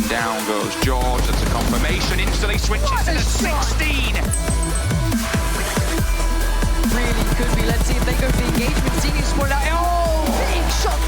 Down goes George, that's a confirmation, instantly switches to the 16. Really could be. Let's see if they go to the engagement. Seeing Esports out. Oh, big shot.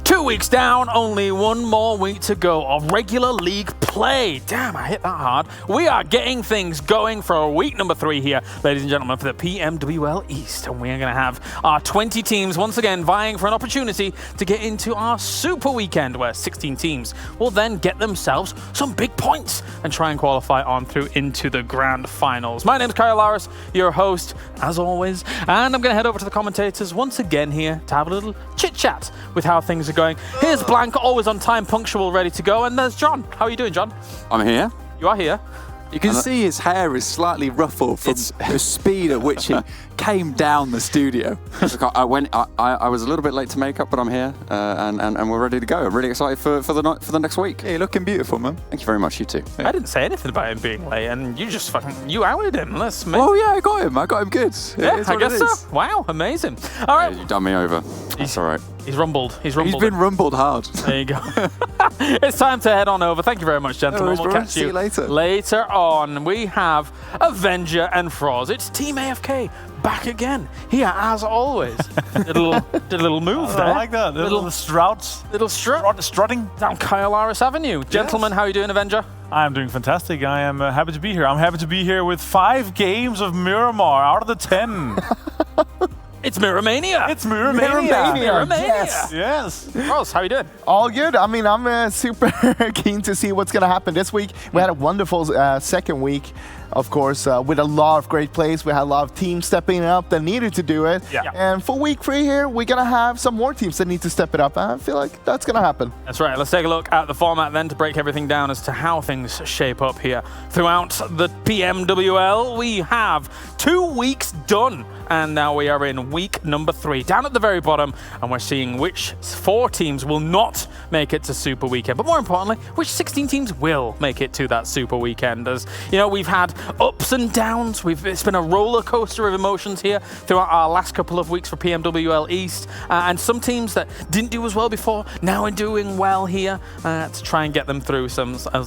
2 weeks down, only one more week to go of regular league play. Damn, I hit that hard. We are getting things going for week number 3 here, ladies and gentlemen, for the PMWL East. And we're going to have our 20 teams once again vying for an opportunity to get into our super weekend, where 16 teams will then get themselves some big points and try and qualify on through into the grand finals. My name is Kyle Laris, your host, as always, and I'm going to head over to the commentators once again here to have a little chit-chat with how things are going. Here's Blank, always on time, punctual, ready to go, and there's John. How are you doing, John? I'm here. You are here. You can see his hair is slightly ruffled from the speed at which he came down the studio. Look, I was a little bit late to makeup, but I'm here and we're ready to go. I'm really excited for the next week. Yeah, you're looking beautiful, man. Thank you very much, you too. I didn't say anything about him being late, and you just fucking outed him. Oh yeah, I got him good. Yeah, I guess so. Wow, amazing. All right. Yeah, you've done me over. That's all right. He's rumbled. He's been rumbled hard. There you go. It's time to head on over. Thank you very much, gentlemen. No worries, we'll bro. catch See you later. Later on, we have Avenger and Froz. It's Team AFK back again. Here, as always. did a little move there. I like that. Little strutting Down Kyle Laris Avenue. Gentlemen, how are you doing, Avenger? I'm doing fantastic. I am happy to be here. I'm happy to be here with 5 games of Miramar out of the 10. It's Miramania. It's Miramania. Yes. Froz, how are you doing? All good. I mean, I'm super keen to see what's going to happen this week. We had a wonderful second week, of course, with a lot of great plays. We had a lot of teams stepping up that needed to do it. Yeah. And for week 3 here, we're going to have some more teams that need to step it up. I feel like that's going to happen. That's right. Let's take a look at the format then to break everything down as to how things shape up here. Throughout the PMWL, we have 2 weeks done. And now we are in week number 3, down at the very bottom, and we're seeing which 4 teams will not make it to Super Weekend. But more importantly, which 16 teams will make it to that Super Weekend. As you know, we've had ups and downs. It's been a roller coaster of emotions here throughout our last couple of weeks for PMWL East. And some teams that didn't do as well before, now are doing well here to try and get them through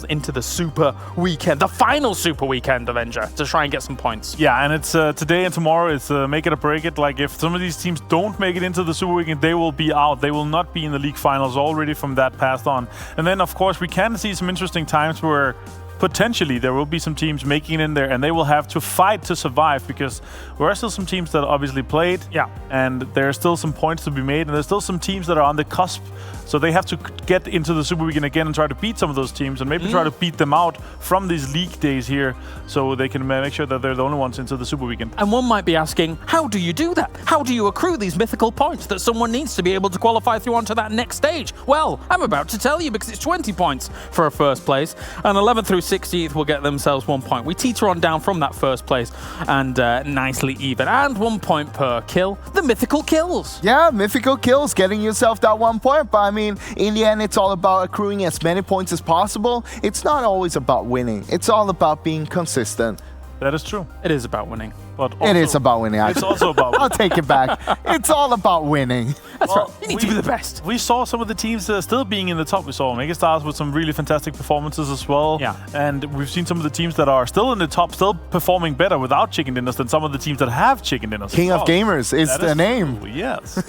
into the Super Weekend, the final Super Weekend, Avenger, to try and get some points. Yeah, and it's today and tomorrow. It's make it or break it. Like, if some of these teams don't make it into the Super Weekend, they will be out. They will not be in the league finals already from that passed on. And then, of course, we can see some interesting times where potentially there will be some teams making it in there and they will have to fight to survive, because there are still some teams that obviously played. Yeah. And there are still some points to be made, and there's still some teams that are on the cusp. So they have to get into the Super Weekend again and try to beat some of those teams, and maybe try to beat them out from these league days here, so they can make sure that they're the only ones into the Super Weekend. And one might be asking, how do you do that? How do you accrue these mythical points that someone needs to be able to qualify through onto that next stage? Well, I'm about to tell you, because it's 20 points for a first place, and 11th through 16th will get themselves 1 point. We teeter on down from that first place, and nicely even. And 1 point per kill. The mythical kills. Yeah, mythical kills, getting yourself that 1 point. But I mean, in the end, it's all about accruing as many points as possible. It's not always about winning. It's all about being consistent. That is true. It is about winning. but It is about winning. It's also about winning. I'll take it back. It's all about winning. That's right. You need to be the best. We saw some of the teams still being in the top. We saw Megastars with some really fantastic performances as well. Yeah. And we've seen some of the teams that are still in the top, still performing better without chicken dinners than some of the teams that have chicken dinners. King of Gamers is That the is name. true, yes.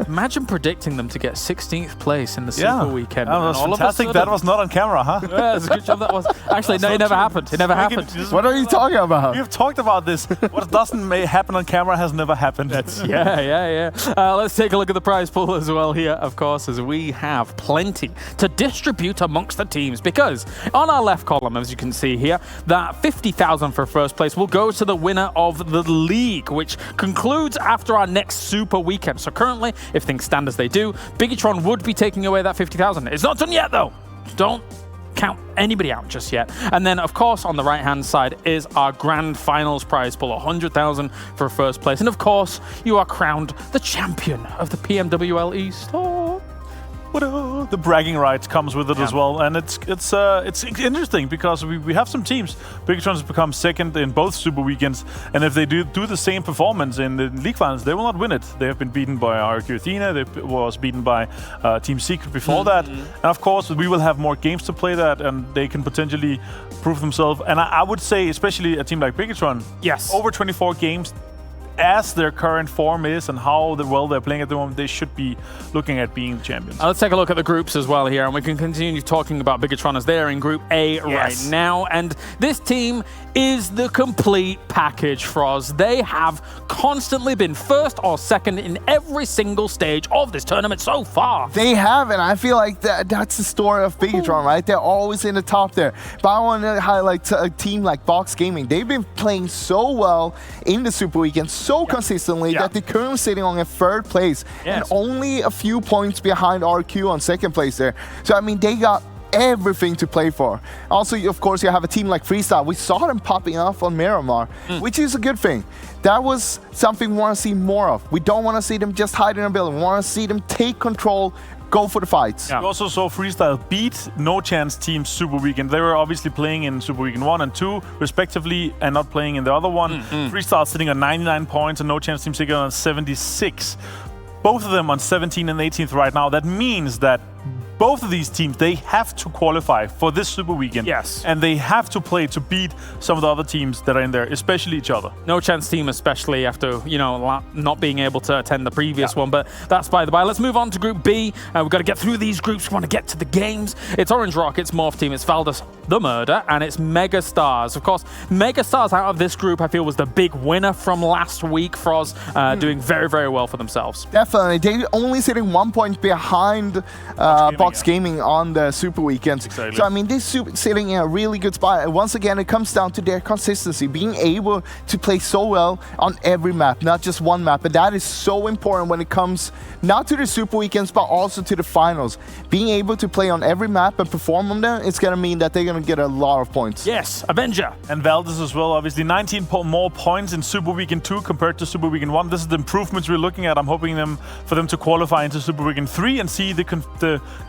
Imagine predicting them to get 16th place in the Super Yeah. Weekend. That was and all of a fantastic. sudden- That was not on camera, huh? Yeah, it's a good job that was. Actually, no, it never happened. It never happened. What are you talking about? We have talked about this. What doesn't happen on camera has never happened. Yeah. Let's take a look at the prize pool as well here, of course, as we have plenty to distribute amongst the teams. Because on our left column, as you can see here, that 50,000 for first place will go to the winner of the league, which concludes after our next Super Weekend. So currently, if things stand as they do, Biggitron would be taking away that 50,000. It's not done yet, though. Don't count anybody out just yet. And then, of course, on the right-hand side is our grand finals prize pool, 100,000 for first place. And of course, you are crowned the champion of the PMWL Esports. The bragging rights comes with it as well, and it's interesting because we have some teams. Biggitron has become second in both Super Weekends, and if they do the same performance in the league finals, they will not win it. They have been beaten by RQ Athena. They was beaten by Team Secret before that, and of course we will have more games to play that, and they can potentially prove themselves. And I would say, especially a team like Biggitron, Yes. over 24 games. As their current form is and how well they're playing at the moment, they should be looking at being champions. Let's take a look at the groups as well here, and we can continue talking about Biggitron as they're in Group A right now. And this team is the complete package, Froz. They have constantly been first or second in every single stage of this tournament so far. They have, and I feel like that's the story of Biggitron, right? They're always in the top there. But I want to highlight a team like Box Gaming. They've been playing so well in the Super Weekend, so consistently that they're currently sitting on a third place and only a few points behind RQ on second place there. So, I mean, they got everything to play for. Also, of course, you have a team like Freestyle. We saw them popping off on Miramar, which is a good thing. That was something we want to see more of. We don't want to see them just hide in a building. We want to see them take control, go for the fights. We also saw Freestyle beat No Chance Team Super Weekend. They were obviously playing in Super Weekend 1 and 2, respectively, and not playing in the other one. Freestyle sitting on 99 points and No Chance Team sitting on 76. Both of them on 17th and 18th right now. That means that both of these teams, they have to qualify for this Super Weekend. Yes. And they have to play to beat some of the other teams that are in there, especially each other. No Chance Team, especially after, you know, not being able to attend the previous one, but that's by the by. Let's move on to Group B. We've got to get through these groups. We want to get to the games. It's Orange Rockets, Morph Team, it's Valdus the Murder, and it's Megastars. Of course, Megastars out of this group, I feel, was the big winner from last week. Froz doing very, very well for themselves. Definitely. They're only sitting 1 point behind Box Gaming on the Super Weekends. Exactly. So, I mean, they're sitting in a really good spot. And once again, it comes down to their consistency, being able to play so well on every map, not just one map. And that is so important when it comes not to the Super Weekends, but also to the finals. Being able to play on every map and perform on them, it's going to mean that they're going to get a lot of points. Yes, Avenger. And Valdez as well, obviously 19 more points in Super Weekend 2 compared to Super Weekend 1. This is the improvements we're looking at. I'm hoping for them to qualify into Super Weekend 3 and see the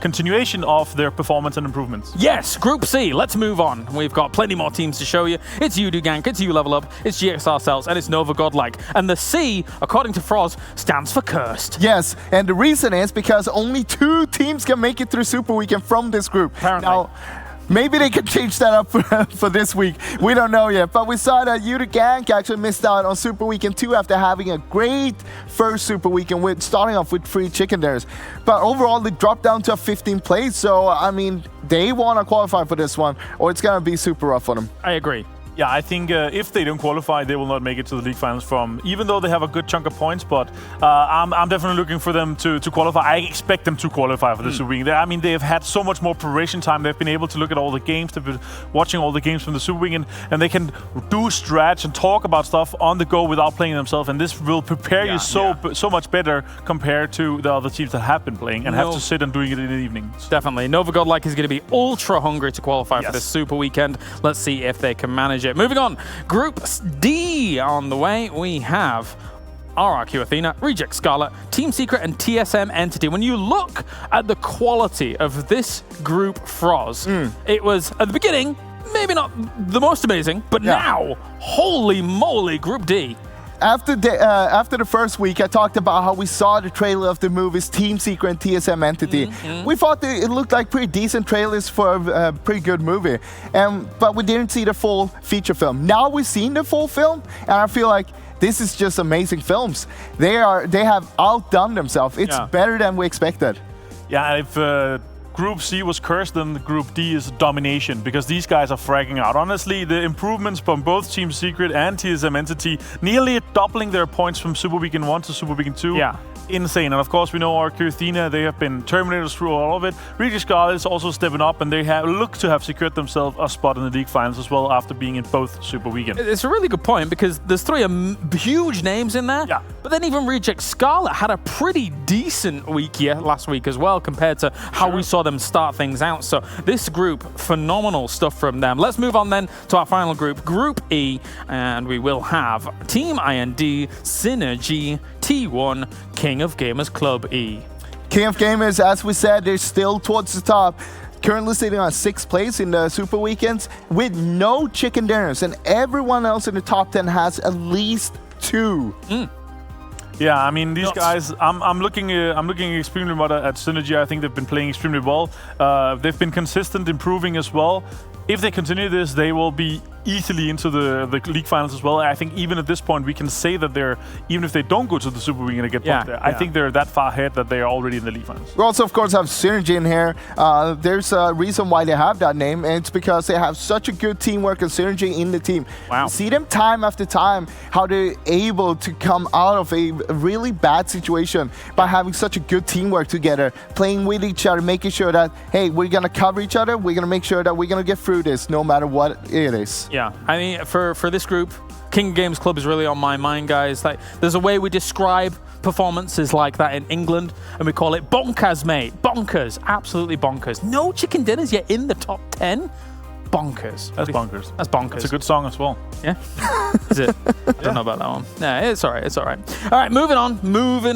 continuation of their performance and improvements. Yes, Group C, let's move on. We've got plenty more teams to show you. It's You Do Gank, it's You Level Up, it's GXR Cells, and it's Nova Godlike. And the C, according to Froz, stands for Cursed. Yes, and the reason is because only 2 teams can make it through Super Weekend from this group. Apparently. Now, maybe they can change that up for this week. We don't know yet. But we saw that You The Gank actually missed out on Super Weekend 2 after having a great first Super Weekend with starting off with 3 chicken dinners. But overall, they dropped down to a 15th place. So, I mean, they want to qualify for this one, or it's going to be super rough for them. I agree. Yeah, I think if they don't qualify, they will not make it to the league finals even though they have a good chunk of points, but I'm definitely looking for them to qualify. I expect them to qualify for the Super Weekend. I mean, they've had so much more preparation time. They've been able to look at all the games. They've been watching all the games from the Super Weekend, and they can do stretch and talk about stuff on the go without playing themselves, and this will prepare you so much better compared to the other teams that have been playing and have to sit and doing it in the evenings. Definitely. Nova Godlike is going to be ultra hungry to qualify for this Super Weekend. Let's see if they can manage it. Moving on, Group D on the way. We have RRQ Athena, Reject Scarlet, Team Secret, and TSM Entity. When you look at the quality of this group, Froz, it was, at the beginning, maybe not the most amazing, but now, holy moly, Group D. After the first week, I talked about how we saw the trailer of the movies Team Secret and TSM Entity. We thought that it looked like pretty decent trailers for a pretty good movie, but we didn't see the full feature film. Now we've seen the full film, and I feel like this is just amazing films. They have outdone themselves. It's better than we expected. Yeah, if Group C was cursed, then Group D is domination, because these guys are fragging out. Honestly, the improvements from both Team Secret and TSM Entity, nearly doubling their points from Super Weekend 1 to Super Weekend 2. Yeah. Insane. And of course, we know our Kirthina, they have been Terminators through all of it. Regis Scarlet is also stepping up, and they look to have secured themselves a spot in the league finals as well after being in both Super Weekend. It's a really good point, because there's 3 huge names in there. Yeah. But then even Reject Scarlet had a pretty decent week last week as well, compared to how we saw them start things out. So this group, phenomenal stuff from them. Let's move on then to our final group, Group E, and we will have Team IND, Synergy, T1, King of Gamers Club E. King of Gamers, as we said, they're still towards the top. Currently sitting on 6th place in the Super Weekends with no chicken dinners, and everyone else in the top 10 has at least 2. Yeah, I mean, these guys, I'm looking extremely well at Synergy. I think they've been playing extremely well. They've been consistent, improving as well. If they continue this, they will be easily into the league finals as well. I think even at this point, we can say that they're, even if they don't go to the Super Weekend and get bumped there, I think they're that far ahead that they are already in the league finals. We also, of course, have Synergy in here. There's a reason why they have that name, and it's because they have such a good teamwork and synergy in the team. Wow. You see them time after time, how they're able to come out of a really bad situation by having such a good teamwork together, playing with each other, making sure that, hey, we're going to cover each other, we're going to make sure that we're going to get through this no matter what it is. Yeah, I mean, for this group, King Games Club is really on my mind, guys. Like, there's a way we describe performances like that in England, and we call it bonkers, mate. Bonkers, absolutely bonkers. No chicken dinners yet in the top 10. Bonkers. That's bonkers. That's bonkers. It's a good song as well. Yeah? Is it? I don't know about that one. Yeah, it's all right. It's all right. All right, moving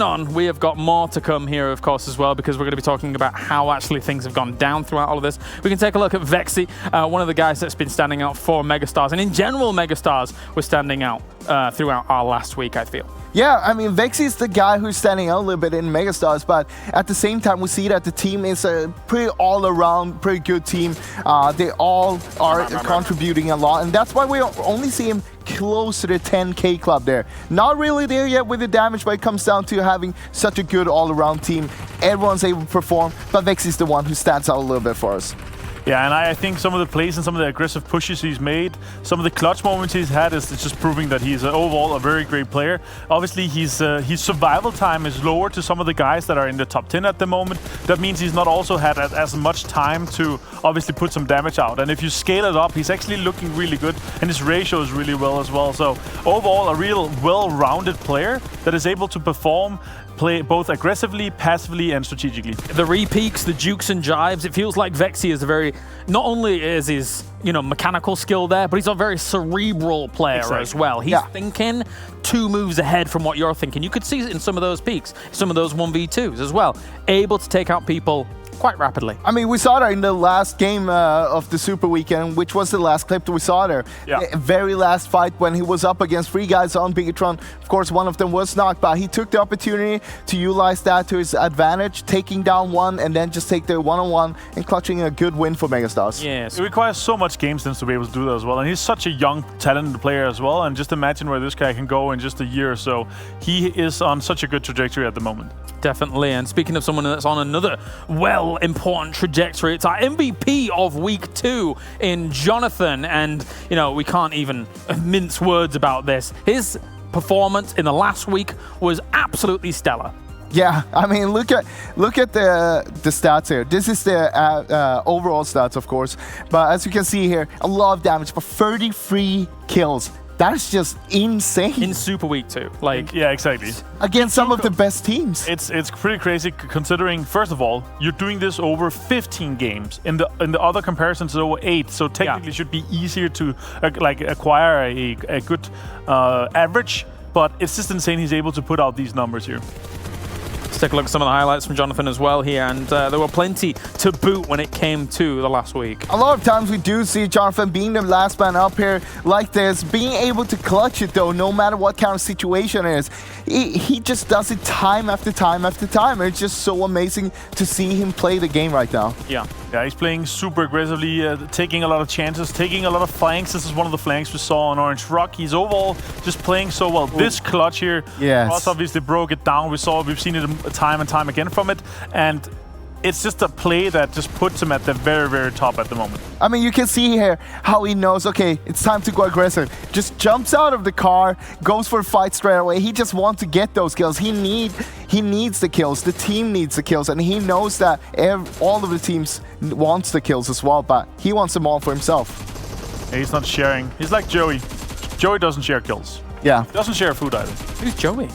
on. We have got more to come here, of course, as well, because we're going to be talking about how actually things have gone down throughout all of this. We can take a look at Vexy, one of the guys that's been standing out for Megastars, and in general, Megastars was standing out throughout our last week, I feel. Yeah, I mean, Vexy is the guy who's standing out a little bit in Megastars, but at the same time, we see that the team is a pretty all-around, pretty good team. They all are contributing a lot, and that's why we only see him close to the 10K club there. Not really there yet with the damage, but it comes down to having such a good all-around team. Everyone's able to perform, but Vexy's the one who stands out a little bit for us. Yeah, and I think some of the plays and some of the aggressive pushes he's made, some of the clutch moments he's had is just proving that he's overall a very great player. Obviously, his survival time is lower to some of the guys that are in the top 10 at the moment. That means he's not also had as much time to obviously put some damage out. And if you scale it up, he's actually looking really good, and his ratio is really well as well. So overall, a real well-rounded player that is able to play both aggressively, passively, and strategically. The repeaks, the jukes and jives, it feels like Vexy is a very, not only is his, mechanical skill there, but he's a very cerebral player as well. He's thinking 2 moves ahead from what you're thinking. You could see it in some of those peaks, some of those 1v2s as well. Able to take out people quite rapidly. I mean, we saw that in the last game of the Super Weekend, which was the last clip that we saw there. Yeah. The very last fight when he was up against 3 guys on Bigatron. Of course, one of them was knocked, but he took the opportunity to utilize that to his advantage, taking down one and then just take the one-on-one and clutching a good win for Megastars. Yes. It requires so much game sense to be able to do that as well, and he's such a young, talented player as well, and just imagine where this guy can go in just a year or so. He is on such a good trajectory at the moment. Definitely, and speaking of someone that's on another important trajectory, it's our MVP of week 2 in Jonathan, and we can't even mince words about this. His performance in the last week was absolutely stellar. Yeah, I mean, look at the stats here. This is the overall stats, of course, but as you can see here, a lot of damage, but 33 kills. That's just insane. In Super Week 2. Yeah, exactly. Against some of the best teams. It's pretty crazy considering, first of all, you're doing this over 15 games. In the other comparisons, it's over 8. So technically it should be easier to acquire a good average. But it's just insane he's able to put out these numbers here. take a look at some of the highlights from Jonathan as well here, and there were plenty to boot when it came to the last week. A lot of times we do see Jonathan being the last man up here like this, being able to clutch it though, no matter what kind of situation it is. He just does it time after time after time. It's just so amazing to see him play the game right now. Yeah. Yeah, he's playing super aggressively, taking a lot of chances, taking a lot of flanks. This is one of the flanks we saw on Orange Rock. He's overall just playing so well. Ooh. This clutch here, us obviously broke it down. We've seen it time and time again from it. And it's just a play that just puts him at the very, very top at the moment. I mean, you can see here how he knows, okay, it's time to go aggressive. Just jumps out of the car, goes for a fight straight away. He just wants to get those kills. He needs the kills. The team needs the kills. And he knows that all of the teams wants the kills as well, but he wants them all for himself. Yeah, he's not sharing. He's like Joey. Joey doesn't share kills. Yeah. Doesn't share food either. Who's Joey?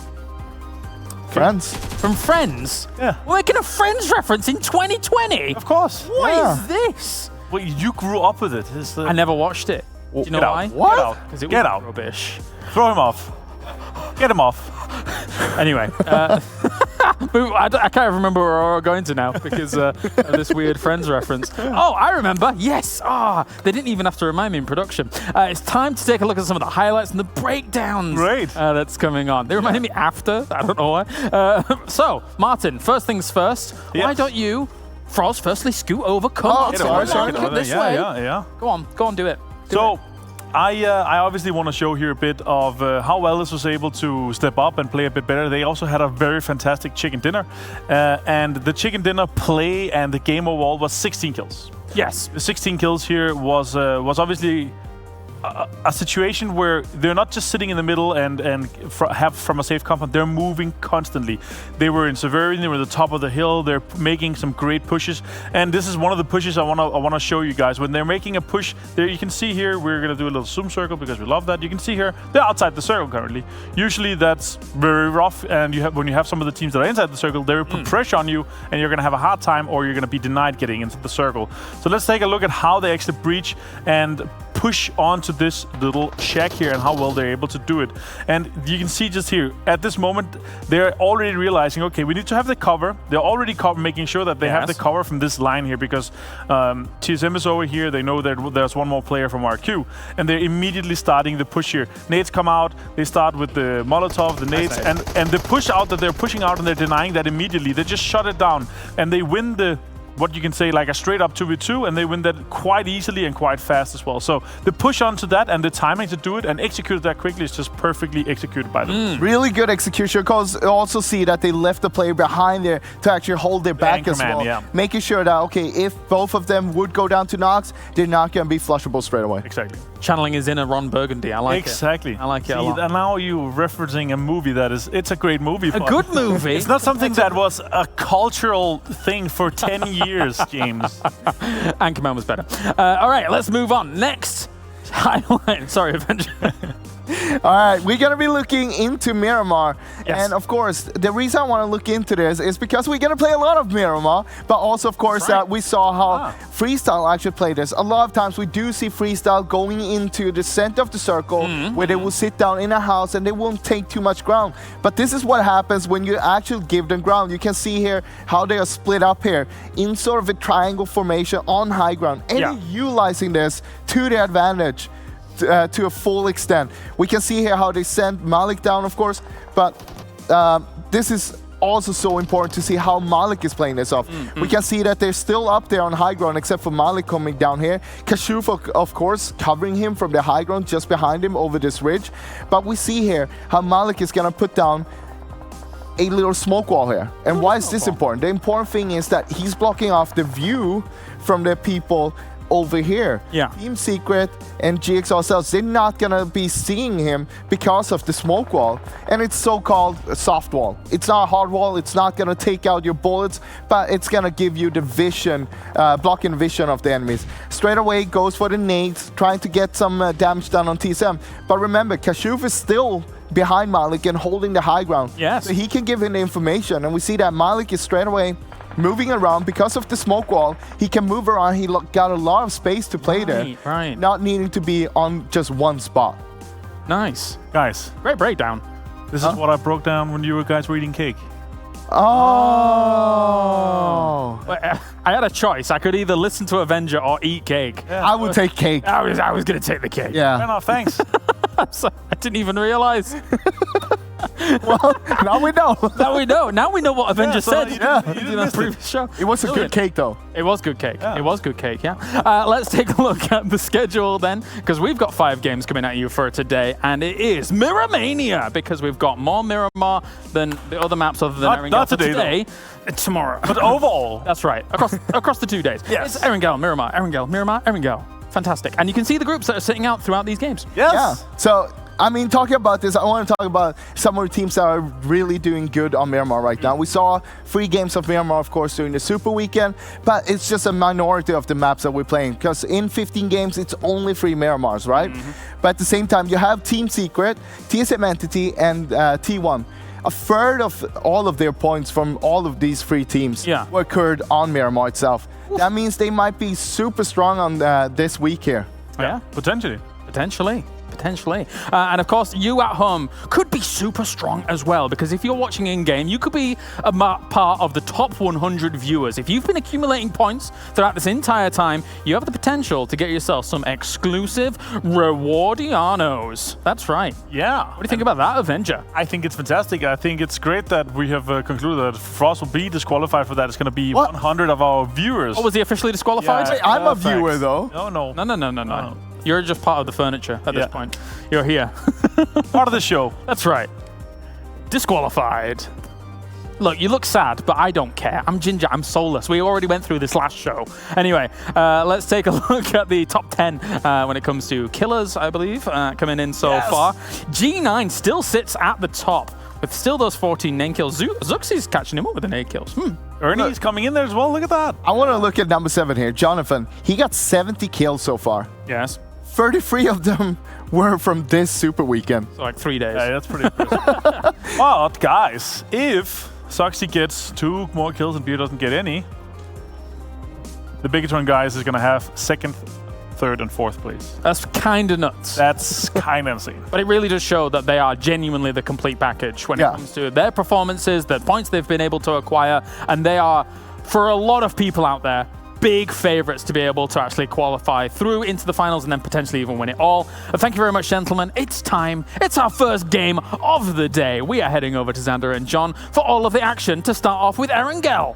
Friends. From Friends? Yeah. We're making a Friends reference in 2020? Of course. What is this? Well, you grew up with it. I never watched it. Do you know why? What? Get out. Because it Get was out. rubbish. Throw him off. Get him off. Anyway, I can't remember where we're going to now because of this weird Friends reference. Oh, I remember. Yes. They didn't even have to remind me in production. It's time to take a look at some of the highlights and the breakdowns that's coming on. They reminded me after. I don't know why. So, Martin, first things first. Why don't you, Frost, firstly scoot over? Come on. Sorry. This way. Yeah. Go on, do it. I obviously want to show here a bit of how well this was able to step up and play a bit better. They also had a very fantastic chicken dinner. And the chicken dinner play and the game overall was 16 kills. Yes. The 16 kills here was obviously a situation where they're not just sitting in the middle and have from a safe compound. They're moving constantly. They were in Severian. They were at the top of the hill. They're making some great pushes. And this is one of the pushes I want to show you guys. When they're making a push, there you can see here. We're gonna do a little zoom circle because we love that. You can see here they're outside the circle currently. Usually that's very rough. And when you have some of the teams that are inside the circle, they will put pressure on you, and you're gonna have a hard time, or you're gonna be denied getting into the circle. So let's take a look at how they actually breach and push onto this little shack here and how well they're able to do it. And you can see just here, at this moment, they're already realizing, okay, we need to have the cover. They're already making sure that they have the cover from this line here because TSM is over here. They know that there's one more player from RQ, and they're immediately starting the push here. Nades come out. They start with the Molotov, the nades, and the push out that they're pushing out, and they're denying that immediately. They just shut it down, and they win the what you can say like a straight up 2v2, and they win that quite easily and quite fast as well. So the push onto that and the timing to do it and execute that quickly is just perfectly executed by them. Really good execution, because also see that they left the player behind there to actually hold their back as well. Making sure that, okay, if both of them would go down to Nox, they're not going to be flushable straight away. Exactly. Channeling his inner Ron Burgundy. I like it. Exactly. I like it a See, lot. and now you're referencing a movie that is, it's a great movie. A good movie? It's not something that was a cultural thing for 10 years, James. Anchorman was better. All right, let's move on. Next highlight. Sorry, Avenger. All right, we're going to be looking into Miramar. Yes. And of course, the reason I want to look into this is because we're going to play a lot of Miramar, but also, of course, we saw how Freestyle actually played this. A lot of times we do see Freestyle going into the center of the circle where they will sit down in a house and they won't take too much ground. But this is what happens when you actually give them ground. You can see here how they are split up here in sort of a triangle formation on high ground, and utilizing this to their advantage. To a full extent. We can see here how they sent Malik down, of course, but this is also so important to see how Malik is playing this off. We can see that they're still up there on high ground, except for Malik coming down here. Kashuf, of course, covering him from the high ground just behind him over this ridge. But we see here how Malik is going to put down a little smoke wall here. And why is this important? The important thing is that he's blocking off the view from the people over here. Team Secret and GX ourselves, they're not gonna be seeing him because of the smoke wall, and it's so-called a soft wall. It's not a hard wall, it's not gonna take out your bullets, but it's gonna give you the vision, blocking vision of the enemies. Straight away goes for the nades, trying to get some damage done on TSM. But remember, Kashuf is still behind Malik and holding the high ground. So he can give him the information, and we see that Malik is straight away moving around because of the smoke wall. He can move around. He got a lot of space to play there, not needing to be on just one spot. Nice. Guys. Great breakdown. This is what I broke down when you guys were eating cake. Oh. I had a choice. I could either listen to Avenger or eat cake. I would take cake. I was going to take the cake. Yeah. No, thanks. So I didn't even realize. Well, now we know. Now we know. Now we know what Avenger so said. you didn't- you in didn't the miss it. previous show. It was a good Brilliant. cake, though. It was good cake. Yeah. It was good cake, yeah. Let's take a look at the schedule then, because we've got 5 games coming at you for today, and it is Miramania, because we've got more Miramar than the other maps other than Erangel. Not for today, tomorrow. But overall, That's right, across the 2 days. Yes. It's Erangel, Miramar, Erangel, Miramar, Erangel. Fantastic. And you can see the groups that are sitting out throughout these games. yes. Yeah. So, I mean, talking about this, I want to talk about some of the teams that are really doing good on Miramar right now. We saw 3 games of Miramar, of course, during the Super Weekend, but it's just a minority of the maps that we're playing, because in 15 games, it's only 3 Miramars, right? But at the same time, you have Team Secret, TSM Entity, and T1. A third of all of their points from all of these 3 teams were occurred on Miramar itself. That means they might be super strong on this week here. Yeah. Potentially. Potentially. And of course, you at home could be super strong as well, because if you're watching in-game, you could be a part of the top 100 viewers. If you've been accumulating points throughout this entire time, you have the potential to get yourself some exclusive rewardianos. That's right. Yeah. What do you think about that, Avenger? I think it's fantastic. I think it's great that we have concluded that Frost will be disqualified for that. It's going to be What? 100 of our viewers. Oh, was he officially disqualified? Yeah. I'm a Thanks. viewer, though. No. No. You're just part of the furniture at this point. You're here. Part of the show. That's right. Disqualified. Look, you look sad, but I don't care. I'm Ginger. I'm soulless. We already went through this last show. Anyway, let's take a look at the top 10 when it comes to killers, I believe, coming in so far. G9 still sits at the top with still those 14 name kills. Zuxi's catching him up with the 8 kills. Ernie's coming in there as well. Look at that. I want to look at number 7 here, Jonathan. He got 70 kills so far. Yes. 33 of them were from this Super Weekend. So like 3 days. Yeah, that's pretty impressive. But, guys, if Zuxi gets 2 more kills and Beer doesn't get any, the Bigatron guys is going to have 2nd, 3rd, and 4th place. That's kind of nuts. That's kind of insane. But it really does show that they are genuinely the complete package when it comes to their performances, the points they've been able to acquire, and they are, for a lot of people out there, big favorites to be able to actually qualify through into the finals and then potentially even win it all. Thank you very much, gentlemen. It's time. It's our first game of the day. We are heading over to Xander and John for all of the action to start off with Erangel.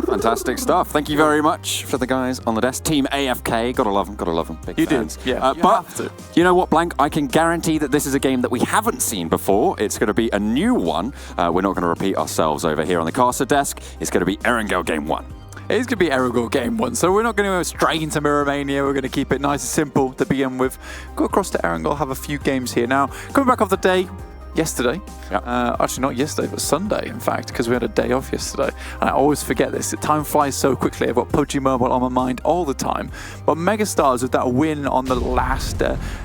Fantastic stuff. Thank you very much for the guys on the desk. Team AFK. Gotta love them. Big You do. fans. Yeah. You but have to. you know what, Blank? I can guarantee that this is a game that we haven't seen before. It's going to be a new one. We're not going to repeat ourselves over here on the caster desk. It's going to be Erangel Game 1. It is going to be Erangel Game 1, so we're not going to go straight into Miramania. We're going to keep it nice and simple to begin with. Go across to Erangel, have a few games here. Now, coming back off the day yesterday, actually not yesterday, but Sunday, in fact, because we had a day off yesterday. And I always forget this. Time flies so quickly. I've got PUBG Mobile on my mind all the time. But Megastars with that win on the last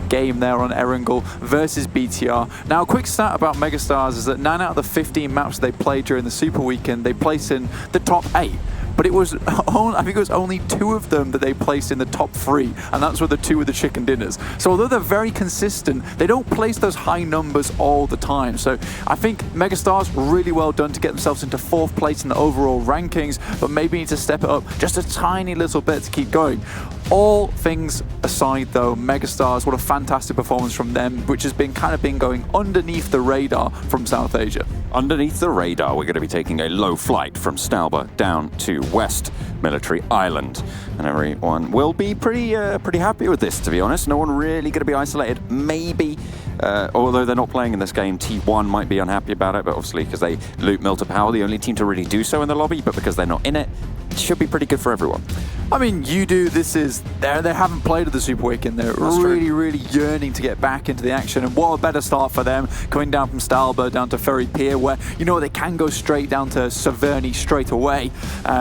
game there on Erangel versus BTR. Now, a quick stat about Megastars is that 9 out of the 15 maps they played during the Super Weekend, they placed in the top 8. But it was, I think it was only 2 of them that they placed in the top 3, and that's were the 2 with the chicken dinners. So although they're very consistent, they don't place those high numbers all the time. So I think Megastars really well done to get themselves into 4th place in the overall rankings, but maybe need to step it up just a tiny little bit to keep going. All things aside though, Megastars, what a fantastic performance from them, which has been going underneath the radar from South Asia. Underneath the radar, we're going to be taking a low flight from Stalba down to West Military Island. And everyone will be pretty happy with this, to be honest. No one really going to be isolated. Maybe, although they're not playing in this game, T1 might be unhappy about it, but obviously because they loot Milta Power, the only team to really do so in the lobby, but because they're not in it, it should be pretty good for everyone. I mean, they haven't played at the Super Weekend. They're really yearning to get back into the action. And what a better start for them, coming down from Stalba down to Ferry Pier, where, you know, they can go straight down to Severny straight away,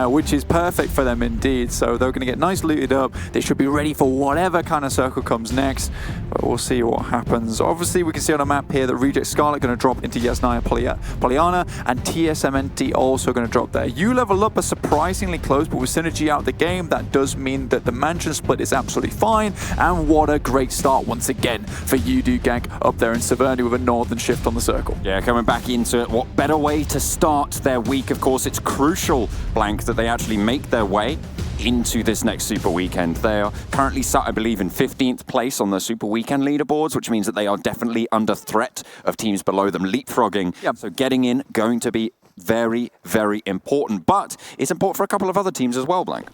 which is perfect for them indeed. So they're going to get nice looted up. They should be ready for whatever kind of circle comes next, but we'll see what happens. Obviously, we can see on a map here that Reject Scarlet going to drop into Yasnaya Polyana, and TSMNT also going to drop there. You level up are surprisingly close, but with Synergy out of the game, that that does mean that the mansion split is absolutely fine. And what a great start once again for Udu Gank up there in Severny with a northern shift on the circle. Yeah, coming back into it, what better way to start their week? Of course, it's crucial, Blank, that they actually make their way into this next Super Weekend. They are currently sat, I believe, in 15th place on the Super Weekend leaderboards, which means that they are definitely under threat of teams below them leapfrogging. Yep. So getting in, going to be very, very important. But it's important for a couple of other teams as well, Blank.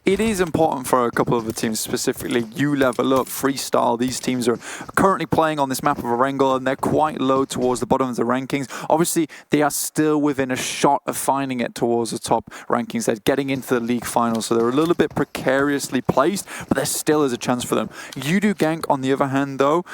It is important for a couple of the teams, specifically You Level Up, Freestyle. These teams are currently playing on this map of Erangel, and they're quite low towards the bottom of the rankings. Obviously, they are still within a shot of finding it towards the top rankings. They're getting into the league finals, so they're a little bit precariously placed, but there still is a chance for them. Udu Gank, on the other hand, though,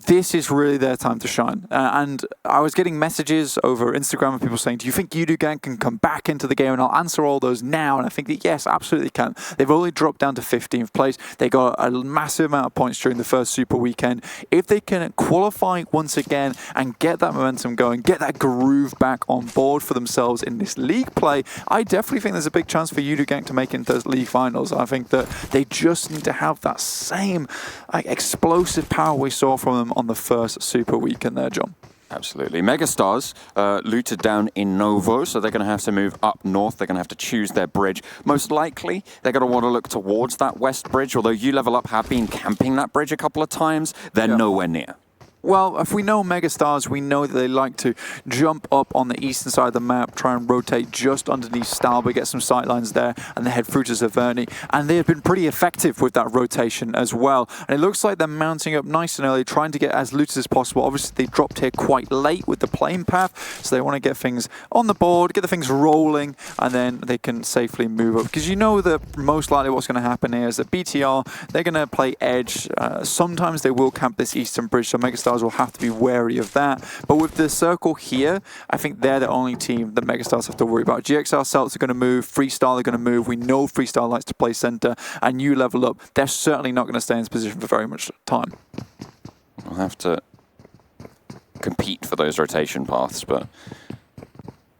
this is really their time to shine. And I was getting messages over Instagram of people saying, do you think Udu Gank can come back into the game? And I'll answer all those now. And I think that, yes, absolutely can. They've only dropped down to 15th place. They got a massive amount of points during the first Super Weekend. If they can qualify once again and get that momentum going, get that groove back on board for themselves in this league play, I definitely think there's a big chance for Udu Gank to make it into the league finals. I think that they just need to have that same explosive power we saw from them on the first Super Weekend there, John. Absolutely. Megastars looted down in Novo, so they're going to have to move up north. They're going to have to choose their bridge. Most likely, they're going to want to look towards that west bridge, although You Level Up have been camping that bridge a couple of times. They're nowhere near. Well, if we know Megastars, we know that they like to jump up on the eastern side of the map, try and rotate just underneath Stalber, get some sightlines there, and they head through to Severny. And they have been pretty effective with that rotation as well. And it looks like they're mounting up nice and early, trying to get as looted as possible. Obviously, they dropped here quite late with the plane path, so they want to get things on the board, get the things rolling, and then they can safely move up. Because you know that most likely what's going to happen here is that BTR, they're going to play edge. Sometimes they will camp this eastern bridge, so Megastars will have to be wary of that. But with the circle here, I think they're the only team that Megastars have to worry about. GXR Celts are going to move, Freestyle are going to move. We know Freestyle likes to play center, and You Level Up, they're certainly not going to stay in this position for very much time. We'll have to compete for those rotation paths, but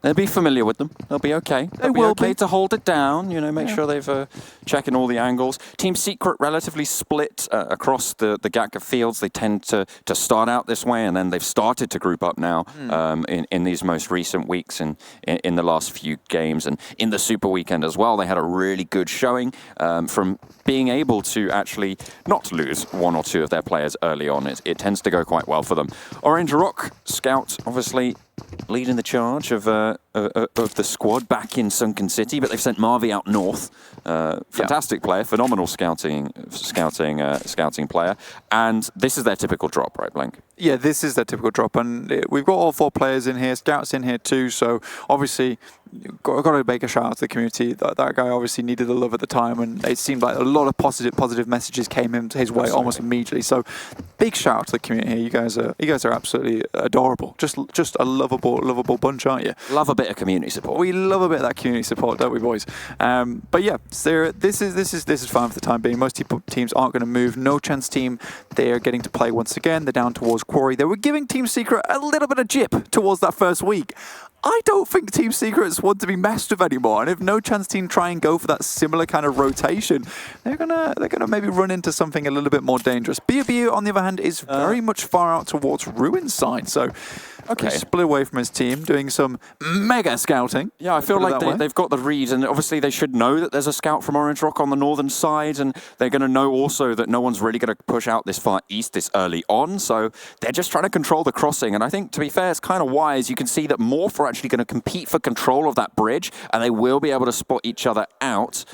they'll be familiar with them. They'll be okay. They'll be okay to hold it down, you know, make sure they've checking all the angles. Team Secret relatively split across the GATCA fields. They tend to start out this way, and then they've started to group up now in these most recent weeks and in the last few games. And in the Super Weekend as well, they had a really good showing from being able to actually not lose one or two of their players early on. It tends to go quite well for them. Orange Rock Scout, obviously, leading the charge of the squad back in Sunken City, but they've sent Marvi out north. Fantastic player, phenomenal scouting player, and this is their typical drop, right, Blank? Yeah, this is their typical drop, and we've got all 4 players in here, Scouts in here too, so obviously got to make a shout out to the community. That guy obviously needed the love at the time, and it seemed like a lot of positive messages came his way almost immediately. So big shout out to the community here. You guys are absolutely adorable. Just a lovable bunch, aren't you? Love a bit of community support. We love a bit of that community support, don't we, boys? But yeah, this is fine for the time being. Most teams aren't going to move. No Chance team, they are getting to play once again. They're down towards Quarry. They were giving Team Secret a little bit of jip towards that first week. I don't think Team Secrets want to be messed with anymore, and if No Chance team try and go for that similar kind of rotation, they're gonna maybe run into something a little bit more dangerous. BU, on the other hand, is very much far out towards Ruin's side, so okay, split away from his team, doing some mega scouting. Yeah, I feel like they've got the read, and obviously they should know that there's a scout from Orange Rock on the northern side, and they're going to know also that no one's really going to push out this far east this early on, so they're just trying to control the crossing. And I think, to be fair, it's kind of wise. You can see that Morph are actually going to compete for control of that bridge, and they will be able to spot each other out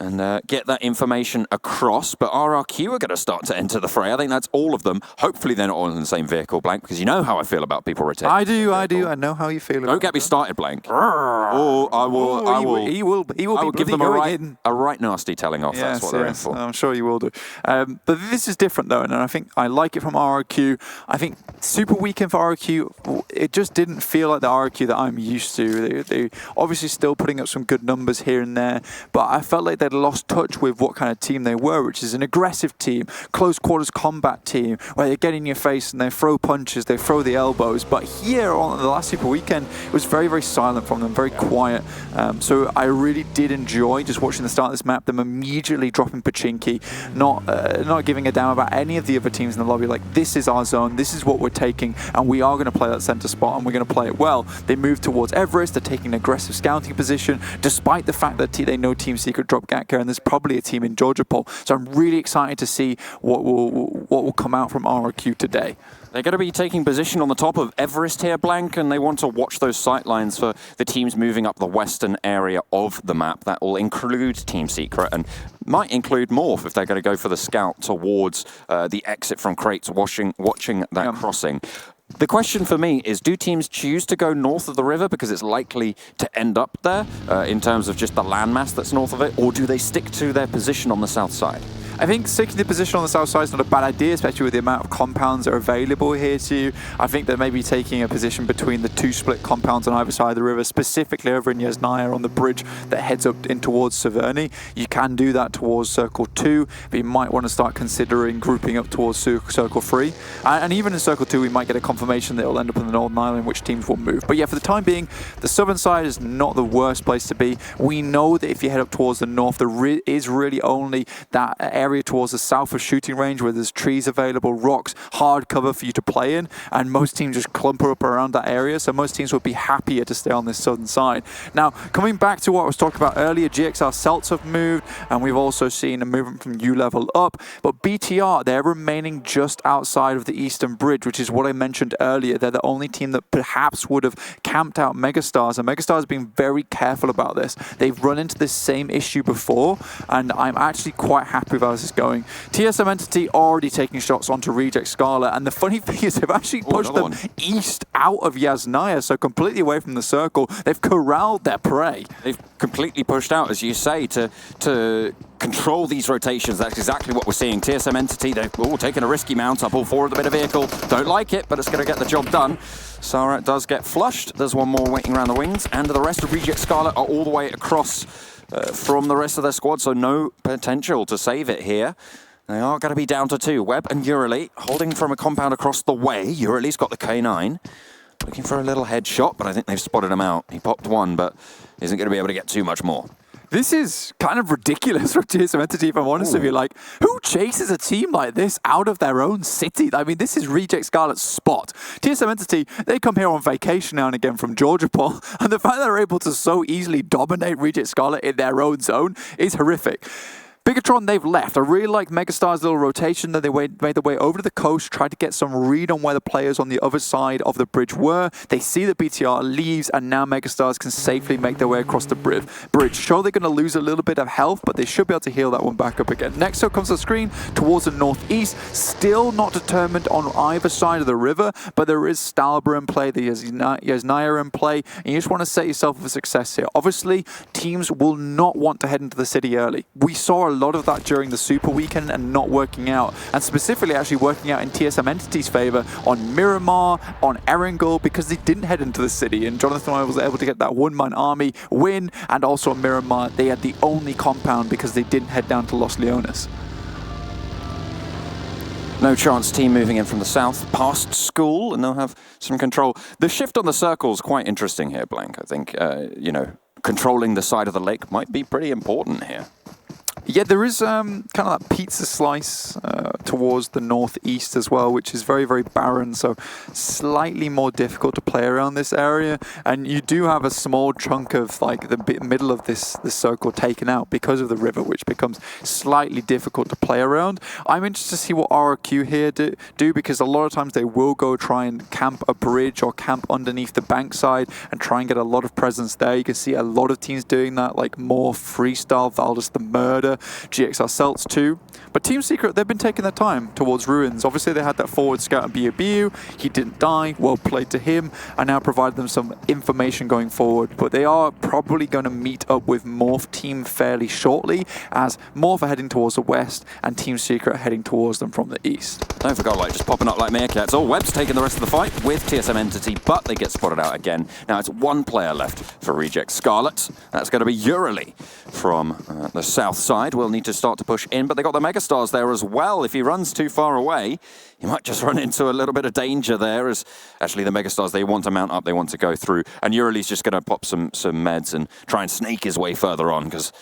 and get that information across. But RRQ are going to start to enter the fray. I think that's all of them. Hopefully they're not all in the same vehicle, Blank, because you know how I feel about people rotating. I do. I know how you feel about Don't get me started, Blank. Oh, I will. He will give them a right nasty telling off. Yes, that's what they're in for. I'm sure you will do. But this is different, though, and I think I like it from RRQ. I think Super Weekend for RRQ, it just didn't feel like the RRQ that I'm used to. They obviously still putting up some good numbers here and there, but I felt like they'd lost touch with what kind of team they were, which is an aggressive team, close quarters combat team, where they get in your face and they throw punches, they throw the elbows. But here on the last Super Weekend, it was very, very silent from them, very quiet. So I really did enjoy just watching the start of this map, them immediately dropping Pachinki, not giving a damn about any of the other teams in the lobby. Like, this is our zone, this is what we're taking, and we are going to play that center spot, and we're going to play it well. They move towards Everest, they're taking an aggressive scouting position, despite the fact that they know Team Secret dropped Gatka, and there's probably a team in Georgia Pole. So I'm really excited to see what will come out from RRQ today. They're going to be taking position on the top of Everest here, Blank, and they want to watch those sight lines for the teams moving up the western area of the map. That will include Team Secret and might include Morph if they're going to go for the scout towards the exit from crates, watching that crossing. The question for me is, do teams choose to go north of the river because it's likely to end up there in terms of just the landmass that's north of it, or do they stick to their position on the south side? I think sticking to position on the south side is not a bad idea, especially with the amount of compounds that are available here to you. I think that maybe taking a position between the two split compounds on either side of the river, specifically over in Yasnaya on the bridge that heads up in towards Severny. You can do that towards Circle 2, but you might want to start considering grouping up towards Circle 3. And even in Circle 2, we might get a confirmation that it'll end up in the Northern Island, which teams will move. But yeah, for the time being, the southern side is not the worst place to be. We know that if you head up towards the north, there is really only that area towards the south of shooting range where there's trees available, rocks, hard cover for you to play in, and most teams just clumper up around that area, so most teams would be happier to stay on this southern side. Now, coming back to what I was talking about earlier, GXR Celts have moved, and we've also seen a movement from U-Level up, but BTR, they're remaining just outside of the Eastern Bridge, which is what I mentioned earlier. They're the only team that perhaps would have camped out Megastars, and Megastars have been very careful about this. They've run into this same issue before, and I'm actually quite happy with how this is going. TSM Entity already taking shots onto Reject Scarlet, and the funny thing is they've actually pushed them east out of Yasnaya, so completely away from the circle. They've corralled their prey. They've completely pushed out, as you say, to control these rotations. That's exactly what we're seeing. TSM Entity, they've taken a risky mount up all forward the bit of vehicle. Don't like it, but it's going to get the job done. Sarat does get flushed. There's one more waiting around the wings, and the rest of Reject Scarlet are all the way across from the rest of their squad, so no potential to save it here. They are going to be down to 2. Webb and Urali holding from a compound across the way. Urali's got the K9. Looking for a little headshot, but I think they've spotted him out. He popped one, but isn't going to be able to get too much more. This is kind of ridiculous for TSM Entity, if I'm honest with you. Like, who chases a team like this out of their own city? I mean, this is Reject Scarlet's spot. TSM Entity, they come here on vacation now and again from Georgia Pole, and the fact that they're able to so easily dominate Reject Scarlet in their own zone is horrific. Bigatron, they've left. I really like Megastar's little rotation that they made their way over to the coast, tried to get some read on where the players on the other side of the bridge were. They see that BTR leaves, and now Megastars can safely make their way across the bridge. Sure, they're going to lose a little bit of health, but they should be able to heal that one back up again. Next up comes the screen towards the northeast. Still not determined on either side of the river, but there is Stalber in play, there's Yasnaya in play, and you just want to set yourself up for success here. Obviously, teams will not want to head into the city early. We saw a lot of that during the Super Weekend and not working out, and specifically actually working out in TSM Entity's favor on Miramar, on Erangel, because they didn't head into the city, and Jonathan and I was able to get that one-man army win, and also on Miramar, they had the only compound because they didn't head down to Los Leones. No chance team moving in from the south past school, and they'll have some control. The shift on the circle is quite interesting here, Blank. I think, you know, controlling the side of the lake might be pretty important here. Yeah, there is kind of that pizza slice towards the northeast as well, which is very, very barren, so slightly more difficult to play around this area. And you do have a small chunk of like the middle of this circle taken out because of the river, which becomes slightly difficult to play around. I'm interested to see what RRQ here do, because a lot of times they will go try and camp a bridge or camp underneath the bankside and try and get a lot of presence there. You can see a lot of teams doing that, like more freestyle, Valdis the Murder, GXR Celts too. But Team Secret, they've been taking their time towards Ruins. Obviously, they had that forward scout on BOBU. He didn't die. Well played to him. And now provided them some information going forward. But they are probably going to meet up with Morph team fairly shortly, as Morph are heading towards the west and Team Secret are heading towards them from the east. Don't forget, like, just popping up like meerkats. Oh, Webb's taking the rest of the fight with TSM Entity, but they get spotted out again. Now it's one player left for Reject Scarlet. That's going to be Urali from the south side. We'll need to start to push in, but they got the Megastars there as well. If he runs too far away, he might just run into a little bit of danger there, as actually the Megastars, they want to mount up, they want to go through. And Urali's just going to pop some meds and try and snake his way further on, because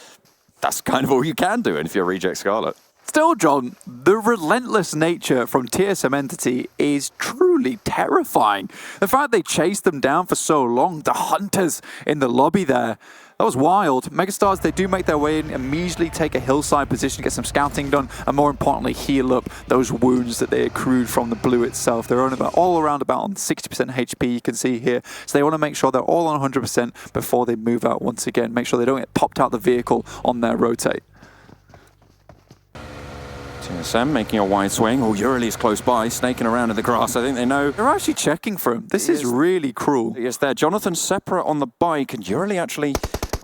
that's kind of all you can do if you're Reject Scarlet. Still, John, the relentless nature from TSM Entity is truly terrifying. The fact they chased them down for so long, the hunters in the lobby there, that was wild. Megastars, they do make their way in, immediately take a hillside position, get some scouting done, and more importantly, heal up those wounds that they accrued from the blue itself. They're on about all around about on 60% HP, you can see here. So they want to make sure they're all on 100% before they move out once again. Make sure they don't get popped out the vehicle on their rotate. TSM making a wide swing. Oh, Urali's close by, snaking around in the grass. I think they know. They're actually checking for him. This is really cruel. Yes, there. Jonathan separate on the bike, and Urali actually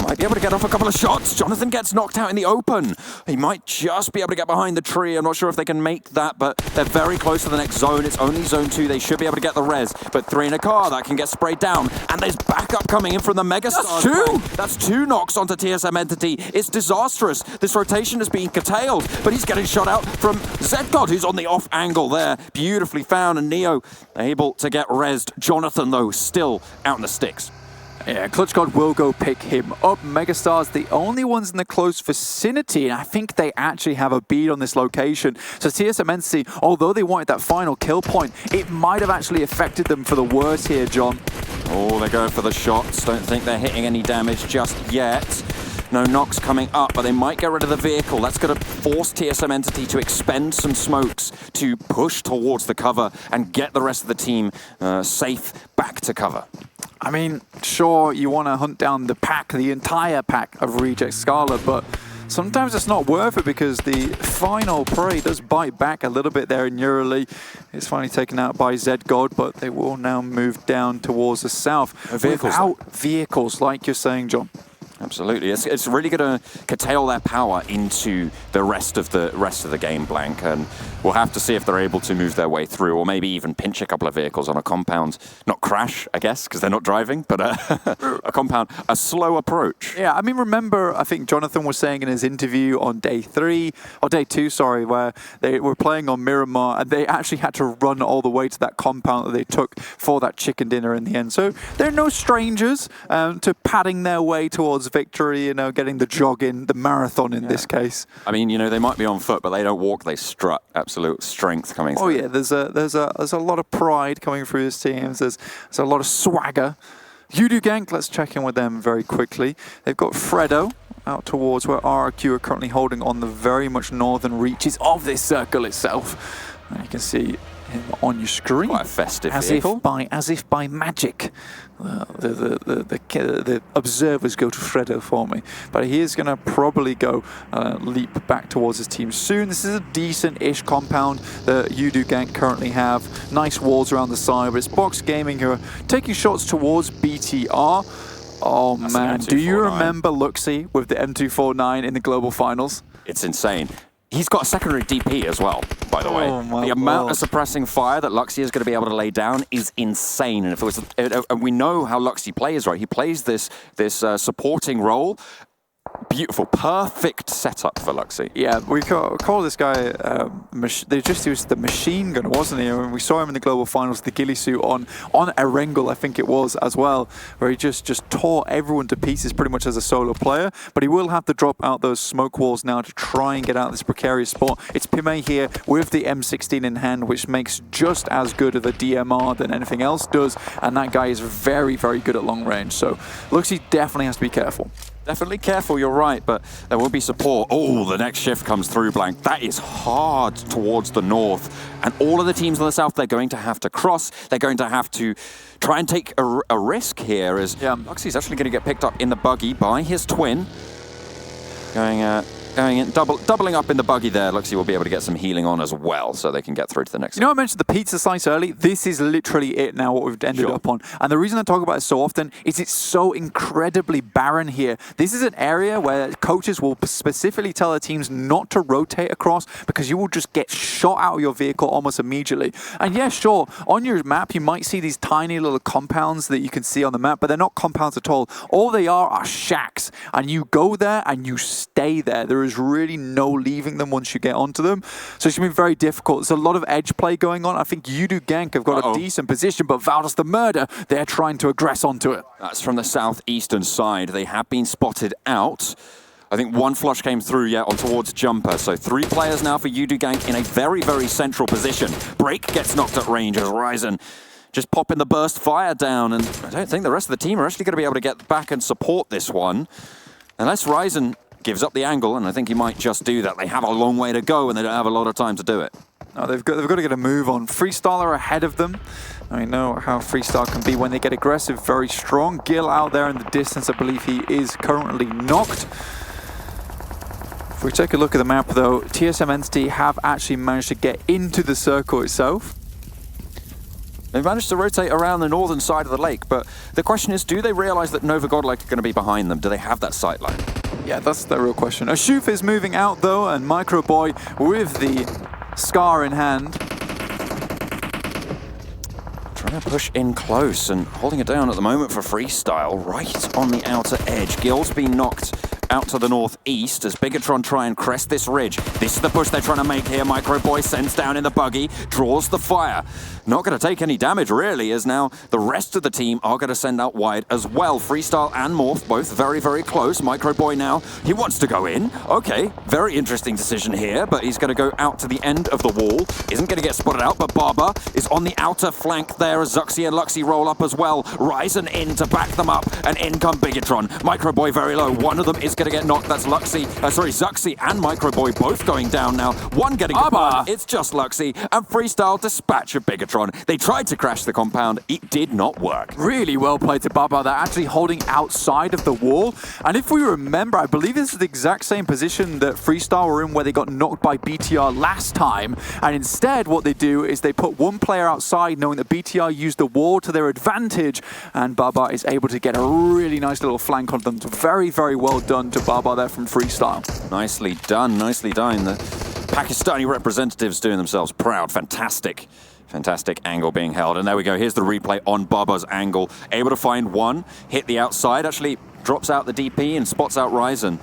might be able to get off a couple of shots. Jonathan gets knocked out in the open. He might just be able to get behind the tree. I'm not sure if they can make that, but they're very close to the next zone. It's only zone 2. They should be able to get the res, but 3 in a car, that can get sprayed down. And there's backup coming in from the Megastars. That's 2 knocks onto TSM Entity. It's disastrous. This rotation is being curtailed, but he's getting shot out from Zedgod, who's on the off angle there. Beautifully found, and Neo able to get rezzed. Jonathan, though, still out in the sticks. Yeah, Clutch God will go pick him up. Megastars, the only ones in the close vicinity, and I think they actually have a bead on this location. So TSM Entity, although they wanted that final kill point, it might have actually affected them for the worse here, John. Oh, they're going for the shots. Don't think they're hitting any damage just yet. No knocks coming up, but they might get rid of the vehicle. That's going to force TSM Entity to expend some smokes to push towards the cover and get the rest of the team safe back to cover. I mean, sure, you want to hunt down the pack, the entire pack of Reject Scarlet, but sometimes it's not worth it because the final prey does bite back a little bit there in Urali. It's finally taken out by Zedgod, but they will now move down towards the south. Without vehicles, like you're saying, John. Absolutely, it's really going to curtail their power into the rest of the game, Blank, and we'll have to see if they're able to move their way through, or maybe even pinch a couple of vehicles on a compound, not crash, I guess, because they're not driving, but a compound, a slow approach. Yeah, I mean, remember, I think Jonathan was saying in his interview on day 2, sorry, where they were playing on Miramar, and they actually had to run all the way to that compound that they took for that chicken dinner in the end. So they're no strangers to padding their way towards victory, you know, getting the jog in, the marathon in this case. I mean, you know, they might be on foot, but they don't walk, they strut. Absolute strength coming through. Oh yeah, there's a lot of pride coming through his teams. There's a lot of swagger. Yudu Gank, let's check in with them very quickly. They've got Fredo out towards where RRQ are currently holding on the very much northern reaches of this circle itself. And you can see him on your screen. Quite a festive vehicle. As if by magic. The observers go to Fredo for me. But he is going to probably go leap back towards his team soon. This is a decent-ish compound that Yudu Gank currently have. Nice walls around the side, but it's Box Gaming who are taking shots towards BTR. Oh man, do you remember Luxy with the M249 in the global finals? It's insane. He's got a secondary DP as well, by the way. The amount of suppressing fire that Luxy is going to be able to lay down is insane. And if it was, and we know how Luxy plays, right? He plays this supporting role. Beautiful, perfect setup for Luxy. Yeah, we call this guy, they just used the machine gun, wasn't he? I mean, we saw him in the global finals, the ghillie suit on Erangel, I think it was, as well, where he just tore everyone to pieces pretty much as a solo player. But he will have to drop out those smoke walls now to try and get out of this precarious spot. It's Pime here with the M16 in hand, which makes just as good of a DMR than anything else does. And that guy is very, very good at long range. So Luxy definitely has to be careful. Definitely careful, you're right, but there will be support. Oh, the next shift comes through, Blank. That is hard towards the north. And all of the teams on the south, they're going to have to cross. They're going to have to try and take a risk here as Luxy's actually going to get picked up in the buggy by his twin. Going going in, doubling up in the buggy there. Luxy will be able to get some healing on as well, so they can get through to the next You know, I mentioned the pizza slice early. This is literally it now, what we've ended up on. And the reason I talk about it so often is it's so incredibly barren here. This is an area where coaches will specifically tell their teams not to rotate across because you will just get shot out of your vehicle almost immediately. And yeah, sure, on your map, you might see these tiny little compounds that you can see on the map, but they're not compounds at all. All they are shacks. And you go there and you stay there. There is really no leaving them once you get onto them. So it's going to be very difficult. There's a lot of edge play going on. I think Yudu Genk have got a decent position, but Valdas the Murder, they're trying to aggress onto it. That's from the southeastern side. They have been spotted out. I think one flush came through, on towards Jumper. So 3 players now for Yudu Genk in a very, very central position. Break gets knocked at range as Ryzen just popping the burst fire down. And I don't think the rest of the team are actually going to be able to get back and support this one. Unless Ryzen gives up the angle, and I think he might just do that. They have a long way to go, and they don't have a lot of time to do it. No, they've got to get a move on. Freestyle are ahead of them. I know how Freestyle can be when they get aggressive, very strong. Gil out there in the distance, I believe he is currently knocked. If we take a look at the map, though, TSM Entity have actually managed to get into the circle itself. They've managed to rotate around the northern side of the lake, but the question is, do they realize that Nova Godlike are going to be behind them? Do they have that sight line? Yeah, that's the real question. Ashuf is moving out, though, and Microboy with the Scar in hand. Trying to push in close and holding it down at the moment for Freestyle, right on the outer edge. Gil's been knocked out to the northeast as Bigatron try and crest this ridge. This is the push they're trying to make here. Microboy sends down in the buggy, draws the fire. Not going to take any damage, really, as now the rest of the team are going to send out wide as well. Freestyle and Morph, both very, very close. Microboy now, he wants to go in. Okay, very interesting decision here, but he's going to go out to the end of the wall. Isn't going to get spotted out, but Barber is on the outer flank there as Zuxi and Luxy roll up as well. Ryzen in to back them up, and in come Bigatron. Microboy very low. One of them is going to get knocked. That's Zuxi and Microboy both going down now. One getting confirmed. It's just Luxy, and Freestyle dispatch of Bigatron. They tried to crash the compound. It did not work. Really well played to Baba. They're actually holding outside of the wall. And if we remember, I believe this is the exact same position that Freestyle were in where they got knocked by BTR last time. And instead, what they do is they put one player outside, knowing that BTR used the wall to their advantage. And Baba is able to get a really nice little flank on them. Very, very well done to Baba there from Freestyle. Nicely done, nicely done. The Pakistani representatives doing themselves proud. Fantastic. Fantastic angle being held. And there we go. Here's the replay on Baba's angle. Able to find one, hit the outside, actually drops out the DP and spots out Ryzen.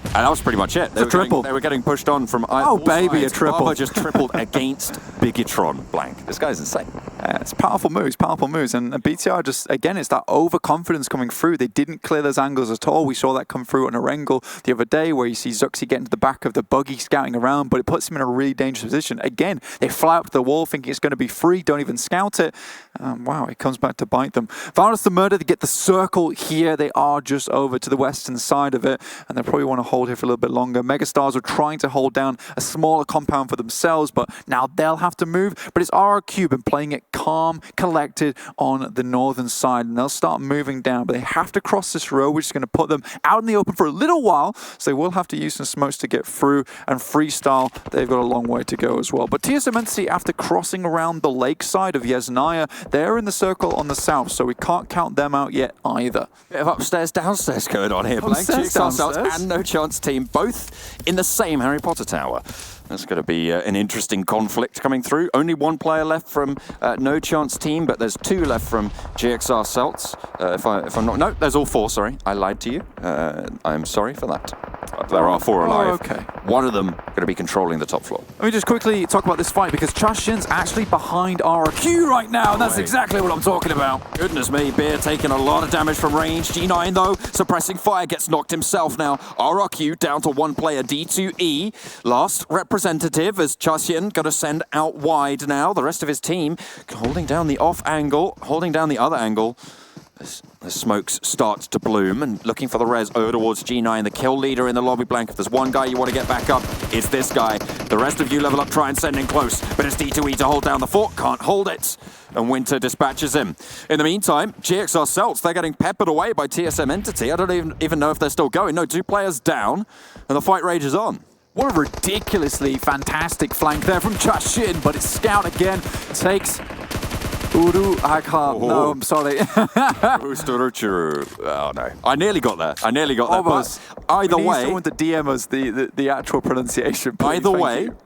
And that was pretty much it. They were getting pushed on from all sides. A triple. Baba just tripled against Bigatron blank. This guy's insane. It's powerful moves. And BTR just, again, it's that overconfidence coming through. They didn't clear those angles at all. We saw that come through on Erangel the other day where you see Zuxi getting to the back of the buggy scouting around, but it puts him in a really dangerous position. Again, they fly up to the wall thinking it's going to be free, don't even scout it. Wow, it comes back to bite them. Valdas the Murder, they get the circle here. They are just over to the western side of it, and they probably want to hold here for a little bit longer. Megastars are trying to hold down a smaller compound for themselves, but now they'll have to move. But it's RRQ been playing it calm, collected on the northern side, and they'll start moving down, but they have to cross this road, which is going to put them out in the open for a little while, so they will have to use some smokes to get through, and Freestyle, they've got a long way to go as well. But TSM Entity, after crossing around the lake side of Yesnaya, they're in the circle on the south, so we can't count them out yet either. Bit of upstairs, downstairs going on here. Blank and No Chance team, both in the same Harry Potter tower. That's going to be an interesting conflict coming through. Only one player left from No Chance team, but there's 2 left from GXR Celts. If I'm not, no, there's all 4. Sorry, I lied to you. I'm sorry for that. There are 4 alive. Okay. One of them going to be controlling the top floor. Let me just quickly talk about this fight because Chashin's actually behind RRQ right now, and that's exactly what I'm talking about. Goodness me, Beer taking a lot of damage from range. G9 though, suppressing fire, gets knocked himself now. RRQ down to 1 player, D2E. Last representative as Chashin going to send out wide now. The rest of his team holding down the off angle, holding down the other angle. The smokes start to bloom, and looking for the res over towards G9, the kill leader in the lobby blank. If there's one guy you want to get back up, it's this guy. The rest of you level up, try and send in close, but it's D2E to hold down the fort, can't hold it. And Winter dispatches him. In the meantime, GXR Celts, they're getting peppered away by TSM Entity. I don't even know if they're still going. No, 2 players down, and the fight rages on. What a ridiculously fantastic flank there from Chashin, but it's Scout again, takes Uru, I can't, no, I'm sorry. Oh no, I nearly got there. Almost. But either we need way, someone to DM us the actual pronunciation. Please. Either Thank way, you.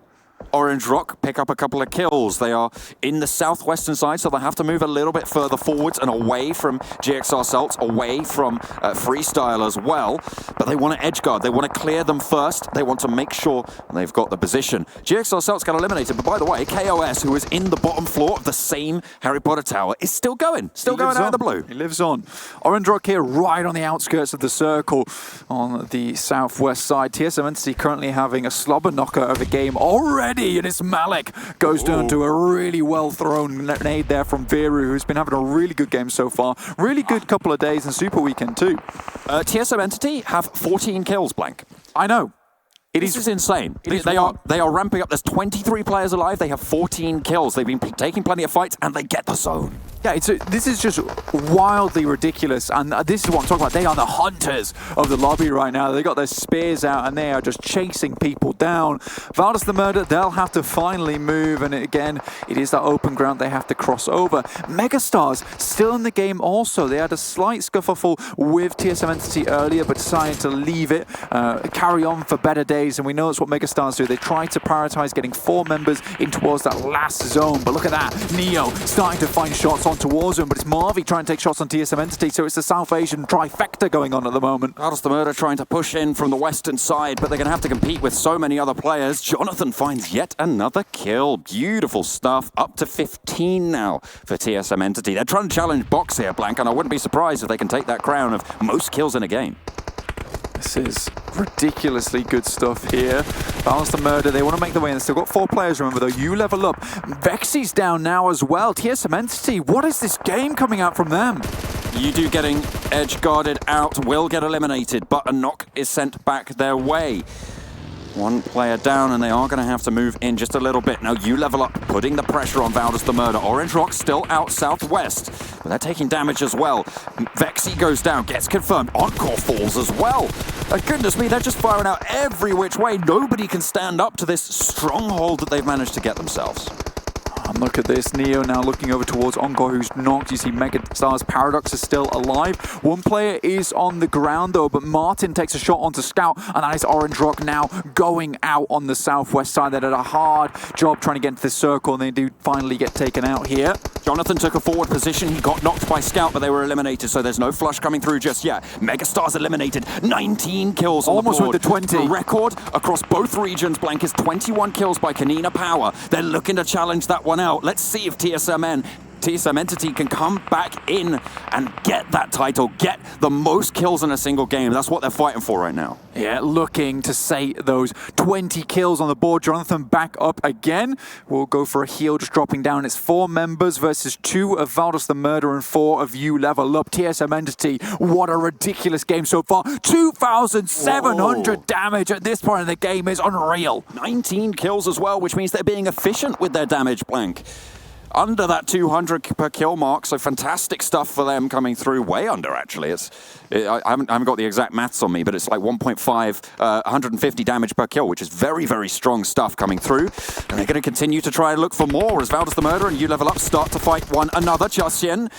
Orange Rock pick up a couple of kills. They are in the southwestern side, so they have to move a little bit further forwards and away from GXR Celts, away from Freestyle as well. But they want to edge guard. They want to clear them first. They want to make sure they've got the position. GXR Celts got eliminated, but by the way, KOS, who is in the bottom floor of the same Harry Potter tower, is still going. Still going out of the blue. He lives on. Orange Rock here, right on the outskirts of the circle on the southwest side. TSM Entity currently having a slobber knocker of a game already. And it's Malik. Goes down to a really well-thrown nade there from Viru, who's been having a really good game so far. Really good couple of days in Super Weekend too. TSM Entity have 14 kills, Blank. I know. This is insane. They are ramping up. There's 23 players alive. They have 14 kills. They've been taking plenty of fights, and they get the zone. Yeah, this is just wildly ridiculous, and this is what I'm talking about. They are the hunters of the lobby right now. They got their spears out, and they are just chasing people down. Valdez the Murder, they'll have to finally move, and again, it is that open ground they have to cross over. Megastars still in the game also. They had a slight scuffle with TSM Entity earlier, but decided to leave it, carry on for better days, and we know that's what Megastars do. They try to prioritize getting 4 members in towards that last zone, but look at that. Neo starting to find shots on towards him, but it's Marvi trying to take shots on TSM Entity, so it's the South Asian trifecta going on at the moment. Valdez the Murder trying to push in from the western side, but they're going to have to compete with so many other players. Jonathan finds yet another kill. Beautiful stuff. Up to 15 now for TSM Entity. They're trying to challenge Box here, Blank, and I wouldn't be surprised if they can take that crown of most kills in a game. This is ridiculously good stuff here. Balance the Murder, they want to make the way, and they've still got 4 players, remember though. You level up. Vexy's down now as well. TSM Entity, what is this game coming out from them? U2 getting edge guarded out, will get eliminated, but a knock is sent back their way. 1 player down, and they are going to have to move in just a little bit. Now you level up, putting the pressure on Valdez the Murder. Orange Rock still out southwest, but they're taking damage as well. Vexy goes down, gets confirmed. Encore falls as well. Goodness me, they're just firing out every which way. Nobody can stand up to this stronghold that they've managed to get themselves. And look at this, Neo now looking over towards Encore, who's knocked. You see Megastar's Paradox is still alive. 1 player is on the ground though, but Martin takes a shot onto Scout, and that is Orange Rock now going out on the southwest side. They did a hard job trying to get into this circle, and they do finally get taken out here. Jonathan took a forward position. He got knocked by Scout, but they were eliminated, so there's no flush coming through just yet. Megastar's eliminated. 19 kills on almost the board. with the 20. The record across both regions, Blank, is 21 kills by Kanina Power. They're looking to challenge that one out. Let's see if TSM Entity can come back in and get that title, get the most kills in a single game. That's what they're fighting for right now. Yeah, looking to say those 20 kills on the board. Jonathan back up again. We'll go for a heal, just dropping down. It's 4 members versus 2 of Valdez the Murder and 4 of You level up. TSM Entity, what a ridiculous game so far. 2,700 damage at this point in the game is unreal. 19 kills as well, which means they're being efficient with their damage, Blank. Under that 200 per kill mark, so fantastic stuff for them coming through. Way under, actually. I haven't got the exact maths on me, but it's like 1.5, 150 damage per kill, which is very, very strong stuff coming through. And they're going to continue to try and look for more as Valdez the Murder and You level up start to fight one another. Jiaxian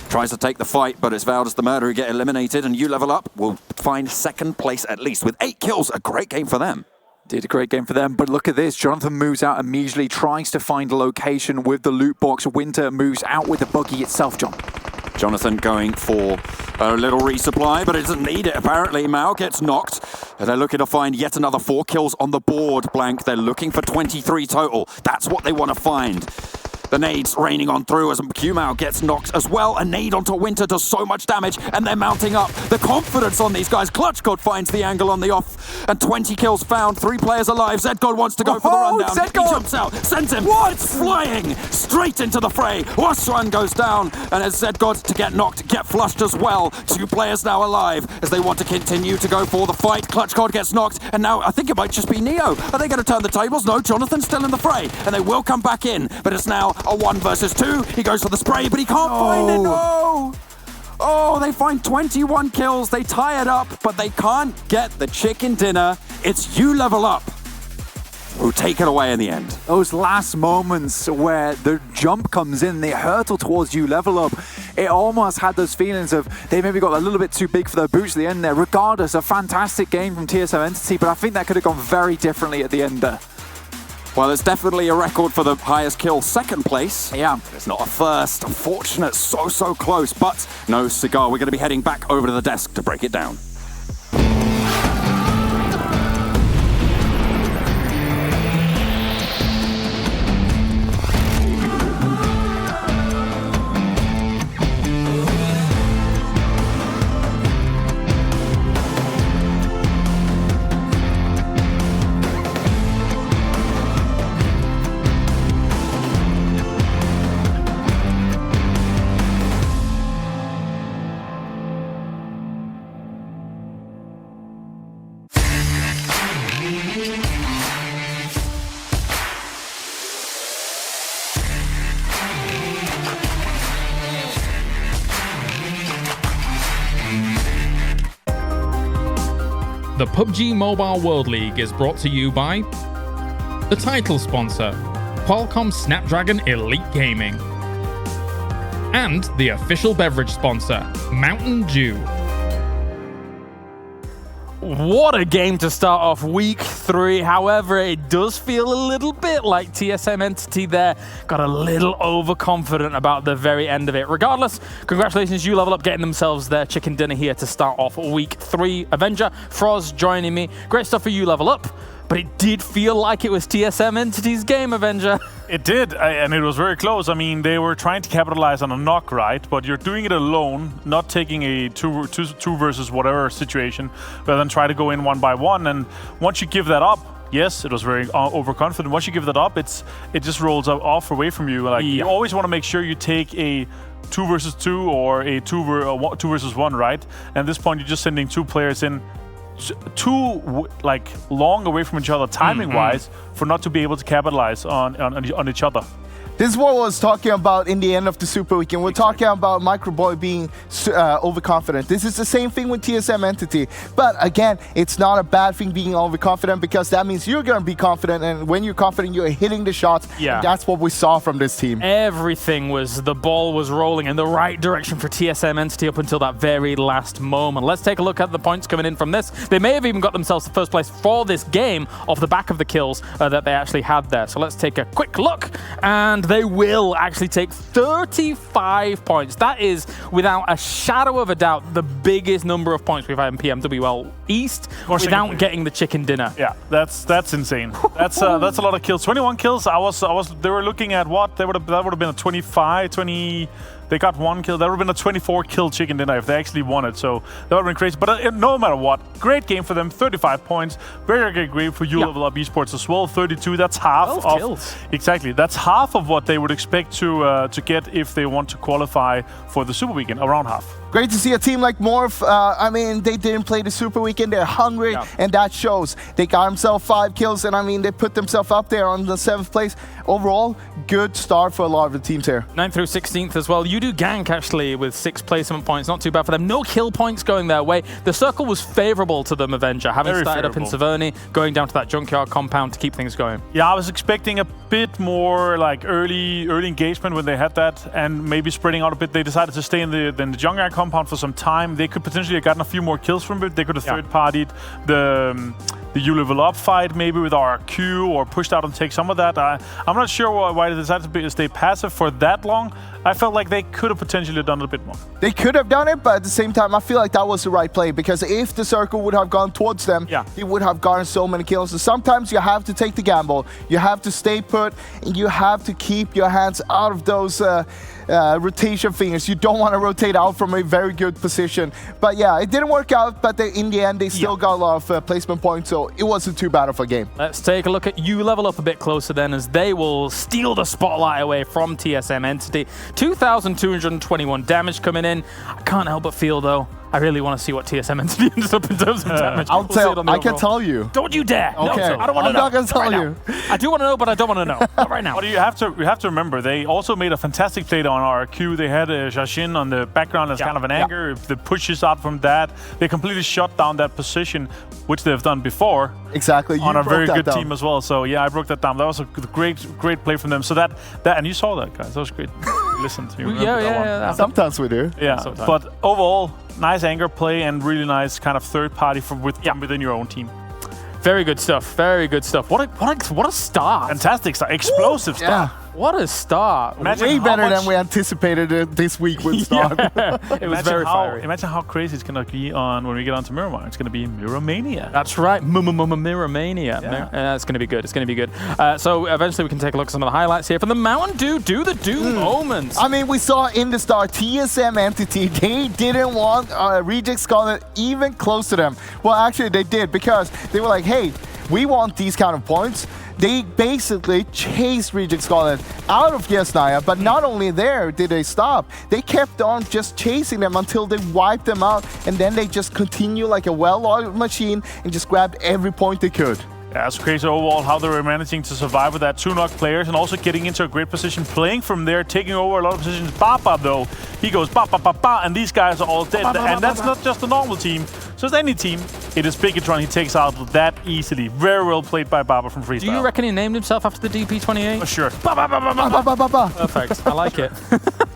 tries to take the fight, but it's Valdez the Murder who get eliminated, and You level up will find 2nd place at least with 8 kills. A great game for them. Did a great game for them, but look at this. Jonathan moves out immediately, tries to find a location with the loot box. Winter moves out with the buggy itself, John. Jonathan going for a little resupply, but it doesn't need it, apparently. Mao gets knocked, and they're looking to find yet another 4 kills on the board, Blank. They're looking for 23 total. That's what they want to find. The nades raining on through as Qmao gets knocked as well. A nade onto Winter does so much damage, and they're mounting up. The confidence on these guys. Clutchgod finds the angle on the off, and 20 kills found. 3 players alive. Zedgod wants to go for the rundown. He jumps out, sends him. It's flying straight into the fray. Wasran goes down, and as Zedgod to get knocked, get flushed as well. 2 players now alive as they want to continue to go for the fight. Clutchgod gets knocked, and now I think it might just be Neo. Are they going to turn the tables? No, Jonathan's still in the fray, and they will come back in, but it's now a 1 versus 2. He goes for the spray, but he can't find it. No! Oh, they find 21 kills. They tie it up, but they can't get the chicken dinner. It's You Level Up who take it away in the end. Those last moments where the jump comes in, they hurtle towards You Level Up. It almost had those feelings of they maybe got a little bit too big for their boots at the end there. Regardless, a fantastic game from TSM Entity, but I think that could have gone very differently at the end there. Well, it's definitely a record for the highest kill, 2nd place. Yeah. It's not a first. Unfortunate, so close, but no cigar. We're going to be heading back over to the desk to break it down. The PUBG Mobile World League is brought to you by the title sponsor, Qualcomm Snapdragon Elite Gaming, and the official beverage sponsor, Mountain Dew. What a game to start off week 3. However, it does feel a little bit like TSM Entity there got a little overconfident about the very end of it. Regardless, congratulations, You Level Up getting themselves their chicken dinner here to start off week 3. Avenger, Froz joining me. Great stuff for You Level Up, but it did feel like it was TSM Entity's game, Avenger. It did, and it was very close. I mean, they were trying to capitalize on a knock, right? But you're doing it alone, not taking a two versus whatever situation, but then try to go in 1 by 1. And once you give that up, yes, it was very overconfident. Once you give that up, it just rolls off away from you. Like you always want to make sure you take a 2 versus 2 or a 2 versus 1, right? And at this point, you're just sending 2 players in too like long away from each other timing-wise for not to be able to capitalize on each other. This is what I was talking about in the end of the Super Weekend. We're talking about Microboy being overconfident. This is the same thing with TSM Entity. But again, it's not a bad thing being overconfident because that means you're going to be confident. And when you're confident, you're hitting the shots. Yeah. And that's what we saw from this team. Everything was, the ball was rolling in the right direction for TSM Entity up until that very last moment. Let's take a look at the points coming in from this. They may have even got themselves the first place for this game off the back of the kills that they actually had there. So let's take a quick look. And they will actually take 35 points. That is, without a shadow of a doubt, the biggest number of points we've had in PMWL East without getting the chicken dinner. Yeah, that's insane. That's a lot of kills. 21 kills. They were looking at what? That would have been a 25, 20. They got 1 kill. That would have been a 24 kill chicken dinner if they actually won it. So that would have been crazy. But no matter what, great game for them. 35 points. Very great game for You Level Up Esports as well. 32. That's half of kills. Exactly. That's half of what they would expect to get if they want to qualify for the Super Weekend. Around half. Great to see a team like Morph. I mean, they didn't play the Super Weekend. They're hungry, and that shows. They got themselves 5 kills, and I mean, they put themselves up there on the 7th place. Overall, good start for a lot of the teams here. 9th through 16th as well. You do gank, actually, with 6 placement points. Not too bad for them. No kill points going their way. The circle was favorable to them, Avenger, having Very started up in Severny, going down to that junkyard compound to keep things going. Yeah, I was expecting a bit more like early engagement when they had that, and maybe spreading out a bit. They decided to stay in the junkyard compound for some time. They could potentially have gotten a few more kills from it. They could have third-partied the the You Level Up fight, maybe with RQ, or pushed out and take some of that. I'm not sure why they decided to stay passive for that long. I felt like they could have potentially done it a bit more. They could have done it, but at the same time, I feel like that was the right play, because if the circle would have gone towards them, they would have gotten so many kills. So sometimes you have to take the gamble. You have to stay put, and you have to keep your hands out of those rotation fingers. You don't want to rotate out from a very good position. But yeah, it didn't work out, but in the end, they still got a lot of placement points, so it wasn't too bad of a game. Let's take a look at You Level Up a bit closer then, as they will steal the spotlight away from TSM Entity. 2,221 damage coming in. I can't help but feel, though, I really want to see what TSM Entity ends up in terms of damage. I can tell you. Don't you dare. Okay. No, I don't want to know. I'm not going to tell you. I do want to know, but I don't want to know. Not right now. But you have to remember, they also made a fantastic play on RQ. They had Jashin on the background as kind of an anchor. The pushes out from that. They completely shut down that position, which they've done before. Exactly. On a very good team as well. So yeah, I broke that down. That was a great play from them. So that and you saw that, guys. That was great. Listen to me. Yeah. Sometimes we do. Yeah. Sometimes. But overall, nice anger play and really nice kind of third party from within your own team. Very good stuff. Very good stuff. What a start. Fantastic start. Explosive start. Yeah. What a start. Way better than we anticipated it this week with start. It was very fiery. Imagine how crazy it's going to be when we get onto Miramar. It's going to be Miramania. That's right. Miramania. It's going to be good. It's going to be good. So eventually we can take a look at some of the highlights here from the Mountain Dew Do the Do moments. I mean, we saw in the start, TSM Entity, they didn't want Reject Scarlet even close to them. Well, actually they did, because they were like, hey, we want these kind of points. They basically chased Reject Scarlet out of Yesnaya, but not only there did they stop, they kept on just chasing them until they wiped them out, and then they just continue like a well-oiled machine and just grabbed every point they could. Yeah, it's crazy overall how they were managing to survive with that 2 knock players and also getting into a great position, playing from there, taking over a lot of positions. Baba, though, he goes ba ba ba ba, and these guys are all dead. And that's not just a normal team. So it's any team. It is Bigatron he takes out that easily. Very well played by Baba from Freestyle. Do you reckon he named himself after the DP28? For sure. Ba, ba, ba, ba, ba, ba, ba, ba. Perfect. I like it.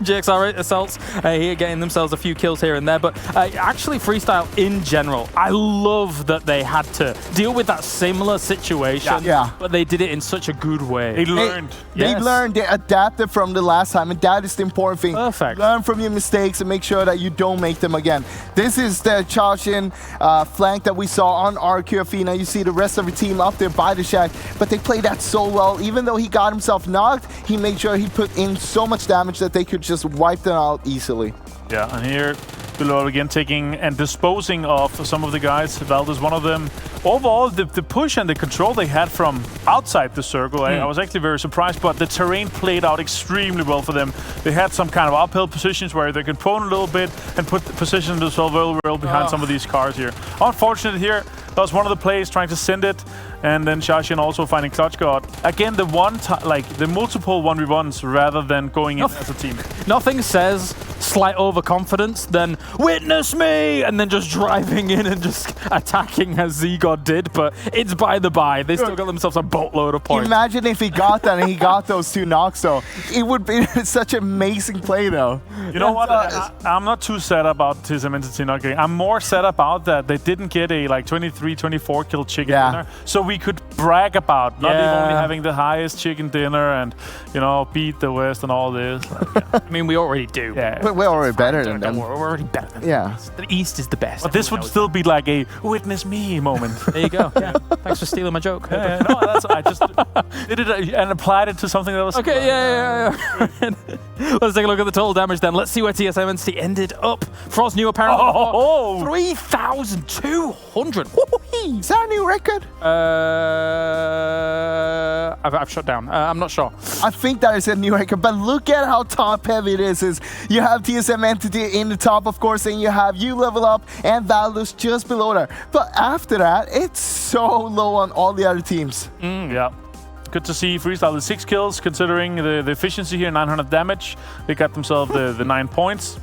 GXR Assaults here getting themselves a few kills here and there, but actually Freestyle in general, I love that they had to deal with that similar situation, but they did it in such a good way. They learned. They learned, they adapted from the last time, and that is the important thing. Perfect. Learn from your mistakes and make sure that you don't make them again. This is the charge-in flank that we saw on RQ Athena. You see the rest of the team up there by the shack, but they played that so well. Even though he got himself knocked, he made sure he put in so much damage that they could just wipe them out easily. Yeah, and here below again taking and disposing of some of the guys. Valdez, one of them. Overall, the push and the control they had from outside the circle, I was actually very surprised, but the terrain played out extremely well for them. They had some kind of uphill positions where they could prone a little bit and position themselves well behind some of these cars here. Unfortunate here, that was one of the plays trying to send it, and then Shashin also finding Clutch Guard. Again, the multiple 1v1s rather than going in as a team. Nothing says slight overconfidence than witness me, and then just driving in and just attacking as Z-God did, but it's by the by. They still got themselves a boatload of points. Imagine if he got that and he got those 2 knocks, though. It would be such an amazing play, though. You know what? I'm not too sad about TSM Entity not getting. I'm more sad about that they didn't get a 23, 24 kill chicken dinner. So we could brag about not only having the highest chicken dinner and, beat the West and all this. I mean, we already do. Yeah. We're already better than them. We're already better than them. The East is the best. But this would still be like a witness me moment. There you go. Yeah. Thanks for stealing my joke. I just did it and applied it to something that was... Okay, yeah. Let's take a look at the total damage then. Let's see where TSM Entity ended up. Frost new apparently. 3,200. Is that a new record? I've shut down. I'm not sure. I think that is a new record, but look at how top heavy it is. You have TSM Entity in the top, of course, and you have You Level Up and Valdez just below there. But after that, it's so low on all the other teams. Yeah. Good to see Freestyle with 6 kills, considering the efficiency here, 900 damage. They got themselves the 9 points.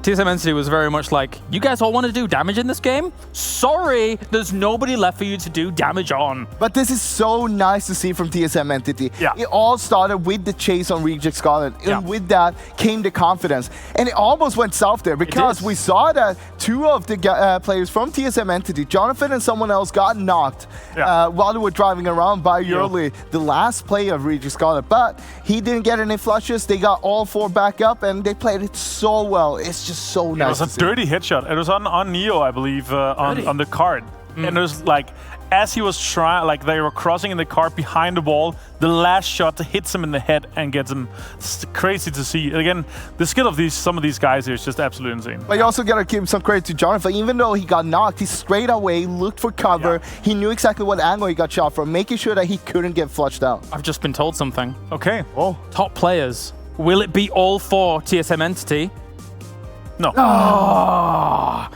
TSM Entity was very much like, you guys all want to do damage in this game? Sorry, there's nobody left for you to do damage on. But this is so nice to see from TSM Entity. Yeah. It all started with the chase on Reject Scarlet. Yeah. And with that came the confidence. And it almost went south there because we saw that two of the players from TSM Entity, Jonathan and someone else, got knocked while they were driving around by Yurley, the last play of Reject Scarlet. But he didn't get any flushes. They got all 4 back up and they played it so well. It's just so nice. It was a dirty headshot. It was on Neo, I believe, on the card. And it was like, as he was trying, like they were crossing in the cart behind the wall, the last shot hits him in the head and gets him. It's crazy to see. Again, the skill of some of these guys here is just absolutely insane. But you also got to give some credit to Jonathan. Even though he got knocked, he straight away looked for cover. Yeah. He knew exactly what angle he got shot from, making sure that he couldn't get flushed out. I've just been told something. Okay. Oh. Top players. Will it be all 4 TSM Entity? No. Oh,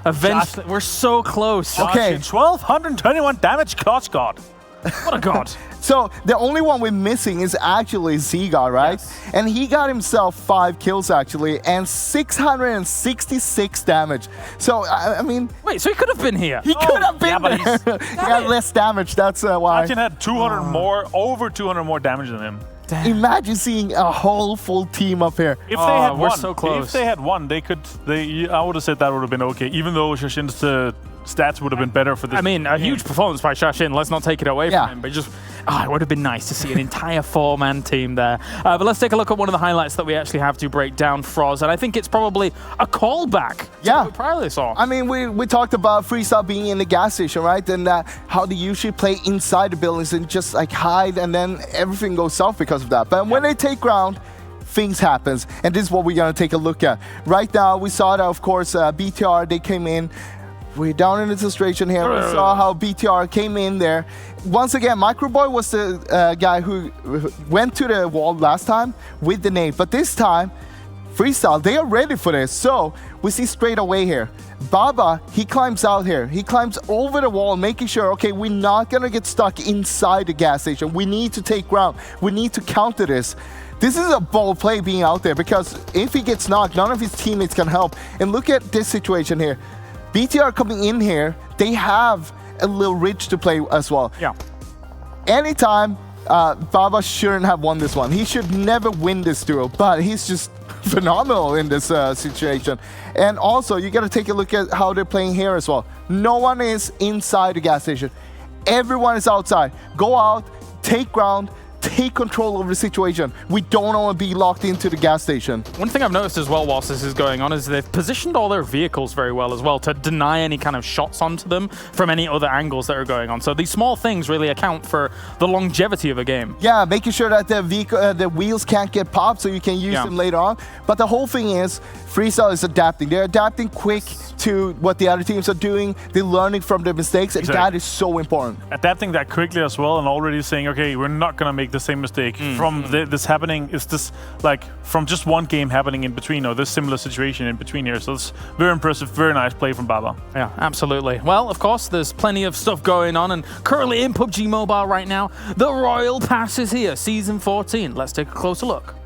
eventually, we're so close. Okay. 1,221 damage, Clutch God. What a god. So the only one we're missing is actually Ziga, right? Yes. And he got himself 5 kills actually and 666 damage. So I mean, Wait, so he could have been here. he could have been but there. He got less damage. That's why. Arjun had 200 more, over 200 more damage than him. Imagine seeing a whole full team up here. If they had we're won, so close. If they had won, I would have said that would have been okay. Even though Shashin's stats would have been better for this. I mean, a huge performance by Shashin. Let's not take it away Yeah. from him. But just, it would have been nice to see an entire 4-man team there. But let's take a look at one of the highlights that we actually have to break down, Froz. And I think it's probably a callback to what we probably saw. I mean, we talked about Freestyle being in the gas station, right? And how they usually play inside the buildings and just like hide, and then everything goes south because of that. But when they take ground, things happens. And this is what we're going to take a look at. Right now, we saw that, of course, BTR, they came in. We're down in the situation here. We saw how BTR came in there. Once again, Microboy was the guy who went to the wall last time with the nade. But this time, Freestyle, they are ready for this. So we see straight away here. Baba, he climbs out here. He climbs over the wall, making sure, okay, we're not going to get stuck inside the gas station. We need to take ground. We need to counter this. This is a bold play being out there because if he gets knocked, none of his teammates can help. And look at this situation here. BTR coming in here, they have a little ridge to play as well. Yeah. Anytime, Baba shouldn't have won this one. He should never win this duel, but he's just phenomenal in this situation. And also, you got to take a look at how they're playing here as well. No one is inside the gas station. Everyone is outside. Go out, take ground, take control of the situation. We don't want to be locked into the gas station. One thing I've noticed as well whilst this is going on is they've positioned all their vehicles very well as well to deny any kind of shots onto them from any other angles that are going on. So these small things really account for the longevity of a game. Yeah, making sure that the vehicle, the wheels can't get popped so you can use them later on. But the whole thing is, Freestyle is adapting. They're adapting quick to what the other teams are doing. They're learning from their mistakes, and that is so important. Adapting that quickly as well, and already saying, okay, we're not going to make the same mistake from this happening. Is this like from just one game happening in between, or this similar situation in between here? So it's very impressive, very nice play from Baba. Yeah, absolutely. Well, of course, there's plenty of stuff going on, and currently in PUBG Mobile right now, the Royal Pass is here, Season 14. Let's take a closer look.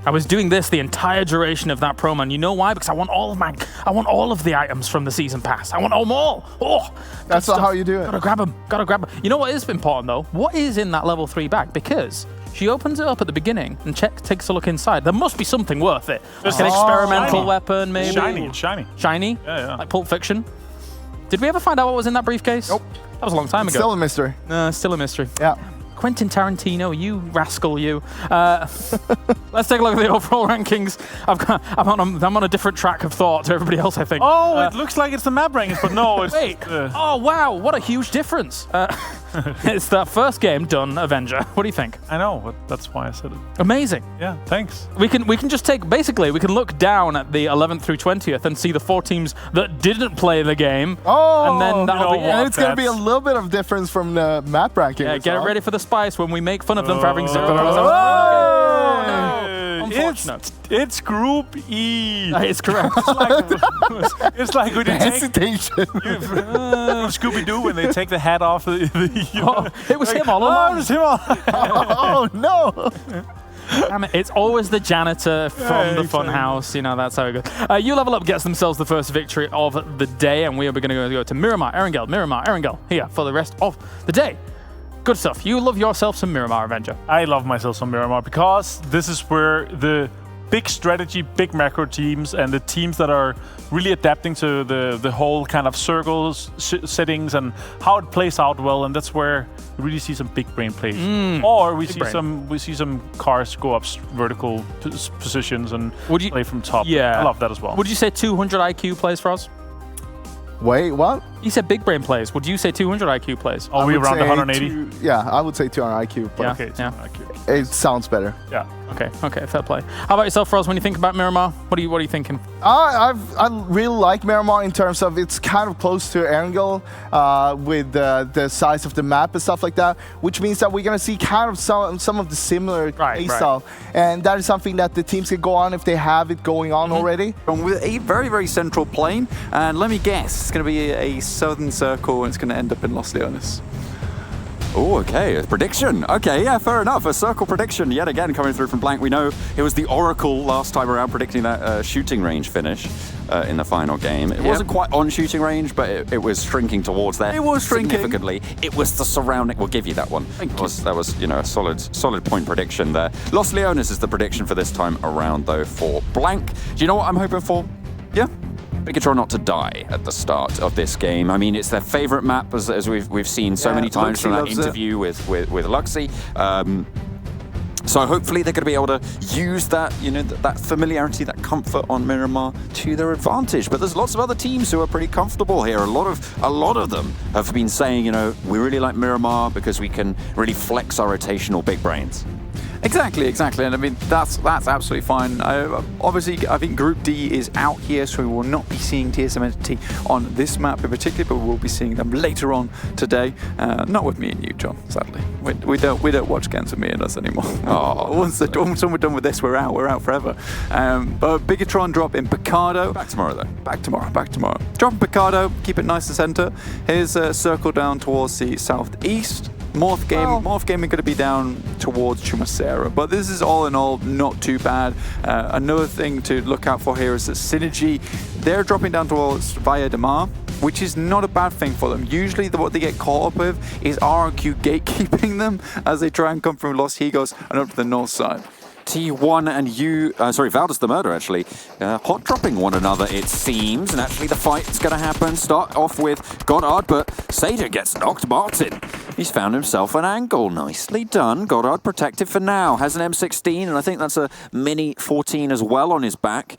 I was doing this the entire duration of that promo, and you know why? Because I want all of the items from the season pass. I want them all. Oh, that's not how you do it. Gotta grab them. Gotta grab them. You know what is important though? What is in that level 3 bag? Because she opens it up at the beginning and takes a look inside. There must be something worth it. Like an experimental weapon, maybe. Shiny. It's shiny. Shiny? Yeah. Like Pulp Fiction. Did we ever find out what was in that briefcase? Nope. That was a long time ago. Still a mystery. Still a mystery. Yeah. Quentin Tarantino, you rascal, you. Let's take a look at the overall rankings. I'm on a different track of thought to everybody else, I think. Oh, it looks like it's the map rankings, but no. It's, wait. Oh, wow. What a huge difference. It's that first game done, Avenger. What do you think? I know, but that's why I said it. Amazing. Yeah, thanks. We can just take, basically, we can look down at the 11th through 20th and see the 4 teams that didn't play the game. Oh, and then that'll be and it. it's going to be a little bit of difference from the map ranking. Yeah, get ready for the spice when we make fun of them for having 0. Unfortunate. It's Group E. That is correct. It's like when you take hesitation. Scooby-Doo when they take the hat off. It was him all along. It was him all Oh, no. Damn it, it's always the janitor from the exactly. funhouse. You know, that's how it goes. You Level Up gets themselves the first victory of the day, and we are going to go to Miramar, Erangel here for the rest of the day. Good stuff. You love yourself some Miramar, Avenger. I love myself some Miramar because this is where the big strategy, big macro teams, and the teams that are really adapting to the whole kind of circles settings and how it plays out well, and that's where we really see some big brain plays. Or we see some cars go up vertical positions and play from top. Yeah, I love that as well. Would you say 200 IQ plays for us? Wait, what? You said big brain plays. Would you say 200 IQ plays? Are we around 180? Yeah, I would say 200 IQ. But Okay, Yeah. IQ. it sounds better. Yeah. Okay, fair play. How about yourself, Froz? When you think about Miramar, what are you thinking? I really like Miramar in terms of it's kind of close to Erangel with the size of the map and stuff like that, which means that we're going to see kind of some of the similar play style. And that is something that the teams can go on if they have it going on already. With a very, very central plane, and let me guess, it's going to be a southern circle and it's going to end up in Los Leones. Oh, okay, a prediction. Okay, yeah, fair enough. A circle prediction yet again coming through from Blank. We know it was the Oracle last time around predicting that shooting range finish in the final game. It wasn't quite on shooting range, but it was shrinking towards there. It was shrinking. Significantly. It was the surrounding. We'll give you that one. That was, you know, a solid point prediction there. Los Leones is the prediction for this time around, though, for Blank. Do you know what I'm hoping for? Yeah. Bigatron not to die at the start of this game. I mean, it's their favorite map, as we've seen so many times from that interview with Luxy. So hopefully they're going to be able to use that, you know, that familiarity, that comfort on Miramar to their advantage. But there's lots of other teams who are pretty comfortable here. A lot of them have been saying, you know, we really like Miramar because we can really flex our rotational big brains. Exactly, and I mean that's absolutely fine. Obviously, I think Group D is out here, so we will not be seeing TSM Entity on this map in particular, but we will be seeing them later on today. Not with me and you, John. Sadly, we don't watch games with me and us anymore. Once we're done with this, we're out forever. But Bigatron drop in Picardo. Back tomorrow though. Back tomorrow. Drop in Picardo. Keep it nice and center. Here's a circle down towards the southeast. Morph Gaming going to be down towards Chumacera, but this is all in all not too bad. Another thing to look out for here is that Synergy, they're dropping down towards Via de Mar, which is not a bad thing for them. Usually what they get caught up with is RRQ gatekeeping them as they try and come from Los Higos and up to the north side. T1 and Valdez the Murder actually hot dropping one another, it seems, and actually the fight's going to happen. Start off with Goddard, but Seder gets knocked. Martin, he's found himself an angle. Nicely done. Goddard protected for now. Has an M16, and I think that's a Mini 14 as well on his back.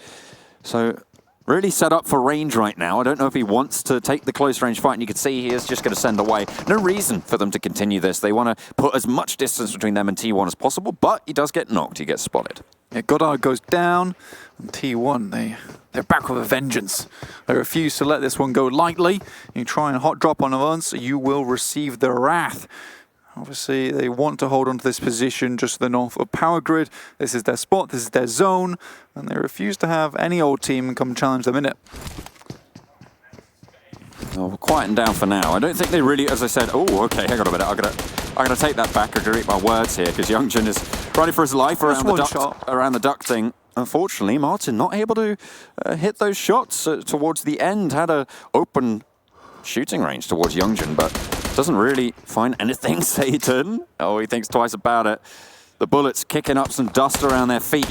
So really set up for range right now. I don't know if he wants to take the close range fight, and you can see he is just going to send away. No reason for them to continue this. They want to put as much distance between them and T1 as possible, but he does get knocked. He gets spotted. Yeah, Goddard goes down, and T1, they're back with a vengeance. They refuse to let this one go lightly. You try and hot drop on us, you will receive the wrath. Obviously, they want to hold on to this position just to the north of Power Grid. This is their spot, this is their zone, and they refuse to have any old team come challenge them in it. Oh, quieten down for now. I don't think they really, as I said, okay, hang on a minute. I'm gonna take that back. I'm gonna eat my words here, because Youngjin is running for his life around the duck thing. Unfortunately, Martin not able to hit those shots towards the end. Had a open shooting range towards Youngjin, but doesn't really find anything. Satan. Oh, he thinks twice about it. The bullets kicking up some dust around their feet.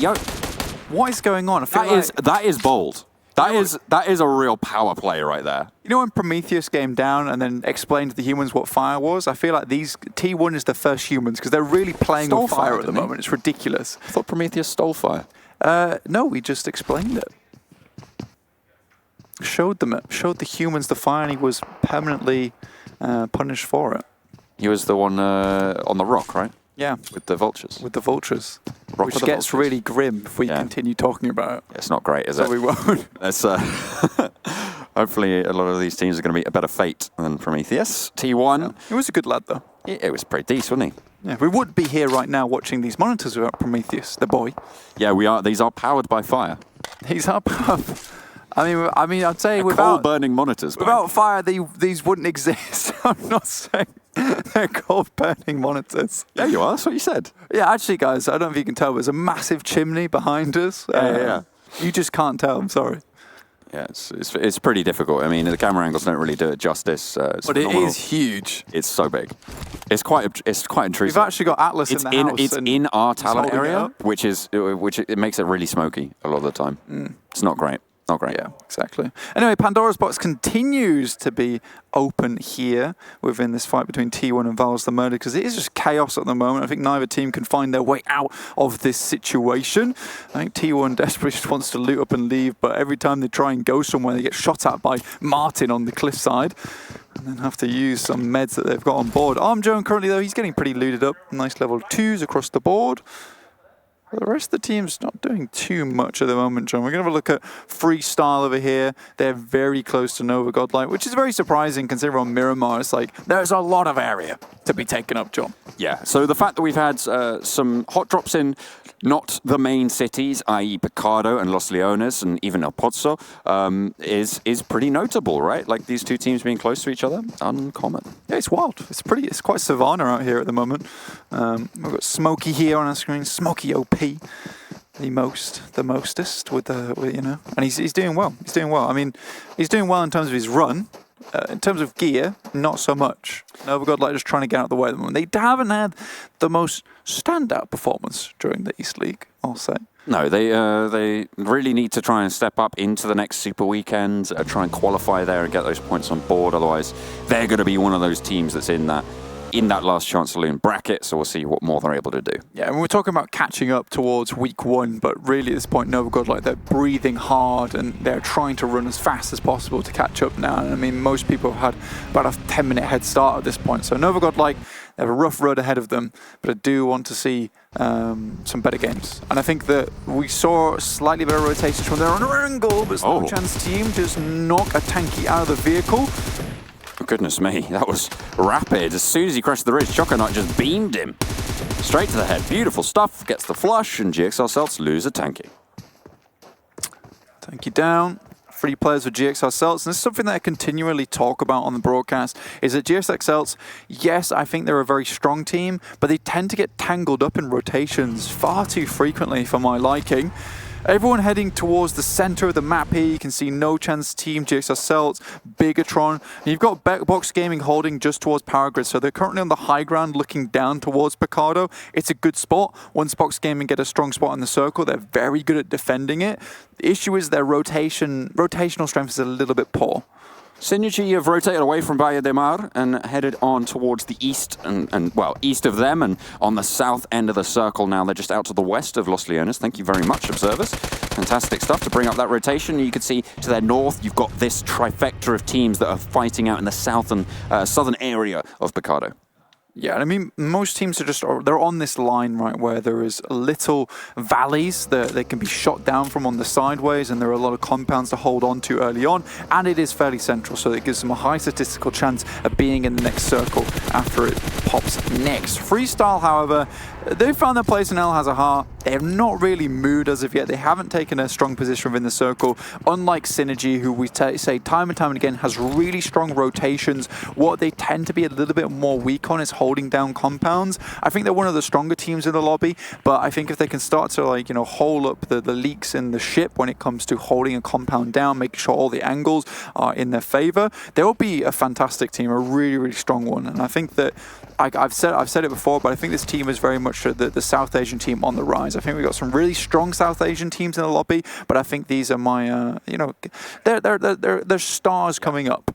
What is going on? That is bold. That is a real power play right there. You know when Prometheus came down and then explained to the humans what fire was? I feel like these T1 is the first humans because they're really playing with fire at the moment. It's ridiculous. I thought Prometheus stole fire. No, we just explained it. Showed them it. Showed the humans the fire, and he was permanently punished for it. He was the one on the rock, right? Yeah. With the vultures. With the vultures. Rock Which with the gets vultures. really grim if we continue talking about it. It's not great, is So it? we won't. Let's, hopefully a lot of these teams are going to meet a better fate than Prometheus. T1. Yeah. He was a good lad, though. It was pretty decent, wasn't he? Yeah, we wouldn't be here right now watching these monitors without Prometheus, the boy. Yeah, we are. These are powered by fire. He's up. I mean, I'd say coal-burning monitors. Without fire, these wouldn't exist. I'm not saying they're coal-burning monitors. Yeah, you are. That's what you said. Yeah, actually, guys, I don't know if you can tell, but there's a massive chimney behind us. Yeah. You just can't tell. I'm sorry. Yeah, it's pretty difficult. I mean, the camera angles don't really do it justice. It's But phenomenal. it is huge. It's so big. It's quite intrusive. We've actually got Atlas in the house. It's in our talent holding it area, up. which it makes it really smoky a lot of the time. It's not great. Not great. Yeah, exactly. Anyway, Pandora's Box continues to be open here within this fight between T1 and Val's the Murder, because it is just chaos at the moment. I think neither team can find their way out of this situation. I think T1 desperately just wants to loot up and leave, but every time they try and go somewhere, they get shot at by Martin on the cliffside, and then have to use some meds that they've got on board. Armjoan currently, though, he's getting pretty looted up. Nice level 2s across the board. The rest of the team's not doing too much at the moment, John. We're going to have a look at Freestyle over here. They're very close to Nova Godlike, which is very surprising considering on Miramar, it's like, there's a lot of area to be taken up, John. Yeah, so the fact that we've had some hot drops in not the main cities, i.e. Picado and Los Leones and even El Pozo, is pretty notable, right? Like these two teams being close to each other, uncommon. Yeah, it's wild. It's quite savannah out here at the moment. We've got Smokey here on our screen, Smokey OP. The mostest with and he's doing well. He's doing well. I mean, he's doing well in terms of his run. In terms of gear, not so much. Nova Godlike just trying to get out of the way at the moment. They haven't had the most standout performance during the East League, I'll say. No, they really need to try and step up into the next Super Weekend, try and qualify there and get those points on board. Otherwise, they're going to be one of those teams that's in that last chance saloon bracket, so we'll see what more they're able to do. Yeah, and we're talking about catching up towards week 1, but really at this point, Nova Godlike, they're breathing hard and they're trying to run as fast as possible to catch up now. And I mean, most people have had about a 10-minute head start at this point. So Nova Godlike, they have a rough road ahead of them, but I do want to see some better games. And I think that we saw slightly better rotations from there on Erangel, but no chance team just knock a tanky out of the vehicle. Oh, goodness me, that was rapid. As soon as he crashed the ridge, Choconaut just beamed him straight to the head. Beautiful stuff, gets the flush, and GXR Celts lose a tanky. Tanky down. 3 players for GXR Celts, and this is something that I continually talk about on the broadcast, is that GXR Celts, yes, I think they're a very strong team, but they tend to get tangled up in rotations far too frequently for my liking. Everyone heading towards the center of the map here. You can see No Chance Team, GXR Celts, Bigatron. And you've got Box Gaming holding just towards Power Grid. So they're currently on the high ground looking down towards Picado. It's a good spot. Once Box Gaming get a strong spot in the circle, they're very good at defending it. The issue is their rotational strength is a little bit poor. Synergy have rotated away from Valle de Mar and headed on towards the east and east of them and on the south end of the circle now. They're just out to the west of Los Leones. Thank you very much, observers. Fantastic stuff to bring up that rotation. You can see to their north, you've got this trifecta of teams that are fighting out in the south and southern area of Picado. Yeah, I mean, most teams are they're on this line, right, where there is little valleys that they can be shot down from on the sideways, and there are a lot of compounds to hold on to early on, and it is fairly central, so it gives them a high statistical chance of being in the next circle after it pops next. Freestyle, however, they found their place in El Hazahar. They have not really moved as of yet. They haven't taken a strong position within the circle, unlike Synergy, who we say time and time and again has really strong rotations. What they tend to be a little bit more weak on is holding down compounds. I think they're one of the stronger teams in the lobby, but I think if they can start to hold up the leaks in the ship when it comes to holding a compound down, making sure all the angles are in their favor, they will be a fantastic team, a really, really strong one. And I think that I've said it before, but I think this team is very much the South Asian team on the rise. I think we've got some really strong South Asian teams in the lobby, but I think these are my, they're stars coming up.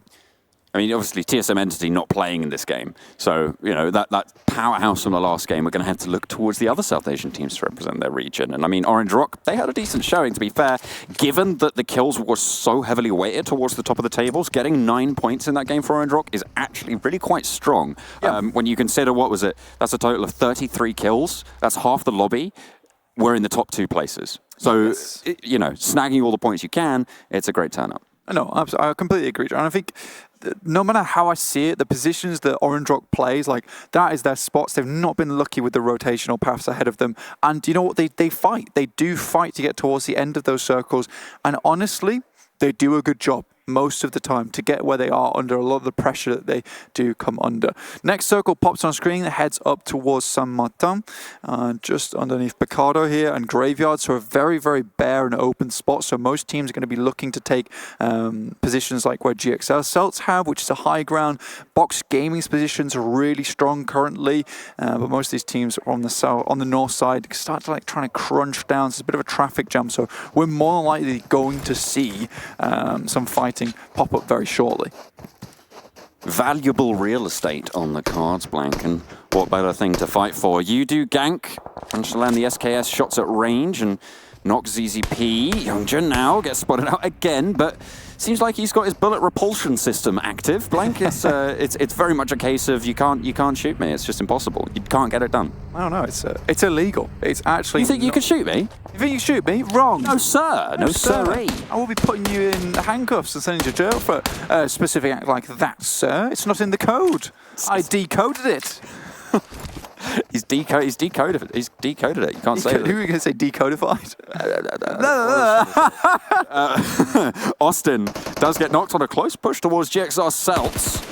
I mean, obviously, TSM Entity not playing in this game. So, you know, that powerhouse from the last game, we're going to have to look towards the other South Asian teams to represent their region. And I mean, Orange Rock, they had a decent showing, to be fair. Given that the kills were so heavily weighted towards the top of the tables, getting 9 points in that game for Orange Rock is actually really quite strong. Yeah. When you consider, what was it? That's a total of 33 kills. That's half the lobby. We're in the top 2 places. So, you know, snagging all the points you can, it's a great turn-up. No, I completely agree, John. I think no matter how I see it, the positions that Orange Rock plays, like, that is their spots. They've not been lucky with the rotational paths ahead of them. And you know what? They fight. They do fight to get towards the end of those circles. And honestly, they do a good job most of the time to get where they are under a lot of the pressure that they do come under. Next circle pops on screen, heads up towards San Martin, just underneath Picado here, and Graveyard, so a very, very bare and open spot. So most teams are going to be looking to take positions like where GXL Celts have, which is a high ground. Box Gaming's positions are really strong currently, but most of these teams are on the south, on the north side, start to like trying to crunch down. So it's a bit of a traffic jam. So we're more than likely going to see some fighting pop up very shortly. Valuable real estate on the cards, Blank, and what better thing to fight for? You do gank, and to land the SKS shots at range and knock ZZP. Youngjun now gets spotted out again, but seems like he's got his bullet repulsion system active. Blank, it's very much a case of you can't shoot me. It's just impossible. You can't get it done. I don't know. It's illegal. It's actually. You think you can shoot me? You think you shoot me? Wrong. No, sir. No, sir. I will be putting you in handcuffs and sending you to jail for a specific act like that, sir. It's not in the code. I decoded it. He's decoded it. He's decoded it. You can't say that. Who are you going to say decodified? Austin does get knocked on a close push towards GXR Celts.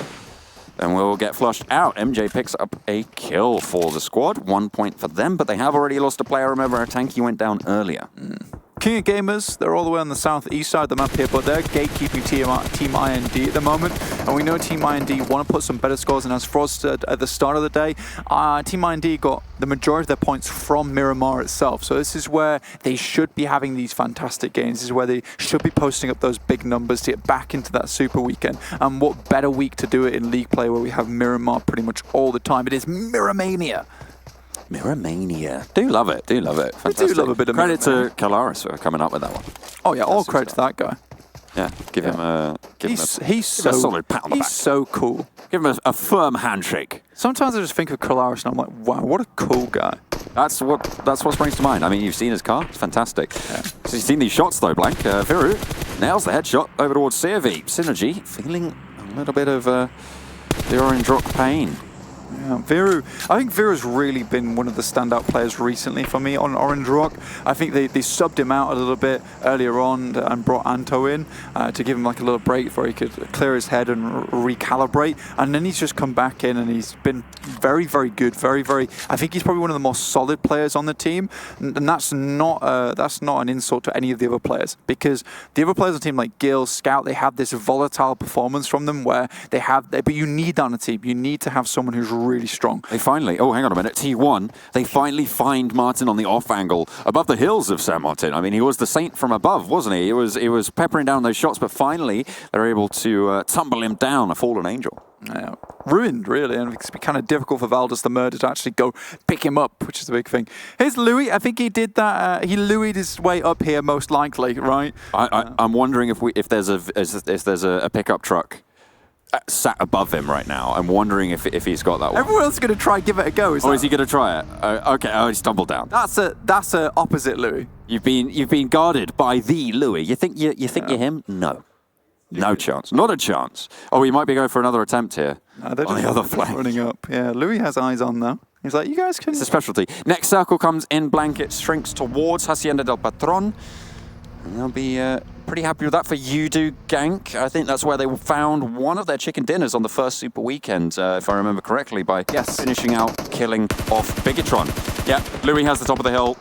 And will get flushed out. MJ picks up a kill for the squad. 1 point for them, but they have already lost a player. Remember, Tanky went down earlier. King of Gamers, they're all the way on the southeast side of the map here, but they're gatekeeping Team IND at the moment. And we know Team IND want to put some better scores, and as Frost said at the start of the day, Team IND got the majority of their points from Miramar itself. So this is where they should be having these fantastic games. This is where they should be posting up those big numbers to get back into that super weekend. And what better week to do it in League play where we have Miramar pretty much all the time. It is Miramania. Miramania. Do love it. Do love it. Fantastic. I do love a bit of credit to Kalaris for coming up with that one. Oh yeah, all credit to that guy. Yeah, give him a solid pat on the back. He's so cool. Give him a firm handshake. Sometimes I just think of Kalaris and I'm like, wow, what a cool guy. That's what springs to mind. I mean, you've seen his car. It's fantastic. Yeah. So you've seen these shots though, Blank. Viru nails the headshot over towards CRV. Synergy feeling a little bit of the Orange Rock pain. Yeah, Viru. I think Viru's really been one of the standout players recently for me on Orange Rock. I think they subbed him out a little bit earlier on and brought Anto in to give him like a little break where he could clear his head and recalibrate. And then he's just come back in and he's been very, very good. Very, very. I think he's probably one of the more solid players on the team. And that's not an insult to any of the other players, because the other players on the team like Gil, Scout, they have this volatile performance from them where but you need that on a team. You need to have someone who's really strong. They finally, hang on a minute, T1, they finally find Martin on the off angle above the hills of San Martin. I mean, he was the saint from above, wasn't he? He was peppering down those shots, but finally they're able to tumble him down, a fallen angel. Yeah, ruined, really, and it's been kind of difficult for Valdez the Murder to actually go pick him up, which is the big thing. Here's Louis. I think he did that. He Louis'd his way up here, most likely, right? I'm wondering if there's a pickup truck sat above him right now. I'm wondering if he's got that one. Everyone else is going to try and give it a go. Is he going to try it? Okay. He stumbled down. That's a opposite Louis. You've been guarded by the Louis. You think you're him? No. No chance. Not a chance. Oh, he might be going for another attempt here. No, they're just on the other flank. Running up. Yeah, Louis has eyes on though. He's like, you guys can. It's a specialty. Next circle comes in. Blanket shrinks towards Hacienda del Patron. And they'll be pretty happy with that for Udo Gank. I think that's where they found one of their chicken dinners on the first Super Weekend, if I remember correctly, by finishing out killing off Bigotron. Yeah, Louis has the top of the hill.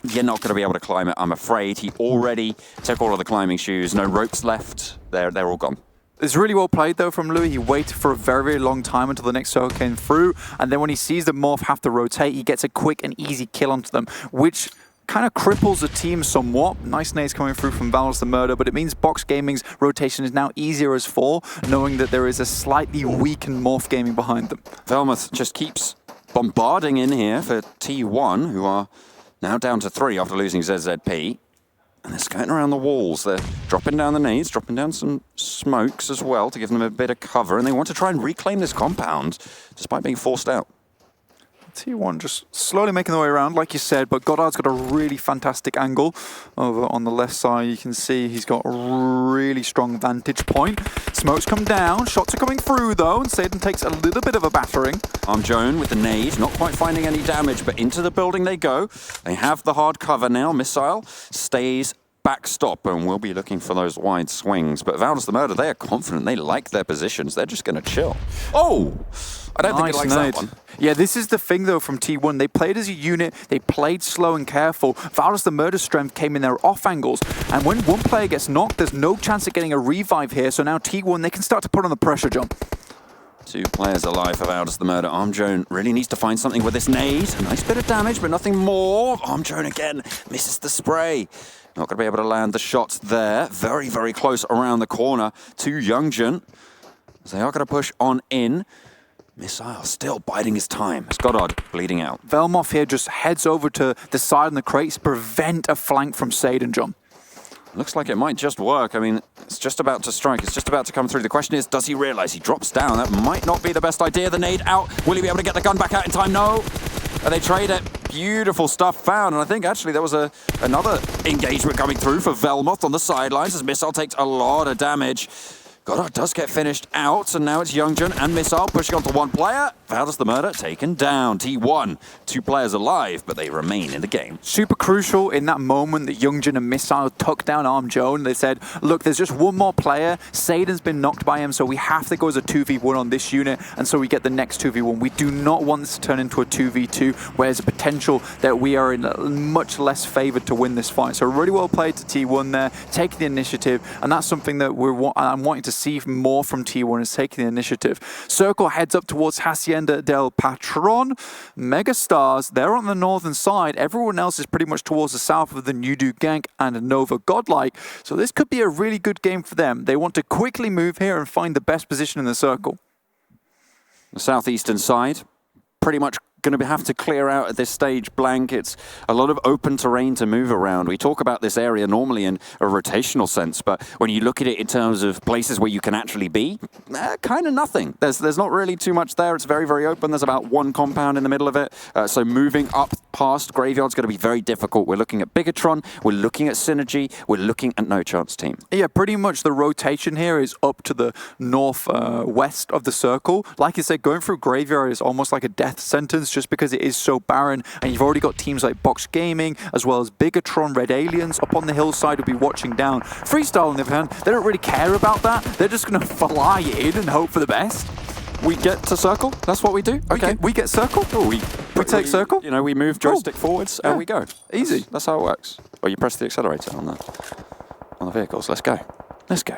You're not going to be able to climb it, I'm afraid. He already took all of the climbing shoes. No ropes left. They're all gone. It's really well played, though, from Louis. He waited for a very, very long time until the next circle came through. And then when he sees the Morph have to rotate, he gets a quick and easy kill onto them, which kind of cripples the team somewhat. Nice nades coming through from Valorous the Murder, but it means Box Gaming's rotation is now easier as 4, knowing that there is a slightly weakened Morph Gaming behind them. Velmuth just keeps bombarding in here for T1, who are now down to 3 after losing ZZP. And they're skirting around the walls. They're dropping down the nades, dropping down some smokes as well to give them a bit of cover. And they want to try and reclaim this compound despite being forced out. T1 just slowly making their way around, like you said, but Goddard's got a really fantastic angle over on the left side. You can see he's got a really strong vantage point. Smokes come down, shots are coming through though, and Saden takes a little bit of a battering. Armjohn with the nade, not quite finding any damage, but into the building they go. They have the hard cover now. Missile stays backstop, and we'll be looking for those wide swings. But Valorous the Murder, they are confident. They like their positions. They're just going to chill. Oh! I don't think it likes that one. Yeah, this is the thing though from T1. They played as a unit, they played slow and careful. Valorous the Murder's strength came in their off angles, and when one player gets knocked, there's no chance of getting a revive here, so now T1, they can start to put on the pressure jump. 2 players alive for Valorous the Murder. Armjohn really needs to find something with this nade. A nice bit of damage, but nothing more. Armjohn again misses the spray. Not going to be able to land the shots there. Very, very close around the corner to Youngjun. They are going to push on in. Missile still biding his time. Goddard bleeding out. Velmoth here just heads over to the side of the crates to prevent a flank from Saden John. Looks like it might just work. I mean, it's just about to strike. It's just about to come through. The question is, does he realize he drops down? That might not be the best idea. The nade out. Will he be able to get the gun back out in time? No. They trade it. Beautiful stuff found. And I think actually there was another engagement coming through for Velmoth on the sidelines as Missile takes a lot of damage. Goddard does get finished out, and now it's Youngjun and Missile pushing onto one player. Valorous the Murder taken down. T1, 2 players alive, but they remain in the game. Super crucial in that moment that Youngjun and Missile took down Armjohn. They said, look, there's just one more player. Saden's been knocked by him, so we have to go as a 2v1 on this unit, and so we get the next 2v1. We do not want this to turn into a 2v2, where there's a potential that we are in much less favored to win this fight. So really well played to T1 there, taking the initiative, and that's something that I'm wanting to see more from T1 is taking the initiative. Circle heads up towards Hacienda del Patron. Megastars, they're on the northern side. Everyone else is pretty much towards the south of the Nudu Gank and Nova Godlike. So this could be a really good game for them. They want to quickly move here and find the best position in the circle. The southeastern side, pretty much going to have to clear out at this stage blank. It's a lot of open terrain to move around. We talk about this area normally in a rotational sense, but when you look at it in terms of places where you can actually be, kind of nothing. There's not really too much there. It's very, very open. There's about 1 compound in the middle of it. So moving up past Graveyard's going to be very difficult. We're looking at Bigatron. We're looking at Synergy. We're looking at No Chance Team. Yeah, pretty much the rotation here is up to the northwest of the circle. Like I said, going through Graveyard is almost like a death sentence, just because it is so barren, and you've already got teams like Box Gaming as well as Bigatron, Red Aliens up on the hillside will be watching down. Freestyle on the other hand, they don't really care about that. They're just going to fly in and hope for the best. We get to circle? That's what we do? Okay. We get circle? Oh, we take circle? You know, we move joystick forwards and we go. Easy. That's how it works. Or you press the accelerator on the vehicles. Let's go. Let's go.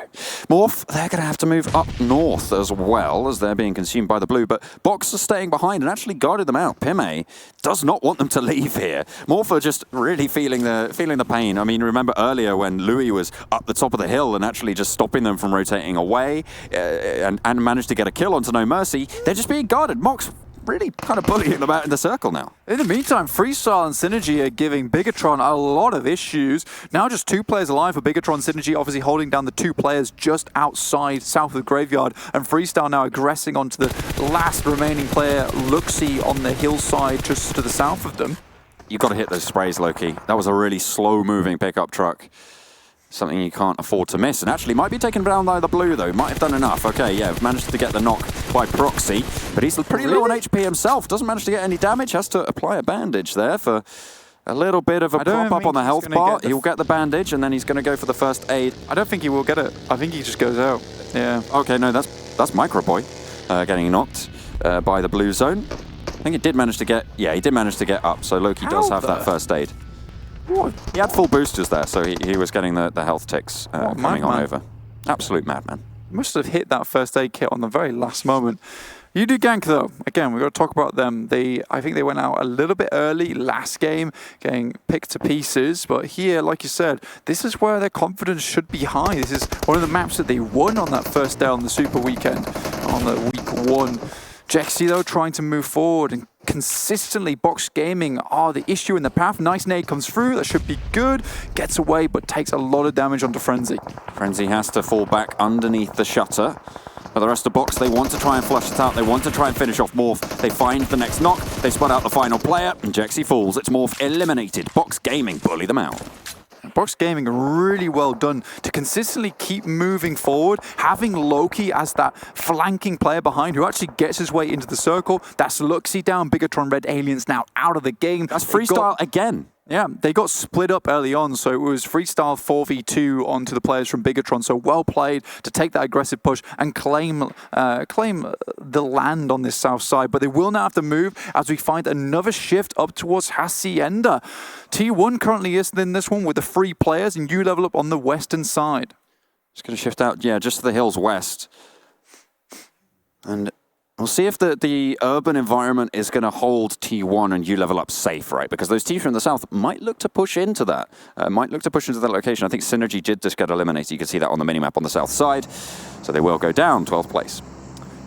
Morph, they're going to have to move up north as well as they're being consumed by the blue, but Box are staying behind and actually guarded them out. Pime does not want them to leave here. Morph are just really feeling the pain. I mean, remember earlier when Louis was up the top of the hill and actually just stopping them from rotating away and managed to get a kill onto No Mercy. They're just being guarded. Mox really kind of bullying them out in the circle now. In the meantime, Freestyle and Synergy are giving Bigatron a lot of issues. Now just 2 players alive for Bigatron. Synergy obviously holding down the 2 players just outside south of the Graveyard, and Freestyle now aggressing onto the last remaining player, Luxie, on the hillside just to the south of them. You've got to hit those sprays, Loki. That was a really slow-moving pickup truck. Something you can't afford to miss, and actually might be taken down by the blue though. Might have done enough. Okay, yeah, managed to get the knock by proxy, but he's pretty low on HP himself. Doesn't manage to get any damage. Has to apply a bandage there for a little bit of a prop up on the health bar. He'll get the bandage, and then he's going to go for the first aid. I don't think he will get it. I think he just goes out. Yeah. Okay, no, that's Microboy getting knocked by the blue zone. I think he did manage to get. Yeah, he did manage to get up. So Loki does have that first aid. What? He had full boosters there, so he was getting the health ticks coming on over. Absolute madman. Must have hit that first aid kit on the very last moment. You do gank though. Again, we've got to talk about them. I think they went out a little bit early last game, getting picked to pieces. But here, like you said, this is where their confidence should be high. This is one of the maps that they won on that first day on the Super Weekend, on the week 1. Jexy though trying to move forward and consistently Box Gaming are the issue in the path. Nice nade comes through, that should be good. Gets away, but takes a lot of damage onto Frenzy. Frenzy has to fall back underneath the shutter. But the rest of Box, they want to try and flush it out. They want to try and finish off Morph. They find the next knock. They spot out the final player, and Jexy falls. It's Morph eliminated. Box Gaming bully them out. Box Gaming really well done to consistently keep moving forward, having Loki as that flanking player behind who actually gets his way into the circle. That's Luxy down, Bigatron Red Aliens now out of the game. That's Freestyle again. Yeah, they got split up early on, so it was Freestyle 4v2 onto the players from Bigatron, so well played to take that aggressive push and claim the land on this south side. But they will now have to move as we find another shift up towards Hacienda. T1 currently is in this one with the 3 players, and you level up on the western side. Just going to shift out, yeah, just to the hills west. And we'll see if the urban environment is going to hold T1 and you level up safe, right? Because those teams from the south might look to push into that. Might look to push into that location. I think Synergy did just get eliminated. You can see that on the minimap on the south side. So they will go down 12th place.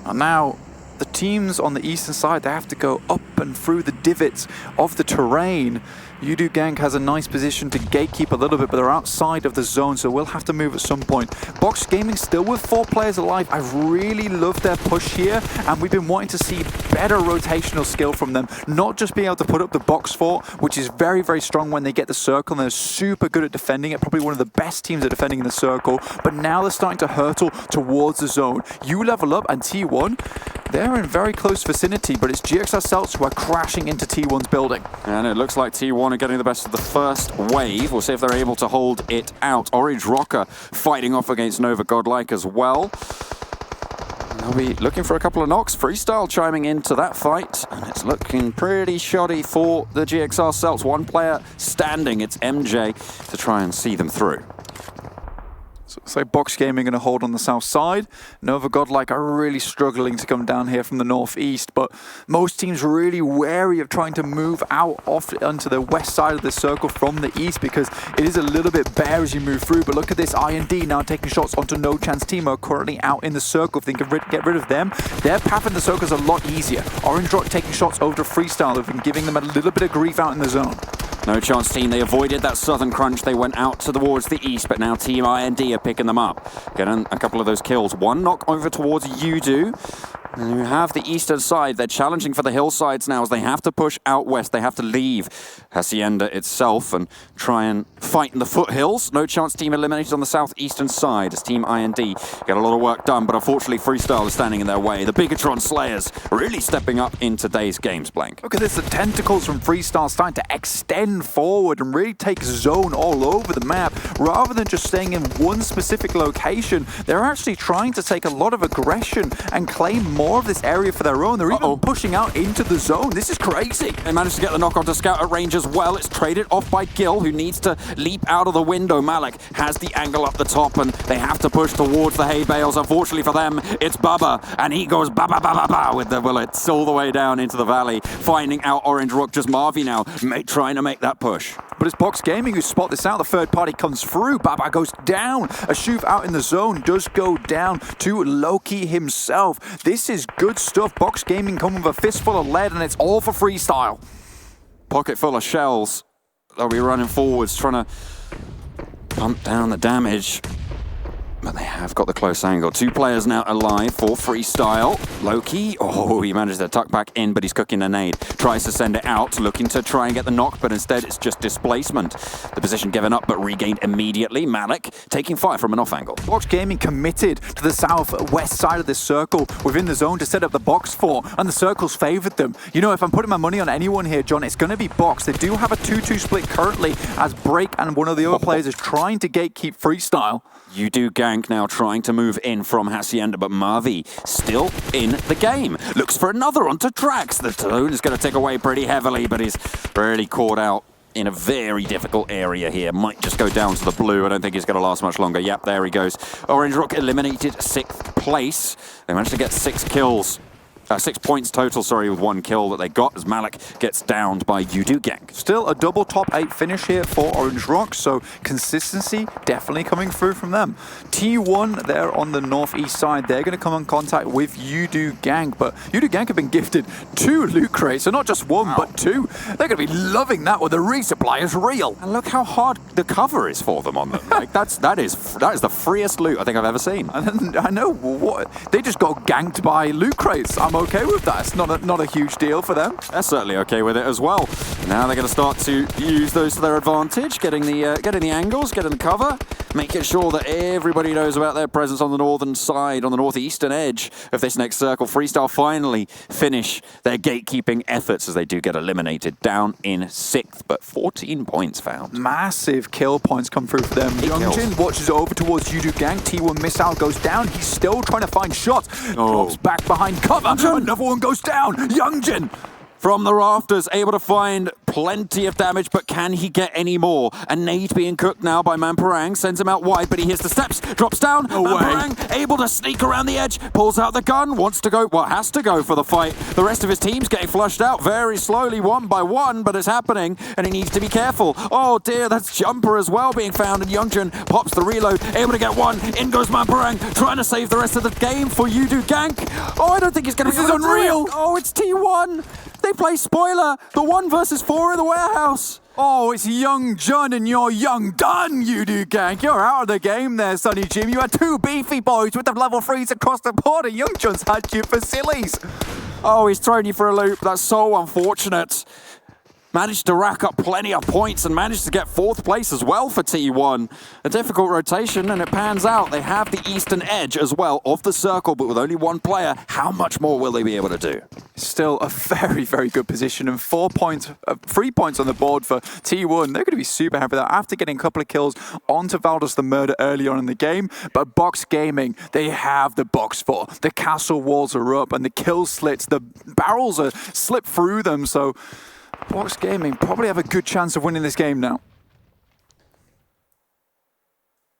And now the teams on the eastern side, they have to go up and through the divots of the terrain. Yudu Gang has a nice position to gatekeep a little bit, but they're outside of the zone, so we'll have to move at some point. Box Gaming still with 4 players alive. I really love their push here, and we've been wanting to see better rotational skill from them. Not just being able to put up the box fort, which is very, very strong when they get the circle, and they're super good at defending it. Probably one of the best teams at defending in the circle, but now they're starting to hurtle towards the zone. You level up, and T1, they're in very close vicinity, but it's GXR Celts who are crashing into T1's building. And it looks like T1 are getting the best of the first wave. We'll see if they're able to hold it out. Orange Rocker fighting off against Nova Godlike as well. They'll be looking for a couple of knocks. Freestyle chiming into that fight, and it's looking pretty shoddy for the GXR Celts. 1 player standing, it's MJ, to try and see them through. So Box Gaming going to hold on the south side. Nova Godlike are really struggling to come down here from the northeast, but most teams are really wary of trying to move out off onto the west side of the circle from the east because it is a little bit bare as you move through. But look at this, I&D now taking shots onto No Chance Team are currently out in the circle. If they can get rid of them, their path in the circle is a lot easier. Orange Rock taking shots over to Freestyle, who've been giving them a little bit of grief out in the zone. No Chance Team, they avoided that southern crunch. They went out towards the east, but now Team I&D are picking them up. Getting a couple of those kills. 1 knock over towards Yudu. And you have the eastern side. They're challenging for the hillsides now as they have to push out west. They have to leave Hacienda itself and try and fight in the foothills. No Chance Team eliminated on the southeastern side as Team I&D get a lot of work done, but unfortunately Freestyle is standing in their way. The Bigatron Slayers really stepping up in today's games, Blank. Look at this, the tentacles from Freestyle starting to extend forward and really take zone all over the map. Rather than just staying in one specific location, they're actually trying to take a lot of aggression and claim more of this area for their own. They're even pushing out into the zone. This is crazy. They managed to get the knock onto Scout at range as well. It's traded off by Gil, who needs to leap out of the window. Malik has the angle up the top, and they have to push towards the hay bales. Unfortunately for them, it's Bubba, and he goes ba-ba-ba-ba-ba with the bullets all the way down into the valley, finding out Orange Rock. Just Marvy now, trying to make that push. But it's Box Gaming who spot this out. The third party comes through. Baba goes down. A Shuv out in the zone does go down to Loki himself. This is good stuff. Box Gaming coming with a fistful of lead, and it's all for Freestyle. Pocket full of shells. They'll be running forwards, trying to pump down the damage. But they have got the close angle. 2 players now alive for Freestyle. Loki, he managed to tuck back in, but he's cooking a nade. Tries to send it out, looking to try and get the knock, but instead it's just displacement. The position given up, but regained immediately. Malik taking fire from an off angle. Box Gaming committed to the southwest side of this circle within the zone to set up the box fort, and the circles favored them. You know, if I'm putting my money on anyone here, John, it's going to be Box. They do have a 2-2 split currently as Break and one of the other players is trying to gatekeep Freestyle. You do gank now, trying to move in from Hacienda, but Marvy still in the game. Looks for another onto Drax. The zone is going to tick away pretty heavily, but he's really caught out in a very difficult area here. Might just go down to the blue. I don't think he's going to last much longer. Yep, there he goes. Orange Rock eliminated 6th place. They managed to get 6 kills. 6 points total, sorry, with 1 kill that they got as Malik gets downed by Yudu Gang. Still a double top 8 finish here for Orange Rocks, so consistency definitely coming through from them. T1, they're on the northeast side. They're going to come in contact with Yudu Gang, but Yudu Gang have been gifted 2 loot crates, so not just 1, but 2. They're going to be loving that when the resupply is real. And look how hard the cover is for them on them. Like that is the freest loot I think I've ever seen. And I know what they just got ganked by loot crates. I'm okay with that. It's not a huge deal for them. They're certainly okay with it as well. Now they're going to start to use those to their advantage, getting the angles, getting the cover, making sure that everybody knows about their presence on the northern side, on the northeastern edge of this next circle. Freestyle finally finish their gatekeeping efforts as they do get eliminated down in 6th, but 14 points found. Massive kill points come through for them. Youngjin watches over towards Yudu Gang. T1 missile goes down. He's still trying to find shots. Drops back behind cover. Another one goes down. Youngjin from the rafters, able to find plenty of damage, but can he get any more? A nade being cooked now by Mamparang, sends him out wide, but he hears the steps, drops down. Mamparang able to sneak around the edge, pulls out the gun, wants to go, well, has to go for the fight. The rest of his team's getting flushed out very slowly, 1 by 1, but it's happening, and he needs to be careful. Oh dear, that's Jumper as well being found, and Youngjin pops the reload, able to get 1. In goes Mamparang, trying to save the rest of the game for Yudu Gank. Oh, I don't think he's going to be able to do it. Oh, it's T1. They play spoiler, the 1 versus 4 in the warehouse. Oh, it's Young Jun and you're young done, Yudu Gang. You're out of the game there, Sonny Jim. You had 2 beefy boys with the level 3s across the board, and Young Jun's had you for sillies. Oh, he's thrown you for a loop. That's so unfortunate. Managed to rack up plenty of points and managed to get 4th place as well for T1. A difficult rotation, and it pans out. They have the eastern edge as well of the circle, but with only 1 player, how much more will they be able to do? Still a very, very good position, and 3 points on the board for T1. They're going to be super happy with that after getting a couple of kills onto Valdos the Murder early on in the game. But Box Gaming, they have the box fort. The castle walls are up, and the kill slits, the barrels are slipped through them, so Box Gaming probably have a good chance of winning this game now.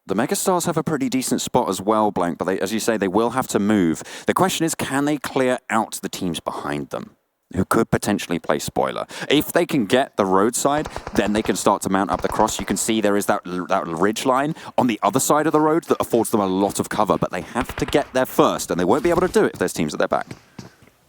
The Megastars have a pretty decent spot as well, Blank, but they, as you say, they will have to move. The question is, can they clear out the teams behind them, who could potentially play spoiler? If they can get the roadside, then they can start to mount up the cross. You can see there is that ridge line on the other side of the road that affords them a lot of cover, but they have to get there first, and they won't be able to do it if there's teams at their back.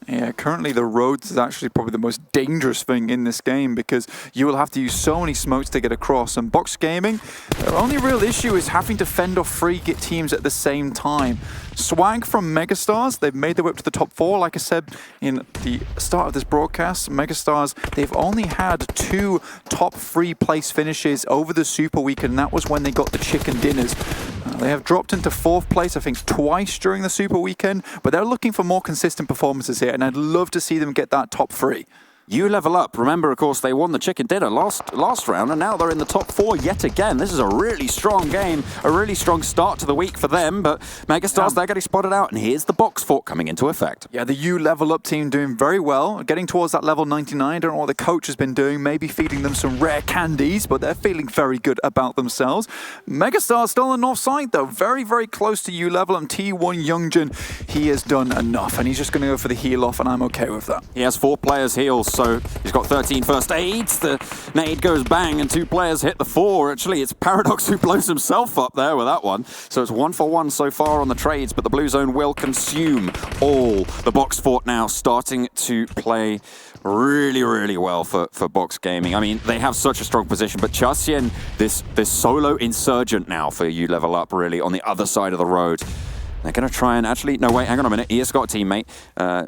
Yeah, currently the roads is actually probably the most dangerous thing in this game because you will have to use so many smokes to get across. And Box Gaming, their only real issue is having to fend off 3 teams at the same time. Swag from Megastars, they've made their way up to the top 4. Like I said in the start of this broadcast, Megastars, they've only had 2 top 3 place finishes over the Super Weekend, and that was when they got the chicken dinners. They have dropped into 4th place, I think, twice during the Super Weekend, but they're looking for more consistent performances here, and I'd love to see them get that top 3. You level up. Remember, of course, they won the chicken dinner last round, and now they're in the top 4 yet again. This is a really strong game, a really strong start to the week for them, but Megastars, they're getting spotted out, and here's the box fort coming into effect. Yeah, the U level up team doing very well, getting towards that level 99. I don't know what the coach has been doing, maybe feeding them some rare candies, but they're feeling very good about themselves. Megastars still on the north side, though, very, very close to U level, and T1 Youngjin, he has done enough, and he's just going to go for the heal off, and I'm okay with that. He has 4 players heals, so he's got 13 first aids. The nade goes bang, and 2 players hit the 4. Actually, it's Paradox who blows himself up there with that one. So it's 1 for 1 so far on the trades, but the blue zone will consume all. The box fort now starting to play really, really well for Box Gaming. I mean, they have such a strong position, but Chasien, this solo insurgent now for you level up, really, on the other side of the road. They're going to try and actually, no, wait, hang on a minute. He has got a teammate.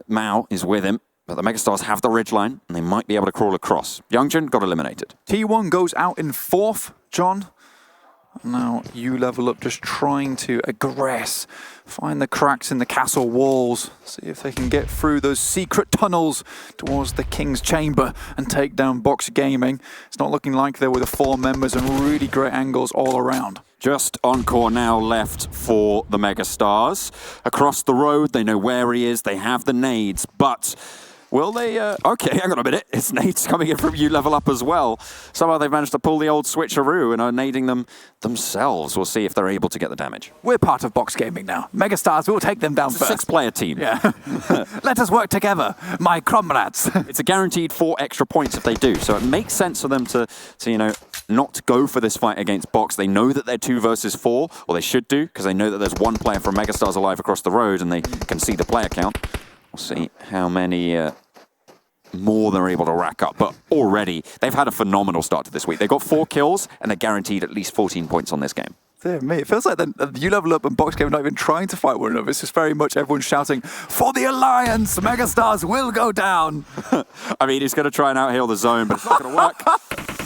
Mao is with him. But the Megastars have the ridgeline, and they might be able to crawl across. Youngjin got eliminated. T1 goes out in 4th, John. Now you level up, just trying to aggress, find the cracks in the castle walls, see if they can get through those secret tunnels towards the King's Chamber and take down Box Gaming. It's not looking like there were the 4 members and really great angles all around. Just Encore now left for the Megastars. Across the road, they know where he is, they have the nades, but Will they? Okay, hang on a minute. It's nades coming in from U Level Up as well. Somehow they've managed to pull the old switcheroo and are nading them themselves. We'll see if they're able to get the damage. We're part of Box Gaming now. Megastars, we'll take them down It's a first. 6-player team. Yeah. Let us work together, my comrades. It's a guaranteed 4 extra points if they do. So it makes sense for them to not go for this fight against Box. They know that they're 2 versus 4, or they should do, because they know that there's 1 player from Megastars alive across the road, and they can see the player count. We'll see how many more they're able to rack up. But already, they've had a phenomenal start to this week. They've got 4 kills, and they're guaranteed at least 14 points on this game. Dear me, it feels like the U Level Up and Box Game are not even trying to fight one another. It's just very much everyone shouting, "For the Alliance, Megastars will go down." I mean, he's going to try and outhill the zone, but it's not going to work.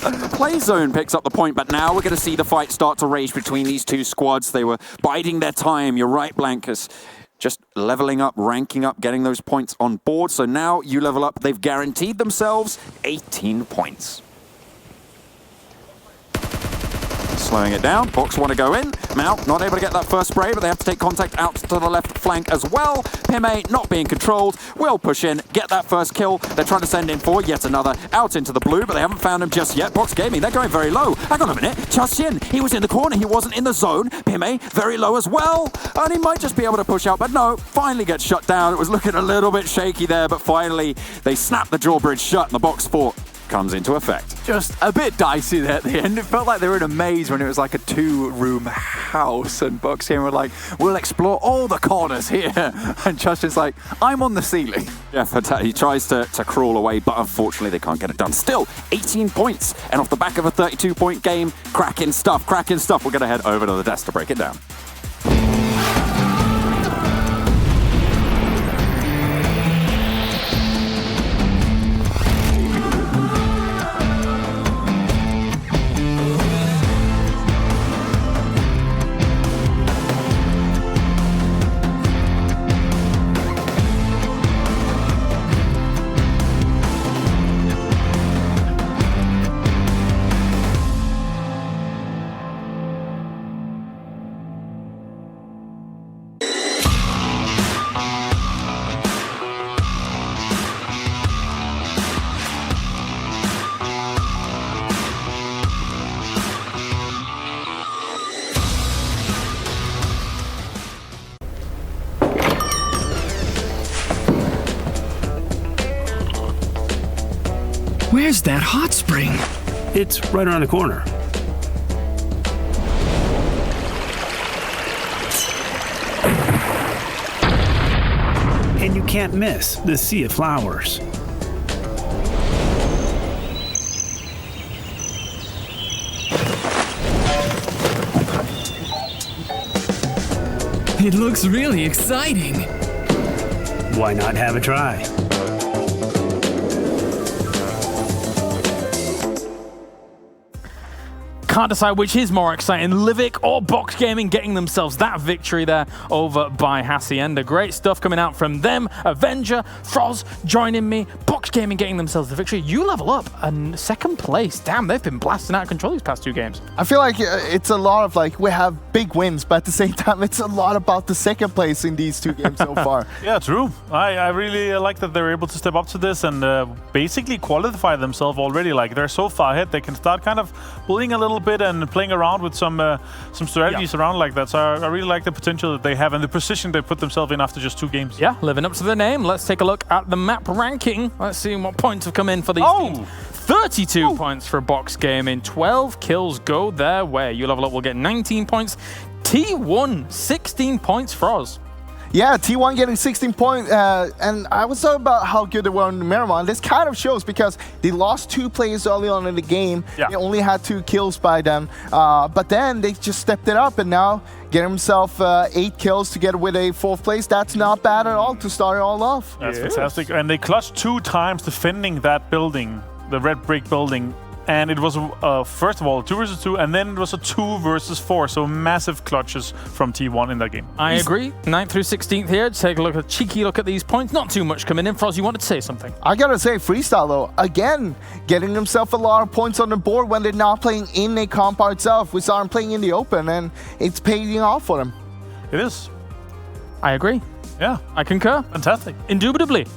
The play zone picks up the point, but now we're going to see the fight start to rage between these 2 squads. They were biding their time. You're right, Blancus. Just leveling up, ranking up, getting those points on board. So now U Level Up, they've guaranteed themselves 18 points. Slowing it down. Box want to go in. Now, not able to get that first spray, but they have to take contact out to the left flank as well. PMA not being controlled. Will push in, get that first kill. They're trying to send in for yet another out into the blue, but they haven't found him just yet. Box Gaming, they're going very low. Hang on a minute. Chasin, he was in the corner. He wasn't in the zone. PMA, very low as well. And he might just be able to push out, but no, finally gets shut down. It was looking a little bit shaky there, but finally they snap the drawbridge shut and the box fort comes into effect. Just a bit dicey there at the end. It felt like they were in a maze when it was like a 2-room house, and Box Game were like, "We'll explore all the corners here." And Justin's like, "I'm on the ceiling." Yeah, he tries to crawl away, but unfortunately they can't get it done. Still, 18 points, and off the back of a 32-point game, cracking stuff, cracking stuff. We're going to head over to the desk to break it down. Where's that hot spring? It's right around the corner. And you can't miss the sea of flowers. It looks really exciting. Why not have a try? Can't decide which is more exciting, Livik or Box Gaming getting themselves that victory there over by Hacienda. Great stuff coming out from them. Avenger, Froz joining me. Box Gaming getting themselves the victory. U Level Up and 2nd place. Damn, they've been blasting out of control these past 2 games. I feel like it's a lot of we have big wins, but at the same time, it's a lot about the 2nd place in these 2 games so far. Yeah, true. I really like that they're able to step up to this and basically qualify themselves already. Like, they're so far ahead, they can start kind of bullying a little bit and playing around with some strategies around like that. So I really like the potential that they have and the position they put themselves in after just 2 games. Yeah, living up to their name. Let's take a look at the map ranking. Let's see what points have come in for these teams. 32 points for Box Gaming. 12 kills go their way. U Level Up will get 19 points. T1, 16 points for us. Yeah, T1 getting 16 points, and I was talking about how good they were on Miramar, and this kind of shows because they lost 2 players early on in the game. Yeah. They only had 2 kills by them, but then they just stepped it up, and now get himself 8 kills together with a 4th place. That's not bad at all to start it all off. That's fantastic, and they clutched 2 times defending that building, the red brick building. And it was, first of all, 2 versus 2, and then it was a 2 versus 4. So massive clutches from T1 in that game. I agree. 9th through 16th here. Take a cheeky look at these points. Not too much coming in. Froz, you wanted to say something? I gotta say, Freestyle, though, again, getting himself a lot of points on the board when they're not playing in a compound itself. We saw him playing in the open, and it's paying off for them. It is. I agree. Yeah. I concur. Fantastic. Indubitably.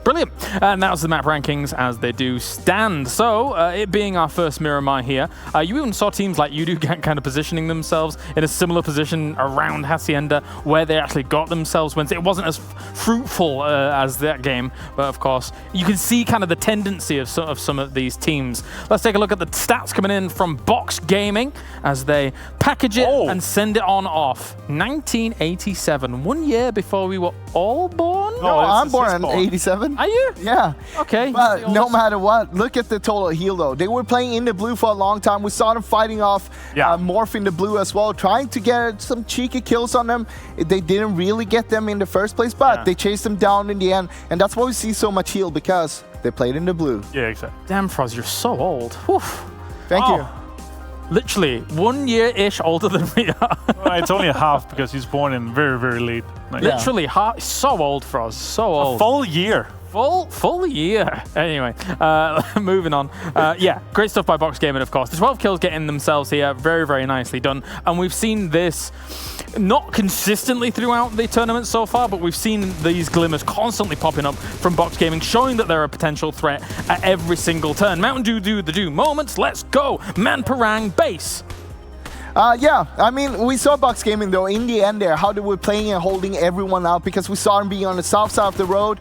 Brilliant. And that was the map rankings as they do stand. So, it being our first Miramar here, you even saw teams like Udu kind of positioning themselves in a similar position around Hacienda where they actually got themselves wins. It wasn't as fruitful as that game, but of course, you can see kind of the tendency of some of these teams. Let's take a look at the stats coming in from Box Gaming as they package it and send it on off. 1987, 1 year before we were all born? No, I'm born in 87. Are you? Yeah. Okay. But no matter what, look at the total heal though. They were playing in the blue for a long time. We saw them fighting off Morph in the blue as well, trying to get some cheeky kills on them. They didn't really get them in the first place, but they chased them down in the end. And that's why we see so much heal, because they played in the blue. Yeah, exactly. Damn, Froz, you're so old. Whew. Thank you. Literally 1 year-ish older than we are. Well, it's only a half because he's born in very, very late. Literally half. So old, Froz. So old. A full year. Full year. Anyway, moving on. Yeah, great stuff by Box Gaming, of course. The 12 kills getting themselves here. Very, very nicely done. And we've seen this not consistently throughout the tournament so far, but we've seen these glimmers constantly popping up from Box Gaming, showing that they're a potential threat at every single turn. Mountain Dew do the do moments. Let's go. Man Parang base. Yeah, I mean, we saw Box Gaming though in the end there, how they were playing and holding everyone out, because we saw them being on the south side of the road.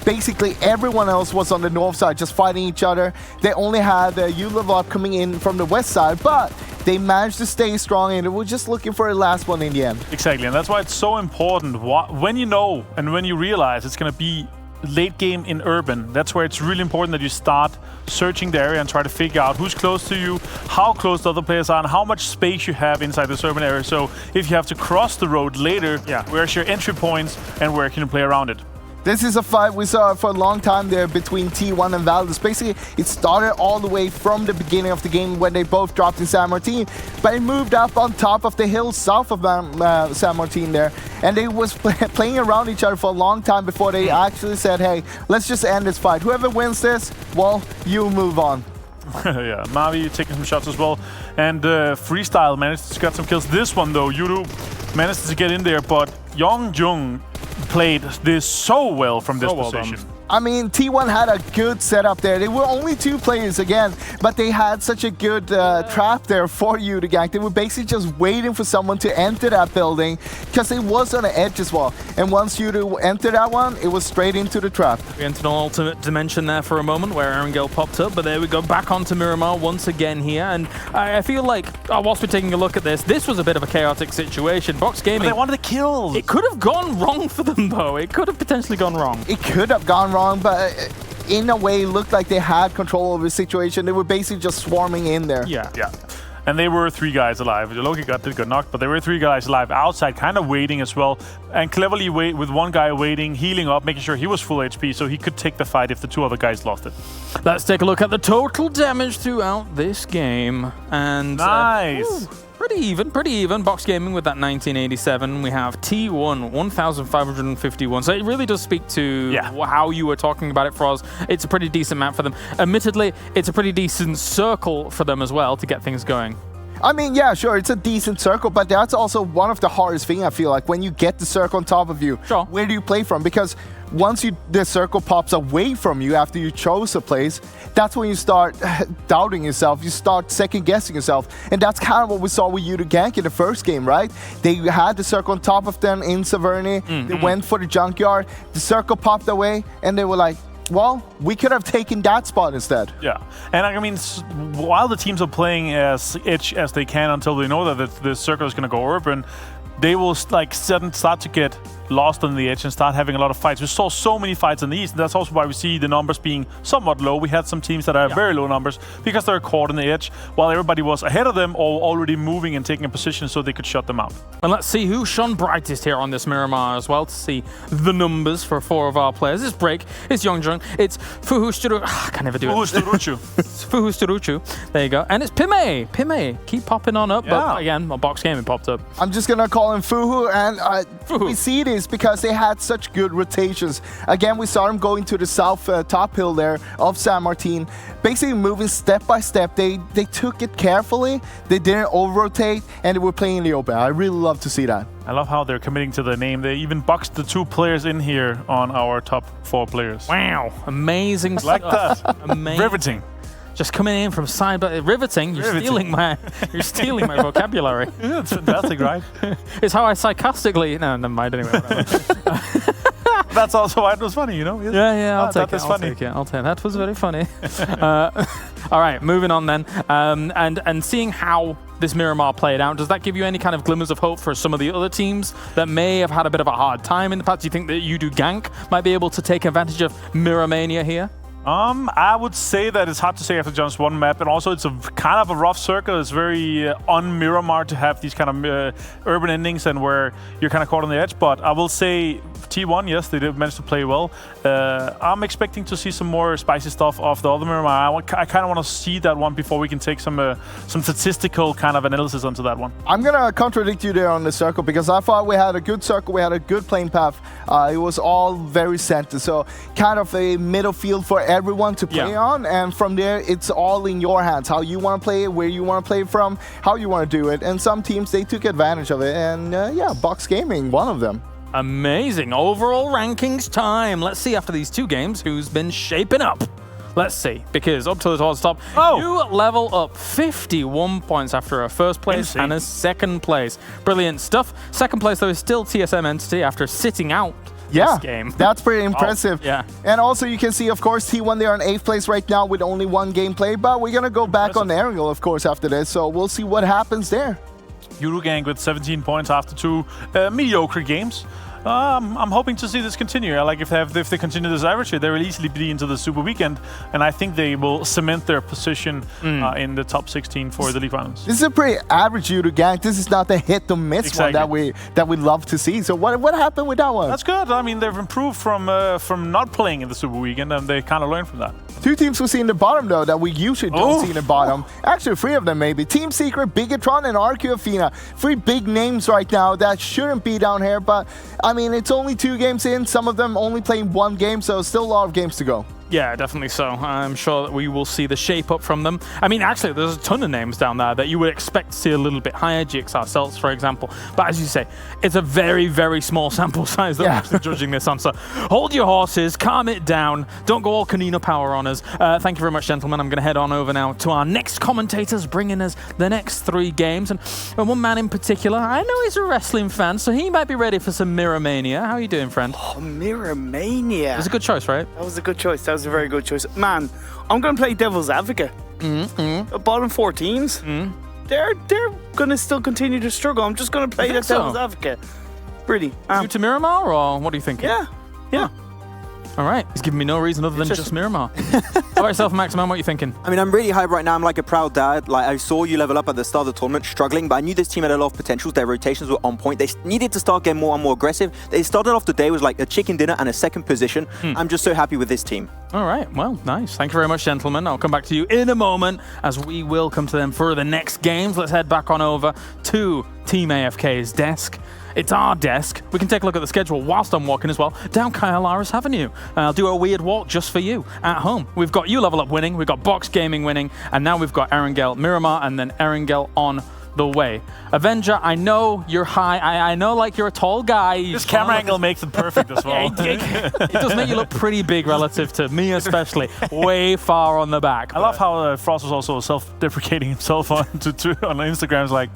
Basically, everyone else was on the north side, just fighting each other. They only had U-Level coming in from the west side, but they managed to stay strong, and they were just looking for a last one in the end. Exactly, and that's why it's so important. When you know and when you realize it's going to be late game in urban, that's where it's really important that you start searching the area and try to figure out who's close to you, how close the other players are, and how much space you have inside this urban area. So if you have to cross the road later, where's your entry points and where can you play around it? This is a fight we saw for a long time there between T1 and Valdez. Basically, it started all the way from the beginning of the game when they both dropped in San Martin, but it moved up on top of the hill south of San Martin there, and they was playing around each other for a long time before they actually said, hey, let's just end this fight. Whoever wins this, well, you move on. Yeah, Mavi taking some shots as well, and Freestyle managed to get some kills. This one though, Yudu managed to get in there, but Yongjung played this so well from this position. I mean, T1 had a good setup there. They were only 2 players again, but they had such a good trap there for you to gank. They were basically just waiting for someone to enter that building because it was on the edge as well. And once you to enter that one, it was straight into the trap. We entered an alternate dimension there for a moment where Erangel popped up, but there we go, back onto Miramar once again here. And I feel like, whilst we're taking a look at this was a bit of a chaotic situation. Box Gaming, but they wanted the kills. It could have gone wrong for them though. It could have potentially gone wrong. It could have gone wrong, but in a way, it looked like they had control over the situation. They were basically just swarming in there. Yeah. And they were 3 guys alive. Loki got knocked, but there were 3 guys alive outside, kind of waiting as well. And cleverly with one guy waiting, healing up, making sure he was full HP so he could take the fight if the 2 other guys lost it. Let's take a look at the total damage throughout this game. And nice. Pretty even. Box Gaming with that 1987. We have T1, 1,551. So it really does speak to how you were talking about it, Froz. It's a pretty decent map for them. Admittedly, it's a pretty decent circle for them as well to get things going. I mean, yeah, sure, it's a decent circle, but that's also one of the hardest things, I feel like, when you get the circle on top of you. Sure. Where do you play from? Because once the circle pops away from you after you chose a place, that's when you start doubting yourself. You start second-guessing yourself. And that's kind of what we saw with Yudu Gank in the first game, right? They had the circle on top of them in Severny. They went for the junkyard. The circle popped away, and they were like, well, we could have taken that spot instead. Yeah, and I mean, while the teams are playing as edge as they can until they know that the circle is going to go urban, they will start to get lost on the edge and start having a lot of fights. We saw so many fights in the East, and that's also why we see the numbers being somewhat low. We had some teams that are very low numbers because they're caught on the edge, while everybody was ahead of them or already moving and taking a position so they could shut them out. And let's see who shone brightest here on this Miramar as well, to see the numbers for 4 of our players. It's Break, it's Yongjung, it's Fuhu Sturuchu. I can never do it. It's Fuhu Sturuchu. There you go. And it's Pime. Keep popping on up, but again, my Box Gaming popped up. I'm just going to call him Fuhu, and we see this because they had such good rotations. Again, we saw them going to the south top hill there of San Martin, basically moving step by step. They took it carefully, they didn't over-rotate, and they were playing in the open. I really love to see that. I love how they're committing to the name. They even boxed the 2 players in here on our top 4 players. Wow, amazing Like stuff. that. Amazing. Riveting. Just coming in from side, but riveting. You're stealing my vocabulary. Yeah, it's fantastic, right? It's how I sarcastically. No, never mind. Anyway, whatever. That's also why it was funny, you know? Yeah, I'll take it. That is funny. I'll take it. That was very funny. All right, moving on then. And seeing how this Miramar played out, does that give you any kind of glimmers of hope for some of the other teams that may have had a bit of a hard time in the past? Do you think that UDU Gank might be able to take advantage of Miramania here? I would say that it's hard to say after just one map, and also it's a kind of a rough circle. It's very on Miramar to have these kind of urban endings and where you're kind of caught on the edge. But I will say T1, yes, they did manage to play well. I'm expecting to see some more spicy stuff off the other Miramar. I kind of want to see that one before we can take some statistical kind of analysis onto that one. I'm gonna contradict you there on the circle because I thought we had a good circle, we had a good playing path. It was all very centered, so kind of a middle field for everyone to play on, and from there it's all in your hands, how you want to play it, where you want to play it from, how you want to do it. And some teams, they took advantage of it, and yeah, Box Gaming, one of them. Amazing. Overall rankings time. Let's see after these 2 games who's been shaping up. Let's see, because up to the towards top, you level up 51 points after a first place and a second place. Brilliant stuff. Second place, though, is still TSM Entity after sitting out this game. That's pretty impressive. Yeah. And also you can see, of course, T1, they're in 8th place right now with only 1 game played, but we're going to go back on Erangel, of course, after this, so we'll see what happens there. UDU Gank with 17 points after 2 mediocre games. I'm hoping to see this continue. Like if they continue this average here, they will easily be into the Super Weekend, and I think they will cement their position in the top 16 for the League Finals. This is a pretty average UDU Gank. This is not the hit or miss one that we love to see. So what happened with that one? That's good. I mean, they've improved from not playing in the Super Weekend, and they kind of learned from that. 2 teams we see in the bottom, though, that we usually don't see in the bottom. Actually, 3 of them, maybe. Team Secret, Bigatron, and RQ Athena. 3 big names right now that shouldn't be down here, but, I mean, it's only 2 games in. Some of them only playing 1 game, so still a lot of games to go. Yeah, definitely so. I'm sure that we will see the shape up from them. I mean, actually, there's a ton of names down there that you would expect to see a little bit higher, GXR Celts, for example. But as you say, it's a very, very small sample size that we're actually judging this on. So hold your horses, calm it down. Don't go all Kanina power on us. Thank you very much, gentlemen. I'm going to head on over now to our next commentators, bringing us the next 3 games. And one man in particular, I know he's a wrestling fan, so he might be ready for some Miramania. How are you doing, friend? Oh, Miramania. It was a good choice, right? That was a good choice. That was a very good choice. Man, I'm going to play Devil's Advocate. Bottom 4 teams, they're going to still continue to struggle. I'm just going to play the Devil's Advocate. Really. You to Miramar, or what do you think? Yeah. All right. He's giving me no reason other than just Miramar. How about yourself, Maximum? What are you thinking? I mean, I'm really hyped right now. I'm like a proud dad. Like, I saw you level up at the start of the tournament, struggling, but I knew this team had a lot of potentials. Their rotations were on point. They needed to start getting more and more aggressive. They started off the day with like a chicken dinner and a 2nd position. I'm just so happy with this team. All right. Well, nice. Thank you very much, gentlemen. I'll come back to you in a moment as we will come to them for the next games. Let's head back on over to Team AFK's desk. It's our desk. We can take a look at the schedule whilst I'm walking as well down Kyalaris Avenue. I'll do a weird walk just for you at home. We've got you level up winning, we've got Box Gaming winning, and now we've got Erangel, Miramar, and then Erangel on the way. Avenger, I know you're high. I know like you're a tall guy. This camera angle makes it perfect as well. It does make you look pretty big relative to me especially. Way far on the back. I love how Frost was also self-deprecating himself on Instagram. It's like,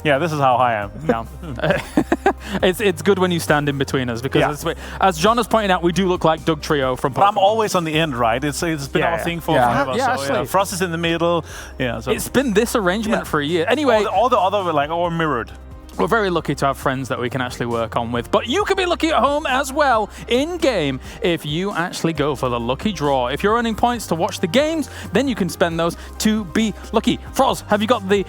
yeah, this is how I am. No. It's good when you stand in between us because, as John has pointed out, we do look like Doug Trio from Pokemon. But I'm always on the end, right? It's been our thing for forever. So, Frost is in the middle. Yeah, so it's been this arrangement for a year. Anyway, all the other like all mirrored. We're very lucky to have friends that we can actually work on with. But you can be lucky at home as well in-game if you actually go for the lucky draw. If you're earning points to watch the games, then you can spend those to be lucky. Froz, have you got the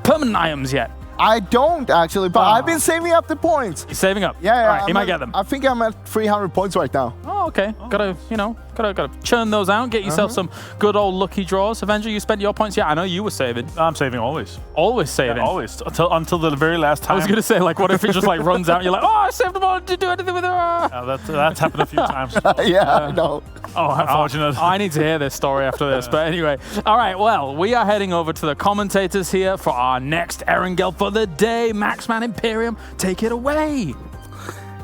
permanent items yet? I don't actually, but I've been saving up the points. You're saving up? Yeah, All right, you might get them. I think I'm at 300 points right now. Oh, Oh, okay. Gotta churn those out. Get yourself some good old lucky draws. Avenger, you spent your points. Yeah, I know you were saving. I'm saving always. Always saving. Yeah, always until the very last time. I was gonna say, like, what if it just like runs out? And you're like, oh, I saved them all. Didn't do anything with it. Yeah, that's happened a few times. Yeah, no. Oh, unfortunate. I need to hear this story after this. But anyway, all right. Well, we are heading over to the commentators here for our next Erangel for the day. Maxman Imperium, take it away.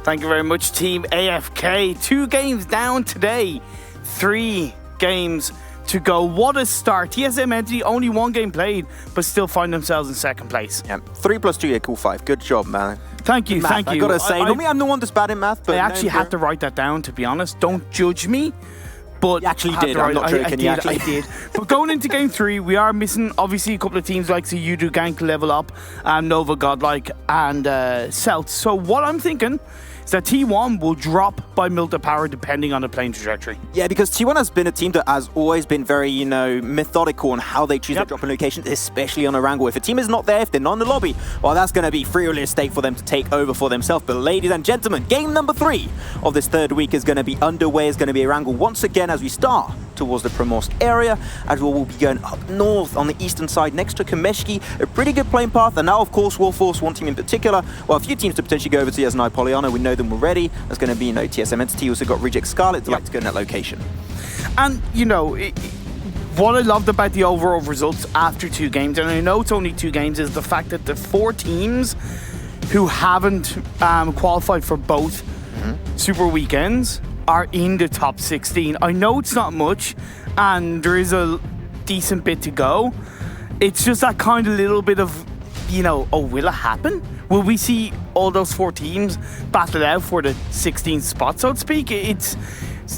Thank you very much, Team AFK. 2 games down today. 3 games to go. What a start. TSM Entity only 1 game played, but still find themselves in 2nd place. Yeah, 3 + 2 = 5. Good job, man. Thank you, thank you. I gotta say, normally I'm the one that's bad in math, but I actually had to write that down, to be honest. Don't judge me. But you actually did. I'm not joking. I did. But going into game 3, we are missing obviously a couple of teams like Yudu Gank Level Up, Nova Godlike, and Celt. So what I'm thinking is that T1 will drop by Milta Power depending on the playing trajectory. Yeah, because T1 has been a team that has always been very, methodical on how they choose their dropping locations, especially on Erangel. If a team is not there, if they're not in the lobby, well, that's going to be free real estate for them to take over for themselves. But ladies and gentlemen, game number 3 of this 3rd week is going to be underway. It's going to be Erangel once again as we start towards the Primorsk area, as we'll be going up north on the eastern side next to Kameshki. A pretty good playing path, and now, of course, we'll force one team in particular. Well, a few teams to potentially go over to TSM Poliana. We know them already. There's going to be TSM Entity. Also got Reject Scarlet to like to go in that location. And, what I loved about the overall results after 2 games, and I know it's only 2 games, is the fact that the 4 teams who haven't qualified for both Super Weekends are in the top 16. I know it's not much, and there is a decent bit to go. It's just that kind of little bit of, will it happen? Will we see all those 4 teams battle out for the 16th spot, so to speak? It's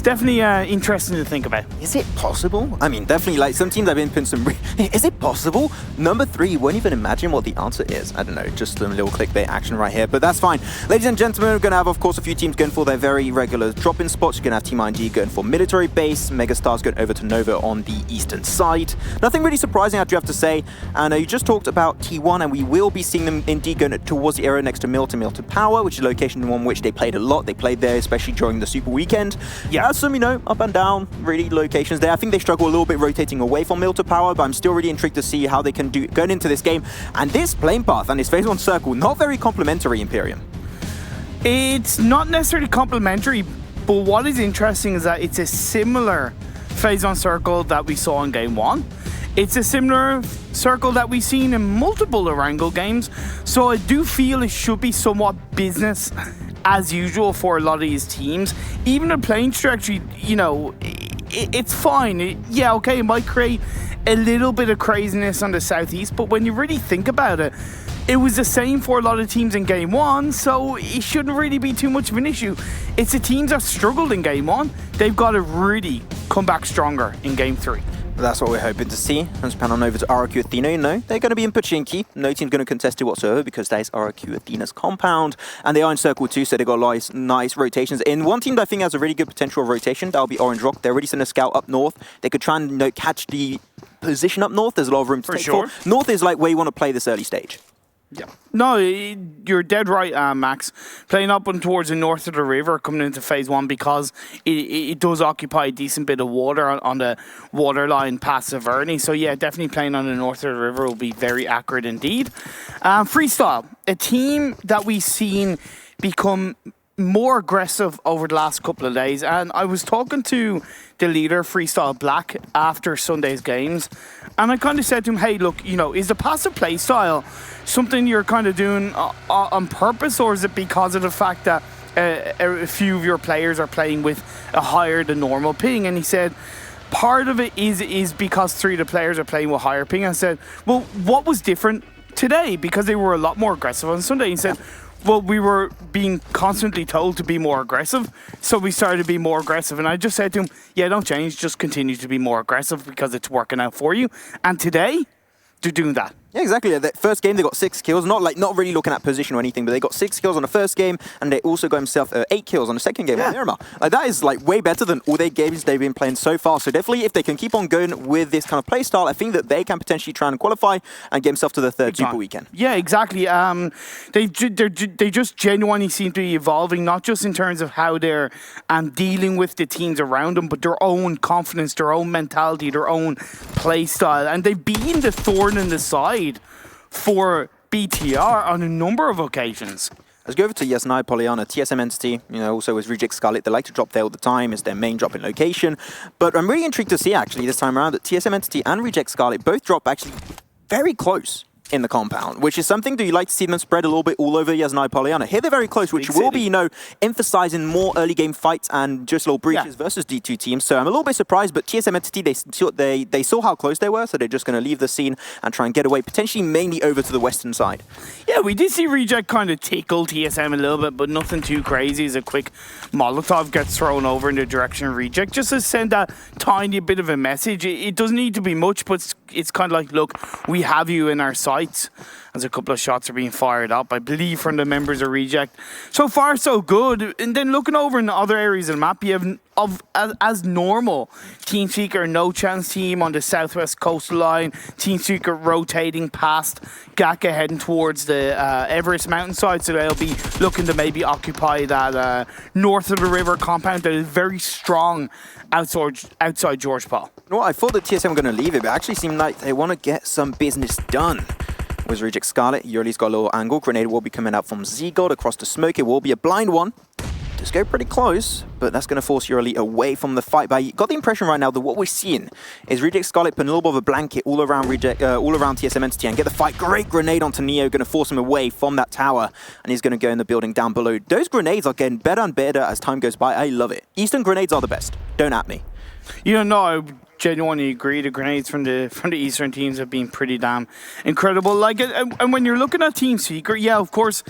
definitely interesting to think about. Is it possible? I mean, definitely, like, some teams have been putting some... Is it possible? Number 3, you won't even imagine what the answer is. I don't know, just a little clickbait action right here, but that's fine. Ladies and gentlemen, we're going to have, of course, a few teams going for their very regular drop-in spots. You're going to have Team ING going for military base, Megastars going over to Nova on the eastern side. Nothing really surprising, I do have to say. And you just talked about T1, and we will be seeing them indeed going towards the area next to Milta Power, which is a location one which they played a lot. They played there, especially during the Super Weekend. Yeah, some, up and down, really locations there. I think they struggle a little bit rotating away from Milta Power, but I'm still really intrigued to see how they can do going into this game. And this playing path and this phase 1 circle, not very complimentary, Imperium. It's not necessarily complimentary, but what is interesting is that it's a similar phase 1 circle that we saw in game 1. It's a similar circle that we've seen in multiple Erangel games, so I do feel it should be somewhat business as usual for a lot of these teams. Even the playing trajectory, it's fine. It might create a little bit of craziness on the southeast, but when you really think about it, it was the same for a lot of teams in game 1, so it shouldn't really be too much of an issue. It's the teams that struggled in game 1. They've got to really come back stronger in game 3. That's what we're hoping to see. Let's pan on over to RQ Athena. They're going to be in Pachinki. No team's going to contest it whatsoever because that is RQ Athena's compound. And they are in Circle 2, so they've got nice rotations. In one team that I think has a really good potential of rotation, that'll be Orange Rock. They're already sending a scout up north. They could try and catch the position up north. There's a lot of room to take for. North is like where you want to play this early stage. Yeah. No, you're dead right, Max. Playing up and towards the north of the river coming into phase 1 because it does occupy a decent bit of water on the water line past Averny. So yeah, definitely playing on the north of the river will be very accurate indeed. Freestyle, a team that we've seen become more aggressive over the last couple of days, and I was talking to the leader, Freestyle Black, after Sunday's games, and I kind of said to him, hey, look, is the passive play style something you're kind of doing on purpose, or is it because of the fact that a few of your players are playing with a higher than normal ping? And he said part of it is because 3 of the players are playing with higher ping. I said, well, what was different today? Because they were a lot more aggressive on Sunday. He said, well, we were being constantly told to be more aggressive, so we started to be more aggressive. And I just said to him, yeah, don't change, just continue to be more aggressive because it's working out for you. And today, they're doing that. Yeah, exactly. The first game, they got 6 kills. Not really looking at position or anything, but they got 6 kills on the first game, and they also got himself 8 kills on the second game on Miramar. That is way better than all their games they've been playing so far. So definitely, if they can keep on going with this kind of play style, I think that they can potentially try and qualify and get themselves to the third Super Weekend. Yeah, exactly. They just genuinely seem to be evolving, not just in terms of how they're dealing with the teams around them, but their own confidence, their own mentality, their own play style. And they've been the thorn in the side for BTR on a number of occasions. Let's go over to Yasnai Polyana, TSM Entity, also with Reject Scarlet. They like to drop there all the time. It's their main dropping location. But I'm really intrigued to see, actually, this time around, that TSM Entity and Reject Scarlet both drop actually very close in the compound, which is something that you like to see them spread a little bit all over Yasnai Polyana. Here they're very close, which will be, emphasizing more early game fights and just little breaches versus D2 teams. So I'm a little bit surprised, but TSM Entity, they saw how close they were, so they're just going to leave the scene and try and get away, potentially mainly over to the western side. Yeah, we did see Reject kind of tickle TSM a little bit, but nothing too crazy as a quick Molotov gets thrown over in the direction of Reject, just to send that tiny bit of a message. It doesn't need to be much, but it's kind of like, look, we have you in our sights, as a couple of shots are being fired up, I believe, from the members of Reject. So far, so good. And then looking over in the other areas of the map, you have, as normal, Team Seeker, No Chance team on the southwest coastline, Team Seeker rotating past Gaka, heading towards the Everest mountainside, so they'll be looking to maybe occupy that north of the river compound that is very strong outside George Paul. Well, I thought that TSM were going to leave it, but it actually seemed like they want to get some business done. With Reject Scarlet, Yurli's got a little angle. Grenade will be coming out from Z-God across the smoke. It will be a blind one. Just go pretty close, but that's going to force Yurli away from the fight. But I got the impression right now that what we're seeing is Reject Scarlet putting a little bit of a blanket all around TSM Entity and get the fight. Great grenade onto Neo, going to force him away from that tower, and he's going to go in the building down below. Those grenades are getting better and better as time goes by. I love it. Eastern grenades are the best. Don't at me. I genuinely agree. The grenades from the Eastern teams have been pretty damn incredible. And when you're looking at Team Seeker, yeah, of course,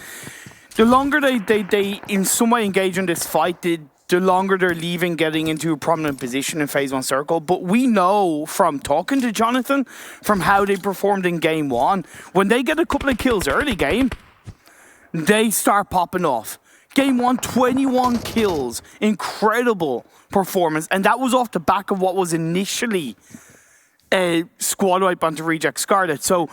the longer they in some way engage in this fight, the longer they're leaving getting into a prominent position in Phase 1 Circle. But we know from talking to Jonathan, from how they performed in Game 1, when they get a couple of kills early game, they start popping off. Game 1, 21 kills. Incredible performance. And that was off the back of what was initially a squad wipe onto Reject Scarlet. So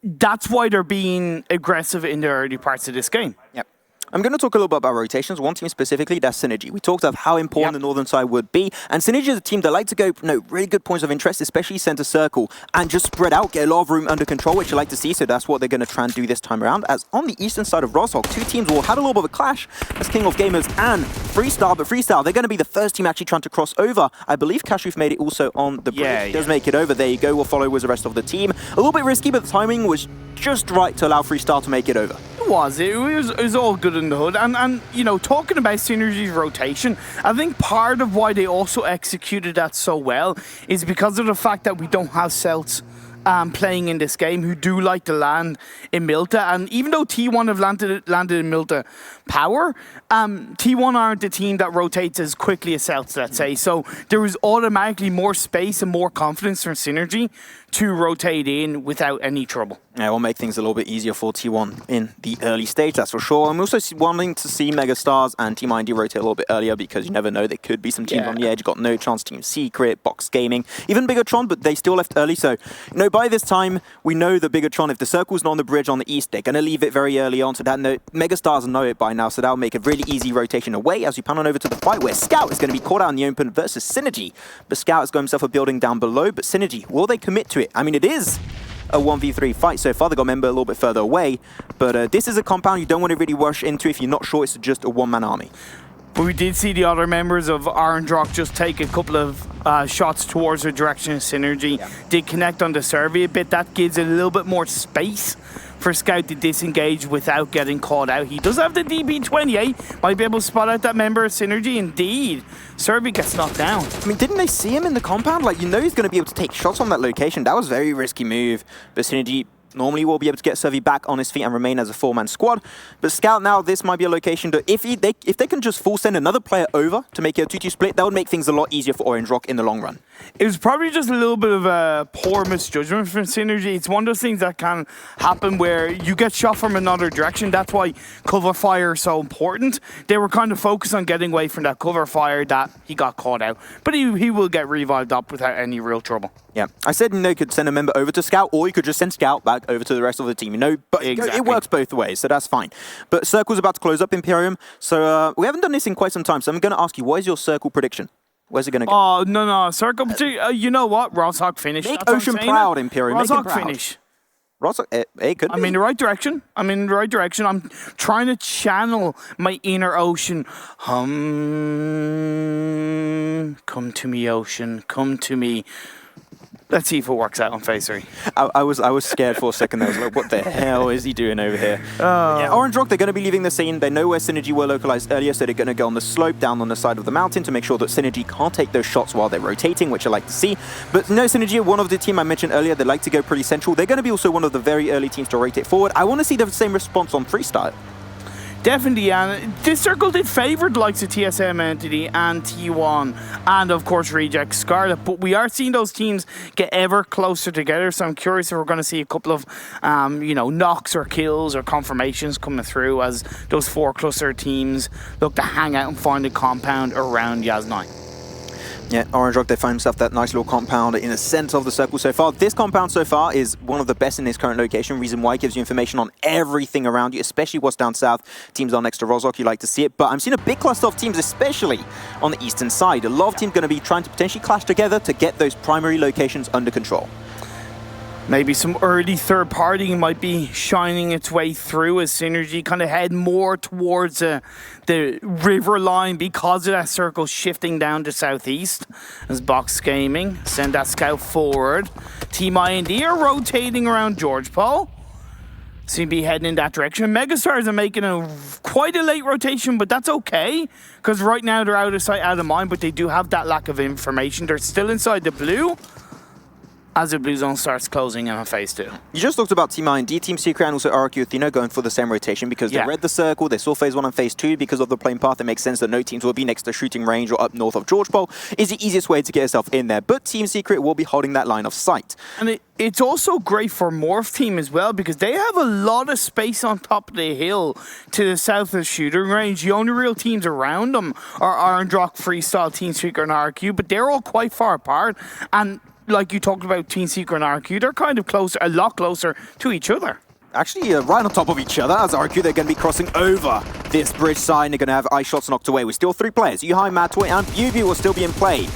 that's why they're being aggressive in the early parts of this game. Yep. I'm going to talk a little bit about rotations. One team specifically, that's Synergy. We talked about how important the northern side would be. And Synergy is a team that like to go, really good points of interest, especially center circle, and just spread out, get a lot of room under control, which you like to see. So that's what they're going to try and do this time around. As on the eastern side of Roshog, two teams will have a little bit of a clash. That's King of Gamers and Freestyle. But Freestyle, they're going to be the first team actually trying to cross over. I believe Kashrif made it also on the bridge. He does make it over. There you go. We'll follow with the rest of the team. A little bit risky, but the timing was just right to allow Freestyle to make it over. It was all good in the hood. And talking about Synergy's rotation, I think part of why they also executed that so well is because of the fact that we don't have Celts playing in this game who do like to land in Milta. And even though T1 have landed in Milta Power, T1 aren't the team that rotates as quickly as Celts, let's say. So there is automatically more space and more confidence from Synergy to rotate in without any trouble. Yeah, it will make things a little bit easier for T1 in the early stage, that's for sure. I'm also wanting to see Megastars and Team IND rotate a little bit earlier because you never know, there could be some teams on the edge. Got No Chance, Team Secret, Box Gaming, even Bigatron, but they still left early. So, by this time, we know that Bigatron, if the circle's not on the bridge on the east, they're going to leave it very early on. So that Megastars know it by now, so that'll make a really easy rotation away as we pan on over to the fight where Scout is going to be caught out in the open versus Synergy. But Scout has got himself a building down below, but Synergy, will they commit to it? I mean, it is a 1v3 fight so far. They got Member a little bit further away, but this is a compound you don't want to really rush into if you're not sure it's just a one-man army. But we did see the other members of Orange Rock just take a couple of shots towards the direction of Synergy. Did connect on the survey a bit. That gives a little bit more space for Scout to disengage without getting caught out. He does have the DB28. Might be able to spot out that member of Synergy. Indeed, Survey gets knocked down. I mean, didn't they see him in the compound? He's going to be able to take shots on that location. That was a very risky move. But Synergy normally will be able to get Survey back on his feet and remain as a 4-man squad. But Scout now, this might be a location that if they can just full send another player over to make it a 2-2 split, that would make things a lot easier for Orange Rock in the long run. It was probably just a little bit of a poor misjudgment from Synergy. It's one of those things that can happen where you get shot from another direction. That's why cover fire is so important. They were kind of focused on getting away from that cover fire that he got caught out. But he will get revived up without any real trouble. Yeah, I said you could send a member over to Scout, or you could just send Scout back over to the rest of the team. But exactly. It works both ways, so that's fine. But Circle's about to close up Imperium, so we haven't done this in quite some time. So I'm going to ask you, what is your Circle prediction? Where's it going to go? Oh, no. Circle, you know what? Rosshawk finish. Make Ocean proud, Imperium. Rosshawk finish. Rosshawk, it could be. I'm in the right direction. I'm trying to channel my inner Ocean. Come to me, Ocean. Come to me. Let's see if it works out on phase 3. I was scared for a second there. I was like, what the hell is he doing over here? Yeah, Orange Rock, they're going to be leaving the scene. They know where Synergy were localized earlier, so they're going to go on the slope down on the side of the mountain to make sure that Synergy can't take those shots while they're rotating, which I like to see. But no, Synergy are one of the team I mentioned earlier. They like to go pretty central. They're going to be also one of the very early teams to rotate forward. I want to see the same response on freestyle. Definitely, and this circle did favour the likes of TSM Entity and T1 and, of course, Reject Scarlet, but we are seeing those teams get ever closer together, so I'm curious if we're going to see a couple of, knocks or kills or confirmations coming through as those 4 cluster teams look to hang out and find a compound around Yaz9. Yeah, Orange Rock, they find themselves that nice little compound in the center of the circle so far. This compound so far is one of the best in its current location. Reason why it gives you information on everything around you, especially what's down south. Teams are next to Rozhok, you like to see it. But I'm seeing a big cluster of teams, especially on the eastern side. A lot of teams going to be trying to potentially clash together to get those primary locations under control. Maybe some early third party might be shining its way through as Synergy kind of head more towards the river line because of that circle shifting down to southeast. As Box Gaming send that scout forward. Team IND are rotating around George Paul. Seem to be heading in that direction. Megastars are making quite a late rotation, but that's okay because right now they're out of sight, out of mind, but they do have that lack of information. They're still inside the blue as the blue zone starts closing in on phase 2. You just talked about Team IND, Team Secret, and also RQ Athena going for the same rotation because they read the circle, they saw phase 1 and phase 2 because of the plane path. It makes sense that no teams will be next to shooting range or up north of George Pole. Is the easiest way to get yourself in there, but Team Secret will be holding that line of sight. And it's also great for Morph Team as well because they have a lot of space on top of the hill to the south of shooting range. The only real teams around them are Orange Rock, Freestyle, Team Secret, and RQ, but they're all quite far apart. And like you talked about Team Secret and RQ, they're kind of closer, a lot closer to each other. Actually, right on top of each other. As RQ, they're going to be crossing over this bridge side. They're going to have ice shots knocked away. We're still 3 players. Yuhai, Matway, and Bubu will still be in play.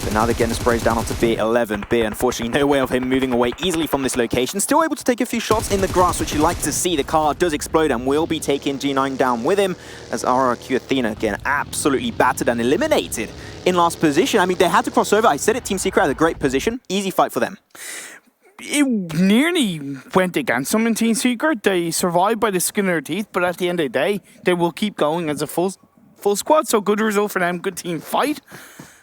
But now they're getting sprays down onto B11. B, unfortunately, no way of him moving away easily from this location. Still able to take a few shots in the grass, which you like to see. The car does explode and will be taking G9 down with him as RQ Athena again absolutely battered and eliminated in last position. I mean, they had to cross over. I said it, Team Secret had a great position. Easy fight for them. It nearly went against them in Team Secret. They survived by the skin of their teeth, but at the end of the day, they will keep going as a full squad. So good result for them. Good team fight.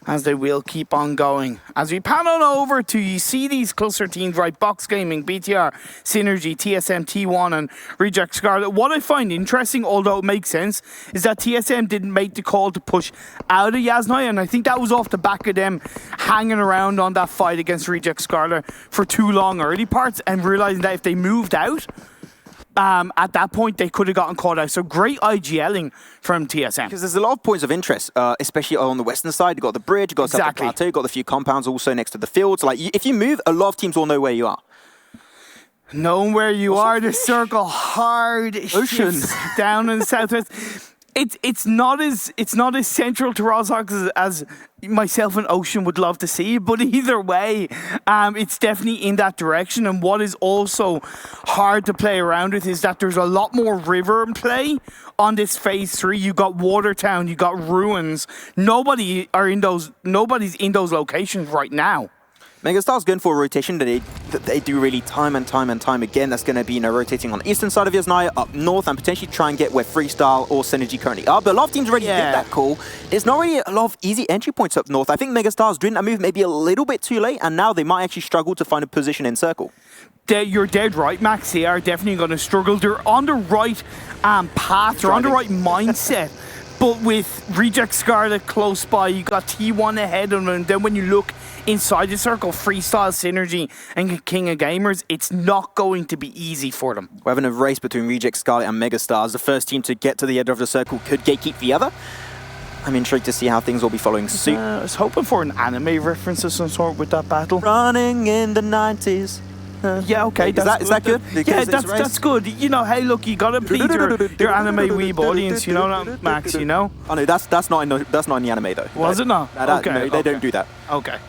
As they will keep on going. As we pan on over to, you see these cluster teams, right? Box Gaming, BTR, Synergy, TSM, T1, and Reject Scarlet. What I find interesting, although it makes sense, is that TSM didn't make the call to push out of Yaz9, and I think that was off the back of them hanging around on that fight against Reject Scarlet for too long early parts, and realizing that if they moved out, at that point, they could have gotten caught out. So great IGLing from TSM. Because there's a lot of points of interest, especially on the western side. You've got the bridge, you've got the plateau, you've got the few compounds also next to the fields. Like, if you move, a lot of teams will know where you are. Knowing where you are, the circle hard shifts down in the southwest. It's not as central to Rozhok as myself and Ocean would love to see, but either way, it's definitely in that direction. And what is also hard to play around with is that there's a lot more river in play on this phase 3. You got Watertown, you got Ruins. Nobody's in those locations right now. Megastar's going for a rotation that they do really time and time again. That's going to be, rotating on the eastern side of Yasnaya, up north, and potentially try and get where Freestyle or Synergy currently are. But a lot of teams already did that call. There's not really a lot of easy entry points up north. I think Megastar's doing that move maybe a little bit too late, and now they might actually struggle to find a position in circle. You're dead right, Max. They are definitely going to struggle. They're on the right path. They're on the right mindset. But with Reject Scarlet close by, you got T1 ahead of them. And then when you look inside the circle, Freestyle, Synergy, and King of Gamers, it's not going to be easy for them. We're having a race between Reject Scarlet and Megastars. The first team to get to the edge of the circle could gatekeep the other. I'm intrigued to see how things will be following suit. I was hoping for an anime reference of some sort with that battle. Running in the 90s. Yeah, okay. Is that good? Yeah, that's good. You know, hey, look, you gotta please your anime weeb audience. You know that, Max. You know. Oh no, that's not in the anime though. Was it not? Okay, no, they don't do that. Okay.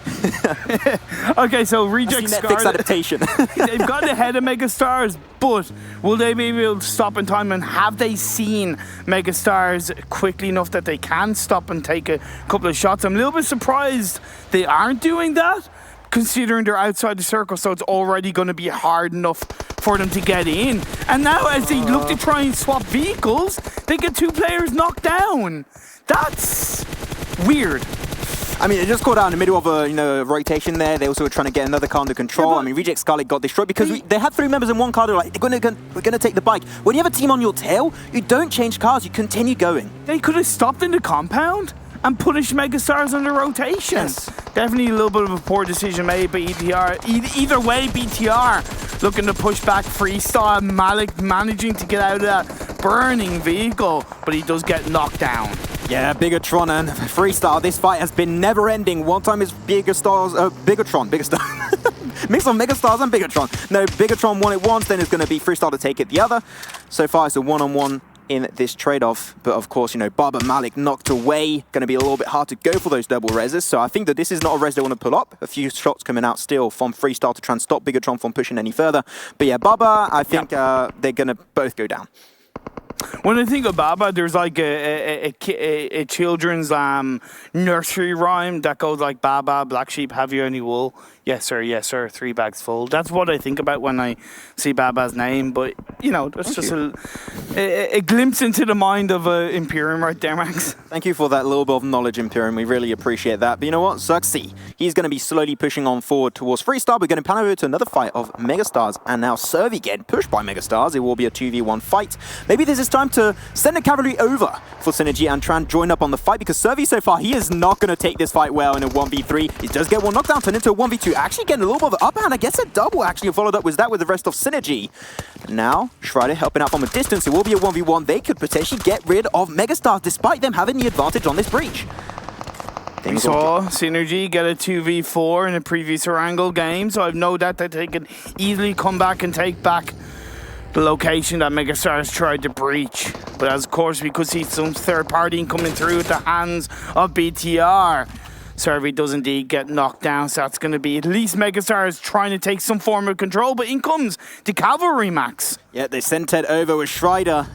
Okay, so Reject Netflix Scarlet. adaptation. They've got ahead of Megastars, but will they be able to stop in time? And have they seen Megastars quickly enough that they can stop and take a couple of shots? I'm a little bit surprised they aren't doing that, considering they're outside the circle, so it's already going to be hard enough for them to get in. And now as they look to try and swap vehicles, they get 2 players knocked down. That's weird. I mean, they just caught out in the middle of a rotation there. They also were trying to get another car under control. Yeah, I mean, Reject Scarlet got destroyed because they had 3 members in one car. They're like, we're going to take the bike. When you have a team on your tail, you don't change cars. You continue going. They could have stopped in the compound and punished Megastars on the rotation. Yes. Definitely a little bit of a poor decision made by ETR. Either way, BTR looking to push back Freestyle. Malik managing to get out of that burning vehicle, but he does get knocked down. Yeah, Bigatron and Freestyle. This fight has been never ending. One time it's Bigatron. Mix of Megastars and Bigatron. No, Bigatron won it once, then it's going to be Freestyle to take it the other. So far it's a one-on-one in this trade-off, but of course, Baba Malik knocked away. Going to be a little bit hard to go for those double reses, so I think that this is not a res they want to pull up. A few shots coming out still from Freestyle to try and stop Bigatron from pushing any further. But yeah, Baba, I think they're going to both go down. When I think of Baba, there's like a children's nursery rhyme that goes like, Baba, black sheep, have you any wool? Yes, sir, 3 bags full. That's what I think about when I see Baba's name, but, that's just a glimpse into the mind of Imperium right there, Max. Thank you for that little bit of knowledge, Imperium. We really appreciate that. But you know what? Zuxi, he's going to be slowly pushing on forward towards Freestyle. We're going to pan over to another fight of Megastars, and now Servi getting pushed by Megastars. It will be a 2v1 fight. Maybe this is time to send the cavalry over for Synergy and try and join up on the fight, because Servi so far, he is not going to take this fight well in a 1v3. He does get one knockdown, turned into a 1v2. Actually getting a little bit of an upper hand. I guess a double actually followed up with that with the rest of Synergy. Now, Schreider helping out from a distance. It will be a 1v1. They could potentially get rid of Megastars despite them having the advantage on this breach. We saw Synergy get a 2v4 in a previous Erangel game, so I've no doubt that they can easily come back and take back the location that Megastars tried to breach. But as of course, we could see some third party coming through at the hands of BTR. Servi does indeed get knocked down, so that's going to be at least Megastars trying to take some form of control, but in comes the cavalry, Max. Yeah, they sent Ted over with Schreider.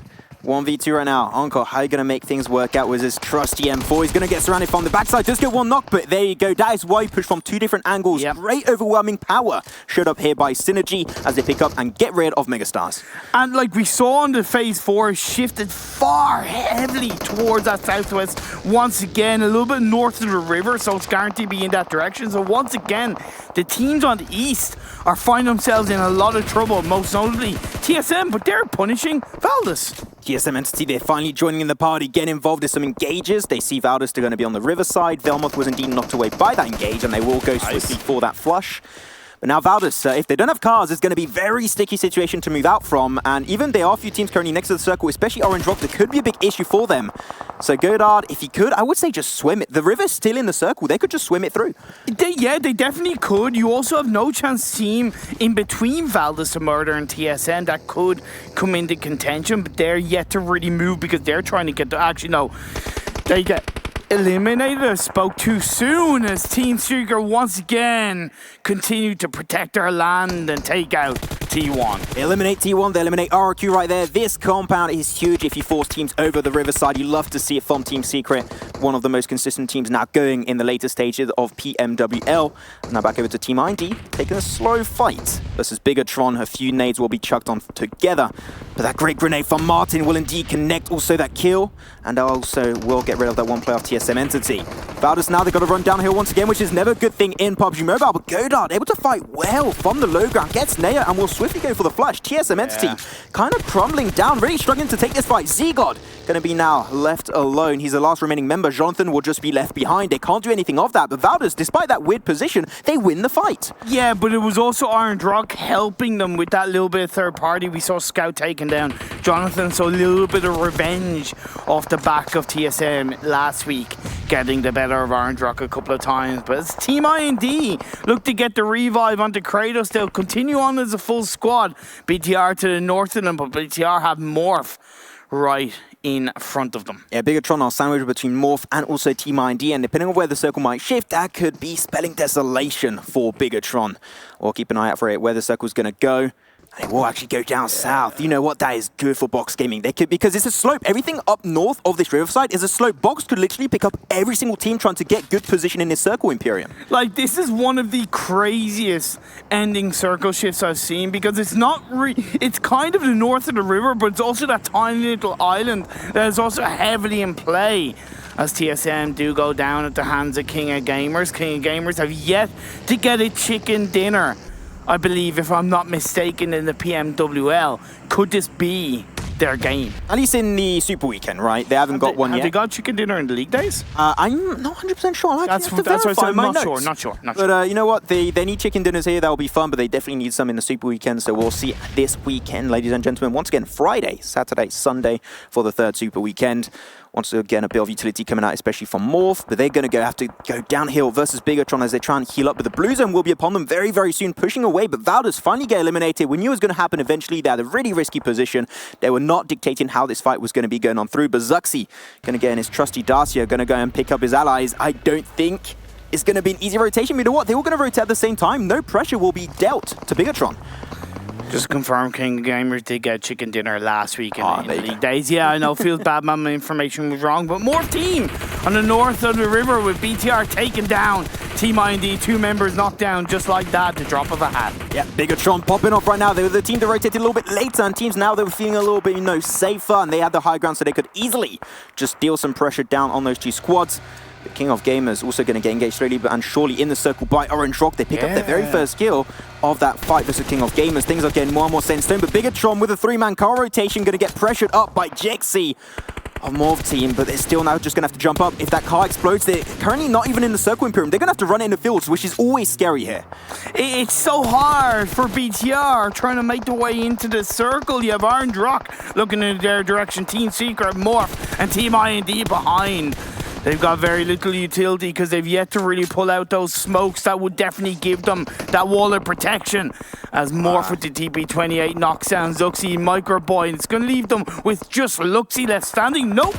1v2 right now. Encore, how are you going to make things work out with his trusty M4? He's going to get surrounded from the backside. Does get one knock, but there you go. That is why he pushed from 2 different angles. Yep. Great overwhelming power showed up here by Synergy as they pick up and get rid of Megastars. And like we saw on the phase 4, shifted far heavily towards that southwest. Once again, a little bit north of the river, so it's guaranteed to be in that direction. So once again, the teams on the east are finding themselves in a lot of trouble, most notably TSM, but they're punishing Valdez. TSM Entity, they're finally joining in the party, getting involved in some engages. They see Valdez are going to be on the riverside. Velmoth was indeed knocked away by that engage, and they will go swiftly for that flush. But now Valdez, if they don't have cars, it's going to be a very sticky situation to move out from. And even there are a few teams currently next to the circle, especially Orange Rock, that could be a big issue for them. So Godard, if he could, I would say just swim it. The river's still in the circle. They could just swim it through. They definitely could. You also have no chance team in between Valdez to Murder and TSN that could come into contention, but they're yet to really move because they're trying to get to... Actually, no. They get eliminated. I spoke too soon as Team Seeker once again continued to protect their land and take out T1. They eliminate T1, they eliminate RRQ right there. This compound is huge if you force teams over the riverside. You love to see it from Team Secret. one of the most consistent teams now going in the later stages of PMWL. Now back over to Team ID, taking a slow fight versus Bigatron. A few nades will be chucked on together, but that great grenade from Martin will indeed connect also that kill, and also will get rid of that one player of TSM Entity. Valdez now, they've got to run downhill once again, which is never a good thing in PUBG Mobile, but Godard able to fight well from the low ground, gets Naya and will swiftly go for the flush. TSM Entity kind of crumbling down, really struggling to take this fight. Z-God going to be now left alone. He's the last remaining member. Jonathan will just be left behind. They can't do anything of that, but Valdez, despite that weird position, they win the fight. Yeah, but it was also Orange Rock helping them with that little bit of third party. We saw Scout taking down Jonathan, so a little bit of revenge off the back of TSM last week, getting the better of Orange Rock a couple of times. But it's Team IND look to get the revive onto Kratos. They'll continue on as a full squad. BTR to the north of them, but BTR have Morph right in front of them. Yeah, Bigatron are sandwiched between Morph and also Team IND, and depending on where the circle might shift, that could be spelling desolation for Bigatron. Or keep an eye out for it, where the circle's going to go. And it will actually go down south. You know what? That is good for box gaming. They could, because it's a slope. Everything up north of this riverside is a slope. Box could literally pick up every single team trying to get good position in this circle, Imperium. Like, this is one of the craziest ending circle shifts I've seen, because it's not it's kind of the north of the river, but it's also that tiny little island that is also heavily in play. As TSM do go down at the hands of King of Gamers. King of Gamers have yet to get a chicken dinner, I believe, if I'm not mistaken, in the PMWL. Could this be their game? At least in the Super Weekend, right? They haven't got one yet. Have they got chicken dinner in the league days? I'm not 100% sure. That's what I said. Not sure. But you know what? They need chicken dinners here. That'll be fun, but they definitely need some in the Super Weekend. So we'll see this weekend, ladies and gentlemen. Once again, Friday, Saturday, Sunday for the third Super Weekend. Once again, a bit of utility coming out, especially from Morph, but they're going to have to go downhill versus Bigatron as they try and heal up. But the blue zone will be upon them very, very soon, pushing away. But Valdez finally get eliminated. We knew it was going to happen eventually. They had a really risky position. They were not dictating how this fight was going to be going on through. But Zuxi going to get in his trusty Dacia, going to go and pick up his allies. I don't think it's going to be an easy rotation. But you know what? They were going to rotate at the same time. No pressure will be dealt to Bigatron. Just confirm, King Gamers did get chicken dinner last week in the league days. Yeah, I know, feels bad, my information was wrong. But more team on the north of the river with BTR taken down. Team IND, 2 members knocked down just like that, the drop of a hat. Yeah, Bigatron popping off right now. They were the team that rotated a little bit later, and teams now they were feeling a little bit, safer, and they had the high ground, so they could easily just deal some pressure down on those 2 squads. The King of Gamers also going to get engaged slowly and surely in the circle by Orange Rock. They pick up their very first kill of that fight versus King of Gamers. Things are getting more and more set in stone, but Bigatron with a 3-man car rotation going to get pressured up by Jexy of Morph team, but they're still now just going to have to jump up. If that car explodes, they're currently not even in the circle, Imperium. They're going to have to run it in the fields, which is always scary here. It's so hard for BTR trying to make the way into the circle. You have Orange Rock looking in their direction, Team Secret, Morph, and Team IND behind. They've got very little utility because they've yet to really pull out those smokes that would definitely give them that wall of protection. As Morph with the TP28 knocks down Zuxi, Micro Boy, and it's going to leave them with just Luxi left standing. Nope.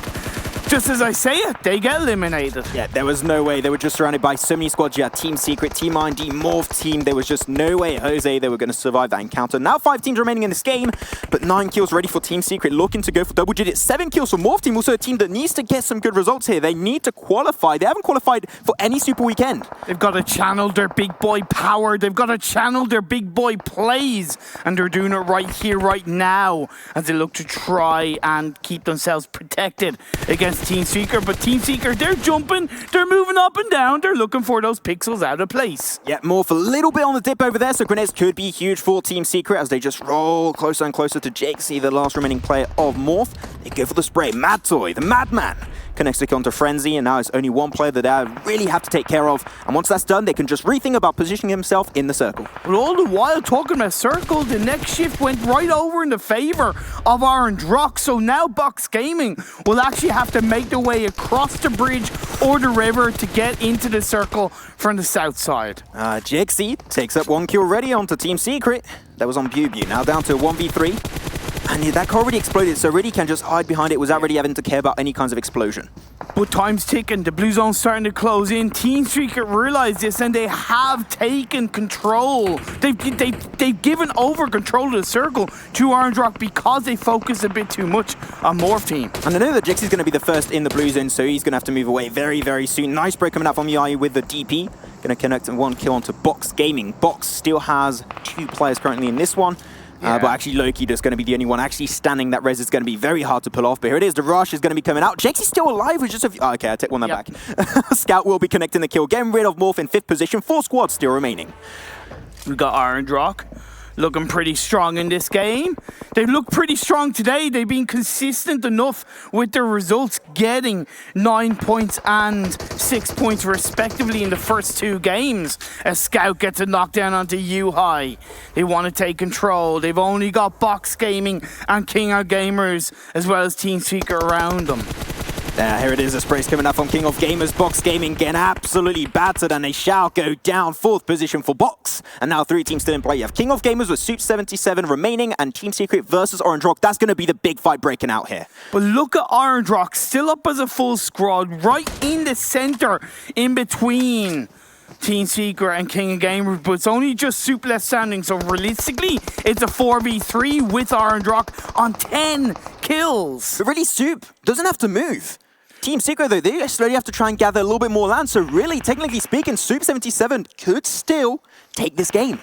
Just as I say it, they get eliminated. Yeah, there was no way. They were just surrounded by so many squads. You had Team Secret, Team IND, Morph team. There was just no way, Jose, they were going to survive that encounter. Now 5 teams remaining in this game, but 9 kills ready for Team Secret, looking to go for double digits. 7 kills for Morph team, also a team that needs to get some good results here. They need to qualify. They haven't qualified for any Super Weekend. They've got to channel their big boy power. They've got to channel their big boy plays, and they're doing it right here, right now, as they look to try and keep themselves protected against Team Secret. But Team Seeker, they're jumping, they're moving up and down, they're looking for those pixels out of place. Yeah, Morph a little bit on the dip over there, so grenades could be huge for Team Secret as they just roll closer and closer to Jexy, the last remaining player of Morph. They go for the spray. Mad Toy, the Madman, connects the onto Frenzy, and now it's only one player that they really have to take care of. And once that's done, they can just rethink about positioning himself in the circle. But all the while talking about circle, the next shift went right over in the favor of Orange Rock. So now Box Gaming will actually have to make their way across the bridge or the river to get into the circle from the south side. Jexy takes up 1 kill already onto Team Secret. That was on Bubu. Now down to 1v3. And that car already exploded, so really can just hide behind it without really having to care about any kinds of explosion. But time's ticking, the blue zone's starting to close in. Team Secret realize this and they have taken control. They've given over control of the circle to Orange Rock because they focused a bit too much on Morph Team. And I know that Jixie's going to be the first in the blue zone, so he's going to have to move away very, very soon. Nice break coming out from Yai with the DP. Going to connect and 1 kill onto Box Gaming. Box still has 2 players currently in this one. But actually Loki is going to be the only one actually standing. That res is going to be very hard to pull off. But here it is. The rush is going to be coming out. Jexy's still alive with just a few... Oh, okay, I take one back. Scout will be connecting the kill. Getting rid of Morph in 5th position. 4 squads still remaining. We've got Orange Rock looking pretty strong in this game. They look pretty strong today. They've been consistent enough with their results, getting 9 points and 6 points respectively in the first 2 games. As Scout gets a knockdown onto U-High. They want to take control. They've only got Box Gaming and King of Gamers as well as Team Seeker around them. Here it is, a sprays coming up from King of Gamers. Box Gaming getting absolutely battered, and they shall go down. 4th position for Box. And now 3 teams still in play. You have King of Gamers with Soup 77 remaining, and Team Secret versus Orange Rock. That's going to be the big fight breaking out here. But look at Orange Rock, still up as a full squad, right in the center, in between Team Secret and King of Gamers, but it's only just Soup left standing, so realistically, it's a 4v3 with Orange Rock on 10 kills. But really, Soup doesn't have to move. Team Secret, though, they slowly have to try and gather a little bit more land, so really, technically speaking, Soup 77 could still take this game.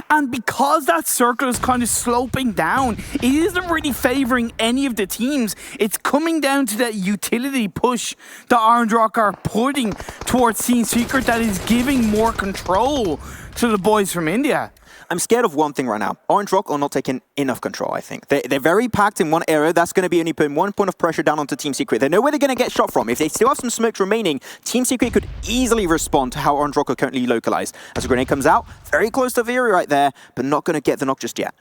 And because that circle is kind of sloping down, it isn't really favoring any of the teams. It's coming down to that utility push that Orange Rock are putting towards Team Secret that is giving more control to the boys from India. I'm scared of one thing right now. Orange Rock are not taking enough control, I think. They're very packed in one area. That's going to be only putting 1 point of pressure down onto Team Secret. They know where they're going to get shot from. If they still have some smokes remaining, Team Secret could easily respond to how Orange Rock are currently localized. As a grenade comes out, very close to the area right there, but not going to get the knock just yet.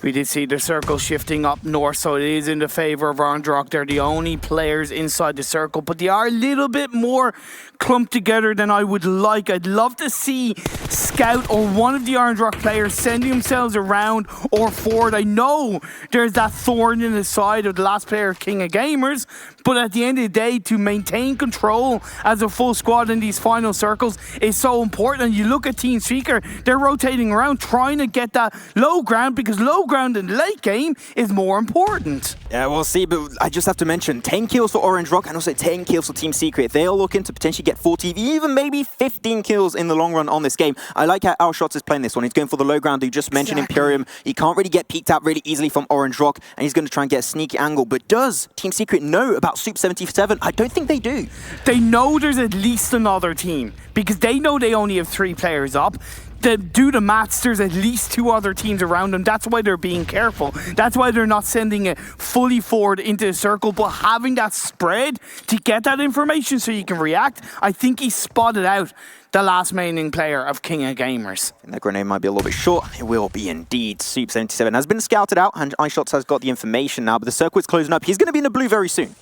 We did see the circle shifting up north, so it is in the favor of Orange Rock. They're the only players inside the circle, but they are a little bit more clumped together than I would like. I'd love to see Scout or one of the Orange Rock players sending themselves around or forward. I know there's that thorn in the side of the last player, King of Gamers, but at the end of the day, to maintain control as a full squad in these final circles is so important. And you look at Team Seeker, they're rotating around, trying to get that low ground, because low ground in the late game is more important. Yeah, we'll see, but I just have to mention 10 kills for Orange Rock and also 10 kills for Team Secret. They're looking to potentially get 40, even maybe 15 kills in the long run on this game. I like how Alshots is playing this one. He's going for the low ground. You just mentioned Imperium. He can't really get peeked out really easily from Orange Rock, and he's going to try and get a sneaky angle. But does Team Secret know about Soup 77? I don't think they do. They know there's at least another team, because they know they only have 3 players up. Do the maths, there's at least 2 other teams around them. That's why they're being careful. That's why they're not sending it fully forward into the circle, but having that spread to get that information so you can react. I think he spotted out the last maining player of King of Gamers. And that grenade might be a little bit short. It will be indeed. Soup 77 has been scouted out, and iShots has got the information now, but the circle is closing up. He's going to be in the blue very soon.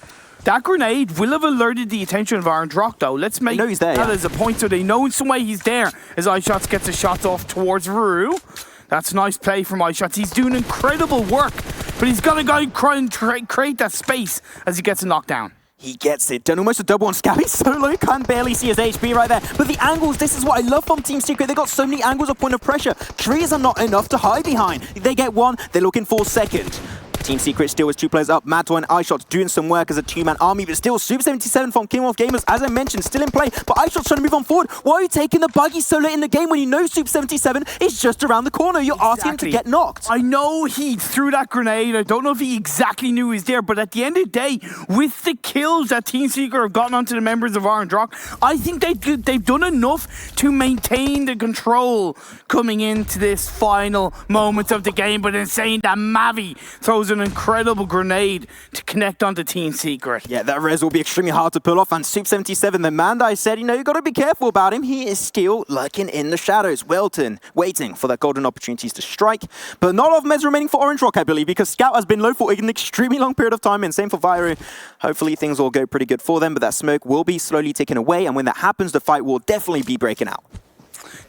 That grenade will have alerted the attention of Orange Rock, though. Let's make he's there, that as a point, so they know in some way he's there. As iShots gets a shot off towards Ruru. That's nice play from iShots. He's doing incredible work, but he's got to go try and create that space as he gets a knockdown. He gets it. Done almost a double on Scabby. Solo can barely see his HP right there. But the angles, this is what I love from Team Secret. They got so many angles of point of pressure. Trees are not enough to hide behind. If they get one, they're looking for second. Team Secret still has 2 players up. Madto and iShots doing some work as a 2-man army, but still Soup 77 from King of Gamers, as I mentioned, still in play. But iShots trying to move on forward. Why are you taking the buggy so late in the game when you know Soup 77 is just around the corner? You're asking him to get knocked. I know he threw that grenade. I don't know if he exactly knew he was there, but at the end of the day, with the kills that Team Secret have gotten onto the members of Orange Rock, I think they've done enough to maintain the control coming into this final moment of the game. But in saying that, Mavi throws an incredible grenade to connect onto Team Secret. Yeah, that res will be extremely hard to pull off, and Soup 77, the man that I said, you got to be careful about him. He is still lurking in the shadows. Welton waiting for that golden opportunities to strike, but not a lot of meds remaining for Orange Rock, I believe, because Scout has been low for an extremely long period of time, and same for Viru. Hopefully things will go pretty good for them, but that smoke will be slowly taken away, and when that happens, the fight will definitely be breaking out.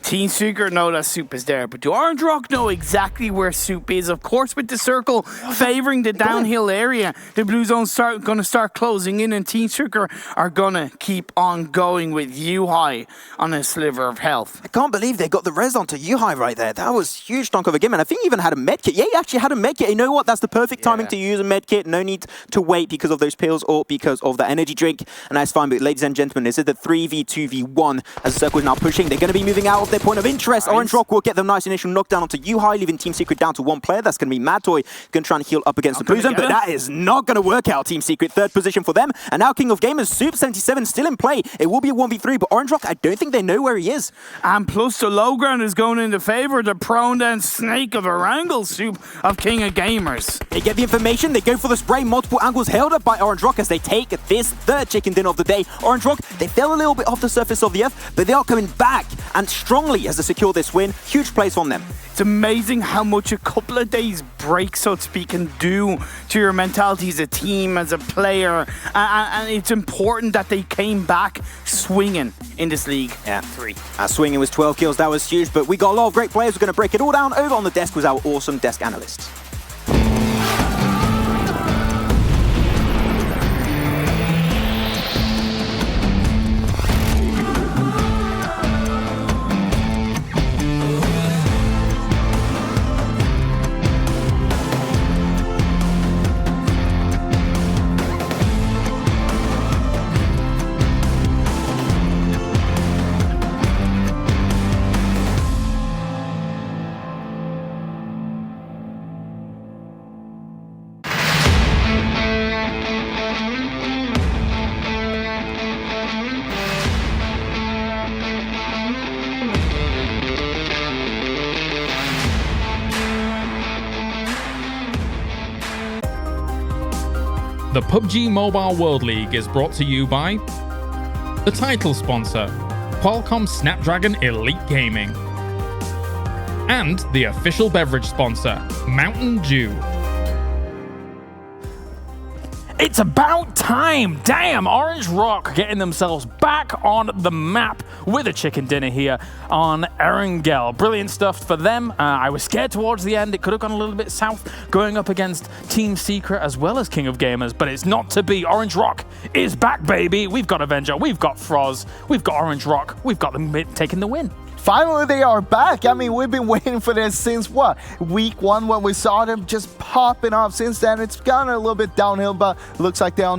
Team Secret know that Soup is there, but do Orange Rock know exactly where Soup is? Of course, with the circle favouring the downhill area, the Blue Zone's going to start closing in, and Team Secret are going to keep on going with U-High on a sliver of health. I can't believe they got the res onto U-High right there. That was huge chunk of a game, and I think he even had a medkit. Yeah, he actually had a medkit. You know what? That's the perfect timing to use a medkit. No need to wait because of those pills or because of the energy drink, and that's fine. But ladies and gentlemen, this is the 3v2v1 as the circle is now pushing. They're going to be moving out of their point of interest. Nice. Orange Rock will get the nice initial knockdown onto U-High, leaving Team Secret down to one player. That's going to be Mad Toy, going to try and heal up against the Blue Zone, but that is not going to work out. Team Secret, third position for them. And now King of Gamers, Soup 77 still in play. It will be a 1v3, but Orange Rock, I don't think they know where he is. And plus the low ground is going into favour of the prone down snake of Erangel, Soup of King of Gamers. They get the information, they go for the spray, multiple angles held up by Orange Rock as they take this third chicken dinner of the day. Orange Rock, they fell a little bit off the surface of the earth, but they are coming back and strongly as they secure this win. Huge place on them. It's amazing how much a couple of days break, so to speak, can do to your mentality as a team, as a player, and it's important that they came back swinging in this league. Yeah, 3. Swinging was 12 kills, that was huge, but we got a lot of great players. We're going to break it all down. Over on the desk was our awesome desk analyst. The PUBG Mobile World League is brought to you by the title sponsor, Qualcomm Snapdragon Elite Gaming, and the official beverage sponsor, Mountain Dew. It's about time! Damn, Orange Rock getting themselves back on the map with a chicken dinner here on Erangel. Brilliant stuff for them. I was scared towards the end. It could have gone a little bit south, going up against Team Secret as well as King of Gamers, but it's not to be. Orange Rock is back, baby. We've got Avenger, we've got Froz, we've got Orange Rock, we've got them taking the win. Finally, they are back. I mean, we've been waiting for this since, what, week 1 when we saw them just popping off. Since then, it's gone a little bit downhill, but looks like they're on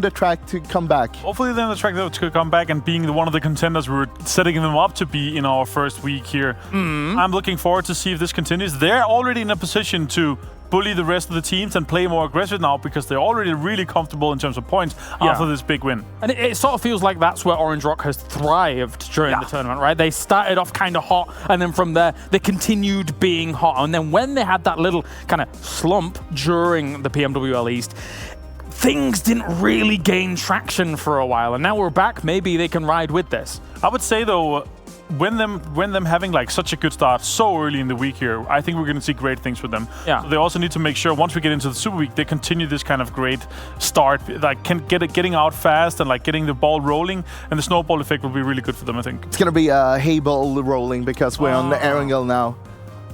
the track to come back. Hopefully they're on the track to come back and being one of the contenders we were setting them up to be in our first week here. I'm looking forward to see if this continues. They're already in a position to bully the rest of the teams and play more aggressive now because they're already really comfortable in terms of points after this big win. And it sort of feels like that's where Orange Rock has thrived during the tournament, right? They started off kind of hot, and then from there, they continued being hot. And then when they had that little kind of slump during the PMWL East, things didn't really gain traction for a while. And now we're back. Maybe they can ride with this. I would say, though, when them having like such a good start so early in the week here, I think we're going to see great things with them. Yeah. So they also need to make sure once we get into the Super Week, they continue this kind of great start, like getting out fast and like getting the ball rolling, and the snowball effect will be really good for them, I think. It's going to be a hay ball rolling because we're on the Erangel now.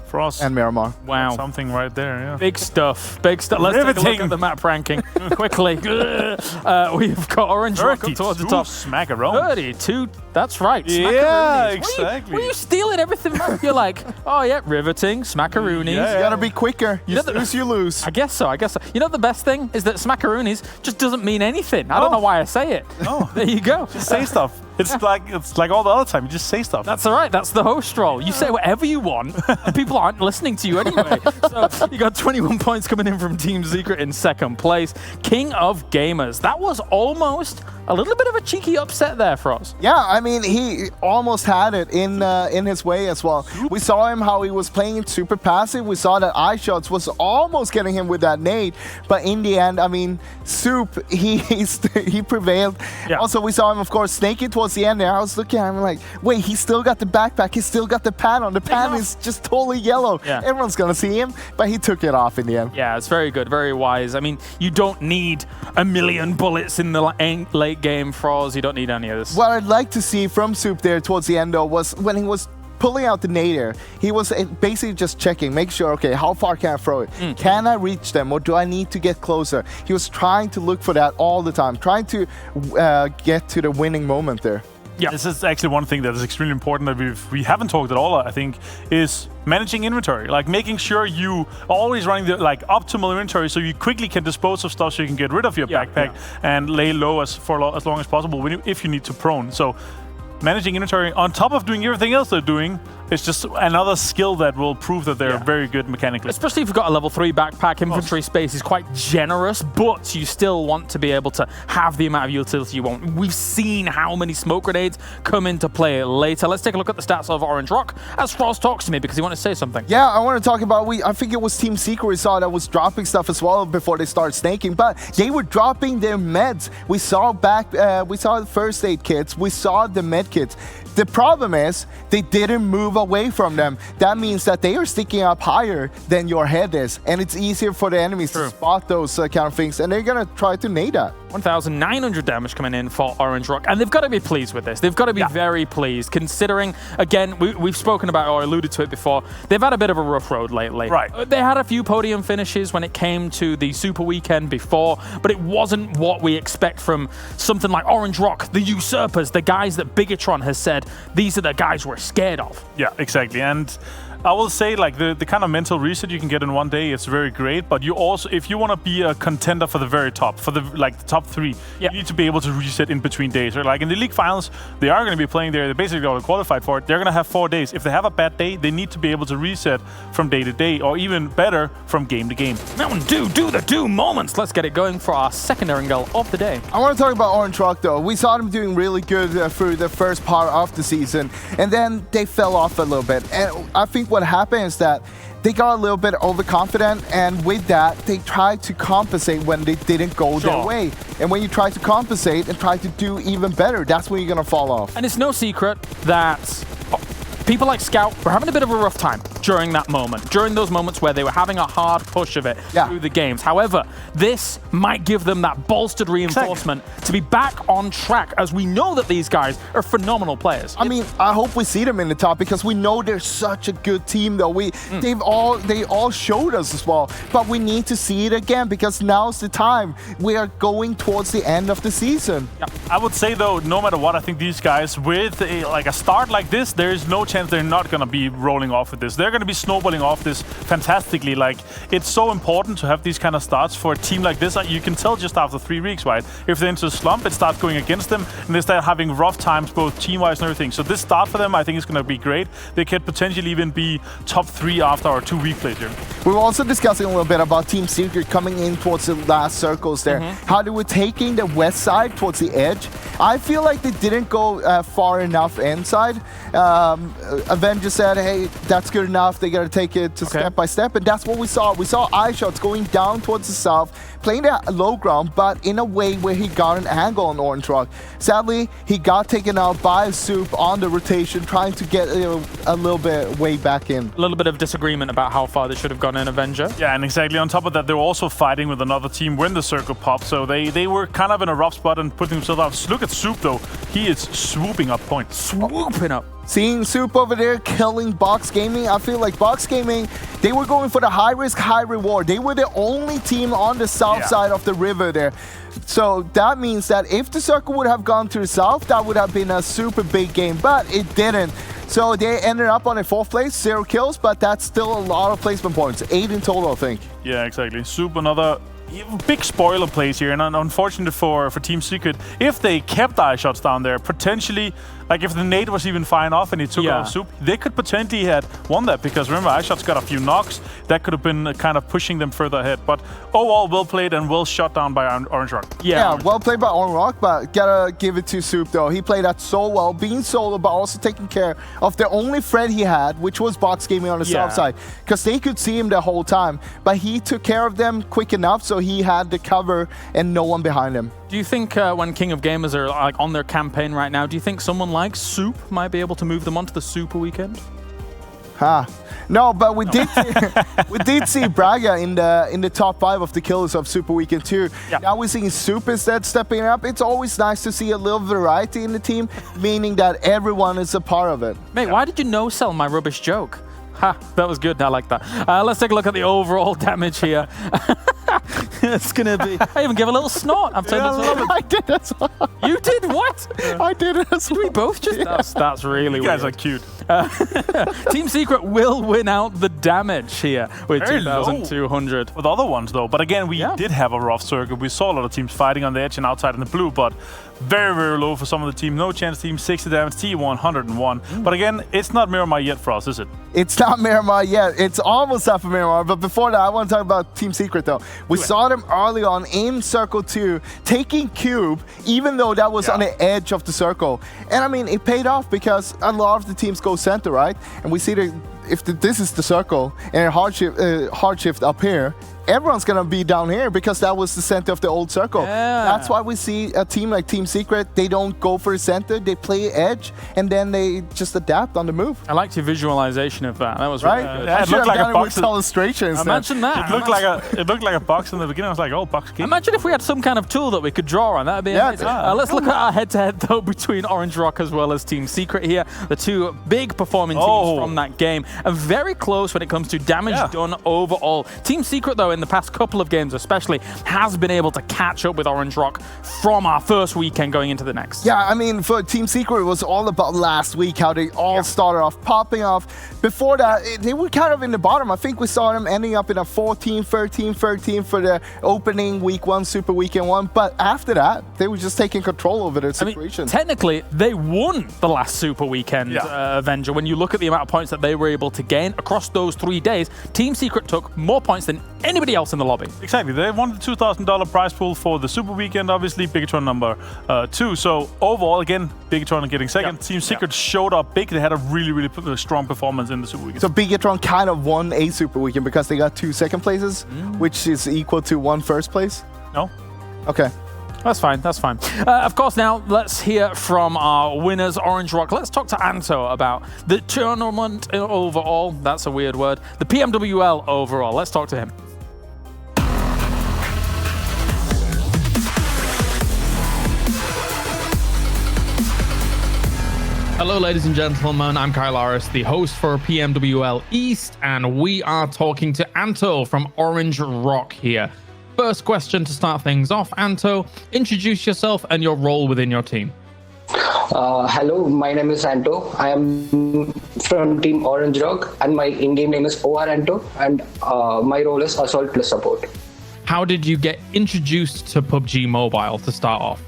Frost. And Miramar. Wow. Something right there, yeah. Big stuff. Big stuff. Let's take a look at the map ranking quickly. We've got Orange Rock up towards the top. Smackaroni. 32. That's right. Yeah, exactly. Were you stealing everything? You're like, oh yeah, riveting, smackaroonies. Yeah. You gotta be quicker. You lose, you lose. I guess so. You know the best thing is that smackaroonies just doesn't mean anything. I don't know why I say it. No. There you go. Just say stuff. It's like all the other time. You just say stuff. That's all right. That's the host role. You say whatever you want, and people aren't listening to you anyway. So you got 21 points coming in from Team Secret in second place. King of Gamers. That was almost a little bit of a cheeky upset there for us. Yeah, I mean, he almost had it in his way as well. We saw him how he was playing it super passive. We saw that iShots was almost getting him with that nade, but in the end, I mean, Soup, he prevailed. Yeah. Also, we saw him, of course, snaking towards the end there. I was looking at him like, wait, he's still got the backpack. He's still got the pad on. The pad is just totally yellow. Yeah. Everyone's going to see him, but he took it off in the end. Yeah, it's very good, very wise. I mean, you don't need a million bullets in the late game, Froz. You don't need any of this. What I'd like to see from Soup there towards the end, though, was when he was pulling out the nadir, he was basically just checking, make sure, okay, how far can I throw it? Can I reach them, or do I need to get closer? He was trying to look for that all the time, trying to get to the winning moment there. Yeah, this is actually one thing that is extremely important that we haven't talked at all, I think, is managing inventory. Like making sure you are always running the optimal inventory so you quickly can dispose of stuff so you can get rid of your backpack and lay low for as long as possible if you need to prone. So managing inventory on top of doing everything else they're doing is just another skill that will prove that they're very good mechanically. Especially if you've got a level 3 backpack, inventory space is quite generous, but you still want to be able to have the amount of utility you want. We've seen how many smoke grenades come into play later. Let's take a look at the stats of Orange Rock as Frost talks to me because he wants to say something. Yeah, I want to talk about, I think it was Team Secret we saw that was dropping stuff as well before they started snaking, but they were dropping their meds. We saw we saw the first aid kits, we saw the med kits. The problem is they didn't move away from them. That means that they are sticking up higher than your head is, and it's easier for the enemies to spot those kind of things, and they're gonna try to nade that. 1,900 damage coming in for Orange Rock, and they've got to be pleased with this. They've got to be very pleased, considering, again, we've spoken about or alluded to it before, they've had a bit of a rough road lately. Right. They had a few podium finishes when it came to the Super Weekend before, but it wasn't what we expect from something like Orange Rock, the Usurpers, the guys that Bigatron has said, these are the guys we're scared of. Yeah, exactly. And I will say, like, the kind of mental reset you can get in one day, it's very great, but you also, if you want to be a contender for the very top, for the top 3, you need to be able to reset in between days. Or like in the league finals, they are going to be playing there, they basically got qualified for it. They're going to have 4 days. If they have a bad day, they need to be able to reset from day to day, or even better, from game to game. Mountain Dew, do the do moments. Let's get it going for our second Erangel of the day. I want to talk about Orange Rock though. We saw them doing really good through the first part of the season, and then they fell off a little bit. And I think what happened is that they got a little bit overconfident, and with that, they tried to compensate when they didn't go their way. And when you try to compensate and try to do even better, that's when you're going to fall off. And it's no secret that people like Scout were having a bit of a rough time during that moment, during those moments where they were having a hard push of it through the games. However, this might give them that bolstered reinforcement to be back on track, as we know that these guys are phenomenal players. I mean, I hope we see them in the top, because we know they're such a good team though. They all showed us as well, but we need to see it again, because now's the time. We are going towards the end of the season. Yeah. I would say though, no matter what, I think these guys with a start like this, there is no chance they're not going to be rolling off with this. They're going to be snowballing off this fantastically. Like, it's so important to have these kind of starts for a team like this. You can tell just after 3 weeks, right? If they're into a slump, it starts going against them, and they start having rough times, both team-wise and everything. So this start for them, I think, is going to be great. They could potentially even be top 3 after our 2-week play here. We were also discussing a little bit about Team Secret coming in towards the last circles there. How they were taking the west side towards the edge. I feel like they didn't go far enough inside. Avenger said, hey, that's good enough. They got to take it to step by step, and that's what we saw. We saw iShots going down towards the south, playing that low ground, but in a way where he got an angle on Orange Rock. Sadly, he got taken out by Soup on the rotation, trying to get a little bit way back in. A little bit of disagreement about how far they should have gone in Avenger. Yeah, and exactly. On top of that, they were also fighting with another team when the circle popped, so they were kind of in a rough spot and putting themselves out. Look at Soup, though. He is swooping up points. Swooping up. Seeing Soup over there killing Box Gaming, I feel like Box Gaming, they were going for the high risk, high reward. They were the only team on the south side of the river there. So that means that if the circle would have gone to the south, that would have been a super big game, but it didn't. So they ended up on a 4th place, 0 kills, but that's still a lot of placement points. 8 in total, I think. Yeah, exactly. Soup, another big spoiler plays here, and unfortunate for Team Secret. If they kept iShots down there, potentially, like if the nade was even fine off and he took out Soup, they could potentially have won that, because remember, iShots got a few knocks. That could have been kind of pushing them further ahead. But overall, well played and well shot down by Orange Rock. Yeah, well played by Orange Rock, but gotta give it to Soup though. He played that so well, being solo, but also taking care of the only threat he had, which was Box Gaming on the south side, because they could see him the whole time. But he took care of them quick enough, so he had the cover and no one behind him. Do you think when King of Gamers are like on their campaign right now, do you think someone like Soup might be able to move them onto the Super Weekend? No, but we did we did see Braga in the top 5 of the killers of Super Weekend 2. Yeah. Now we're seeing Superstead stepping up. It's always nice to see a little variety in the team, meaning that everyone is a part of it. Mate, why did you no-sell my rubbish joke? Ha, that was good. I like that. Let's take a look at the overall damage here. It's going to be... I even give a little snort. I've turned it I did as well. You did what? I did it as well. We both just... That's really You guys weird. are cute. Team Secret will win out the damage here with Very 2,200. With other ones, though. But again, we did have a rough circuit. We saw a lot of teams fighting on the edge and outside in the blue, but very, very low for some of the team. No chance team, 60 damage, T1, 101. But again, it's not Miramar yet for us, is it? It's not Miramar yet. It's almost up for Miramar. But before that, I want to talk about Team Secret, though. We saw them early on in Circle 2 taking Cube, even though that was on the edge of the circle. And I mean, it paid off because a lot of the teams go center, right? And we see that if this is the circle and a hard shift up here, everyone's going to be down here because that was the center of the old circle. Yeah. That's why we see a team like Team Secret, they don't go for the center, they play edge, and then they just adapt on the move. I liked your visualization of that. That was Right? really good. I it looked like a box. with illustrations. Imagine that. It looked like a box in the beginning. I was like, oh, box game. Imagine if we had some kind of tool that we could draw on. That would be amazing. Let's look at our head-to-head, though, between Orange Rock as well as Team Secret here. The two big performing teams from that game. And very close when it comes to damage done overall. Team Secret, though, in the past couple of games especially, has been able to catch up with Orange Rock from our first weekend going into the next. Yeah, I mean, for Team Secret, it was all about last week, how they all started off popping off. Before that, they were kind of in the bottom. I think we saw them ending up in a 14, 13, 13 for the opening week 1, Super Weekend 1. But after that, they were just taking control over the situation. I mean, technically, they won the last Super Weekend Avenger. When you look at the amount of points that they were able to gain across those 3 days, Team Secret took more points than anybody else in the lobby. Exactly. They won the $2,000 prize pool for the Super Weekend, obviously. Bigatron number 2. So overall, again, Bigatron getting second. Team Secret showed up big. They had a really, really strong performance in the Super Weekend. So Bigatron kind of won a Super Weekend because they got 2 second places, which is equal to 1 first place? No. Okay. That's fine, that's fine. Of course, now let's hear from our winners, Orange Rock. Let's talk to Anto about the tournament overall. That's a weird word. The PMWL overall. Let's talk to him. Hello, ladies and gentlemen. I'm Kyle Aris, the host for PMWL East, and we are talking to Anto from Orange Rock here. First question to start things off, Anto, introduce yourself and your role within your team. Hello, my name is Anto. I am from Team Orange Rock, and my in-game name is OR Anto, and my role is Assault plus Support. How did you get introduced to PUBG Mobile to start off?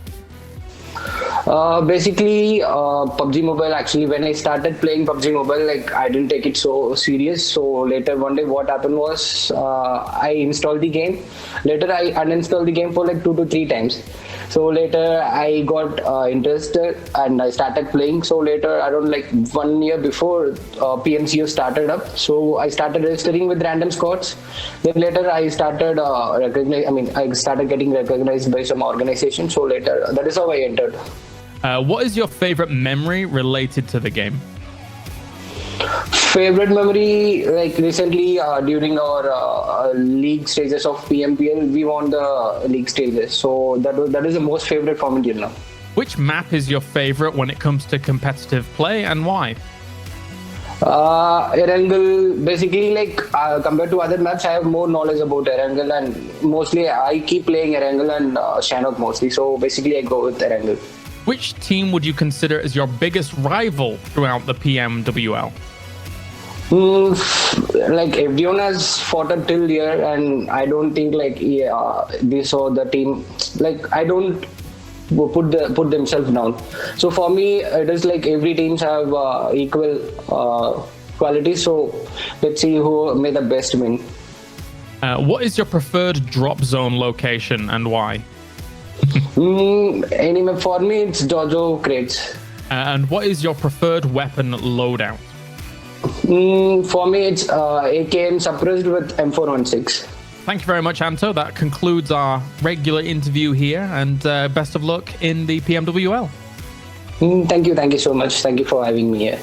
Basically, PUBG Mobile, actually, when I started playing PUBG Mobile, like, I didn't take it so serious. So later one day what happened was I installed the game. Later I uninstalled the game for like 2 to 3 times. So later I got interested and I started playing. So later, around like 1 year before PMCO started up, so I started registering with random squads. Then later I started I started getting recognized by some organization. So later, that is how I entered. What is your favorite memory related to the game? Favorite memory, like recently during our league stages of PMPL, we won the league stages. So that is the most favorite for me till now. Which map is your favorite when it comes to competitive play, and why? Erangel, basically, like compared to other maps, I have more knowledge about Erangel, and mostly I keep playing Erangel and Shanok mostly. So basically, I go with Erangel. Which team would you consider as your biggest rival throughout the PMWL? Like everyone has fought until here, and I don't think like this or the team, like I don't put themselves down. So for me, it is like every teams have equal quality. So let's see who may the best win. What is your preferred drop zone location and why? Any map for me, it's Jojo crates. And what is your preferred weapon loadout? For me, it's AKM suppressed with M416. Thank you very much, Anto. That concludes our regular interview here, and best of luck in the PMWL. Thank you so much. Thank you for having me here.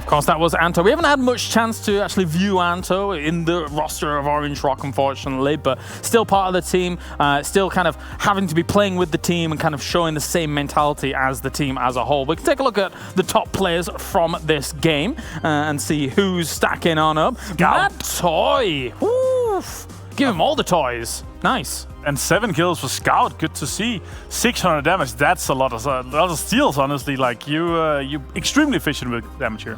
course, that was Anto. We haven't had much chance to actually view Anto in the roster of Orange Rock, unfortunately, but still part of the team, still kind of having to be playing with the team and kind of showing the same mentality as the team as a whole. We can take a look at the top players from this game and see who's stacking on up. Mad Toy! Woof! Give him all the toys. Nice. And 7 kills for Scout. Good to see. 600 damage. That's a lot of steals, honestly. Like you extremely efficient with damage here.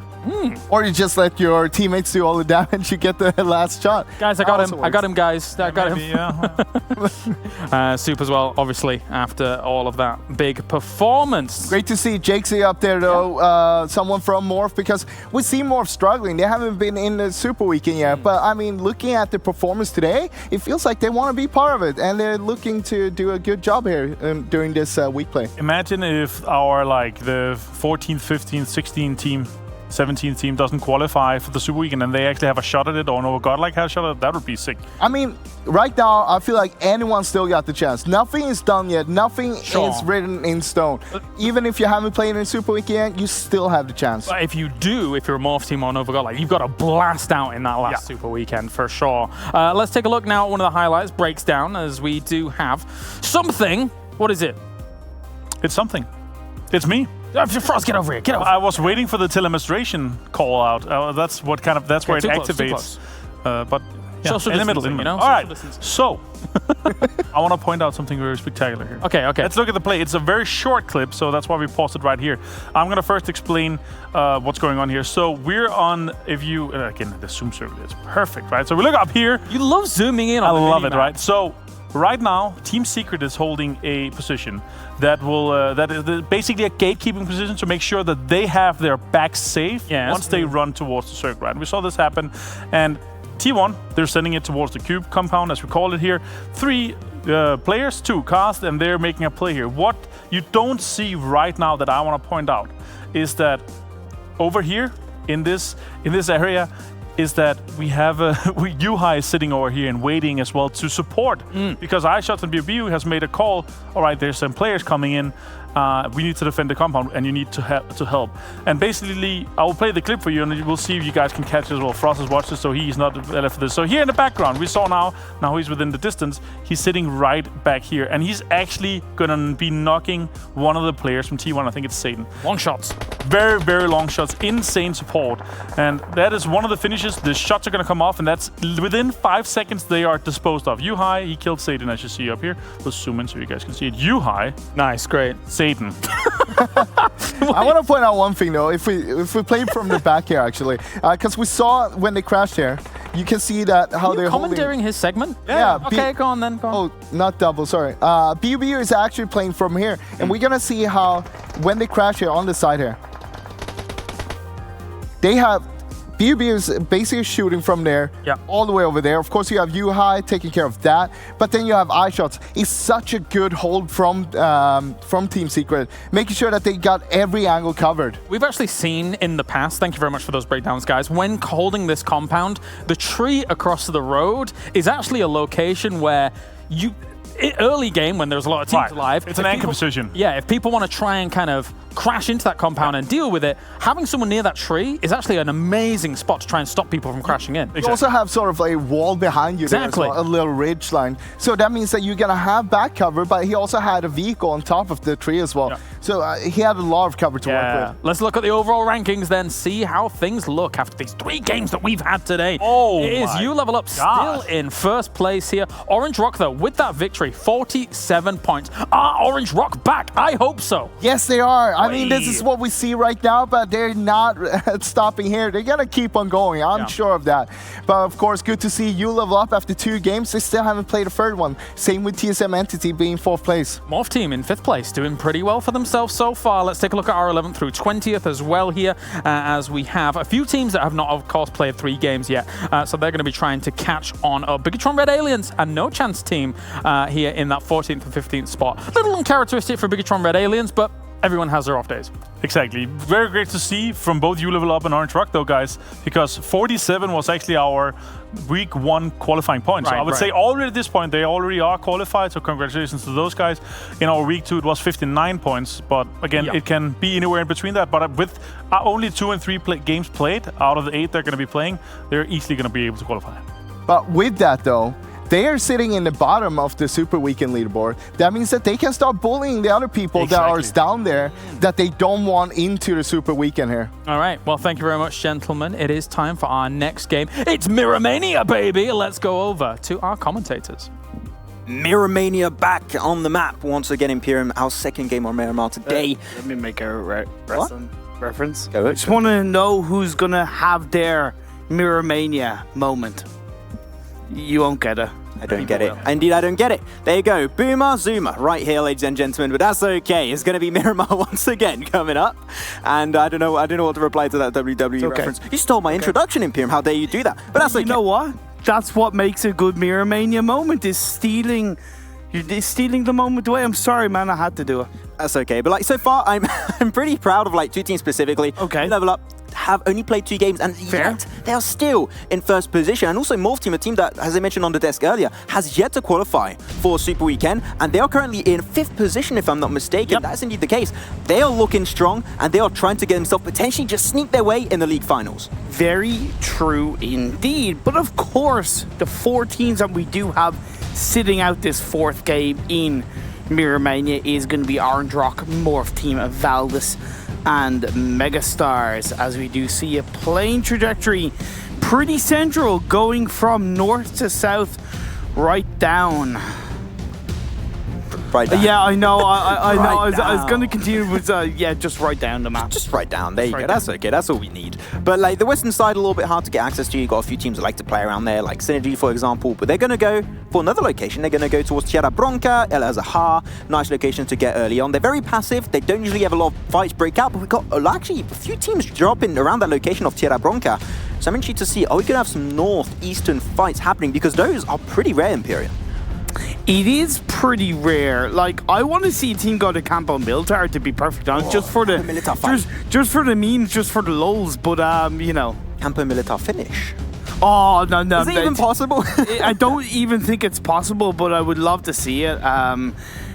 Or you just let your teammates do all the damage. You get the last shot. Guys, I got him. I got him, guys. I got maybe, him. Soup as well, obviously, after all of that big performance. Great to see Jakesy up there, though. Someone from Morph, because we see Morph struggling. They haven't been in the Super Weekend yet. But, I mean, looking at the performance today, it feels like they want to be part of it. And they're looking to do a good job here during this week play. Imagine if our, like, the 14th, 15th, 16th team, 17th team doesn't qualify for the Super Weekend and they actually have a shot at it, or no Godlike has a shot at it. That would be sick. I mean, right now, I feel like anyone still got the chance. Nothing is done yet. Nothing is written in stone. Even if you haven't played in Super Weekend, you still have the chance. But if you do, if you're a Morph team or Nova Godlike, you've got to blast out in that last Super Weekend for sure. Let's take a look now at one of the highlights, breaks down, as we do have something. What is it? It's something. It's me. Frost, get over here. Get over. I was waiting for the telemonstration call out. That's what kind of. That's where it activates. But yeah, in the middle, you know. All right. So I want to point out something very spectacular here. Okay. Let's look at the play. It's a very short clip, so that's why we paused it right here. I'm gonna first explain what's going on here. So we're on. If you again, the zoom circle is perfect, right? So we look up here. You love zooming in. On I love it, right? So. Right now, Team Secret is holding a position that will that is basically a gatekeeping position to make sure that they have their back safe once they run towards the circle. Right? We saw this happen, and T1 they're sending it towards the cube compound, as we call it here. 3 players, 2 cast, and they're making a play here. What you don't see right now that I want to point out is that over here in this area. Is that we have Yuhai is sitting over here and waiting as well to support because iShots and BBU has made a call. All right, there's some players coming in. We need to defend the compound, and you need to help. And basically, I will play the clip for you, and we'll see if you guys can catch it as well. Frost has watched this, so he's not left for this. So here in the background, we saw now he's within the distance. He's sitting right back here, and he's actually gonna be knocking one of the players from T1. I think it's Satan. Long shots. Very, very long shots. Insane support. And that is one of the finishes. The shots are gonna come off, and that's within 5 seconds they are disposed of. Yuhai, he killed Satan, as you see up here. Let's zoom in so you guys can see it. Yuhai. Nice, great. Satan. I want to point out one thing though. If we play from the back here actually, because we saw when they crashed here, you can see that how they're commandeering his segment. Yeah. Okay, go on then. Go on. Oh, not double. Sorry. BUBU is actually playing from here, and we're gonna see how when they crash here on the side here, they have. BUBU is basically shooting from there all the way over there. Of course, you have Yuhai taking care of that, but then you have iShots. It's such a good hold from Team Secret, making sure that they got every angle covered. We've actually seen in the past, thank you very much for those breakdowns, guys, when holding this compound, the tree across the road is actually a location where early game when there's a lot of teams alive. It's an anchor position. Yeah, if people want to try and kind of crash into that compound and deal with it, having someone near that tree is actually an amazing spot to try and stop people from crashing in. You also have sort of a wall behind you there as well, a little ridge line. So that means that you're going to have back cover, but he also had a vehicle on top of the tree as well. So he had a lot of cover to work with. Let's look at the overall rankings then, see how things look after these 3 games that we've had today. It is You Level Up still in first place here. Orange Rock, though, with that victory, 47 points. Are Orange Rock back? I hope so. Yes, they are. I mean, this is what we see right now, but they're not stopping here. They're going to keep on going. I'm sure of that. But, of course, good to see You Level Up after 2 games. They still haven't played a third one. Same with TSM Entity being 4th place. Morph team in 5th place, doing pretty well for themselves so far. Let's take a look at our 11th through 20th as well here, as we have a few teams that have not, of course, played 3 games yet. So they're going to be trying to catch on. Bigatron Red Aliens and No Chance team here in that 14th and 15th spot. A little uncharacteristic for Bigatron Red Aliens, but everyone has their off days. Exactly. Very great to see from both You Level Up and Orange Rock, though, guys, because 47 was actually our week 1 qualifying point. So I would say already at this point, they already are qualified, so congratulations to those guys. In our week 2, it was 59 points, but again, it can be anywhere in between that. But with only 2 and 3 games played out of the 8 they're going to be playing, they're easily going to be able to qualify. But with that, though, they are sitting in the bottom of the Super Weekend leaderboard. That means that they can start bullying the other people that are down there that they don't want into the Super Weekend here. All right. Well, thank you very much, gentlemen. It is time for our next game. It's Miramania, baby. Let's go over to our commentators. Miramania back on the map once again. Imperium, our second game on Miramar today. Let me make a reference. Go I just want to know who's going to have their Miramania moment. You won't get it. I don't get it. Indeed, I don't get it. There you go. Boomer Zoomer right here, ladies and gentlemen, but that's okay. It's going to be Miramar once again coming up. And I don't know what to reply to that WWE reference. You stole my introduction, Imperium. How dare you do that? But that's okay. You know what? That's what makes a good Miramania moment, is stealing the moment away. I'm sorry, man. I had to do it. That's okay. But like so far, I'm pretty proud of like 2 teams specifically. Okay. Level Up have only played 2 games, and yet they are still in first position. And also Morph Team, a team that, as I mentioned on the desk earlier, has yet to qualify for Super Weekend, and they are currently in 5th position, if I'm not mistaken. That's indeed the case. They are looking strong, and they are trying to get themselves potentially just sneak their way in the league finals. Very true indeed. But of course, the 4 teams that we do have sitting out this 4th game in Miramania is going to be Orange Rock, Morph Team, Valdis, and Megastars, as we do see a playing trajectory pretty central, going from north to south, right down. Right down. Yeah, I know. I know. I was going to continue with just right down the map. Just right down. There you go. That's okay. That's all we need. But like the western side, a little bit hard to get access to. You've got a few teams that like to play around there, like Synergy, for example. But they're going to go for another location. They're going to go towards Tierra Bronca, El Azahar. Nice location to get early on. They're very passive. They don't usually have a lot of fights break out. But we've got actually a few teams dropping around that location of Tierra Bronca. So I'm interested to see, are we going to have some northeastern fights happening? Because those are pretty rare, Imperium. It is pretty rare. Like, I want to see a team go to Campo Militar, to be perfect honest, just for the just for the memes, just for the lulz. But you know, Campo Militar finish. Oh no! Is it even possible? I don't even think it's possible, but I would love to see it.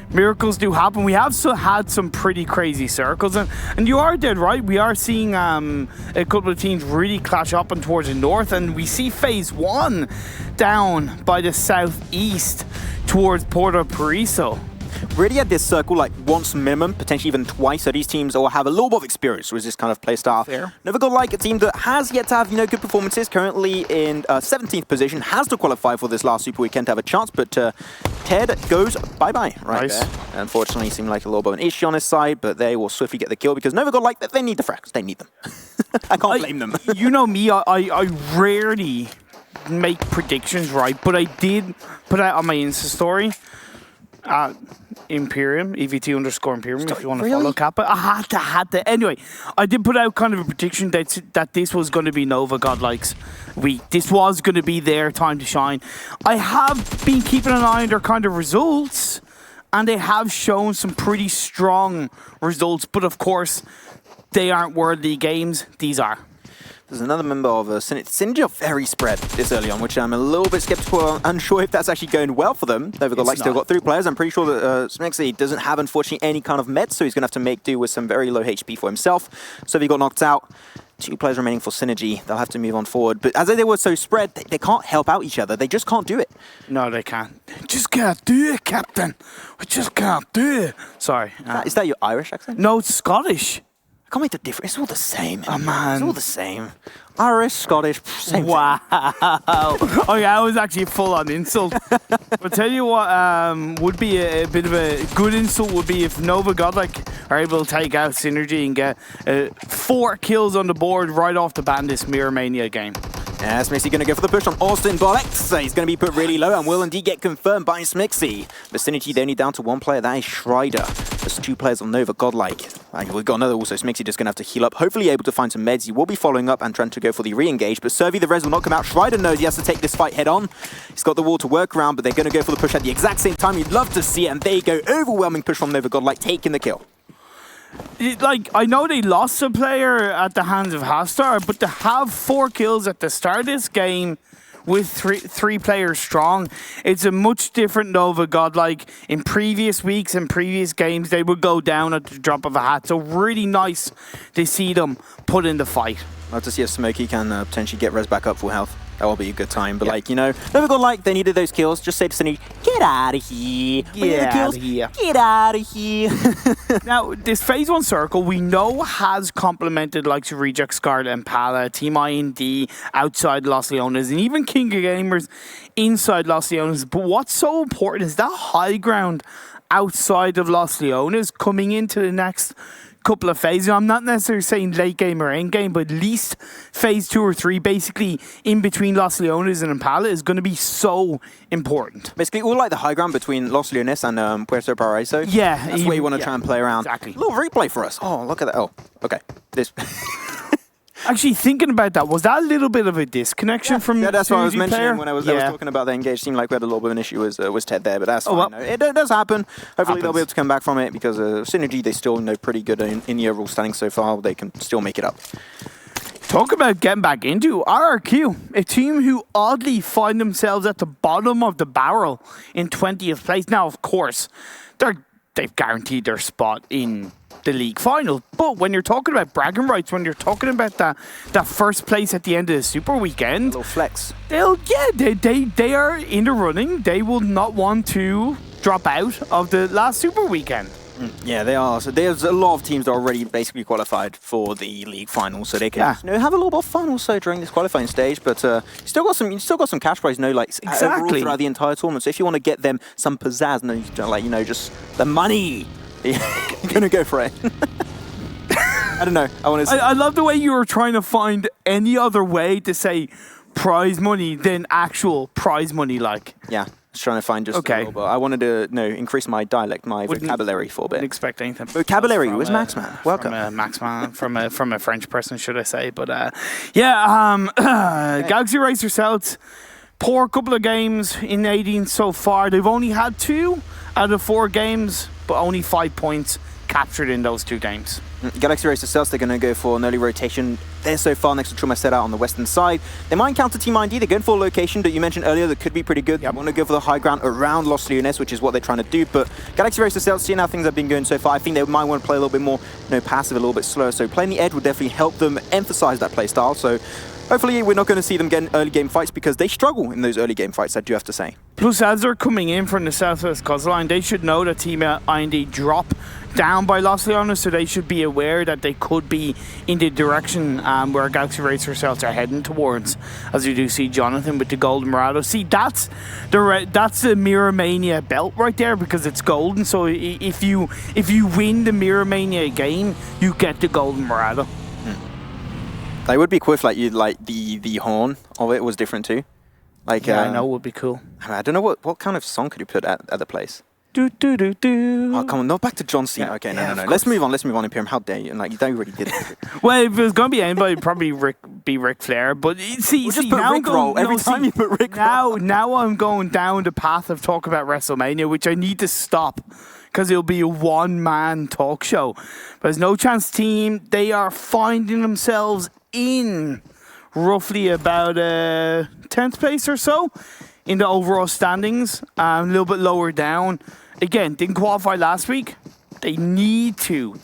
Miracles do happen. We have had some pretty crazy circles, and you are dead right. We are seeing a couple of teams really clash up and towards the north, and we see phase 1 down by the southeast towards Puerto Paraiso. Really at this circle like once minimum, potentially even twice, so these teams all have a little bit of experience with this kind of play style. Never got like a team that has yet to have good performances, currently in 17th position, has to qualify for this last Super Weekend to have a chance, but Ted goes bye-bye there. Unfortunately, seemed like a little bit of an issue on his side, but they will swiftly get the kill because Nova got like they need the frags, they need them. I can't blame them. You know me, I rarely make predictions right, but I did put out on my Insta story Imperium, EVT_Imperium, if you want to follow Kappa. I had to. Anyway, I did put out kind of a prediction that this was going to be Nova Godlike's week. This was going to be their time to shine. I have been keeping an eye on their kind of results, and they have shown some pretty strong results, but of course, they aren't World League games. These are. There's another member of Synergy are very spread this early on, which I'm a little bit skeptical, unsure if that's actually going well for them. They've still got 3 players. I'm pretty sure that Smexy doesn't have, unfortunately, any kind of meds, so he's going to have to make do with some very low HP for himself. So if he got knocked out, 2 players remaining for Synergy. They'll have to move on forward. But as they were so spread, they can't help out each other. They just can't do it. No, they can't. They just can't do it, Captain. We just can't do it. Sorry. Is that your Irish accent? No, it's Scottish. I can't make the difference. It's all the same. Oh, man. It's all the same. Irish, Scottish, same thing. Wow. Okay, that was actually a full-on insult. But tell you what would be a bit of a good insult would be if Nova Godlike are able to take out Synergy and get 4 kills on the board right off the bat in this Miramania game. Yeah, Smixy going to go for the push on Austin Bolex. He's going to be put really low and will indeed get confirmed by Smixy. But Synergy, they're only down to 1 player. That is Schreider. There's 2 players on Nova Godlike. And we've got another also. Smixy just going to have to heal up. Hopefully able to find some meds. He will be following up and trying to go for the re-engage. But Servi, the res will not come out. Schreider knows he has to take this fight head on. He's got the wall to work around, but they're going to go for the push at the exact same time. You'd love to see it. And there you go. Overwhelming push from Nova Godlike, taking the kill. Like, I know they lost a player at the hands of Halfstar, but to have 4 kills at the start of this game with three players strong, it's a much different Nova God. Like, in previous weeks and previous games, they would go down at the drop of a hat. So really nice to see them put in the fight. Love to see if Smokey can potentially get Rez back up full health. That will be a good time. But, like, you know, Nova God, like, they needed those kills. Just say to Sunny, get out of here. Get out of here. Get out of here. Now, this Phase 1 circle, we know has complemented likes of Reject, Scarlet, and Pala, Team IND outside Los Leones, and even King of Gamers inside Los Leones. But what's so important is that high ground outside of Los Leones coming into the next couple of phases. I'm not necessarily saying late game or end game, but at least phase 2 or 3, basically in between Los Leones and Impala, is going to be so important. Basically, all like the high ground between Los Leones and Puerto Paraíso. Yeah. That's where you want to try and play around. Exactly. A little replay for us. Oh, look at that. Oh, okay. This. Actually, thinking about that, was that a little bit of a disconnection from Yeah, that's what I was 2G mentioning player? when I was talking about the engage. Seemed like we had a little bit of an issue was Ted there, but that's fine. Well, it does happen. Hopefully they'll be able to come back from it because Synergy, they still know pretty good in the overall standing so far. They can still make it up. Talk about getting back into RRQ, a team who oddly find themselves at the bottom of the barrel in 20th place. Now, of course, they've guaranteed their spot in the league final. But when you're talking about bragging rights, when you're talking about that first place at the end of the Super Weekend, a little flex. They are in the running. They will not want to drop out of the last Super Weekend. Yeah, they are. So there's a lot of teams that are already basically qualified for the league final, so they can have a little bit of fun also during this qualifying stage. But you still got some cash prize, overall throughout the entire tournament. So if you want to get them some pizzazz, just the money, you're gonna go for it. I don't know. I love the way you were trying to find any other way to say prize money than actual prize money, like. Yeah. Trying to find just a little bit. I wanted to increase my dialect, my vocabulary for a bit. Wouldn't expect anything. Vocabulary was Maxman. Welcome. From a French person, should I say? But Galaxy Racer Celts, poor couple of games in 18 so far. They've only had 2 out of 4 games, but only 5 points captured in those 2 games. Galaxy Racer Celts, they're going to go for an early rotation. They're so far next to Trauma set out on the western side. They might encounter Team IND. They're going for a location that you mentioned earlier that could be pretty good. They want to go for the high ground around Los Leones, which is what they're trying to do. But Galaxy Racer Celts, seeing how things have been going so far, I think they might want to play a little bit more passive, a little bit slower. So playing the edge would definitely help them emphasize that play style. So hopefully we're not going to see them get early game fights because they struggle in those early game fights, I do have to say. Plus, as they're coming in from the southwest coastline, they should know that Team IND drop down by Los Leones, so they should be aware that they could be in the direction where Galaxy Racer Celts are heading towards, as you do see Jonathan with the Golden Morado. See, that's the Miramania belt right there because it's golden, so if you win the Miramania game, you get the Golden Morado. They would be cool if the horn of it was different too. I know it would be cool. I don't know what kind of song could you put at the place. Do do do do. Oh come on, not back to John Cena. Okay, no. Let's move on, Imperium. How dare you? And you already did it. Well, if it was going to be anybody, it'd probably be Ric Flair. But see, just put now Rick Roll every time you put Rick Roll. Now I'm going down the path of talk about WrestleMania, which I need to stop because it'll be a one-man talk show. But there's no chance team. They are finding themselves in roughly about 10th place or so in the overall standings, a little bit lower down. Again, didn't qualify last week. They need to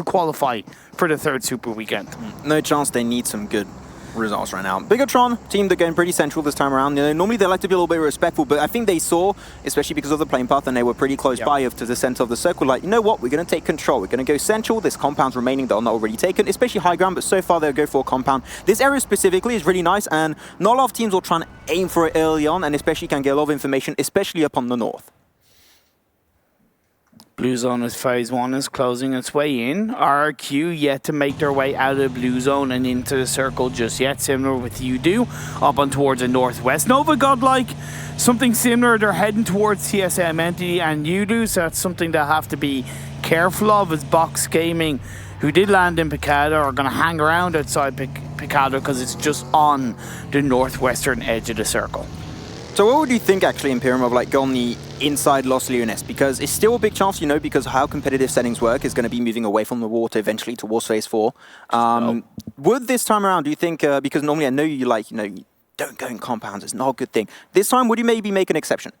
qualify for the 3rd Super Weekend. No chance. They need some good results right now. Bigatron team, they're going pretty central this time around. Normally they like to be a little bit respectful, but I think they saw, especially because of the playing path, and they were pretty close by to the center of the circle, like, you know what, we're going to take control. We're going to go central. There's compounds remaining that are not already taken, especially high ground, but so far they'll go for a compound. This area specifically is really nice, and not a lot of teams will try and aim for it early on, and especially can get a lot of information, especially up on the north. Blue Zone is phase 1 is closing its way in. RRQ yet to make their way out of Blue Zone and into the circle just yet, similar with Udo up on towards the northwest. Nova got something similar. They're heading towards TSM Entity and Udo, so that's something they'll have to be careful of as Box Gaming, who did land in Picado, are going to hang around outside Picado because it's just on the northwestern edge of the circle. So what would you think actually, Imperium, of like going the inside Los Leones? Because it's still a big chance, you know, because how competitive settings work is going to be moving away from the water eventually towards phase 4. Would this time around, do you think, because normally I know you like, you know, you don't go in compounds, it's not a good thing. This time, would you maybe make an exception?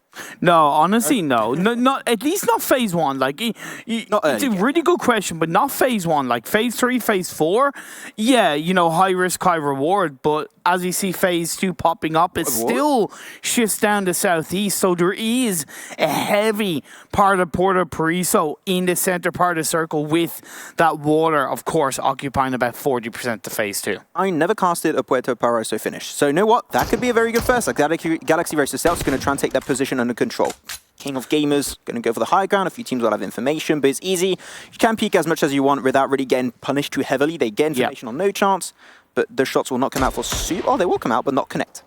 No, honestly, no. Not at least not phase 1. Like, it's a really good question, but not phase 1. Like phase 3, phase 4, yeah, you know, high risk, high reward. But as you see phase 2 popping up, it still shifts down to southeast. So there is a heavy part of Puerto Paraiso in the center part of the circle with that water, of course, occupying about 40% to phase 2. I never casted a Puerto Paraiso finish. So you know what? That could be a very good first. Like Galaxy Race itself is going to try and take that position under control. King of Gamers, going to go for the high ground. A few teams will have information, but it's easy. You can peek as much as you want without really getting punished too heavily. They get information on no chance, but the shots will not come out for super. Oh, they will come out, but not connect.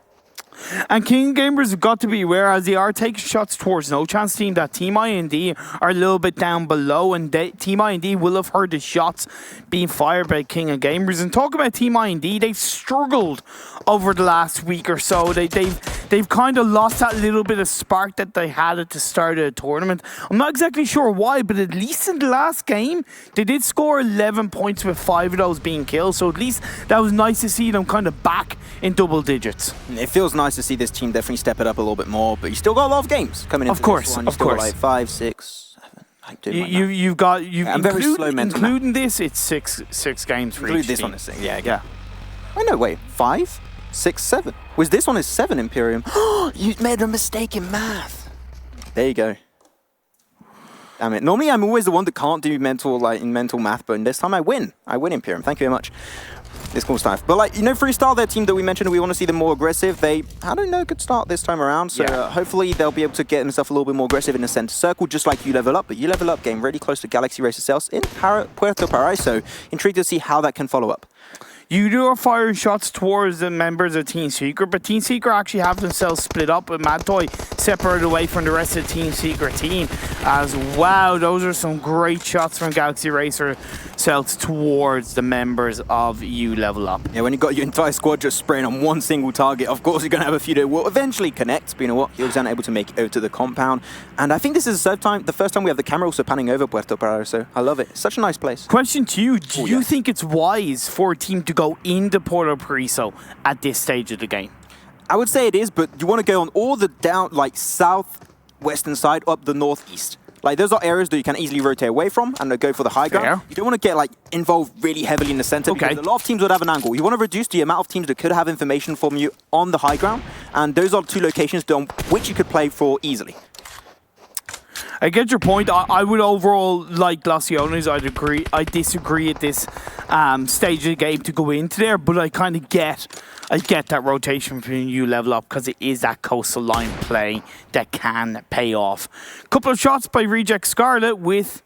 And King Gamers have got to be aware, as they are taking shots towards No Chance Team, that Team IND are a little bit down below, and Team IND will have heard the shots being fired by King of Gamers. And talk about Team IND, they've struggled over the last week or so. They've kind of lost that little bit of spark that they had at the start of the tournament. I'm not exactly sure why, but at least in the last game, they did score 11 points with 5 of those being killed. So at least that was nice to see them kind of back in double digits. It feels nice to see this team definitely step it up a little bit more, but you still got a lot of games coming in. Of course, of course. Like 5, 6, 7. I'm very slow mental. Including this, it's six games for Include each this team. on this thing, yeah. Oh no, wait, 5, 6, 7. Was this one is 7, Imperium? You made a mistake in math. There you go. Damn it. Normally I'm always the one that can't do mental math, but this time I win. I win, Imperium. Thank you very much. This cool stuff. But like, you know, Freestyle, their team that we mentioned, we want to see them more aggressive. They had a good start this time around, so hopefully they'll be able to get themselves a little bit more aggressive in the center circle, just like You Level Up. But You Level Up game really close to Galaxy Race itself in Puerto Paraiso. Intrigued to see how that can follow up. You do are firing shots towards the members of Team Secret, but Team Secret actually have themselves split up with Mad Toy separated away from the rest of the Team Secret team. As wow, those are some great shots from Galaxy Racer cells towards the members of You Level Up. Yeah, when you got your entire squad just spraying on one single target, of course you're going to have a few that will eventually connect. But you know what? He was unable to make it over to the compound. And I think this is the first time we have the camera also panning over Puerto Paraiso. I love it. It's such a nice place. Question to you, do you think it's wise for a team to go into Puerto Paraiso at this stage of the game? I would say it is, but you want to go on all the southwestern side up the northeast. Like, those are areas that you can easily rotate away from and go for the high ground. You don't want to get involved really heavily in the center because a lot of teams would have an angle. You want to reduce the amount of teams that could have information from you on the high ground, and those are 2 locations on which you could play for easily. I get your point. I would overall like Los Leones. I disagree at this stage of the game to go into there, but I kind of get that rotation between You Level Up because it is that coastal line play that can pay off. Couple of shots by Reject Scarlet with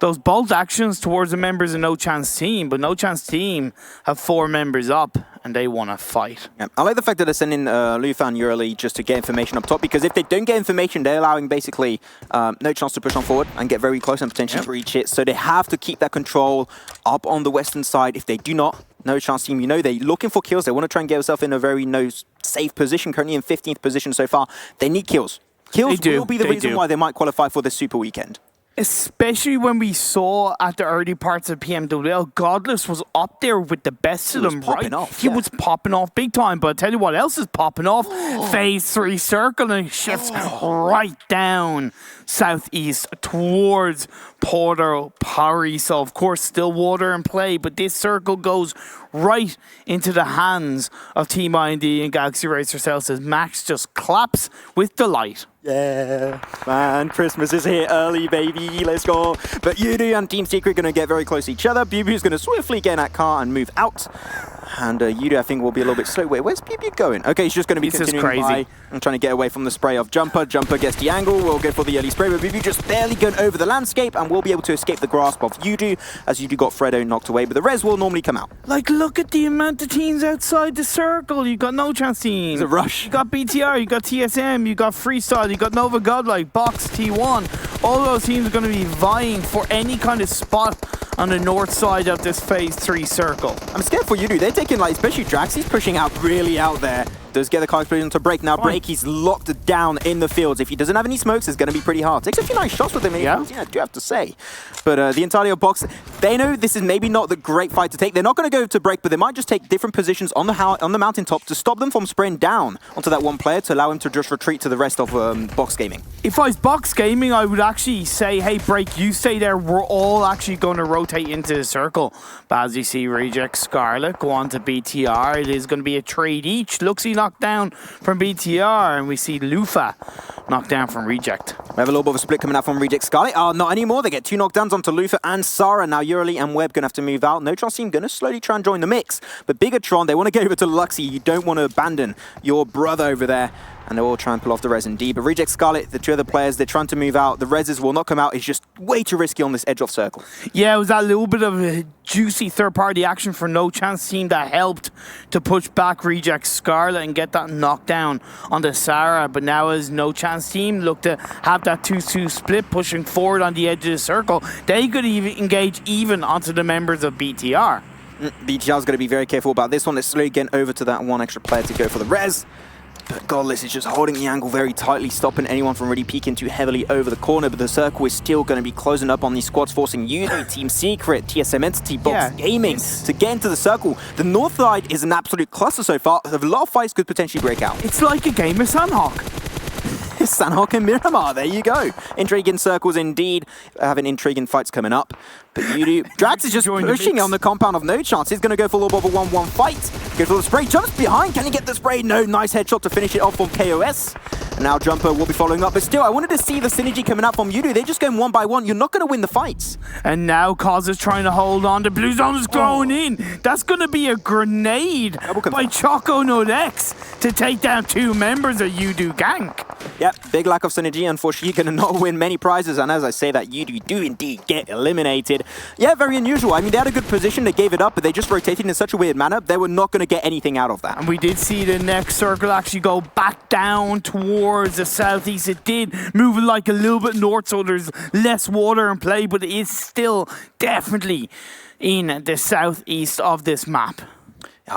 those bolt actions towards the members of No Chance Team, but No Chance Team have 4 members up and they want to fight. Yeah, I like the fact that they're sending Lufa and Yurley just to get information up top, because if they don't get information, they're allowing basically no chance to push on forward and get very close and potentially reach it. So they have to keep that control up on the western side. If they do not, No Chance Team, you know, they're looking for kills. They want to try and get themselves in a very safe position, currently in 15th position so far. They need kills. Kills will be the reason why they might qualify for this Super Weekend. Especially when we saw at the early parts of PMWL, Godless was up there with the best of them, right? He was popping off big time, but I'll tell you what else is popping off. Phase 3 circle, and it shifts right down southeast towards Puerto Paraiso. Of course, still water in play, but this circle goes right into the hands of Team IND and Galaxy Racer Cells as Max just claps with delight. Yeah, man, Christmas is here early, baby. Let's go. But Yudu and Team Secret going to get very close to each other. Bubu's going to swiftly get in that car and move out. And Yudu, I think, will be a little bit slow. Wait, where's Bubu going? Okay, he's just going to be continuing by and trying to get away from the spray of Jumper. Jumper gets the angle. We'll go for the early spray, but Bubu just barely going over the landscape and will be able to escape the grasp of Yudu, as Yudu got Fredo knocked away, but the res will normally come out. Like, look at the amount of teams outside the circle. You got No Chance Team. It's a rush. You got BTR, you got TSM, you got Freestyle, you got Nova Godlike, Box, T1. All those teams are going to be vying for any kind of spot on the north side of this Phase 3 circle. I'm scared for Yudu. They're taking, especially Drax, he's pushing out really out there. Does get the car explosion to Break. Now Break, he's locked down in the fields. If he doesn't have any smokes, it's going to be pretty hard. Takes a few nice shots with him, I do have to say. But the entirety of Box, they know this is maybe not the great fight to take. They're not going to go to Break, but they might just take different positions on the mountaintop to stop them from spraying down onto that one player to allow him to just retreat to the rest of Box Gaming. If I was Box Gaming, I would actually say, hey, Break, you stay there. We're all actually going to rotate into the circle. But as you see, Reject Scarlet go on to BTR. It is going to be a trade each. Luxie knocked down from BTR, and we see Lufa knocked down from Reject. We have a little bit of a split coming out from Reject Scarlet. Not anymore. They get 2 knockdowns onto Lufa and Sarah. Now Yurali and Webb going to have to move out. No Chance team going to slowly try and join the mix. But Bigatron, they want to get over to Luxie. You don't want to abandon your brother over there. And they'll all try and pull off the res indeed. But Reject Scarlet, the 2 other players, they're trying to move out. The reses will not come out. It's just way too risky on this edge of circle. Yeah, it was that little bit of a juicy third-party action for No Chance team that helped to push back Reject Scarlet and get that knockdown onto Sarah. But now as No Chance team look to have that 2-2 split pushing forward on the edge of the circle, they could even engage even onto the members of BTR. BTR's going to be very careful about this one. They're slowly getting over to that one extra player to go for the res. But Godless is just holding the angle very tightly, stopping anyone from really peeking too heavily over the corner. But the circle is still going to be closing up on these squads, forcing UD, Team Secret, TSM Entity, Box Gaming to get into the circle. The north side is an absolute cluster so far. A lot of fights could potentially break out. It's like a game of Sandhawk. Sandhawk and Miramar, there you go. Intriguing circles indeed, having intriguing fights coming up. But Drax is just pushing on the compound of No Chance. He's going to go for a little bit of a 1-1 fight. Goes for the spray, jumps behind. Can he get the spray? No, nice headshot to finish it off from KOS. And now Jumper will be following up. But still, I wanted to see the synergy coming out from Yudu. They're just going 1 by 1. You're not going to win the fights. And now Kaz is trying to hold on. The Blue Zone is going in. That's going to be a grenade by Choco Nodex to take down 2 members of Yudu Gank. Yep, big lack of synergy. Unfortunately, you're going to not win many prizes. And as I say that, Yudu do indeed get eliminated. Yeah, very unusual. I mean, they had a good position. They gave it up, but they just rotated in such a weird manner. They were not going to get anything out of that. And we did see the next circle actually go back down towards the southeast. It did move like a little bit north, so there's less water in play, but it is still definitely in the southeast of this map.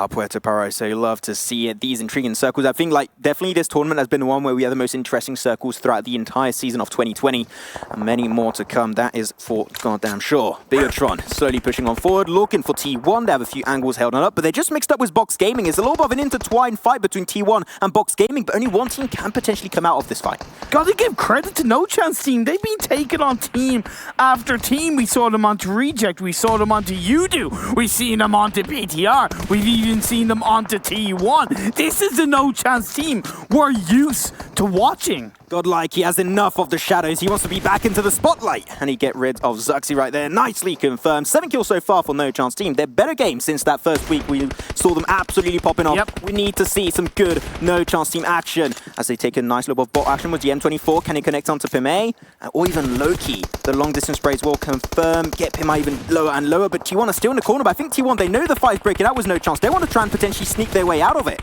Puerto Paro, so you love to see these intriguing circles. I think definitely this tournament has been the one where we have the most interesting circles throughout the entire season of 2020, and many more to come. That is for goddamn sure. Bigatron slowly pushing on forward, looking for T1. They have a few angles held on up, but they're just mixed up with Box Gaming. It's a little bit of an intertwined fight between T1 and Box Gaming, but only one team can potentially come out of this fight. Gotta give credit to No Chance team. They've been taking on team after team. We saw them onto Reject, we saw them onto Yudu, we've seen them onto BTR, we've even seen them onto T1. This is a No Chance team we're used to watching. Godlike, he has enough of the shadows. He wants to be back into the spotlight. And he get rid of Zuxi right there. Nicely confirmed. 7 kills so far for No Chance team. They're better games since that first week. We saw them absolutely popping off. Yep. We need to see some good No Chance team action as they take a nice little bit of bot action with the M24. Can he connect onto Pime? Or even Loki. The long distance sprays will confirm. Get Pime even lower and lower. But T1 are still in the corner. But I think T1, they know the fight is breaking out with No Chance. They want to try and potentially sneak their way out of it.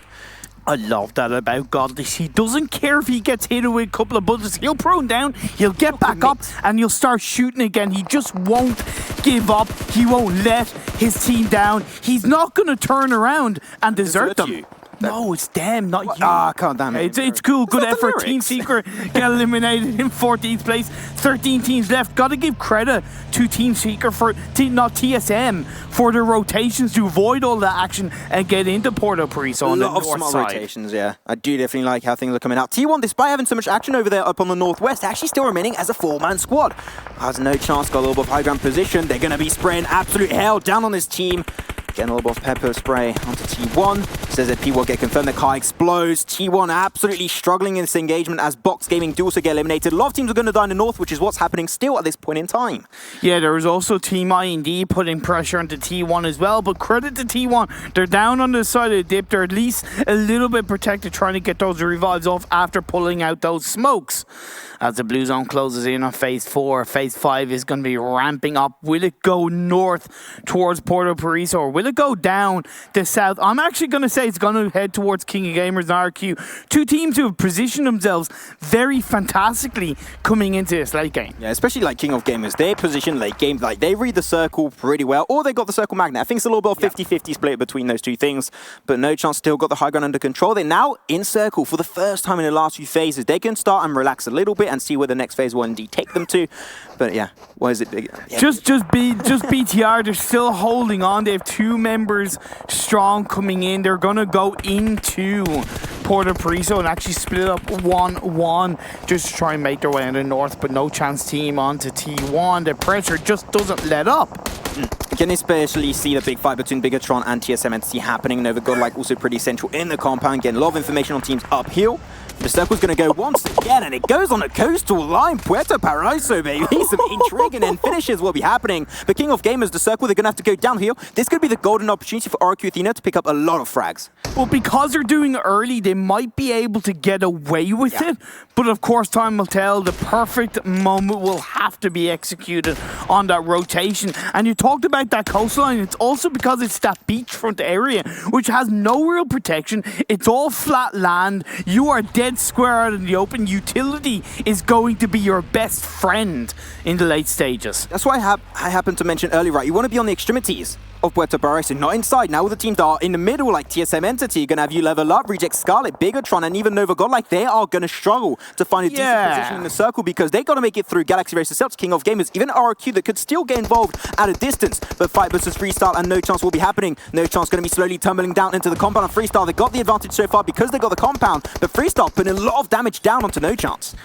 I love that about Godless. He doesn't care if he gets hit with a couple of bullets. He'll prone down, he'll get back up, and he'll start shooting again. He just won't give up. He won't let his team down. He's not going to turn around and desert them. No, it's them, not you. Ah, God damn it. It's cool. Good effort. Team Secret get eliminated in 14th place. 13 teams left. Got to give credit to Team Secret for, not TSM, for their rotations to avoid all that action and get into Porto Paraiso on the north side. A lot of smart rotations, yeah. I do definitely like how things are coming out. T1, despite having so much action over there up on the northwest, actually still remaining as a 4-man squad. Has no chance, got a little bit of high ground position. They're going to be spraying absolute hell down on this team. Getting a little bit of pepper spray onto T1. Says that P1 get confirmed, the car explodes. T1 absolutely struggling in this engagement as Box Gaming do also get eliminated. A lot of teams are going to die in the north, which is what's happening still at this point in time. Yeah, there was also Team I&D putting pressure onto T1 as well, but credit to T1. They're down on the side of the dip. They're at least a little bit protected, trying to get those revives off after pulling out those smokes. As the Blue Zone closes in on Phase 4, Phase 5 is going to be ramping up. Will it go north towards Porto Paraiso, or will Will it go down the south? I'm actually going to say it's going to head towards King of Gamers and RQ. Two teams who have positioned themselves very fantastically coming into this late game. Yeah, especially like King of Gamers. They're positioned late game, like they read the circle pretty well, or they got the circle magnet. I think it's a little bit of 50-50 split between those two things, but No Chance still got the high ground under control. They're now in circle for the first time in the last few phases. They can start and relax a little bit and see where the next phase will indeed take them to. But yeah, what is it? Yeah. Just BTR, they're still holding on. They have 2 members strong coming in. They're going to go into Puerto Priso and actually split up 1-1 just to try and make their way in the north, but No Chance team onto T1. The pressure just doesn't let up. You can especially see the big fight between Bigatron and TSM Entity happening. Nova God also pretty central in the compound, getting a lot of information on teams uphill. The circle's going to go once again, and it goes on the coastal line. Puerto Paraiso, baby. Some intriguing and finishes will be happening. But King of Gamers, the circle, they're going to have to go downhill. This could be the golden opportunity for RQ Athena to pick up a lot of frags. Well, because they're doing it early, they might be able to get away with it. But of course, time will tell. The perfect moment will have to be executed on that rotation. And you talked about that coastline. It's also because it's that beachfront area, which has no real protection. It's all flat land. You are dead square out in the open. Utility is going to be your best friend in the late stages. That's why I happened to mention earlier, right? You want to be on the extremities of Puerto Paraiso, not inside. Now all the teams that are in the middle, like TSM Entity, going to have you level up, Reject Scarlet, Bigatron, and even Nova God, like they are going to struggle to find a decent position in the circle because they got to make it through Galaxy Racer Celtics, King of Gamers, even RQ that could still get involved at a distance. But fight versus Freestyle and No Chance will be happening. No Chance going to be slowly tumbling down into the compound of Freestyle. They got the advantage so far because they got the compound, but Freestyle putting a lot of damage down onto No Chance.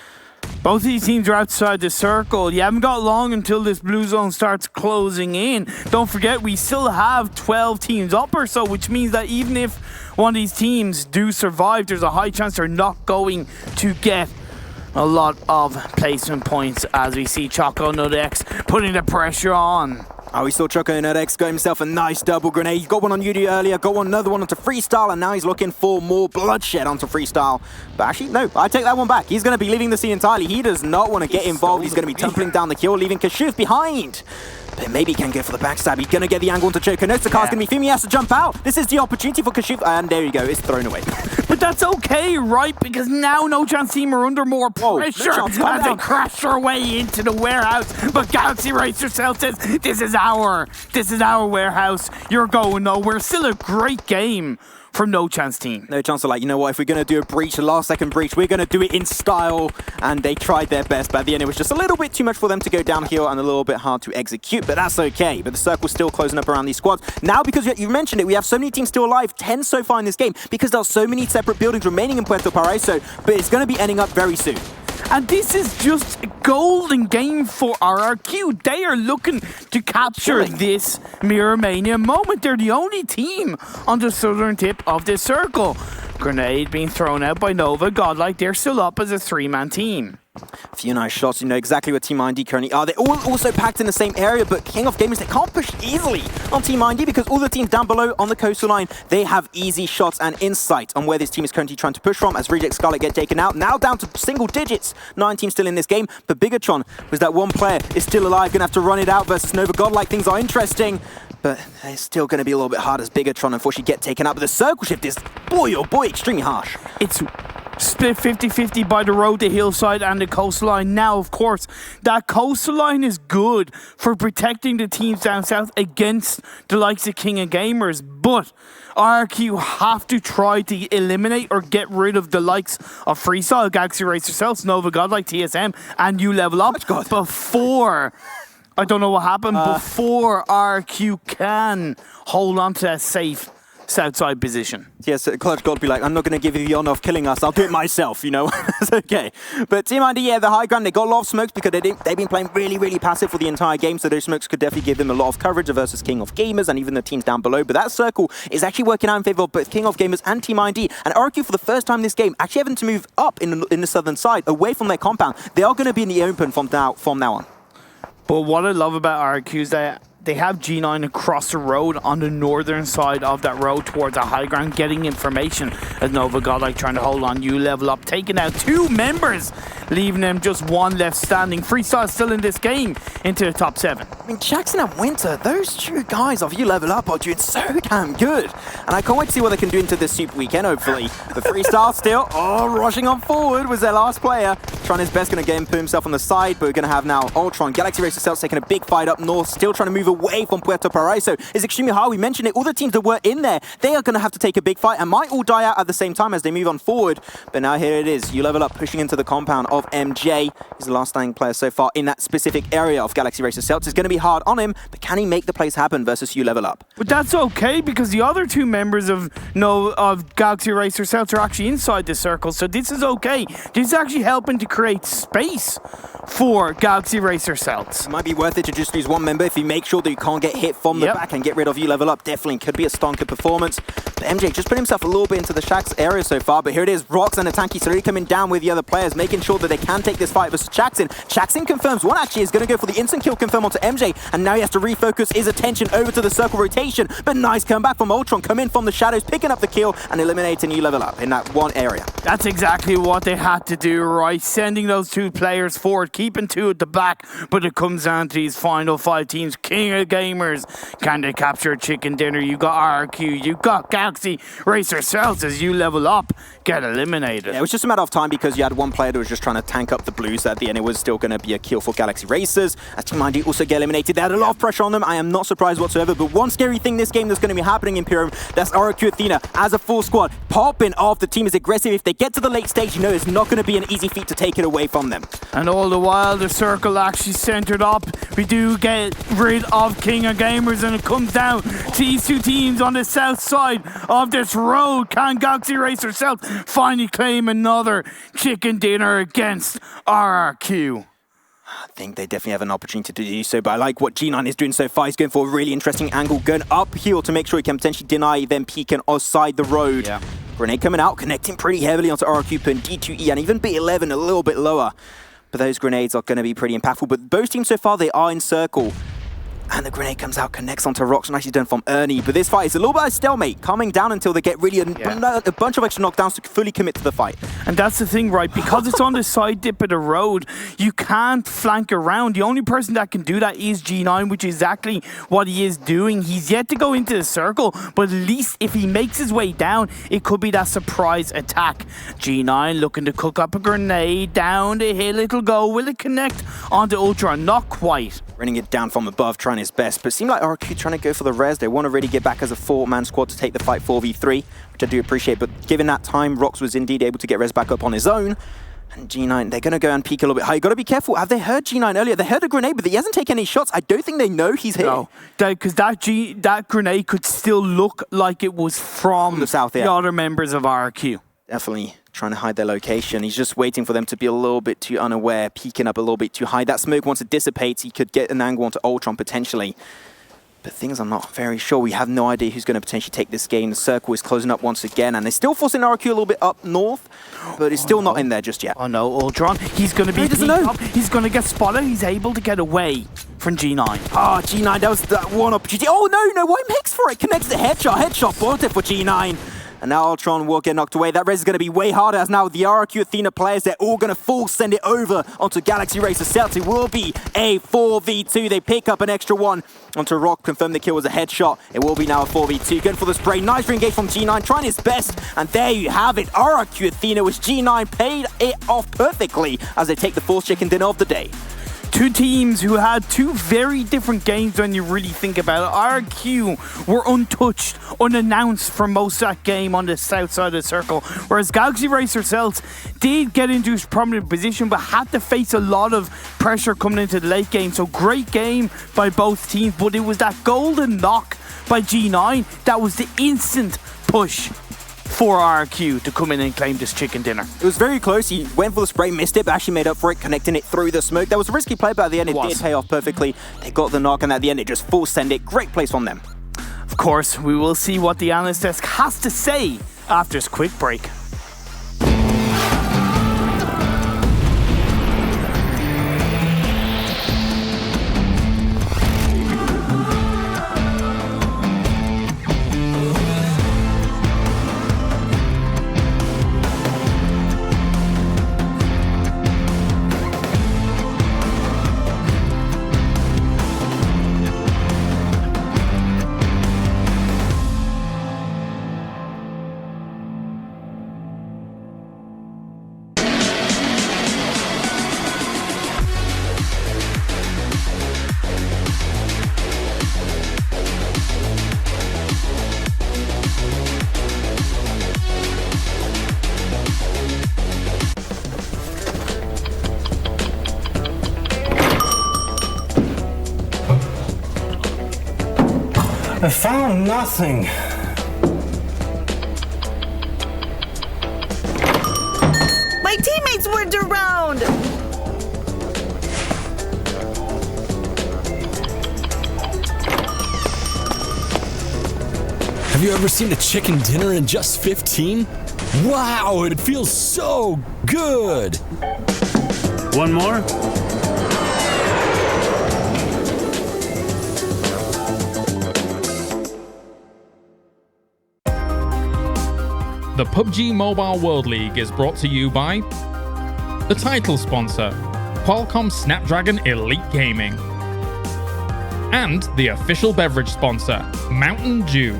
Both of these teams are outside the circle. You haven't got long until this blue zone starts closing in. Don't forget, we still have 12 teams up or so, which means that even if one of these teams do survive, there's a high chance they're not going to get a lot of placement points, as we see Choco Nudex putting the pressure on. Oh, we saw Choco Nudex got himself a nice double grenade. He got one on Yudi earlier, got another one onto Freestyle, and now he's looking for more bloodshed onto Freestyle. But actually, no, I take that one back. He's going to be leaving the scene entirely. He does not want to get involved. He's going to be tumbling down the kill, leaving Kashif behind. But maybe he can go for the backstab. He's going to get the angle onto Choco. No, Sakar's going to be Fumi, has to jump out. This is the opportunity for Kashif, and there you go, it's thrown away. But that's okay, right? Because now No Chance team are under more pressure as they crash their way into the warehouse. But Galaxy Racer Cell says, this is our warehouse. You're going nowhere. Still a great game from No Chance team. No Chance are like, you know what, if we're going to do a breach, a last second breach, we're going to do it in style. And they tried their best, but at the end it was just a little bit too much for them to go downhill and a little bit hard to execute, but that's okay. But the circle's still closing up around these squads. Now, because you mentioned it, we have so many teams still alive, 10 so far in this game, because there are so many separate buildings remaining in Puerto Paraiso, but it's going to be ending up very soon. And this is just a golden game for RRQ. They are looking to capture this Miramania moment. They're the only team on the southern tip of this circle. Grenade being thrown out by Nova. Godlike, they're still up as a 3-man team. A few nice shots, you know exactly where Team ID currently are. They're all also packed in the same area, but King of Gamers, they can't push easily on Team ID because all the teams down below on the coastal line, they have easy shots and insight on where this team is currently trying to push from as Reject Scarlet get taken out. Now down to single digits. 9 teams still in this game, but Bigatron, was that one player, is still alive, gonna have to run it out versus Nova Godlike. Things are interesting, but it's still gonna be a little bit hard as Bigatron unfortunately get taken out. But the circle shift is, boy oh boy, extremely harsh. It's split 50-50 by the road, the hillside, and the coastline. Now, of course, that coastline is good for protecting the teams down south against the likes of King of Gamers, but RQ have to try to eliminate or get rid of the likes of Freestyle, Galaxy Racer Cells, Nova Godlike, TSM, and you level up before, I don't know what happened, before RQ can hold on to that safe Southside position. Yes, Clutch God be like, I'm not going to give you the honor of killing us. I'll do it myself, you know. It's okay. But Team ID, yeah, the high ground, they got a lot of smokes because they've been playing really, really passive for the entire game. So those smokes could definitely give them a lot of coverage versus King of Gamers and even the teams down below. But that circle is actually working out in favor of both King of Gamers and Team ID. And RQ for the first time in this game actually having to move up in the southern side, away from their compound. They are going to be in the open from now on. But what I love about RQ is that they have G9 across the road on the northern side of that road towards the high ground, getting information as Nova Godlike trying to hold on. You level up, taking out 2 members leaving them just one left standing. Freestyle still in this game into the top 7. I mean, Jackson and Winter, those two guys of You Level Up are doing so damn good. And I can't wait to see what they can do into this Super Weekend, hopefully. The Freestyle still, rushing on forward was their last player. Trying his best, going to put himself on the side, but we're going to have now Ultron. Galaxy Racer Celts taking a big fight up north, still trying to move away from Puerto Paraíso. It's extremely hard. We mentioned it. All the teams that were in there, they are going to have to take a big fight and might all die out at the same time as they move on forward. But now here it is. You Level Up pushing into the compound of MJ. He's the last standing player so far in that specific area of Galaxy Racer Celts. It's going to be hard on him, but can he make the plays happen versus You Level Up? But that's okay, because the other two members of Galaxy Racer Celts are actually inside the circle, so this is okay. This is actually helping to create space for Galaxy Racer Celts. It might be worth it to just lose one member if you make sure that you can't get hit from the back and get rid of You Level Up. Definitely could be a stonker performance. But MJ just put himself a little bit into the Shaxx area so far, but here it is. Rox and Atanki slowly coming down with the other players, making sure that they can take this fight versus Jackson. Jackson confirms one, actually is going to go for the instant kill confirm onto MJ, and now he has to refocus his attention over to the circle rotation. But nice comeback from Ultron, come in from the shadows, picking up the kill and eliminating You Level Up in that one area. That's exactly what they had to do, right? Sending those two players forward, keeping two at the back, but it comes down to these final 5 teams. King of Gamers, can they capture a chicken dinner? You got RQ, you got Galaxy Racer Celts as You Level Up get eliminated. Yeah, it was just a matter of time because you had one player that was just trying to tank up the blues. At the end, it was still going to be a kill for Galaxy Racers. As Team ID also get eliminated. They had a lot of pressure on them. I am not surprised whatsoever. But one scary thing this game that's going to be happening in Imperium, that's RQ Athena as a full squad. Popping off, the team is aggressive. If they get to the late stage, you know it's not going to be an easy feat to take it away from them. And all the while, the circle actually centered up. We do get rid of King of Gamers, and it comes down to these two teams on the south side of this road. Can Galaxy Racer Celts finally claim another chicken dinner against RRQ? I think they definitely have an opportunity to do so, but I like what G9 is doing so far. He's going for a really interesting angle, going uphill to make sure he can potentially deny them peeking outside the road. Yeah. Grenade coming out, connecting pretty heavily onto RRQ and D2E, and even B11 a little bit lower. But those grenades are going to be pretty impactful. But both teams so far, they are in circle. And the grenade comes out, connects onto Rox, nicely done from Ernie. But this fight is a little bit of stalemate, coming down until they get really a bunch of extra knockdowns to fully commit to the fight. And that's the thing, right? Because it's on the side dip of the road, you can't flank around. The only person that can do that is G9, which is exactly what he is doing. He's yet to go into the circle, but at least if he makes his way down, it could be that surprise attack. G9 looking to cook up a grenade down the hill. It'll go. Will it connect onto Ultron? Not quite. Running it down from above, trying his best. But it seemed like RQ trying to go for the res. They want to really get back as a 4-man squad to take the fight 4v3, which I do appreciate. But given that time, Rox was indeed able to get res back up on his own. And G9, they're going to go and peek a little bit high. You got to be careful. Have they heard G9 earlier? They heard a grenade, but he hasn't taken any shots. I don't think they know he's here. No, because that grenade could still look like it was from the south, the other members of RQ. Definitely trying to hide their location. He's just waiting for them to be a little bit too unaware, peeking up a little bit too high. That smoke, once it dissipates, he could get an angle onto Ultron potentially. But things are not very sure. We have no idea who's going to potentially take this game. The circle is closing up once again, and they're still forcing RQ a little bit up north, but it's still not in there just yet. Oh no, Ultron. He's going to be peeked up. He's going to get spotted. He's able to get away from G9. Ah, G9, that was that one opportunity. Oh no, why makes for it? Connects the headshot, bolted for G9. And now Ultron will get knocked away. That res is going to be way harder as now the RRQ Athena players, they're all going to full send it over onto Galaxy Racer Celts. It will be a 4v2. They pick up an extra one onto Rock, confirm the kill was a headshot. It will be now a 4v2. Going for the spray. Nice re-engage from G9, trying his best. And there you have it. RRQ Athena, which G9 paid it off perfectly as they take the fourth chicken dinner of the day. Two teams who had two very different games when you really think about it. RQ were untouched, unannounced for most of that game on the south side of the circle, whereas Galaxy Racer Celts did get into a prominent position but had to face a lot of pressure coming into the late game. So great game by both teams, but it was that golden knock by G9 that was the instant push for RQ to come in and claim this chicken dinner. It was very close. He went for the spray, missed it, but actually made up for it, connecting it through the smoke. That was a risky play, but at the end it did pay off perfectly. They got the knock, and at the end it just full send it. Great place from them. Of course, we will see what the analyst desk has to say after this quick break. I found nothing. My teammates weren't around! Have you ever seen a chicken dinner in just 15? Wow, it feels so good! One more? The PUBG Mobile World League is brought to you by the title sponsor, Qualcomm Snapdragon Elite Gaming, and the official beverage sponsor, Mountain Dew.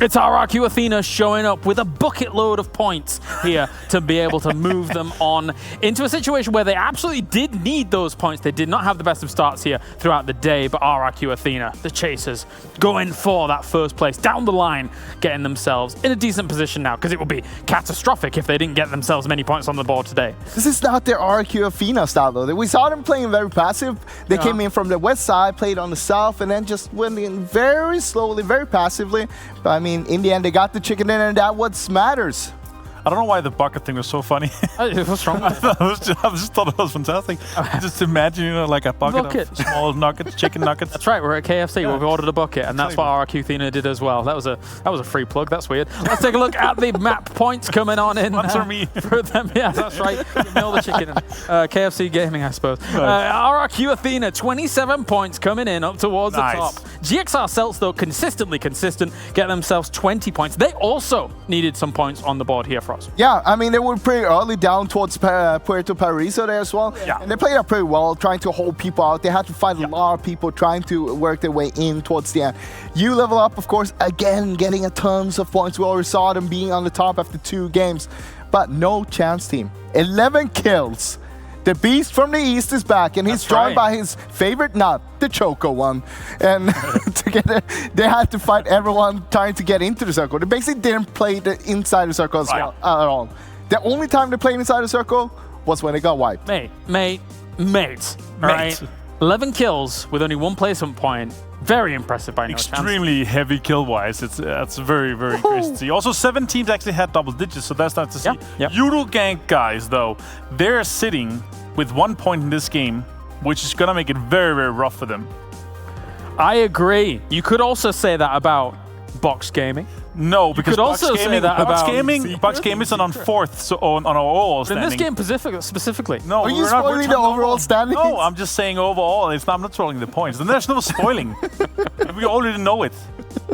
It's RRQ Athena showing up with a bucket load of points here to be able to move them on into a situation where they absolutely did need those points. They did not have the best of starts here throughout the day, but RRQ Athena, the chasers, going for that first place down the line, getting themselves in a decent position now, because it would be catastrophic if they didn't get themselves many points on the board today. This is not their RRQ Athena style, though. We saw them playing very passive. They came in from the west side, played on the south, and then just went in very slowly, very passively. But I mean, in the end, they got the chicken in, and that's what matters. I don't know why the bucket thing was so funny. What's wrong with I just thought it was fantastic. Just imagine, you know, like a bucket of small nuggets, chicken nuggets. That's right, we're at KFC, we've ordered a bucket, and that's what RRQ Athena did as well. That was a free plug, that's weird. Let's take a look at the map points coming on in. One for me. For them, yeah, that's right. Give me all the chicken. KFC Gaming, I suppose. RRQ Athena, 27 points coming in up towards the top. GXR Celts, though, consistently consistent, get themselves 20 points. They also needed some points on the board here for us. Yeah, I mean, they were pretty early down towards Puerto Paraiso there as well. Yeah. And they played up pretty well, trying to hold people out. They had to fight a lot of people trying to work their way in towards the end. You level up, of course, again, getting a tons of points. We already saw them being on the top after 2 games. But no chance, team. 11 kills. The beast from the east is back, and he's joined by his favorite nut, the Choco one. And together, they had to fight everyone trying to get into the circle. They basically didn't play the inside the circle as well, at all. The only time they played inside the circle was when they got wiped. Mate. All right? 11 kills with only 1 placement point. Very impressive by no chance. Extremely heavy kill-wise. That's very, very crazy to see. Also, 7 teams actually had double digits, so that's nice to see. Euro Gank guys, though, they're sitting with 1 point in this game, which is going to make it very, very rough for them. I agree. You could also say that about Box Gaming. No, because you could also say that about Box Gaming is on 4th, so on our overall standing. In this game specifically. No, are you spoiling the overall standings? No, I'm just saying overall. I'm not spoiling the points. And there's no spoiling. We already know it.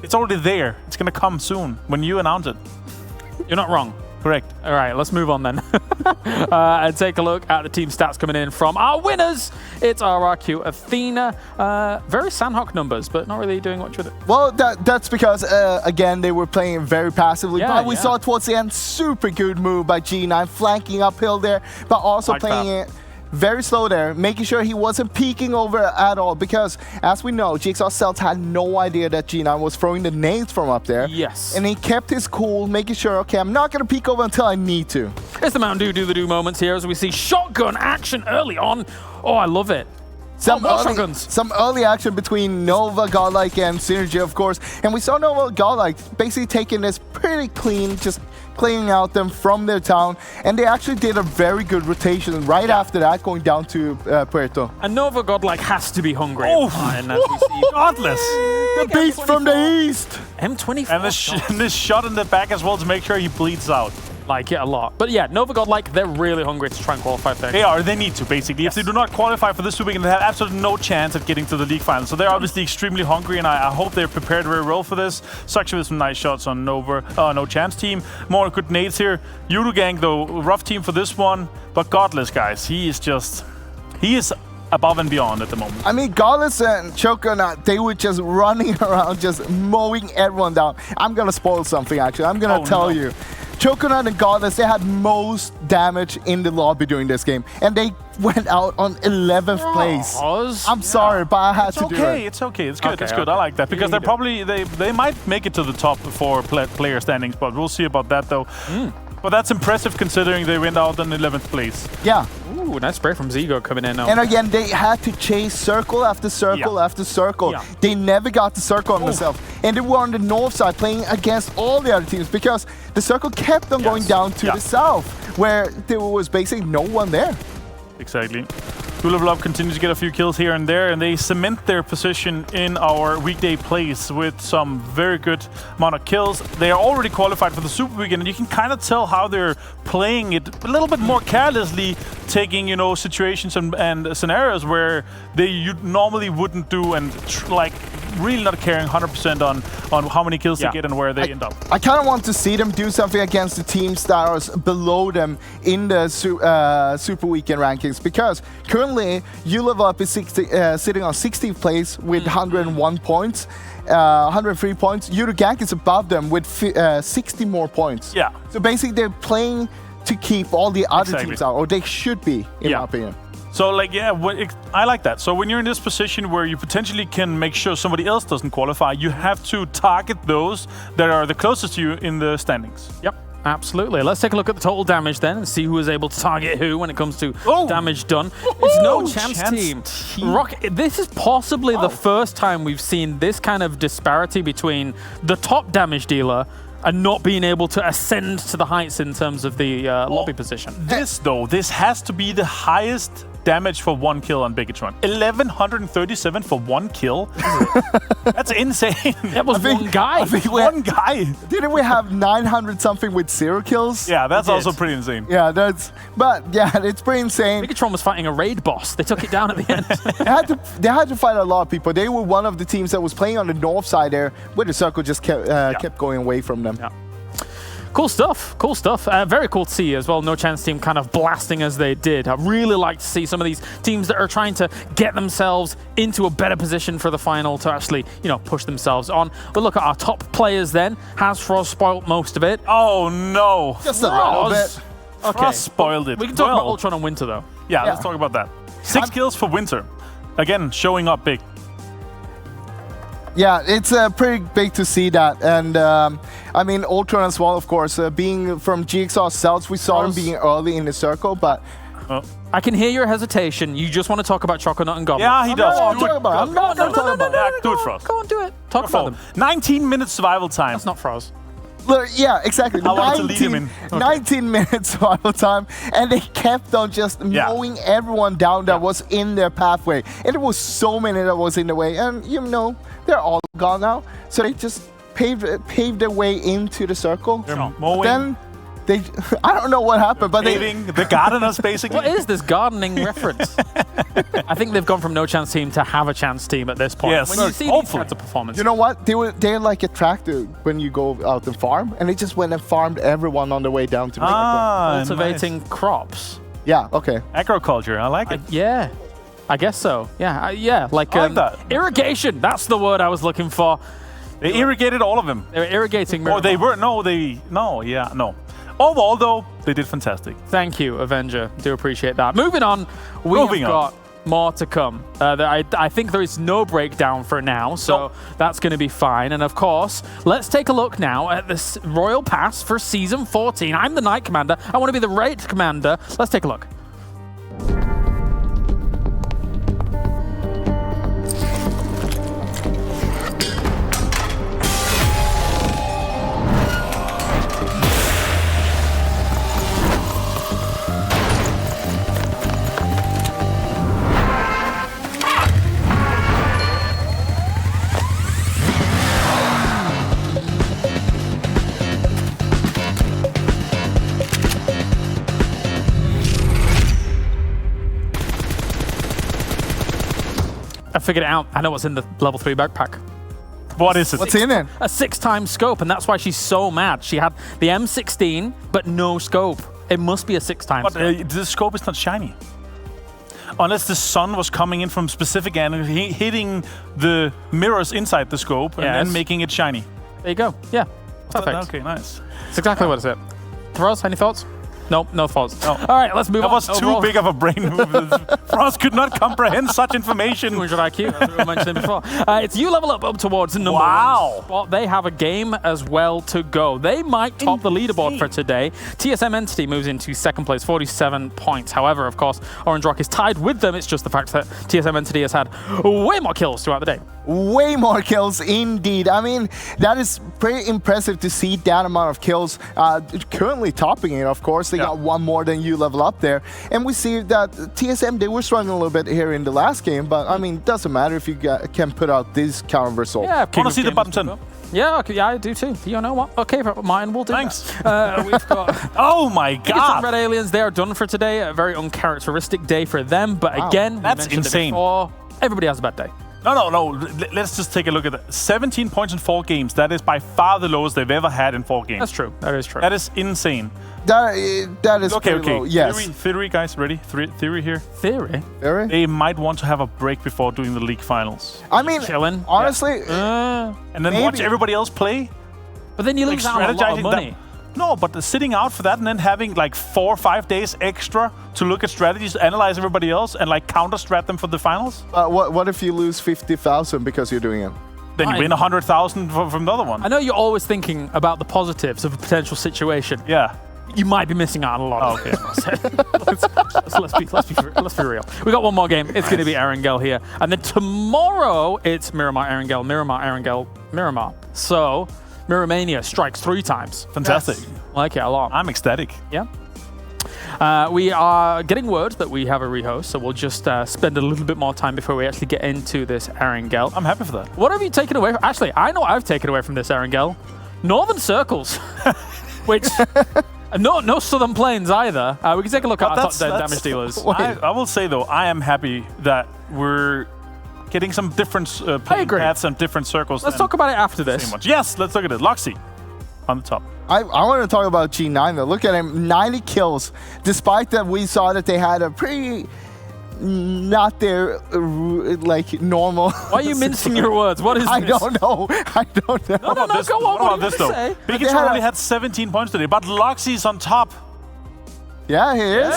It's already there. It's going to come soon when you announce it. You're not wrong. Correct. All right, let's move on then. And take a look at the team stats coming in from our winners. It's RRQ Athena. Very Sandhawk numbers, but not really doing much with it. Well, that's because, again, they were playing very passively. But we saw towards the end, super good move by G9, flanking uphill there, but also playing it very slow there, making sure he wasn't peeking over at all, because as we know, GXR Celts had no idea that G9 was throwing the nades from up there. Yes. And he kept his cool, making sure, okay, I'm not going to peek over until I need to. It's the Mountain Dew do the do moments here as we see shotgun action early on. Oh, I love it. Some early action between Nova, Godlike, and Synergy, of course. And we saw Nova, Godlike basically taking this pretty clean, just cleaning out them from their town. And they actually did a very good rotation right after that, going down to Puerto. And Nova, Godlike has to be hungry. Godless. The beast from the east. M24. And this shot in the back as well to make sure he bleeds out. Like it a lot. But yeah, Nova Godlike, they're really hungry to try and qualify there. They are. They need to, basically. If they do not qualify for this Super Weekend, they have absolutely no chance at getting to the league final. So they're obviously extremely hungry, and I hope they're prepared very well for this. Sucks with some nice shots on Nova. No chance team. More good nades here. Eurogang, though, rough team for this one. But Godless, guys, he is above and beyond at the moment. I mean, Godless and Choconut, they were just running around, just mowing everyone down. I'm going to spoil something, actually. I'm going to tell you. Choconut and Godless, they had most damage in the lobby during this game. And they went out on 11th place. I'm sorry, but I had to do it. It's okay. It's good. It's good. I like that. Because they're probably, they might make it to the top 4 player standings, but we'll see about that, though. But that's impressive considering they went out in 11th place. Yeah. Ooh, nice spray from Zigo coming in now. And again, they had to chase circle after circle after circle. Yeah. They never got the circle on themselves. And they were on the north side playing against all the other teams because the circle kept on going down to the south, where there was basically no one there. Exactly. Level Up continues to get a few kills here and there, and they cement their position in our weekday place with some very good amount of kills. They are already qualified for the Super Weekend, and you can kind of tell how they're playing it a little bit more carelessly, taking, you know, situations and scenarios where you normally wouldn't do, and like really not caring 100% on how many kills they get and where they end up. I kind of want to see them do something against the teams that are below them in the Super Weekend rankings, because currently You Level Up is sitting on 16th place with 101 points, 103 points. Eurogank is above them with 60 more points. Yeah. So basically they're playing to keep all the other teams out, or they should be, in my opinion. So, like, I like that. So when you're in this position where you potentially can make sure somebody else doesn't qualify, you have to target those that are the closest to you in the standings. Yep, absolutely. Let's take a look at the total damage then and see who is able to target who when it comes to damage done. It's No Chance Team. This is possibly the first time we've seen this kind of disparity between the top damage dealer and not being able to ascend to the heights in terms of the lobby position. This has to be the highest damage for one kill on Bigatron. 1137 for one kill? That's insane. That was one guy. One guy. Didn't we have 900 something with 0 kills? Yeah, that's also pretty insane. Yeah, it's pretty insane. Bigatron was fighting a raid boss. They took it down at the end. They had to fight a lot of people. They were one of the teams that was playing on the north side there, where the circle just kept going away from them. Yeah. Cool stuff, cool stuff. Very cool to see as well, No Chance Team kind of blasting as they did. I really like to see some of these teams that are trying to get themselves into a better position for the final to actually, you know, push themselves on. But look at our top players then. Has Froz spoiled most of it? Oh no. Just a little bit. Okay. Froz spoiled it. We can talk about Ultron and Winter though. Yeah, let's talk about that. 6 kills for Winter. Again, showing up big. Yeah, it's pretty big to see that. And I mean, Ultron as well, of course. Being from GXR Cells, we saw him being early in the circle, but... I can hear your hesitation. You just want to talk about Choconut and Goblin. Yeah, he does. I'm not talking about it. Do it, Froz. Go on, do it. Talk about them. 19 minutes survival time. That's not Froz. Look, yeah, exactly. I wanted to lead him in. 19 minutes survival time, and they kept on just mowing everyone down that was in their pathway. And there was so many that was in the way, and you know, they're all gone now. So they just paved their way into the circle. They're mowing. Then they, I don't know what happened, but paving the gardeners basically. What is this gardening reference? I think they've gone from No Chance Team to Have a Chance Team at this point. Yes, when you see these kinds of performance. You know what? They're like a tractor when you go out and farm, and they just went and farmed everyone on the way down to the cultivating crops. Yeah, okay. Agriculture, I like it. Yeah, I guess so. Yeah, like that. Irrigation. That's the word I was looking for. They irrigated all of them. They were irrigating Miramar. Or they were, no. Overall, though, they did fantastic. Thank you, Avenger. Do appreciate that. Moving on, we've got more to come. I think there is no breakdown for now, so that's going to be fine. And of course, let's take a look now at this Royal Pass for Season 14. I'm the Knight Commander. I want to be the Raid Commander. Let's take a look. I figured it out. I know what's in the level 3 backpack. What is it? What's in it? A 6x scope, and that's why she's so mad. She had the M16, but no scope. It must be a 6x scope. The scope is not shiny. Unless the sun was coming in from specific angles, hitting the mirrors inside the scope and then making it shiny. There you go. Yeah. Perfect. Okay, nice. That's exactly what it's it. Froz, any thoughts? Nope, no thoughts. No. All right, let's move on. That was too big of a brain move. Frost could not comprehend such information. 200 IQ, as we were mentioning before. It's you level up towards number one spot. They have a game as well to go. They might top the leaderboard for today. TSM Entity moves into second place, 47 points. However, of course, Orange Rock is tied with them. It's just the fact that TSM Entity has had way more kills throughout the day. Way more kills indeed. I mean, that is pretty impressive to see that amount of kills. Currently topping it, of course. They got one more than you level up there. And we see that TSM, they were struggling a little bit here in the last game, but I mean, it doesn't matter if you can put out this kind of result. Yeah, want to see the bottom 10. Yeah, okay, yeah, I do too. You know what? Okay, mine will do. Thanks. We've got oh my god! Red Aliens, they are done for today. A very uncharacteristic day for them. But again, that's insane. Everybody has a bad day. No. Let's just take a look at that. 17 points in 4 games. That is by far the lowest they've ever had in 4 games. That's true. That is true. That is insane. That is okay. low. Yes. Theory, guys, ready? Theory here. Theory. They might want to have a break before doing the league finals. I mean, honestly, and then watch everybody else play. But then you lose out on a lot of money. No, but sitting out for that and then having like 4 or 5 days extra to look at strategies, analyze everybody else, and like counter-strat them for the finals. What if you lose 50,000 because you're doing it? Then you win 100,000 from the other one. I know you're always thinking about the positives of a potential situation. Yeah. You might be missing out on a lot. Okay. let's be real. We got one more game. It's going to be Erangel here, and then tomorrow it's Miramar, Erangel, Miramar, Erangel, Miramar. So Miramania strikes 3 times. Fantastic. Yes. Like it a lot. I'm ecstatic. Yeah. We are getting word that we have a rehost, so we'll just spend a little bit more time before we actually get into this Erangel. I'm happy for that. What have you taken away? Actually, I know what I've taken away from this Erangel. Northern circles, which no southern plains either. We can take a look at our top 10 damage dealers. I will say though, I am happy that we're getting some different paths and different circles. Let's talk about it after this. Yes, let's look at it. Loxy on the top. I want to talk about G9 though. Look at him, 90 kills. Despite that, we saw that they had a pretty not their like normal. Why are you mincing your words? What is this? I don't know. No, go on. What about this though? Pikachu only had 17 points today, but Loxy's on top. Yeah, he is.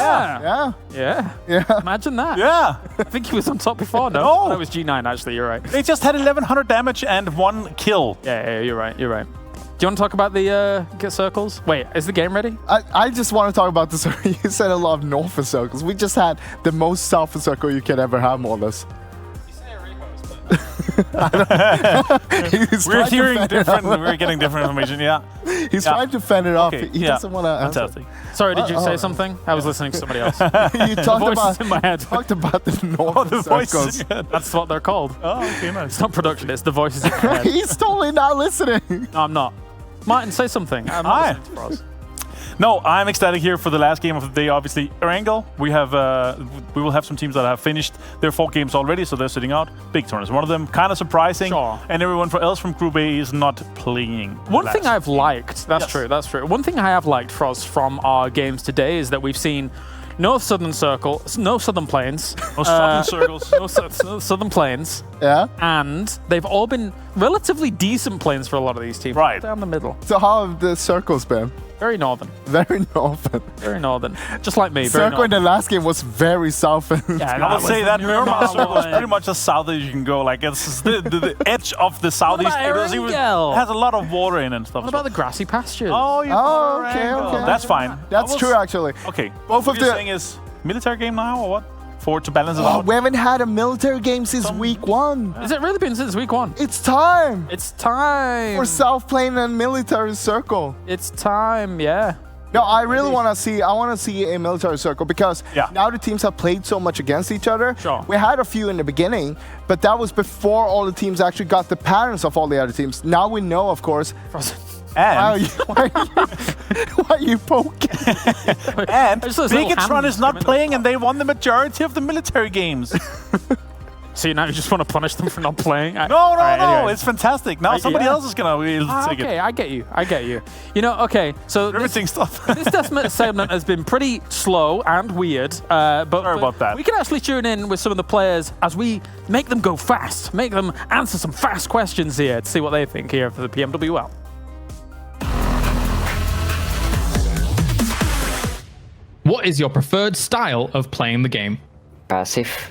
Yeah. Imagine that. Yeah. I think he was on top before. No, that was G9 actually. You're right. They just had 1100 damage and 1 kill. Yeah, you're right. You're right. Do you want to talk about the circles? Wait, is the game ready? I just want to talk about the circle. You said a lot of northern circles. We just had the most southern circle you could ever have, more or less. We're hearing different. We're getting different information. Yeah. He's trying to fend it off. He doesn't want to. Fantastic. Sorry, did you say something? I was listening to somebody else. You talked about in my head. Talked about the northern circles. That's what they're called. Oh, okay, nice. It's not production. It's the voices in my head. He's totally not listening. No, I'm not. Martin, say something. I'm not listening to Frost. No, I'm ecstatic here for the last game of the day. Obviously, Erangel. We will have some teams that have finished their 4 games already, so they're sitting out. Big Turn is one of them. Kind of surprising. Sure. And everyone else from Group A is not playing. One thing I've liked. That's true. That's true. One thing I have liked, Frost, from our games today is that we've seen no southern circle, no southern plains, no southern circles, no southern plains. Yeah. And they've all been relatively decent plains for a lot of these teams. Right. Down the middle. So how have the circles been? Very northern. Very northern. Very northern. Just like me. Circle in the last game was very southern. Yeah, I would say that Miramar circle is pretty much as south as you can go. Like it's the edge of the southeast. It has a lot of water in and stuff. What about the grassy pastures? Oh, okay. That's fine. That's true, actually. Okay. Both of the thing is military game now or what? To balance it out. We haven't had a military game since week 1. Has it really been since week 1? It's time. It's time. For South Plain and military circle. It's time, yeah. No, I really want to see. I want to see a military circle because now the teams have played so much against each other. Sure. We had a few in the beginning, but that was before all the teams actually got the patterns of all the other teams. Now we know, of course. And why are you poking? And Bigatron is not playing, and they won the majority of the military games. So now you just want to punish them for not playing? No, anyway. It's fantastic. Now somebody else is going to take it. Okay, I get you. You know, okay, so everything stuff. This deathmatch segment has been pretty slow and weird. But sorry about that. We can actually tune in with some of the players as we make them go fast, make them answer some fast questions here to see what they think here for the PMWL. What is your preferred style of playing the game? Passive.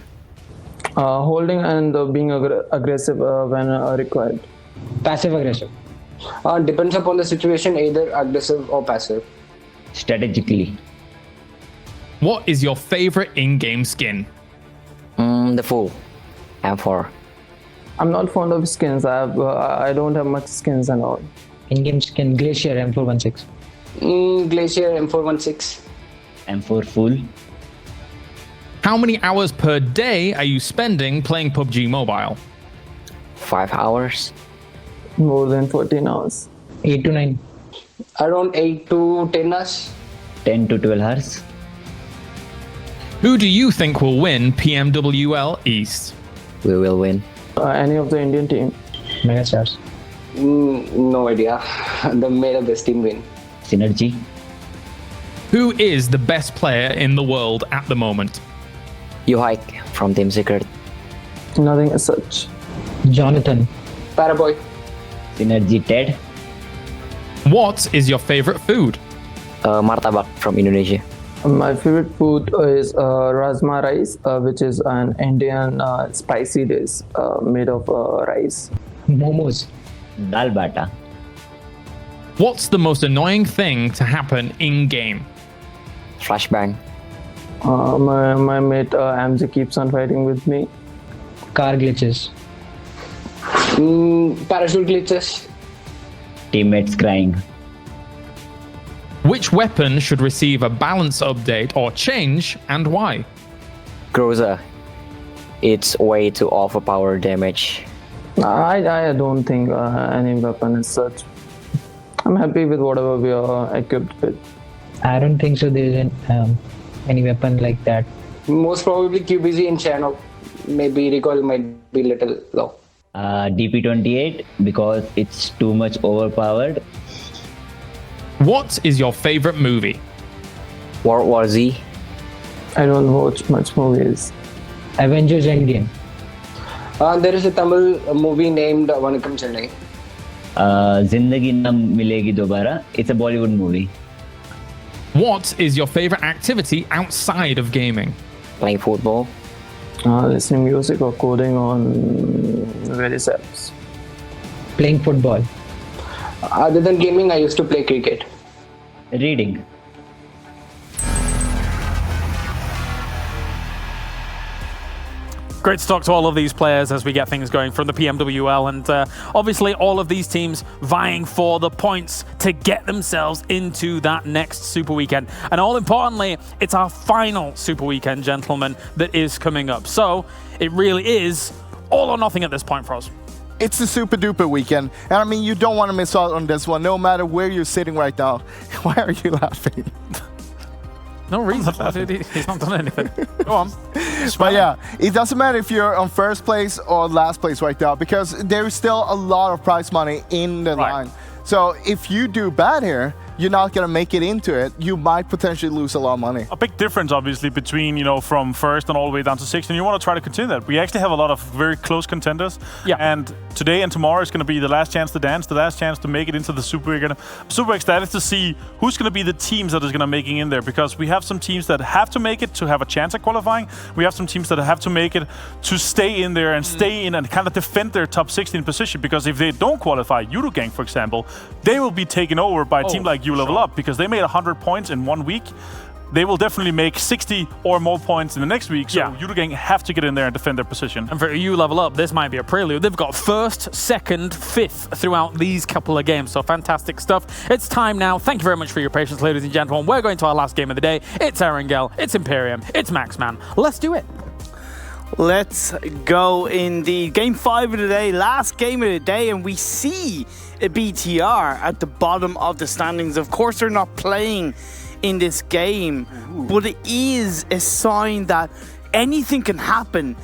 Holding and being aggressive when required. Passive aggressive. Depends upon the situation, either aggressive or passive. Strategically. What is your favorite in-game skin? The Fool. M4. I'm not fond of skins. I don't have much skins and all. In-game skin, Glacier M416. Glacier M416. M4 Full. How many hours per day are you spending playing PUBG Mobile? 5 hours. More than 14 hours. 8 to 9. Around 8 to 10 hours. 10 to 12 hours. Who do you think will win PMWL East? We will win. Any of the Indian team. Megastars. No idea. The Meta best team win. Synergy. Who is the best player in the world at the moment? You Hike from Team Secret. Nothing as such. Jonathan. Paraboy. Synergy Ted. What is your favorite food? Martabak from Indonesia. My favorite food is rajma rice, which is an Indian spicy dish made of rice. Momos. Dal bata. What's the most annoying thing to happen in-game? Flashbang. My mate MJ keeps on fighting with me. Car glitches. Parachute glitches. Teammates crying. Which weapon should receive a balance update or change, and why? Cruiser. It's way too overpowered damage. I don't think any weapon is such. I'm happy with whatever we are equipped with. I don't think so there is any weapon like that. Most probably QBZ in channel. Maybe recoil might be little low. DP28 because it's too much overpowered. What is your favorite movie? World War Z. I don't watch much movies. Avengers Endgame. There is a Tamil movie named Vanakkam Chennai. Zindagi Na Milegi Dobara. It's a Bollywood movie. What is your favorite activity outside of gaming? Playing football. Listening music or coding on various apps. Playing football. Other than gaming, I used to play cricket. Reading. Great to talk to all of these players as we get things going from the PMWL, and obviously all of these teams vying for the points to get themselves into that next Super Weekend. And all importantly, it's our final Super Weekend, gentlemen, that is coming up. So it really is all or nothing at this point for us. It's a super duper weekend, and I mean, you don't want to miss out on this one, no matter where you're sitting right now. Why are you laughing? No reason. He's not done anything. Go on. But yeah, it doesn't matter if you're on first place or last place right now, because there's still a lot of prize money in the line. So if you do bad here, you're not going to make it into it. You might potentially lose a lot of money. A big difference, obviously, between, you know, from first and all the way down to 6th, and you want to try to continue that. We actually have a lot of very close contenders. Yeah. And today and tomorrow is going to be the last chance to dance, the last chance to make it into the Super Weekend. I'm super excited to see who's going to be the teams that is going to make it in there, because we have some teams that have to make it to have a chance at qualifying. We have some teams that have to make it to stay in there and stay in and kind of defend their top 16 position, because if they don't qualify, Eurogang, for example, they will be taken over by a team like You Level Up, because they made 100 points in 1 week. They will definitely make 60 or more points in the next week, so Eurogang have to get in there and defend their position. And for You Level Up, this might be a prelude. They've got 1st, 2nd, 5th throughout these couple of games, so fantastic stuff. It's time now. Thank you very much for your patience, ladies and gentlemen. We're going to our last game of the day. It's Erangel, it's Imperium, it's Maxman. Let's do it. Let's go indeed. Game 5 of the day, last game of the day, and we see a BTR at the bottom of the standings. Of course, they're not playing in this game, but it is a sign that anything can happen.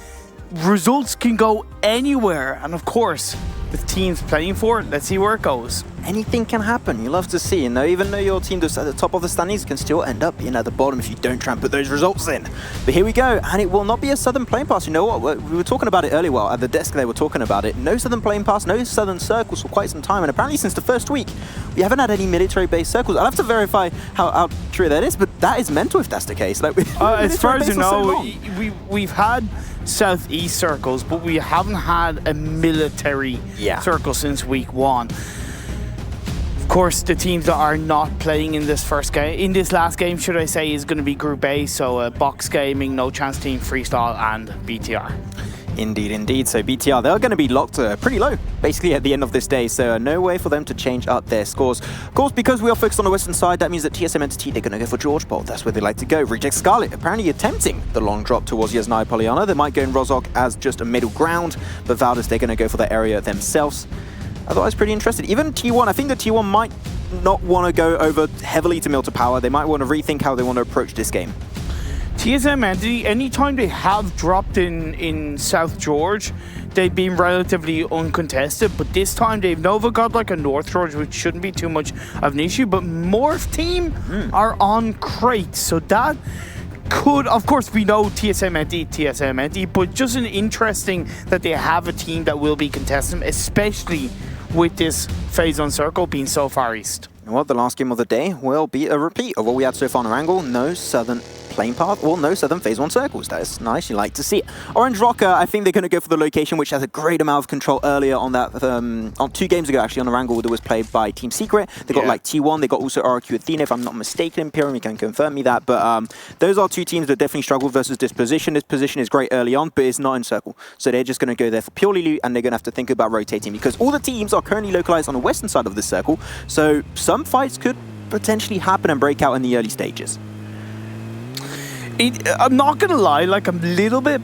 Results can go anywhere, and of course, with teams playing for it, let's see where it goes. anything can happen. You love to see, you know, even though your team is at the top of the standings, can still end up being at the bottom if you don't try and put those results in. But here we go, and it will not be a Southern Playing Pass. You know what? We were talking about it earlier, well, at the desk they were talking about it. No Southern Playing Pass, no Southern Circles for quite some time, and apparently since the first week, we haven't had any military-based circles. I'll have to verify how true that is, but that is mental if that's the case. Like, as far as you know, we've had Southeast circles, but we haven't had a military circle since week 1. Of course, the teams that are not playing in this last game, should I say, is going to be Group A, so Box Gaming, No Chance Team, Freestyle, and BTR. Indeed, indeed. So BTR, they're going to be locked pretty low, basically, at the end of this day. So no way for them to change up their scores. Of course, because we are focused on the western side, that means that TSM Entity, they're going to go for George Bolt. That's where they like to go. Reject Scarlet, apparently attempting the long drop towards Yasnai Polyana. They might go in Rozhok as just a middle ground, but Valdez, they're going to go for that area themselves. I thought I was pretty interested. Even T1, I think that T1 might not want to go over heavily to Milta Power. They might want to rethink how they want to approach this game. TSM Entity, anytime they have dropped in South George, they've been relatively uncontested, but this time they've Nova got like a North George, which shouldn't be too much of an issue, but Morph team are on crate, so that could, of course, we know TSM Entity, but just an interesting that they have a team that will be contesting, especially with this phase on circle being so far east. Well, the last game of the day will be a repeat of what we had so far on Erangel. No Southern Playing Path, or no Southern Phase 1 circles. That is nice, you like to see it. Orange Rocker, I think they're going to go for the location, which has a great amount of control earlier on that, on 2 games ago, actually, on Erangel, that was played by Team Secret. They got like T1, they got also RQ Athena, if I'm not mistaken. Imperium, you can confirm me that. But those are 2 teams that definitely struggle versus this position. This position is great early on, but it's not in circle. So they're just going to go there for purely loot, and they're going to have to think about rotating, because all the teams are currently localized on the western side of this circle. So some fights could potentially happen and break out in the early stages. I'm not gonna lie, like, I'm a little bit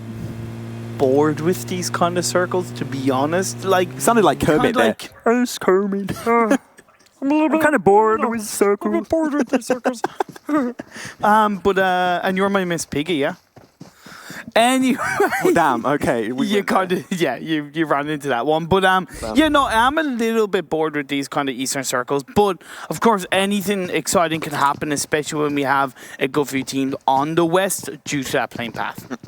bored with these kind of circles, to be honest. Like, sounded like Kermit there. Where's Kermit? I'm kind of bored with circles. I'm bored with the circles. And you're my Miss Piggy, yeah? Anyway, damn. Okay, you kind of you ran into that one, but yeah, no, I'm a little bit bored with these kind of eastern circles. But of course, anything exciting can happen, especially when we have a good few teams on the west due to that playing path.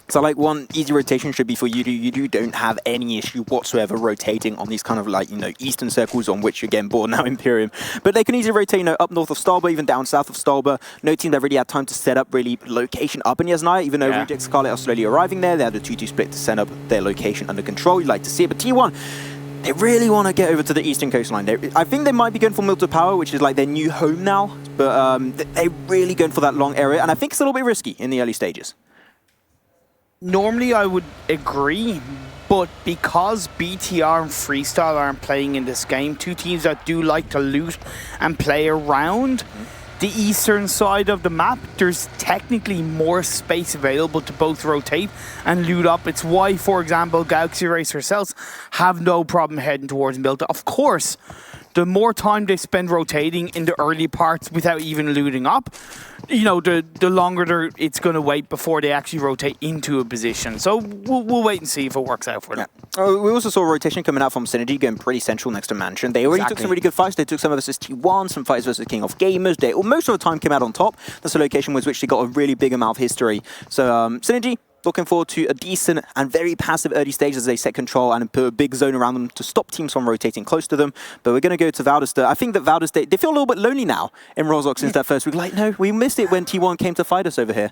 So like one easy rotation should be for you. You don't have any issue whatsoever rotating on these kind of like, you know, eastern circles on which you're getting bored now, Imperium. But they can easily rotate, you know, up north of Stalber, even down south of Stalber. No team that really had time to set up really location up in Yasnai, even though Reject Scarlet are slowly arriving there. They had a 2-2 split to set up their location under control. You'd like to see it, but T1, they really want to get over to the eastern coastline. I think they might be going for Milta Power, which is like their new home now, but they're really going for that long area, and I think it's a little bit risky in the early stages. Normally I would agree, but because BTR and Freestyle aren't playing in this game, 2 teams that do like to loot and play around the eastern side of the map, there's technically more space available to both rotate and loot up. It's why, for example, Galaxy Racer cells have no problem heading towards Milta. Of course, the more time they spend rotating in the early parts without even looting up, you know, the longer it's going to wait before they actually rotate into a position. So we'll wait and see if it works out for them. We also saw rotation coming out from Synergy going pretty central next to Mansion. They already took some really good fights. They took some versus T1, some fights versus King of Gamers. They most of the time came out on top. That's a location with which they got a really big amount of history. So Synergy, looking forward to a decent and very passive early stage as they set control and put a big zone around them to stop teams from rotating close to them. But we're going to go to Valdez. I think that Valdez, they feel a little bit lonely now in Rozhok since that first week. Like, no, we missed it when T1 came to fight us over here.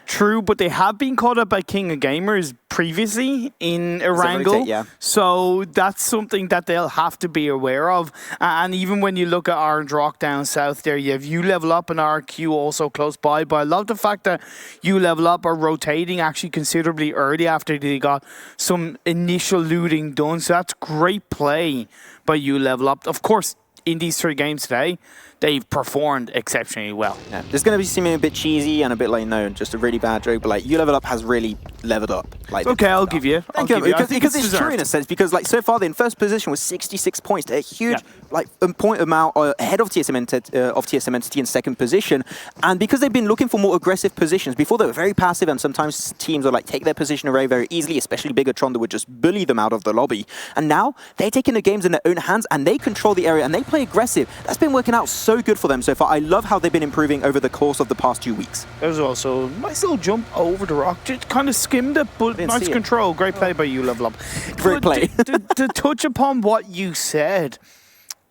True, but they have been caught up by King of Gamers previously in Erangel, so that's something that they'll have to be aware of. And even when you look at Orange Rock down south there, you have Level Up and RQ also close by. But I love the fact that Level Up are rotating actually considerably early after they got some initial looting done. So that's great play by Level Up. Of course, in these 3 games today, they've performed exceptionally well. Yeah. There's going to be seeming a bit cheesy and a bit like, no, just a really bad joke, but like, you level up has really leveled up. Like, okay, I'll give you. Thank you. Because it's true in a sense, because like so far they're in first position with 66 points. They're huge, like point amount ahead of TSM Entity in second position. And because they've been looking for more aggressive positions, before they were very passive and sometimes teams would like take their position away very easily, especially Bigatron that would just bully them out of the lobby. And now they're taking the games in their own hands and they control the area and they play aggressive. That's been working out so good for them so far. I love how they've been improving over the course of the past 2 weeks. There's also a nice little jump over the rock. Just kind of skimmed it, but nice control. Great play by you, Level Up. Great play. To touch upon what you said,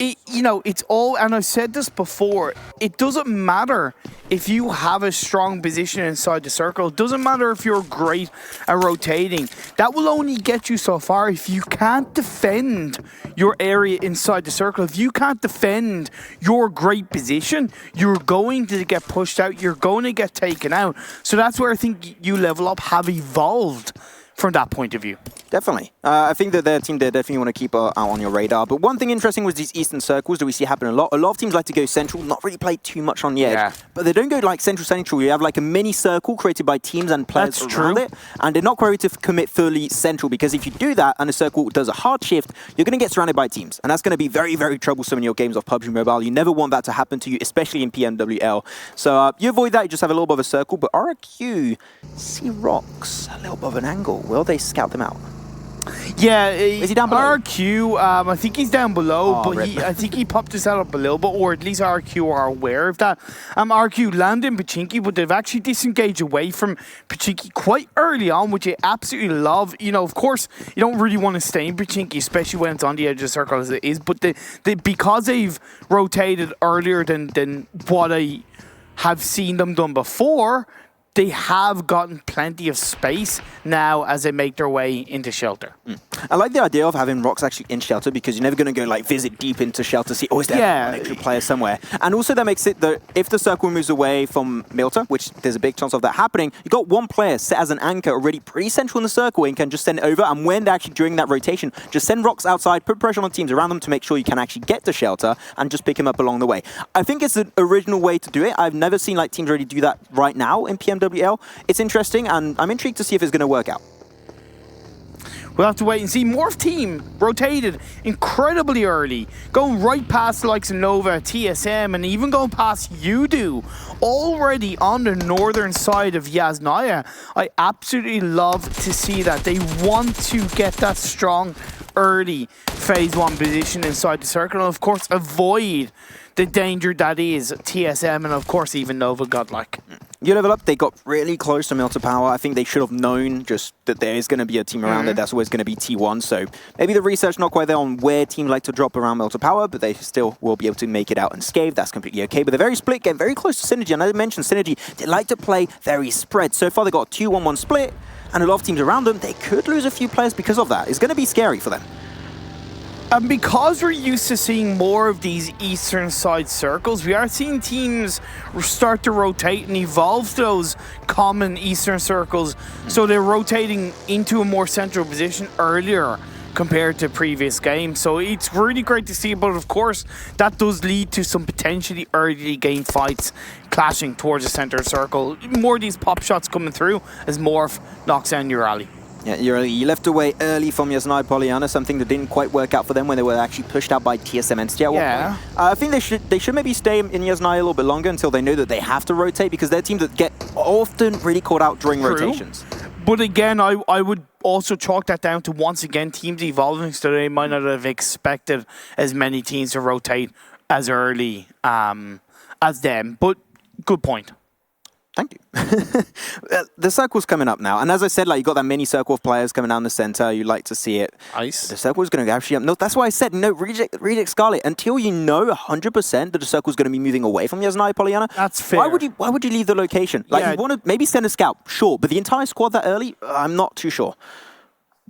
you know, it's all, and I've said this before, it doesn't matter if you have a strong position inside the circle. It doesn't matter if you're great at rotating. That will only get you so far. If you can't defend your area inside the circle, if you can't defend your great position, you're going to get pushed out. You're going to get taken out. So that's where I think you Level Up have evolved from that point of view. Definitely. I think that their team there definitely want to keep out on your radar. But one thing interesting was these eastern circles that we see happen a lot. A lot of teams like to go central, not really play too much on the edge. But they don't go like central. You have like a mini circle created by teams and players around it. And they're not ready to commit fully central, because if you do that and the circle does a hard shift, you're going to get surrounded by teams. And that's going to be very, very troublesome in your games of PUBG Mobile. You never want that to happen to you, especially in PMWL. So you avoid that. You just have a little bit of a circle. But RQ see rocks a little bit of an angle. Will they scout them out? Yeah, is he down below? RQ, I think he's down below, but I think he popped his head up a little bit, or at least RQ are aware of that. RQ landed Pachinki, but they've actually disengaged away from Pachinki quite early on, which I absolutely love. You know, of course, you don't really want to stay in Pachinki, especially when it's on the edge of the circle as it is, but because they've rotated earlier than what I have seen them done before, they have gotten plenty of space now as they make their way into shelter. I like the idea of having rocks actually in shelter, because you're never going to go like visit deep into shelter, see, oh, is there an extra player somewhere? And also that makes it that if the circle moves away from Milta, which there's a big chance of that happening, you got one player set as an anchor already pretty central in the circle and can just send it over. And when they're actually during that rotation, just send rocks outside, put pressure on teams around them to make sure you can actually get to shelter and just pick him up along the way. I think it's the original way to do it. I've never seen like teams really do that right now in PMWL. It's interesting, and I'm intrigued to see if it's going to work out. We'll have to wait and see. Morph team rotated incredibly early, going right past the likes of Nova, TSM, and even going past Udo, already on the northern side of Yasnaya. I absolutely love to see that. They want to get that strong early phase 1 position inside the circle, and of course avoid the danger that is TSM and of course even Nova Godlike. You Level Up, they got really close to Milta Power. I think they should have known just that there is going to be a team around it. That's always going to be T1. So maybe the research not quite there on where teams like to drop around Milta Power, but they still will be able to make it out unscathed. That's completely okay. But they're very split, getting very close to Synergy. And as I mentioned, Synergy, they like to play very spread. So far, they got a 2-1-1 split, and a lot of teams around them, they could lose a few players because of that. It's going to be scary for them. And because we're used to seeing more of these eastern side circles, we are seeing teams start to rotate and evolve to those common eastern circles. So they're rotating into a more central position earlier compared to previous games. So it's really great to see, but of course, that does lead to some potentially early game fights clashing towards the center circle. More of these pop shots coming through as Morph knocks down your rally. Yeah, you left away early from Yasnaya Polyana, something that didn't quite work out for them when they were actually pushed out by TSM Entity at one point. I think they should maybe stay in Yasnaya a little bit longer until they know that they have to rotate, because they're teams that get often really caught out during rotations. But again, I would also chalk that down to, once again, teams evolving, so they might not have expected as many teams to rotate as early as them. But good point. Thank you. The circle's coming up now, and as I said, like, you got that mini circle of players coming down the center. You like to see it. Nice. The circle's going to actually up. No, that's why I said no. Reject Scarlet until you know 100% that the circle's going to be moving away from Yasnaya Polyana. That's fair. Why would you leave the location? Like, you want to maybe send a scout, sure, but the entire squad that early, I'm not too sure.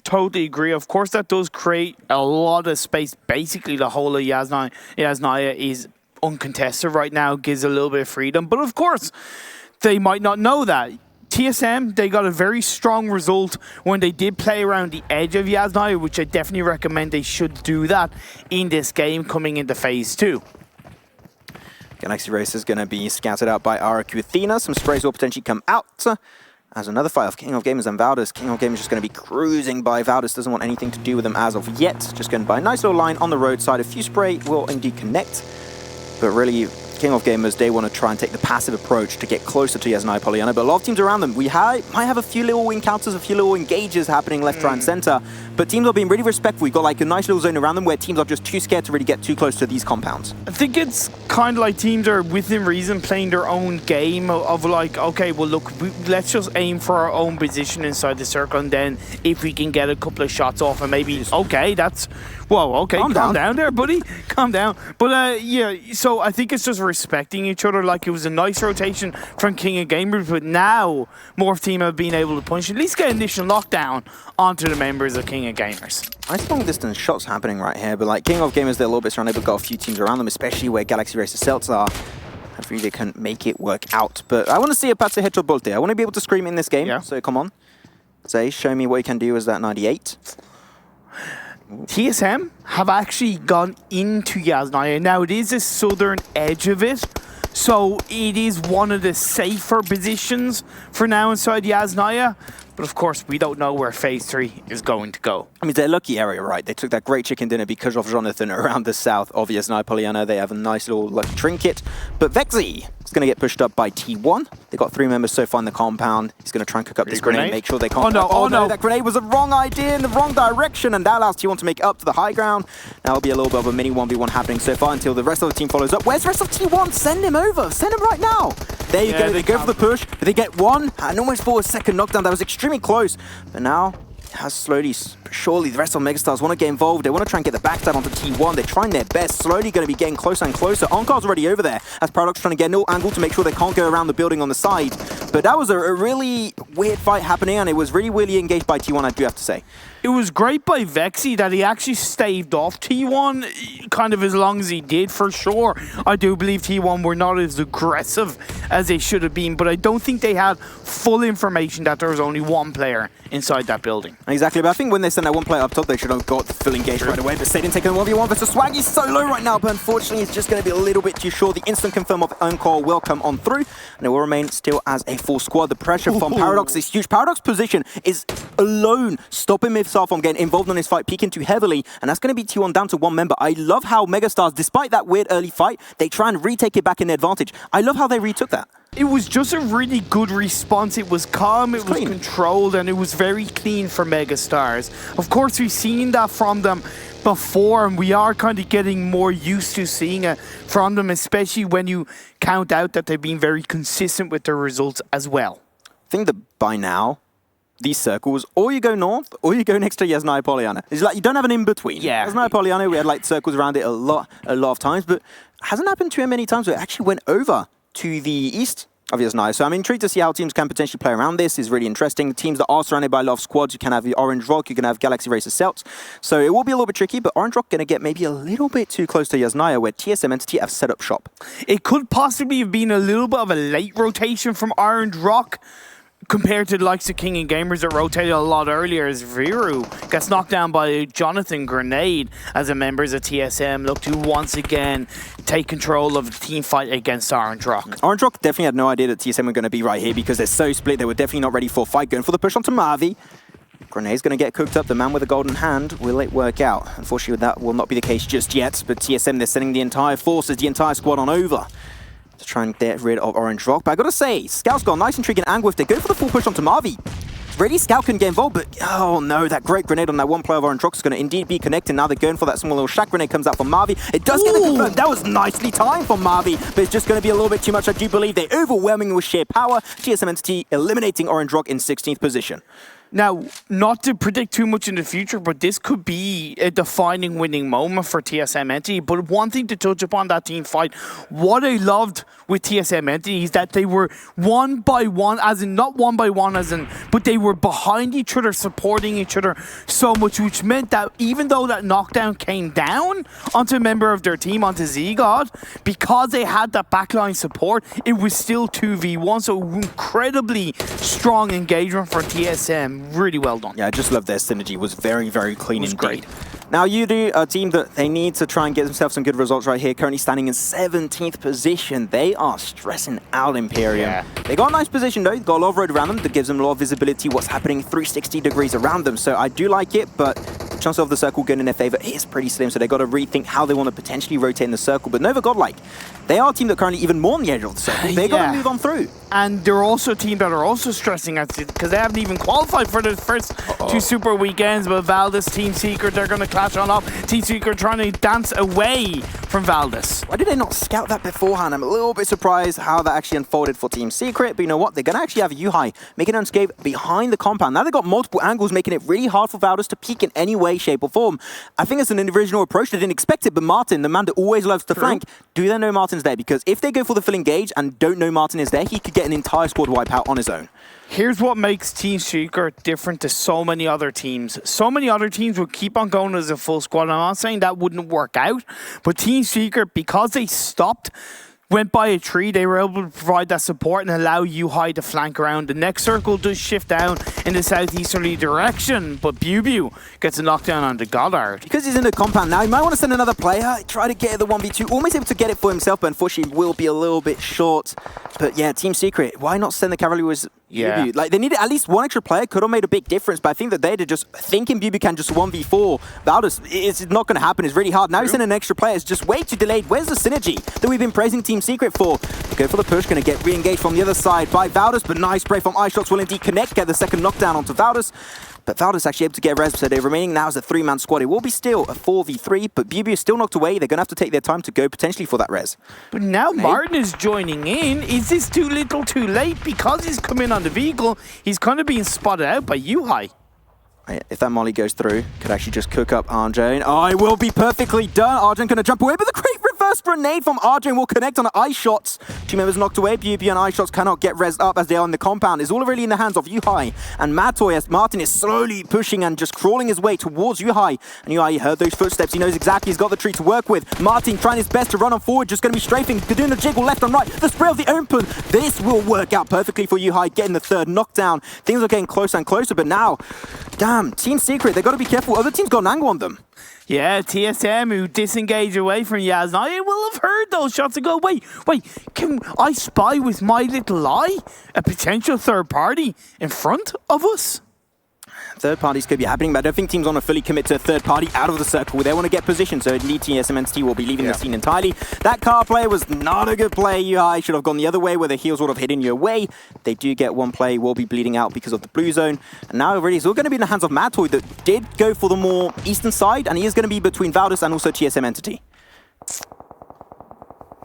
Totally agree. Of course, that does create a lot of space. Basically, the whole of Yasnaya is uncontested right now. Gives a little bit of freedom, but of course, they might not know that. TSM, they got a very strong result when they did play around the edge of Yasnaya, which I definitely recommend they should do that in this game coming into phase 2. Galaxy Race is going to be scouted out by RQ Athena. Some sprays will potentially come out. As another fight of King of Gamers and Valdez. King of Gamers just going to be cruising by. Valdez doesn't want anything to do with them as of yet. Just going by a nice little line on the roadside. A few spray will indeed connect. But really, King of Gamers, they want to try and take the passive approach to get closer to Yasnaya Polyana. But a lot of teams around them, we might have a few little encounters, a few little engages happening left, right, and center. But teams are being really respectful. We've got like a nice little zone around them where teams are just too scared to really get too close to these compounds. I think it's kind of like teams are within reason playing their own game of like, okay, well look, let's just aim for our own position inside the circle, and then if we can get a couple of shots off and maybe, okay, that's, whoa, okay, calm down there, buddy, calm down. But yeah, so I think it's just respecting each other. Like, it was a nice rotation from King of Gamers, but now Morph team have been able to punch, at least get initial lockdown onto the members of King of Gamers. Nice long distance shots happening right here, but like King of Gamers, they're a little bit surrounded, but got a few teams around them, especially where Galaxy Racer Celts are. Hopefully they can make it work out. But I want to see a Pazze Headshot Bolte. I want to be able to scream in this game, so come on. Say, show me what you can do as that 98. TSM have actually gone into Yasnaya. Now, it is a southern edge of it, so it is one of the safer positions for now inside Yasnaya. But of course, we don't know where Phase 3 is going to go. I mean, they're a lucky area, right? They took that great chicken dinner because of Jonathan around the south of Yasnaya Polyana. They have a nice little lucky trinket. But Vexy is going to get pushed up by T1. They've got 3 members so far in the compound. He's going to try and cook up this grenade, make sure they can't... Oh no, that grenade was the wrong idea in the wrong direction, and that allows T1 to make it up to the high ground. Now it'll be a little bit of a mini 1v1 happening so far until the rest of the team follows up. Where's the rest of T1? Send him over. Send him right now. There you go. They go for the push. They get one and almost for a second knockdown. That was extremely close. But now, has slowly, surely the rest of Megastars want to get involved. They want to try and get the backstab onto T1. They're trying their best. Slowly going to be getting closer and closer. Onkar's already over there as Paradox trying to get no angle to make sure they can't go around the building on the side. But that was a really weird fight happening, and it was really engaged by T1, I do have to say. It was great by Vexy that he actually staved off T1 kind of as long as he did, for sure. I do believe T1 were not as aggressive as they should have been, but I don't think they had full information that there was only one player inside that building. Exactly, but I think when they send that one player up top, they should have got the full engage right away, but they didn't take a 1v1 versus Swaggy's so low right now, but unfortunately it's just going to be a little bit too short. The instant confirm of Encore will come on through, and it will remain still as a full squad. The pressure from Paradox is huge. Paradox position is alone, stopping himself from getting involved in this fight, peeking too heavily, and that's going to be T1 down to 1 member. I love how Megastars, despite that weird early fight, they try and retake it back in their advantage. I love how they retook that. It was just a really good response. It was calm, it was controlled, and it was very clean for Megastars. Of course, we've seen that from them before, and we are kind of getting more used to seeing it from them, especially when you count out that they've been very consistent with their results as well. I think that by now, these circles, or you go north, or you go next to Yasnaya Polyana. It's like you don't have an in-between. Yeah. Yasnaya Polyana, we had like circles around it a lot of times, but it hasn't happened too many times where it actually went over to the east of Yasnaya. So I'm intrigued to see how teams can potentially play around this. It's really interesting. Teams that are surrounded by a lot of squads, you can have the Orange Rock, you can have Galaxy Racer Celts. So it will be a little bit tricky, but Orange Rock going to get maybe a little bit too close to Yasnaya, where TSM Entity have set up shop. It could possibly have been a little bit of a late rotation from Orange Rock, compared to the likes of King and Gamers that rotated a lot earlier, as Viru gets knocked down by Jonathan Grenade as the members of TSM look to once again take control of the team fight against Orange Rock. Orange Rock definitely had no idea that TSM were going to be right here because they're so split. They were definitely not ready for a fight. Going for the push onto Mavi. Grenade's going to get cooked up. The man with the golden hand. Will it work out? Unfortunately, that will not be the case just yet. But TSM, they're sending the entire forces, the entire squad on over to try and get rid of Orange Rock. But I gotta say, Scout's got a nice intriguing angle. If they go for the full push onto Mavi, really Scout can get involved, but oh no, that great grenade on that one player of Orange Rock is going to indeed be connected. Now they're going for that small little shack grenade, comes out from Mavi. It does get the confirm. That was nicely timed from Mavi, but it's just going to be a little bit too much. I do believe they're overwhelming with sheer power. TSM Entity eliminating Orange Rock in 16th position. Now, not to predict too much in the future, but this could be a defining winning moment for TSM Entity. But one thing to touch upon that team fight, what I loved with TSM Entity is that they were one by one, as in not one by one, as in, but they were behind each other, supporting each other so much, which meant that even though that knockdown came down onto a member of their team, onto Z-God, because they had that backline support, it was still 2v1. So incredibly strong engagement for TSM. Really well done. Yeah, I just love their synergy. It was very, very clean indeed. Great. Now you do a team that they need to try and get themselves some good results right here. Currently standing in 17th position. They are stressing out Imperium. Yeah. They got a nice position though. They've got a lot of road around them that gives them a lot of visibility what's happening 360 degrees around them. So I do like it, but the chance of the circle going in their favor is pretty slim. So they've got to rethink how they want to potentially rotate in the circle. But Nova Godlike, they are a team that currently even more on the edge of the circle. They've got to move on through. And they're also a team that are also stressing out because they haven't even qualified for the first two Super Weekends. But Valdez, Team Secret, they're going to clash on up. Team Secret trying to dance away from Valdez. Why did they not scout that beforehand? I'm a little bit surprised how that actually unfolded for Team Secret. But you know what? They're going to actually have Yuhai making an escape behind the compound. Now they've got multiple angles, making it really hard for Valdez to peek in any way, shape, or form. I think it's an original approach. They didn't expect it, but Martin, the man that always loves to flank, do they know Martin's there? Because if they go for the full engage and don't know Martin is there, he could get an entire squad wipe out on his own. Here's what makes Team Secret different to so many other teams. So many other teams would keep on going as a full squad. I'm not saying that wouldn't work out, but Team Secret, because they stopped, went by a tree, they were able to provide that support and allow Yuhai to flank around. The next circle does shift down in the southeasterly direction, but Bubu gets a knockdown onto Goddard. Because he's in the compound now, he might want to send another player, try to get the 1v2, almost able to get it for himself, but unfortunately will be a little bit short. But yeah, Team Secret, why not send the cavalry with Bubu? Like, they needed at least one extra player, could have made a big difference, but I think that they're just thinking Bubu can just 1v4 Valdez. It's not going to happen, it's really hard. Now he's sending an extra player, it's just way too delayed. Where's the synergy that we've been praising Team Secret for? They go for the push, going to get re-engaged from the other side by Valdez, but nice spray from iShots will indeed connect, get the second knockdown onto Valdez. But Valdez actually able to get res, so they're remaining now as a 3-man squad. It will be still a 4v3, but Bubu is still knocked away. They're going to have to take their time to go potentially for that res. But now Martin is joining in. Is this too little too late? Because he's come in on the vehicle, he's kind of being spotted out by Yuhai. If that molly goes through, could actually just cook up Arjun. Oh, it will be perfectly done. Arjun going to jump away, but the great reverse grenade from Arjun will connect on the ice shots. Two members knocked away. Bubu and ice shots cannot get rezzed up as they are in the compound. It's all really in the hands of Yuhai and Matoy as Martin is slowly pushing and just crawling his way towards Yuhai. And Yuhai heard those footsteps. He knows exactly he's got the tree to work with. Martin trying his best to run on forward, just going to be strafing, doing the jiggle left and right. The spray of the open. This will work out perfectly for Yuhai, getting the third knockdown. Things are getting closer and closer, but now, damn, Team Secret, they've got to be careful. Other teams got an angle on them. Yeah, TSM who disengage away from Yaz. Now, I will have heard those shots and go, wait, can I spy with my little eye a potential third party in front of us? Third parties could be happening, but I don't think teams want to fully commit to a third party out of the circle. They want to get position, so indeed TSM Entity will be leaving the scene entirely. That car play was not a good play. Yuhai should have gone the other way where the heels would have hidden you away. They do get one play, will be bleeding out because of the blue zone. And now already it's all going to be in the hands of Matoy that did go for the more eastern side, and he is going to be between Valdez and also TSM Entity.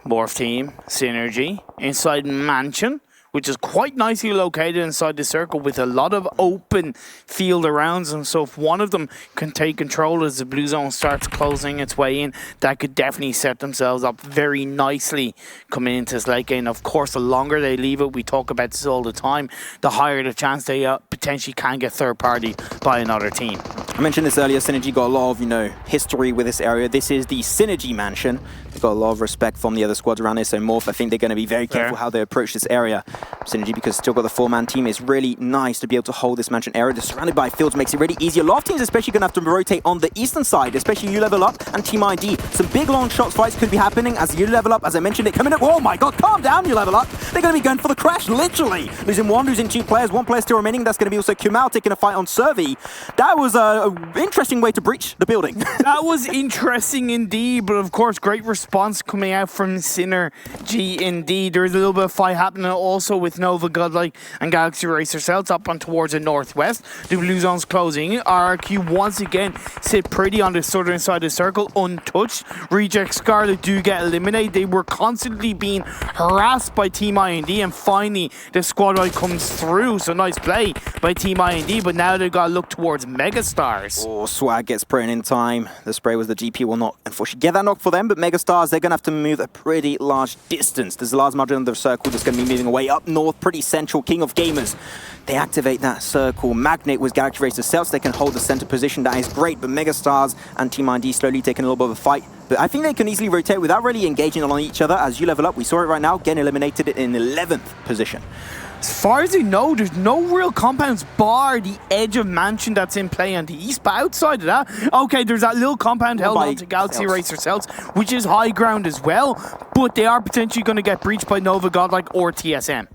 Morph team, Synergy, inside Mansion, which is quite nicely located inside the circle with a lot of open field around them. So if one of them can take control as the blue zone starts closing its way in, that could definitely set themselves up very nicely coming into this late game. Of course, the longer they leave it, we talk about this all the time, the higher the chance they potentially can get third party by another team. I mentioned this earlier, Synergy got a lot of, history with this area. This is the Synergy Mansion. They've got a lot of respect from the other squads around here, so Morph, I think they're going to be very careful how they approach this area. Synergy, because still got the 4-man team, is really nice to be able to hold this mansion area. Just surrounded by fields makes it really easy. A lot of teams especially going to have to rotate on the eastern side, especially you level up and Team ID. Some big long shots fights could be happening as you level up, as I mentioned it coming up. Oh my god, calm down, you level up. They're going to be going for the crash, literally. Losing one, losing two players, one player still remaining. That's going to be also Kumal taking a fight on Servi. That was an interesting way to breach the building. That was interesting indeed, but of course, great response coming out from Synergy indeed. There is a little bit of fight happening also with Nova Godlike and Galaxy Racer Cells up on towards the northwest. The blue zone's closing. RRQ once again sit pretty on the southern side of the circle, untouched. Reject Scarlet do get eliminated. They were constantly being harassed by Team IND, and finally the squad right comes through. So nice play by Team IND, but now they've got to look towards Megastars. Oh, Swag gets spraying in time. The spray was the GP will not unfortunately get that knock for them, but Megastars, they're going to have to move a pretty large distance. There's a large margin of the circle that's going to be moving away up north, pretty central. King of Gamers, they activate that circle. Magnet with Galaxy Racer Cells, they can hold the center position. That is great, but Megastars and Team ID slowly taking a little bit of a fight But I think they can easily rotate without really engaging on each other. As you level up, we saw it right now, getting eliminated in 11th position. As far as I know, there's no real compounds bar the edge of Mansion that's in play on the east. But outside of that, okay, there's that little compound held on to Galaxy Racer Cells, which is high ground as well. But they are potentially going to get breached by Nova Godlike or TSM.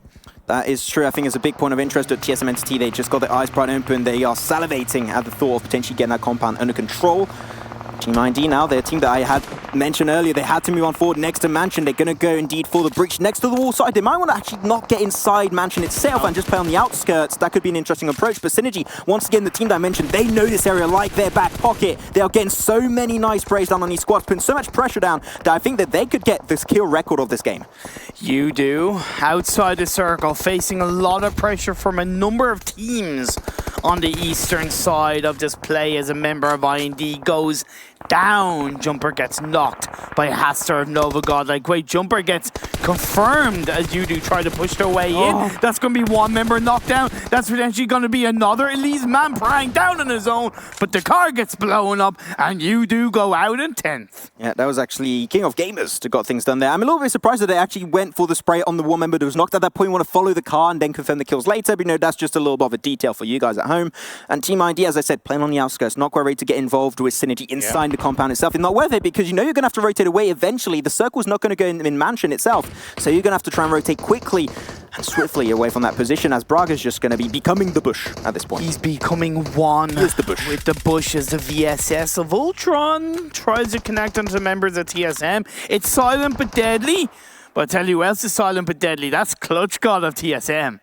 That is true. I think it's a big point of interest at TSM Entity. They just got their eyes bright open. They are salivating at the thought of potentially getting that compound under control. Team ID now, their team that I had mentioned earlier, they had to move on forward next to Mansion. They're going to go indeed for the breach next to the wall side. They might want to actually not get inside Mansion itself and just play on the outskirts. That could be an interesting approach. But Synergy, once again, the team that I mentioned, they know this area like their back pocket. They are getting so many nice sprays down on these squads, putting so much pressure down that I think that they could get this kill record of this game. You do. Outside the circle, facing a lot of pressure from a number of teams on the eastern side of this play as a member of IND goes down. Jumper gets knocked by Haster of Nova Godlike. Wait, Jumper gets confirmed as you do try to push their way in. That's going to be one member knocked down. That's potentially going to be another Elise man prying down on his own, but the car gets blown up and you do go out in 10th. Yeah, that was actually King of Gamers that got things done there. I'm a little bit surprised that they actually went for the spray on the one member that was knocked. At that point, you want to follow the car and then confirm the kills later, but you know, that's just a little bit of a detail for you guys at home. And Team ID, as I said, playing on the outskirts, not quite ready to get involved with Synergy inside the compound itself. It's not worth it because you know you're going to have to rotate away eventually. The circle's not going to go in Mansion itself, so you're going to have to try and rotate quickly and swiftly away from that position as Braga's just going to be becoming the bush at this point. He's becoming one the bush. with the bush as the VSS of Ultron tries to connect onto the members of TSM. It's silent but deadly. But I tell you who else is silent but deadly. That's Clutch God of TSM.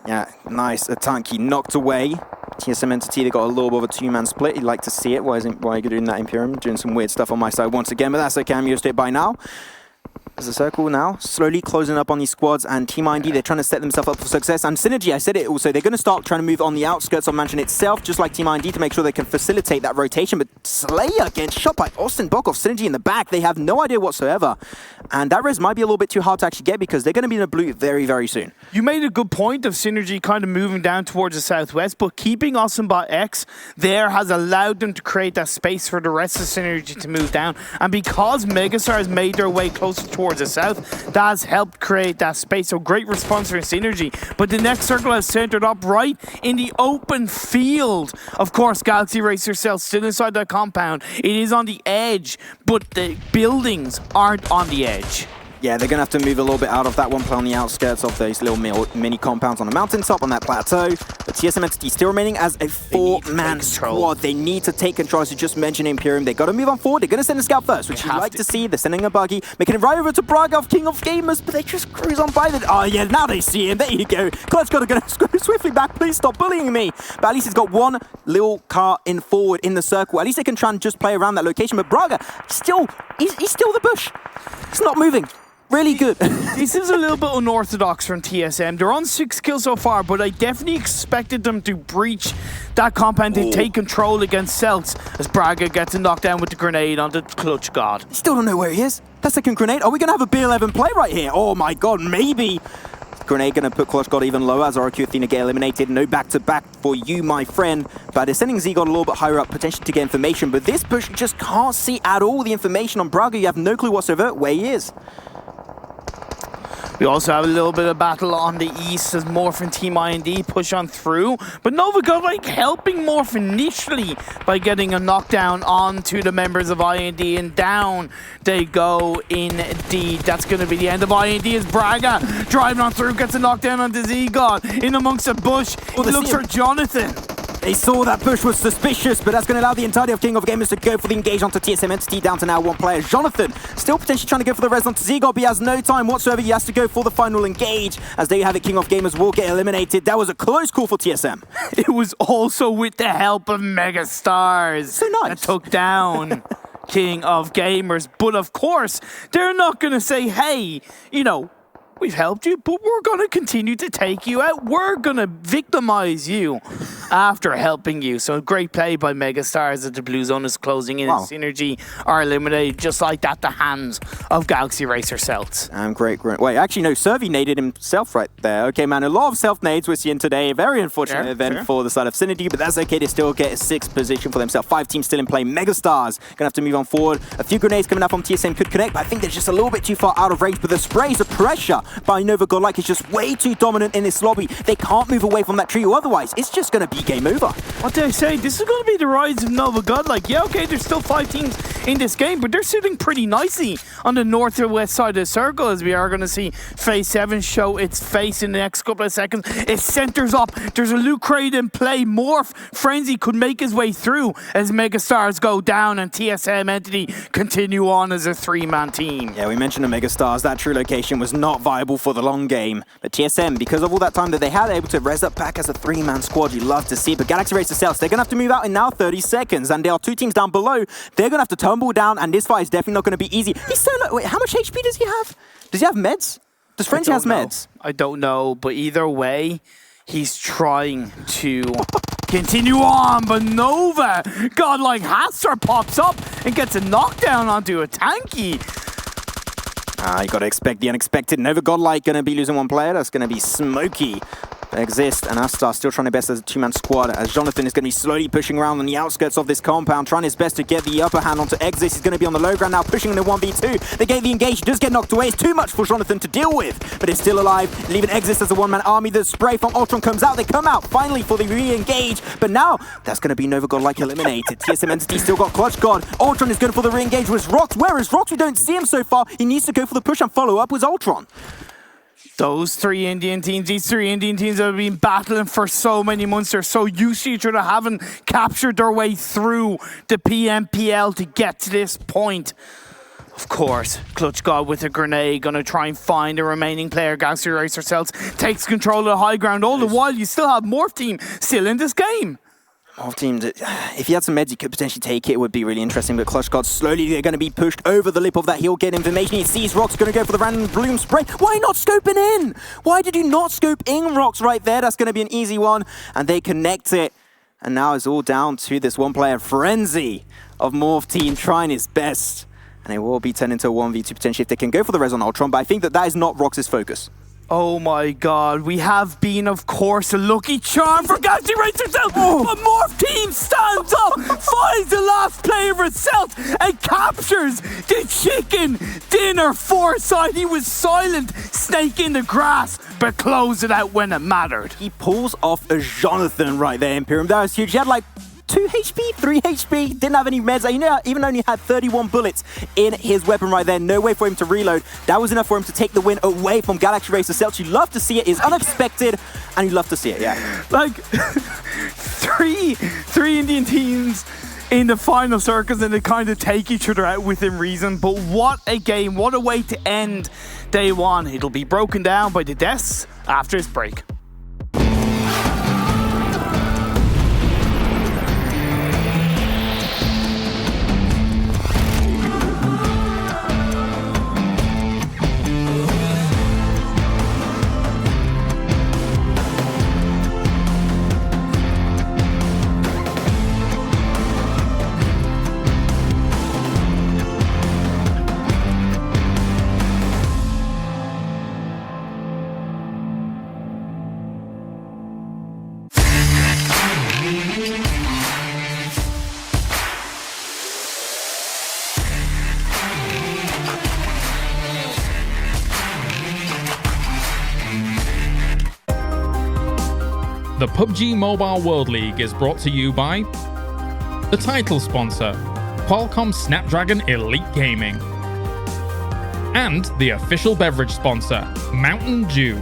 Yeah, nice. A tanky knocked away. TSM Entity, they got a little bit of a two-man split. You'd like to see it. Why are you doing that, Imperium? Doing some weird stuff on my side once again, but that's okay. I'm used to it by now. There's a circle now, slowly closing up on these squads, and Team ID, they're trying to set themselves up for success. And Synergy, I said it also, they're going to start trying to move on the outskirts of Mansion itself, just like Team ID, to make sure they can facilitate that rotation. But Slayer gets shot by Austin Bokov. Synergy in the back, they have no idea whatsoever. And that res might be a little bit too hard to actually get because they're going to be in the blue very, very soon. You made a good point of Synergy kind of moving down towards the southwest, but keeping Austinbot X there has allowed them to create that space for the rest of Synergy to move down. And because Megastar has made their way closer towards the south, that has helped create that space. So great response from Synergy. But the next circle has centered up right in the open field. Of course, Galaxy Racer Cells still inside that compound. It is on the edge, but the buildings aren't on the edge. Yeah, they're going to have to move a little bit out of that one, play on the outskirts of those little mini compounds on the mountaintop on that plateau. But TSM Entity still remaining as a four-man squad. They need to take control, as you just mentioned, Imperium. They've got to move on forward. They're going to send a scout first, which you'd like to see. They're sending a buggy, making it right over to Braga of King of Gamers, but they just cruise on by. Oh, yeah, now they see him. There you go. Clutch got to go swiftly back. Please stop bullying me. But at least he's got one little car in forward in the circle. At least they can try and just play around that location. But Braga, he's still the bush. He's not moving. Really good. This is a little bit unorthodox from TSM. They're on 6 kills so far, but I definitely expected them to breach that compound and take control against Celts as Braga gets a knockdown with the grenade on the Clutch God. Still don't know where he is. That second grenade. Are we going to have a B11 play right here? Oh my god, maybe. Grenade going to put Clutch God even lower as RQ Athena get eliminated. No back-to-back for you, my friend. But they're sending Z-God a little bit higher up, potentially to get information. But this push just can't see at all the information on Braga. You have no clue whatsoever where he is. We also have a little bit of battle on the east as Morph and Team IND push on through. But Nova Godlike helping Morph initially by getting a knockdown onto the members of IND, and down they go indeed. That's going to be the end of IND as Braga driving on through, gets a knockdown onto Z-God in amongst the bush. He looks for Jonathan. They saw that push was suspicious, but that's going to allow the entirety of King of Gamers to go for the engage onto TSM Entity, down to now one player. Jonathan still potentially trying to go for the res onto Z-God, but he has no time whatsoever. He has to go for the final engage. As there you have it, King of Gamers will get eliminated. That was a close call for TSM. It was also with the help of Megastars. So nice. That took down King of Gamers. But of course, they're not going to say, hey, you know, we've helped you, but we're going to continue to take you out. We're going to victimize you after helping you. So great play by Megastars as the blue zone is closing in. Synergy are eliminated just like that, the hands of Galaxy Racer Celts. Great. Wait, actually, no, Servi naded himself right there. Okay, man, a lot of self-nades we're seeing today. A very unfortunate event for the side of Synergy, but that's okay. They still get a 6th position for themselves. 5 teams still in play. Megastars going to have to move on forward. A few grenades coming up from TSM could connect, but I think they're just a little bit too far out of range. But the sprays, the pressure by Nova Godlike is just way too dominant in this lobby. They can't move away from that trio, otherwise it's just going to be game over. What did I say? This is going to be the rise of Nova Godlike. Yeah, okay, there's still 5 teams in this game, but they're sitting pretty nicely on the north or west side of the circle, as we are going to see Phase 7 show its face in the next couple of seconds. It centers up. There's a loot crate in play. Morph Frenzy could make his way through as Megastars go down and TSM Entity continue on as a 3-man team. Yeah, we mentioned the Megastars. That true location was not viable for the long game. But TSM, because of all that time that they had, able to res up back as a 3-man squad. You love to see it. But Galaxy Racer Celts, they're going to have to move out in now 30 seconds. And there are 2 teams down below. They're going to have to tumble down. And this fight is definitely not going to be easy. He's so low. Wait, how much HP does he have? Does he have meds? Does Frenzy has meds? I don't know. But either way, he's trying to continue on. But Nova Godlike Hastar pops up and gets a knockdown onto a tanky. You got to expect the unexpected. Nova Godlike going to be losing 1 player. That's going to be Smokey. Exist and Astar still trying their best as a 2-man squad, as Jonathan is going to be slowly pushing around on the outskirts of this compound, trying his best to get the upper hand onto Exist. He's going to be on the low ground now, pushing in the 1v2. They get the engage, does get knocked away. It's too much for Jonathan to deal with, but it's still alive, leaving Exist as a 1-man army. The spray from Ultron comes out. They come out finally for the re-engage, but now that's going to be Nova Godlike eliminated. TSM Entity still got Clutch God. Ultron is going for the re-engage with Rox. Where is Rox? We don't see him so far. He needs to go for the push and follow up with Ultron. Those 3 Indian teams, these 3 Indian teams have been battling for so many months. They're so used to each other, haven't captured their way through the PMPL to get to this point. Of course, Clutch God with a grenade, gonna try and find the remaining player. Galaxy Racer Celts takes control of the high ground. All the while, you still have Morph Team still in this game. Morph Team, if he had some meds, he could potentially take it. It would be really interesting, but Clutch God slowly they're going to be pushed over the lip of that. He'll get information. He sees Rox going to go for the random bloom spray. Why not scoping in? Why did you not scope in Rox right there? That's going to be an easy one, and they connect it. And now it's all down to this 1-player Frenzy of Morph Team trying his best. And it will be turned into a 1v2 potentially if they can go for the res on Ultron, but I think that is not Rox's focus. Oh my god, we have been, of course, a lucky charm for Galaxy Racer Celts, but Morph Team stands up, finds the last player itself, and captures the chicken dinner foresight. He was silent, snake in the grass, but closed it out when it mattered. He pulls off a Jonathan right there, Imperium. That was huge. He had like 2 HP, 3 HP, didn't have any meds. He even only had 31 bullets in his weapon right there. No way for him to reload. That was enough for him to take the win away from Galaxy Racer Celts. You love to see it. It's unexpected, and you love to see it, yeah. Like, three Indian teams in the final circles, and they kind of take each other out within reason. But what a game. What a way to end day 1. It'll be broken down by the deaths after this break. The PUBG Mobile World League is brought to you by the title sponsor, Qualcomm Snapdragon Elite Gaming, and the official beverage sponsor, Mountain Dew.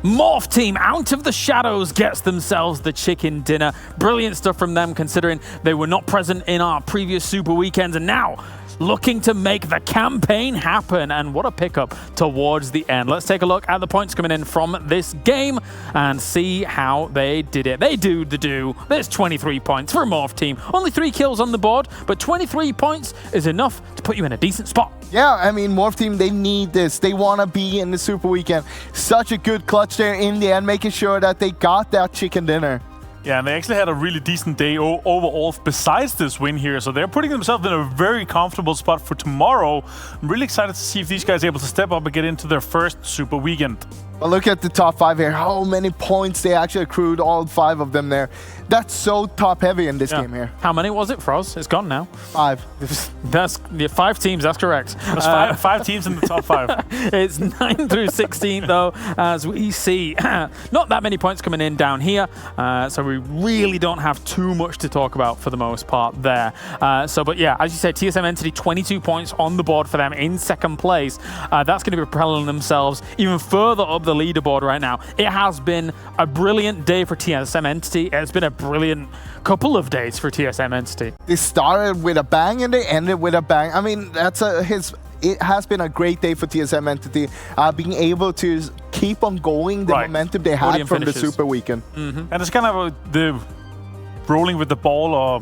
Morph Team out of the shadows gets themselves the chicken dinner. Brilliant stuff from them considering they were not present in our previous Super Weekends and now looking to make the campaign happen. And what a pickup towards the end. Let's take a look at the points coming in from this game and see how they did it. They do the do. There's 23 points for a Morph Team. Only 3 kills on the board, but 23 points is enough to put you in a decent spot. Yeah, I mean, Morph Team, they need this. They want to be in the Super Weekend. Such a good clutch there in the end, making sure that they got that chicken dinner. Yeah, and they actually had a really decent day overall besides this win here. So they're putting themselves in a very comfortable spot for tomorrow. I'm really excited to see if these guys are able to step up and get into their first Super Weekend. Well, look at the top 5 here. How many points they actually accrued, all 5 of them there. That's so top heavy in this game here. How many was it, Froz? It's gone now. 5. That's the 5 teams, that's correct. There's 5 teams in the top 5. It's 9 through 16 though, as we see. Not that many points coming in down here, so we really don't have too much to talk about for the most part there. But yeah, as you said, TSM Entity, 22 points on the board for them in second place. That's going to be propelling themselves even further up the leaderboard right now. It has been a brilliant day for TSM Entity. It's been a brilliant couple of days for TSM Entity. They started with a bang and they ended with a bang. I mean, it has been a great day for TSM Entity, being able to keep on going the momentum they had from the Super Weekend. And it's kind of the rolling with the ball, or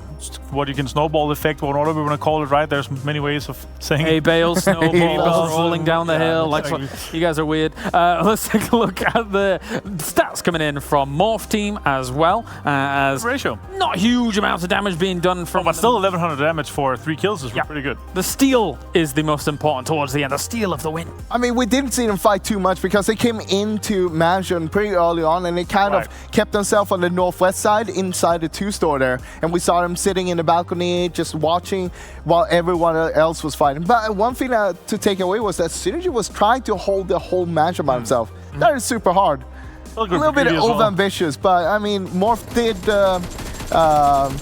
what you can snowball effect, or whatever we want to call it, right? There's many ways of saying it. Bales, snowballs, rolling down the hill. Exactly. Like, you guys are weird. Let's take a look at the stats coming in from Morph Team as well. As ratio. Not huge amounts of damage being done from but still 1100 damage for 3 kills is pretty good. The steal is the most important towards the end. The steal of the win. I mean, we didn't see them fight too much because they came into Mansion pretty early on and they kind of kept themselves on the northwest side inside the 2 store there, and we saw them sitting in the balcony just watching while everyone else was fighting. But one thing to take away was that Synergy was trying to hold the whole match by himself. That is super hard. A little bit overambitious, but I mean, Morph did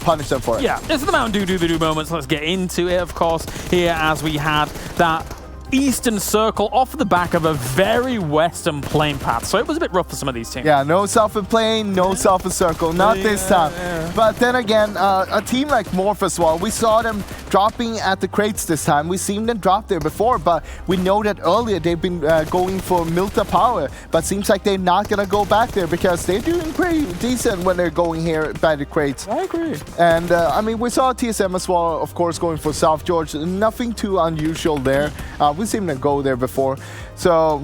punish them for it. Yeah, it's the Mountain Dew do moments. Let's get into it, of course, here as we had that eastern circle off the back of a very western plane path. So it was a bit rough for some of these teams. Yeah, no southern plane, no southern circle, not this time. But then again, a team like Morph as well, we saw them dropping at the crates this time. We've seen them drop there before, but we know that earlier they've been going for Milta Power, but seems like they're not going to go back there because they're doing pretty decent when they're going here by the crates. I agree. And I mean, we saw TSM as well, of course, going for South George. Nothing too unusual there. We've seen them go there before. So,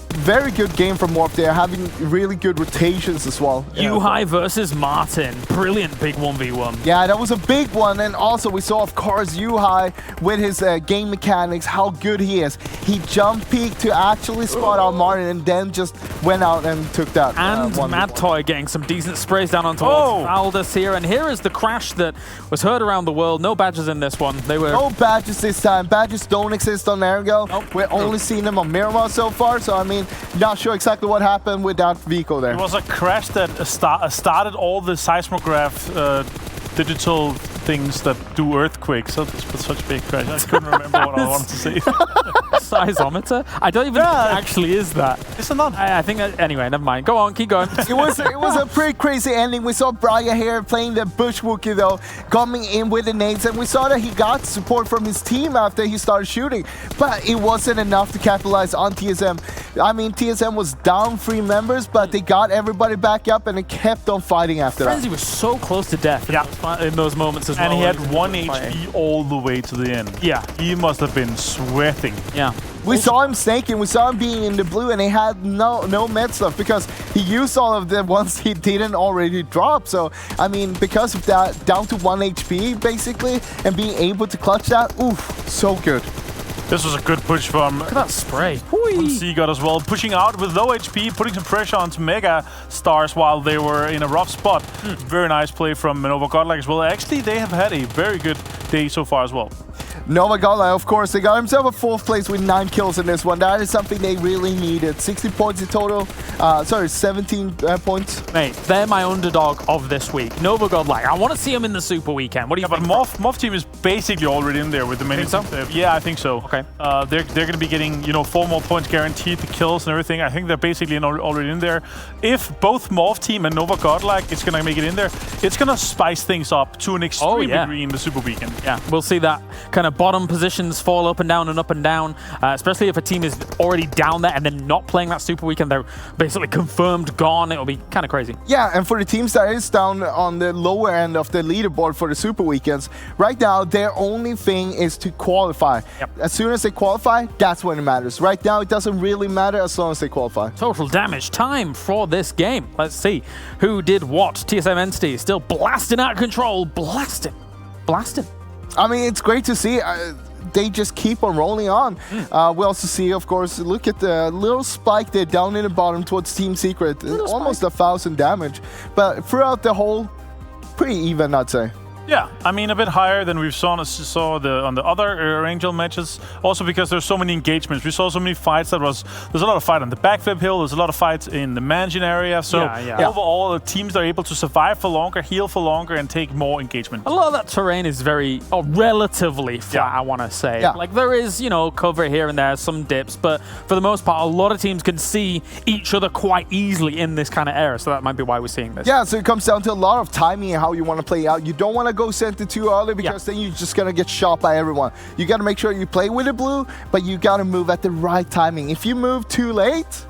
very good game from Morph there, having really good rotations as well. U-High versus Martin. Brilliant big 1v1. Yeah, that was a big one. And also, we saw, of course, U-High with his game mechanics, how good he is. He jump peeked to actually spot out Martin and then just went out and took that. And Mad Toy getting some decent sprays down on towards Valdez here. And here is the crash that was heard around the world. No badges in this one. They were no badges this time. Badges don't exist on Erangel. Nope. We're only seeing them on Miramar so far, so I mean, not sure exactly what happened with that vehicle there. It was a crash that started all the seismograph digital things that do earthquakes. So it was such a big crash. I couldn't remember what I wanted to say. Seismometer? I don't even think it actually is that. It's not. I think that, anyway, never mind. Go on, keep going. It was a pretty crazy ending. We saw Brian here playing the Bush Wookie though, coming in with the nades, and we saw that he got support from his team after he started shooting, but it wasn't enough to capitalize on TSM. I mean, TSM was down 3 members, but they got everybody back up and they kept on fighting after that. Frenzy was so close to death in those moments as well. And he had 1 HP all the way to the end. Yeah. He must have been sweating. Yeah. We saw him snaking, we saw him being in the blue, and he had no med stuff because he used all of the ones he didn't already drop. So, I mean, because of that, down to 1 HP basically, and being able to clutch that, oof, so good. This was a good push from... Look at that spray. Seagull as well, pushing out with low HP, putting some pressure onto Mega Stars while they were in a rough spot. Very nice play from Nova Godlike as well. Actually, they have had a very good day so far as well. Nova Gala, of course, they got himself a 4th place with 9 kills in this one. That is something they really needed. 60 points in total. 17 points. Mate, they're my underdog of this week. Nova Godlike, I want to see them in the Super Weekend. What do you think? But Morph Team is basically already in there with the many. Think so? Yeah, I think so. Okay. They're going to be getting 4 more points guaranteed, the kills and everything. I think they're basically already in there. If both Morph Team and Nova Godlike is going to make it in there, it's going to spice things up to an extreme degree in the Super Weekend. Yeah, we'll see that kind of bottom positions fall up and down and up and down, especially if a team is already down there and then not playing that Super Weekend. They're basically confirmed gone. It'll be kind of crazy. Yeah, and for the teams that is down on the lower end of the leaderboard for the Super Weekends, right now their only thing is to qualify. Yep. As soon as they qualify, that's when it matters. Right now it doesn't really matter as long as they qualify. Total damage time for this game. Let's see who did what. TSM Entity still blasting out of control. Blasting. I mean, it's great to see. They just keep on rolling on. We also see, of course, look at the little spike there down in the bottom towards Team Secret. Almost 1,000 damage. But throughout the whole, pretty even, I'd say. Yeah, I mean, a bit higher than we've saw on the other Erangel matches. Also because there's so many engagements. We saw so many fights there's a lot of fight on the backflip hill. There's a lot of fights in the mansion area. So overall, the teams are able to survive for longer, heal for longer, and take more engagement. A lot of that terrain is relatively flat, I want to say. Yeah. Like there is, cover here and there, some dips, but for the most part, a lot of teams can see each other quite easily in this kind of area. So that might be why we're seeing this. Yeah, so it comes down to a lot of timing and how you want to play out. You don't want to go center too early because then you're just gonna get shot by everyone. You gotta make sure you play with the blue, but you gotta move at the right timing. If you move too late,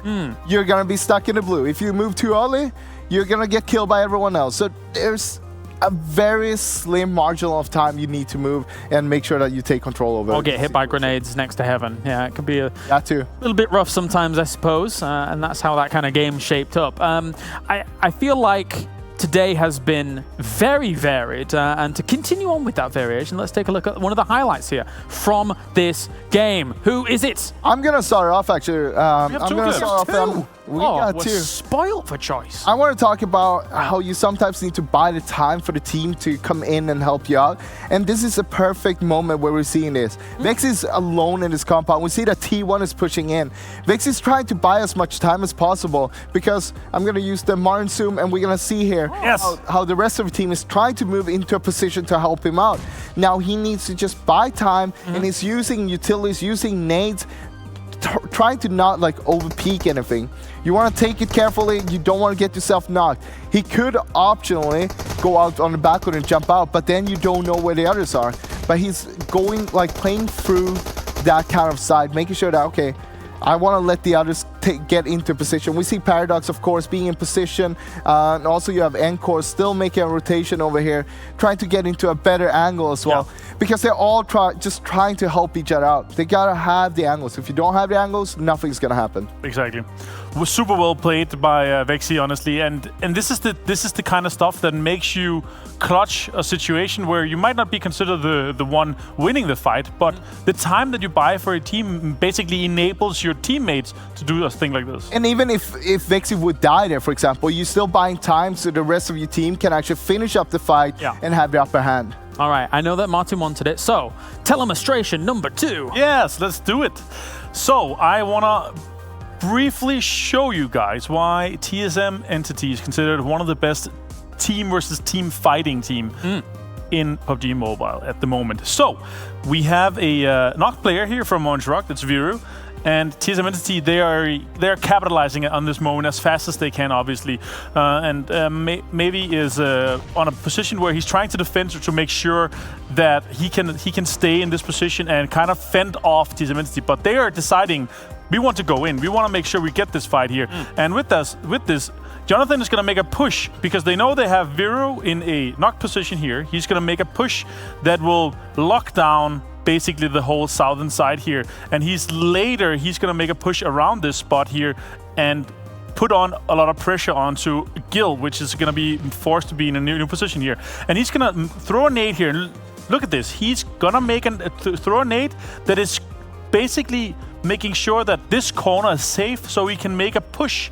you're gonna be stuck in the blue. If you move too early, you're gonna get killed by everyone else. So there's a very slim margin of time you need to move and make sure that you take control over it. Or get hit by grenades next to heaven. Yeah, it can be a little bit rough sometimes, I suppose, and that's how that kind of game shaped up. I feel like today has been very varied, and to continue on with that variation, let's take a look at one of the highlights here from this game. Who is it? I'm gonna start off actually. I'm gonna start off. We got we're two. Spoiled for choice. I want to talk about how you sometimes need to buy the time for the team to come in and help you out. And this is a perfect moment where we're seeing this. Vex is alone in this compound. We see that T1 is pushing in. Vex is trying to buy as much time as possible because I'm going to use the Martin Zoom and we're going to see here how the rest of the team is trying to move into a position to help him out. Now he needs to just buy time and he's using utilities, using nades, trying to not over peak anything. You want to take it carefully. You don't want to get yourself knocked. He could optionally go out on the backwood and jump out, but then you don't know where the others are. But he's going playing through that kind of side, making sure that, okay, I want to let the others get into position. We see Paradox, of course, being in position. And also you have Encore still making a rotation over here, trying to get into a better angle as well. Because they're all just trying to help each other out. They got to have the angles. If you don't have the angles, nothing's going to happen. Exactly. Was super well played by Vexi, honestly. And this is the kind of stuff that makes you clutch a situation where you might not be considered the one winning the fight, but the time that you buy for a team basically enables your teammates to do a thing like this. And even if Vexi would die there, for example, you're still buying time so the rest of your team can actually finish up the fight and have the upper hand. All right, I know that Martin wanted it, so telemonstration number 2. Yes, let's do it. So I want to briefly show you guys why TSM Entity is considered one of the best team versus team fighting team in PUBG Mobile at the moment. So we have a knocked player here from Orange Rock, that's Viru. And TSM Entity, they're capitalizing on this moment as fast as they can, obviously, maybe is on a position where he's trying to defend to make sure that he can stay in this position and kind of fend off TSM Entity. But they are deciding we want to go in. We want to make sure we get this fight here. And with this, Jonathan is going to make a push because they know they have Viru in a knocked position here. He's going to make a push that will lock down basically the whole southern side here, and he's going to make a push around this spot here and put on a lot of pressure onto Gil, which is going to be forced to be in a new position here, and he's going to throw a nade here. Look at this, he's going to throw a nade that is basically making sure that this corner is safe so he can make a push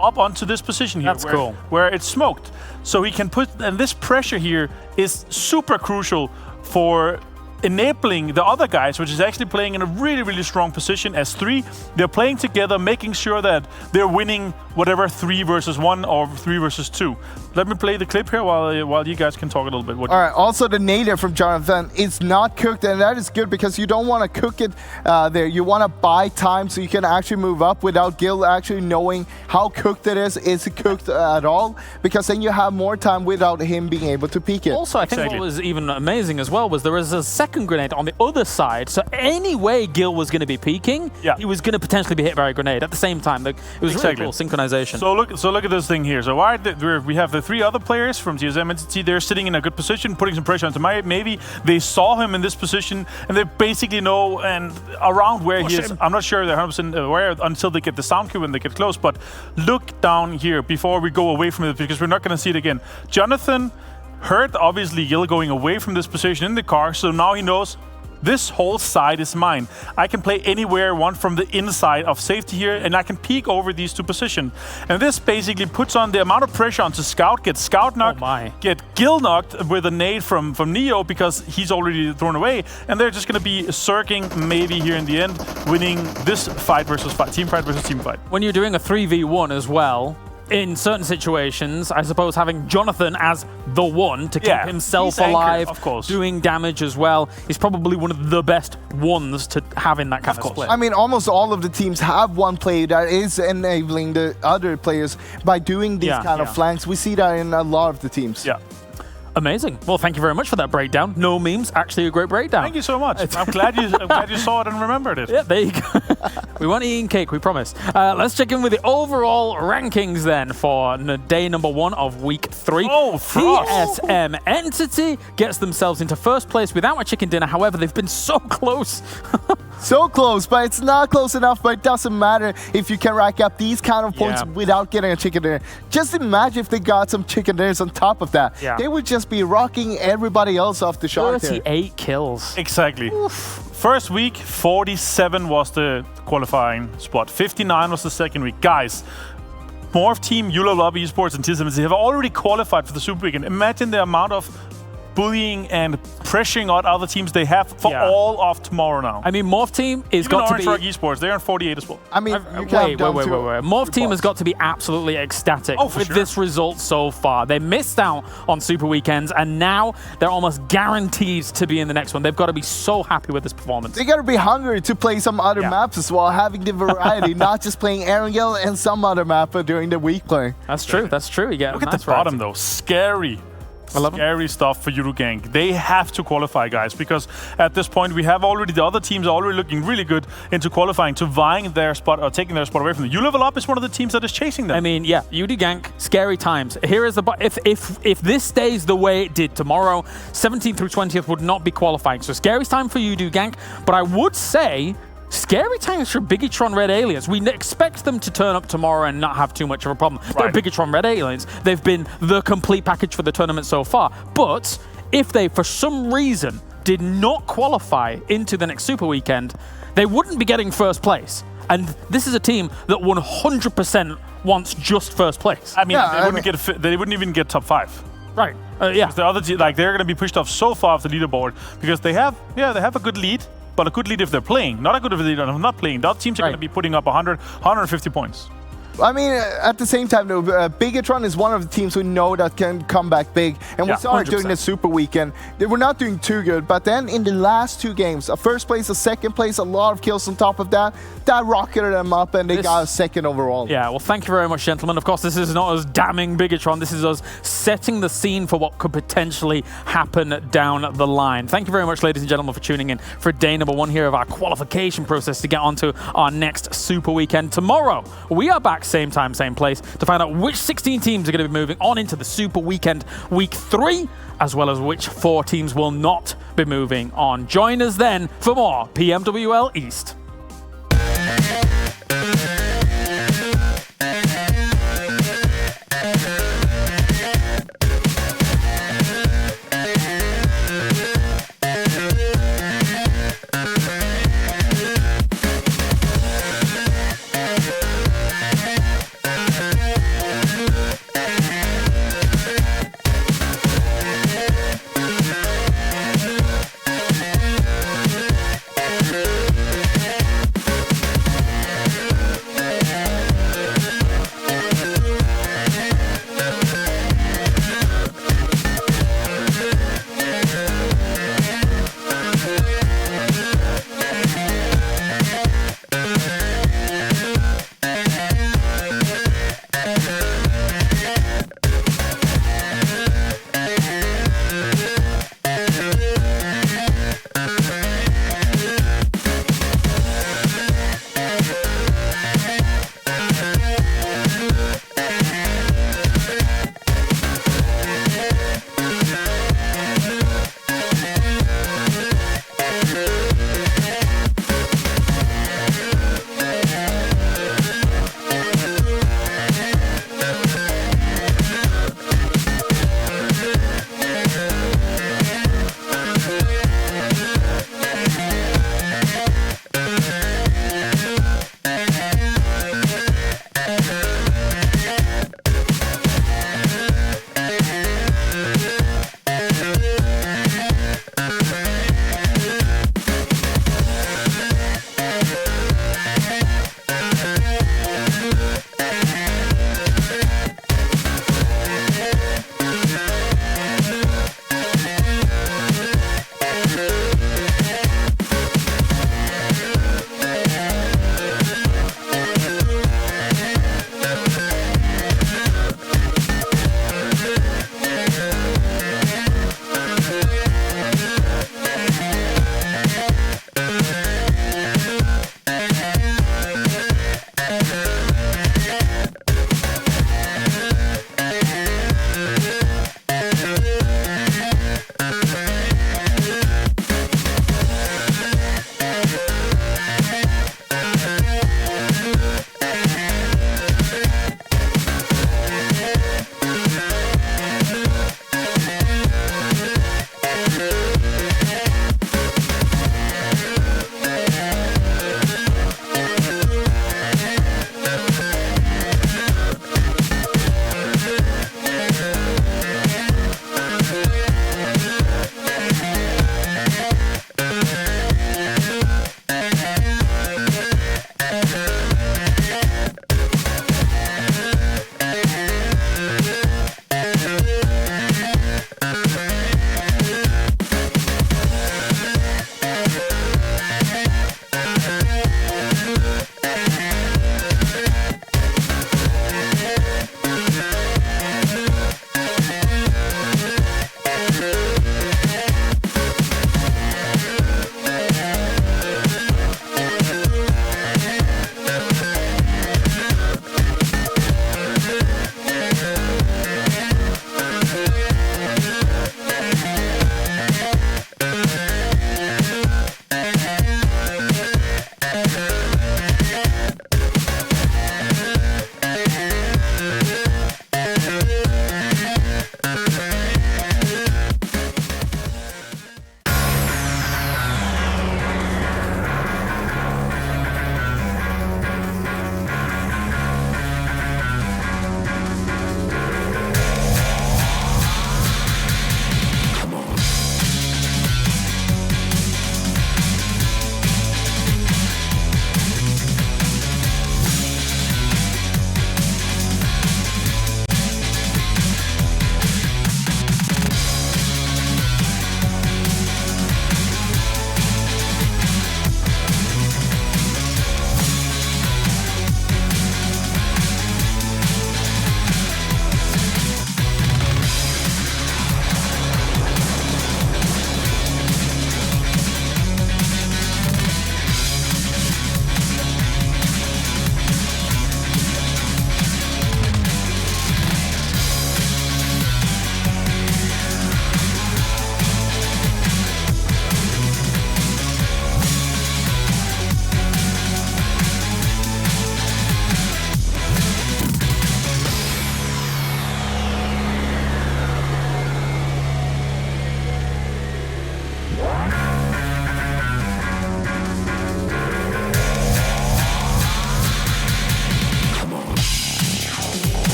up onto this position here. That's cool. Where it's smoked, so he can put, and this pressure here is super crucial for enabling the other guys, which is actually playing in a really, really strong position as 3. They're playing together, making sure that they're winning whatever 3 versus 1 or 3 versus 2. Let me play the clip here while you guys can talk a little bit. All right, also the nader from Jonathan is not cooked, and that is good because you don't want to cook it there. You want to buy time so you can actually move up without Gil actually knowing how cooked it is. Is it cooked at all? Because then you have more time without him being able to peek it. Also, I think what was even amazing as well was there was a second grenade on the other side. So any way Gil was going to be peeking, he was going to potentially be hit by a grenade at the same time. Like, it was really cool synchronization. So look at this thing here. So we have the 3 other players from TSM Entity. They're sitting in a good position, putting some pressure onto Mai. Maybe they saw him in this position and they basically know and around where he is. I'm not sure they're 100% aware until they get the sound cue when they get close. But look down here before we go away from it, because we're not going to see it again. Jonathan heard obviously Gil going away from this position in the car, so now he knows this whole side is mine. I can play anywhere I want from the inside of safety here, and I can peek over these 2 positions. And this basically puts on the amount of pressure onto Scout, get Scout knocked, get Gil knocked with a nade from Neo because he's already thrown away, and they're just going to be circling maybe here in the end, winning this fight versus fight, team fight versus team fight. When you're doing a 3v1 as well, in certain situations, I suppose having Jonathan as the one to keep himself alive, of course, doing damage as well, is probably one of the best ones to have in that kind of split. I mean, almost all of the teams have one player that is enabling the other players by doing these kind of flanks. We see that in a lot of the teams. Yeah. Amazing. Well, thank you very much for that breakdown. No memes, actually a great breakdown. Thank you so much. I'm glad you saw it and remembered it. Yeah, there you go. We weren't eating cake, we promise. Let's check in with the overall rankings then for day number 1 of week 3. Oh, TSM Entity gets themselves into first place without a chicken dinner. However, they've been so close. So close, but it's not close enough. But it doesn't matter if you can rack up these kind of points without getting a chicken dinner. Just imagine if they got some chicken dinners on top of that. They would just be rocking everybody else off the shot. 38 kills. Exactly. Oof. First week, 47 was the qualifying spot. 59 was the second week. Guys, Morph Team, You Love Esports, and TSM have already qualified for the Super Weekend. Imagine the amount of bullying and pressuring out other teams they have for all of tomorrow now. I mean, Morph Team is even got Orange to Rock be... Esports, they're on 48 as well. I mean, wait. Morph Team has got to be absolutely ecstatic with this result so far. They missed out on Super Weekends, and now they're almost guaranteed to be in the next one. They've got to be so happy with this performance. They got to be hungry to play some other maps as well, having the variety, not just playing Erangel and some other map during the week play. That's true. That's true. You get Look at the bottom though. Scary. Scary stuff for Euro Gang. They have to qualify, guys, because at this point we have already the other teams are already looking really good into qualifying to vying their spot or taking their spot away from them. You Level Up is one of the teams that is chasing them. I mean, yeah, UD Gank, scary times. Here is the if this stays the way it did tomorrow, 17th through 20th would not be qualifying. So scary time for UD Gank, but I would say scary times for Biggitron Red Aliens. We expect them to turn up tomorrow and not have too much of a problem. They're Biggitron Red Aliens. They've been the complete package for the tournament so far. But if they, for some reason, did not qualify into the next Super Weekend, they wouldn't be getting first place. And this is a team that 100% wants just first place. I mean, they wouldn't even get top 5. Right. Yeah. The other team, like, they're going to be pushed off so far off the leaderboard because they have a good lead. But a good lead if they're playing, not a good lead if they're not playing. The other teams are going to be putting up 100, 150 points. I mean, at the same time, though, Biggitron is one of the teams we know that can come back big. And we saw it during the Super Weekend. They were not doing too good, but then in the last 2 games, a first place, a second place, a lot of kills on top of that, that rocketed them up and they got a second overall. Yeah, well, thank you very much, gentlemen. Of course, this is not us damning Biggitron. This is us setting the scene for what could potentially happen down the line. Thank you very much, ladies and gentlemen, for tuning in for day number 1 here of our qualification process to get onto our next Super Weekend. Tomorrow, we are back same time, same place to find out which 16 teams are going to be moving on into the Super Weekend Week 3, as well as which 4 teams will not be moving on. Join us then for more PMWL East.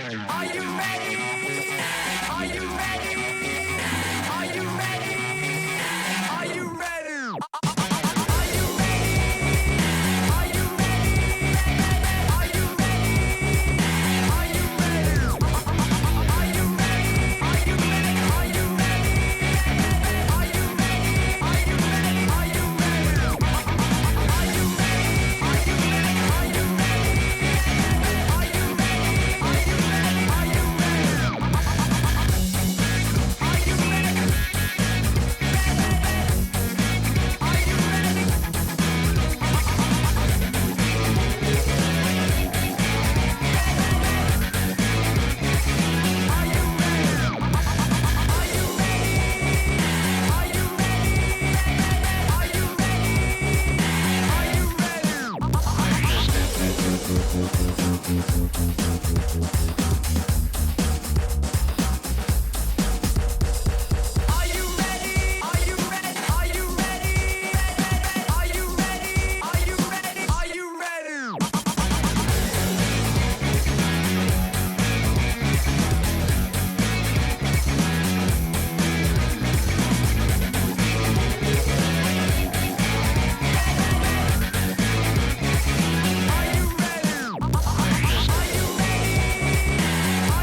Are you ready? Are you ready? Are you ready? Are you ready? Are you ready? Are you ready? Are you ready? Are you ready? Are you ready? Are you ready? Are you ready? Are you ready? Are you ready? Are you ready? Are you ready? Are you ready? Are you ready? Are you ready? Are you ready? Are you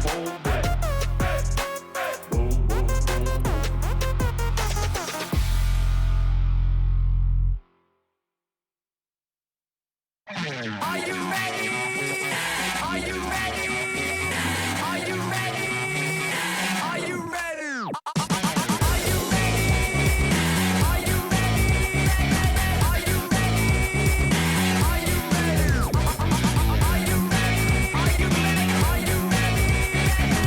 Are you ready? Are you ready? Are you ready? Are you ready? Are you ready? Are you ready? Are you ready? Are you ready? Are you ready? Are you ready? Are you ready?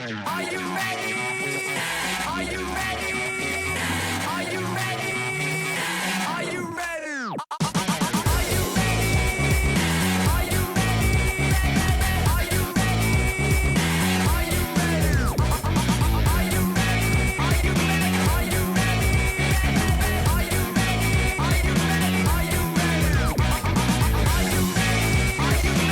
Are you ready? Are you ready? Are you ready? Are you ready? Are you ready? Are you ready? Are you ready? Are you ready? Are you ready? Are you ready? Are you ready? Are you ready? Are you ready? Are you ready?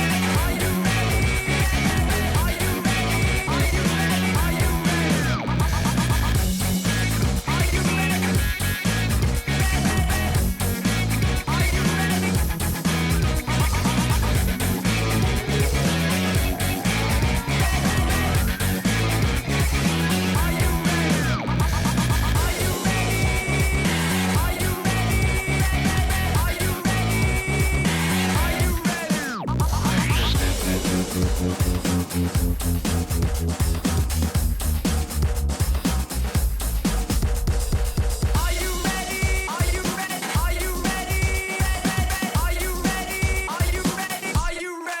Are you ready? Are you ready? Are you ready? Are you ready? Are you ready? Are you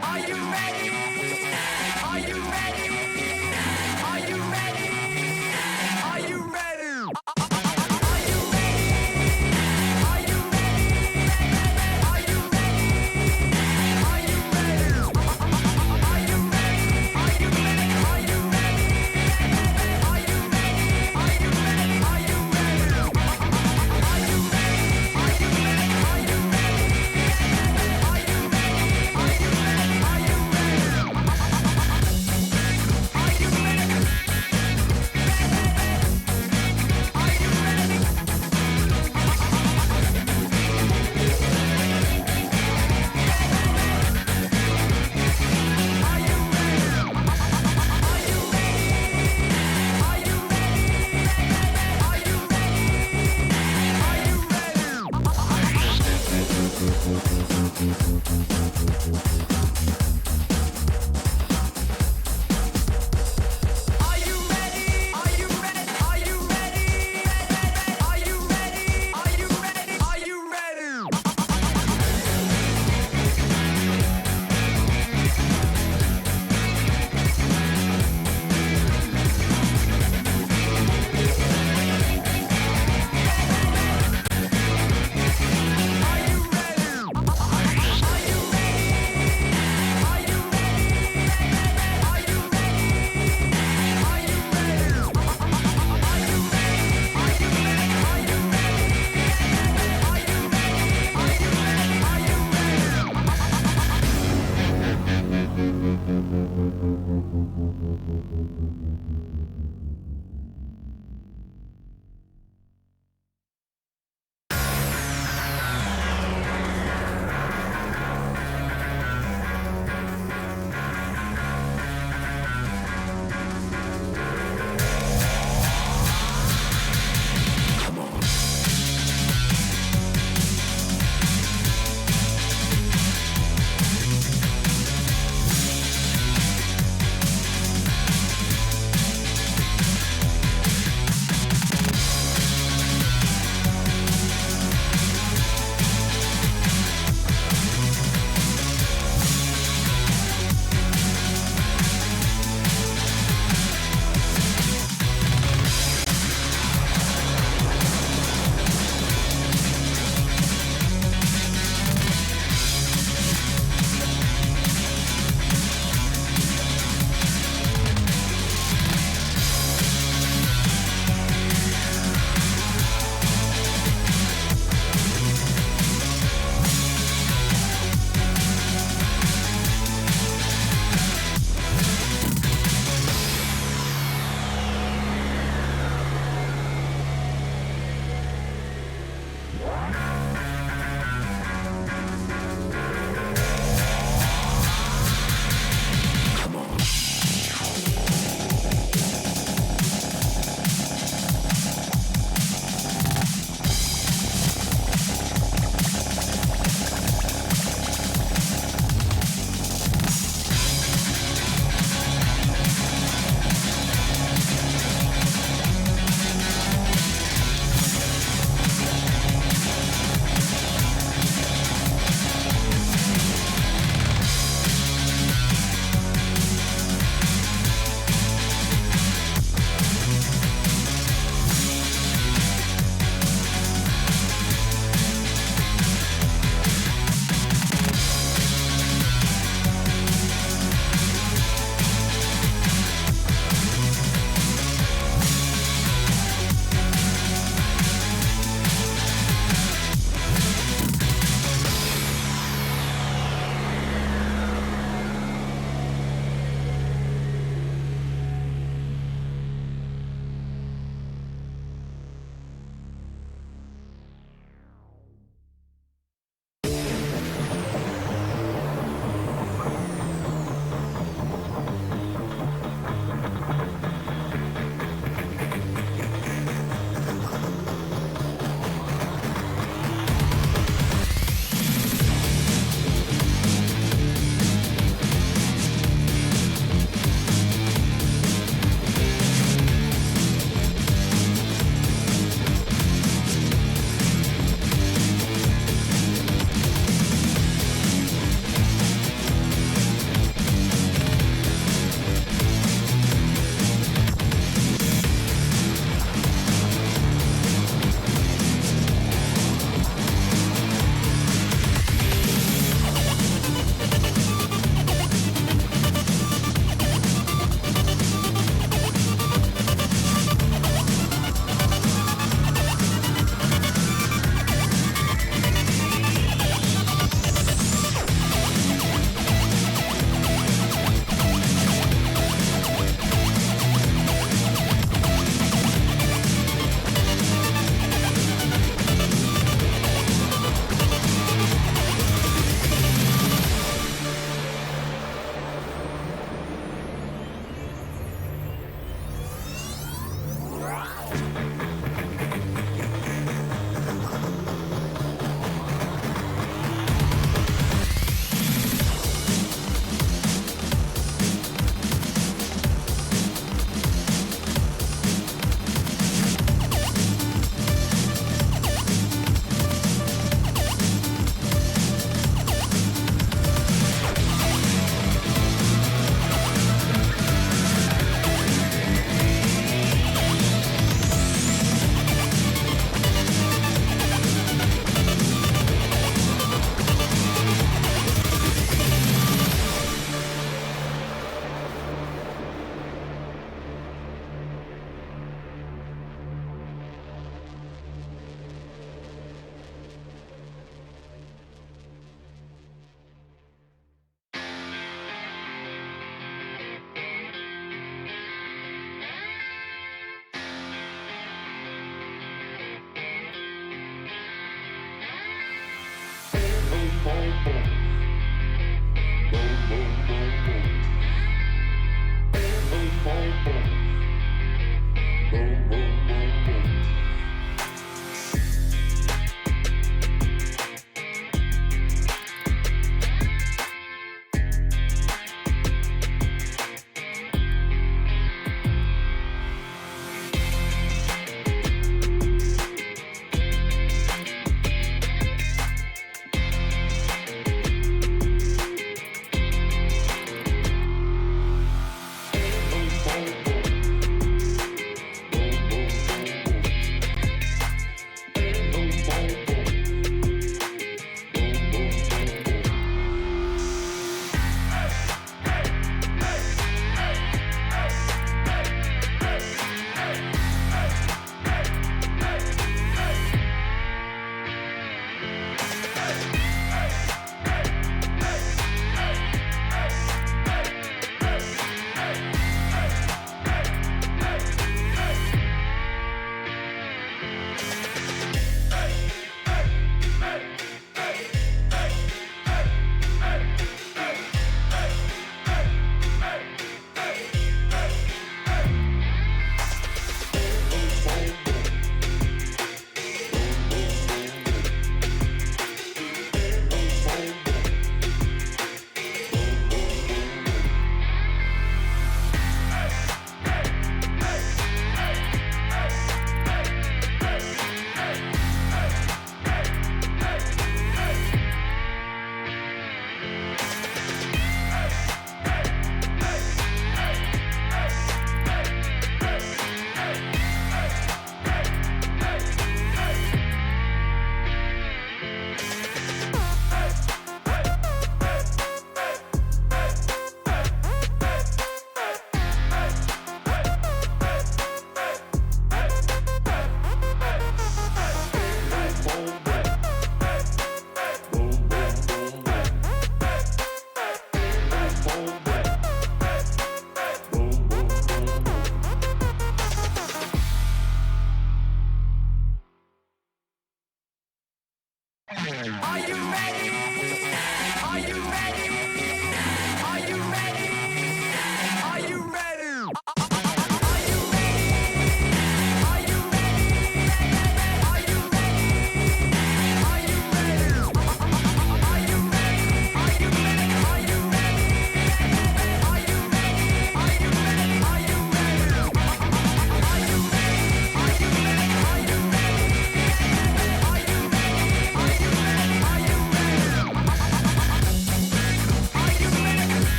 Are you ready? Are you ready? Are you ready? Are you ready?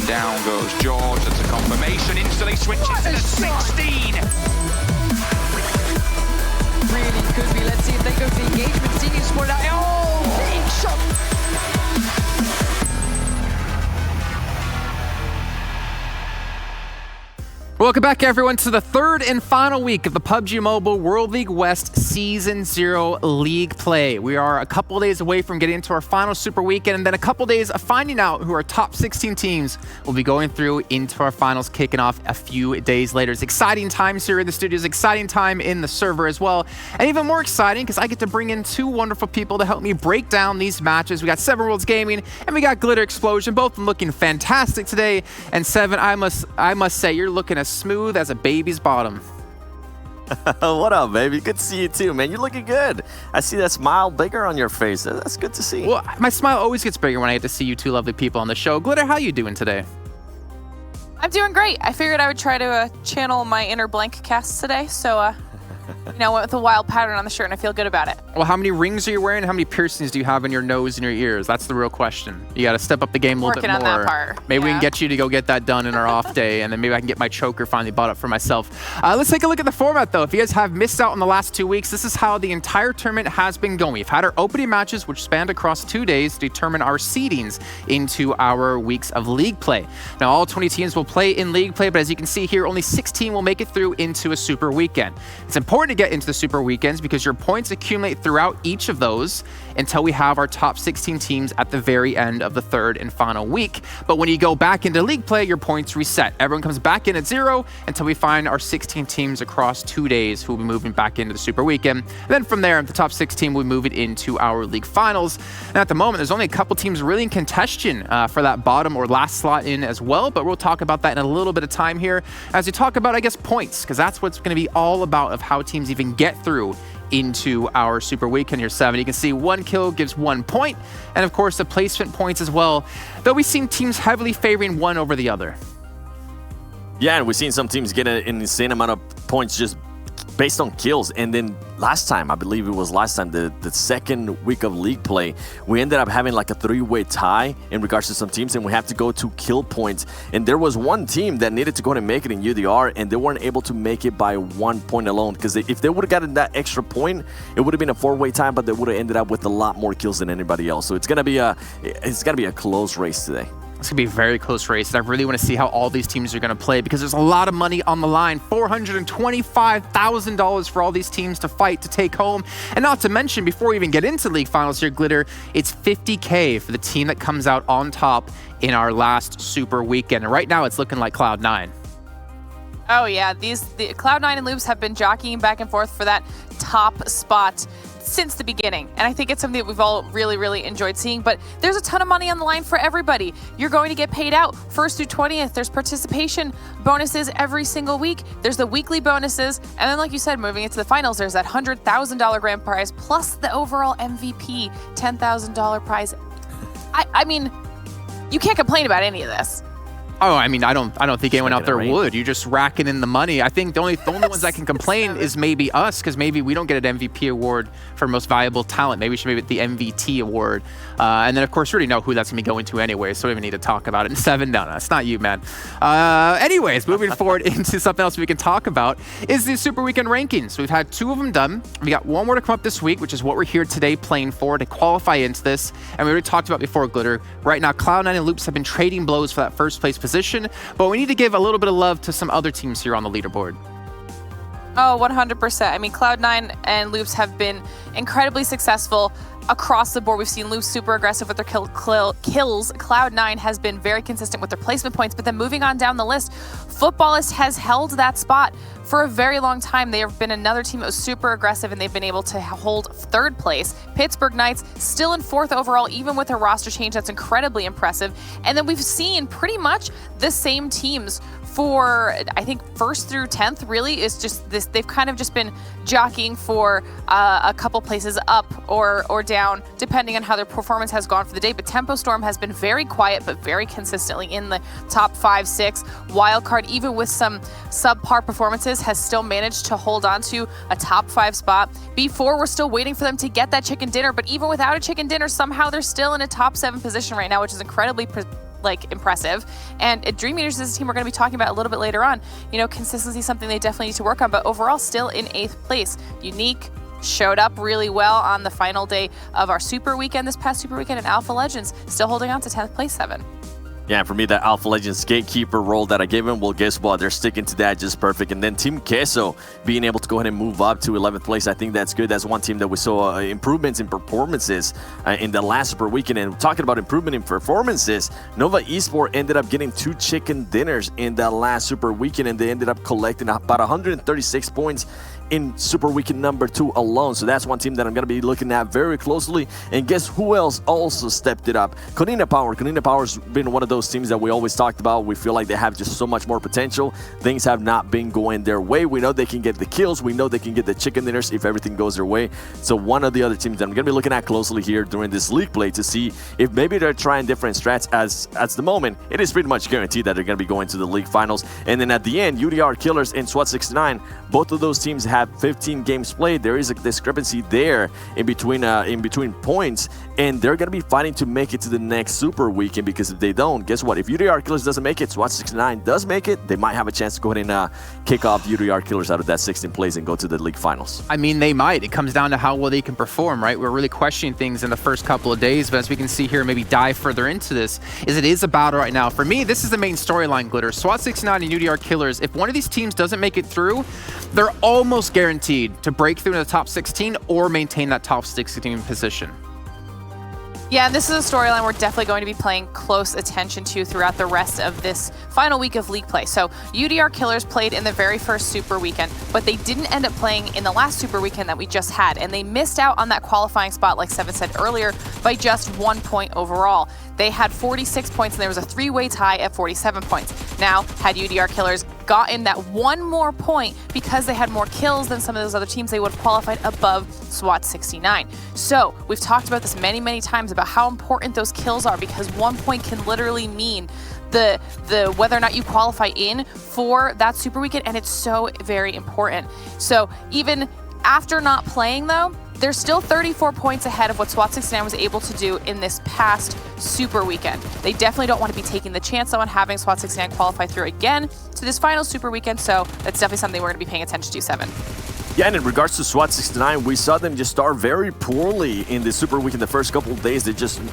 Down goes George. That's a confirmation. Instantly switches to the 16. Really could be. Let's see if they go to the engagement. Seeing sport out. Oh, big shot. Welcome back, everyone, to the third and final week of the PUBG Mobile World League West Season 0 League Play. We are a couple days away from getting into our final Super Weekend, and then a couple days of finding out who our top 16 teams will be going through into our finals, kicking off a few days later. It's exciting times here in the studios, exciting time in the server as well, and even more exciting because I get to bring in two wonderful people to help me break down these matches. We got Seven Worlds Gaming and we got Glitter Explosion, both looking fantastic today. And Seven, I must say, you're looking as smooth as a baby's bottom. What up, baby? Good to see you too, man. You're looking good. I see that smile bigger on your face. That's good to see. Well, my smile always gets bigger when I get to see you two lovely people on the show. Glitter, how you doing today? I'm doing great. I figured I would try to channel my inner blank cast today, so went with a wild pattern on the shirt, and I feel good about it. Well, how many rings are you wearing? How many piercings do you have in your nose and your ears? That's the real question. You got to step up the game a little bit more. Working on that part. Maybe we can get you to go get that done in our off day, and then maybe I can get my choker finally bought up for myself. Let's take a look at the format, though. If you guys have missed out on the last 2 weeks, this is how the entire tournament has been going. We've had our opening matches, which spanned across 2 days to determine our seedings into our weeks of league play. Now, all 20 teams will play in league play, but as you can see here, only 16 will make it through into a super weekend. It's important to get into the super weekends because your points accumulate throughout each of those until we have our top 16 teams at the very end of the third and final week. But when you go back into league play, your points reset. Everyone comes back in at 0 until we find our 16 teams across 2 days who will be moving back into the super weekend. And then from there, the top 16 will move it into our league finals. And at the moment, there's only a couple teams really in contention for that bottom or last slot in as well. But we'll talk about that in a little bit of time here as we talk about, I guess, points, because that's what's going to be all about of how teams even get through into our super weekend here, Seven. You can see 1 kill gives 1 point, and of course the placement points as well, though we've seen teams heavily favoring one over the other. Yeah, and we've seen some teams get an insane amount of points just based on kills. And then last time, I believe it was last time, the second week of league play, we ended up having like a 3-way tie in regards to some teams, and we have to go to kill points. And there was one team that needed to go and make it in UDR, and they weren't able to make it by 1 point alone, because if they would have gotten that extra point, it would have been a 4-way tie, but they would have ended up with a lot more kills than anybody else. So it's gonna be a close race today. It's going to be a very close race, and I really want to see how all these teams are going to play because there's a lot of money on the line. $425,000 for all these teams to fight to take home. And not to mention, before we even get into league finals here, Glitter, it's $50K for the team that comes out on top in our last super weekend. And right now, it's looking like Cloud9. Oh, yeah. The Cloud9 and Loops have been jockeying back and forth for that top spot since the beginning, and I think it's something that we've all really enjoyed seeing. But there's a ton of money on the line for everybody. You're going to get paid out 1st through 20th. There's participation bonuses every single week. There's the weekly bonuses, and then, like you said, moving into the finals, there's that $100,000 grand prize plus the overall MVP $10,000 prize. I mean, you can't complain about any of this. Oh, I mean, I don't think anyone out there would. You're just racking in the money. I think the only ones that can complain is maybe us, because maybe we don't get an MVP award for most valuable talent. Maybe we should maybe get the MVT award. And then, of course, we already know who that's going to be going to anyway, so we don't even need to talk about it. And Seven, no, it's not you, man. Anyways, moving forward into something else we can talk about is the Super Weekend rankings. We've had 2 of them done. We got 1 more to come up this week, which is what we're here today playing for to qualify into this. And we already talked about before, Glitter. Right now, Cloud9 and Loops have been trading blows for that first place position, but we need to give a little bit of love to some other teams here on the leaderboard. Oh, 100%. I mean, Cloud9 and Loops have been incredibly successful across the board. We've seen Loop super aggressive with their kills. Cloud9 has been very consistent with their placement points, but then moving on down the list, Futbolist has held that spot for a very long time. They have been another team that was super aggressive, and they've been able to hold 3rd place. Pittsburgh Knights still in 4th overall, even with a roster change. That's incredibly impressive. And then we've seen pretty much the same teams for, I think, 1st through 10th really is just this. They've kind of just been jockeying for a couple places up or down, depending on how their performance has gone for the day. But Tempo Storm has been very quiet, but very consistently in the top 5, 6. Wildcard, even with some subpar performances, has still managed to hold on to a top 5 spot. B4, we're still waiting for them to get that chicken dinner, but even without a chicken dinner, somehow they're still in a top 7 position right now, which is incredibly impressive. And Dream Eaters is a team we're going to be talking about a little bit later on. You know, consistency is something they definitely need to work on, but overall still in 8th place. Unique showed up really well on the final day of our Super Weekend, this past Super Weekend, and Alpha Legends still holding on to 10th place, 7. Yeah, for me, that Alpha Legends gatekeeper role that I gave him, well, guess what? They're sticking to that just perfect. And then Team Queso being able to go ahead and move up to 11th place, I think that's good. That's one team that we saw improvements in performances in the last Super Weekend. And talking about improvement in performances, Nova Esports ended up getting 2 chicken dinners in that last Super Weekend, and they ended up collecting about 136 points in Super Weekend number 2 alone. So that's one team that I'm going to be looking at very closely. And guess who else also stepped it up? Konina Power. Konina Power's been one of those teams that we always talked about. We feel like they have just so much more potential. Things have not been going their way. We know they can get the kills. We know they can get the chicken dinners if everything goes their way. So one of the other teams that I'm going to be looking at closely here during this league play to see if maybe they're trying different strats, as at the moment, it is pretty much guaranteed that they're going to be going to the league finals. And then at the end, UDR Killers and SWAT 69, both of those teams have 15 games played. There is a discrepancy there in between points, and they're going to be fighting to make it to the next Super Weekend, because if they don't, guess what? If UDR Killers doesn't make it, SWAT 69 does make it, they might have a chance to go ahead and kick off UDR Killers out of that 16th place and go to the league finals. I mean, they might. It comes down to how well they can perform, right? We're really questioning things in the first couple of days, but as we can see here, maybe dive further into this, it is a battle right now. For me, this is the main storyline, Glitter. SWAT 69 and UDR Killers, if one of these teams doesn't make it through, they're almost guaranteed to break through in the top 16 or maintain that top 16 position. Yeah, and this is a storyline we're definitely going to be paying close attention to throughout the rest of this final week of league play. So UDR Killers played in the very first Super Weekend, but they didn't end up playing in the last Super Weekend that we just had, and they missed out on that qualifying spot, like Seven said earlier, by just 1 point overall. They had 46 points, and there was a 3-way tie at 47 points. Now, had UDR Killers gotten that 1 more point because they had more kills than some of those other teams, they would have qualified above SWAT 69. So we've talked about this many, many times about how important those kills are, because 1 point can literally mean the whether or not you qualify in for that Super Weekend, and it's so very important. So even after not playing, though, they're still 34 points ahead of what SWAT 69 was able to do in this past Super Weekend. They definitely don't want to be taking the chance, though, on having SWAT 69 qualify through again to this final Super Weekend, so that's definitely something we're going to be paying attention to, Seven. Yeah, and in regards to SWAT 69, we saw them just start very poorly in the Super Weekend. The first couple of days,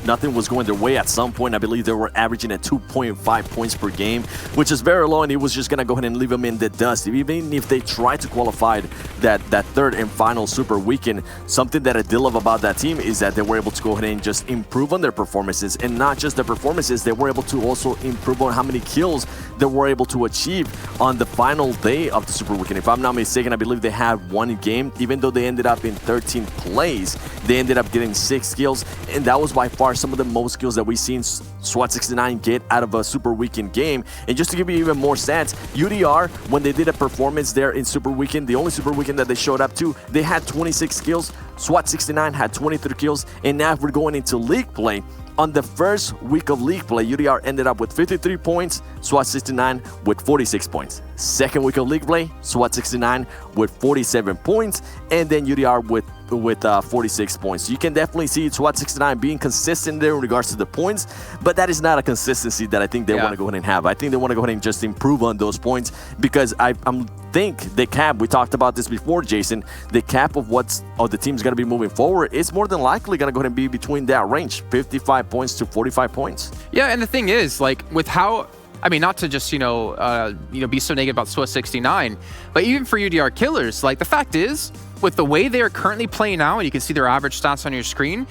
nothing was going their way. At some point, I believe they were averaging at 2.5 points per game, which is very low, and it was just going to go ahead and leave them in the dust. Even if they tried to qualify that third and final Super Weekend, something that I did love about that team is that they were able to go ahead and just improve on their performances, and not just their performances, they were able to also improve on how many kills they were able to achieve on the final day of the Super Weekend. If I'm not mistaken, I believe they had 1 game. Even though they ended up in 13th place, they ended up getting 6 kills, and that was by far some of the most kills that we've seen SWAT 69 get out of a Super Weekend game. And just to give you even more stats, UDR, when they did a performance there in Super Weekend, the only Super Weekend that they showed up to, they had 26 kills. SWAT 69 had 23 kills, and now if we're going into league play, on the first week of league play, UDR ended up with 53 points, SWAT 69 with 46 points. Second week of league play, SWAT 69 with 47 points, and then UDR with 46 points. So you can definitely see SWAT 69 being consistent there in regards to the points, but that is not a consistency that I think they want to go ahead and have. I think they want to go ahead and just improve on those points, because I think the cap, we talked about this before, Jason, the cap of the team's going to be moving forward is more than likely going to go ahead and be between that range, 55 points to 45 points. Yeah, and the thing is, like, with how, I mean, not to just, be so negative about SWAT 69, but even for UDR Killers, like, the fact is, with the way they are currently playing now, and you can see their average stats on your screen,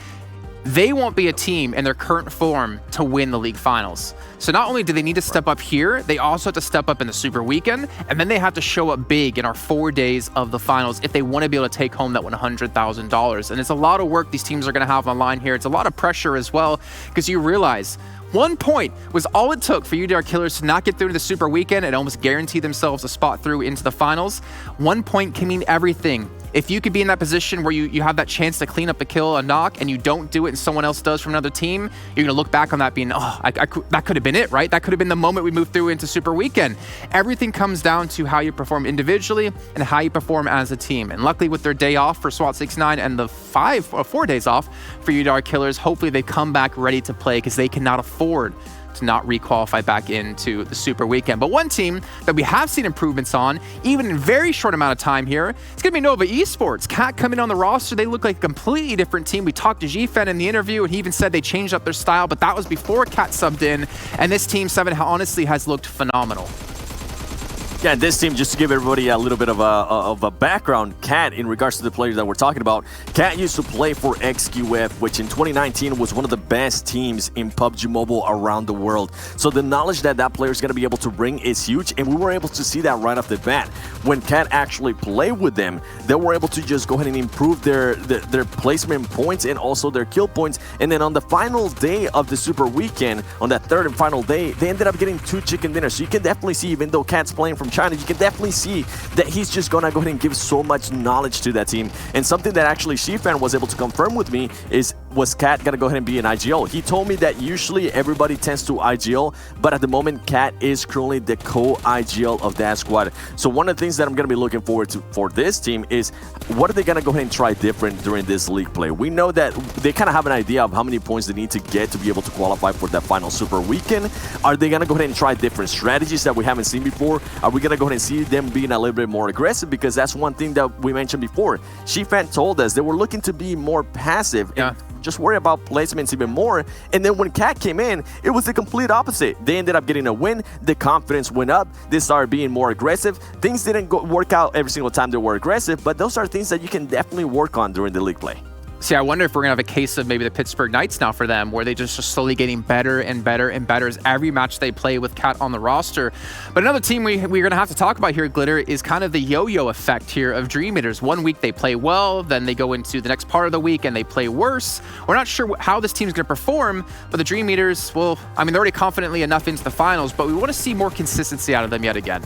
they won't be a team in their current form to win the league finals. So not only do they need to step up here, they also have to step up in the Super Weekend, and then they have to show up big in our 4 days of the finals if they want to be able to take home that $100,000. And it's a lot of work these teams are going to have on the line here. It's a lot of pressure as well, because you realize 1 point was all it took for UDR Killers to not get through to the Super Weekend and almost guarantee themselves a spot through into the finals. 1 point can mean everything. If you could be in that position where you have that chance to clean up a kill, a knock, and you don't do it and someone else does from another team, you're going to look back on that being, oh, that could have been it, right? That could have been the moment we moved through into Super Weekend. Everything comes down to how you perform individually and how you perform as a team. And luckily with their day off for SWAT 69 and the 4 days off for UDR Killers, hopefully they come back ready to play because they cannot afford to not re-qualify back into the Super Weekend. But one team that we have seen improvements on, even in a very short amount of time here, it's going to be Nova Esports. Cat coming on the roster, they look like a completely different team. We talked to Jifen in the interview, and he even said they changed up their style, but that was before Cat subbed in, and this team 7 honestly has looked phenomenal. Yeah, this team, just to give everybody a little bit of a background, Cat, in regards to the players that we're talking about, Cat used to play for XQF, which in 2019 was one of the best teams in PUBG Mobile around the world. So the knowledge that that player is going to be able to bring is huge, and we were able to see that right off the bat. When Cat actually played with them, they were able to just go ahead and improve their placement points and also their kill points. And then on the final day of the Super Weekend, on that third and final day, they ended up getting 2 chicken dinners. So you can definitely see, even though Cat's playing from China, you can definitely see that he's just gonna go ahead and give so much knowledge to that team. And something that actually Shifan was able to confirm with me was Cat gonna go ahead and be an IGL. He told me that usually everybody tends to IGL, but at the moment Cat is currently the co-IGL of that squad. So one of the things that I'm gonna be looking forward to for this team is what are they gonna go ahead and try different during this league play. We know that they kind of have an idea of how many points they need to get to be able to qualify for that final Super Weekend. Are they gonna go ahead and try different strategies that we haven't seen before? Are we gonna go ahead and see them being a little bit more aggressive? Because that's one thing that we mentioned before. Shifan told us they were looking to be more passive and just worry about placements even more. And then when Cat came in, it was the complete opposite. They ended up getting a win. The confidence went up. They started being more aggressive. Things didn't work out every single time they were aggressive, but those are things that you can definitely work on during the league play. See, I wonder if we're going to have a case of maybe the Pittsburgh Knights now for them, where they just slowly getting better and better and better as every match they play with Cat on the roster. But another team we're going to have to talk about here, Glitter, is kind of the yo-yo effect here of Dream Eaters. 1 week they play well, then they go into the next part of the week and they play worse. We're not sure how this team's going to perform, but the Dream Eaters, well, I mean, they're already confidently enough into the finals, but we want to see more consistency out of them yet again.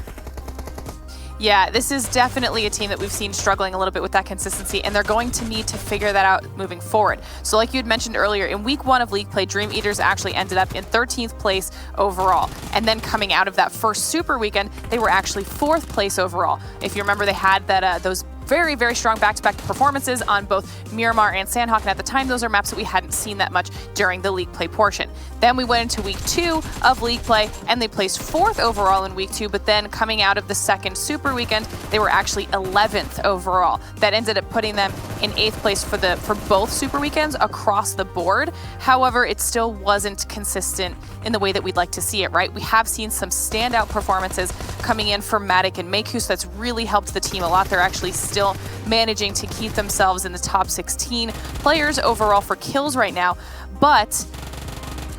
Yeah, this is definitely a team that we've seen struggling a little bit with that consistency, and they're going to need to figure that out moving forward. So like you had mentioned earlier, in week 1 of League Play, Dream Eaters actually ended up in 13th place overall. And then coming out of that first Super Weekend, they were actually 4th place overall. If you remember, they had that those very, very strong back-to-back performances on both Miramar and Sandhawk, and at the time those are maps that we hadn't seen that much during the League Play portion. Then we went into week 2 of League Play, and they placed 4th overall in week 2, but then coming out of the second Super Weekend, they were actually 11th overall. That ended up putting them in 8th place for both Super Weekends across the board. However, it still wasn't consistent in the way that we'd like to see it, right? We have seen some standout performances coming in for Matic and Makehu, so that's really helped the team a lot. They're actually still managing to keep themselves in the top 16 players overall for kills right now, but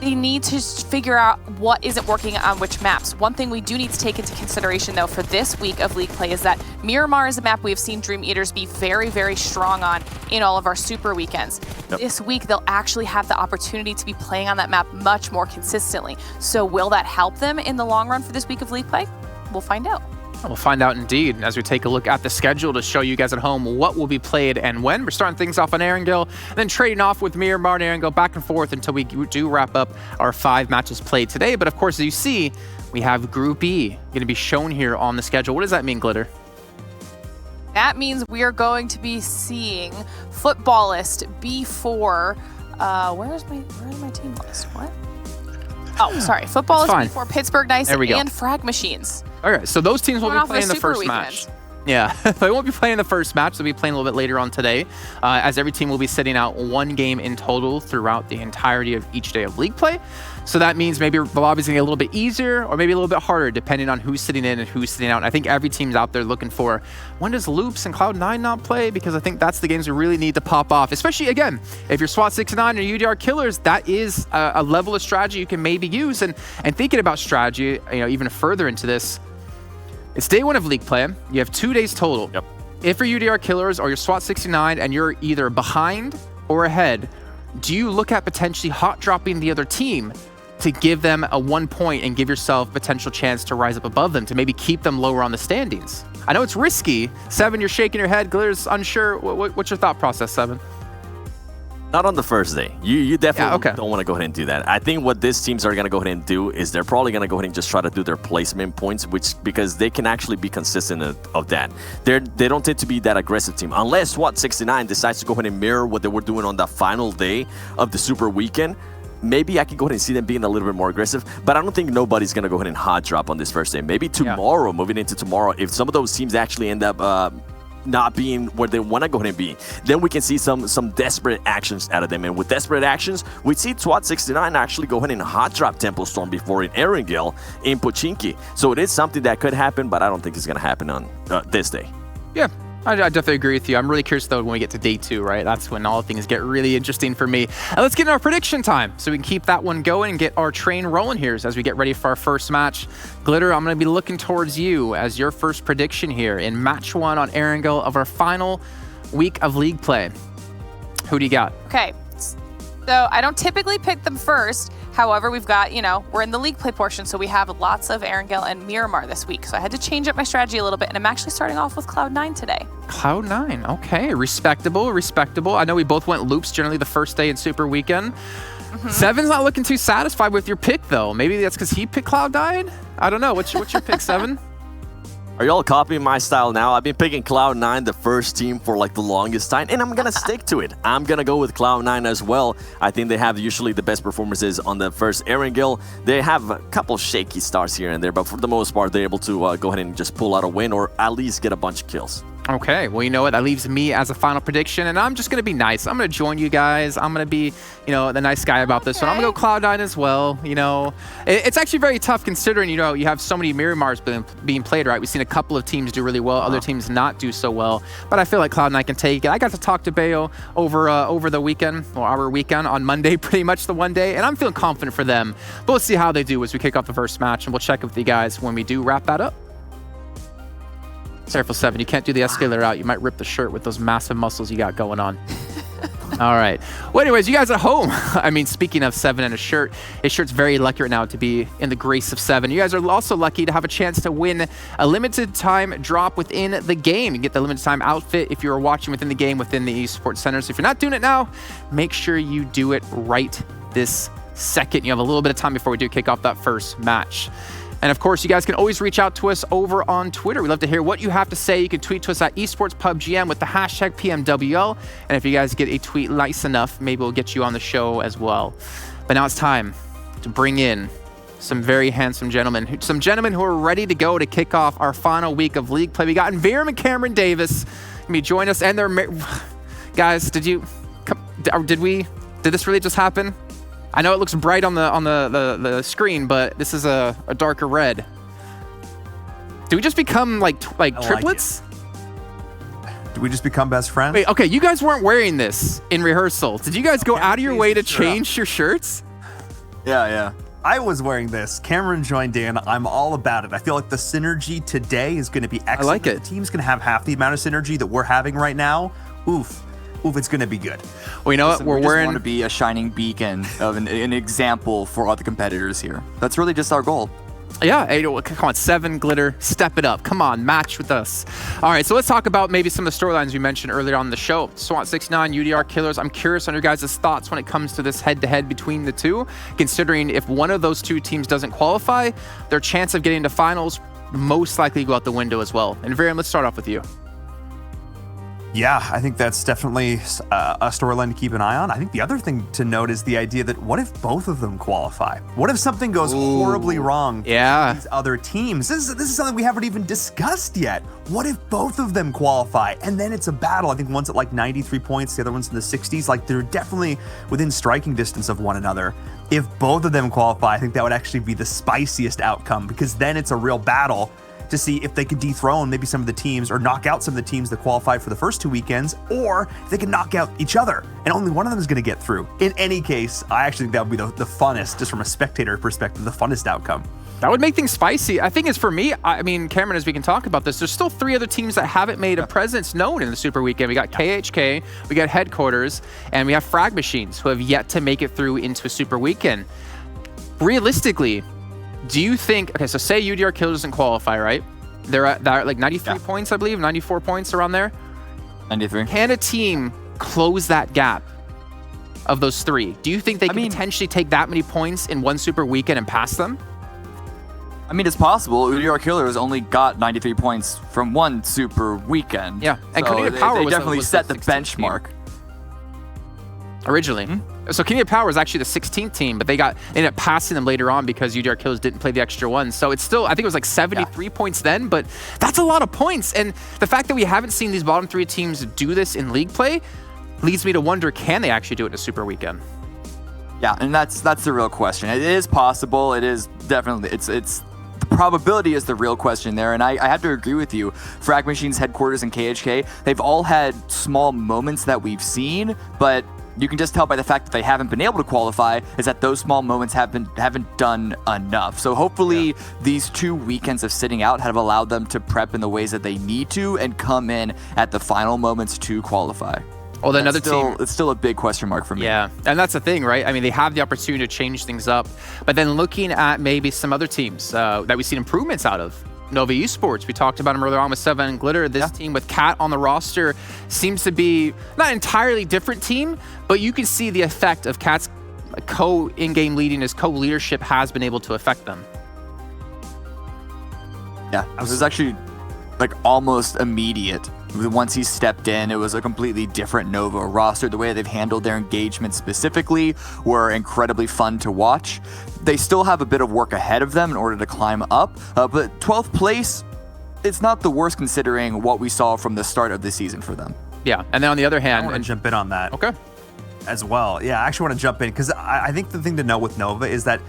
they need to figure out what isn't working on which maps. One thing we do need to take into consideration, though, for this week of League Play is that Miramar is a map we have seen Dream Eaters be very, very strong on in all of our Super Weekends. Yep. This week, they'll actually have the opportunity to be playing on that map much more consistently. So will that help them in the long run for this week of League Play? We'll find out. We'll find out indeed as we take a look at the schedule to show you guys at home what will be played and when. We're starting things off on Erangel, then trading off with Miramar and Erangel back and forth until we do wrap up our 5 matches played today. But of course, as you see, we have Group E going to be shown here on the schedule. What does that mean, Glitter? That means we are going to be seeing Footballist B4. Where is my team list? What? Oh, sorry. Footballist B4, Pittsburgh Knights, and Frag Machines. All right, so those teams will be playing the first match. Yeah, they won't be playing the first match. They'll be playing a little bit later on today, as every team will be sitting out one game in total throughout the entirety of each day of league play. So that means maybe the lobby's gonna get a little bit easier or maybe a little bit harder depending on who's sitting in and who's sitting out. And I think every team's out there looking for, when does Loops and Cloud9 not play? Because I think that's the games we really need to pop off. Especially, again, if you're SWAT69 or UDR Killers, that is a level of strategy you can maybe use. And thinking about strategy, even further into this, it's day one of league play. You have 2 days total. Yep. If you're UDR Killers or you're SWAT69 and you're either behind or ahead, do you look at potentially hot dropping the other team to give them a 1 point and give yourself a potential chance to rise up above them, to maybe keep them lower on the standings? I know it's risky. Seven, you're shaking your head. Glitter's unsure. What's your thought process, Seven? Not on the first day. You definitely don't want to go ahead and do that. I think what these teams are going to go ahead and do is they're probably going to go ahead and just try to do their placement points, because they can actually be consistent of that. They don't tend to be that aggressive team. Unless SWAT69 decides to go ahead and mirror what they were doing on the final day of the Super Weekend, maybe I can go ahead and see them being a little bit more aggressive, but I don't think nobody's going to go ahead and hot drop on this first day. Maybe tomorrow, moving into tomorrow, if some of those teams actually end up not being where they want to go ahead and be, then we can see some desperate actions out of them. And with desperate actions, we see SWAT69 actually go ahead and hot drop Temple Storm before in Erangel in Pochinki. So it is something that could happen, but I don't think it's going to happen on this day. Yeah, I definitely agree with you. I'm really curious, though, when we get to day 2, right? That's when all things get really interesting for me. Let's get in our prediction time so we can keep that one going and get our train rolling here as we get ready for our first match. Glitter, I'm going to be looking towards you as your first prediction here in match 1 on Erangel of our final week of league play. Who do you got? Okay, so I don't typically pick them first. However, we've got, we're in the league play portion, so we have lots of Erangel and Miramar this week. So I had to change up my strategy a little bit, and I'm actually starting off with Cloud9 today. Cloud9, okay. Respectable. I know we both went Loops generally the first day in Super Weekend. Seven's not looking too satisfied with your pick, though. Maybe that's because he picked Cloud9? I don't know. What's your pick, Seven? Are y'all copying my style now? I've been picking Cloud9, the first team, for like the longest time, and I'm going to stick to it. I'm going to go with Cloud9 as well. I think they have usually the best performances on the first Erangel. They have a couple shaky starts here and there, but for the most part, they're able to go ahead and just pull out a win or at least get a bunch of kills. Okay, well, you know what? That leaves me as a final prediction, and I'm just going to be nice. I'm going to join you guys. I'm going to be, the nice guy about this one. I'm going to go Cloud9 as well. It's actually very tough considering, you have so many Miramars being played, right? We've seen a couple of teams do really well, other teams not do so well, but I feel like Cloud9 can take it. I got to talk to Bayo over the weekend, or our weekend on Monday, pretty much the one day, and I'm feeling confident for them. But we'll see how they do as we kick off the first match, and we'll check with you guys when we do wrap that up. Careful, Seven. You can't do the escalator out. You might rip the shirt with those massive muscles you got going on. All right. Well, anyways, you guys at home. I mean, speaking of Seven and a shirt, his shirt's very lucky right now to be in the grace of Seven. You guys are also lucky to have a chance to win a limited time drop within the game. You get the limited time outfit if you're watching within the game within the Esports Center. So if you're not doing it now, make sure you do it right this second. You have a little bit of time before we do kick off that first match. And of course, you guys can always reach out to us over on Twitter. We'd love to hear what you have to say. You can tweet to us at esportspubgm with the hashtag PMWL. And if you guys get a tweet nice enough, maybe we'll get you on the show as well. But now it's time to bring in some very handsome gentlemen. Some gentlemen who are ready to go to kick off our final week of league play. We got Viram and Cameron Davis. Can you join us? And they're guys, did this really just happen? I know it looks bright on the screen, but this is a darker red. Do we just become like triplets? Do we just become best friends? Wait, okay, you guys weren't wearing this in rehearsal. Did you guys go out of your way to change your shirts? Yeah. I was wearing this. Cameron joined in. I'm all about it. I feel like the synergy today is going to be excellent. I like it. The team's going to have half the amount of synergy that we're having right now. Oof, it's going to be good. Well, you know what? We just want to be a shining beacon of an example for all the competitors here. That's really just our goal. Yeah, hey, come on, Seven, Glitter, step it up. Come on, match with us. All right, so let's talk about maybe some of the storylines we mentioned earlier on the show. SWAT69, UDR Killers. I'm curious on your guys' thoughts when it comes to this head-to-head between the two, considering if one of those two teams doesn't qualify, their chance of getting to finals most likely go out the window as well. And Viram, let's start off with you. Yeah, I think that's definitely a storyline to keep an eye on. I think the other thing to note is the idea that what if both of them qualify? What if something goes horribly wrong for these other teams? This is something we haven't even discussed yet. What if both of them qualify? And then it's a battle. I think one's at like 93 points, the other one's in the 60s. Like they're definitely within striking distance of one another. If both of them qualify, I think that would actually be the spiciest outcome, because then it's a real battle to see if they could dethrone maybe some of the teams or knock out some of the teams that qualified for the first 2 weekends, or if they can knock out each other and only one of them is going to get through. In any case, I actually think that would be the funnest, just from a spectator perspective, the funnest outcome. That would make things spicy. I think it's for me, I mean, Cameron, as we can talk about this, there's still 3 other teams that haven't made a presence known in the Super Weekend. We got KHK, we got Headquarters, and we have Frag Machines, who have yet to make it through into a Super Weekend. Realistically, do you think, okay, so say UDR Kill doesn't qualify, right? They're at like 93 points, I believe, 94 points around there. 93. Can a team close that gap of those 3? Do you think they can potentially take that many points in one Super Weekend and pass them? I mean, it's possible. UDR Killers only got 93 points from one Super Weekend. Yeah, and so Canadian Power they was definitely set the 16th benchmark. Originally. So Canadian Power was actually the 16th team, but they ended up passing them later on because UDR Killers didn't play the extra one. So it's still, I think it was like 73 points then, but that's a lot of points. And the fact that we haven't seen these bottom 3 teams do this in league play leads me to wonder, can they actually do it in a Super Weekend? Yeah, and that's the real question. It is possible. It is definitely, it's the probability is the real question there, and I have to agree with you. Frag Machines, Headquarters, and KHK, they've all had small moments that we've seen, but you can just tell by the fact that they haven't been able to qualify is that those small moments haven't done enough. So hopefully these 2 weekends of sitting out have allowed them to prep in the ways that they need to and come in at the final moments to qualify. Well, then another team, it's still a big question mark for me. Yeah, and that's the thing, right? I mean, they have the opportunity to change things up, but then looking at maybe some other teams that we've seen improvements out of. Nova Esports, we talked about them earlier on with Seven and Glitter. This team with Cat on the roster seems to be not an entirely different team, but you can see the effect of Cat's in-game leading, his co-leadership has been able to affect them. Yeah, it was actually like almost immediate. Once he stepped in, it was a completely different Nova roster. The way they've handled their engagement specifically were incredibly fun to watch. They still have a bit of work ahead of them in order to climb up, but 12th place, it's not the worst considering what we saw from the start of the season for them. Yeah, and then on the other hand... I want to jump in on that. Okay. As well. Yeah, I actually want to jump in because I think the thing to know with Nova is that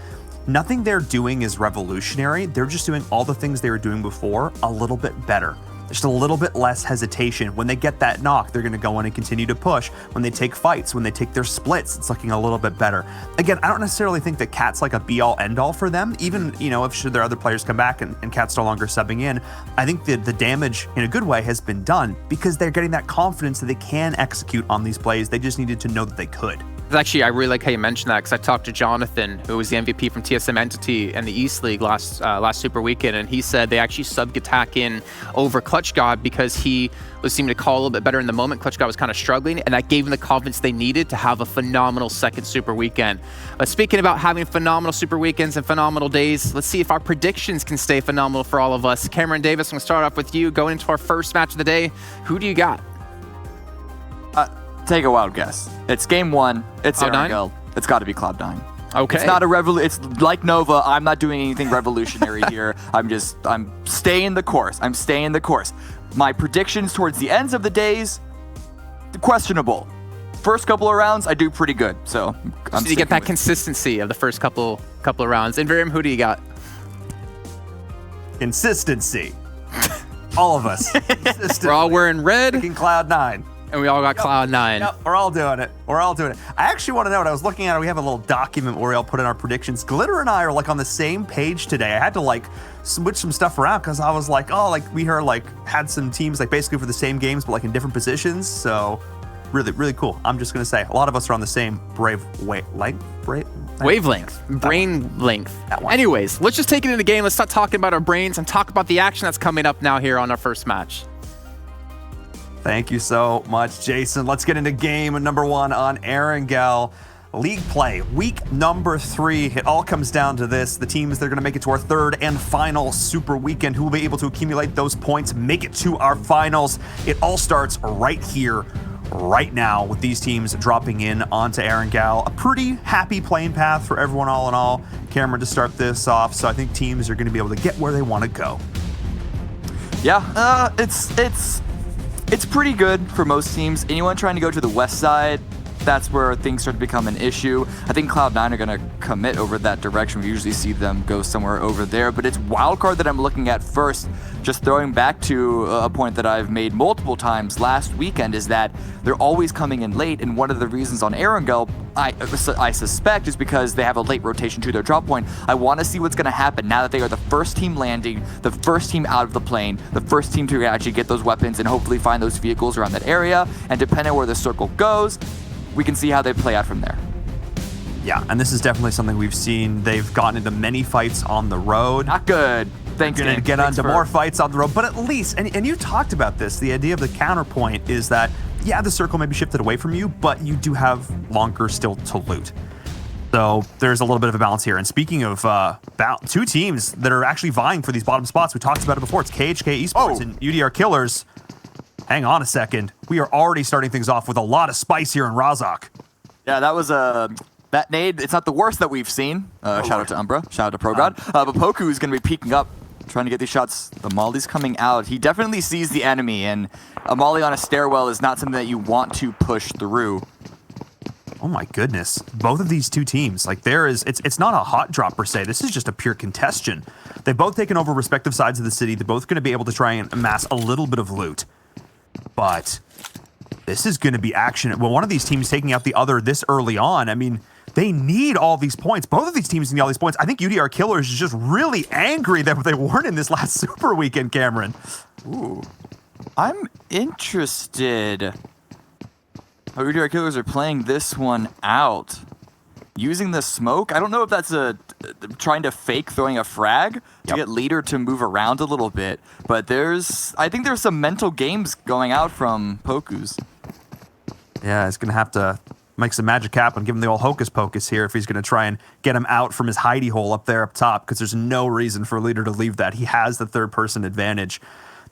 nothing they're doing is revolutionary. They're just doing all the things they were doing before a little bit better. Just a little bit less hesitation. When they get that knock, they're going to go in and continue to push. When they take fights, when they take their splits, it's looking a little bit better. Again, I don't necessarily think that Cat's like a be-all, end-all for them. Even, you know, if should their other players come back and Cat's no longer subbing in, I think the damage in a good way has been done because they're getting that confidence that they can execute on these plays. They just needed to know that they could. Actually, I really like how you mentioned that because I talked to Jonathan, who was the MVP from TSM Entity and the East League last Super Weekend, and he said they actually subbed Attack in over Clutch God because he was seeming to call a little bit better in the moment. Clutch God was kind of struggling, and that gave him the confidence they needed to have a phenomenal second Super Weekend. But speaking about having phenomenal Super Weekends and phenomenal days, let's see if our predictions can stay phenomenal for all of us. Cameron Davis, I'm going to start off with you. Going into our first match of the day, who do you got? Take a wild guess. It's game 1. It's Erangel. It's got to be Cloud9. Okay. It's not a It's like Nova. I'm not doing anything revolutionary here. I'm staying the course. I'm staying the course. My predictions towards the ends of the days, questionable. First couple of rounds, I do pretty good. So I'm you get that consistency of the first couple of rounds. And Virium, who do you got? Consistency. All of us. We're all wearing red. Picking Cloud9. And we all got Cloud9. Yep, we're all doing it. We're all doing it. I actually want to note, I was looking at it, we have a little document where we all put in our predictions. Glitter and I are like on the same page today. I had to like switch some stuff around because I was like, oh, like we had some teams like basically for the same games, but like in different positions. So really, really cool. I'm just going to say a lot of us are on the same wavelength. Brain length. Anyways, let's just take it into the game. Let's start talking about our brains and talk about the action that's coming up now here on our first match. Thank you so much, Jason. Let's get into game number 1 on Erangel. League play, week number 3. It all comes down to this. The teams that are going to make it to our third and final Super Weekend, who will be able to accumulate those points, make it to our finals. It all starts right here, right now, with these teams dropping in onto Erangel. A pretty happy playing path for everyone all in all. Cameron, to start this off, so I think teams are going to be able to get where they want to go. Yeah, it's pretty good for most teams. Anyone trying to go to the west side, that's where things start to become an issue. I think Cloud9 are going to commit over that direction. We usually see them go somewhere over there, but it's wildcard that I'm looking at first. Just throwing back to a point that I've made multiple times last weekend is that they're always coming in late, and one of the reasons on Erangel, I suspect, is because they have a late rotation to their drop point. I want to see what's going to happen now that they are the first team landing, the first team out of the plane, the first team to actually get those weapons and hopefully find those vehicles around that area, and depending on where the circle goes, we can see how they play out from there. Yeah, and this is definitely something we've seen. They've gotten into many fights on the road. Not good. Thanks, Going to get onto more fights on the road, but at least, and you talked about this, the idea of the counterpoint is that, yeah, the circle may be shifted away from you, but you do have longer still to loot. So there's a little bit of a balance here. And speaking of two teams that are actually vying for these bottom spots, we talked about it before. It's KHK Esports and UDR Killers. Hang on a second. We are already starting things off with a lot of spice here in Razak. Yeah, that was that nade. It's not the worst that we've seen. Shout out to Umbra. Shout out to ProGod. But Poku is going to be peeking up, trying to get these shots. The Molly's coming out. He definitely sees the enemy, and a Molly on a stairwell is not something that you want to push through. Oh my goodness. Both of these two teams, like it's not a hot drop per se. This is just a pure congestion. They've both taken over respective sides of the city. They're both going to be able to try and amass a little bit of loot. But this is going to be action. Well, one of these teams taking out the other this early on. I mean, they need all these points. Both of these teams need all these points. I think UDR Killers is just really angry that they weren't in this last Super Weekend, Cameron. Ooh. I'm interested how UDR Killers are playing this one out. Using the smoke. I don't know if that's trying to fake throwing a frag to get leader to move around a little bit, but I think there's some mental games going out from Poku's. Yeah, he's going to have to make some magic happen, give him the old hocus pocus here if he's going to try and get him out from his hidey hole up there up top, because there's no reason for leader to leave that. He has the third person advantage.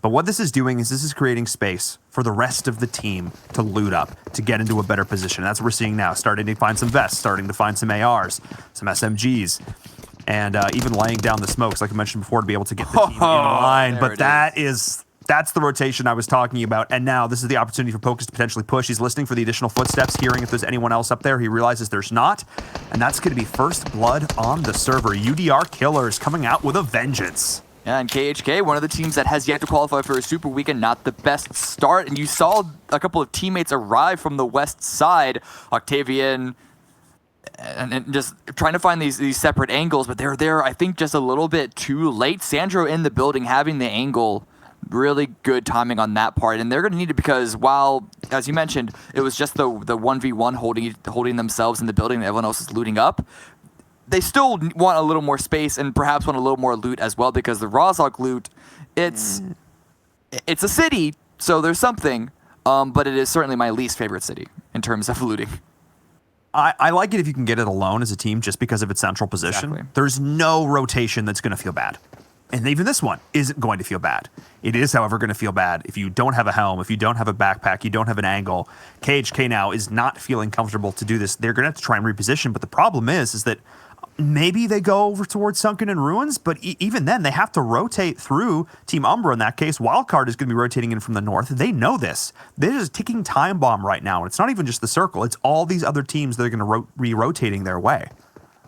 But what this is doing is this is creating space for the rest of the team to loot up, to get into a better position. That's what we're seeing now, starting to find some vests, starting to find some ARs, some SMGs, and even laying down the smokes, like I mentioned before, to be able to get the team in line. But that's the rotation I was talking about. And now this is the opportunity for Pocus to potentially push. He's listening for the additional footsteps, hearing if there's anyone else up there. He realizes there's not. And that's going to be first blood on the server. UDR Killers coming out with a vengeance. Yeah, and KHK, one of the teams that has yet to qualify for a Super Weekend, not the best start. And you saw a couple of teammates arrive from the west side, Octavian, and just trying to find these separate angles, but they're there, I think, just a little bit too late. Sandro in the building, having the angle, really good timing on that part. And they're going to need it because while, as you mentioned, it was just the 1v1 holding themselves in the building and everyone else is looting up, they still want a little more space and perhaps want a little more loot as well, because the Razak loot, it's a city, so there's something, but it is certainly my least favorite city in terms of looting. I like it if you can get it alone as a team just because of its central position. Exactly. There's no rotation that's going to feel bad. And even this one isn't going to feel bad. It is, however, going to feel bad if you don't have a helm, if you don't have a backpack, you don't have an angle. KHK now is not feeling comfortable to do this. They're going to have to try and reposition, but the problem is that maybe they go over towards Sunken in Ruins, but even then, they have to rotate through Team Umbra in that case. Wildcard is going to be rotating in from the north. They know this. There's a ticking time bomb right now, and it's not even just the circle. It's all these other teams that are going to be rotating their way.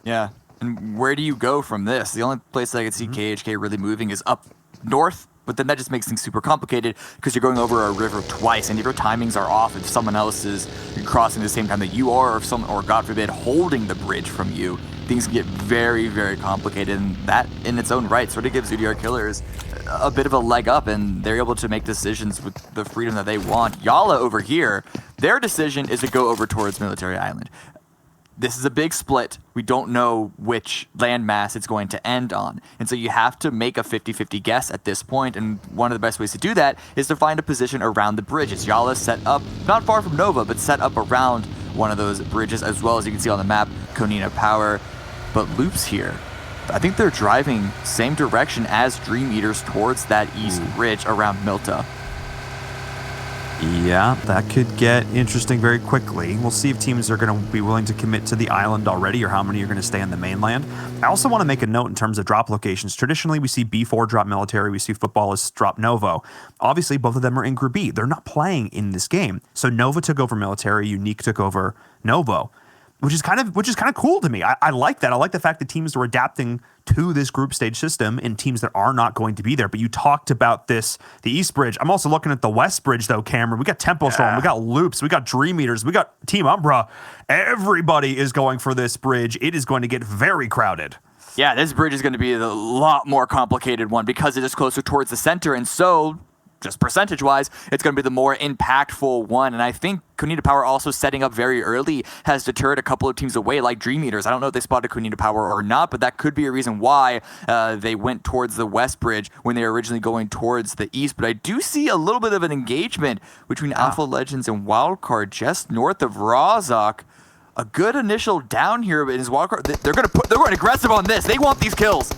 Yeah, and where do you go from this? The only place that I could see KHK really moving is up north, but then that just makes things super complicated because you're going over a river twice, and if your timings are off, if someone else is crossing the same time that you are, or God forbid, holding the bridge from you, things get very, very complicated, and that in its own right sort of gives UDR Killers a bit of a leg up, and they're able to make decisions with the freedom that they want. Yala over here, their decision is to go over towards Military Island. This is a big split. We don't know which landmass it's going to end on. And so you have to make a 50-50 guess at this point, and one of the best ways to do that is to find a position around the bridge. It's Yala set up, not far from Nova, but set up around one of those bridges, as well as you can see on the map, Konina Power. But Loops here, I think they're driving same direction as Dream Eaters towards that east bridge around Milta. Yeah, that could get interesting very quickly. We'll see if teams are going to be willing to commit to the island already or how many are going to stay on the mainland. I also want to make a note in terms of drop locations. Traditionally, we see B4 drop Military, we see Footballists drop Novo. Obviously, both of them are in Group B. They're not playing in this game. So Nova took over Military, Unique took over Novo, which is kind of cool to me. I like that. I like the fact that teams are adapting to this group stage system in teams that are not going to be there. But you talked about the East Bridge. I'm also looking at the West Bridge, though, Cameron. We got Tempo Storm, we got Loops, we got Dream Eaters, we got Team Umbra. Everybody is going for this bridge. It is going to get very crowded. Yeah, this bridge is going to be a lot more complicated one because it is closer towards the center, and so just percentage-wise, it's going to be the more impactful one. And I think Konina Power also setting up very early has deterred a couple of teams away, like Dream Eaters. I don't know if they spotted Konina Power or not, but that could be a reason why they went towards the West Bridge when they were originally going towards the East. But I do see a little bit of an engagement between Alpha Legends and Wildcard just north of Razak. A good initial down here, but his Wildcard, they're going aggressive on this. They want these kills.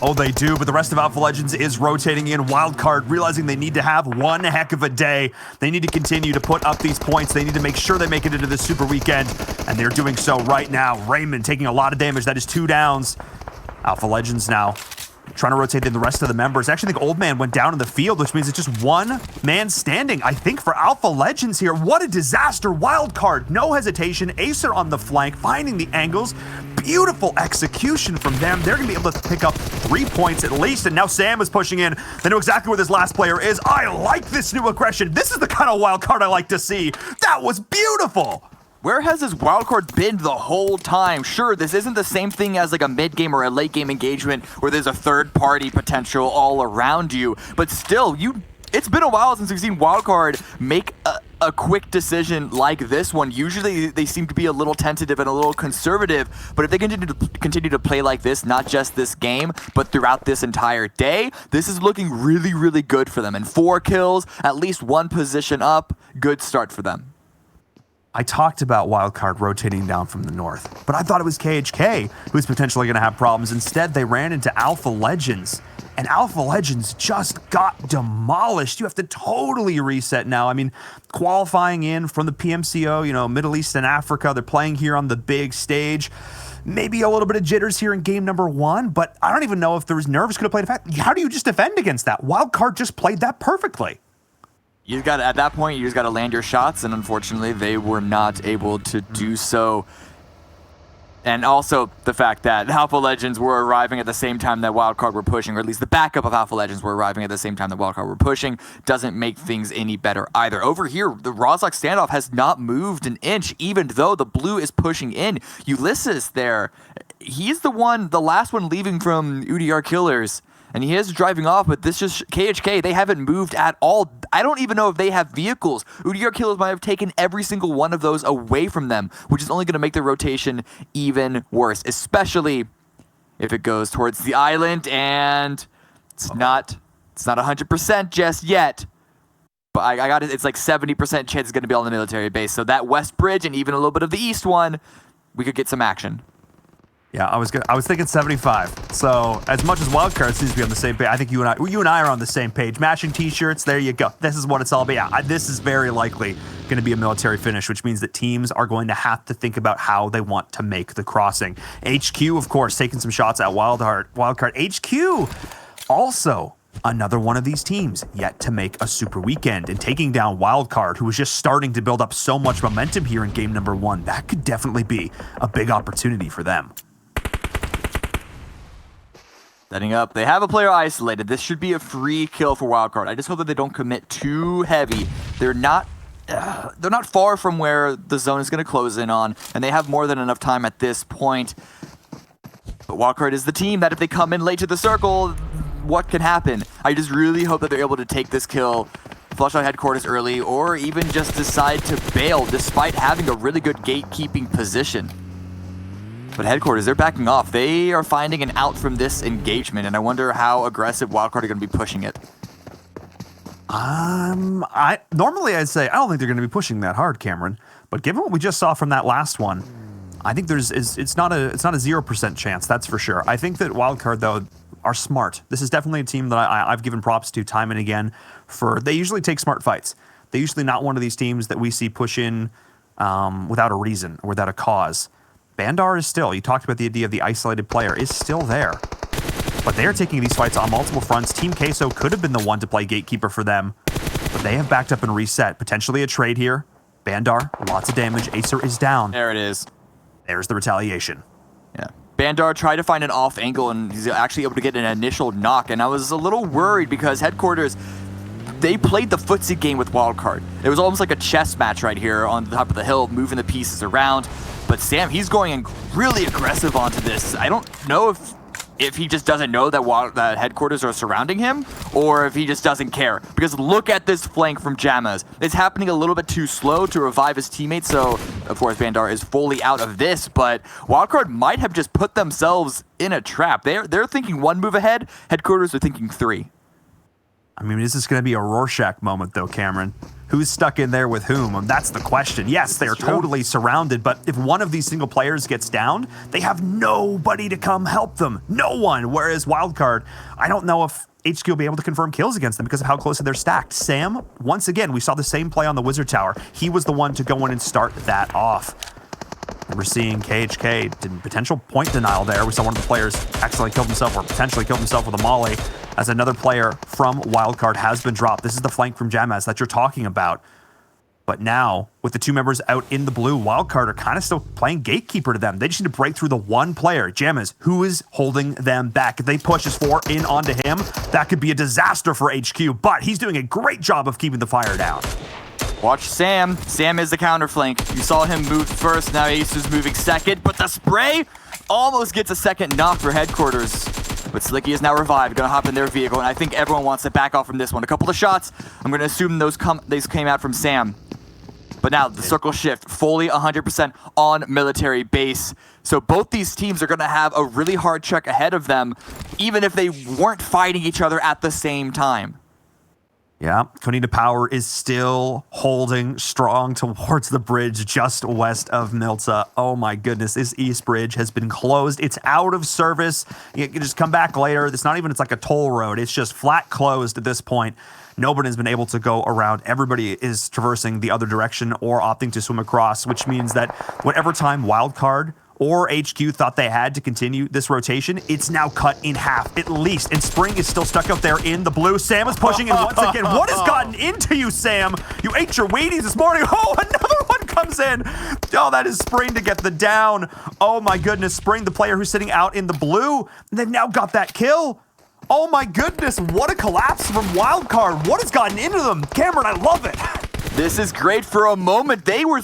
Oh, they do, but the rest of Alpha Legends is rotating in. Wildcard realizing they need to have one heck of a day. They need to continue to put up these points. They need to make sure they make it into the Super Weekend, and they're doing so right now. Raymond taking a lot of damage. That is 2 downs. Alpha Legends now trying to rotate in the rest of the members. I actually think Old Man went down in the field, which means it's just one man standing, I think, for Alpha Legends here. What a disaster. Wildcard, no hesitation. Acer on the flank, finding the angles. Beautiful execution from them. They're going to be able to pick up 3 points at least, and now Sam is pushing in. They know exactly where this last player is. I like this new aggression. This is the kind of Wildcard I like to see. That was beautiful. Where has this wildcard been the whole time? Sure, this isn't the same thing as like a mid-game or a late-game engagement where there's a third-party potential all around you, but still, it's been a while since we've seen wildcard make a quick decision like this one. Usually they seem to be a little tentative and a little conservative, but if they continue to play like this, not just this game, but throughout this entire day, this is looking really, really good for them. And 4 kills, at least 1 position up, good start for them. I talked about Wildcard rotating down from the north, but I thought it was KHK who was potentially going to have problems. Instead, they ran into Alpha Legends, and Alpha Legends just got demolished. You have to totally reset now. I mean, qualifying in from the PMCO, Middle East and Africa, they're playing here on the big stage. Maybe a little bit of jitters here in game number 1, but I don't even know if there was nerves could have played a fact. How do you just defend against that? Wildcard just played that perfectly. At that point, you just got to land your shots, and unfortunately, they were not able to do so. And also the fact that Alpha Legends were arriving at the same time that Wildcard were pushing, or at least the backup of Alpha Legends were arriving at the same time that Wildcard were pushing, doesn't make things any better either. Over here, the Rozak standoff has not moved an inch, even though the blue is pushing in. Ulysses there, he's the last one leaving from UDR Killers. And he is driving off, but this just KHK, they haven't moved at all. I don't even know if they have vehicles. UDR Killers might have taken every single one of those away from them, which is only going to make the rotation even worse, especially if it goes towards the island, and it's not 100% just yet. But I got it. It's like 70% chance it's going to be on the military base. So that West Bridge and even a little bit of the East one, we could get some action. Yeah, I was thinking 75. So as much as Wildcard seems to be on the same page, I think you and I are on the same page. Matching T-shirts, there you go. This is what it's all about. Yeah, this is very likely going to be a military finish, which means that teams are going to have to think about how they want to make the crossing. HQ, of course, taking some shots at Wildcard. HQ, also another one of these teams yet to make a super weekend, and taking down Wildcard, who was just starting to build up so much momentum here in game number 1. That could definitely be a big opportunity for them. Setting up, they have a player isolated. This should be a free kill for Wildcard. I just hope that they don't commit too heavy. They're not far from where the zone is going to close in on, and they have more than enough time at this point. But Wildcard is the team that if they come in late to the circle, what can happen? I just really hope that they're able to take this kill, flush out headquarters early, or even just decide to bail despite having a really good gatekeeping position. But headquarters, they're backing off. They are finding an out from this engagement, and I wonder how aggressive Wildcard are going to be pushing it. Normally I'd say I don't think they're going to be pushing that hard, Cameron. But given what we just saw from that last one, I think it's not a 0% chance, that's for sure. I think that Wildcard though are smart. This is definitely a team that I've given props to time and again. They usually take smart fights. They're usually not one of these teams that we see push in without a reason or without a cause. Bandar is still, you talked about the idea of the isolated player, is still there. But they are taking these fights on multiple fronts. Team Queso could have been the one to play gatekeeper for them, but they have backed up and reset. Potentially a trade here. Bandar, lots of damage. Acer is down. There it is. There's the retaliation. Yeah. Bandar tried to find an off angle, and he's actually able to get an initial knock. And I was a little worried because Headquarters, they played the footsie game with Wildcard. It was almost like a chess match right here on the top of the hill, moving the pieces around. But Sam, he's going really aggressive onto this. I don't know if he just doesn't know that Headquarters are surrounding him, or if he just doesn't care. Because look at this flank from Jammaz. It's happening a little bit too slow to revive his teammates, so of course Bandar is fully out of this, but Wildcard might have just put themselves in a trap. They're thinking one move ahead, Headquarters are thinking 3. I mean, is this going to be a Rorschach moment though, Cameron? Who's stuck in there with whom? That's the question. Yes, they're totally surrounded, but if one of these single players gets downed, they have nobody to come help them. No one. Whereas Wildcard, I don't know if HQ will be able to confirm kills against them because of how closely they're stacked. Sam, once again, we saw the same play on the Wizard Tower. He was the one to go in and start that off. And we're seeing KHK in potential point denial there. We saw one of the players accidentally killed himself or potentially killed himself with a molly as another player from Wildcard has been dropped. This is the flank from Jammaz that you're talking about. But now, with the 2 members out in the blue, Wildcard are kind of still playing gatekeeper to them. They just need to break through the one player, Jammaz, who is holding them back. If they push his 4 in onto him, that could be a disaster for HQ, but he's doing a great job of keeping the fire down. Watch Sam. Sam is the counter flank. You saw him move first, now Ace is moving second, but the spray almost gets a second knock for Headquarters. But Slicky is now revived, gonna hop in their vehicle, and I think everyone wants to back off from this one. A couple of shots, I'm gonna assume those came out from Sam. But now the circle shift, fully 100% on military base. So both these teams are gonna have a really hard check ahead of them, even if they weren't fighting each other at the same time. Yeah, Konita Power is still holding strong towards the bridge just west of Milta. Oh my goodness, this east bridge has been closed. It's out of service. You can just come back later. It's not even, it's like a toll road. It's just flat closed at this point. Nobody has been able to go around. Everybody is traversing the other direction or opting to swim across, which means that whatever time Wildcard or HQ thought they had to continue this rotation, it's now cut in half, at least. And Spring is still stuck out there in the blue. Sam is pushing in once again. What has gotten into you, Sam? You ate your Wheaties this morning. Oh, another one comes in. Oh, that is Spring to get the down. Oh my goodness, Spring, the player who's sitting out in the blue. And they've now got that kill. Oh my goodness, what a collapse from Wildcard. What has gotten into them? Cameron, I love it. This is great for a moment. They were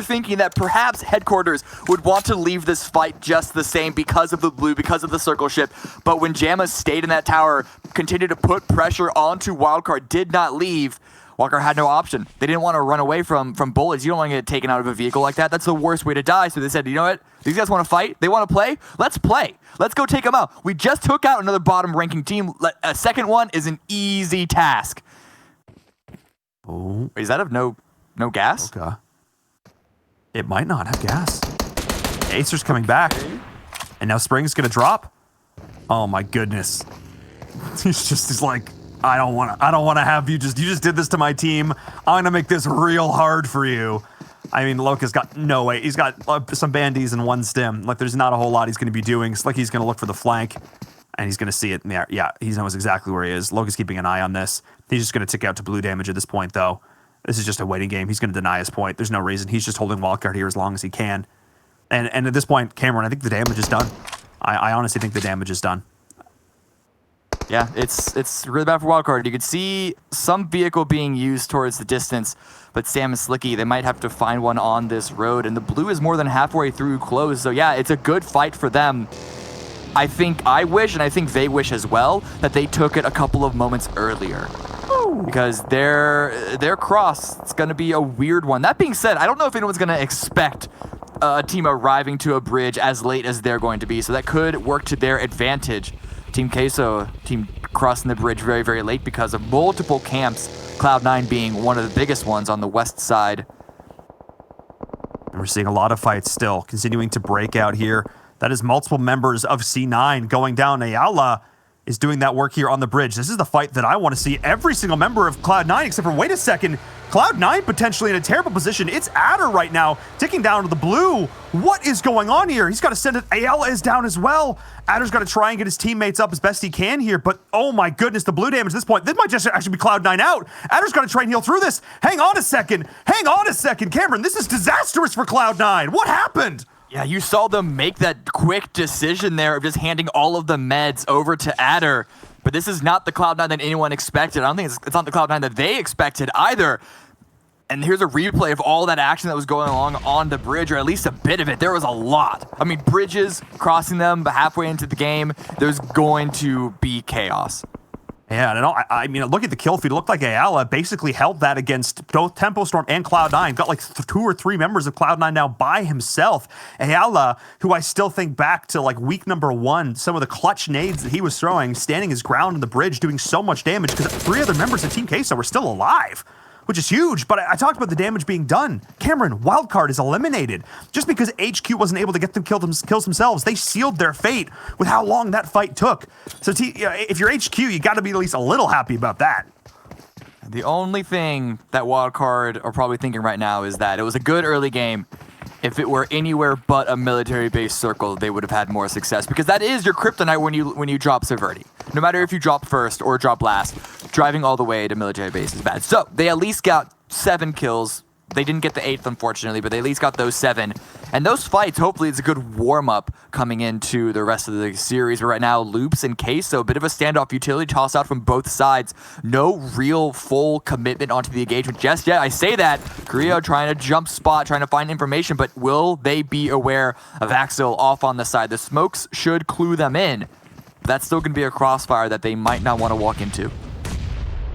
thinking that perhaps Headquarters would want to leave this fight just the same because of the blue, because of the circle ship. But when Jamma stayed in that tower, continued to put pressure onto Wildcard, did not leave, Wildcard had no option. They didn't want to run away from bullets. You don't want to get taken out of a vehicle like that. That's the worst way to die. So they said, you know what? These guys want to fight. They want to play. Let's play. Let's go take them out. We just took out another bottom ranking team. A second one is an easy task. Oh. Is that of no gas? Okay. It might not have gas. Acer's coming back. And now Spring's gonna drop. Oh my goodness. He's like, I don't wanna have you just did this to my team. I'm gonna make this real hard for you. I mean, Loka's got no way. He's got some bandies and one stim. Like, there's not a whole lot he's gonna be doing. It's like he's gonna look for the flank. And he's going to see it in there. Yeah, he knows exactly where he is. Loka's keeping an eye on this. He's just going to tick out to blue damage at this point, though. This is just a waiting game. He's going to deny his point. There's no reason. He's just holding wildcard here as long as he can. And at this point, Cameron, I think the damage is done. I honestly think the damage is done. Yeah, it's really bad for wildcard. You could see some vehicle being used towards the distance, but Sam and Slicky, they might have to find one on this road, and the blue is more than halfway through close. So yeah, it's a good fight for them. I wish, and I think they wish as well, that they took it a couple of moments earlier. Because their cross, it's going to be a weird one. That being said, I don't know if anyone's going to expect a team arriving to a bridge as late as they're going to be, so that could work to their advantage. Team Queso, team crossing the bridge very, very late because of multiple camps, Cloud9 being one of the biggest ones on the west side. And we're seeing a lot of fights still continuing to break out here. That is multiple members of C9 going down. Ayala is doing that work here on the bridge. This is the fight that I want to see every single member of Cloud9, except for, wait a second, Cloud9 potentially in a terrible position. It's Adder right now, ticking down to the blue. What is going on here? He's got to send it. Ayala is down as well. Adder's got to try and get his teammates up as best he can here, but oh my goodness, the blue damage at this point. This might just actually be Cloud9 out. Adder's got to try and heal through this. Hang on a second. Hang on a second. Cameron, this is disastrous for Cloud9. What happened? Yeah, you saw them make that quick decision there of just handing all of the meds over to Adder. But this is not the Cloud9 that anyone expected. I don't think it's not the Cloud9 that they expected either. And here's a replay of all that action that was going along on the bridge, or at least a bit of it. There was a lot. I mean, bridges, crossing them, but halfway into the game, there's going to be chaos. Yeah, and I mean, look at the kill feed. It looked like Ayala basically held that against both Tempo Storm and Cloud9. Got like 2 or 3 members of Cloud9 now by himself. Ayala, who I still think back to like week number 1, some of the clutch nades that he was throwing, standing his ground on the bridge, doing so much damage because 3 other members of Team Queso were still alive, which is huge. But I talked about the damage being done. Cameron, Wildcard is eliminated. Just because HQ wasn't able to get them kills themselves, they sealed their fate with how long that fight took. So if you're HQ, you got to be at least a little happy about that. The only thing that Wildcard are probably thinking right now is that it was a good early game. If it were anywhere but a military-based circle, they would have had more success, because that is your kryptonite when you drop Severity. No matter if you drop first or drop last, driving all the way to military base is bad. So they at least got 7 kills. They didn't get the 8th, unfortunately, but they at least got those 7. And those fights, hopefully, it's a good warm-up coming into the rest of the series. But right now, Loops and Queso, a bit of a standoff, utility toss out from both sides. No real full commitment onto the engagement just yet. I say that. Korea trying to jump spot, trying to find information, but will they be aware of Axel off on the side? The smokes should clue them in. But that's still going to be a crossfire that they might not want to walk into.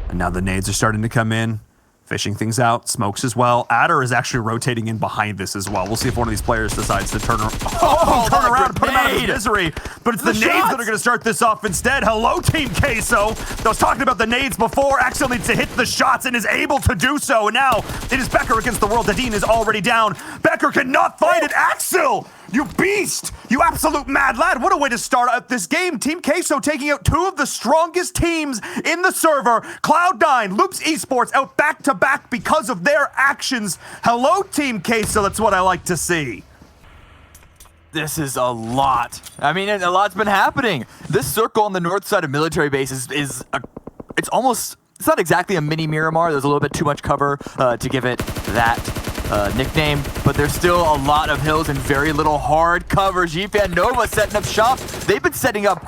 And now the nades are starting to come in. Fishing things out, smokes as well. Adder is actually rotating in behind this as well. We'll see if one of these players decides to turn around and put him out of his misery. But it's the nades that are going to start this off instead. Hello, Team Queso. I was talking about the nades before. Axel needs to hit the shots and is able to do so. And now it is Becker against the world. Dadine is already down. Becker cannot fight it. Axel, you beast! You absolute mad lad! What a way to start out this game. Team Queso taking out 2 of the strongest teams in the server. Cloud9, Loops Esports out back-to-back because of their actions. Hello, Team Queso. That's what I like to see. This is a lot. I mean, a lot's been happening. This circle on the north side of military base it's not exactly a mini Miramar. There's a little bit too much cover to give it that nickname, but there's still a lot of hills and very little hard cover. GFan Nova setting up shop. They've been setting up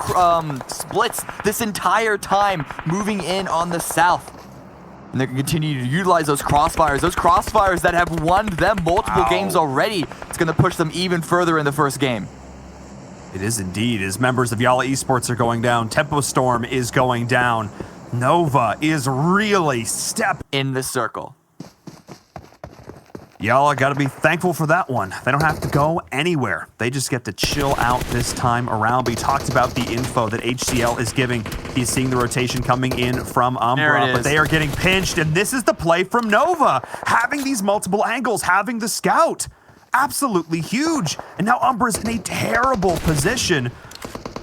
splits this entire time, moving in on the south. And they're going to continue to utilize those crossfires that have won them multiple games already. It's going to push them even further in the first game. It is indeed, as members of Yala Esports are going down. Tempo Storm is going down. Nova is really in the circle. Y'all got to be thankful for that one. They don't have to go anywhere. They just get to chill out this time around. We talked about the info that HCL is giving. He's seeing the rotation coming in from Umbra, but they are getting pinched, and this is the play from Nova. Having these multiple angles, having the scout. Absolutely huge. And now Umbra's in a terrible position.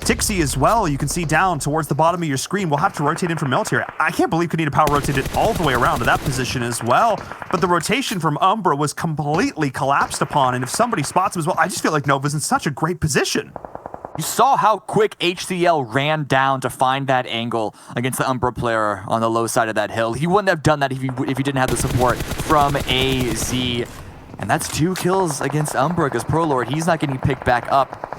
Tixie as well, you can see down towards the bottom of your screen. We'll have to rotate in from military. I can't believe Kanina Power rotated all the way around to that position as well. But the rotation from Umbra was completely collapsed upon. And if somebody spots him as well, I just feel like Nova's in such a great position. You saw how quick HCL ran down to find that angle against the Umbra player on the low side of that hill. He wouldn't have done that if he didn't have the support from AZ. And that's 2 kills against Umbra because ProLord, he's not getting picked back up.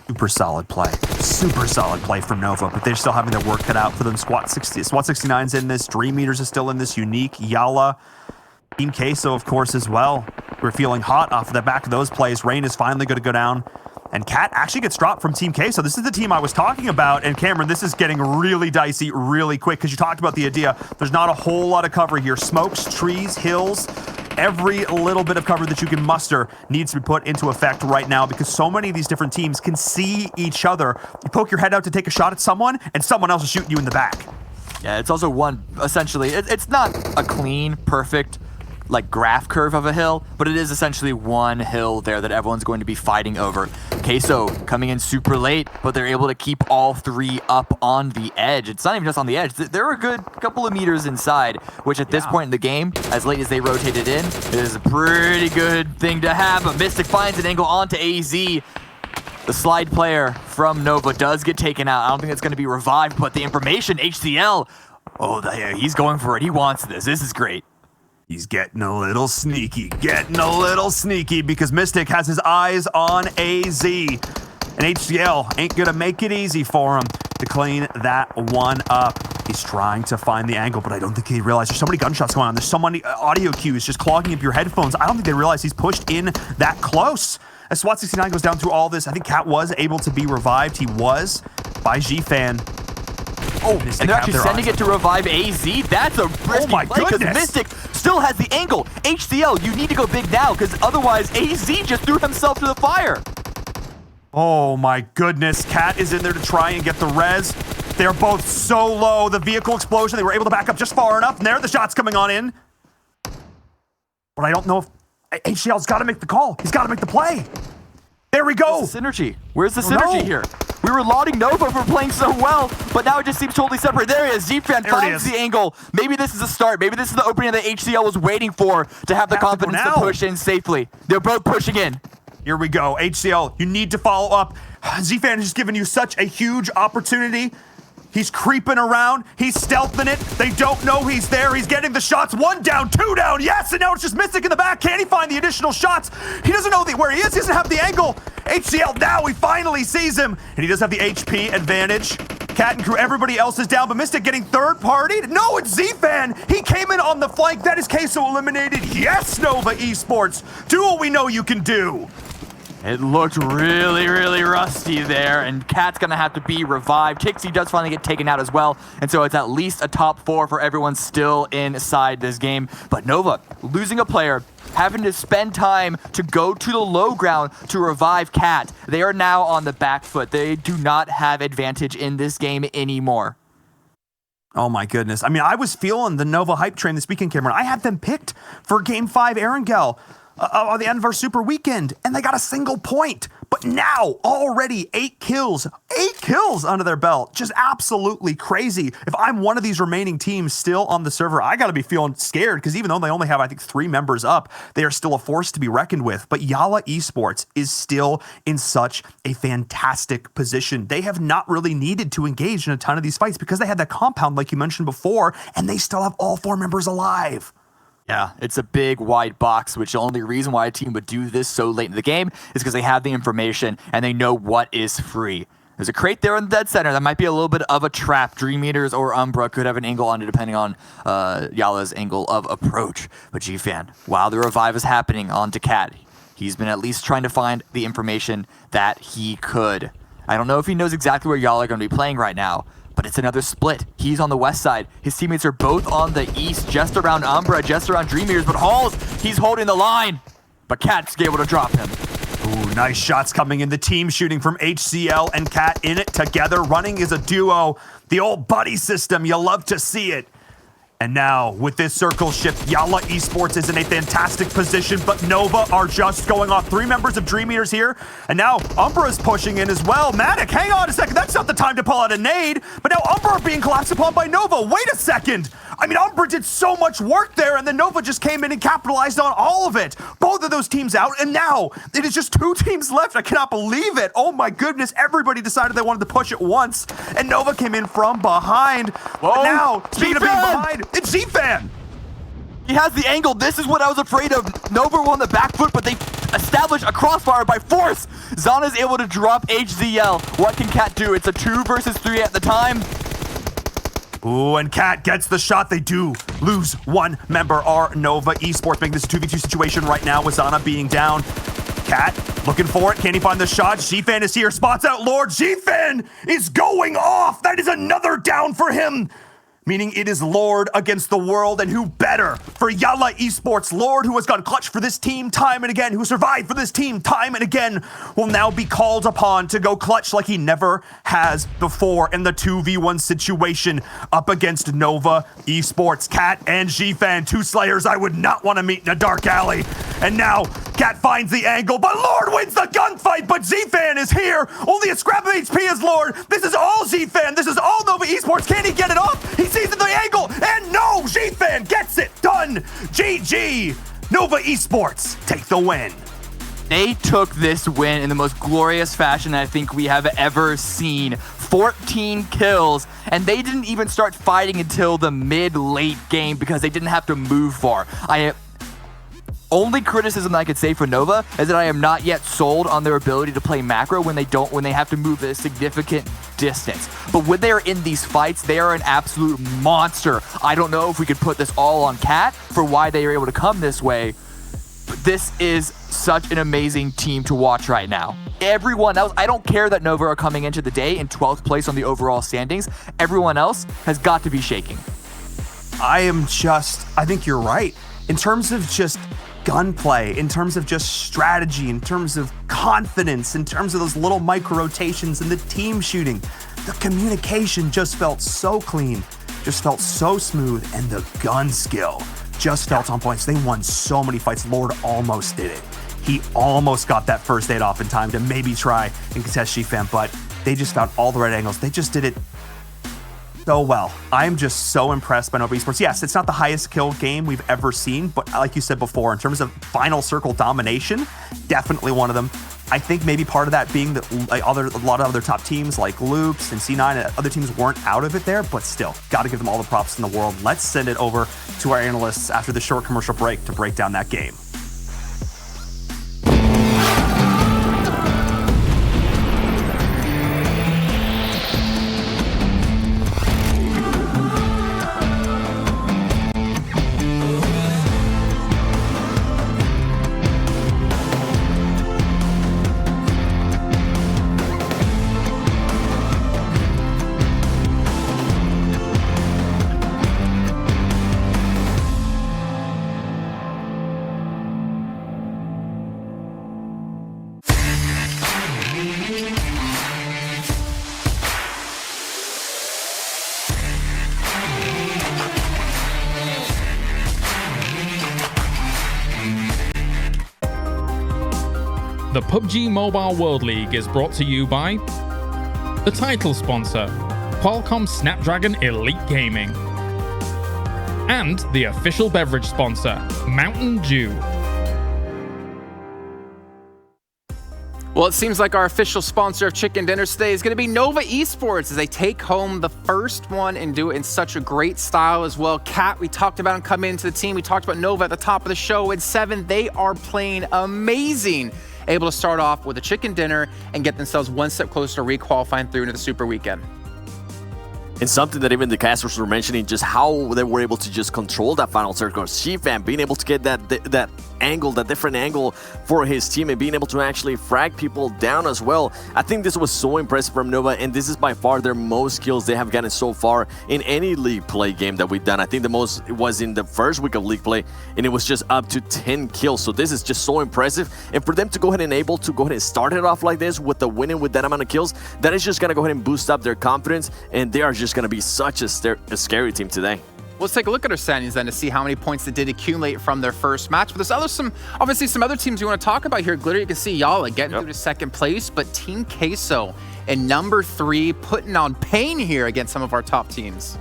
Super solid play from Nova, but they're still having their work cut out for them. SWAT 69's in this, Dream Meters is still in this, Unique, Yala, Team Queso, of course, as well. We're feeling hot off of the back of those plays. Rain is finally going to go down, and Cat actually gets dropped from Team Queso. This is the team I was talking about, and Cameron, this is getting really dicey really quick, because you talked about the idea. There's not a whole lot of cover here. Smokes, trees, hills. Every little bit of cover that you can muster needs to be put into effect right now because so many of these different teams can see each other. You poke your head out to take a shot at someone, and someone else is shooting you in the back. Yeah, it's also essentially, it's not a clean, perfect, like graph curve of a hill, but it is essentially one hill there that everyone's going to be fighting over. Queso coming in super late, but they're able to keep all three up on the edge. It's not even just on the edge. They're a good couple of meters inside, which at this point in the game, as late as they rotated in, is a pretty good thing to have. But Mystic finds an angle onto AZ. The slide player from Nova does get taken out. I don't think it's going to be revived, but the information, HCL, he's going for it. He wants this. This is great. He's getting a little sneaky, because Mystic has his eyes on AZ. And HCL ain't gonna make it easy for him to clean that one up. He's trying to find the angle, but I don't think he realized there's so many gunshots going on. There's so many audio cues just clogging up your headphones. I don't think they realize he's pushed in that close. As SWAT 69 goes down through all this, I think Cat was able to be revived. He was by G-Fan. Oh, and they're actually sending it to revive AZ. That's a risky play because Mystic still has the angle. HCL, you need to go big now because otherwise AZ just threw himself to the fire. Oh my goodness, Cat is in there to try and get the res. They're both so low. The vehicle explosion, they were able to back up just far enough, and there the shots coming on in. But I don't know if HCL's got to make the call. He's got to make the play. There we go. Where's the synergy? Where's the synergy here? We were lauding Nova for playing so well, but now it just seems totally separate. There he is. Z-Fan finds the angle. Maybe this is a start. Maybe this is the opening that HCL was waiting for to have the confidence to push in safely. They're both pushing in. Here we go. HCL, you need to follow up. Z-Fan has just given you such a huge opportunity. He's creeping around. He's stealthing it. They don't know he's there. He's getting the shots. 1 down, 2 down. Yes, and now it's just Mystic in the back. Can he find the additional shots? He doesn't know where he is. He doesn't have the angle. HCL, now he finally sees him. And he does have the HP advantage. Cat and crew, everybody else is down, but Mystic getting third-partied. No, it's Z-Fan. He came in on the flank. That is Queso eliminated. Yes, Nova Esports. Do what we know you can do. It looked really, really rusty there, and Cat's gonna have to be revived. Tixie does finally get taken out as well, and so it's at least a top 4 for everyone still inside this game. But Nova, losing a player, having to spend time to go to the low ground to revive Cat. They are now on the back foot. They do not have advantage in this game anymore. Oh my goodness. I mean, I was feeling the Nova hype train this weekend, Cameron. I had them picked for Game 5 Erangel. On the end of our super weekend, and they got a single point. But now, already 8 kills under their belt. Just absolutely crazy. If I'm one of these remaining teams still on the server, I gotta be feeling scared, because even though they only have, I think, 3 members up, they are still a force to be reckoned with. But Yala Esports is still in such a fantastic position. They have not really needed to engage in a ton of these fights, because they had that compound, like you mentioned before, and they still have all 4 members alive. Yeah, it's a big wide box, which the only reason why a team would do this so late in the game is because they have the information and they know what is free. There's a crate there in the dead center. That might be a little bit of a trap. Dream Eaters or Umbra could have an angle on it depending on Yala's angle of approach. But G-Fan, while the revive is happening onto Cat, he's been at least trying to find the information that he could. I don't know if he knows exactly where Yala are going to be playing right now, but it's another split. He's on the west side. His teammates are both on the east, just around Umbra, just around Dream Eaters. But Halls, he's holding the line. But Cat's able to drop him. Ooh, nice shots coming in. The team shooting from HCL and Cat in it together. Running as a duo. The old buddy system. You love to see it. And now, with this circle shift, Yala Esports is in a fantastic position, but Nova are just going off. 3 members of Dream Eaters here, and now Umbra is pushing in as well. Matic, hang on a second, that's not the time to pull out a nade, but now Umbra are being collapsed upon by Nova. Wait a second! I mean, Umbra did so much work there, and then Nova just came in and capitalized on all of it. Both of those teams out, and now it is just 2 teams left. I cannot believe it. Oh my goodness, everybody decided they wanted to push it once, and Nova came in from behind. Whoa, now, speaking of being behind, it's Z-Fan! He has the angle. This is what I was afraid of. Nova were on the back foot, but they established a crossfire by force. Zana's able to drop HZL. What can Cat do? It's a 2 versus 3 at the time. Ooh, and Cat gets the shot. They do lose 1 member. Our Nova Esports making this a 2v2 situation right now with Zana being down. Cat looking for it. Can he find the shot? G-Fan is here. Spots out Lord. G-Fan is going off. That is another down for him. meaning it is Lord against the world, and who better for Yalla Esports? Lord, who has gone clutch for this team time and again, who survived for this team time and again, will now be called upon to go clutch like he never has before in the 2v1 situation up against Nova Esports. Cat and G-Fan, two slayers I would not want to meet in a dark alley. And now Cat finds the angle, but Lord wins the gunfight, but Z-Fan is here. Only a scrap of HP is Lord. This is all Z-Fan. This is all Nova Esports. Can he get it off? He sees the angle, and no, Z-Fan gets it done. GG. Nova Esports take the win. They took this win in the most glorious fashion I think we have ever seen. 14 kills, and they didn't even start fighting until the mid-late game because they didn't have to move far. Only criticism I could say for Nova is that I am not yet sold on their ability to play macro when they have to move a significant distance. But when they're in these fights, they are an absolute monster. I don't know if we could put this all on Cat for why they are able to come this way, but this is such an amazing team to watch right now. Everyone else, I don't care that Nova are coming into the day in 12th place on the overall standings. Everyone else has got to be shaking. I think you're right. In terms of just gunplay, in terms of just strategy, in terms of confidence, in terms of those little micro rotations and the team shooting, the communication just felt so clean, just felt so smooth, and the gun skill just felt on point. They won so many fights. Lord almost did it. He almost got that first aid off in time to maybe try and contest G-Fan, but they just found all the right angles. They just did it so well. I'm just so impressed by Nova Esports. Yes, it's not the highest kill game we've ever seen, but like you said before, in terms of final circle domination, definitely one of them. I think maybe part of that being that a lot of other top teams like Loops and C9 and other teams weren't out of it there, but still, got to give them all the props in the world. Let's send it over to our analysts after the short commercial break to break down that game. The PUBG Mobile World League is brought to you by the title sponsor, Qualcomm Snapdragon Elite Gaming, and the official beverage sponsor, Mountain Dew. Well, it seems like our official sponsor of Chicken Dinners today is going to be Nova Esports as they take home the first one and do it in such a great style as well. Kat, we talked about him coming into the team. We talked about Nova at the top of the show. In 7, they are playing amazing. Able to start off with a chicken dinner and get themselves one step closer to re-qualifying through into the Super Weekend. And something that even the casters were mentioning, just how they were able to just control that final circle. G-Fan being able to get that angle, that different angle for his team and being able to actually frag people down as well. I think this was so impressive from Nova, and this is by far their most kills they have gotten so far in any league play game that we've done. I think the most was in the first week of league play, and it was just up to 10 kills. So this is just so impressive. And for them to go ahead and start it off like this with the winning with that amount of kills, that is just going to go ahead and boost up their confidence, and they are just going to be such a scary team today. Let's take a look at our standings then to see how many points they did accumulate from their first match. But there's obviously some other teams we want to talk about here. Glitter, you can see Yalla getting through to second place, but Team Queso in number 3 putting on pain here against some of our top teams.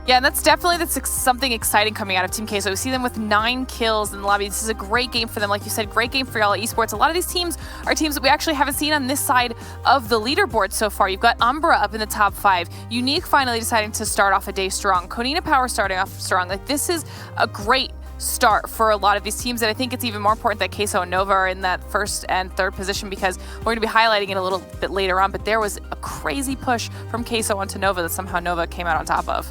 Yeah, and that's something exciting coming out of Team Queso. We see them with 9 kills in the lobby. This is a great game for them. Like you said, great game for Yalla Esports. A lot of these teams are teams that we actually haven't seen on this side of the leaderboard so far. You've got Umbra up in the top 5. Unique finally deciding to start off a day strong. Konina Power starting off strong. Like, this is a great start for a lot of these teams, and I think it's even more important that Queso and Nova are in that first and third position, because we're going to be highlighting it a little bit later on, but there was a crazy push from Queso onto Nova that somehow Nova came out on top of.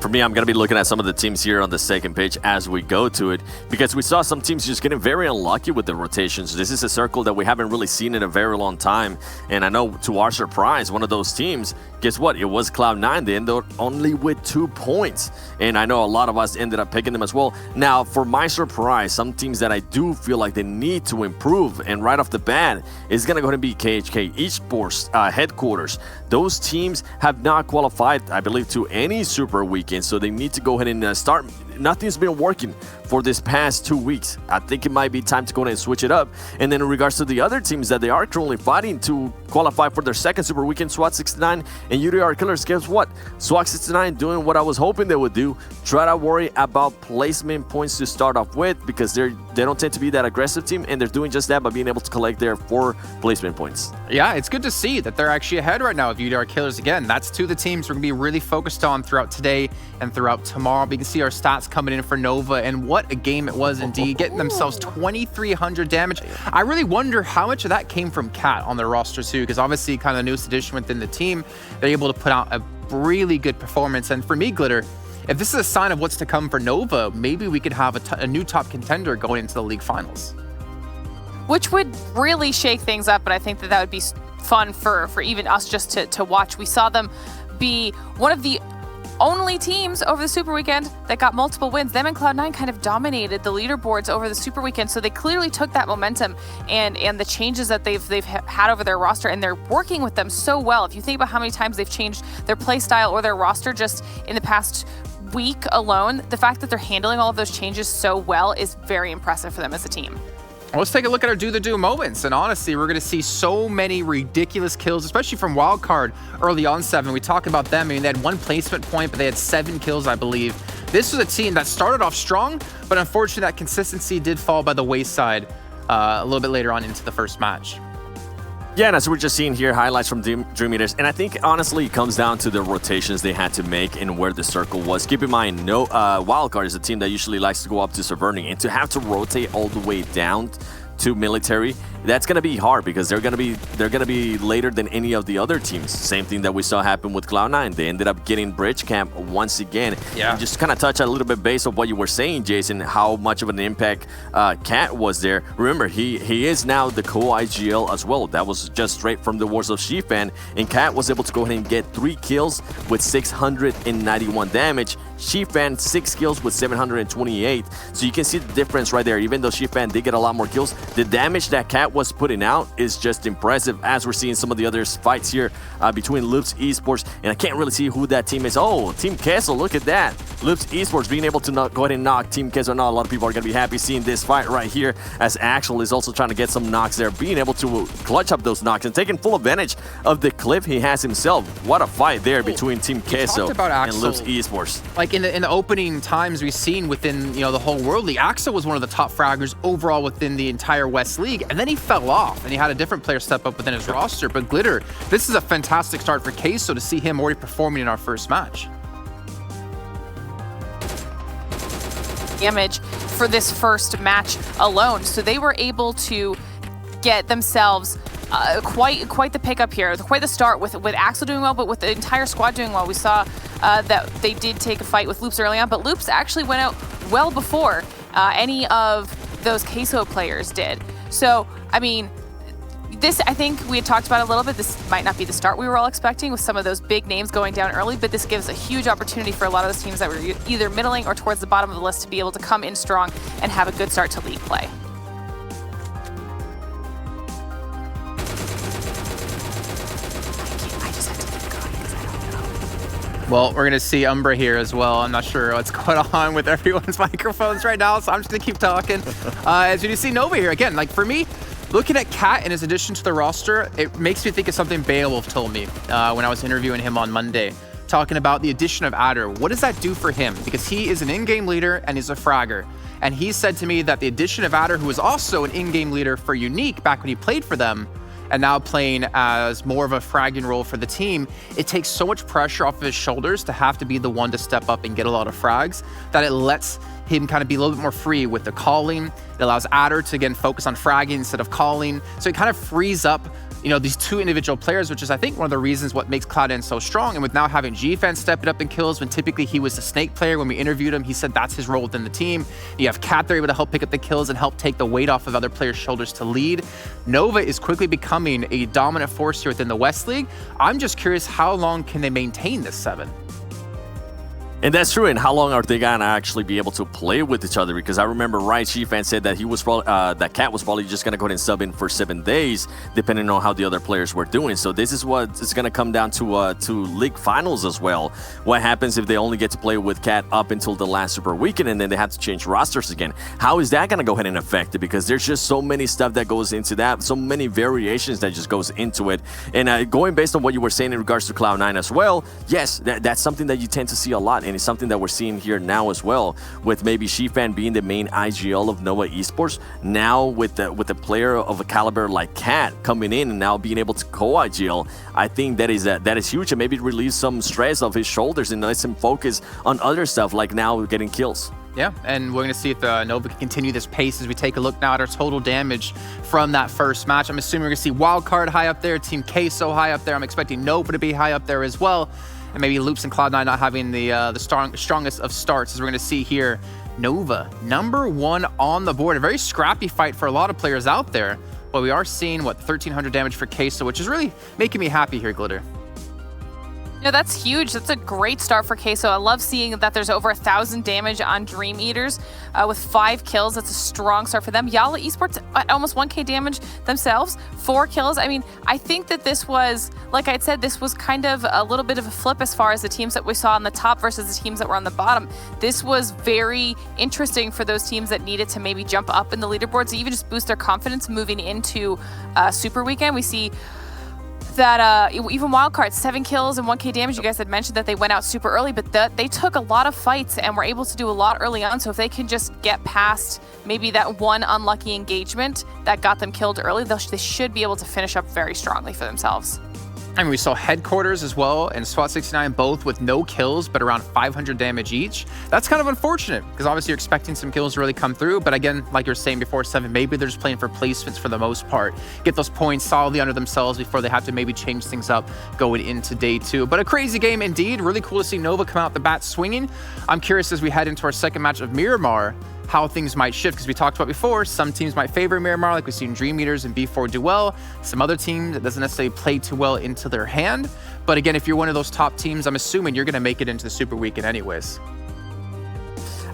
for me, I'm going to be looking at some of the teams here on the second page as we go to it, because we saw some teams just getting very unlucky with the rotations. This is a circle that we haven't really seen in a very long time. And I know, to our surprise, one of those teams, guess what? It was Cloud9. They ended up only with 2 points. And I know a lot of us ended up picking them as well. Now, for my surprise, some teams that I do feel like they need to improve, and right off the bat, is going to go ahead and be KHK Esports headquarters. Those teams have not qualified, I believe, to any Super Weekend, so they need to go ahead and start. Nothing's been working for this past 2 weeks. I think it might be time to go ahead and switch it up. And then in regards to the other teams that they are currently fighting to qualify for their second Super Weekend, SWAT 69 and UDR Killers, guess what? SWAT 69 doing what I was hoping they would do. Try to worry about placement points to start off with, because they don't tend to be that aggressive team, and they're doing just that by being able to collect their 4 placement points. Yeah, it's good to see that they're actually ahead right now of UDR Killers. Again, that's 2 of the teams we're going to be really focused on throughout today and throughout tomorrow. We can see our stats coming in for Nova, and what a game it was indeed, getting themselves 2,300 damage. I really wonder how much of that came from Cat on their roster too, because obviously kind of the newest addition within the team, they're able to put out a really good performance. And for me, Glitter, if this is a sign of what's to come for Nova, maybe we could have a new top contender going into the league finals. Which would really shake things up, but I think that would be fun for even us just to watch. We saw them be one of the only teams over the Super Weekend that got multiple wins. Them and Cloud9 kind of dominated the leaderboards over the Super Weekend, so they clearly took that momentum and the changes that they've had over their roster, and they're working with them so well. If you think about how many times they've changed their play style or their roster just in the past week alone, the fact that they're handling all of those changes so well is very impressive for them as a team. Let's take a look at our do-the-do moments. And honestly, we're going to see so many ridiculous kills, especially from Wildcard early on 7. We talk about them. I mean, they had 1 placement point, but they had 7 kills, I believe. This was a team that started off strong, but unfortunately, that consistency did fall by the wayside a little bit later on into the first match. Yeah, and as we're just seeing here, highlights from Dream Eaters, and I think honestly it comes down to the rotations they had to make and where the circle was. Keep in mind, Wildcard is a team that usually likes to go up to Severning, and to have to rotate all the way down to military, that's going to be hard, because they're going to be later than any of the other teams. Same thing that we saw happen with Cloud9. They ended up getting bridge camp once again. Yeah. And just kind of touch a little bit based on what you were saying, Jason, how much of an impact Cat was there. Remember, he is now the co-IGL as well. That was just straight from the Wars of Shifan, and Cat was able to go ahead and get 3 kills with 691 damage. Shifan 6 kills with 728. So you can see the difference right there. Even though Shifan did get a lot more kills, the damage that Cat was putting out is just impressive, as we're seeing some of the other fights here between Loops Esports, and I can't really see who that team is. Oh, Team Kessel, look at that. Loops Esports being able to go ahead and knock Team Kessel. Now a lot of people are going to be happy seeing this fight right here, as Axel is also trying to get some knocks there, being able to clutch up those knocks and taking full advantage of the cliff he has himself. What a fight there between Team Kessel and Loops Esports. Like in the opening times we've seen within the whole World League, Axel was one of the top fraggers overall within the entire West League, and then he fell off and he had a different player step up within his roster. But Glitter, this is a fantastic start for Queso to see him already performing in our first match. Damage for this first match alone, so they were able to get themselves quite the pickup here, quite the start with Axel doing well, but with the entire squad doing well. We saw that they did take a fight with Loops early on, but Loops actually went out well before any of those Queso players did. So, I mean, this, I think we had talked about a little bit. This might not be the start we were all expecting with some of those big names going down early, but this gives a huge opportunity for a lot of those teams that were either middling or towards the bottom of the list to be able to come in strong and have a good start to league play. Well, we're going to see Umbra here as well. I'm not sure what's going on with everyone's microphones right now, so I'm just going to keep talking. As you see Nova here, again, like for me, looking at Cat and his addition to the roster, it makes me think of something Beowulf told me when I was interviewing him on Monday, talking about the addition of Adder. What does that do for him? Because he is an in-game leader and he's a fragger. And he said to me that the addition of Adder, who was also an in-game leader for Unique back when he played for them, and now playing as more of a fragging role for the team, it takes so much pressure off of his shoulders to have to be the one to step up and get a lot of frags, that it lets him kind of be a little bit more free with the calling. It allows Adder to, again, focus on fragging instead of calling. So it kind of frees up you know, these two individual players, which is, I think, one of the reasons what makes Cloud9 so strong. And with now having GFan step it up in kills, when typically he was the Snake player, when we interviewed him, he said that's his role within the team. You have Cat there able to help pick up the kills and help take the weight off of other players' shoulders to lead. Nova is quickly becoming a dominant force here within the West League. I'm just curious, how long can they maintain this 7? And that's true. And how long are they gonna actually be able to play with each other? Because I remember Chiefan said that he was probably, that Cat was probably just gonna go ahead and sub in for 7 days, depending on how the other players were doing. So this is what it's gonna come down to league finals as well. What happens if they only get to play with Cat up until the last Super Weekend, and then they have to change rosters again? How is that gonna go ahead and affect it? Because there's just so many stuff that goes into that, so many variations that just goes into it. And going based on what you were saying in regards to Cloud9 as well, yes, that's something that you tend to see a lot. And it's something that we're seeing here now as well, with maybe Shifan being the main IGL of Nova Esports. Now with the player of a caliber like Cat coming in and now being able to co-IGL, I think that is huge, and maybe relieve some stress off his shoulders and lets him focus on other stuff, like now getting kills. Yeah, and we're going to see if Nova can continue this pace as we take a look now at our total damage from that first match. I'm assuming we're going to see Wildcard high up there, Team Queso high up there. I'm expecting Nova to be high up there as well. And maybe Loops and Cloud9 not having the strongest of starts, as we're going to see here. Nova, #1 on the board. A very scrappy fight for a lot of players out there. But we are seeing, 1,300 damage for Queso, which is really making me happy here, Glitter. No, that's huge. That's a great start for Queso. I love seeing that there's over 1,000 damage on Dream Eaters with 5 kills. That's a strong start for them. Yala Esports at almost 1k damage themselves, 4 kills. I mean, I think that this was, like I said, this was kind of a little bit of a flip as far as the teams that we saw on the top versus the teams that were on the bottom. This was very interesting for those teams that needed to maybe jump up in the leaderboards, even just boost their confidence moving into Super Weekend. We see that even Wildcard, 7 kills and 1k damage. You guys had mentioned that they went out super early, but they took a lot of fights and were able to do a lot early on. So if they can just get past maybe that one unlucky engagement that got them killed early, they should be able to finish up very strongly for themselves. I mean, we saw Headquarters as well and SWAT69 both with no kills, but around 500 damage each. That's kind of unfortunate, because obviously you're expecting some kills to really come through. But again, like you were saying before, 7, maybe they're just playing for placements for the most part. Get those points solidly under themselves before they have to maybe change things up going into day 2. But a crazy game indeed. Really cool to see Nova come out the bat swinging. I'm curious as we head into our second match of Miramar, how things might shift, because we talked about before, some teams might favor Miramar, like we've seen Dream Eaters and B4Duel. Some other teams that doesn't necessarily play too well into their hand. But again, if you're one of those top teams, I'm assuming you're going to make it into the Super Weekend anyways.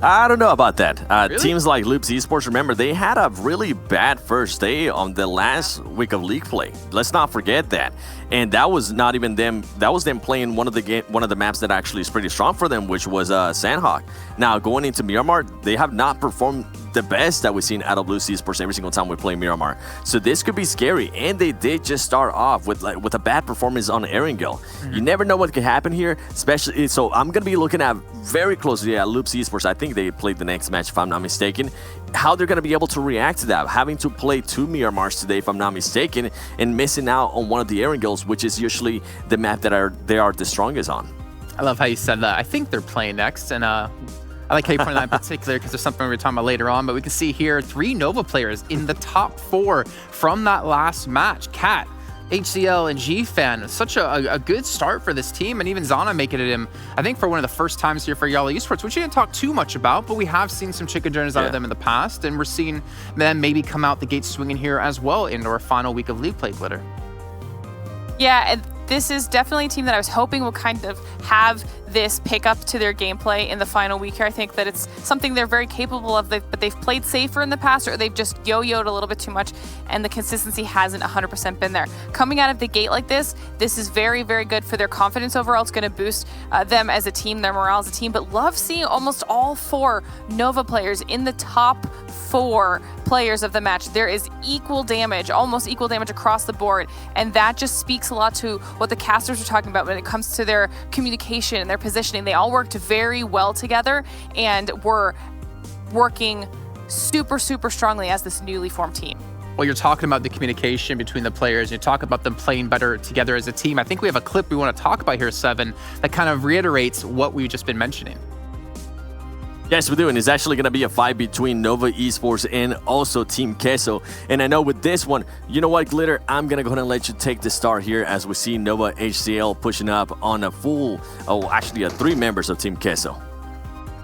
I don't know about that. Really? Teams like Loops Esports, remember, they had a really bad first day on the last week of league play. Let's not forget that. And that was not even them. That was them playing one of the maps that actually is pretty strong for them, which was Sandhawk. Now, going into Miramar, they have not performed the best that we've seen out of Loops Esports every single time we play Miramar. So this could be scary. And they did just start off with a bad performance on Erangel. You never know what could happen here, especially. So I'm going to be looking at very closely at Loops Esports. I think they played the next match, if I'm not mistaken. How they're going to be able to react to that, having to play 2 Miramars today, if I'm not mistaken, and missing out on one of the Erangels, which is usually the map that they are the strongest on. I love how you said that. I think they're playing next, and I like how you pointed that in particular, because there's something we're talking about later on. But we can see here 3 Nova players in the top 4 from that last match. Cat, HCL, and GFan. Such a good start for this team, and even Zana making it in, I think, for one of the first times here for Yala Esports, which we didn't talk too much about, but we have seen some chicken dinners out of them in the past, and we're seeing them maybe come out the gate swinging here as well into our final week of league play, Glitter. Yeah, and this is definitely a team that I was hoping would kind of have this pick up to their gameplay in the final week here. I think that it's something they're very capable of, but they've played safer in the past, or they've just yo-yoed a little bit too much, and the consistency hasn't 100% been there. Coming out of the gate like this is very, very good for their confidence overall. It's going to boost them as a team, their morale as a team, but love seeing almost all 4 Nova players in the top 4 players of the match. There is equal damage, almost equal damage across the board, and that just speaks a lot to what the casters are talking about when it comes to their communication and their positioning. They all worked very well together and were working super, super strongly as this newly formed team. Well, you're talking about the communication between the players. You talk about them playing better together as a team. I think we have a clip we want to talk about here, 7, that kind of reiterates what we've just been mentioning. Yes, we do, and it's actually going to be a fight between Nova Esports and also Team Queso. And I know with this one, you know what, Glitter, I'm going to go ahead and let you take the start here as we see Nova HCL pushing up on a full, actually 3 members of Team Queso.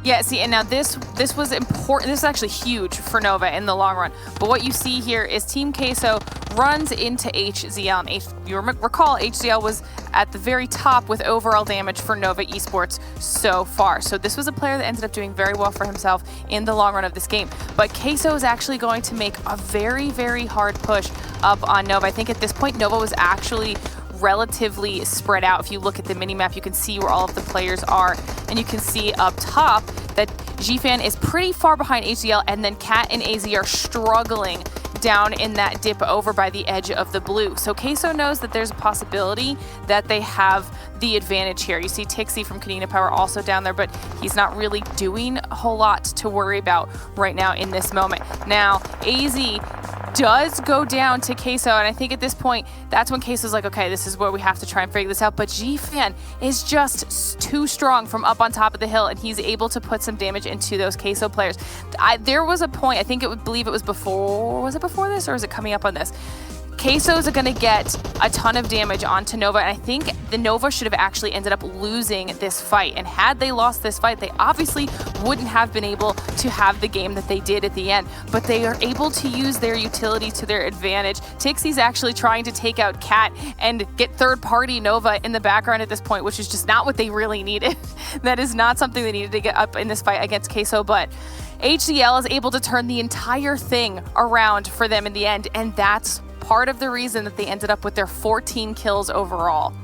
Yeah, see, and now this was important. This is actually huge for Nova in the long run. But what you see here is Team Queso runs into HZL. And you recall, HZL was at the very top with overall damage for Nova Esports so far. So this was a player that ended up doing very well for himself in the long run of this game. But Queso is actually going to make a very, very hard push up on Nova. I think at this point, Nova was actually relatively spread out. If you look at the minimap, you can see where all of the players are, and you can see up top that GFan is pretty far behind HCL, and then Cat and AZ are struggling down in that dip over by the edge of the blue. So Queso knows that there's a possibility that they have the advantage here. You see Tixie from Kadena Power also down there, but he's not really doing a whole lot to worry about right now in this moment. Now, AZ does go down to Queso, and I think at this point, that's when Queso's like, okay, this is where we have to try and figure this out. But GFan is just too strong from up on top of the hill, and he's able to put some damage into those Queso players. There was a point, I think believe it was before, was it before this, or is it coming up on this? Queso's are going to get a ton of damage onto Nova, and I think the Nova should have actually ended up losing this fight. And had they lost this fight, they obviously wouldn't have been able to have the game that they did at the end. But they are able to use their utility to their advantage. Tixie's actually trying to take out Cat and get third-party Nova in the background at this point, which is just not what they really needed. That is not something they needed to get up in this fight against Queso, but HCL is able to turn the entire thing around for them in the end, and that's part of the reason that they ended up with their 14 kills overall.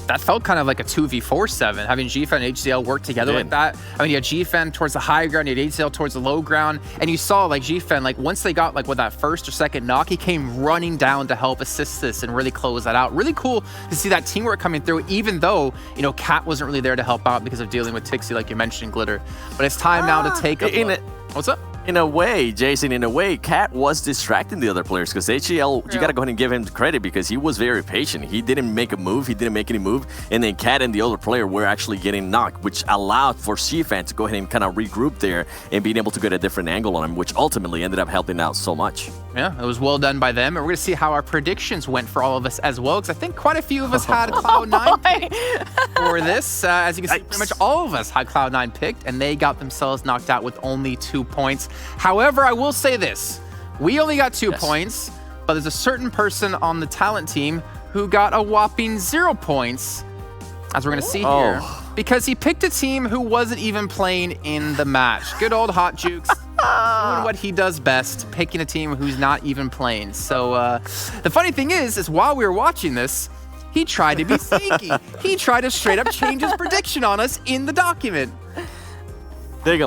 That felt kind of like a 2v47, having GFan and HCL work together like that. I mean, you had GFan towards the high ground, you had HCL towards the low ground, and you saw like GFan, like once they got like with that first or second knock, he came running down to help assist this and really close that out. Really cool to see that teamwork coming through, even though, you know, Cat wasn't really there to help out because of dealing with Tixie, like you mentioned, Glitter. But it's time now to take a look. What's up? In a way, Jason, Cat was distracting the other players because HCL, you got to go ahead and give him credit because he was very patient. He didn't make a move. He didn't make any move. And then Cat and the other player were actually getting knocked, which allowed for GFan to go ahead and kind of regroup there and being able to get a different angle on him, which ultimately ended up helping out so much. Yeah, it was well done by them. And we're going to see how our predictions went for all of us as well, because I think quite a few of us had Cloud9 for this. As you can see, pretty much all of us had Cloud9 picked, and they got themselves knocked out with only 2 points. However, I will say this. We only got 2 points, but there's a certain person on the talent team who got a whopping 0 points, as we're going to see here, because he picked a team who wasn't even playing in the match. Good old Hot Jukes. Doing what he does best, picking a team who's not even playing. So the funny thing is while we were watching this, he tried to be sneaky. He tried to straight up change his prediction on us in the document. Dig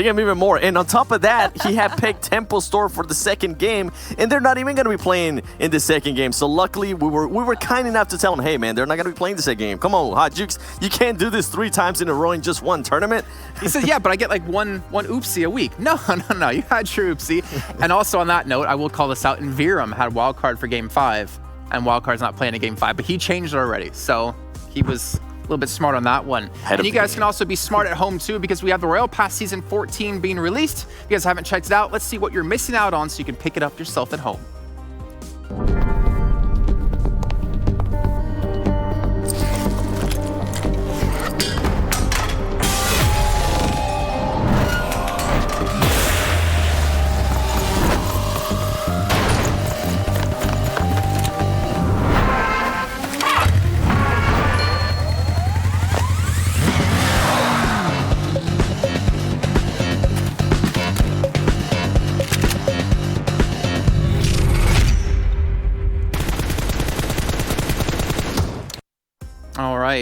him even more. And on top of that, he had picked Temple Store for the second game, and they're not even going to be playing in the second game. So luckily, we were kind enough to tell him, hey man, they're not going to be playing the second game. Come on, Hot Jukes, you can't do this 3 times in a row in just one tournament. He says, yeah, but I get like one oopsie a week. No, you had your oopsie. And also on that note, I will call this out, and Viram had wildcard for game 5, and wildcard's not playing in game 5, but he changed it already. So he was a little bit smart on that one. And you guys can also be smart at home too, because we have the Royal Pass Season 14 being released. If you guys haven't checked it out, let's see what you're missing out on so you can pick it up yourself at home.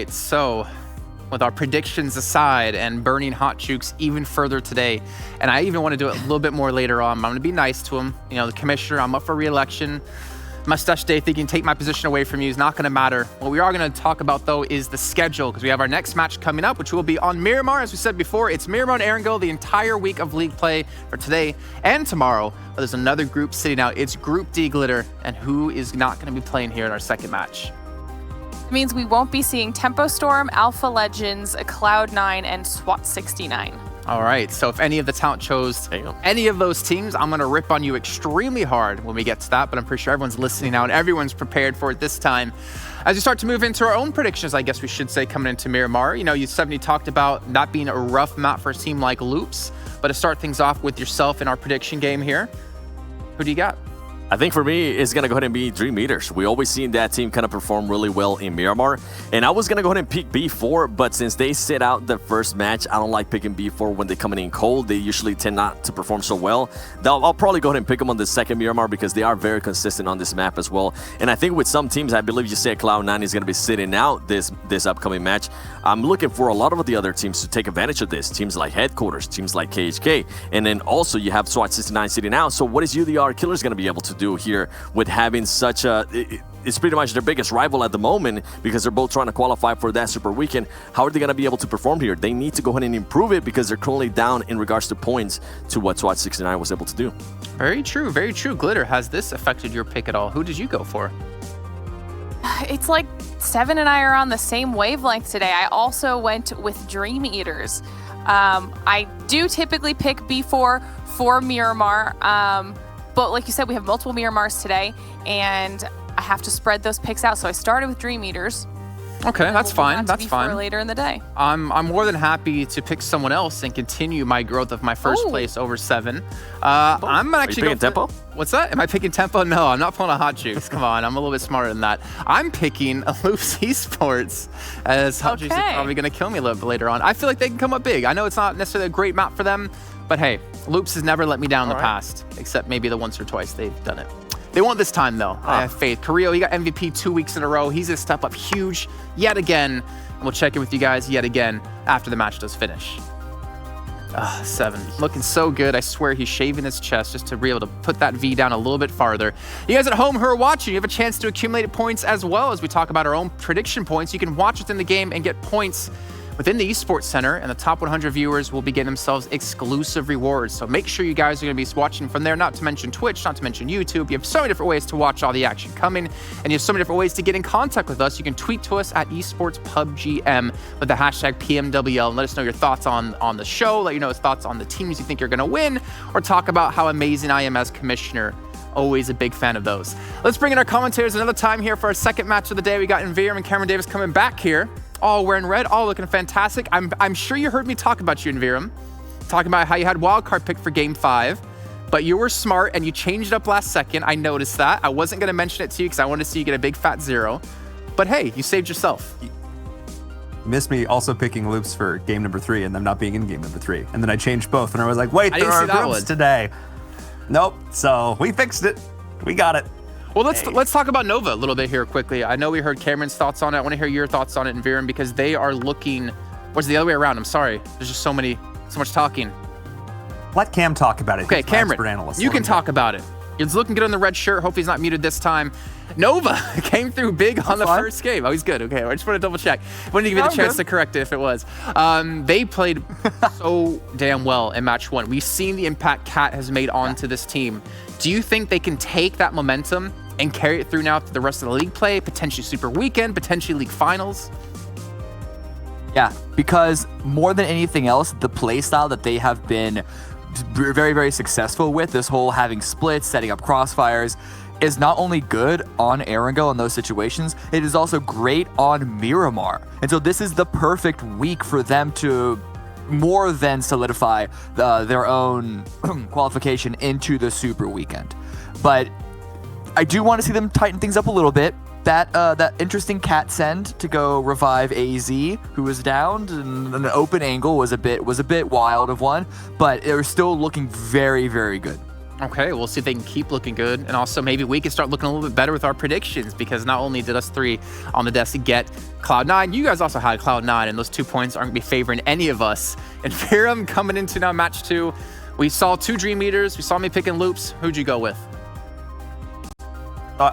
So with our predictions aside and burning Hot Jukes even further today, and I even want to do it a little bit more later on, I'm going to be nice to him. You know, the commissioner, I'm up for re-election. Mustache Day thinking take my position away from you is not going to matter. What we are going to talk about though is the schedule, because we have our next match coming up, which will be on Miramar. As we said before, it's Miramar and Erangel the entire week of league play for today and tomorrow. But there's another group sitting out. It's Group D, Glitter, and who is not going to be playing here in our second match? Means we won't be seeing Tempo Storm, Alpha Legends, Cloud9, and SWAT 69. All right, so if any of the talent chose any of those teams, I'm going to rip on you extremely hard when we get to that, but I'm pretty sure everyone's listening now and everyone's prepared for it this time. As we start to move into our own predictions, I guess we should say, coming into Miramar, you know, you talked about that being a rough map for a team like Loops, but to start things off with yourself in our prediction game here, who do you got? I think for me, it's going to go ahead and be Dream Eaters. We always seen that team kind of perform really well in Miramar. And I was going to go ahead and pick B4, but since they sit out the first match, I don't like picking B4 when they're coming in cold. They usually tend not to perform so well. I'll probably go ahead and pick them on the second Miramar because they are very consistent on this map as well. And I think with some teams, I believe you said Cloud9 is going to be sitting out this upcoming match. I'm looking for a lot of the other teams to take advantage of this. Teams like Headquarters, teams like KHK. And then also you have SWAT69 sitting out. So what is UDR Killers going to be able to do here with having such a... It's pretty much their biggest rival at the moment because they're both trying to qualify for that Super Weekend. How are they going to be able to perform here? They need to go ahead and improve it because they're currently down in regards to points to what SWAT69 was able to do. Very true, very true. Glitter, has this affected your pick at all? Who did you go for? It's like Seven and I are on the same wavelength today. I also went with Dream Eaters. I do typically pick B4 for Miramar, but like you said, we have multiple Miramars today, and I have to spread those picks out. So I started with Dream Eaters. Okay, that's fine. That's fine. Later in the day. I'm more than happy to pick someone else and continue my growth of my first place over Seven. I'm actually picking Tempo. What's that? Am I picking Tempo? No, I'm not pulling a Hot Juice. Come on, I'm a little bit smarter than that. I'm picking Loops Esports, as Hot Juice is probably going to kill me a little bit later on. I feel like they can come up big. I know it's not necessarily a great map for them, but hey, Loops has never let me down in the past, except maybe the once or twice they've done it. They won't this time, though. I have faith. Carrillo, he got MVP 2 weeks in a row. He's going to step up huge yet again. And we'll check in with you guys yet again after the match does finish. 7. Looking so good. I swear he's shaving his chest just to be able to put that V down a little bit farther. You guys at home who are watching, you have a chance to accumulate points as well as we talk about our own prediction points. You can watch within the game and get points within the Esports Center, and the top 100 viewers will be getting themselves exclusive rewards. So make sure you guys are going to be watching from there, not to mention Twitch, not to mention YouTube. You have so many different ways to watch all the action coming, and you have so many different ways to get in contact with us. You can tweet to us at Esports PubGM with the hashtag PMWL and let us know your thoughts on the show, let you know his thoughts on the teams you think you're going to win, or talk about how amazing I am as commissioner. Always a big fan of those. Let's bring in our commentators another time here for our second match of the day. We got Envirum and Cameron Davis coming back here, all wearing red, all looking fantastic. I'm sure you heard me talk about you, Envirum, talking about how you had wildcard pick for Game 5, but you were smart and you changed it up last second. I noticed that. I wasn't going to mention it to you because I wanted to see you get a big fat 0. But hey, you saved yourself. Missed me also picking Loops for game number 3 and them not being in game number 3. And then I changed both and I was like, wait, there are groups today. Nope. So we fixed it. We got it. Well, let's talk about Nova a little bit here quickly. I know we heard Cameron's thoughts on it. I want to hear your thoughts on it, Envirum, because they are looking. Or is it the other way around? I'm sorry. There's just so much talking. Let Cam talk about it. Okay, Cameron, you can talk about it. He's looking good on the red shirt. Hope he's not muted this time. Nova came through big on the first game. Oh, he's good. Okay, I just want to double check. Wanted to give you the chance to correct it if it was. They played so damn well in match 1. We've seen the impact Cat has made onto this team. Do you think they can take that momentum and carry it through now to the rest of the league play, potentially Super Weekend, potentially league finals? Yeah, because more than anything else, the play style that they have been very, very successful with, this whole having splits, setting up crossfires, is not only good on Erangel in those situations, it is also great on Miramar. And so this is the perfect week for them to more than solidify their own qualification into the Super Weekend. But I do want to see them tighten things up a little bit. That interesting cat send to go revive AZ, who was downed, and an open angle was a bit wild of one, but it was still looking very, very good. Okay, we'll see if they can keep looking good, and also maybe we can start looking a little bit better with our predictions, because not only did us 3 on the desk get Cloud9, you guys also had Cloud9, and those 2 points aren't going to be favoring any of us. And Miram coming into now match 2, we saw 2 Dream Eaters, we saw me picking Loops. Who'd you go with?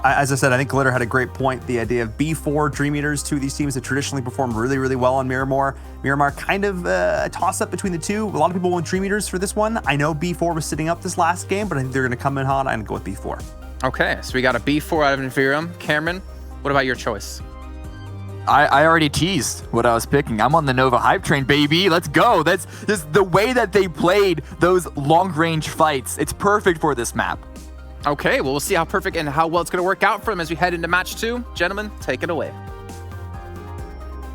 As I said, I think Glitter had a great point. The idea of B4, Dream Eaters, 2 of these teams that traditionally performed really, really well on Miramar. Miramar kind of a toss-up between the 2. A lot of people went Dream Eaters for this one. I know B4 was sitting up this last game, but I think they're going to come in hot and go with B4. Okay, so we got a B4 out of Envirum. Cameron, what about your choice? I already teased what I was picking. I'm on the Nova hype train, baby. Let's go. That's just the way that they played those long-range fights. It's perfect for this map. Okay, well, we'll see how perfect and how well it's going to work out for them as we head into match 2. Gentlemen, take it away.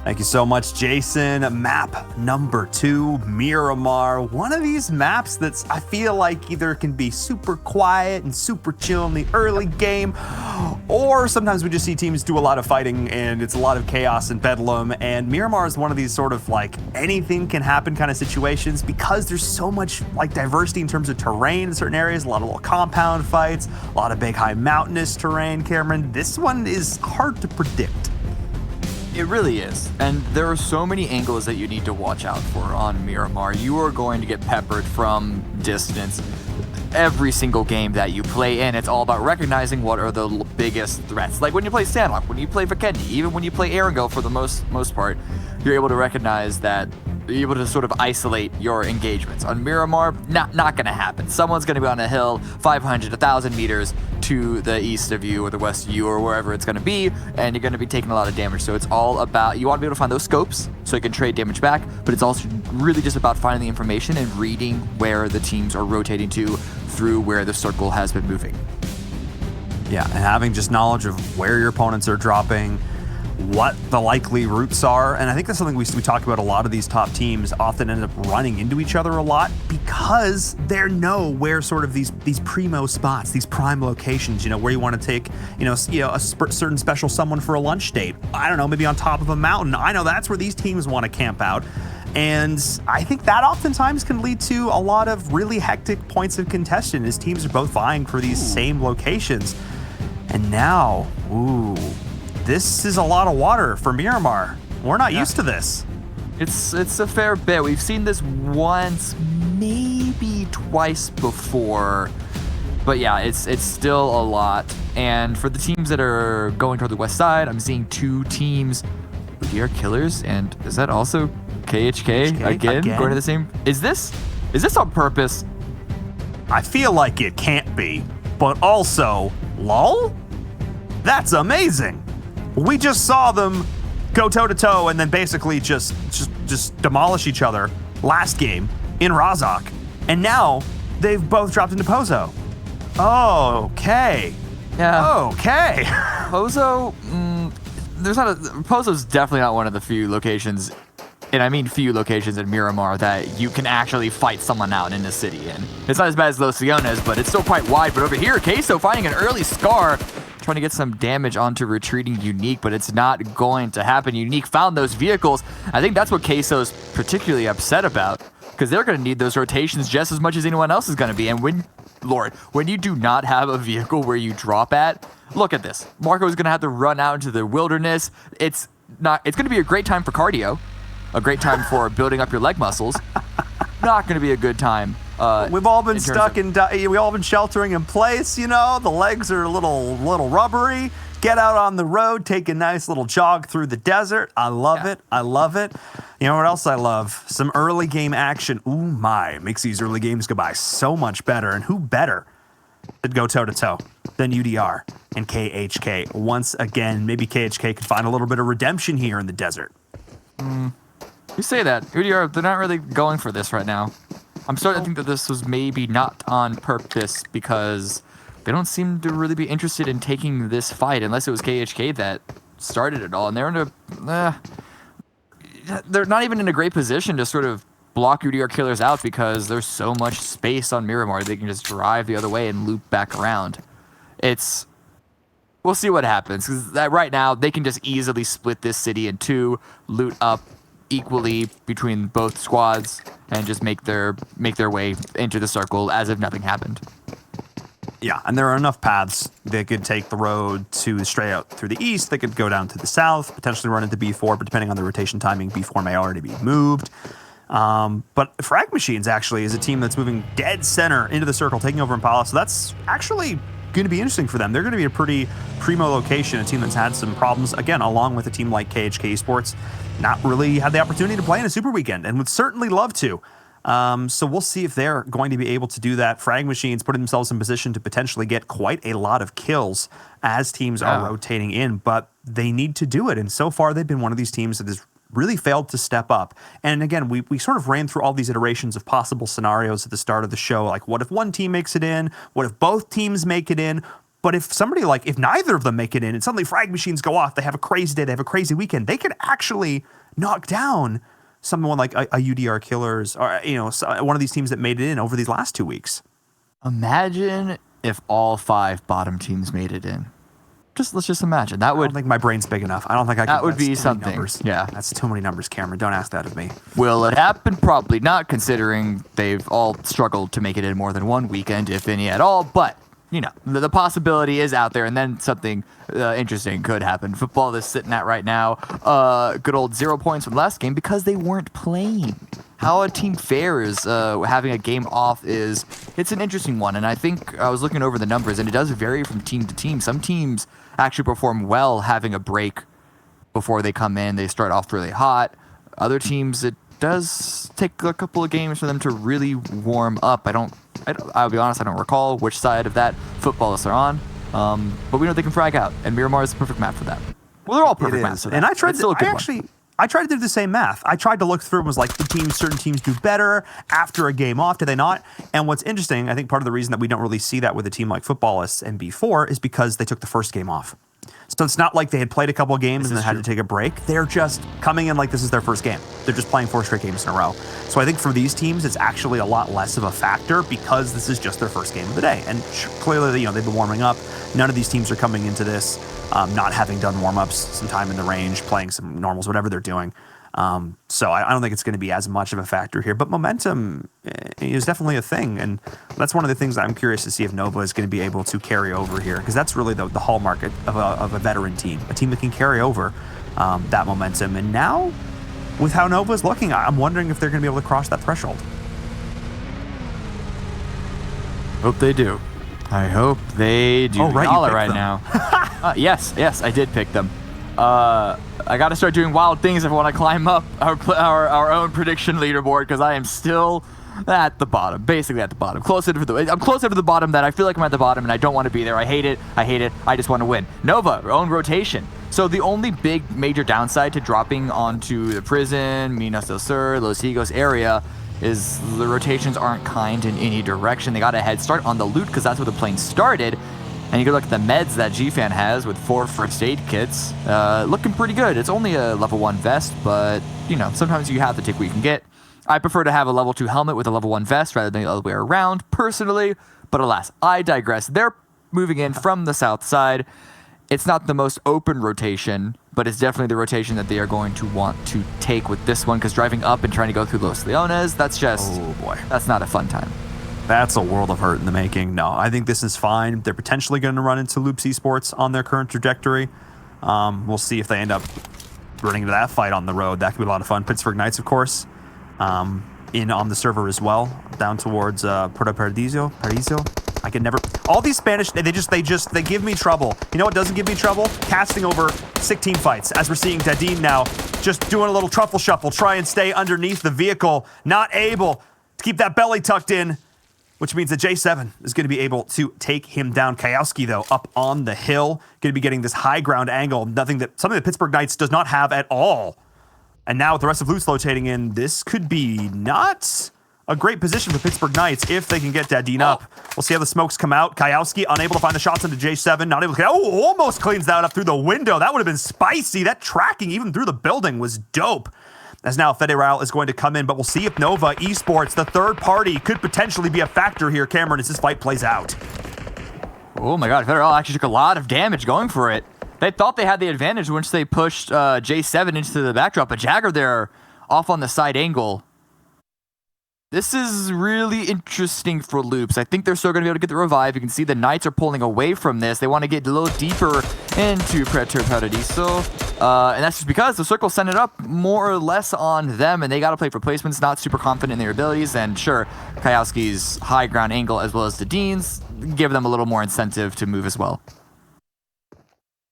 Thank you so much, Jason. Map number 2, Miramar. One of these maps that's, I feel like, either can be super quiet and super chill in the early game, or sometimes we just see teams do a lot of fighting and it's a lot of chaos and bedlam. And Miramar is one of these sort of like anything can happen kind of situations because there's so much like diversity in terms of terrain in certain areas, a lot of little compound fights, a lot of big high mountainous terrain. Cameron, this one is hard to predict. It really is. And there are so many angles that you need to watch out for on Miramar. You are going to get peppered from distance. Every single game that you play in, it's all about recognizing what are the biggest threats. Like when you play Sandlock, when you play Vikendi, even when you play Erangel for the most part, you're able to recognize that you're able to sort of isolate your engagements. On Miramar, not going to happen. Someone's going to be on a hill 500, 1,000 meters to the east of you or the west of you or wherever it's going to be, and you're going to be taking a lot of damage. So it's all about, you want to be able to find those scopes so you can trade damage back, but it's also really just about finding the information and reading where the teams are rotating to through where the circle has been moving. Yeah, and having just knowledge of where your opponents are dropping, what the likely routes are. And I think that's something we talk about. A lot of these top teams often end up running into each other a lot because they know where sort of these primo spots, these prime locations, where you want to take, a certain special someone for a lunch date. I don't know, maybe on top of a mountain. I know that's where these teams want to camp out. And I think that oftentimes can lead to a lot of really hectic points of contention as teams are both vying for these same locations. And now, this is a lot of water for Miramar. We're not used to this. It's a fair bit. We've seen this once, maybe twice before. But yeah, it's still a lot. And for the teams that are going toward the west side, I'm seeing 2 teams with DR Killers. And is that also KHK again? Going to the same? Is this on purpose? I feel like it can't be. But also, lol? That's amazing. We just saw them go toe-to-toe and then basically just demolish each other last game in Razak. And now they've both dropped into Pozo. Okay. Yeah. Okay. Pozo, Pozo's definitely not one of the few locations, and I mean few locations in Miramar that you can actually fight someone out in the city in. It's not as bad as Los Leones, but it's still quite wide. But over here, Queso finding an early Scar, trying to get some damage onto retreating Unique, but it's not going to happen. Unique found those vehicles. I think that's what Queso's particularly upset about, because they're going to need those rotations just as much as anyone else is going to be. And when you do not have a vehicle where you drop at, look at this. Marco is going to have to run out into the wilderness. It's going to be a great time for cardio, a great time for building up your leg muscles. Not going to be a good time. We've all been stuck we all been sheltering in place, the legs are a little rubbery. Get out on the road, take a nice little jog through the desert. I love it. I love it. You know what else I love? Some early game action. Ooh my, makes these early games go by so much better. And who better to go toe-to-toe than UDR and KHK? Once again, maybe KHK could find a little bit of redemption here in the desert. You say that. UDR, they're not really going for this right now. I'm starting to think that this was maybe not on purpose because they don't seem to really be interested in taking this fight unless it was KHK that started it all. And they're not even in a great position to sort of block UDR Killers out because there's so much space on Miramar. They can just drive the other way and loop back around. We'll see what happens, because right now they can just easily split this city in 2, loot up equally between both squads, and just make their way into the circle as if nothing happened. Yeah, and there are enough paths. They could take the road to straight out through the east. They could go down to the south, potentially run into B4, but depending on the rotation timing, B4 may already be moved. But Frag Machines actually is a team that's moving dead center into the circle, taking over Impala. So that's actually going to be interesting for them. They're going to be a pretty primo location, a team that's had some problems, again, along with a team like KHK Esports, not really had the opportunity to play in a Super Weekend and would certainly love to. So we'll see if they're going to be able to do that. Frag Machines putting themselves in position to potentially get quite a lot of kills as teams are rotating in. But they need to do it. And so far, they've been one of these teams that has really failed to step up. And again, we sort of ran through all these iterations of possible scenarios at the start of the show. Like, what if one team makes it in? What if both teams make it in? But if neither of them make it in and suddenly frag machines go off, they have a crazy day, they have a crazy weekend, they could actually knock down someone like a UDR Killers or, one of these teams that made it in over these last 2 weeks. Imagine if all 5 bottom teams made it in. Let's just imagine. That would. I don't think my brain's big enough. I don't think I can. That would be something. Numbers. Yeah. That's too many numbers, Cameron. Don't ask that of me. Will it happen? Probably not, considering they've all struggled to make it in more than one weekend, if any at all. But, the possibility is out there, and then something interesting could happen. Football is sitting at right now, good old 0 points from last game because they weren't playing. How a team fares having a game off it's an interesting one. And I think I was looking over the numbers, and it does vary from team to team. Some teams actually perform well having a break before they come in. They start off really hot. Other teams, it does take a couple of games for them to really warm up. I'll be honest, I don't recall which side of that football list they're on. But we know they can frag out, and Miramar is the perfect map for that. Well, they're all perfect maps for that. And I tried to do the same math. I tried to look through and was like, certain teams do better after a game off, do they not? And what's interesting, I think part of the reason that we don't really see that with a team like Footballists and B4 is because they took the first game off. So it's not like they had played a couple of games and then had to take a break. They're just coming in like this is their first game. They're just playing 4 straight games in a row. So I think for these teams, it's actually a lot less of a factor because this is just their first game of the day. And clearly, they've been warming up. None of these teams are coming into this not having done warm-ups, some time in the range, playing some normals, whatever they're doing. So I don't think it's going to be as much of a factor here, but momentum is definitely a thing. And that's one of the things I'm curious to see if Nova is going to be able to carry over here, because that's really the hallmark of a veteran team, a team that can carry over that momentum. And now, with how Nova is looking, I'm wondering if they're going to be able to cross that threshold. Hope they do. I hope they do. Oh, right, Y'all you picked right them. now. Yes, I did pick them. I got to start doing wild things if I want to climb up our own prediction leaderboard, because I am still at the bottom, basically at the bottom. I'm closer to the bottom that I feel like I'm at the bottom, and I don't want to be there. I hate it. I just want to win. Nova, our own rotation. So the only big major downside to dropping onto the prison, Minas del Sur, Los Higos area is the rotations aren't kind in any direction. They got a head start on the loot because that's where the plane started. And you can look at the meds that GFan has with 4 first aid kits. Looking pretty good. It's only a level 1 vest, but sometimes you have to take what you can get. I prefer to have a level 2 helmet with a level 1 vest rather than the other way around, personally. But alas, I digress. They're moving in from the south side. It's not the most open rotation, but it's definitely the rotation that they are going to want to take with this one, because driving up and trying to go through Los Leones, that's just, oh boy, that's not a fun time. That's a world of hurt in the making. No, I think this is fine. They're potentially going to run into Loops Esports on their current trajectory. We'll see if they end up running into that fight on the road. That could be a lot of fun. Pittsburgh Knights, of course, in on the server as well, down towards Puerto Paradiso. I can never. All these Spanish, they give me trouble. You know what doesn't give me trouble? Casting over sick team fights, as we're seeing Dadin now, just doing a little truffle shuffle, try and stay underneath the vehicle, not able to keep that belly tucked in, which means that J7 is going to be able to take him down. Kajowski, though, up on the hill, going to be getting this high ground angle, something that Pittsburgh Knights does not have at all. And now with the rest of Lutz rotating in, this could be not a great position for Pittsburgh Knights if they can get Dadin up. We'll see how the smokes come out. Kajowski unable to find the shots into J7, not able to. Oh, almost cleans that up through the window. That would have been spicy. That tracking even through the building was dope. As now Federal is going to come in, but we'll see if Nova Esports, the third party, could potentially be a factor here, Cameron, as this fight plays out. Oh my god, Federal actually took a lot of damage going for it. They thought they had the advantage once they pushed J7 into the backdrop, but Jagger there off on the side angle. This is really interesting for Loops. I think they're still going to be able to get the revive. You can see the Knights are pulling away from this. They want to get a little deeper into Puerto Paradiso. And that's just because the Circle sent it up more or less on them, and they got to play for placements, not super confident in their abilities. And sure, Kajowski's high ground angle as well as the Dean's give them a little more incentive to move as well.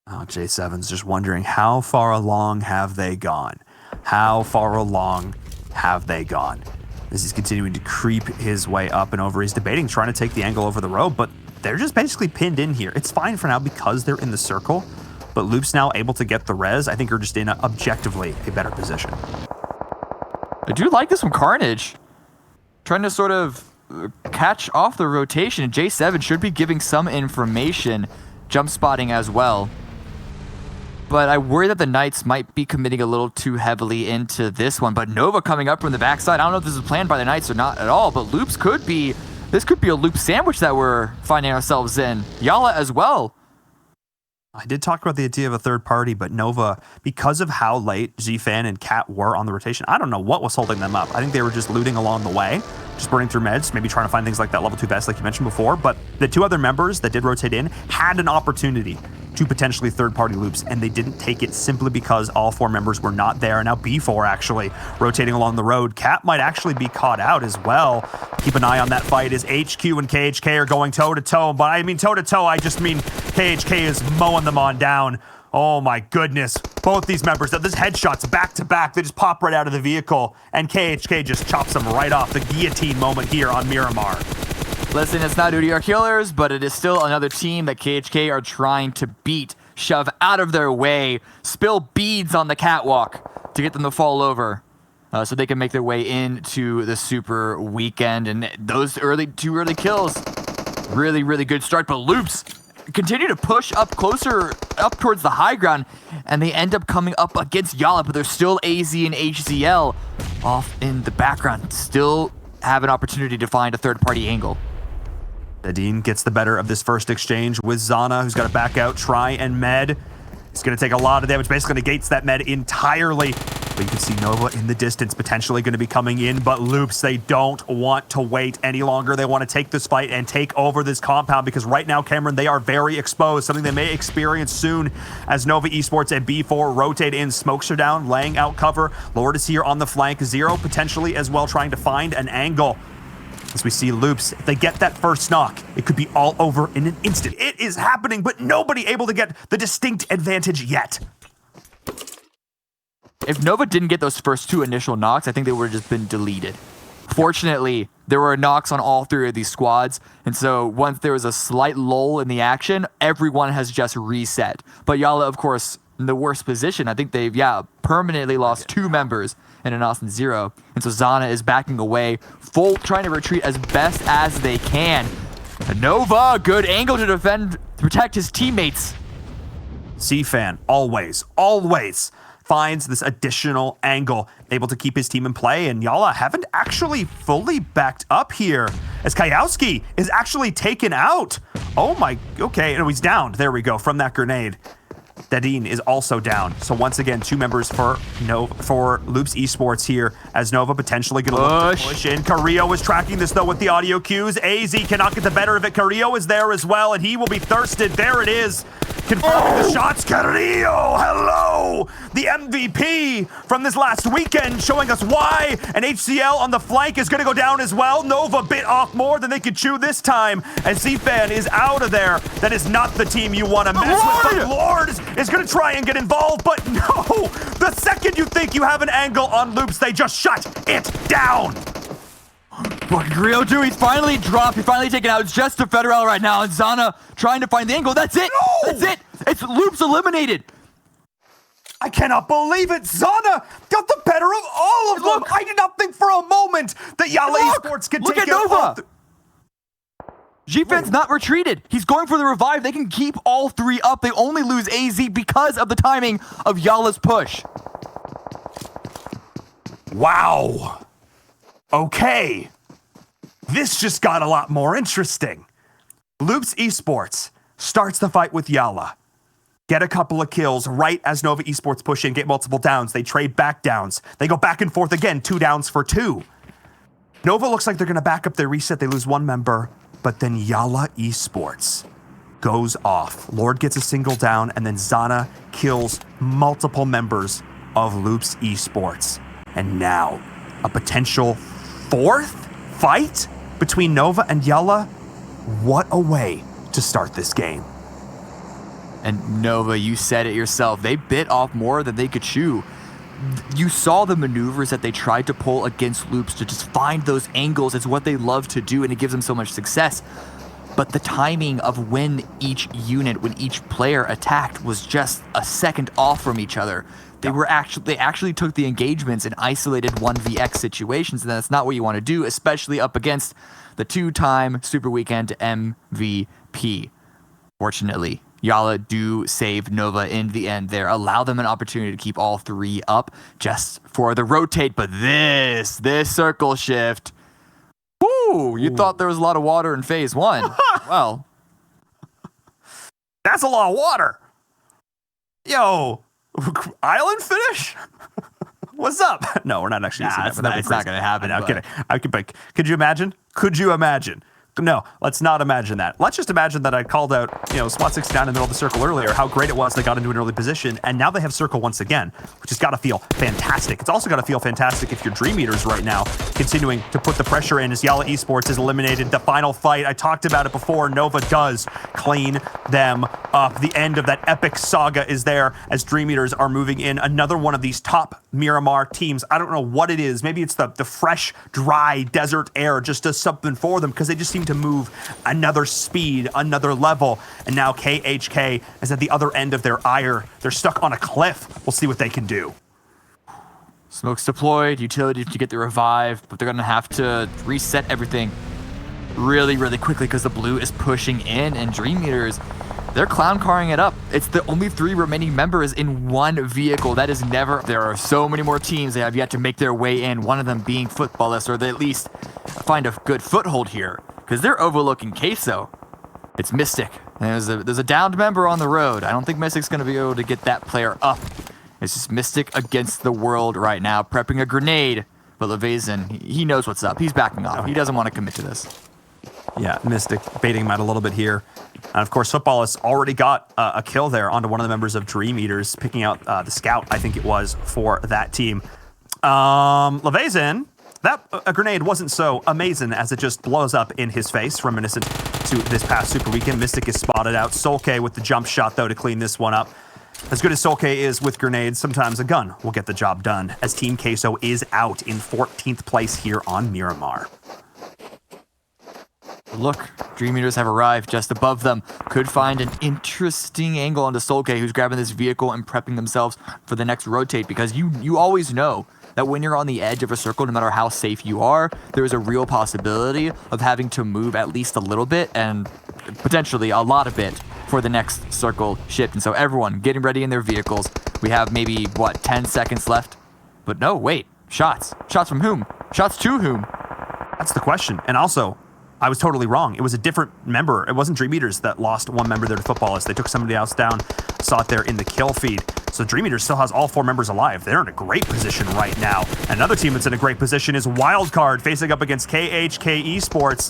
Oh, J7's just wondering, how far along have they gone? How far along have they gone? As he's continuing to creep his way up and over. He's debating trying to take the angle over the road, but they're just basically pinned in here. It's fine for now because they're in the circle. but Loops now able to get the res. I think are just in objectively a better position. I do like this from Carnage. Trying to sort of catch off the rotation. J7 should be giving some information, jump spotting as well. But I worry that the Knights might be committing a little too heavily into this one. But Nova coming up from the backside. I don't know if this is planned by the Knights or not at all, but Loops could be, this could be a Loop sandwich that we're finding ourselves in. Yala as well. I did talk about the idea of a third party, but Nova, because of how late Zfan and Cat were on the rotation, I don't know what was holding them up. I think they were just looting along the way, just burning through meds, maybe trying to find things like that level 2 vest like you mentioned before, but the two other members that did rotate in had an opportunity to potentially third-party loops, and they didn't take it simply because all 4 members were not there. And now B4 actually rotating along the road. Cat might actually be caught out as well. Keep an eye on that fight as HQ and KHK are going toe-to-toe. But I mean toe-to-toe, I just mean KHK is mowing them on down. Oh my goodness. Both these members, these headshots back-to-back, they just pop right out of the vehicle, and KHK just chops them right off. The guillotine moment here on Miramar. Listen, it's not UDR Killers, but it is still another team that KHK are trying to beat, shove out of their way, spill beads on the catwalk to get them to fall over so they can make their way into the Super Weekend. And those two early kills, really, really good start. But Loops continue to push up closer, up towards the high ground, and they end up coming up against Yala, but there's still AZ and HCL off in the background. Still have an opportunity to find a third-party angle. Nadine gets the better of this first exchange with Zana, who's got to back out, try and med. He's going to take a lot of damage, basically negates that med entirely. But you can see Nova in the distance, potentially going to be coming in, but Loops, they don't want to wait any longer. They want to take this fight and take over this compound, because right now, Cameron, they are very exposed, something they may experience soon as Nova Esports and B4 rotate in. Smokes are down, laying out cover. Lord is here on the flank. Zero potentially as well, trying to find an angle. As we see Loops, if they get that first knock, it could be all over in an instant. It is happening, but nobody able to get the distinct advantage yet. If Nova didn't get those first 2 initial knocks, I think they would have just been deleted. Fortunately, there were knocks on all 3 of these squads, and so once there was a slight lull in the action, everyone has just reset. But Yala, of course, in the worst position. I think they've, permanently lost 2 members in an Austin 0. And so Zana is backing away, trying to retreat as best as they can. Nova, good angle to defend, protect his teammates. Zfan, always finds this additional angle, able to keep his team in play, and Yala haven't actually fully backed up here, as Kayowski is actually taken out. Oh my, okay, no, he's downed. There we go, from that grenade. Dadine is also down. So once again, 2 members for Loops Esports here, as Nova potentially going to look to push in. Carrillo is tracking this though with the audio cues. AZ cannot get the better of it. Carrillo is there as well, and he will be thirsted. There it is. Confirming the shots. Carrillo, hello! The MVP from this last weekend, showing us why. And HCL on the flank is going to go down as well. Nova bit off more than they could chew this time, and Zfan is out of there. That is not the team you want to mess with. But Lord is going to try and get involved, but no! The second you think you have an angle on Loops, they just shut it down! What can Carrillo do? He's finally dropped. He's finally taken out. It's just the Federal right now, and Zana trying to find the angle. That's it! No! That's it! It's Loops eliminated! I cannot believe it! Zana got the better of all of them! I did not think for a moment that Yala Esports could take it. Look at Nova! G-Fan's not retreated. He's going for the revive. They can keep all 3 up. They only lose AZ because of the timing of Yala's push. Wow. Okay. This just got a lot more interesting. Loops Esports starts the fight with Yala. Get a couple of kills right as Nova Esports push in, get multiple downs. They trade back downs. They go back and forth again, 2 downs for 2. Nova looks like they're going to back up their reset. They lose 1 member. But then Yala Esports goes off. Lord gets a single down, and then Zana kills multiple members of Loops Esports. And now, a potential 4th fight between Nova and Yala. What a way to start this game. And Nova, you said it yourself. They bit off more than they could chew. You saw the maneuvers that they tried to pull against Loops to just find those angles. It's what they love to do, and it gives them so much success. but the timing of when each unit, when each player attacked was just a second off from each other. They actually took the engagements in isolated 1vx situations, and that's not what you want to do, especially up against the 2-time Super Weekend MVP. Fortunately, Yala do save Nova in the end there, allow them an opportunity to keep all 3 up just for the rotate, but this circle shift, woo, you thought there was a lot of water in phase 1. Well, that's a lot of water. Yo, island finish? What's up? No, we're not actually using that. It's not going to happen. I'm kidding. Could you imagine? Could you imagine? No, let's not imagine that. Let's just imagine that I called out, SWAT 6 down in the middle of the circle earlier, how great it was they got into an early position, and now they have circle once again, which has got to feel fantastic. It's also got to feel fantastic if you're Dream Eaters right now, continuing to put the pressure in as Yala Esports is eliminated. The final fight, I talked about it before, Nova does clean them up. The end of that epic saga is there as Dream Eaters are moving in another one of these top Miramar teams. I don't know what it is. Maybe it's the fresh, dry desert air just does something for them because they just seem to move another speed, another level. And now KHK is at the other end of their ire. They're stuck on a cliff. We'll see what they can do. Smoke's deployed, utility to get the revive, but they're going to have to reset everything really, really quickly because the blue is pushing in, and Dream Eaters, they're clown carring it up. It's the only 3 remaining members in one vehicle. That is never. There are so many more teams that have yet to make their way in, one of them being Footballists, or they at least find a good foothold here because they're overlooking Queso. It's Mystic, and there's a downed member on the road. I don't think Mystic's going to be able to get that player up. It's just Mystic against the world right now, prepping a grenade. But Levazen, he knows what's up. He's backing off. He doesn't want to commit to this. Yeah, Mystic baiting him out a little bit here. And of course, Footballists already got a kill there onto one of the members of Dream Eaters, picking out the scout, I think it was, for that team. Levazen, that grenade wasn't so amazing as it just blows up in his face, reminiscent to this past Super Weekend. Mystic is spotted out. Solke with the jump shot, though, to clean this one up. As good as Solke is with grenades, sometimes a gun will get the job done, as Team Queso is out in 14th place here on Miramar. Look, Dream Eaters have arrived just above them. Could find an interesting angle onto Solke, who's grabbing this vehicle and prepping themselves for the next rotate, because you always know that when you're on the edge of a circle, no matter how safe you are, there is a real possibility of having to move at least a little bit and potentially a lot of it for the next circle shift. And so everyone getting ready in their vehicles. We have maybe, 10 seconds left? But no, wait, shots. Shots from whom? Shots to whom? That's the question. And also, I was totally wrong. It was a different member. It wasn't Dream Eaters that lost one member there to Footballists. They took somebody else down, saw it there in the kill feed. So Dream Eaters still has all 4 members alive. They're in a great position right now. Another team that's in a great position is Wildcard, facing up against KHK Esports.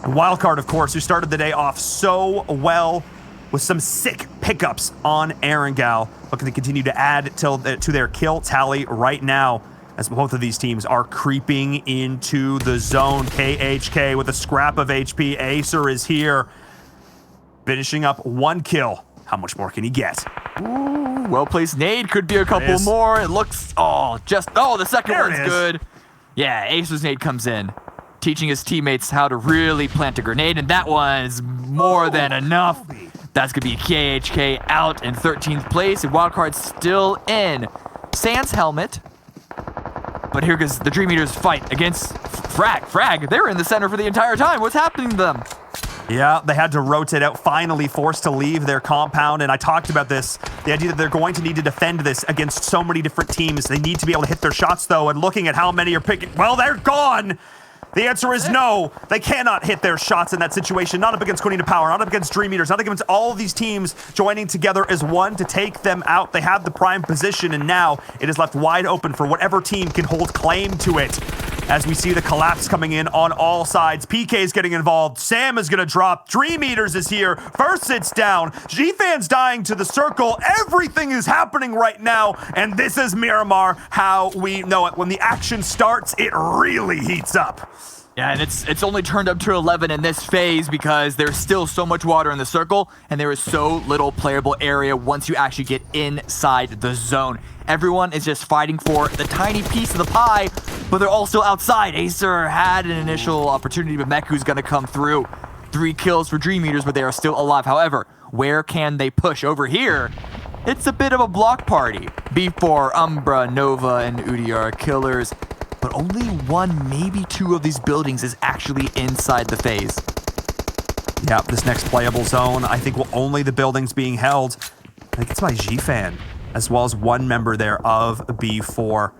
And Wildcard, of course, who started the day off so well with some sick pickups on Erangel, looking to continue to add to their kill tally right now, as both of these teams are creeping into the zone. KHK with a scrap of HP. Acer is here, finishing up 1 kill. How much more can he get? Ooh, well-placed nade. Could be a couple more. It looks, the second one's good. Yeah, Acer's nade comes in, teaching his teammates how to really plant a grenade, and that one's more than enough. That's going to be KHK out in 13th place, and Wildcard still in. Sans helmet. But here goes the Dream Eaters fight against Frag. They were in the center for the entire time. What's happening to them? Yeah, they had to rotate out, finally forced to leave their compound, and I talked about this, the idea that they're going to need to defend this against so many different teams. They need to be able to hit their shots, though, and looking at how many are picking, well, they're gone! The answer is no. They cannot hit their shots in that situation. Not up against Queen of Power, not up against Dream Eaters, not against all of these teams joining together as one to take them out. They have the prime position, and now it is left wide open for whatever team can hold claim to it. As we see the collapse coming in on all sides. PK is getting involved. Sam is going to drop. Dream Eaters is here. First sits down. G-Fan's dying to the circle. Everything is happening right now, and this is Miramar, how we know it. When the action starts, it really heats up. Yeah, and it's only turned up to 11 in this phase because there's still so much water in the circle, and there is so little playable area once you actually get inside the zone. Everyone is just fighting for the tiny piece of the pie, but they're all still outside. Acer had an initial opportunity, but Meku's gonna come through. 3 kills for Dream Eaters, but they are still alive. However, where can they push? Over here, it's a bit of a block party. B4, Umbra, Nova, and UDR Killers. But only 1, maybe 2 of these buildings is actually inside the phase. Yep, this next playable zone, I think only the buildings being held. I think it's by G-Fan, as well as 1 member there of B4.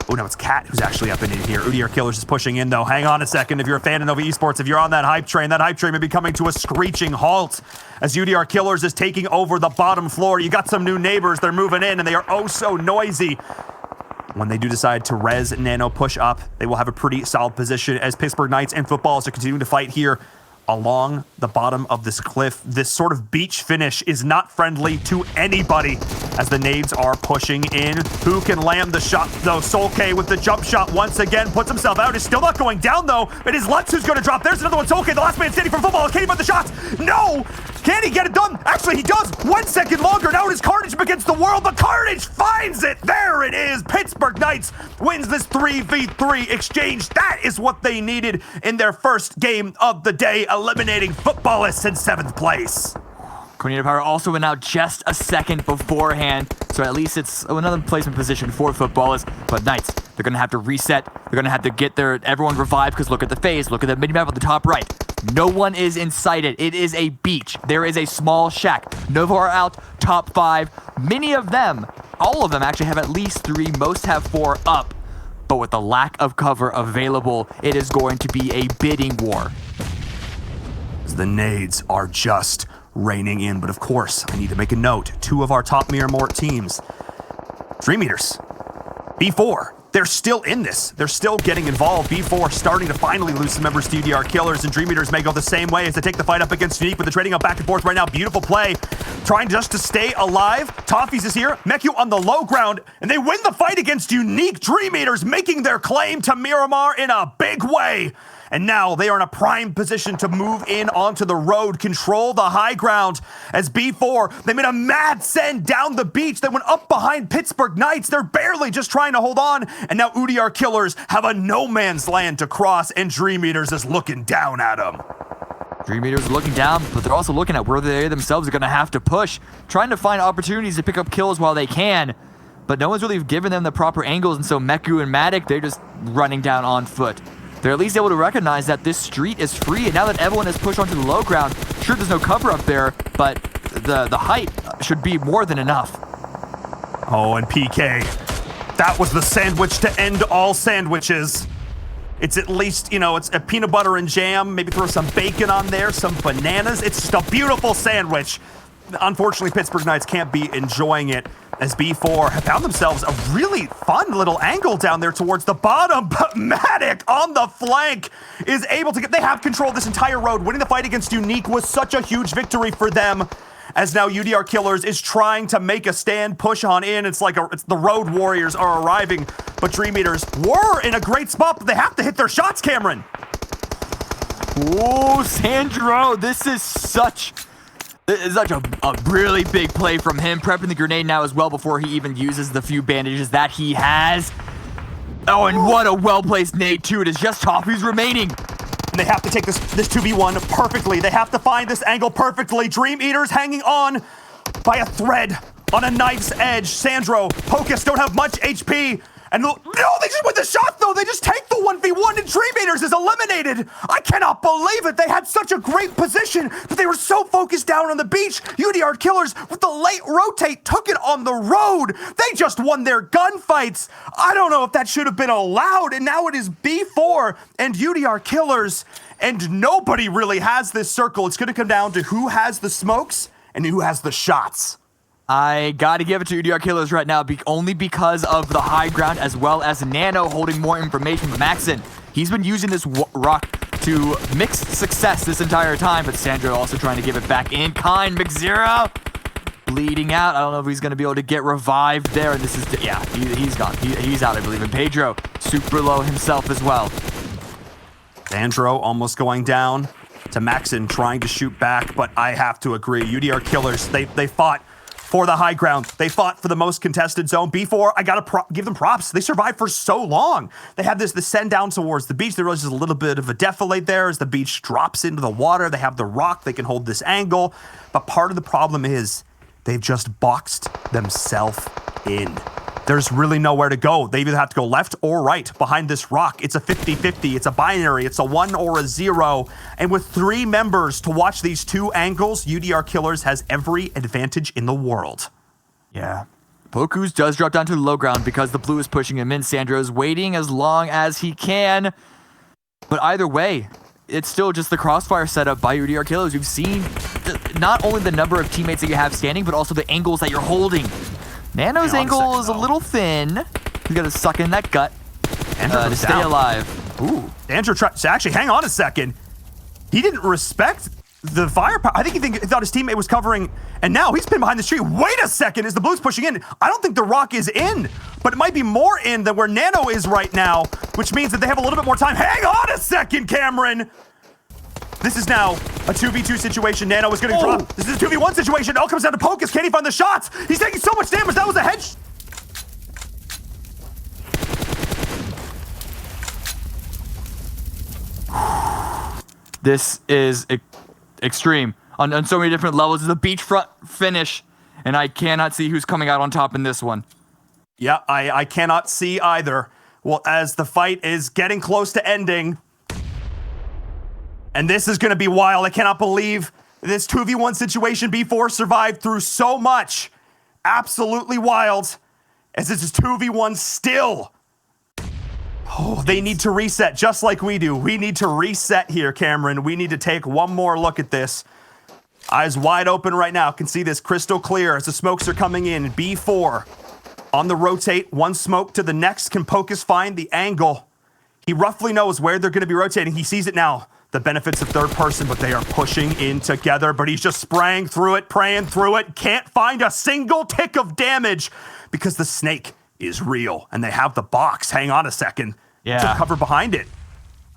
Oh, no, it's Cat who's actually up and in here. UDR Killers is pushing in, though. Hang on a second. If you're a fan of Nova Esports, if you're on that hype train may be coming to a screeching halt as UDR Killers is taking over the bottom floor. You got some new neighbors. They're moving in, and they are oh so noisy. When they do decide to res Nano push up, they will have a pretty solid position as Pittsburgh Knights and Footballs are continuing to fight here along the bottom of this cliff. This sort of beach finish is not friendly to anybody as the nades are pushing in. Who can land the shot, though? Solkay with the jump shot once again, puts himself out. Is still not going down, though. It is Lutz who's going to drop. There's another one. Solkay, the last man standing for Football. Can he put the shots? No! Can he get it done? Actually, he does. 1 second longer. Now it is Carnage against the world, but Carnage finds it. There it is. Pittsburgh Knights wins this 3v3 exchange. That is what they needed in their first game of the day, eliminating Footballists in 7th place. Cornelia Power also went out just a second beforehand, so at least it's another placement position for Footballers. But Knights, they're going to have to reset. They're going to have to get everyone revived, because look at the phase. Look at the mini-map on the top right. No one is incited. It is a beach. There is a small shack. Nova are out, top 5. Many of them, all of them actually have at least 3. Most have 4 up. But with the lack of cover available, it is going to be a bidding war. The nades are just raining in, but of course, I need to make a note. 2 of our top Miramar teams, Dream Eaters, B4, they're still in this. They're still getting involved. B4 starting to finally lose some members to UDR Killers, and Dream Eaters may go the same way as they take the fight up against Unique, but they're trading up back and forth right now. Beautiful play, trying just to stay alive. Toffees is here, Meku on the low ground, and they win the fight against Unique. Dream Eaters making their claim to Miramar in a big way. And now they are in a prime position to move in onto the road, control the high ground. As B4, they made a mad send down the beach. They went up behind Pittsburgh Knights. They're barely just trying to hold on. And now UDR Killers have a no man's land to cross, and Dream Eaters is looking down at them. Dream Eaters looking down, but they're also looking at where they themselves are going to have to push, trying to find opportunities to pick up kills while they can. But no one's really given them the proper angles, and so Meku and Matic, they're just running down on foot. They're at least able to recognize that this street is free, and now that everyone has pushed onto the low ground, sure, there's no cover up there, but the height should be more than enough. Oh, and PK, that was the sandwich to end all sandwiches. It's at least, you know, it's a peanut butter and jam, maybe throw some bacon on there, some bananas. It's just a beautiful sandwich. Unfortunately, Pittsburgh Knights can't be enjoying it, as B4 have found themselves a really fun little angle down there towards the bottom, but Matic on the flank is able to they have control of this entire road. Winning the fight against Unique was such a huge victory for them, as now UDR Killers is trying to make a stand, push on in. It's like it's the Road Warriors are arriving, but Dream Eaters were in a great spot, but they have to hit their shots, Cameron. Oh, Sandro, this is such a really big play from him, prepping the grenade now as well before he even uses the few bandages that he has. Oh, and what a well-placed nade, too. It is just Toffees remaining. And they have to take this 2v1 perfectly. They have to find this angle perfectly. Dream Eaters hanging on by a thread on a knife's edge. Sandro, Pocus don't have much HP. And no, they just win the shot, though. They just take the 1v1, and Dream Eaters is eliminated. I cannot believe it. They had such a great position, but they were so focused down on the beach. UDR Killers, with the late rotate, took it on the road. They just won their gunfights. I don't know if that should have been allowed, and now it is B4 and UDR Killers, and nobody really has this circle. It's going to come down to who has the smokes and who has the shots. I gotta give it to UDR Killers right now, only because of the high ground, as well as Nano holding more information from Maxon. He's been using this rock to mix success this entire time, but Sandro also trying to give it back in kind. McZero bleeding out. I don't know if he's gonna be able to get revived there, and this is, yeah, he's gone. He's out, I believe. And Pedro, super low himself as well. Sandro almost going down to Maxon, trying to shoot back, but I have to agree. UDR Killers, they fought for the high ground. They fought for the most contested zone. B4, I gotta give them props. They survived for so long. They have the send down towards the beach. There was just a little bit of a defilade there as the beach drops into the water. They have the rock. They can hold this angle. But part of the problem is they've just boxed themselves in. There's really nowhere to go. They either have to go left or right behind this rock. It's a 50-50. It's a binary. It's a 1 or a 0. And with 3 members to watch these 2 angles, UDR Killers has every advantage in the world. Yeah. Pokus does drop down to the low ground because the blue is pushing him in. Sandro's waiting as long as he can. But either way, it's still just the crossfire setup by UDR Killers. You've seen not only the number of teammates that you have standing, but also the angles that you're holding. Nano's angle is a little thin. He's got to suck in that gut to stay alive. Ooh, Andrew tried to actually hang on a second. He didn't respect the firepower. I think he thought his teammate was covering, and now he's pinned behind this tree. Wait a second, as the blue's pushing in. I don't think the rock is in, but it might be more in than where Nano is right now, which means that they have a little bit more time. Hang on a second, Cameron. This is now a 2v2 situation. Nano is going to drop. This is a 2v1 situation. It all comes down to Pokus. Can he find the shots? He's taking so much damage. That was a hedge. This is extreme on so many different levels. It's a beachfront finish, and I cannot see who's coming out on top in this one. Yeah, I cannot see either. Well, as the fight is getting close to ending, and this is going to be wild. I cannot believe this 2v1 situation. B4 survived through so much. Absolutely wild. As this is 2v1 still. Oh, they need to reset just like we do. We need to reset here, Cameron. We need to take one more look at this. Eyes wide open right now. Can see this crystal clear as the smokes are coming in. B4 on the rotate. One smoke to the next. Can Pokus find the angle? He roughly knows where they're going to be rotating. He sees it now. The benefits of third person, but they are pushing in together, but he's just spraying through it, praying through it. Can't find a single tick of damage because the snake is real and they have the box. Hang on a second. Yeah. To cover behind it.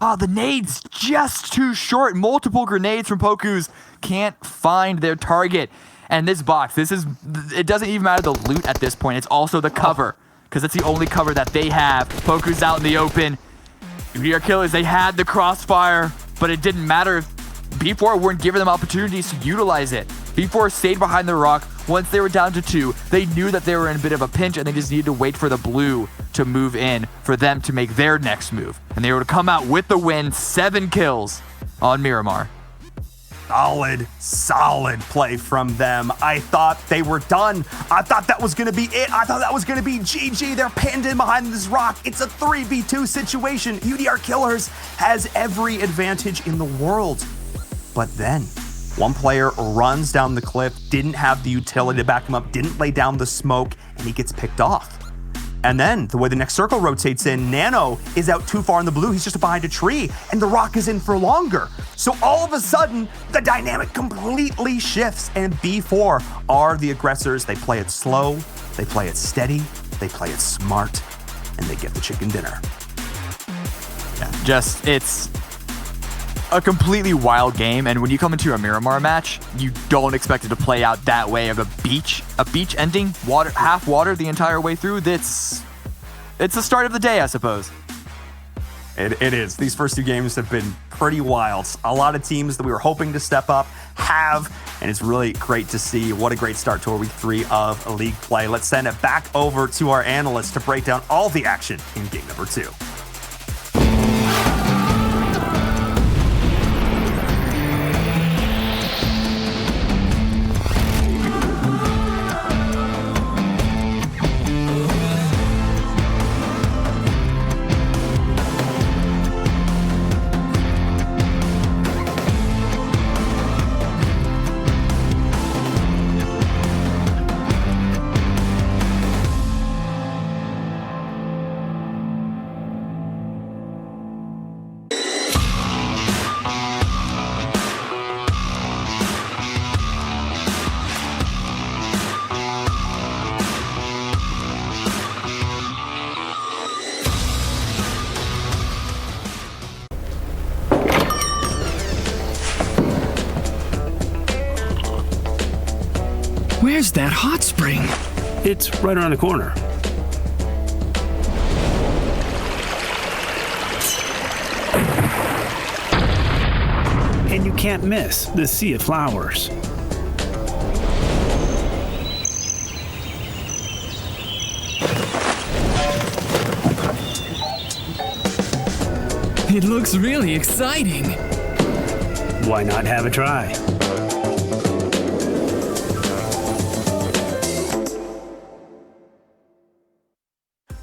Oh, the nade's just too short. Multiple grenades from Pokus can't find their target. And this box, it doesn't even matter the loot at this point. It's also the cover because it's the only cover that they have. Pokus out in the open. UDR Killers, they had the crossfire, but it didn't matter if B4 weren't giving them opportunities to utilize it. B4 stayed behind the rock. Once they were down to 2, they knew that they were in a bit of a pinch and they just needed to wait for the blue to move in for them to make their next move. And they were to come out with the win, 7 kills on Miramar. Solid play from them. I thought they were done. I thought that was going to be it. I thought that was going to be GG. They're pinned in behind this rock. It's a 3v2 situation. UDR Killers has every advantage in the world. But then one player runs down the cliff, didn't have the utility to back him up, didn't lay down the smoke, and he gets picked off. And then the way the next circle rotates in, Nano is out too far in the blue. He's just behind a tree, and the rock is in for longer. So all of a sudden, the dynamic completely shifts, and B4 are the aggressors. They play it slow, they play it steady, they play it smart, and they get the chicken dinner. Yeah, it's a completely wild game, and when you come into a Miramar match, you don't expect it to play out that way of a beach ending, half water the entire way through. It's the start of the day, I suppose. It is. These first 2 games have been pretty wild. A lot of teams that we were hoping to step up have, and it's really great to see. What a great start to our week 3 of league play. Let's send it back over to our analysts to break down all the action in game number 2. Where's that hot spring? It's right around the corner. And you can't miss the sea of flowers. It looks really exciting. Why not have a try?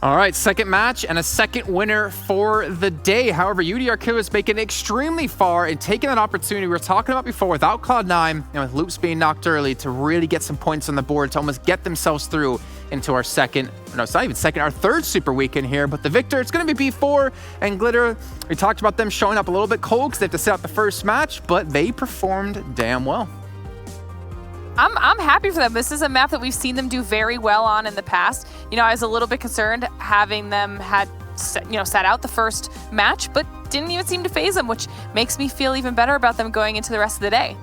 All right, second match and a second winner for the day. However, UDR Killers making it extremely far and taking that opportunity we were talking about before without Cloud9 and with Loops being knocked early to really get some points on the board to almost get themselves through into our second, no, it's not even second, our third super weekend here. But the victor, it's going to be B4 and Glitter. We talked about them showing up a little bit cold because they have to set out the first match, but they performed damn well. I'm happy for them. This is a map that we've seen them do very well on in the past. You know, I was a little bit concerned having them sat out the first match, but didn't even seem to phase them, which makes me feel even better about them going into the rest of the day.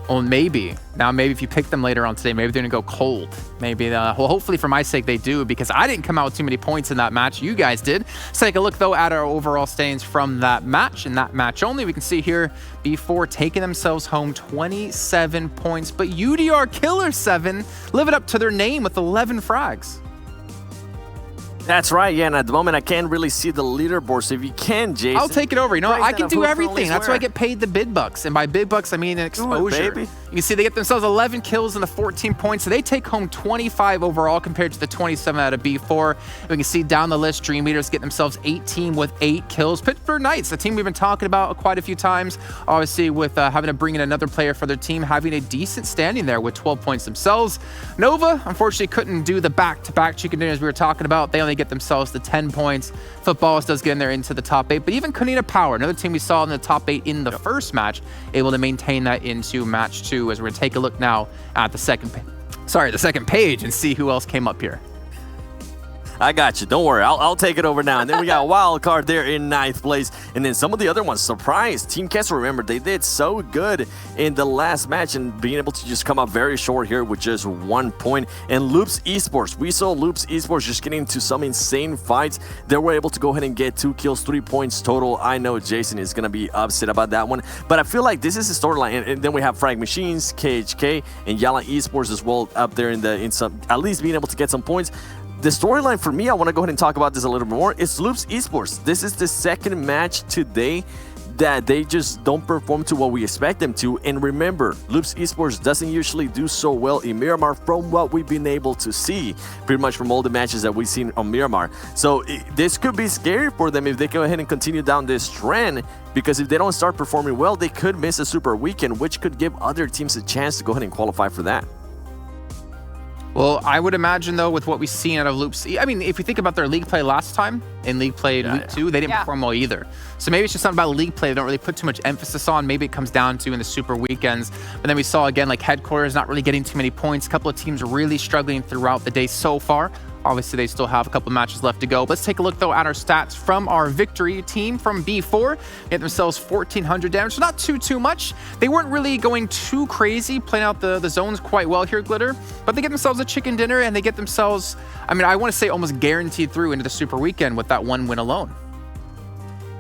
Well, maybe. Now, maybe if you pick them later on today, maybe they're going to go cold. Maybe, well, hopefully for my sake they do, because I didn't come out with too many points in that match. You guys did. Let's take a look, though, at our overall standings from that match. And that match only, we can see here, B4 taking themselves home 27 points. But UDR Killer 7 living up to their name with 11 frags. That's right, yeah, and at the moment I can't really see the leaderboard, so if you can, Jason. I'll take it over. You know, I can do everything. That's why I get paid the bid bucks. And by bid bucks, I mean an exposure. Baby. You can see they get themselves 11 kills and the 14 points, so they take home 25 overall compared to the 27 out of B4. We can see down the list, Dream Eaters get themselves 18 with 8 kills. Pittsburgh Knights, a team we've been talking about quite a few times, obviously with having to bring in another player for their team, having a decent standing there with 12 points themselves. Nova, unfortunately, couldn't do the back-to-back chicken dinners we were talking about. They only get themselves to 10 points. Footballs does get in there into the top 8, but even Kunina Power, another team we saw in the top 8 in the first match, able to maintain that into match 2, as we're going to take a look now at the second page and see who else came up here. I got you. Don't worry. I'll take it over now. And then we got Wild Card there in 9th place. And then some of the other ones, surprise. Team Kessel, remember, they did so good in the last match and being able to just come up very short here with just 1 point. And Loops Esports, we saw Loops Esports just getting into some insane fights. They were able to go ahead and get 2 kills, 3 points total. I know Jason is going to be upset about that one. But I feel like this is a storyline. And then we have Frag Machines, KHK, and Yala Esports as well up there in some, at least being able to get some points. The storyline for me, I want to go ahead and talk about this a little bit more. It's Loops Esports. This is the second match today that they just don't perform to what we expect them to. And remember, Loops Esports doesn't usually do so well in Miramar from what we've been able to see, pretty much from all the matches that we've seen on Miramar. So this could be scary for them if they go ahead and continue down this trend, because if they don't start performing well, they could miss a super weekend, which could give other teams a chance to go ahead and qualify for that. Well, I would imagine, though, with what we've seen out of Loops, I mean, if you think about their league play last time, in league play in week 2, they didn't perform well either. So maybe it's just something about league play they don't really put too much emphasis on. Maybe it comes down to in the super weekends. But then we saw, again, like Headquarters not really getting too many points. A couple of teams really struggling throughout the day so far. Obviously, they still have a couple matches left to go. Let's take a look, though, at our stats from our victory team from B4. They get themselves 1,400 damage, so not too much. They weren't really going too crazy, playing out the zones quite well here, Glitter. But they get themselves a chicken dinner, and they get themselves, I mean, I want to say almost guaranteed through into the super weekend with that 1 win alone.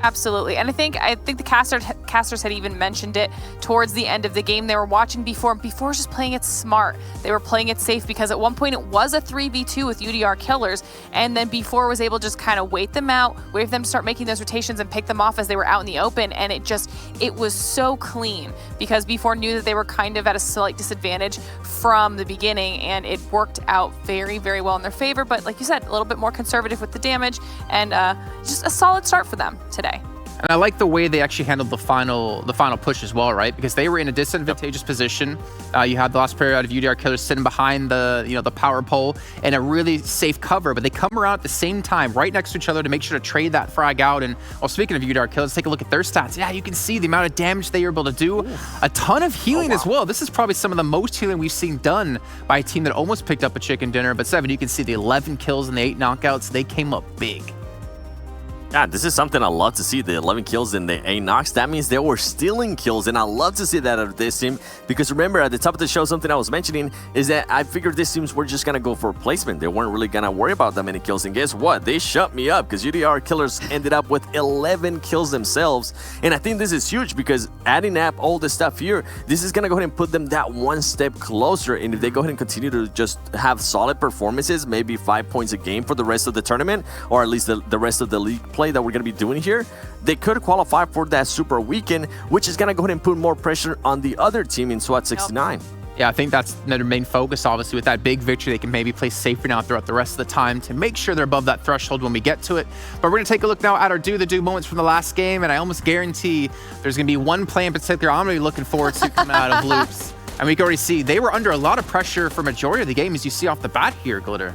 Absolutely. And I think the casters had even mentioned it towards the end of the game. They were watching B4, and B4 was just playing it smart. They were playing it safe because at one point it was a 3v2 with UDR Killers, and then B4 was able to just kind of wait them out, wait for them to start making those rotations and pick them off as they were out in the open, and it was so clean because B4 knew that they were kind of at a slight disadvantage from the beginning, and it worked out very, very well in their favor. But like you said, a little bit more conservative with the damage, and just a solid start for them today. And I like the way they actually handled the final push as well, right? Because they were in a disadvantageous position. You had the last player out of UDR Killers sitting behind the power pole in a really safe cover, but they come around at the same time, right next to each other, to make sure to trade that frag out. And well, speaking of UDR Killers, take a look at their stats. Yeah, you can see the amount of damage they were able to do. Ooh. A ton of healing as well. This is probably some of the most healing we've seen done by a team that almost picked up a chicken dinner. But 7, you can see the 11 kills and the 8 knockouts. They came up big. Yeah, this is something I love to see, the 11 kills and the 8 knocks. That means they were stealing kills, and I love to see that out of this team, because remember, at the top of the show, something I was mentioning is that I figured these teams were just going to go for placement. They weren't really going to worry about that many kills, and guess what? They shut me up, because UDR Killers ended up with 11 kills themselves, and I think this is huge, because adding up all this stuff here, this is going to go ahead and put them that one step closer, and if they go ahead and continue to just have solid performances, maybe 5 points a game for the rest of the tournament, or at least the rest of the league play that we're going to be doing here, they could qualify for that super weekend, which is going to go ahead and put more pressure on the other team in SWAT 69. Yeah, I think that's their main focus, obviously. With that big victory, they can maybe play safer now throughout the rest of the time to make sure they're above that threshold when we get to it. But we're going to take a look now at our do-the-do moments from the last game, and I almost guarantee there's going to be one play in particular I'm going to be looking forward to coming out of Loops. And we can already see they were under a lot of pressure for majority of the game, as you see off the bat here, Glitter.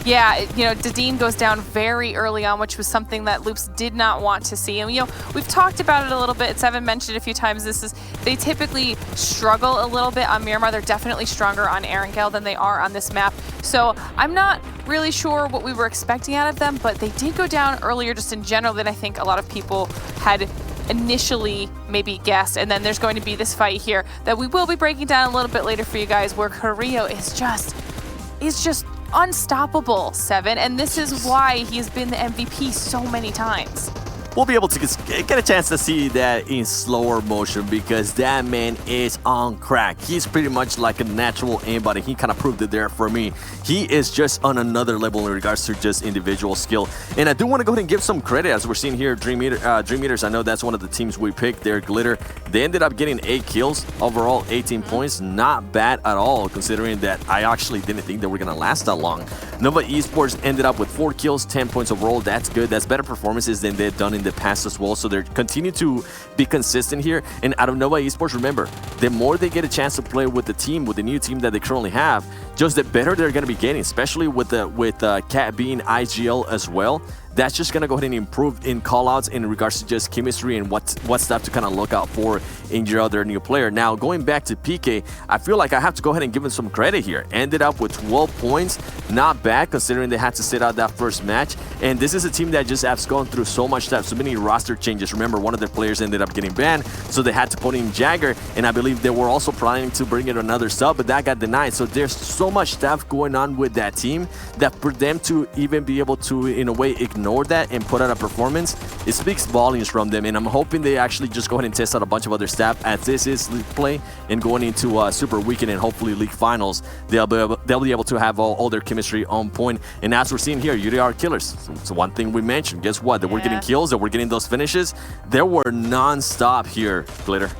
Yeah, you know, Dedim goes down very early on, which was something that Loops did not want to see. And, you know, we've talked about it a little bit. Seven mentioned a few times. They typically struggle a little bit on Miramar. They're definitely stronger on Erangel than they are on this map. So I'm not really sure what we were expecting out of them, but they did go down earlier just in general than I think a lot of people had initially maybe guessed. And then there's going to be this fight here that we will be breaking down a little bit later for you guys, where Carrillo is just unstoppable, Seven, and this is why he's been the MVP so many times. We'll be able to get a chance to see that in slower motion, because that man is on crack. He's pretty much like a natural aimbot, and he kind of proved it there for me. He is just on another level in regards to just individual skill. And I do want to go ahead and give some credit, as we're seeing here, Dream Eaters. I know that's one of the teams we picked there, Glitter. They ended up getting 8 kills, overall 18 points. Not bad at all, considering that I actually didn't think they were going to last that long. Nova Esports ended up with 4 kills, 10 points overall. That's good. That's better performances than they've done in the past as well, so they're continue to be consistent here. And out of Nova Esports, remember, the more they get a chance to play with the team, with the new team that they currently have, just the better they're going to be getting, especially with Cat being IGL as well. That's just going to go ahead and improve in callouts in regards to just chemistry and what stuff to kind of look out for in your other new player. Now, going back to PK, I feel like I have to go ahead and give him some credit here. Ended up with 12 points. Not bad, considering they had to sit out that first match. And this is a team that just has gone through so much stuff, so many roster changes. Remember, one of their players ended up getting banned, so they had to put in Jagger, and I believe they were also planning to bring in another sub, but that got denied. So there's so much stuff going on with that team that for them to even be able to, in a way, ignore that and put out a performance, it speaks volumes from them. And I'm hoping they actually just go ahead and test out a bunch of other stuff, as this is league play, and going into Super Weekend and hopefully league finals, they'll be able to have all their chemistry on point. And as we're seeing here, UDR Killers, so one thing we mentioned, guess what? They were getting kills, they were getting those finishes. They were non-stop here, Glitter.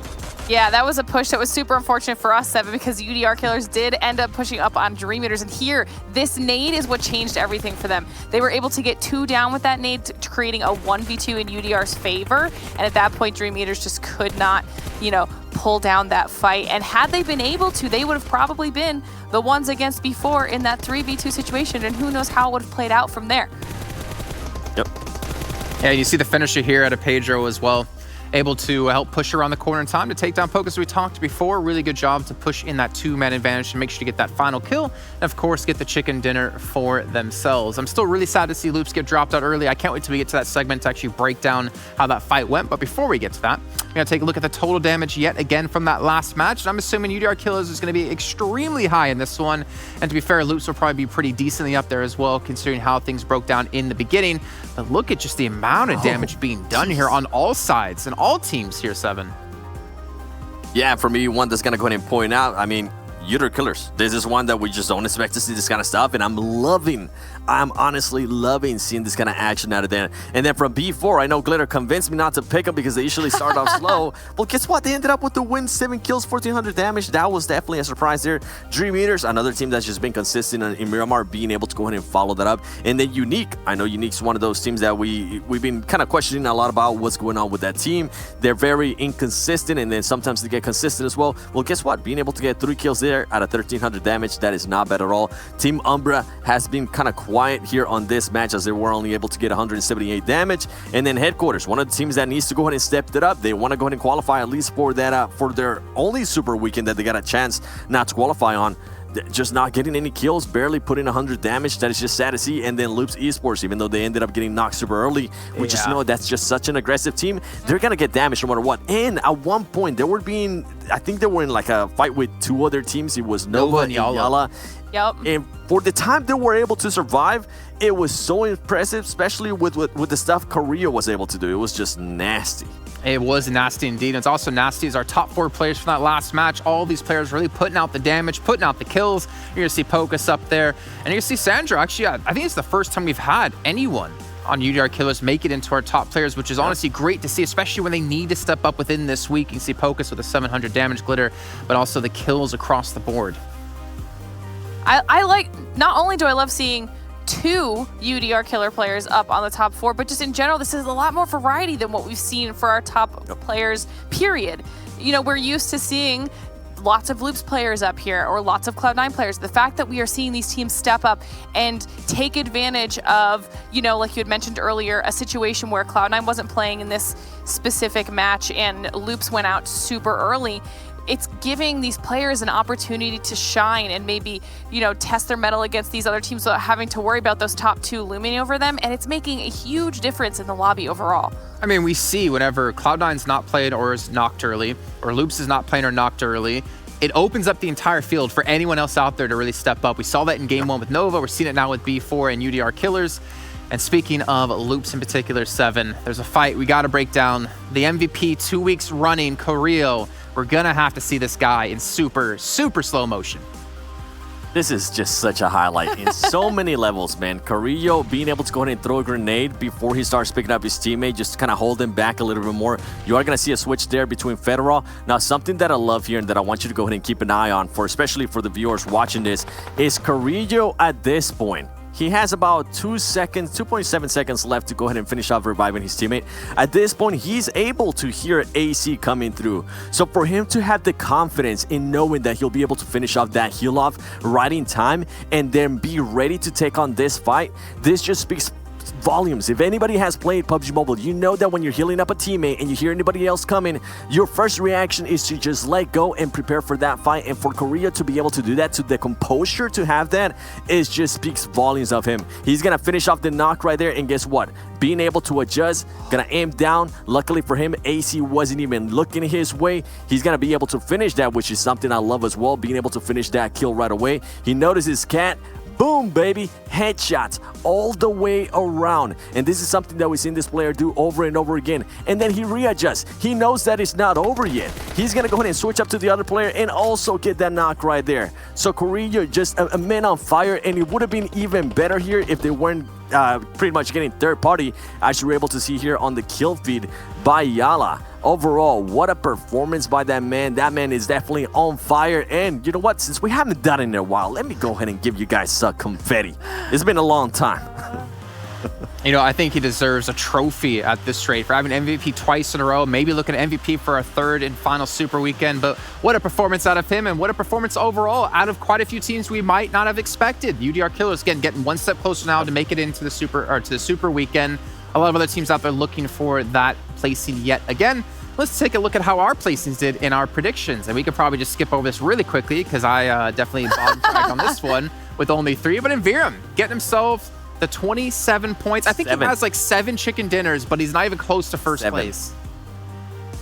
Yeah, that was a push that was super unfortunate for us, Seven, because UDR Killers did end up pushing up on Dream Eaters. And here, this nade is what changed everything for them. They were able to get 2 down with that nade, creating a 1v2 in UDR's favor. And at that point, Dream Eaters just could not, you know, pull down that fight. And had they been able to, they would have probably been the ones against before in that 3v2 situation. And who knows how it would have played out from there. Yep. Yeah, you see the finisher here out of Pedro as well. Able to help push around the corner in time to take down Poke, as we talked before. Really good job to push in that 2-man advantage to make sure to get that final kill. And of course, get the chicken dinner for themselves. I'm still really sad to see Loops get dropped out early. I can't wait till we get to that segment to actually break down how that fight went. But before we get to that, we're going to take a look at the total damage yet again from that last match. And I'm assuming UDR Killers is going to be extremely high in this one. And to be fair, Loops will probably be pretty decently up there as well, considering how things broke down in the beginning. But look at just the amount of damage being done here on all sides and all teams here, Seven. Yeah, for me, one that's going to go ahead and point out, I mean, UDR Killers. This is one that we just don't expect to see this kind of stuff, and I'm honestly loving seeing this kind of action out of there. And then from B4, I know Glitter convinced me not to pick them because they usually start off slow. Well, guess what? They ended up with the win, 7 kills, 1,400 damage. That was definitely a surprise there. Dream Eaters, another team that's just been consistent in Miramar, being able to go ahead and follow that up. And then Unique. I know Unique's one of those teams that we've been kind of questioning a lot about what's going on with that team. They're very inconsistent, and then sometimes they get consistent as well. Well, guess what? Being able to get 3 kills there out of 1,300 damage, that is not bad at all. Team Umbra has been kind of quiet here on this match, as they were only able to get 178 damage. And then Headquarters, one of the teams that needs to go ahead and step it up. They want to go ahead and qualify at least for that for their only Super Weekend that they got a chance not to qualify on. just not getting any kills, barely putting 100 damage. That is just sad to see. And then Loops Esports, even though they ended up getting knocked super early, we just know that's just such an aggressive team. They're going to get damaged no matter what. And at one point, I think they were in like a fight with 2 other teams. It was Nova and Yala. Yep. And for the time they were able to survive, it was so impressive, especially with the stuff Korea was able to do. It was just nasty. It was nasty indeed. It's also nasty as our top 4 players from that last match. All these players really putting out the damage, putting out the kills. You're going to see Pocus up there. And you're going to see Sandra. Actually, I think it's the first time we've had anyone on UDR Killers make it into our top players, which is honestly great to see, especially when they need to step up within this week. You can see Pocus with a 700 damage glitter, but also the kills across the board. I like, not only do I love seeing 2 UDR killer players up on the top 4, but just in general, this is a lot more variety than what we've seen for our top players, period. You know, we're used to seeing lots of Loops players up here or lots of Cloud9 players. The fact that we are seeing these teams step up and take advantage of, you know, like you had mentioned earlier, a situation where Cloud9 wasn't playing in this specific match and Loops went out super early. It's giving these players an opportunity to shine and maybe, you know, test their mettle against these other teams without having to worry about those top 2 looming over them. And it's making a huge difference in the lobby overall. I mean, we see whenever Cloud9's not played or is knocked early, or Loops is not playing or knocked early, it opens up the entire field for anyone else out there to really step up. We saw that in Game 1 with Nova. We're seeing it now with B4 and UDR Killers. And speaking of Loops in particular, 7, there's a fight we got to break down. The MVP 2 weeks running, Coreo. We're going to have to see this guy in super, super slow motion. This is just such a highlight in so many levels, man. Carrillo being able to go ahead and throw a grenade before he starts picking up his teammate, just to kind of hold him back a little bit more. You are going to see a switch there between Federal. Now, something that I love here and that I want you to go ahead and keep an eye on, for especially for the viewers watching this, is Carrillo at this point. He has about 2.7 seconds left to go ahead and finish off reviving his teammate. At this point, he's able to hear AC coming through. So for him to have the confidence in knowing that he'll be able to finish off that heal off right in time and then be ready to take on this fight, this just speaks volumes. If anybody has played PUBG Mobile, you know that when you're healing up a teammate and you hear anybody else coming, your first reaction is to just let go and prepare for that fight. And for Korea to be able to do that, to the composure to have that, it just speaks volumes of him. He's gonna finish off the knock right there, and guess what? Being able to adjust, gonna aim down. Luckily for him, AC wasn't even looking his way. He's gonna be able to finish that, which is something I love as well, being able to finish that kill right away. He notices Cat. Boom, baby, headshots all the way around. And this is something that we've seen this player do over and over again. And then he readjusts. He knows that it's not over yet. He's going to go ahead and switch up to the other player and also get that knock right there. So Korea just a man on fire, and it would have been even better here if they weren't pretty much getting third party, as you were able to see here on the kill feed by Yala. Overall, what a performance by that man. That man is definitely on fire. And you know what? Since we haven't done it in a while, let me go ahead and give you guys some confetti. It's been a long time. You know, I think he deserves a trophy at this rate for having MVP twice in a row, maybe looking at MVP for a 3rd and final Super Weekend. But what a performance out of him, and what a performance overall out of quite a few teams we might not have expected. UDR Killers, again, getting one step closer now to make it into the Super Weekend. A lot of other teams out there looking for that placing yet again. Let's take a look at how our placings did in our predictions. And we could probably just skip over this really quickly because I definitely bottom track on this one with only 3. But in Viram, getting himself the 27 points. I think he has like 7 chicken dinners, but he's not even close to first place.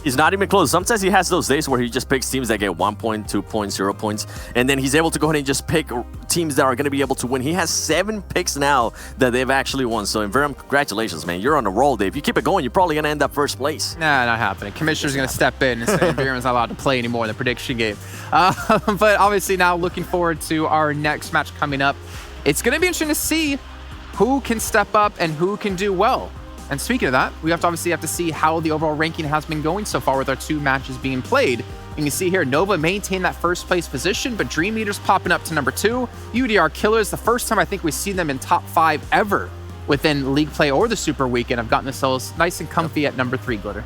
He's not even close. Sometimes he has those days where he just picks teams that get 1 point, 2 points, 0 points, and then he's able to go ahead and just pick teams that are going to be able to win. He has 7 picks now that they've actually won. So, Inverum, congratulations, man. You're on a roll, Dave. If you keep it going, you're probably going to end up first place. Nah, not happening. Commissioner's going to step in and say Inverum's not allowed to play anymore in the prediction game. But obviously now looking forward to our next match coming up. It's going to be interesting to see who can step up and who can do well. And speaking of that, we have to see how the overall ranking has been going so far with our 2 matches being played. You can see here, Nova maintained that first place position, but Dream Eaters popping up to number 2. UDR Killers, the first time I think we've seen them in top 5 ever within League Play or the Super Weekend, have gotten themselves nice and comfy at number 3, Glitter.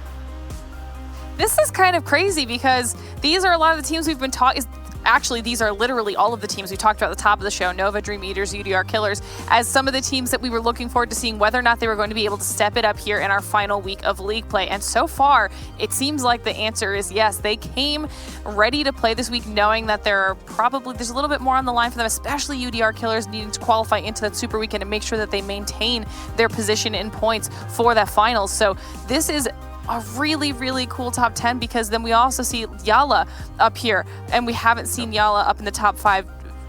This is kind of crazy because these are a lot of the teams we've been talking. actually, these are literally all of the teams we talked about at the top of the show, Nova, Dream Eaters, UDR Killers, as some of the teams that we were looking forward to seeing whether or not they were going to be able to step it up here in our final week of league play. And so far, it seems like the answer is yes. They came ready to play this week knowing that there's a little bit more on the line for them, especially UDR Killers needing to qualify into that Super Weekend and make sure that they maintain their position in points for that finals. So this is a really, really cool top 10, because then we also see Yala up here, and we haven't seen Yala up in the top 5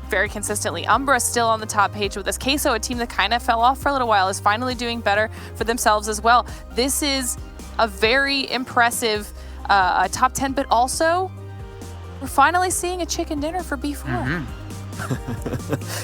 very consistently. Umbra still on the top page with this. Queso, a team that kind of fell off for a little while, is finally doing better for themselves as well. This is a very impressive top 10, but also we're finally seeing a chicken dinner for B4.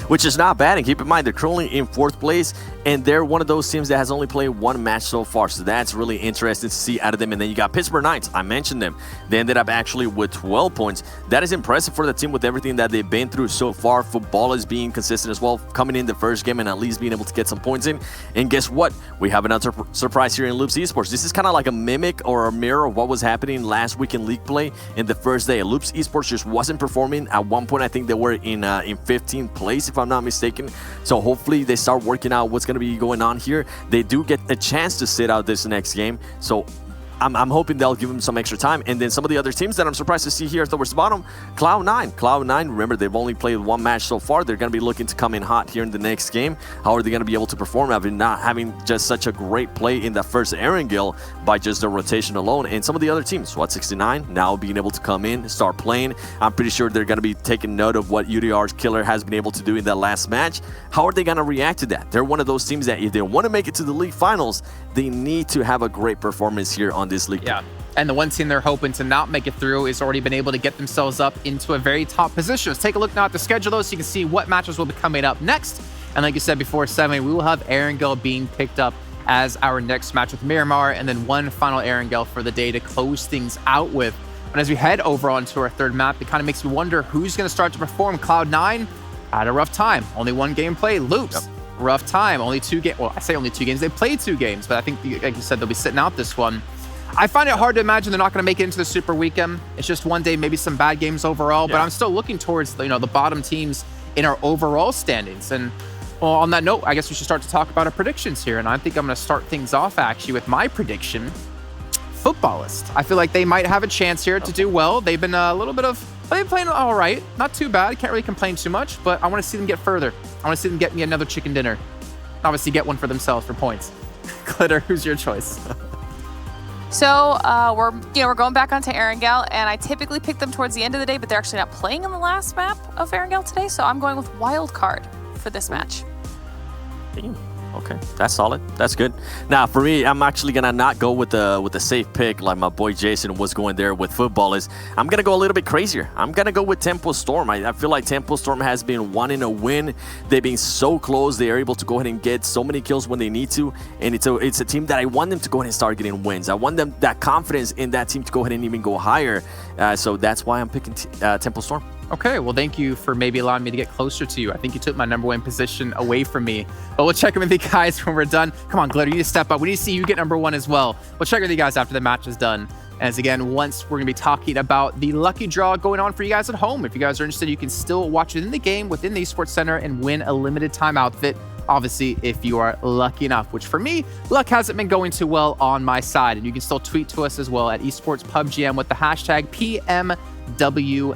Which is not bad, and keep in mind they're currently in 4th place, and they're one of those teams that has only played 1 match so far, so that's really interesting to see out of them. And then you got Pittsburgh Knights. I mentioned them. They ended up actually with 12 points. That is impressive for the team with everything that they've been through so far. Football is being consistent as well, coming in the first game and at least being able to get some points in. And guess what? We have another surprise here in Loops Esports. This is kind of like a mimic or a mirror of what was happening last week in league play in the first day. Loops Esports just wasn't performing. At one point, I think they were in 15th place, if I'm not mistaken. So hopefully they start working out what's going to be going on here. They do get a chance to sit out this next game. So I'm hoping they'll give them some extra time. And then some of the other teams that I'm surprised to see here towards the bottom, Cloud9. Cloud9, remember, they've only played 1 match so far. They're going to be looking to come in hot here in the next game. How are they going to be able to perform after not having just such a great play in the first Erangel by just the rotation alone? And some of the other teams, SWAT69, now being able to come in, start playing. I'm pretty sure they're going to be taking note of what UDR's Killer has been able to do in that last match. How are they going to react to that? They're one of those teams that if they want to make it to the league finals, they need to have a great performance here on this league. Yeah. And the one team they're hoping to not make it through is already been able to get themselves up into a very top position. Let's take a look now at the schedule, though, so you can see what matches will be coming up next. And like you said before, 7, we will have Erangel being picked up as our next match with Miramar, and then one final Erangel for the day to close things out with. But as we head over onto our 3rd map, it kind of makes me wonder who's going to start to perform. Cloud9 had a rough time. Only 1 game played. Loops, rough time. Only 2 games. Well, I say only 2 games. They played 2 games, but I think, like you said, they'll be sitting out this one. I find it hard to imagine they're not going to make it into the Super Weekend. It's just one day, maybe some bad games overall, but I'm still looking towards the bottom teams in our overall standings. And well, on that note, I guess we should start to talk about our predictions here. And I think I'm going to start things off actually with my prediction. Footballist. I feel like they might have a chance here to do well. They've been they've been playing all right. Not too bad. Can't really complain too much, but I want to see them get further. I want to see them get me another chicken dinner. Obviously get one for themselves for points. Glitter, who's your choice? So we're going back onto Erangel, and I typically pick them towards the end of the day, but they're actually not playing on the last map of Erangel today, so I'm going with Wildcard for this match. Okay, that's solid. That's good. Now, for me, I'm actually gonna not go with the safe pick like my boy Jason was going there with Footballers. I'm gonna go a little bit crazier. I'm gonna go with Tempo Storm. I feel like Tempo Storm has been wanting a win. They've been so close. They are able to go ahead and get so many kills when they need to, and it's a team that I want them to go ahead and start getting wins. I want them that confidence in that team to go ahead and even go higher. So that's why I'm picking Tempo Storm. Okay, well, thank you for maybe allowing me to get closer to you. I think you took my #1 position away from me. But we'll check in with you guys when we're done. Come on, Glitter, you need to step up. We need to see you get #1 as well. We'll check with you guys after the match is done. As again, once we're going to be talking about the lucky draw going on for you guys at home. If you guys are interested, you can still watch it in the game within the Esports Center and win a limited time outfit. Obviously, if you are lucky enough, which for me, luck hasn't been going too well on my side. And you can still tweet to us as well at Esports PubGM with the hashtag PMWL.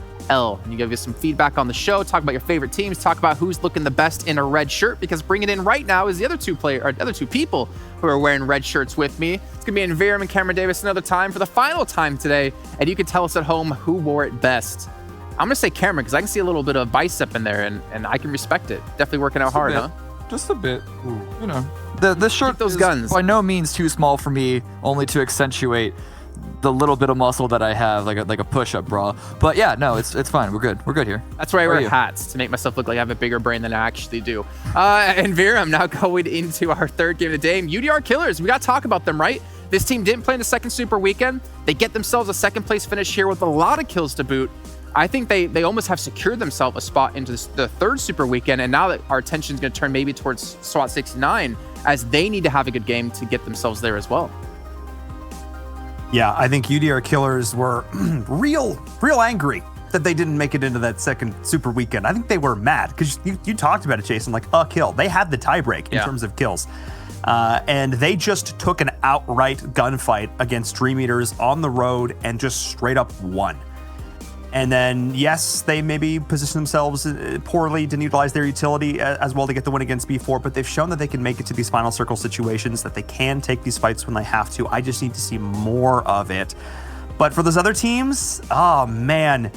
And you give us some feedback on the show, talk about your favorite teams, talk about who's looking the best in a red shirt, because bringing in right now is the other two people who are wearing red shirts with me. It's gonna be Enviram and Cameron Davis another time for the final time today, and you can tell us at home who wore it best. I'm gonna say Cameron because I can see a little bit of bicep in there, and I can respect it. Definitely working out hard, huh? Just a bit. You know, the shirt those guns by no means too small for me, only to accentuate the little bit of muscle that I have, like a push-up bra. But yeah, no, it's fine. We're good here. That's why I wear hats, to make myself look like I have a bigger brain than I actually do. And Viram now going into our 3rd game of the day. UDR Killers, we got to talk about them, right? This team didn't play in the 2nd Super Weekend. They get themselves a 2nd place finish here with a lot of kills to boot. I think they almost have secured themselves a spot into the 3rd Super Weekend, and now that our attention is going to turn maybe towards SWAT69, as they need to have a good game to get themselves there as well. Yeah, I think UDR Killers were real angry. that they didn't make it into that second super weekend. I think they were mad because you talked about it, Jason, like a kill. They had the tiebreak in terms of kills. And they just took an outright gunfight against Dream Eaters on the road and just straight up won. And then, yes, they maybe positioned themselves poorly, didn't utilize their utility as well to get the win against B4, but they've shown that they can make it to these final circle situations, that they can take these fights when they have to. I just need to see more of it. But for those other teams, oh man,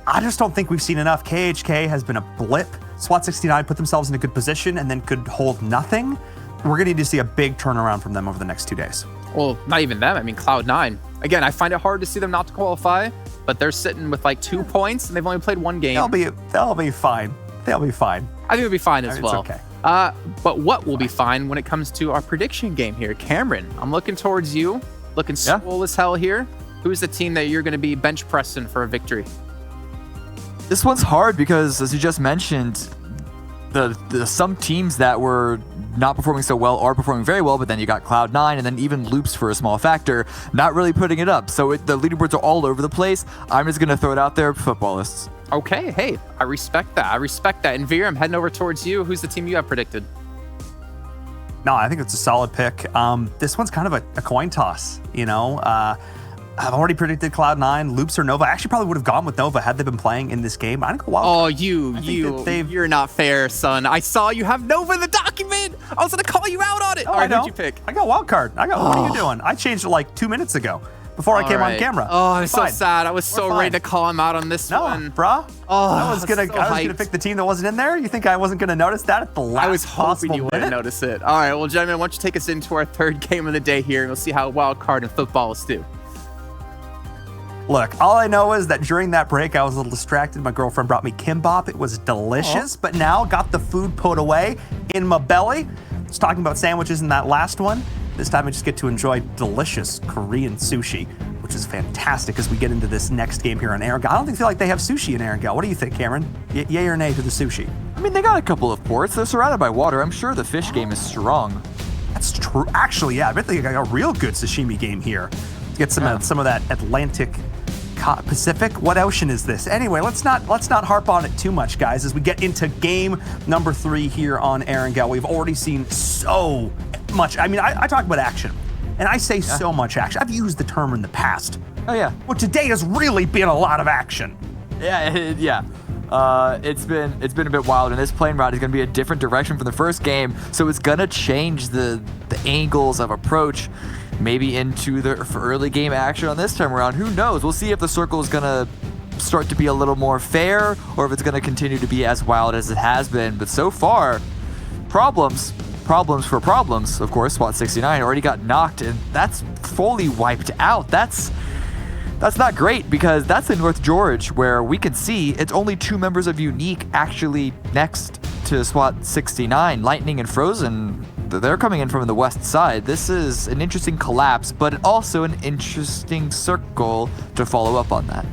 I just don't think we've seen enough. KHK has been a blip. SWAT 69 put themselves in a good position and then could hold nothing. We're going to need to see a big turnaround from them over the next 2 days. Well, not even them. I mean, Cloud9. Again, I find it hard to see them not to qualify, but they're sitting with like 2 points and they've only played 1 game. They'll be fine. They'll be fine. I think it'll be fine as well. It's okay. But what will be fine when it comes to our prediction game here? Cameron, I'm looking towards you. Looking swole as hell here. Who's the team that you're going to be bench pressing for a victory? This one's hard because, as you just mentioned, the some teams that were not performing so well are performing very well, but then you got Cloud9 and then even Loops for a small factor, not really putting it up. So the leaderboards are all over the place. I'm just going to throw it out there, footballists. Okay, hey, I respect that. And Veer, I'm heading over towards you. Who's the team you have predicted? No, I think it's a solid pick. This one's kind of a coin toss, you know. I've already predicted Cloud9, Loops or Nova. I actually probably would have gone with Nova had they been playing in this game. I didn't go wild. Oh, you're not fair, son. I saw you have Nova in the document. I was going to call you out on it. Oh, All right, who'd you pick? I got wildcard. What are you doing? I changed it like 2 minutes ago before I came on camera. Oh, I'm so sad. I was so ready to call him out on this one. No, brah. Oh, I was gonna pick the team that wasn't in there. You think I wasn't gonna notice that at the last I was hoping you minute? wouldn't notice it. All right, well, gentlemen, why don't you take us into our third game of the day here, and we'll see how wildcard and footballists do. Look, all I know is that during that break, I was a little distracted. My girlfriend brought me kimbap. It was delicious, but now got the food put away in my belly. I was talking about sandwiches in that last one. This time I just get to enjoy delicious Korean sushi, which is fantastic as we get into this next game here on Erangel. I don't feel like they have sushi in Erangel. What do you think, Cameron? Yay or nay to the sushi? I mean, they got a couple of ports. They're surrounded by water. I'm sure the fish game is strong. That's true. Actually, yeah, I bet they got a real good sashimi game here. Get some of that Atlantic Pacific. What ocean is this? Anyway, let's not harp on it too much, guys, as we get into game number 3 here on Erangel. We've already seen so much. I mean, I talk about action, and I say so much action. I've used the term in the past. Oh yeah. But today has really been a lot of action. Yeah. It's been a bit wild, and this plane ride is going to be a different direction from the first game, so it's going to change the angles of approach. Maybe into the early game action on this time around. Who knows? We'll see if the circle is going to start to be a little more fair or if it's going to continue to be as wild as it has been. But so far, problems for problems. Of course, SWAT 69 already got knocked, and that's fully wiped out. That's not great because that's in North George where we can see it's only 2 members of Unique actually next to SWAT 69. Lightning and Frozen, they're coming in from the west side. This is an interesting collapse, but also an interesting circle to follow up on that.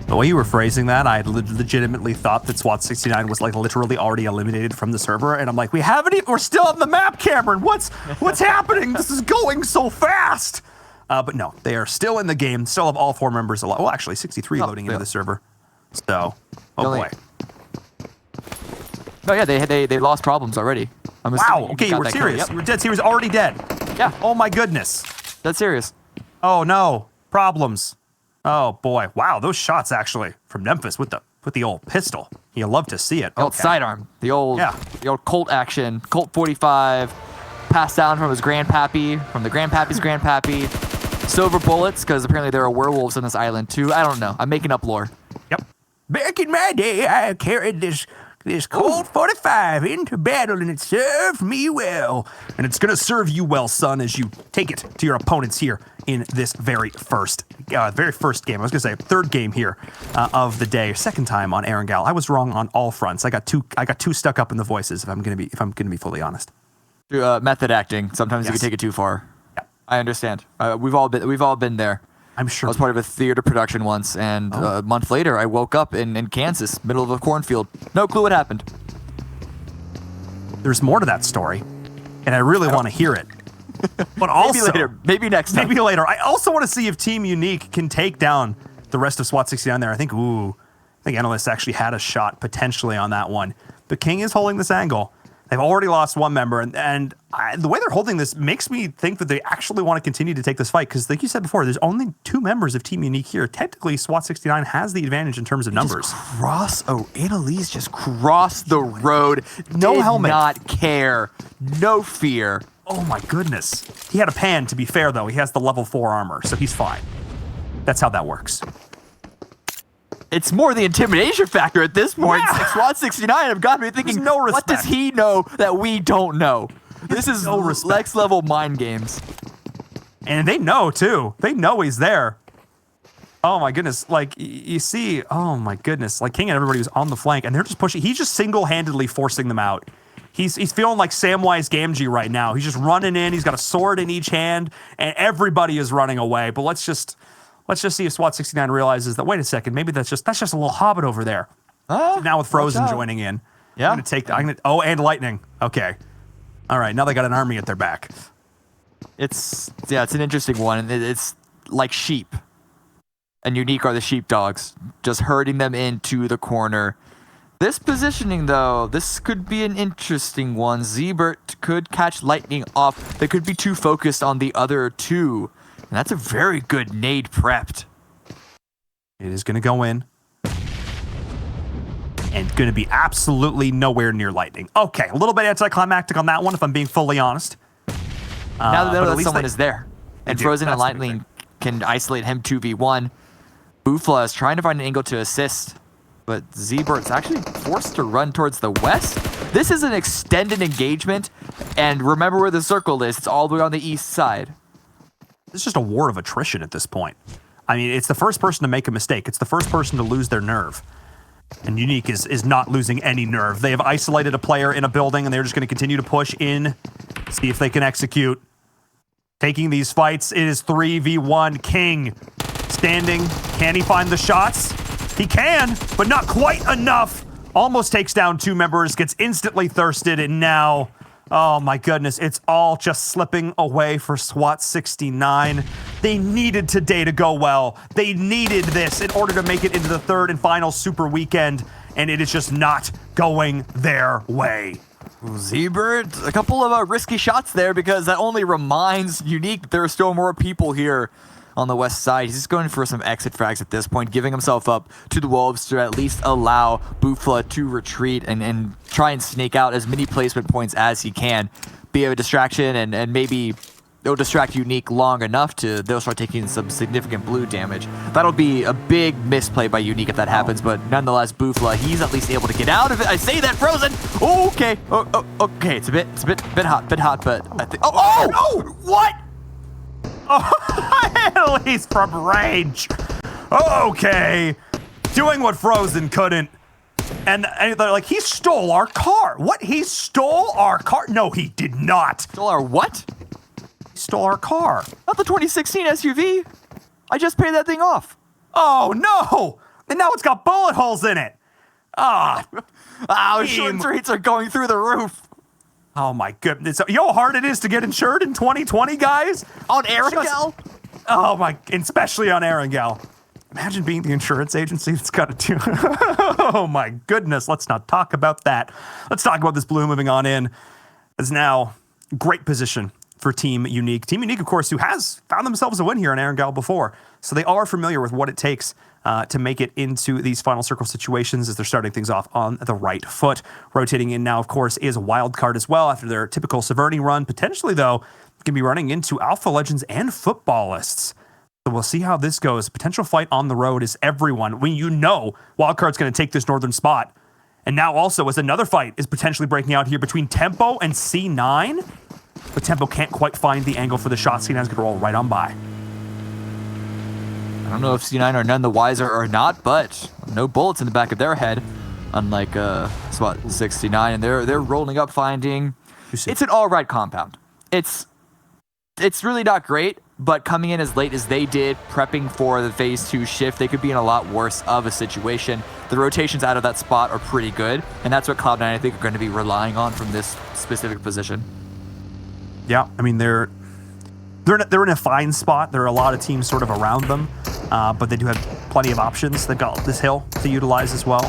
The way you were phrasing that, I legitimately thought that SWAT 69 was like literally already eliminated from the server, and I'm like, we're still on the map, Cameron. What's happening? This is going so fast. But no, they are still in the game. Still have all 4 members alive. Well, actually, 63 loading into the server. So, boy. Oh yeah, they lost problems already. Wow. Okay, you were serious. Yep. You were dead. He was already dead. Yeah. Oh my goodness. That's serious. Oh no. Problems. Oh boy. Wow. Those shots actually from Memphis with the old pistol. You love to see it. The old sidearm. The old Colt action. Colt 45. Passed down from his grandpappy. From the grandpappy's grandpappy. Silver bullets because apparently there are werewolves on this island too. I don't know. I'm making up lore. Yep. Back in my day, I carried this Colt 45 into battle, and it served me well. And it's going to serve you well, son, as you take it to your opponents here in this very first game. I was going to say third game here of the day, second time on Erangel. I was wrong on all fronts. I got too stuck up in the voices. If I'm going to be fully honest. Method acting. Sometimes you can take it too far. Yeah. I understand. We've all been there. I'm sure. I was part of a theater production once, and a month later, I woke up in Kansas, middle of a cornfield. No clue what happened. There's more to that story, and I really want to hear it. But also, maybe later. Maybe next time. Maybe later. I also want to see if Team Unique can take down the rest of SWAT 69 there. I think Analysts actually had a shot potentially on that one. But King is holding this angle. They've already lost one member, and the way they're holding this makes me think that they actually want to continue to take this fight, because like you said before, there's only 2 members of Team Unique here. Technically, SWAT 69 has the advantage in terms of numbers. Annalise just crossed the road. No helmet. Not care. No fear. Oh my goodness. He had a pan, to be fair, though. He has the level 4 armor, so he's fine. That's how that works. It's more the intimidation factor at this point. Yeah. SWAT 69 have got me thinking, no respect. What does he know that we don't know? This is no next level mind games. And they know, too. They know he's there. Oh my goodness. Like, you see, oh my goodness. Like, King and everybody was on the flank, and they're just pushing. He's just single-handedly forcing them out. He's feeling like Samwise Gamgee right now. He's just running in. He's got a sword in each hand, and everybody is running away. But let's just see if SWAT 69 realizes that, wait a second, maybe that's just a little hobbit over there. Now with Frozen joining in. Yeah. And Lightning. Okay. All right, now they got an army at their back. It's an interesting one. It's like sheep. And Unique are the sheepdogs, just herding them into the corner. This positioning, though, this could be an interesting one. Zebert could catch Lightning off. They could be too focused on the other 2. And that's a very good nade prepped. It is going to go in. And going to be absolutely nowhere near Lightning. Okay, a little bit anticlimactic on that one, if I'm being fully honest. Now that they know that someone is there. And Frozen and Lightning can isolate him 2v1. Bufla is trying to find an angle to assist. But Zebert's actually forced to run towards the west. This is an extended engagement. And remember where the circle is. It's all the way on the east side. It's just a war of attrition at this point. I mean, it's the first person to make a mistake. It's the first person to lose their nerve. And Unique is not losing any nerve. They have isolated a player in a building, and they're just going to continue to push in, see if they can execute. Taking these fights, it is 3v1. King standing. Can he find the shots? He can, but not quite enough. Almost takes down 2 members, gets instantly thirsted, and now... oh my goodness, it's all just slipping away for SWAT 69. They needed today to go well. They needed this in order to make it into the 3rd and final Super Weekend, and it is just not going their way. Zebert, a couple of risky shots there, because that only reminds Unique there are still more people here on the west side. He's just going for some exit frags at this point, giving himself up to the Wolves to at least allow Bufla to retreat and try and snake out as many placement points as he can. Be a distraction, and maybe it'll distract Unique long enough they'll start taking some significant blue damage. That'll be a big misplay by Unique if that happens, but nonetheless, Bufla, he's at least able to get out of it. I say that, Frozen! Oh, okay. Okay, it's a bit hot, but I think... Oh, no! What? Oh, at least from range. Okay. Doing what Frozen couldn't. And they're like, he stole our car. What? He stole our car? No, he did not. Stole our what? He stole our car. Not the 2016 SUV. I just paid that thing off. Oh, no. And now it's got bullet holes in it. Insurance rates are going through the roof. Oh my goodness. You know how hard it is to get insured in 2020, guys? On Erangel? Oh my, especially on Erangel. Imagine being the insurance agency that's got to do. Oh my goodness. Let's not talk about that. Let's talk about this blue moving on in. It's now great position for Team Unique. Team Unique, of course, who has found themselves a win here on Erangel before. So they are familiar with what it takes to make it into these final circle situations as they're starting things off on the right foot. Rotating in now, of course, is a wild card as well after their typical Severny run. Potentially, though, can be running into Alpha Legends and Footballists. So we'll see how this goes. Potential fight on the road is everyone. When you know Wildcard's going to take this northern spot. And now also, as another fight is potentially breaking out here between Tempo and C9. But Tempo can't quite find the angle for the shot. C9's going to roll right on by. I don't know if C9 are none the wiser or not, but no bullets in the back of their head, unlike SWAT 69, and they're rolling up, finding it's an all right compound. It's really not great, but coming in as late as they did, prepping for the phase 2 shift, they could be in a lot worse of a situation. The rotations out of that spot are pretty good, and that's what Cloud9 I think are going to be relying on from this specific position. Yeah, I mean they're in a fine spot. There are a lot of teams sort of around them, but they do have plenty of options. They've got this hill to utilize as well.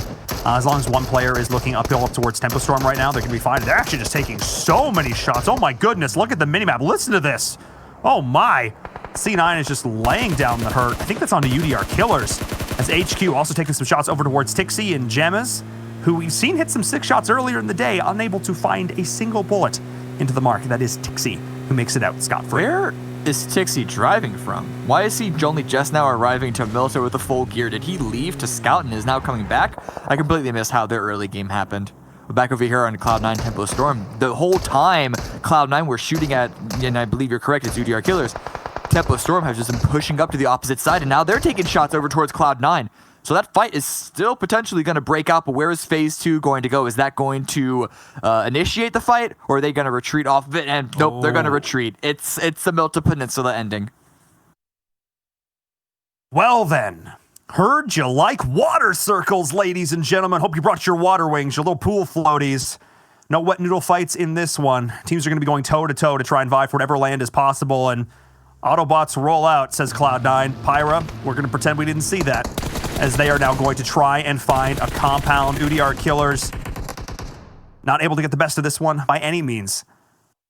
As long as one player is looking uphill up towards Tempo Storm right now, they're going to be fine. They're actually just taking so many shots. Oh my goodness, look at the minimap. Listen to this. Oh my. C9 is just laying down the hurt. I think that's onto UDR Killers. As HQ also taking some shots over towards Tixie and Gemmas, who we've seen hit some 6 shots earlier in the day, unable to find a single bullet into the mark. That is Tixie, who makes it out scot-free. Where is Tixie driving from? Why is he only just now arriving to Milta with a full gear? Did he leave to scout and is now coming back? I completely missed how their early game happened. But back over here on Cloud9 Tempo Storm, the whole time Cloud9 were shooting at, and I believe you're correct, it's UDR Killers, Tempo Storm has just been pushing up to the opposite side, and now they're taking shots over towards Cloud9. So that fight is still potentially going to break out, but where is Phase 2 going to go? Is that going to initiate the fight, or are they going to retreat off of it? And nope, they're going to retreat. It's the Milta Peninsula ending. Well then, heard you like water circles, ladies and gentlemen. Hope you brought your water wings, your little pool floaties. No wet noodle fights in this one. Teams are going to be going toe-to-toe to try and vie for whatever land is possible, and Autobots roll out, says Cloud9. Pyra, we're going to pretend we didn't see that, as they are now going to try and find a compound. UDR Killers not able to get the best of this one by any means,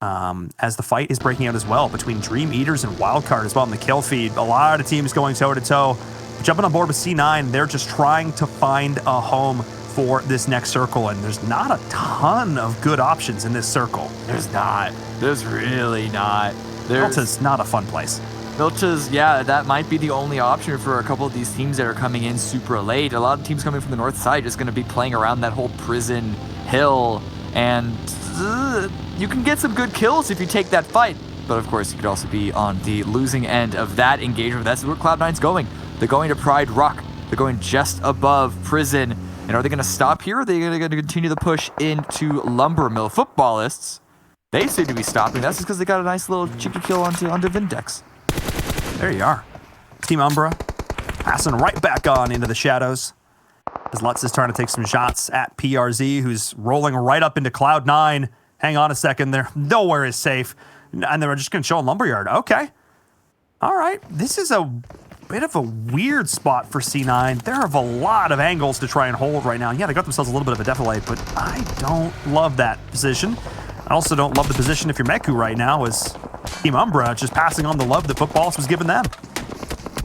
as the fight is breaking out as well between Dream Eaters and Wildcard as well in the kill feed. A lot of teams going toe-to-toe. Jumping on board with C9, they're just trying to find a home for this next circle, and there's not a ton of good options in this circle. There's not. There's really not. Milta's not a fun place. Milta's, yeah, that might be the only option for a couple of these teams that are coming in super late. A lot of teams coming from the north side just going to be playing around that whole prison hill, and you can get some good kills if you take that fight. But of course, you could also be on the losing end of that engagement. That's where Cloud9's going. They're going to Pride Rock. They're going just above prison. And are they going to stop here, or are they going to continue the push into Lumber Mill? Footballists, they seem to be stopping. That's just because they got a nice little cheeky kill onto Vindex. There you are. Team Umbra passing right back on into the shadows, as Lutz is trying to take some shots at PRZ, who's rolling right up into Cloud9. Hang on a second there. Nowhere is safe. And they're just going to show on Lumberyard. Okay. All right. This is a bit of a weird spot for C9. There are a lot of angles to try and hold right now. Yeah, they got themselves a little bit of a defilade, but I don't love that position. I also don't love the position if you're Meku right now, as Team Umbra just passing on the love that Footballs was giving them.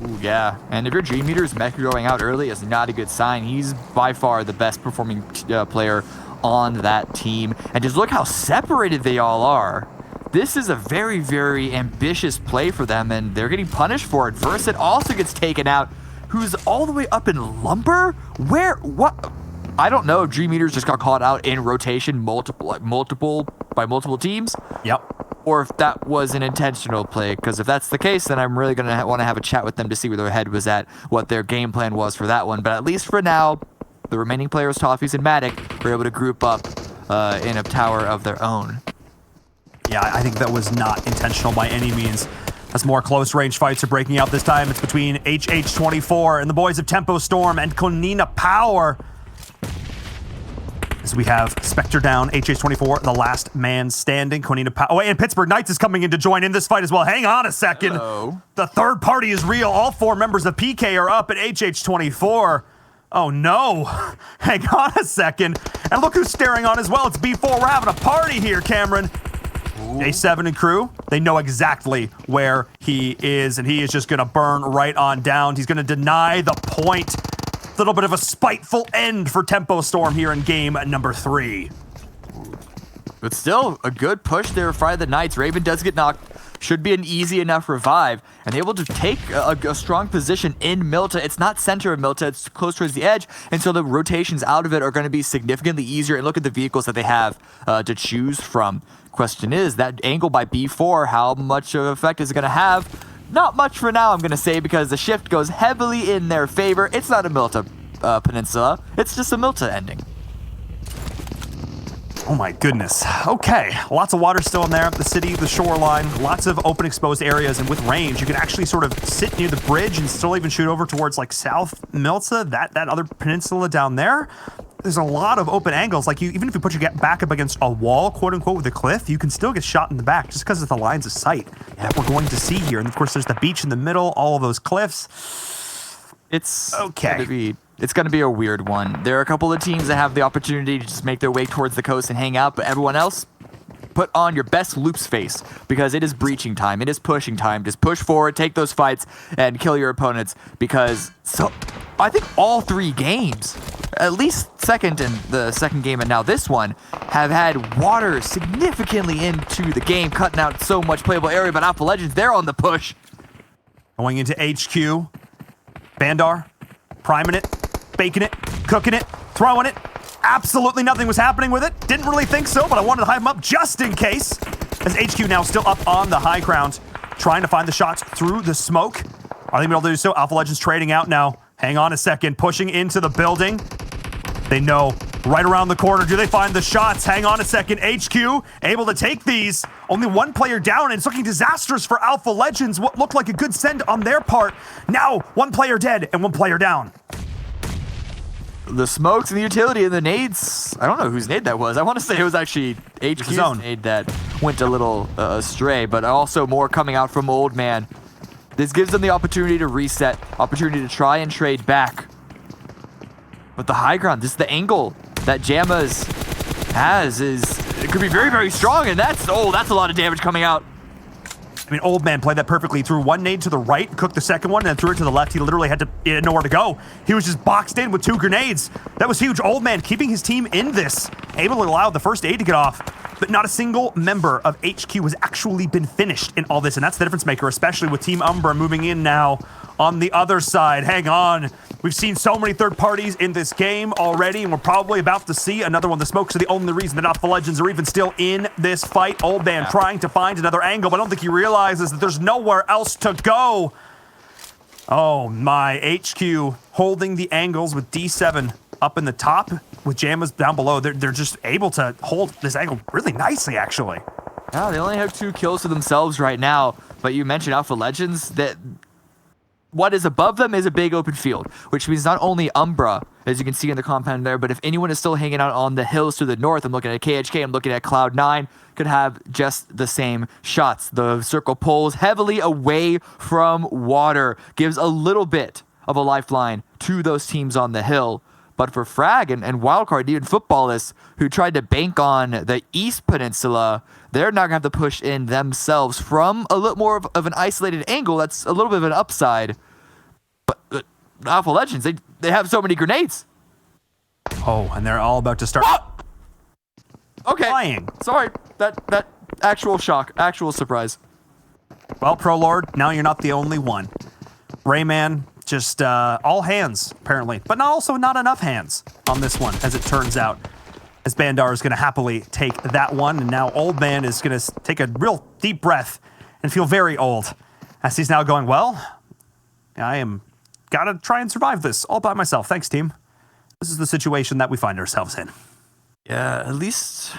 Ooh, yeah. And if your Dream Eater's Meku going out early is not a good sign. He's by far the best performing player on that team. And just look how separated they all are. This is a very, very ambitious play for them, and they're getting punished for it. Verset also gets taken out, who's all the way up in Lumber? Where? What? I don't know if Dream Eaters just got caught out in rotation by multiple teams. Yep. Or if that was an intentional play, because if that's the case, then I'm really going to want to have a chat with them to see where their head was at, what their game plan was for that one. But at least for now, the remaining players, Toffees and Matic, were able to group up in a tower of their own. Yeah, I think that was not intentional by any means. As more close-range fights are breaking out this time, it's between HH24 and the boys of Tempo Storm and Konina Power. As we have Spectre down, HH24, the last man standing. Konina Power. Oh, and Pittsburgh Knights is coming in to join in this fight as well. Hang on a second. Hello. The third party is real. All 4 members of PK are up at HH24. Oh no. Hang on a second. And look who's staring on as well. It's B4. We're having a party here, Cameron. A7 and crew, they know exactly where he is, and he is just going to burn right on down. He's going to deny the point. A little bit of a spiteful end for Tempo Storm here in game number 3. But still, a good push there by the Knights. Raven does get knocked. Should be an easy enough revive, and able to take a strong position in Milta. It's not center of Milta, it's close towards the edge, and so the rotations out of it are going to be significantly easier. And look at the vehicles that they have to choose from. Question is, that angle by B4, how much of an effect is it going to have? Not much for now, I'm going to say, because the shift goes heavily in their favor. It's not a Milta peninsula, it's just a Milta ending. Oh my goodness. Okay, lots of water still in there. The city, the shoreline, lots of open exposed areas, and with range, you can actually sort of sit near the bridge and still even shoot over towards like South Milta, that other peninsula down there. There's a lot of open angles. Like, even if you put your back up against a wall, quote unquote, with a cliff, you can still get shot in the back just because of the lines of sight that we're going to see here. And of course, there's the beach in the middle, all of those cliffs. It's okay. It's going to be a weird one. There are a couple of teams that have the opportunity to just make their way towards the coast and hang out, but everyone else, put on your best Loops face because it is breaching time. It is pushing time. Just push forward, take those fights, and kill your opponents because I think all 3 games, at least the second game and now this one, have had water significantly into the game, cutting out so much playable area, but Alpha Legends, they're on the push. Going into HQ, Bandar, priming it, baking it, cooking it, throwing it. Absolutely nothing was happening with it. Didn't really think so, but I wanted to hype him up just in case. As HQ now still up on the high ground, trying to find the shots through the smoke. Are they able to do so? Alpha Legends trading out now. Hang on a second, pushing into the building. They know right around the corner. Do they find the shots? Hang on a second. HQ able to take these. Only 1 player down, and it's looking disastrous for Alpha Legends. What looked like a good send on their part. Now 1 player dead and 1 player down. The smokes and the utility and the nades. I don't know whose nade that was. I want to say it was actually HQ's nade that went a little astray, but also more coming out from Old Man. This gives them the opportunity to reset, opportunity to try and trade back. But the high ground, this is the angle that Jammas has, it could be very, very strong, and that's a lot of damage coming out. I mean, Old Man played that perfectly. Threw 1 nade to the right, cooked the second one, and then threw it to the left. He literally had nowhere to go. He was just boxed in with 2 grenades. That was huge. Old Man keeping his team in this, able to allow the first aid to get off. But not a single member of HQ has actually been finished in all this, and that's the difference maker, especially with Team Umbra moving in now on the other side. Hang on. We've seen so many third parties in this game already, and we're probably about to see another one. The smokes are the only reason that Alpha Legends are even still in this fight. Old Man trying to find another angle, but I don't think he realizes that there's nowhere else to go. Oh my, HQ holding the angles with D7 up in the top with Jammas down below. They're just able to hold this angle really nicely, actually. Yeah, they only have 2 kills to themselves right now, but you mentioned Alpha Legends, that what is above them is a big open field, which means not only Umbra, as you can see in the compound there, but if anyone is still hanging out on the hills to the north, I'm looking at KHK, I'm looking at Cloud9, could have just the same shots. The circle pulls heavily away from water, gives a little bit of a lifeline to those teams on the hill. But for Frag and Wildcard, even Footballists, who tried to bank on the East Peninsula, they're not going to have to push in themselves from a little more of an isolated angle. That's a little bit of an upside. But Alpha Legends, they have so many grenades. Oh, and they're all about to start... Okay. Flying. Sorry, that actual shock, actual surprise. Well, Pro Lord, now you're not the only one. Rayman, just all hands, apparently. But not enough hands on this one, as it turns out. As Bandar is going to happily take that one, and now Old Man is going to take a real deep breath and feel very old. As he's now going, well, I am got to try and survive this all by myself. Thanks, team. This is the situation that we find ourselves in. Yeah, at least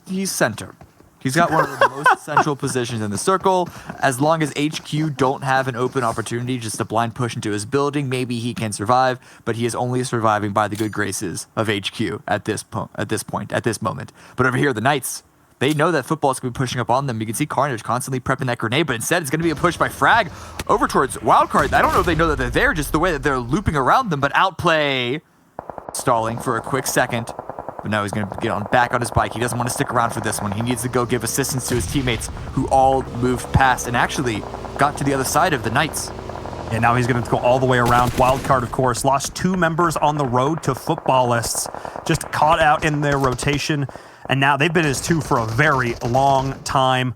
he's center. He's got one of the most central positions in the circle. As long as HQ don't have an open opportunity, just a blind push into his building, maybe he can survive, but he is only surviving by the good graces of HQ at this moment. But over here, the Knights, they know that Football's going to be pushing up on them. You can see Carnage constantly prepping that grenade, but instead it's going to be a push by Frag over towards Wildcard. I don't know if they know that they're there, just the way that they're looping around them, but outplay. Stalling for a quick second. But now he's going to get back on his bike. He doesn't want to stick around for this one. He needs to go give assistance to his teammates who all moved past and actually got to the other side of the Knights. And now he's going to go all the way around. Wildcard, of course, lost 2 members on the road to Footballists. Just caught out in their rotation. And now they've been as 2 for a very long time.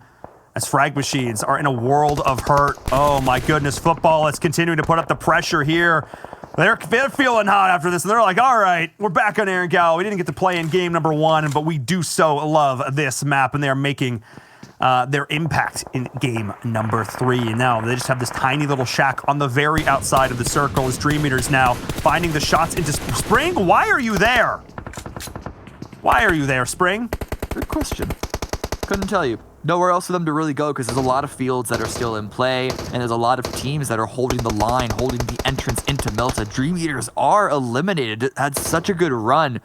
As Frag Machines are in a world of hurt. Oh my goodness, Footballists continuing to put up the pressure here. They're feeling hot after this, and they're like, all right, we're back on Erangel. We didn't get to play in game number 1, but we do so love this map, and they're making their impact in game number 3. And now they just have this tiny little shack on the very outside of the circle as Dream Eaters now finding the shots into Spring. Why are you there? Why are you there, Spring? Good question. Couldn't tell you. Nowhere else for them to really go because there's a lot of fields that are still in play and there's a lot of teams that are holding the line, holding the entrance into Melta. Dream Eaters are eliminated. It had such a good run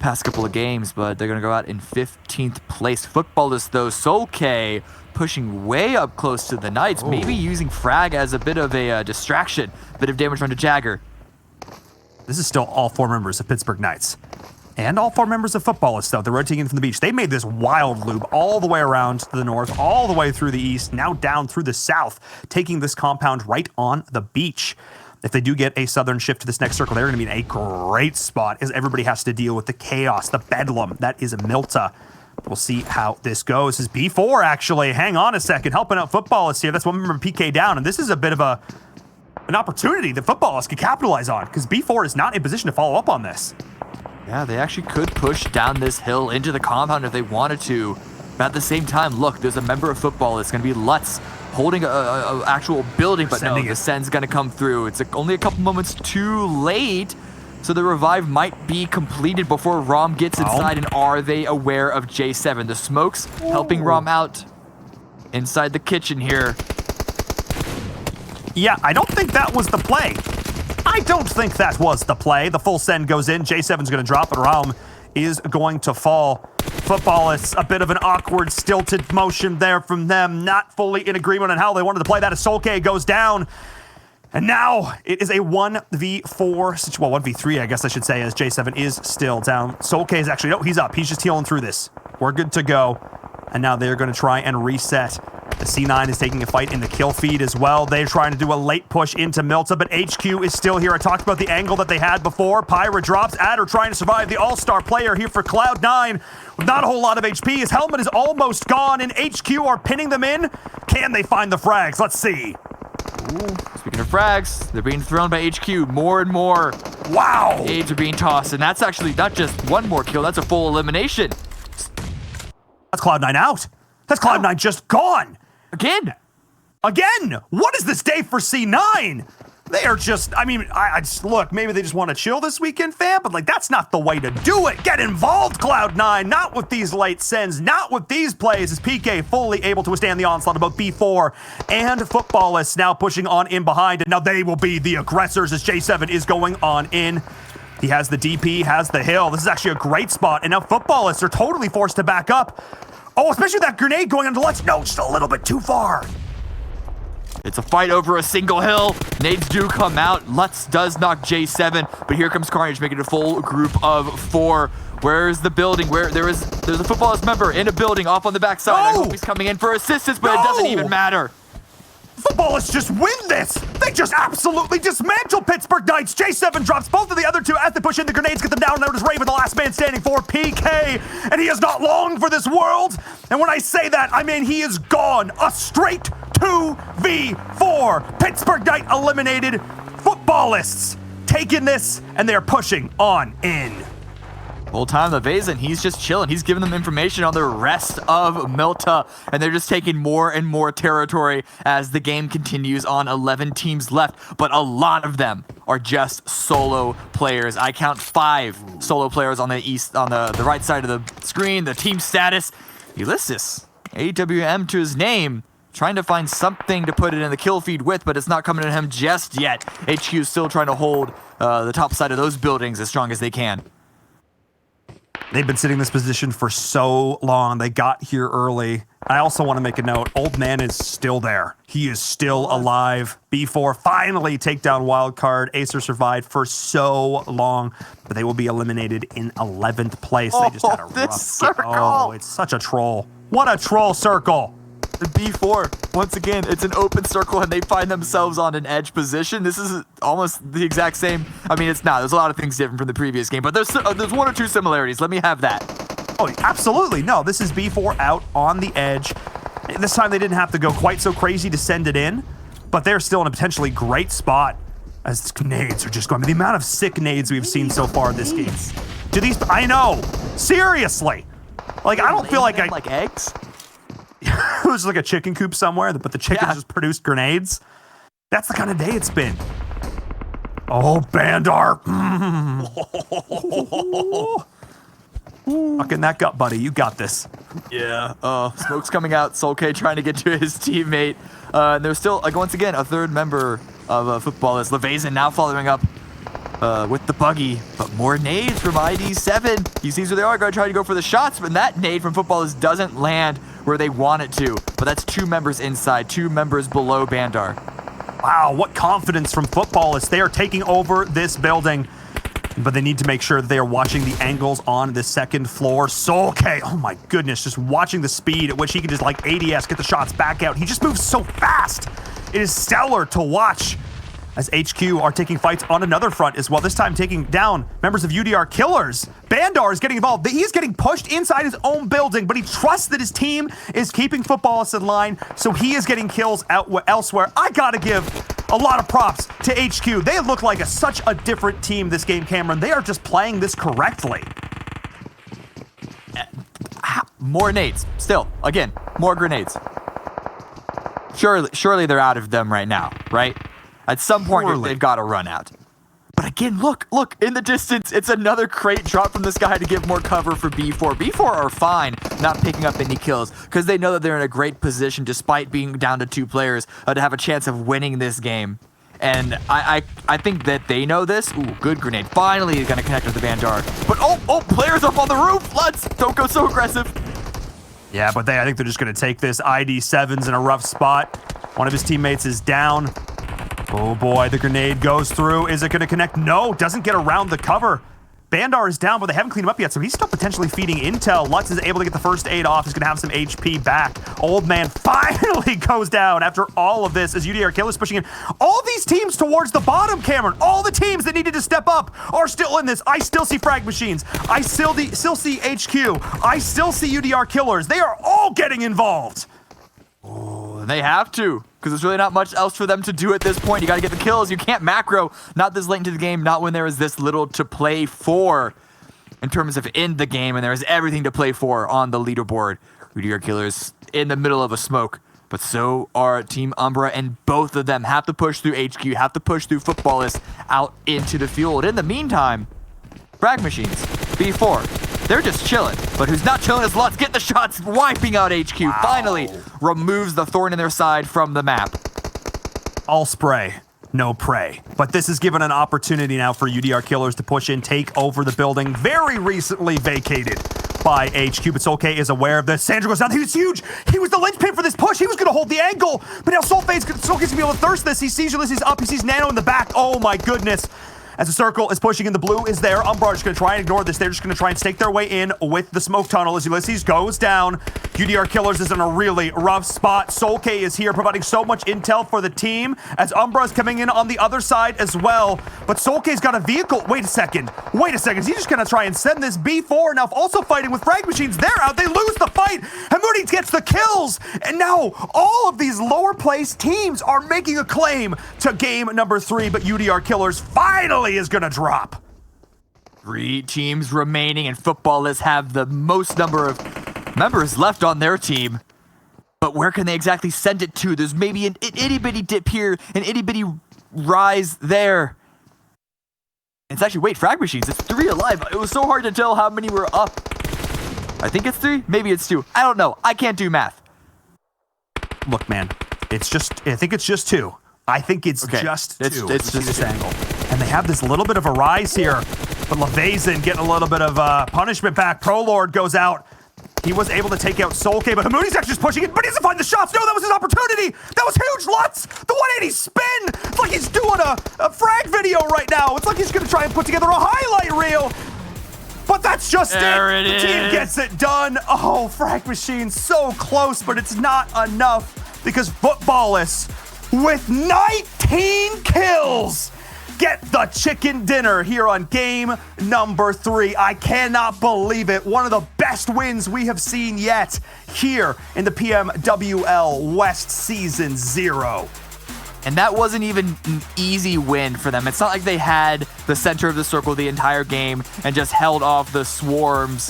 past couple of games, but they're going to go out in 15th place. Footballist, though, Solke pushing way up close to the Knights, maybe using Frag as a bit of a distraction. Bit of damage onto Jagger. This is still all 4 members of Pittsburgh Knights. And all 4 members of Footballists, though. They're rotating in from the beach. They made this wild loop all the way around to the north, all the way through the east, now down through the south, taking this compound right on the beach. If they do get a southern shift to this next circle, they're going to be in a great spot as everybody has to deal with the chaos, the bedlam. That is Milta. We'll see how this goes. This is B4, actually. Hang on a second. Helping out Footballists here. That's one member PK down, and this is a bit of an opportunity that Footballists could capitalize on, because B4 is not in position to follow up on this. Yeah, they actually could push down this hill into the compound if they wanted to. But at the same time, look, there's a member of Football. It's going to be Lutz holding a actual building, but no, the Sen's going to come through. It's only a couple moments too late, so the revive might be completed before Rom gets inside. And are they aware of J7? The smokes helping Rom out inside the kitchen here. Yeah, I don't think that was the play. I don't think that was the play. The full send goes in. J7's going to drop, but Raum is going to fall. Footballists, a bit of an awkward, stilted motion there from them. Not fully in agreement on how they wanted to play that as Solke goes down. And now it is a 1v4, well, 1v3, I guess I should say, as J7 is still down. Solke is actually, no, he's up. He's just healing through this. We're good to go. And now they're going to try and reset. The C9 is taking a fight in the kill feed as well. They're trying to do a late push into Milta, but HQ is still here. I talked about the angle that they had before. Pyra drops. Adder trying to survive. The all-star player here for Cloud9 with not a whole lot of HP. His helmet is almost gone, and HQ are pinning them in. Can they find the frags? Let's see. Ooh, speaking of frags, they're being thrown by HQ more and more. Wow! Aids are being tossed, and that's actually not just one more kill, that's a full elimination. That's Cloud9 out. That's Cloud9 just gone. Again. What is this day for C9? They are just, I mean, I just, look, maybe they just want to chill this weekend, fam, but like, that's not the way to do it. Get involved, Cloud9, not with these late sends, not with these plays, as PK fully able to withstand the onslaught of both B4 and Footballists now pushing on in behind, and now they will be the aggressors as J7 is going on in. He has the DP, has the hill. This is actually a great spot, and now Footballists are totally forced to back up. Oh, especially that grenade going onto Lutz. No, just a little bit too far. It's a fight over a single hill. Nades do come out. Lutz does knock J7, but here comes Carnage making a full group of 4. Where's the building? There's a Footballist member in a building off on the backside. I hope he's coming in for assistance, but it doesn't even matter. Footballists just win this. They just absolutely dismantle Pittsburgh Knights. J7 drops both of the other 2 as they push in. The grenades get them down. Now it is Raven, the last man standing for PK. And he is not long for this world. And when I say that, I mean he is gone. A straight 2v4. Pittsburgh Knight eliminated. Footballists taking this, and they're pushing on in. Whole time, Levazen, he's just chilling. He's giving them information on the rest of Milta, and they're just taking more and more territory as the game continues on. 11 teams left, but a lot of them are just solo players. I count 5 solo players on the right side of the screen. The team status, Ulysses, AWM to his name, trying to find something to put it in the kill feed with, but it's not coming to him just yet. HQ is still trying to hold the top side of those buildings as strong as they can. They've been sitting in this position for so long. They got here early. I also want to make a note. Old Man is still there. He is still alive. B4 finally take down Wildcard. Acer survived for so long, but they will be eliminated in 11th place. They just had a rough circle. Oh, it's such a troll. What a troll circle. The B4, once again, it's an open circle and they find themselves on an edge position. This is almost the exact same. I mean, it's not. There's a lot of things different from the previous game, but there's 1 or 2 similarities. Let me have that. Oh, absolutely. No, this is B4 out on the edge. This time they didn't have to go quite so crazy to send it in, but they're still in a potentially great spot as nades are just going. The amount of sick nades we've seen so far this game. Do these, I know, seriously. Like, I don't feel like like eggs? It was like a chicken coop somewhere, but the chickens just produced grenades. That's the kind of day it's been. Oh, Bandar. Fucking that gut, buddy. You got this. Yeah. Smoke's coming out. Solke trying to get to his teammate. There's still, like, once again, a 3rd member of Footballist. Levazen now following up with the buggy, but more nades from ID7. He sees where they are, going to try to go for the shots, but that nade from Footballers doesn't land where they want it to. But that's 2 members inside, 2 members below Bandar. Wow, what confidence from Footballers. They are taking over this building, but they need to make sure that they are watching the angles on the second floor. Solke, oh my goodness, just watching the speed at which he can just like ADS, get the shots back out. He just moves so fast. It is stellar to watch as HQ are taking fights on another front as well, this time taking down members of UDR Killers. Bandar is getting involved. He is getting pushed inside his own building, but he trusts that his team is keeping Footballists in line, so he is getting kills out elsewhere. I gotta give a lot of props to HQ. They look like such a different team this game, Cameron. They are just playing this correctly. More nades. Still, again, more grenades. Surely they're out of them right now, right? At some point, they've got to run out. But again, look, in the distance, it's another crate drop from this guy to give more cover for B4. B4 are fine not picking up any kills because they know that they're in a great position despite being down to 2 players to have a chance of winning this game. And I think that they know this. Ooh, good grenade. Finally, he's going to connect with the Vanguard. But oh, players up on the roof. Don't go so aggressive. Yeah, but I think they're just going to take this. ID7's in a rough spot. One of his teammates is down. Oh boy, the grenade goes through. Is it going to connect? No, doesn't get around the cover. Bandar is down, but they haven't cleaned him up yet, so he's still potentially feeding intel. Lutz is able to get the first aid off. He's going to have some HP back. Old man finally goes down after all of this as UDR Killers pushing in. All these teams towards the bottom, Cameron. All the teams that needed to step up are still in this. I still see Frag Machines. I still see HQ. I still see UDR Killers. They are all getting involved. Oh, they have to, because there's really not much else for them to do at this point. You got to get the kills. You can't macro, not this late into the game, not when there is this little to play for in terms of in the game, and there is everything to play for on the leaderboard. UDR Killers in the middle of a smoke, but so are Team Umbra, and both of them have to push through HQ, have to push through Footballists out into the field. In the meantime, Frag Machines, B4, they're just chilling, but who's not chilling is Lutz. Get the shots, wiping out HQ. Wow. Finally removes the thorn in their side from the map. All spray, no prey. But this is given an opportunity now for UDR Killers to push in, take over the building, very recently vacated by HQ, but Solke is aware of this. Sandra goes down. He was huge. He was the linchpin for this push. He was going to hold the angle, but now Solke's going to be able to thirst this. He sees Ulysses up. He sees Nano in the back. Oh my goodness. As the circle is pushing in, the blue is there. Umbra is going to try and ignore this. They're just going to try and stake their way in with the smoke tunnel as Ulysses goes down. UDR Killers is in a really rough spot. Solke is here providing so much intel for the team as Umbra is coming in on the other side as well. But Solke's got a vehicle. Wait a second. He's just going to try and send this B4. Now also fighting with Frag Machines. They're out. They lose the fight. Hamudi gets the kills. And now all of these lower placed teams are making a claim to game number 3. But UDR Killers finally is going to drop. 3 teams remaining, and Footballists have the most number of members left on their team. But where can they exactly send it to? There's maybe an itty-bitty dip here, an itty-bitty rise there. It's actually, wait, Frag Machines, it's 3 alive. It was so hard to tell how many were up. I think it's 3, maybe it's 2. I don't know. I can't do math. Look, man, I think it's just 2. I think it's just 2. It's just this angle. And they have this little bit of a rise here. But Levazen getting a little bit of punishment back. Prolord goes out. He was able to take out Solke, but Hamuni's actually just pushing it, but he doesn't find the shots. No, that was his opportunity. That was huge, Lutz. The 180 spin. It's like he's doing a frag video right now. It's like he's going to try and put together a highlight reel. But that's just it. The team gets it done. Oh, Frag Machine so close, but it's not enough because Footballists with 19 kills get the chicken dinner here on game number 3. I cannot believe it. One of the best wins we have seen yet here in the PMWL West Season 0. And that wasn't even an easy win for them. It's not like they had the center of the circle the entire game and just held off the swarms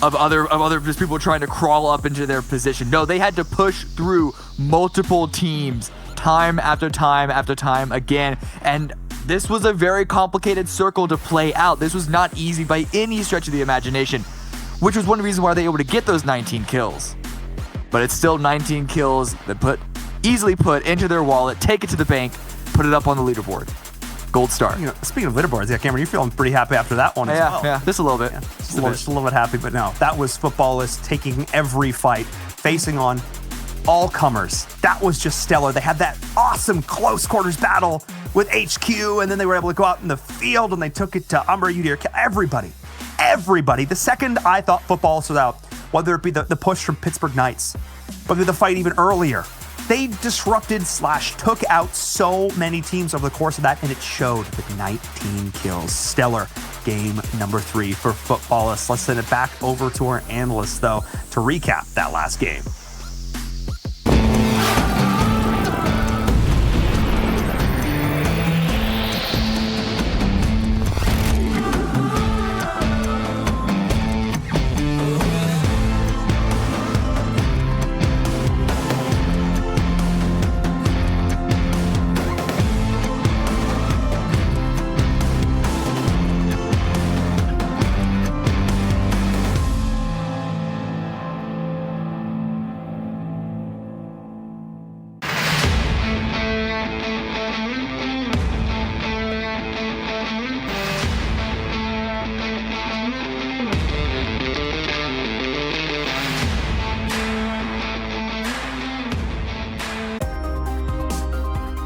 of other just people trying to crawl up into their position. No, they had to push through multiple teams time after time after time again. And this was a very complicated circle to play out. This was not easy by any stretch of the imagination, which was one reason why they were able to get those 19 kills. But it's still 19 kills that easily put into their wallet, take it to the bank, put it up on the leaderboard. Gold star. You know, speaking of leaderboards, yeah, Cameron, you're feeling pretty happy after that one as well. Yeah, just a little bit. Yeah, just a little bit happy, but no, that was Footballists taking every fight, facing on all comers. That was just stellar. They had that awesome close quarters battle with HQ, and then they were able to go out in the field and they took it to Umbra, UDR, everybody. The second I thought Footballists was out, whether it be the push from Pittsburgh Knights, whether the fight even earlier, they disrupted / took out so many teams over the course of that, and it showed with 19 kills. Stellar game number 3 for Footballists. Let's send it back over to our analysts, though, to recap that last game.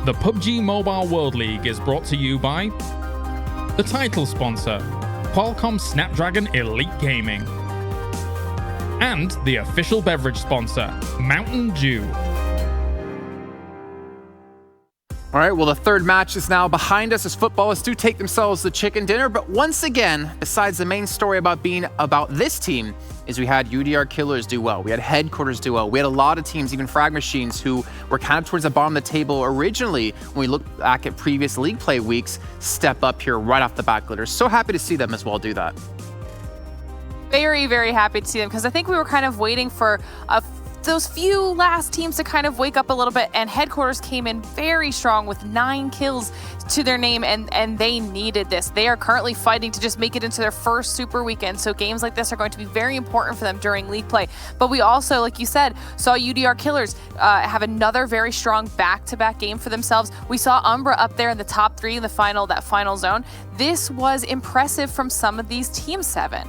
The PUBG Mobile World League is brought to you by the title sponsor, Qualcomm Snapdragon Elite Gaming, and the official beverage sponsor, Mountain Dew. All right, well, the third match is now behind us as Footballists do take themselves the chicken dinner. But once again, besides the main story about being about this team, is we had UDR Killers do well. We had Headquarters do well. We had a lot of teams, even Frag Machines, who were kind of towards the bottom of the table originally when we look back at previous league play weeks, step up here right off the bat, Glitter. So happy to see them as well do that. Very, very happy to see them because I think we were kind of waiting for those few last teams to kind of wake up a little bit, and Headquarters came in very strong with 9 kills to their name, and they needed this. They are currently fighting to just make it into their first super weekend, so games like this are going to be very important for them during league play. But we also, like you said, saw UDR Killers have another very strong back-to-back game for themselves. We saw Umbra up there in the top 3 in the that final zone. This was impressive from some of these Team 7.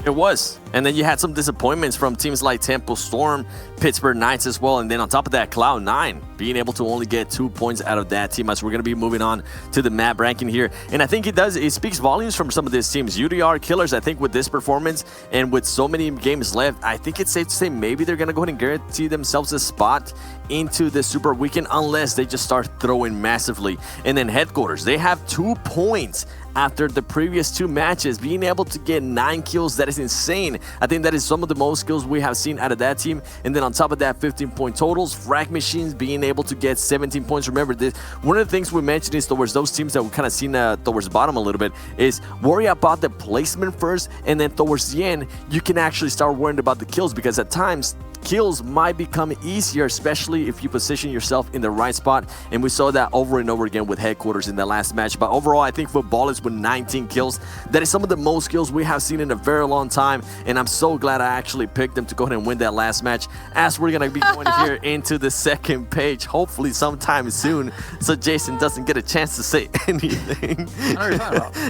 It was. And then you had some disappointments from teams like Temple Storm, Pittsburgh Knights as well. And then on top of that, Cloud9 being able to only get 2 points out of that team as we're going to be moving on to the map ranking here. And I think it speaks volumes from some of these teams. UDR Killers, I think with this performance and with so many games left, I think it's safe to say maybe they're going to go ahead and guarantee themselves a spot into the Super Weekend unless they just start throwing massively. And then Headquarters, they have 2 points after the previous 2 matches, being able to get 9 kills. That is insane. I think that is some of the most kills we have seen out of that team. And then on top of that, 15-point totals. Frag Machines being able to get 17 points. Remember, this one of the things we mentioned is towards those teams that we kind of seen towards the bottom a little bit is worry about the placement first, and then towards the end, you can actually start worrying about the kills, because at times, kills might become easier, especially if you position yourself in the right spot. And we saw that over and over again with Headquarters in the last match. But overall, I think Footballists with 19 kills, that is some of the most kills we have seen in a very long time. And I'm so glad I actually picked them to go ahead and win that last match, as we're going to be going here into the second page, hopefully sometime soon, so Jason doesn't get a chance to say anything.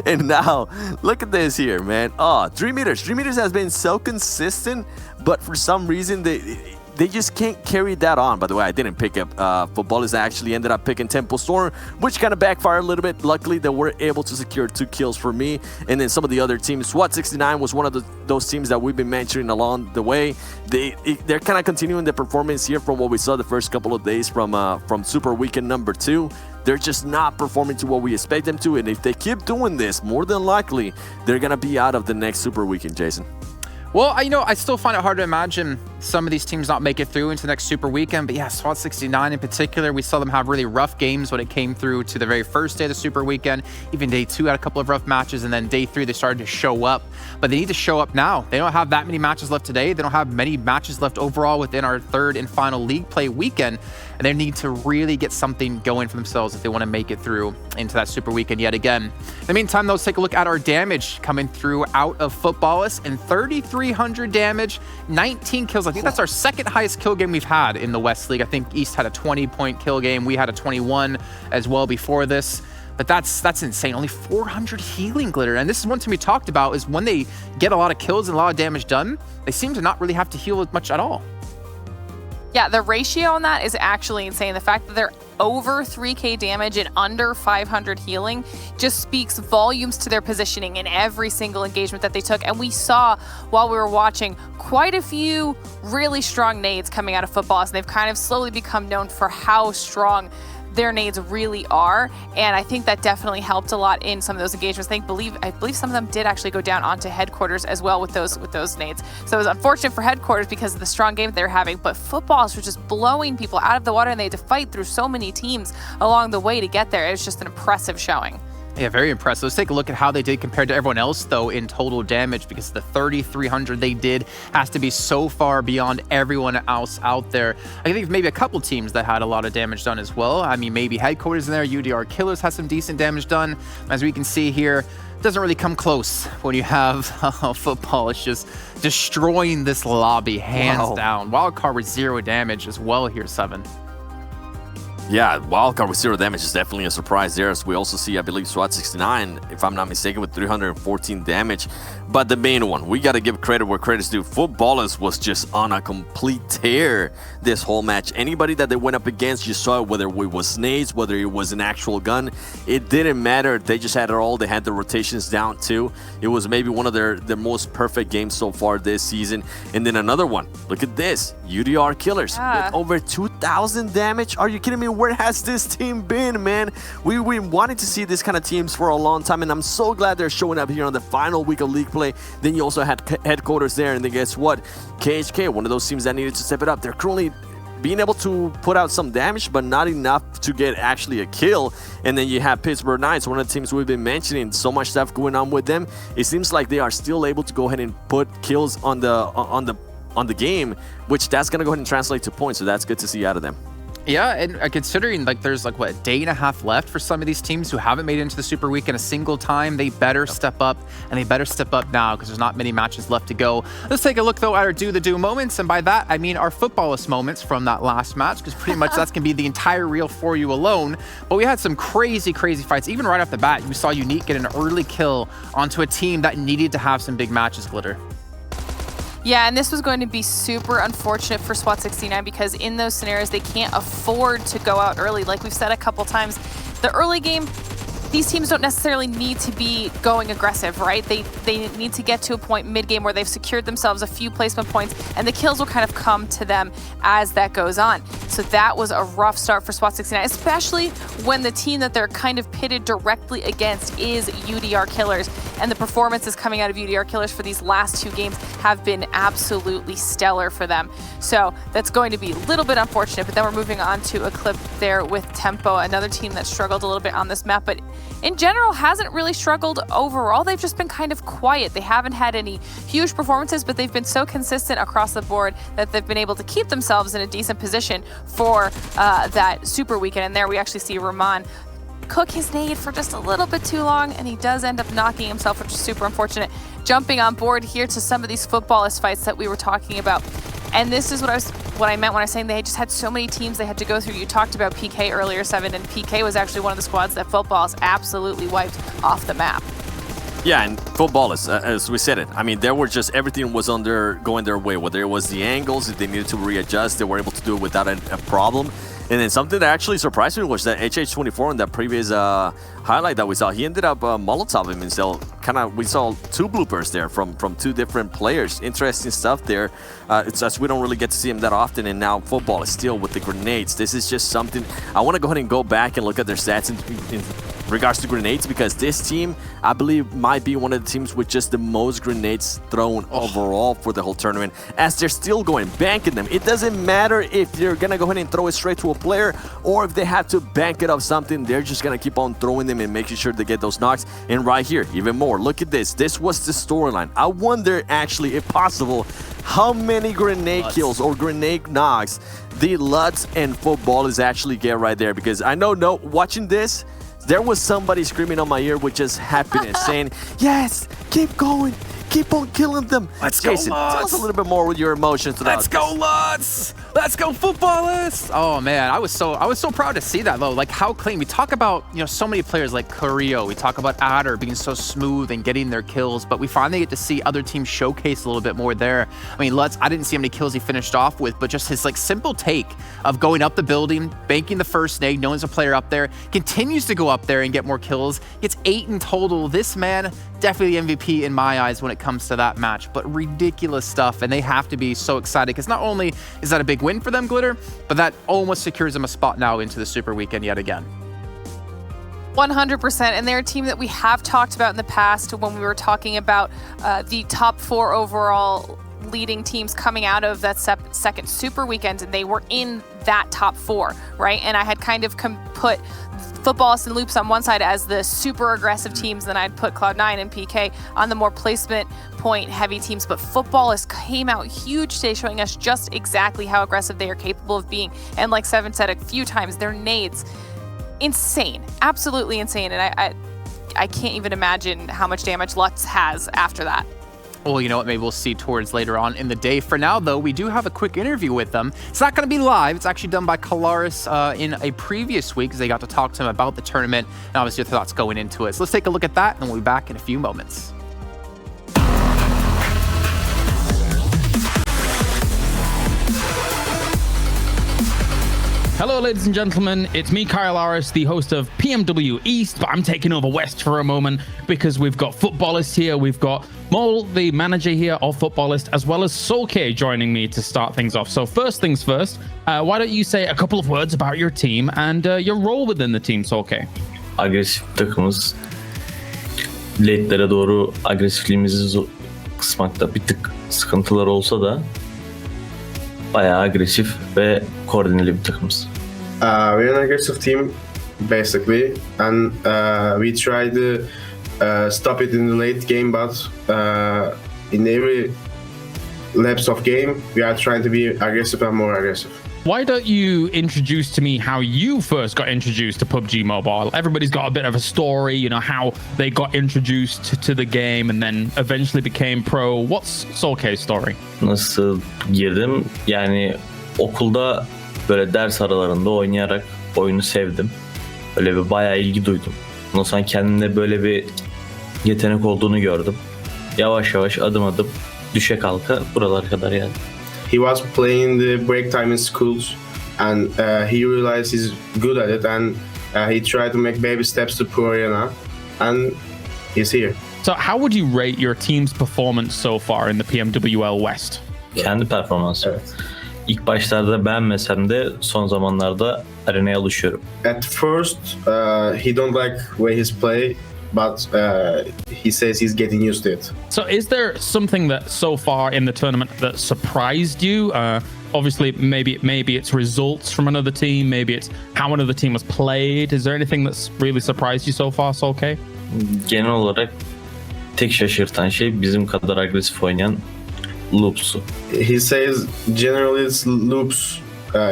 And now, look at this here, man. Oh, Dream Eaters. Dream Eaters has been so consistent, but for some reason, they just can't carry that on. By the way, I didn't pick up Footballists. I actually ended up picking Temple Storm, which kind of backfired a little bit. Luckily, they were able to secure 2 kills for me. And then some of the other teams, SWAT 69 was one of those teams that we've been mentioning along the way. They're kind of continuing the performance here from what we saw the first couple of days from Super Weekend number 2. They're just not performing to what we expect them to. And if they keep doing this, more than likely, they're going to be out of the next Super Weekend, Jason. Well, I still find it hard to imagine some of these teams not make it through into the next Super Weekend. But yeah, SWAT 69 in particular, we saw them have really rough games when it came through to the very first day of the Super Weekend. Even day 2 had a couple of rough matches, and then day 3 they started to show up. But they need to show up now. They don't have that many matches left today. They don't have many matches left overall within our third and final league play weekend. And they need to really get something going for themselves if they want to make it through into that Super Weekend yet again. In the meantime, though, let's take a look at our damage coming through out of Footballists. And 3,300 damage, 19 kills. I think that's our second highest kill game we've had in the West League. I think East had a 20-point kill game. We had a 21 as well before this. But that's insane. Only 400 healing, Glitter. And this is one thing we talked about, is when they get a lot of kills and a lot of damage done, they seem to not really have to heal much at all. Yeah, the ratio on that is actually insane. The fact that they're over 3k damage and under 500 healing just speaks volumes to their positioning in every single engagement that they took. And we saw while we were watching quite a few really strong nades coming out of footballs, and they've kind of slowly become known for how strong their nades really are, and I think that definitely helped a lot in some of those engagements. I believe some of them did actually go down onto headquarters as well with those nades. So it was unfortunate for headquarters because of the strong game they're having, but footballs were just blowing people out of the water, and they had to fight through so many teams along the way to get there. It was just an impressive showing. Yeah, very impressive. Let's take a look at how they did compared to everyone else, though, in total damage, because the 3,300 they did has to be so far beyond everyone else out there. I think maybe a couple teams that had a lot of damage done as well. I mean, maybe headquarters in there. UDR Killers has some decent damage done. As we can see here, it doesn't really come close when you have football. It's just destroying this lobby, hands down. Wildcard with 0 damage as well here, 7. Yeah, Wildcard with 0 damage is definitely a surprise there, as we also see, I believe, SWAT69, if I'm not mistaken, with 314 damage. But the main one, we got to give credit where credit's due. Footballers was just on a complete tear this whole match. Anybody that they went up against, you saw it, whether it was nades, whether it was an actual gun, it didn't matter. They just had it all. They had the rotations down too. It was maybe one of their most perfect games so far this season. And then another one, look at this, UDR Killers with over 2,000 damage. Are you kidding me? Where has this team been, man? We've been wanting to see this kind of teams for a long time, and I'm so glad they're showing up here on the final week of league play. Then you also had headquarters there, and then guess what? KHK, one of those teams that needed to step it up. They're currently being able to put out some damage, but not enough to get actually a kill. And then you have Pittsburgh Knights, one of the teams we've been mentioning, so much stuff going on with them. It seems like they are still able to go ahead and put kills on the game, which that's gonna go ahead and translate to points. So that's good to see out of them. Yeah, and considering like there's like what, a day and a half left for some of these teams who haven't made it into the Super Week in a single time, they better step up, and they better step up now because there's not many matches left to go. Let's take a look though at our do the do moments, and by that I mean our footballist moments from that last match, because pretty much that's gonna be the entire reel for you alone. But we had some crazy fights. Even right off the bat, we saw Unique get an early kill onto a team that needed to have some big matches, Glitter. Yeah, and this was going to be super unfortunate for SWAT69 because in those scenarios, they can't afford to go out early. Like we've said a couple times, the early game, these teams don't necessarily need to be going aggressive, right? They need to get to a point mid-game where they've secured themselves a few placement points, and the kills will kind of come to them as that goes on. So that was a rough start for SWAT69, especially when the team that they're kind of pitted directly against is UDR Killers. And the performances coming out of UDR Killers for these last 2 games have been absolutely stellar for them. So that's going to be a little bit unfortunate, but then we're moving on to a clip there with Tempo, another team that struggled a little bit on this map, but in general hasn't really struggled overall. They've just been kind of quiet. They haven't had any huge performances, but they've been so consistent across the board that they've been able to keep themselves in a decent position for that Super Weekend. And there we actually see Rahman cook his nade for just a little bit too long, and he does end up knocking himself, which is super unfortunate. Jumping on board here to some of these footballist fights that we were talking about. And this is what I meant when I was saying they just had so many teams they had to go through. You talked about PK earlier, 7, and PK was actually one of the squads that footballs absolutely wiped off the map. Yeah, and footballers, as we said it, I mean, there were just, everything was going their way. Whether it was the angles, if they needed to readjust, they were able to do it without a problem. And then something that actually surprised me was that HH24 in that previous highlight that we saw, he ended up Molotoving himself. We saw 2 bloopers there from 2 different players. Interesting stuff there. It's just we don't really get to see him that often, and now football is still with the grenades. This is just something, I want to go ahead and go back and look at their stats in regards to grenades, because this team, I believe, might be one of the teams with just the most grenades thrown overall for the whole tournament, as they're still going, banking them. It doesn't matter if you're going to go ahead and throw it straight to a player, or if they have to bank it off something, they're just going to keep on throwing them and making sure they get those knocks. And right here, even more, look at this. This was the storyline. I wonder, actually, if possible, how many grenade kills or grenade knocks the Lutz and footballers actually get right there, because I know, watching this, there was somebody screaming on my ear with just happiness, saying, yes, keep going, keep on killing them. Let's Jason, go, Lutz. tell us a little bit more with your emotions about Let's go, Lutz! Let's go, footballists! Oh man, I was so proud to see that though. Like how clean. We talk about so many players like Carrillo. We talk about Adder being so smooth and getting their kills, but we finally get to see other teams showcase a little bit more there. I mean, Lutz, I didn't see how many kills he finished off with, but just his like simple take of going up the building, banking the first nade, knowing there's a player up there, continues to go up there and get more kills. Gets 8 in total. This man, definitely MVP in my eyes when it comes to that match, but ridiculous stuff, and they have to be so excited because not only is that a big win for them, Glitter, but that almost secures them a spot now into the Super Weekend yet again. 100%, and they're a team that we have talked about in the past when we were talking about the top 4 overall leading teams coming out of that second Super Weekend, and they were in that top 4, right? And I had kind of put Footballists and Loops on one side as the super aggressive teams, then I'd put Cloud9 and PK on the more placement point heavy teams. But Footballists came out huge today, showing us just exactly how aggressive they are capable of being. And like Seven said a few times, their nades, insane, absolutely insane. And I can't even imagine how much damage Lutz has after that. Well, you know what? Maybe we'll see towards later on in the day. For now, though, we do have a quick interview with them. It's not going to be live. It's actually done by Kalaris in a previous week because they got to talk to him about the tournament and obviously their thoughts going into it. So let's take a look at that, and we'll be back in a few moments. Hello, ladies and gentlemen. It's me, Kyle Aris, the host of PMW East, but I'm taking over West for a moment because we've got Footballists here. We've got Mole, the manager here of Footballist, as well as Solke joining me to start things off. So first things first, why don't you say a couple of words about your team and your role within the team, Solke? Agresif takımız. Late'lere doğru agresifliğimizi kısmakta bir tık sıkıntılar olsa da bayağı agresif ve koordineli bir takımız. We're an aggressive team, basically, and we try to stop it in the late game, but in every laps of game, we are trying to be aggressive and more aggressive. Why don't you introduce to me how you first got introduced to PUBG Mobile? Everybody's got a bit of a story, you know, how they got introduced to the game and then eventually became pro. What's Solke's story? Nasıl girdim? Yani okulda böyle ders aralarında oynayarak oyunu sevdim. Böyle bir bayağı ilgi duydum. Ondan sonra kendimde böyle bir yetenek olduğunu gördüm. Yavaş yavaş adım adım düşe kalka buralara kadar geldim. He was playing the break time in schools, and he realized he's good at it, and he tried to make baby steps to pro arena, and he's here. So how would you rate your team's performance so far in the PMWL West? Kendi performansı. Evet. İlk başlarda beğenmesem de son zamanlarda arenaya alışıyorum. At first, he don't like way his play, but he says he's getting used to it. So is there something that so far in the tournament that surprised you? Obviously, maybe it's results from another team, maybe it's how another team has played. Is there anything that's really surprised you so far, Solke? Genel olarak tek şaşırtan şey bizim kadar agresif oynayan Loops'u. He says generally it's Loops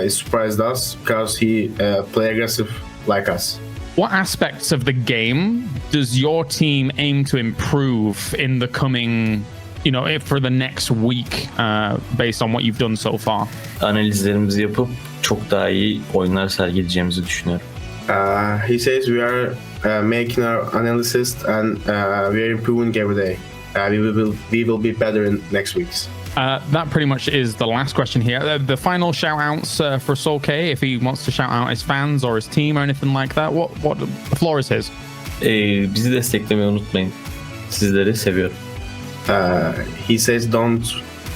surprised us because he play aggressive like us. What aspects of the game does your team aim to improve in the coming, for the next week, based on what you've done so far? Analizlerimizi yapıp çok daha iyi oyunlar sergileyeceğimizi düşünüyorum. He says we are making our analysis and we are improving every day. We will be better in next weeks. That pretty much is the last question here. The final shout-outs for Solke, if he wants to shout out his fans or his team or anything like that, what the floor is his. Bizi desteklemeyi unutmayın. Sizleri seviyorum. He says don't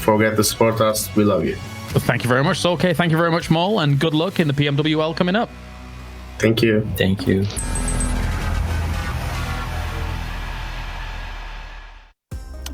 forget to support us. We love you. Well, thank you very much, Solke. Thank you very much, Mole, and good luck in the PMWL coming up. Thank you. Thank you.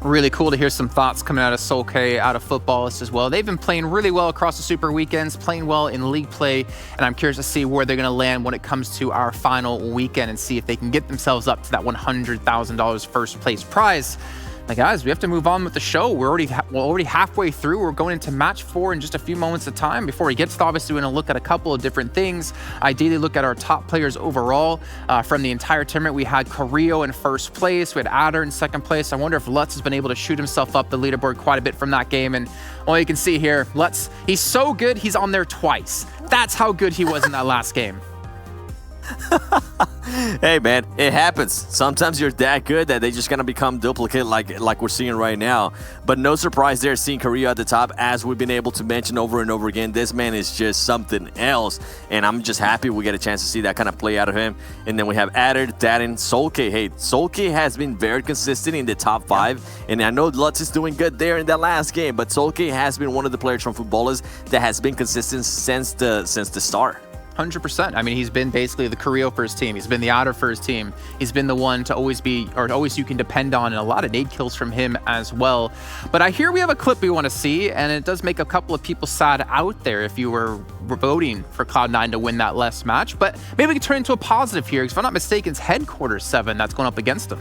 Really cool to hear some thoughts coming out of Solke, out of Footballist as well. They've been playing really well across the Super Weekends, playing well in league play, and I'm curious to see where they're going to land when it comes to our final weekend and see if they can get themselves up to that $100,000 first place prize. Now, guys, we have to move on with the show. We're already halfway through. We're going into match 4 in just a few moments of time. Before we get to obviously, we're going to look at a couple of different things. Ideally, look at our top players overall. From the entire tournament, we had Carrillo in first place. We had Adder in second place. I wonder if Lutz has been able to shoot himself up the leaderboard quite a bit from that game. And well, you can see here, Lutz, he's so good, he's on there twice. That's how good he was in that last game. Hey man, it happens. Sometimes you're that good that they just gonna become duplicate like we're seeing right now. But no surprise there seeing Korea at the top, as we've been able to mention over and over again. This man is just something else, and I'm just happy we get a chance to see that kind of play out of him. And then we have Adder, Daden, Solke. Hey, Solke has been very consistent in the top 5, and I know Lutz is doing good there in that last game, but Solke has been one of the players from Footballers that has been consistent since the start. 100%. I mean, he's been basically the Carrillo for his team. He's been the Adder for his team. He's been the one to always be, or always you can depend on, and a lot of nade kills from him as well. But I hear we have a clip we want to see, and it does make a couple of people sad out there if you were voting for Cloud9 to win that last match. But maybe we can turn into a positive here, because if I'm not mistaken, it's Headquarters 7 that's going up against him.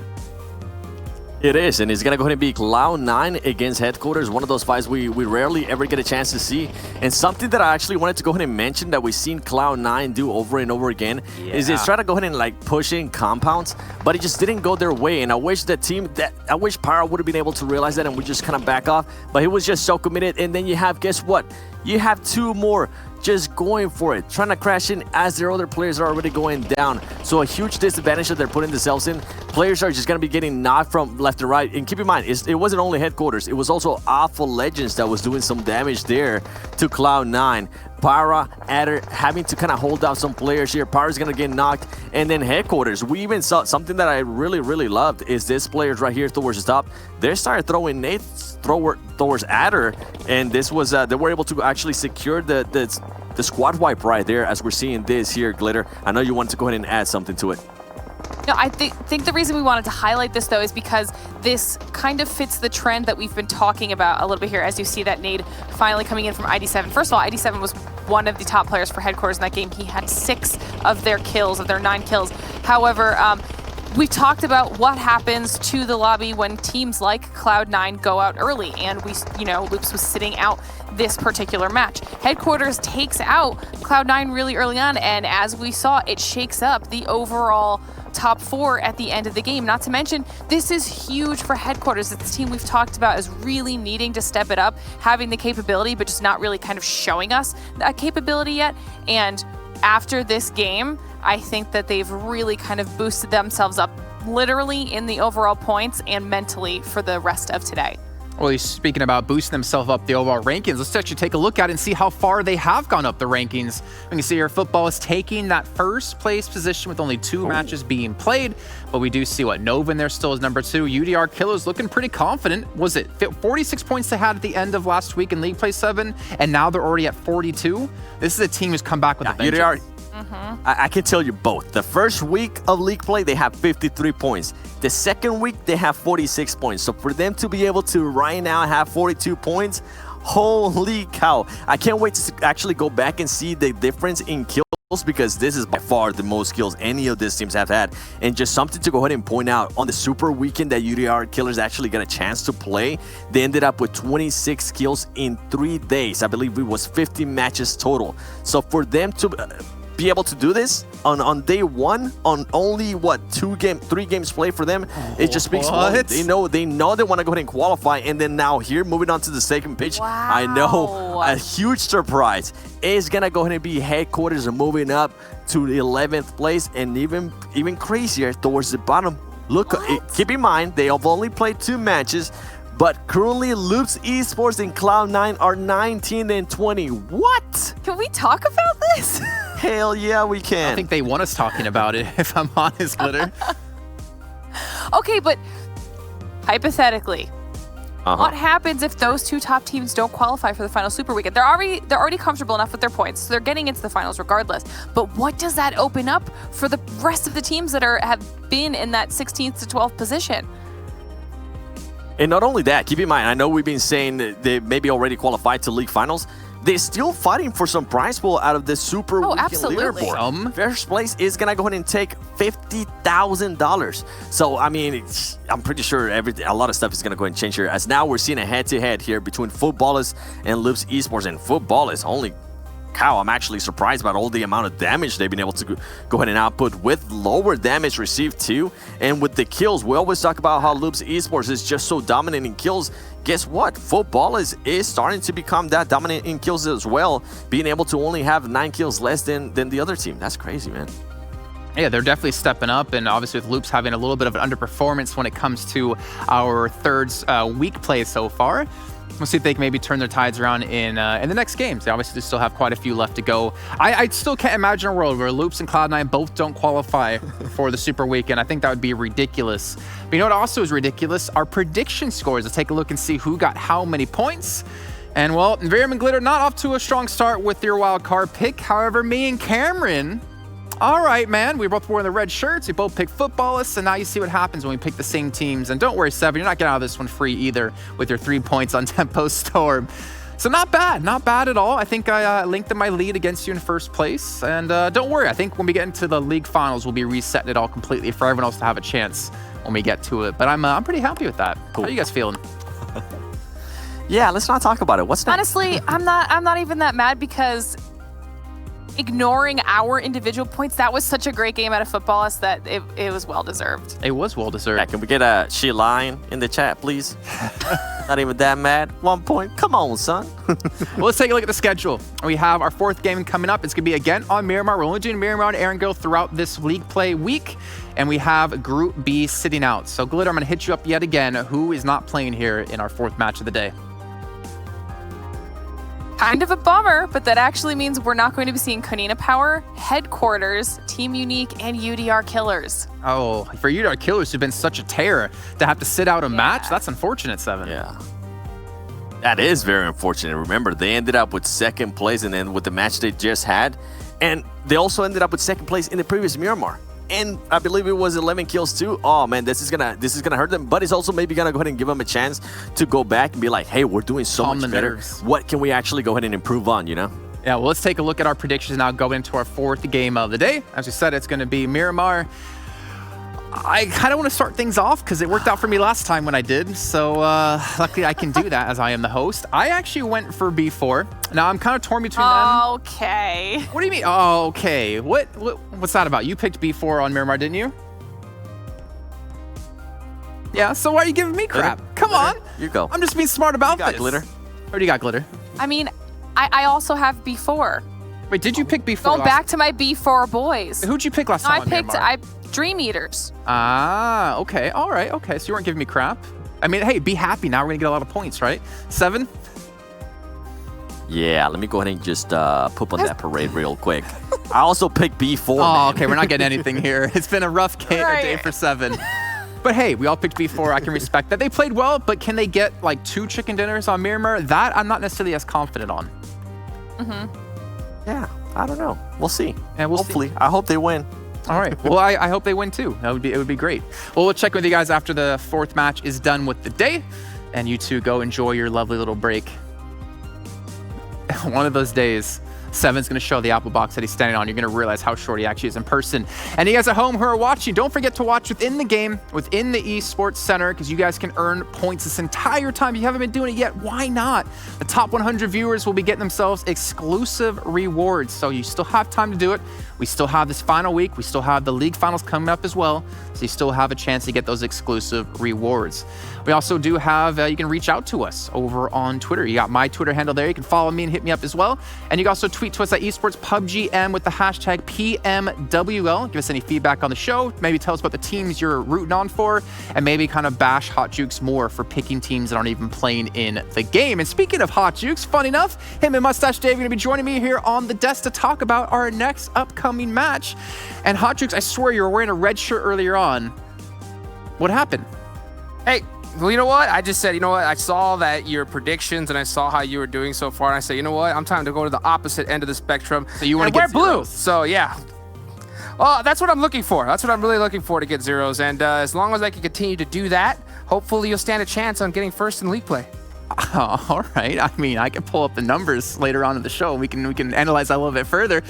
It is, and it's going to go ahead and be Cloud9 against Headquarters, one of those fights we rarely ever get a chance to see. And something that I actually wanted to go ahead and mention that we've seen Cloud9 do over and over again is they try to go ahead and like push in compounds, but it just didn't go their way. And I wish I wish Pyro would have been able to realize that and we just kind of back off, but he was just so committed. And then you have, guess what? You have 2 more just going for it, trying to crash in as their other players are already going down. So a huge disadvantage that they're putting themselves in. Players are just going to be getting knocked from left to right. And keep in mind, it wasn't only Headquarters. It was also Alpha Legends that was doing some damage there to Cloud9. Pyra, Adder having to kind of hold out some players here. Pyra's going to get knocked. And then Headquarters, we even saw something that I really loved is this players right here towards the top. They started throwing nades towards Adder, and this was they were able to actually secure the squad wipe right there as we're seeing this here, Glitter. I know you wanted to go ahead and add something to it. No, I think the reason we wanted to highlight this, though, is because this kind of fits the trend that we've been talking about a little bit here, as you see that nade finally coming in from ID7. First of all, ID7 was one of the top players for Headquarters in that game. He had 6 of their 9 kills. However, we talked about what happens to the lobby when teams like Cloud9 go out early, and Loops was sitting out this particular match. Headquarters takes out Cloud9 really early on, and as we saw, it shakes up the overall top 4 at the end of the game. Not to mention, this is huge for Headquarters. It's a team we've talked about as really needing to step it up, having the capability, but just not really kind of showing us that capability yet. And after this game, I think that they've really kind of boosted themselves up literally in the overall points and mentally for the rest of today. Well, he's speaking about boosting themselves up the overall rankings. Let's actually take a look at it and see how far they have gone up the rankings. We can see here Football is taking that first place position with only 2 matches being played, but we do see what Nova in there still is number 2. UDR Killers looking pretty confident. Was it 46 points they had at the end of last week in League Play 7, and now they're already at 42? This is a team who's come back with a vengeance. UDR, I can tell you both. The first week of League Play, they have 53 points. The second week, they have 46 points. So for them to be able to right now have 42 points, holy cow. I can't wait to actually go back and see the difference in kills, because this is by far the most kills any of these teams have had. And just something to go ahead and point out, on the super weekend that UDR Killers actually got a chance to play, they ended up with 26 kills in 3 days. I believe it was 50 matches total. So for them to be able to do this on day 1 on only 3 games played for them, it just speaks volumes. They know they want to go ahead and qualify, and then now here moving on to the second pitch. Wow. I know a huge surprise is gonna go ahead and be Headquarters moving up to the 11th place, and even crazier towards the bottom. Look, keep in mind they have only played 2 matches, but currently Loops Esports and Cloud9 are 19 and 20. What? Can we talk about this? Hell yeah, we can. I think they want us talking about it, if I'm honest, Glitter. Okay, but hypothetically, what happens if those 2 top teams don't qualify for the final Super Weekend? They're already comfortable enough with their points, so they're getting into the finals regardless. But what does that open up for the rest of the teams that have been in that 16th to 12th position? And not only that, keep in mind, I know we've been saying that they maybe already qualified to league finals, they're still fighting for some prize pool out of the super weekend absolutely. leaderboard. First place is gonna go ahead and take $50,000. So I mean, I'm pretty sure a lot of stuff is gonna go ahead and change here. As now we're seeing a head-to-head here between Footballers and Loops Esports, and Footballers, holy cow, I'm actually surprised about all the amount of damage they've been able to go ahead and output with lower damage received too. And with the kills, we always talk about how Loops Esports is just so dominant in kills. Guess what? Footballers is starting to become that dominant in kills as well, being able to only have 9 kills less than the other team. That's crazy, man. Yeah, they're definitely stepping up, and obviously with Loops having a little bit of an underperformance when it comes to our third week play so far. We'll see if they can maybe turn their tides around in the next games. They obviously still have quite a few left to go. I still can't imagine a world where Loops and Cloud9 both don't qualify for the Super Weekend. I think that would be ridiculous. But you know what also is ridiculous? Our prediction scores. Let's take a look and see who got how many points. And well, Miriam and Glitter not off to a strong start with your wild card pick. However, me and Cameron, all right, man. We both wore the red shirts. We both picked Footballists, and now you see what happens when we pick the same teams. And don't worry, Seven, you're not getting out of this one free either with your 3 points on Tempo Storm. So not bad at all. I think I linked in my lead against you in first place. And don't worry, I think when we get into the league finals, we'll be resetting it all completely for everyone else to have a chance when we get to it. But I'm pretty happy with that. Cool. How are you guys feeling? Yeah, let's not talk about it. What's next? Honestly, I'm not even that mad because ignoring our individual points, that was such a great game out of Footballist that it was well deserved. It was well deserved. Yeah, can we get a she line in the chat, please? Not even that mad. 1 point. Come on, son. Well, let's take a look at the schedule. We have our fourth game coming up. It's going to be again on Miramar. We're only doing Miramar and Erangel throughout this league play week. And we have Group B sitting out. So, Glitter, I'm going to hit you up yet again. Who is not playing here in our fourth match of the day? Kind of a bummer, but that actually means we're not going to be seeing Konina Power, Headquarters, Team Unique, and UDR Killers. Oh, for UDR Killers who've been such a terror to have to sit out a match, that's unfortunate, Seven. Yeah. That is very unfortunate. Remember, they ended up with second place, and then with the match they just had, and they also ended up with second place in the previous Miramar. And I believe it was 11 kills too. Oh man, this is gonna hurt them. But it's also maybe gonna go ahead and give them a chance to go back and be like, hey, we're doing so much better. What can we actually go ahead and improve on, you know? Yeah, well, let's take a look at our predictions now going into our fourth game of the day. As we said, it's going to be Miramar. I kind of want to start things off because it worked out for me last time when I did. So luckily I can do that as I am the host. I actually went for B4. Now I'm kind of torn between them. Okay. What do you mean? Oh, okay. What's that about? You picked B4 on Miramar, didn't you? Yeah, so why are you giving me crap? Glitter. Come on. You go. I'm just being smart about this. Glitter. What do you got, Glitter? I mean, I also have B4. Wait, did you pick B4? Going back to my B4 boys. Who'd you pick last time? I Dream Eaters. Ah, okay. All right. Okay. So you weren't giving me crap. I mean, hey, be happy. Now we're going to get a lot of points, right? 7? Yeah, let me go ahead and just poop on that parade real quick. I also picked B4. Oh, man. okay. We're not getting anything here. It's been a rough day for 7. But hey, we all picked B4. I can respect that. They played well, but can they get like 2 chicken dinners on Miramar? That I'm not necessarily as confident on. Yeah, I don't know. We'll see. Yeah, Hopefully. see. I hope they win. All right. Well, I hope they win too. It would be great. Well, we'll check with you guys after the fourth match is done with the day, and you two go enjoy your lovely little break. One of those days, 7's going to show the apple box that he's standing on. You're going to realize how short he actually is in person. And you guys at home who are watching, don't forget to watch within the game, within the Esports Center, because you guys can earn points this entire time. If you haven't been doing it yet, why not? The top 100 viewers will be getting themselves exclusive rewards. So you still have time to do it. We still have this final week. We still have the league finals coming up as well. So you still have a chance to get those exclusive rewards. We also do have, you can reach out to us over on Twitter. You got my Twitter handle there. You can follow me and hit me up as well. And you can also tweet to us at Esports PUBGM with the hashtag PMWL. Give us any feedback on the show. Maybe tell us about the teams you're rooting on for. And maybe kind of bash Hot Jukes more for picking teams that aren't even playing in the game. And speaking of Hot Jukes, fun enough, him and Mustache Dave are going to be joining me here on the desk to talk about our next upcoming match. And Hot Jukes, I swear you were wearing a red shirt earlier on. What happened? Hey, well, you know what? I just said, you know what? I saw that your predictions and I saw how you were doing so far. And I said, you know what? I'm time to go to the opposite end of the spectrum. So you want to wear get blue. zeros. So yeah. Well, that's what I'm looking for. That's what I'm really looking for, to get zeros. And as long as I can continue to do that, hopefully you'll stand a chance on getting first in league play. All right. I mean, I can pull up the numbers later on in the show. We can analyze that a little bit further.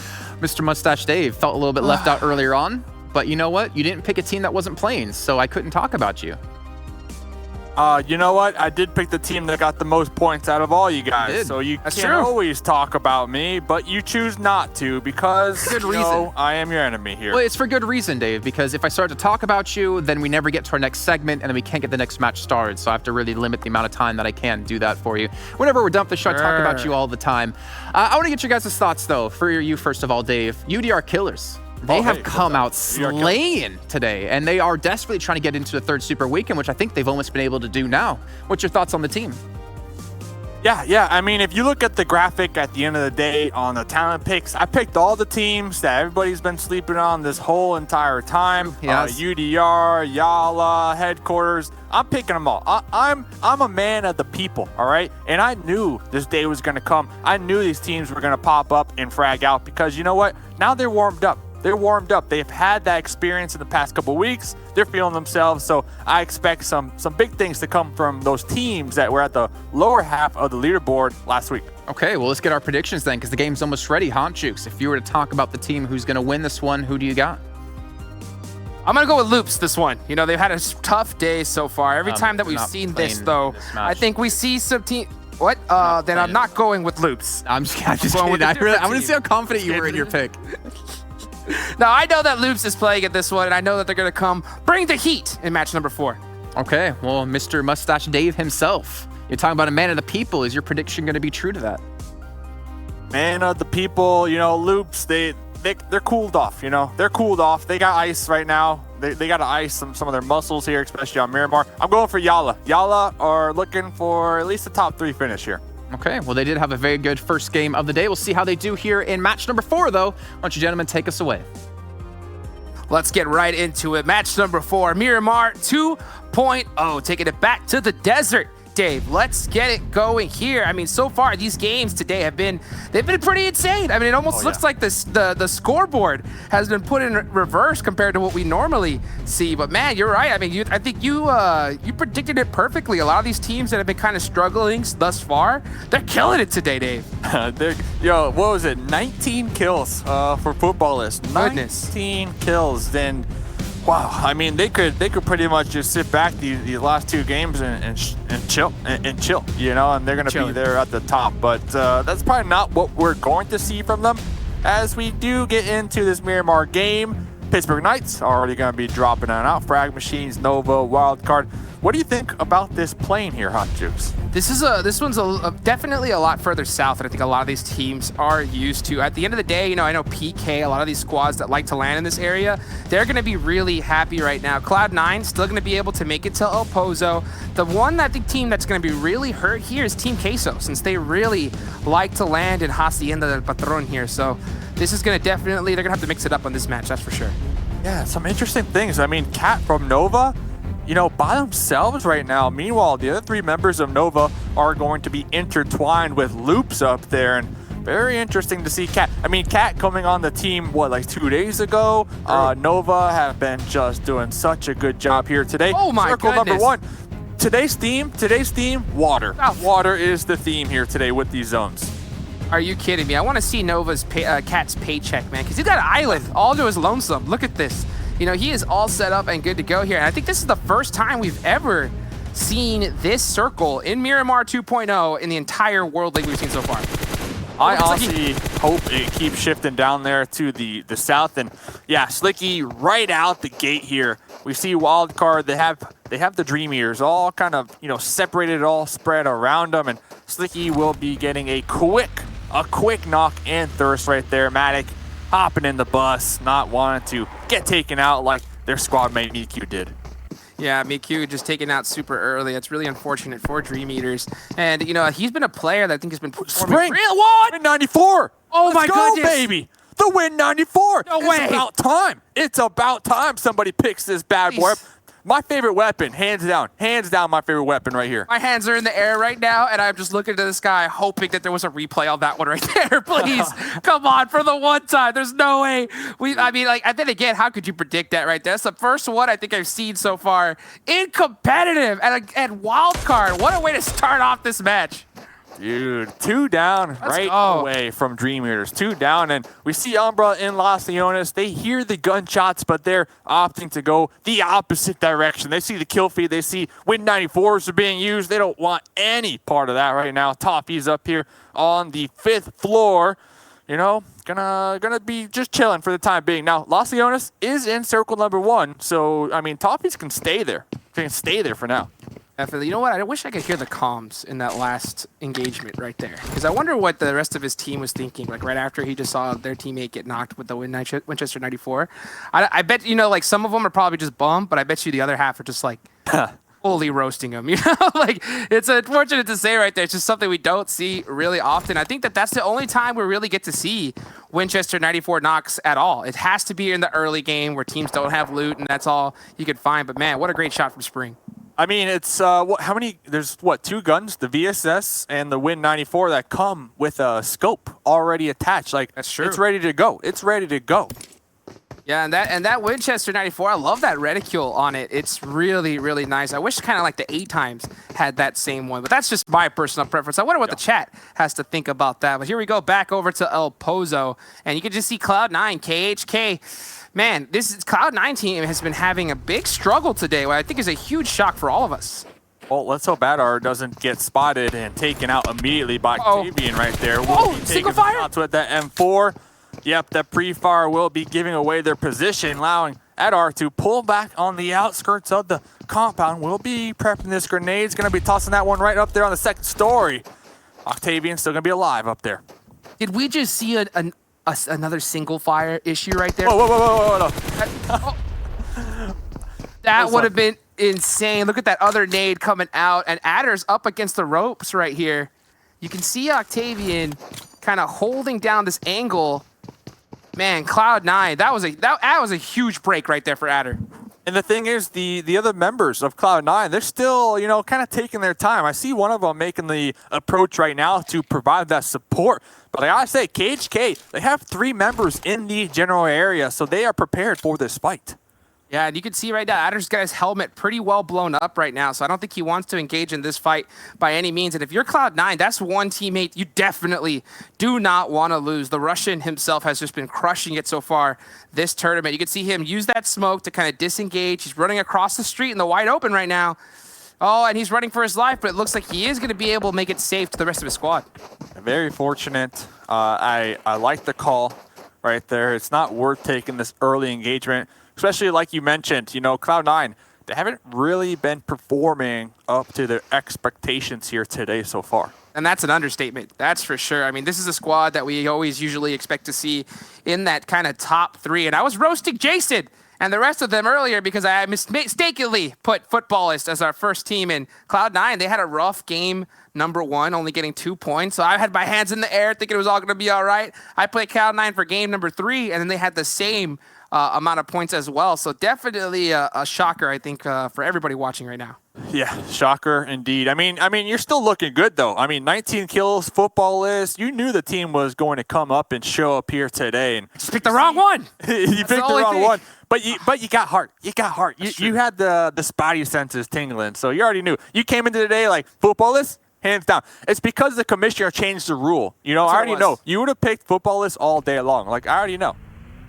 Mr. Mustache Dave felt a little bit left out earlier on, but you know what? You didn't pick a team that wasn't playing, so I couldn't talk about you. You know what? I did pick the team that got the most points out of all you guys. So you That's can't true. always talk about me, but you choose not to because Good you reason. know, I am your enemy here. Well, it's for good reason, Dave, because if I start to talk about you, then we never get to our next segment, and then we can't get the next match started. So I have to really limit the amount of time that I can do that for you. Whenever we're done with the show, I talk about you all the time. I want to get your guys' thoughts, though, for you, first of all, Dave. UDR Killers. They have come out slaying today, and they are desperately trying to get into the third Super Weekend, which I think they've almost been able to do now. What's your thoughts on the team? Yeah. I mean, if you look at the graphic at the end of the day on the talent picks, I picked all the teams that everybody's been sleeping on this whole entire time. Yes. UDR, Yala, headquarters. I'm picking them all. I'm a man of the people, all right? And I knew this day was going to come. I knew these teams were going to pop up and frag out because you know what? Now they're warmed up. They're warmed up. They've had that experience in the past couple weeks. They're feeling themselves. So I expect some big things to come from those teams that were at the lower half of the leaderboard last week. Okay, well, let's get our predictions then, because the game's almost ready, huh, Jukes? If you were to talk about the team who's going to win this one, who do you got? I'm going to go with Loops this one. You know, they've had a tough day so far. Every time that we've seen this, though, I think we see some team... What? Then I'm not going with Loops. I'm just kidding. I want to see how confident you were in your pick. Now, I know that Loops is playing at this one, and I know that they're going to come bring the heat in match number 4. Okay, well, Mr. Mustache Dave himself. You're talking about a man of the people. Is your prediction going to be true to that? Man of the people, you know, Loops, they're cooled off, you know. They're cooled off. They got ice right now. They got to ice some of their muscles here, especially on Miramar. I'm going for Yala. Yala are looking for at least a top 3 finish here. Okay, well, they did have a very good first game of the day. We'll see how they do here in match number 4, though. Why don't you gentlemen take us away? Let's get right into it. Match number 4, Miramar 2.0, taking it back to the desert. Dave, let's get it going here. I mean, so far these games today they've been pretty insane. I mean, it almost looks like the scoreboard has been put in reverse compared to what we normally see. But man, you're right. I mean, I think you predicted it perfectly. A lot of these teams that have been kind of struggling thus far, they're killing it today, Dave. What was it? 19 kills for footballists. 19 kills. Then. Wow, I mean they could pretty much just sit back these last 2 games and chill, you know, and they're gonna be there at the top. But that's probably not what we're going to see from them as we do get into this Miramar game. Pittsburgh Knights are already gonna be dropping on out. Frag Machines, Nova, Wildcard. What do you think about this plane here, Hot Jukes? This one's definitely a lot further south than I think a lot of these teams are used to. At the end of the day, you know, I know PK, a lot of these squads that like to land in this area, they're going to be really happy right now. Cloud9 still going to be able to make it to El Pozo. The one that the team that's going to be really hurt here is Team Queso, since they really like to land in Hacienda del Patron here. So this is going to they're going to have to mix it up on this match, that's for sure. Yeah, some interesting things. I mean, Cat from Nova, you know, by themselves right now. Meanwhile, the other 3 members of Nova are going to be intertwined with Loops up there, and very interesting to see Cat. I mean, Cat coming on the team, like 2 days ago? Nova have been just doing such a good job here today. Oh my Circle goodness. number 1. Today's theme, water. Water is the theme here today with these zones. Are you kidding me? I want to see Nova's Cat's paycheck, man, because he's got an island all to his lonesome. Look at this. You know, he is all set up and good to go here. And I think this is the first time we've ever seen this circle in Miramar 2.0 in the entire World League we've seen so far. I honestly hope it keeps shifting down there to the south. And yeah, Slicky right out the gate here. We see Wildcard. They have the Dream Eaters all kind of, you know, separated, all spread around them. And Slicky will be getting a quick knock and thirst right there. Matic hopping in the bus, not wanting to get taken out like their squad mate Miku did. Yeah, Miku just taken out super early. It's really unfortunate for Dream Eaters. And, you know, he's been a player that I think has been performing real. What? Win 94. Oh, my goodness, baby. The win 94. No way. It's about time. It's about time somebody picks this bad boy up. My favorite weapon, hands down my favorite weapon right here. My hands are in the air right now, and I'm just looking to the sky, hoping that there was a replay on that one right there. Please, come on, for the one time. There's no way. And then again, how could you predict that right there? That's the first one I think I've seen so far in competitive and wild card. What a way to start off this match. Dude, 2 down away from Dream Eaters. 2 down, and we see Umbra in Los Leones. They hear the gunshots, but they're opting to go the opposite direction. They see the kill feed. They see Win 94s are being used. They don't want any part of that right now. Toffee's up here on the 5th floor. You know, gonna be just chilling for the time being. Now, Los Leones is in circle number 1, so, I mean, Toffees can stay there. They can stay there for now. Definitely. You know what? I wish I could hear the comms in that last engagement right there. Because I wonder what the rest of his team was thinking, like right after he just saw their teammate get knocked with the Winchester 94. I bet, you know, like some of them are probably just bummed, but I bet you the other half are just like fully roasting him. You know, like it's unfortunate to say right there. It's just something we don't see really often. I think that that's the only time we really get to see Winchester 94 knocks at all. It has to be in the early game where teams don't have loot and that's all you could find. But man, what a great shot from Spring. I mean, it's how many? There's 2 guns, the VSS and the Win 94 that come with a scope already attached. Like that's true. It's ready to go. It's ready to go. Yeah, and that Winchester 94, I love that reticule on it. It's really, really nice. I wish kind of like the 8 times had that same one, but that's just my personal preference. I wonder what the chat has to think about that. But here we go back over to El Pozo, and you can just see Cloud9, KHK. Man, this Cloud9 team has been having a big struggle today, what I think is a huge shock for all of us. Well, let's hope Adar doesn't get spotted and taken out immediately by Octavian right there. Will be single fire? Shots with that M4. Yep, that pre-fire will be giving away their position, allowing Adar to pull back on the outskirts of the compound. Will be prepping this grenade. He's going to be tossing that one right up there on the 2nd story. Octavian's still going to be alive up there. Did we just see another single fire issue right there? Whoa. That would have been insane. Look at that other nade coming out, and Adder's up against the ropes right here. You can see Octavian kind of holding down this angle. Man, Cloud9, that was a huge break right there for Adder. And the thing is, the other members of Cloud9, they're still, you know, kind of taking their time. I see one of them making the approach right now to provide that support. But I gotta say, KHK, they have 3 members in the general area, so they are prepared for this fight. Yeah, and you can see right now, Adder's got his helmet pretty well blown up right now, so I don't think he wants to engage in this fight by any means. And if you're Cloud9, that's one teammate you definitely do not want to lose. The Russian himself has just been crushing it so far this tournament. You can see him use that smoke to kind of disengage. He's running across the street in the wide open right now. Oh, and he's running for his life, but it looks like he is going to be able to make it safe to the rest of his squad. Very fortunate. I like the call right there. It's not worth taking this early engagement. Especially like you mentioned, you know, Cloud9, they haven't really been performing up to their expectations here today so far. And that's an understatement, that's for sure. I mean, this is a squad that we always usually expect to see in that kind of top 3. And I was roasting Jason and the rest of them earlier because I mistakenly put Footballist as our first team in Cloud9. They had a rough game number 1, only getting 2 points. So I had my hands in the air thinking it was all going to be all right. I played Cloud9 for game number 3, and then they had the same amount of points as well. So definitely a shocker, I think, for everybody watching right now. Yeah, shocker indeed. I mean, you're still looking good though. I mean, 19 kills, Footballist. You knew the team was going to come up and show up here today, and just picked the wrong one. You picked the wrong one, but you got heart. You got heart. You had the spidey senses tingling, so you already knew. You came into today like Footballist. Hands down. It's because the commissioner changed the rule. You know, I already know. You would have picked Footballist all day long. Like, I already know.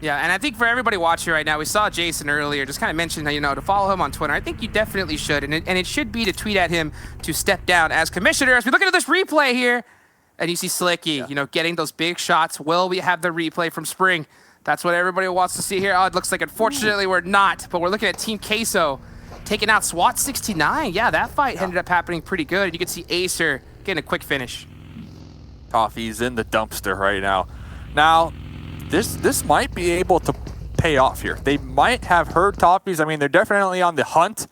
Yeah, and I think for everybody watching right now, we saw Jason earlier just kind of mention, you know, to follow him on Twitter. I think you definitely should, and it should be to tweet at him to step down as commissioner. As we look at this replay here, and you see Slicky, you know, getting those big shots. Will we have the replay from Spring? That's what everybody wants to see here. Oh, it looks like, unfortunately, we're not, but we're looking at Team Queso taking out SWAT 69. Yeah, that fight ended up happening pretty good. And you can see Acer getting a quick finish. Toffee's in the dumpster right now. Now, this might be able to pay off here. They might have heard Toffees. I mean, they're definitely on the hunt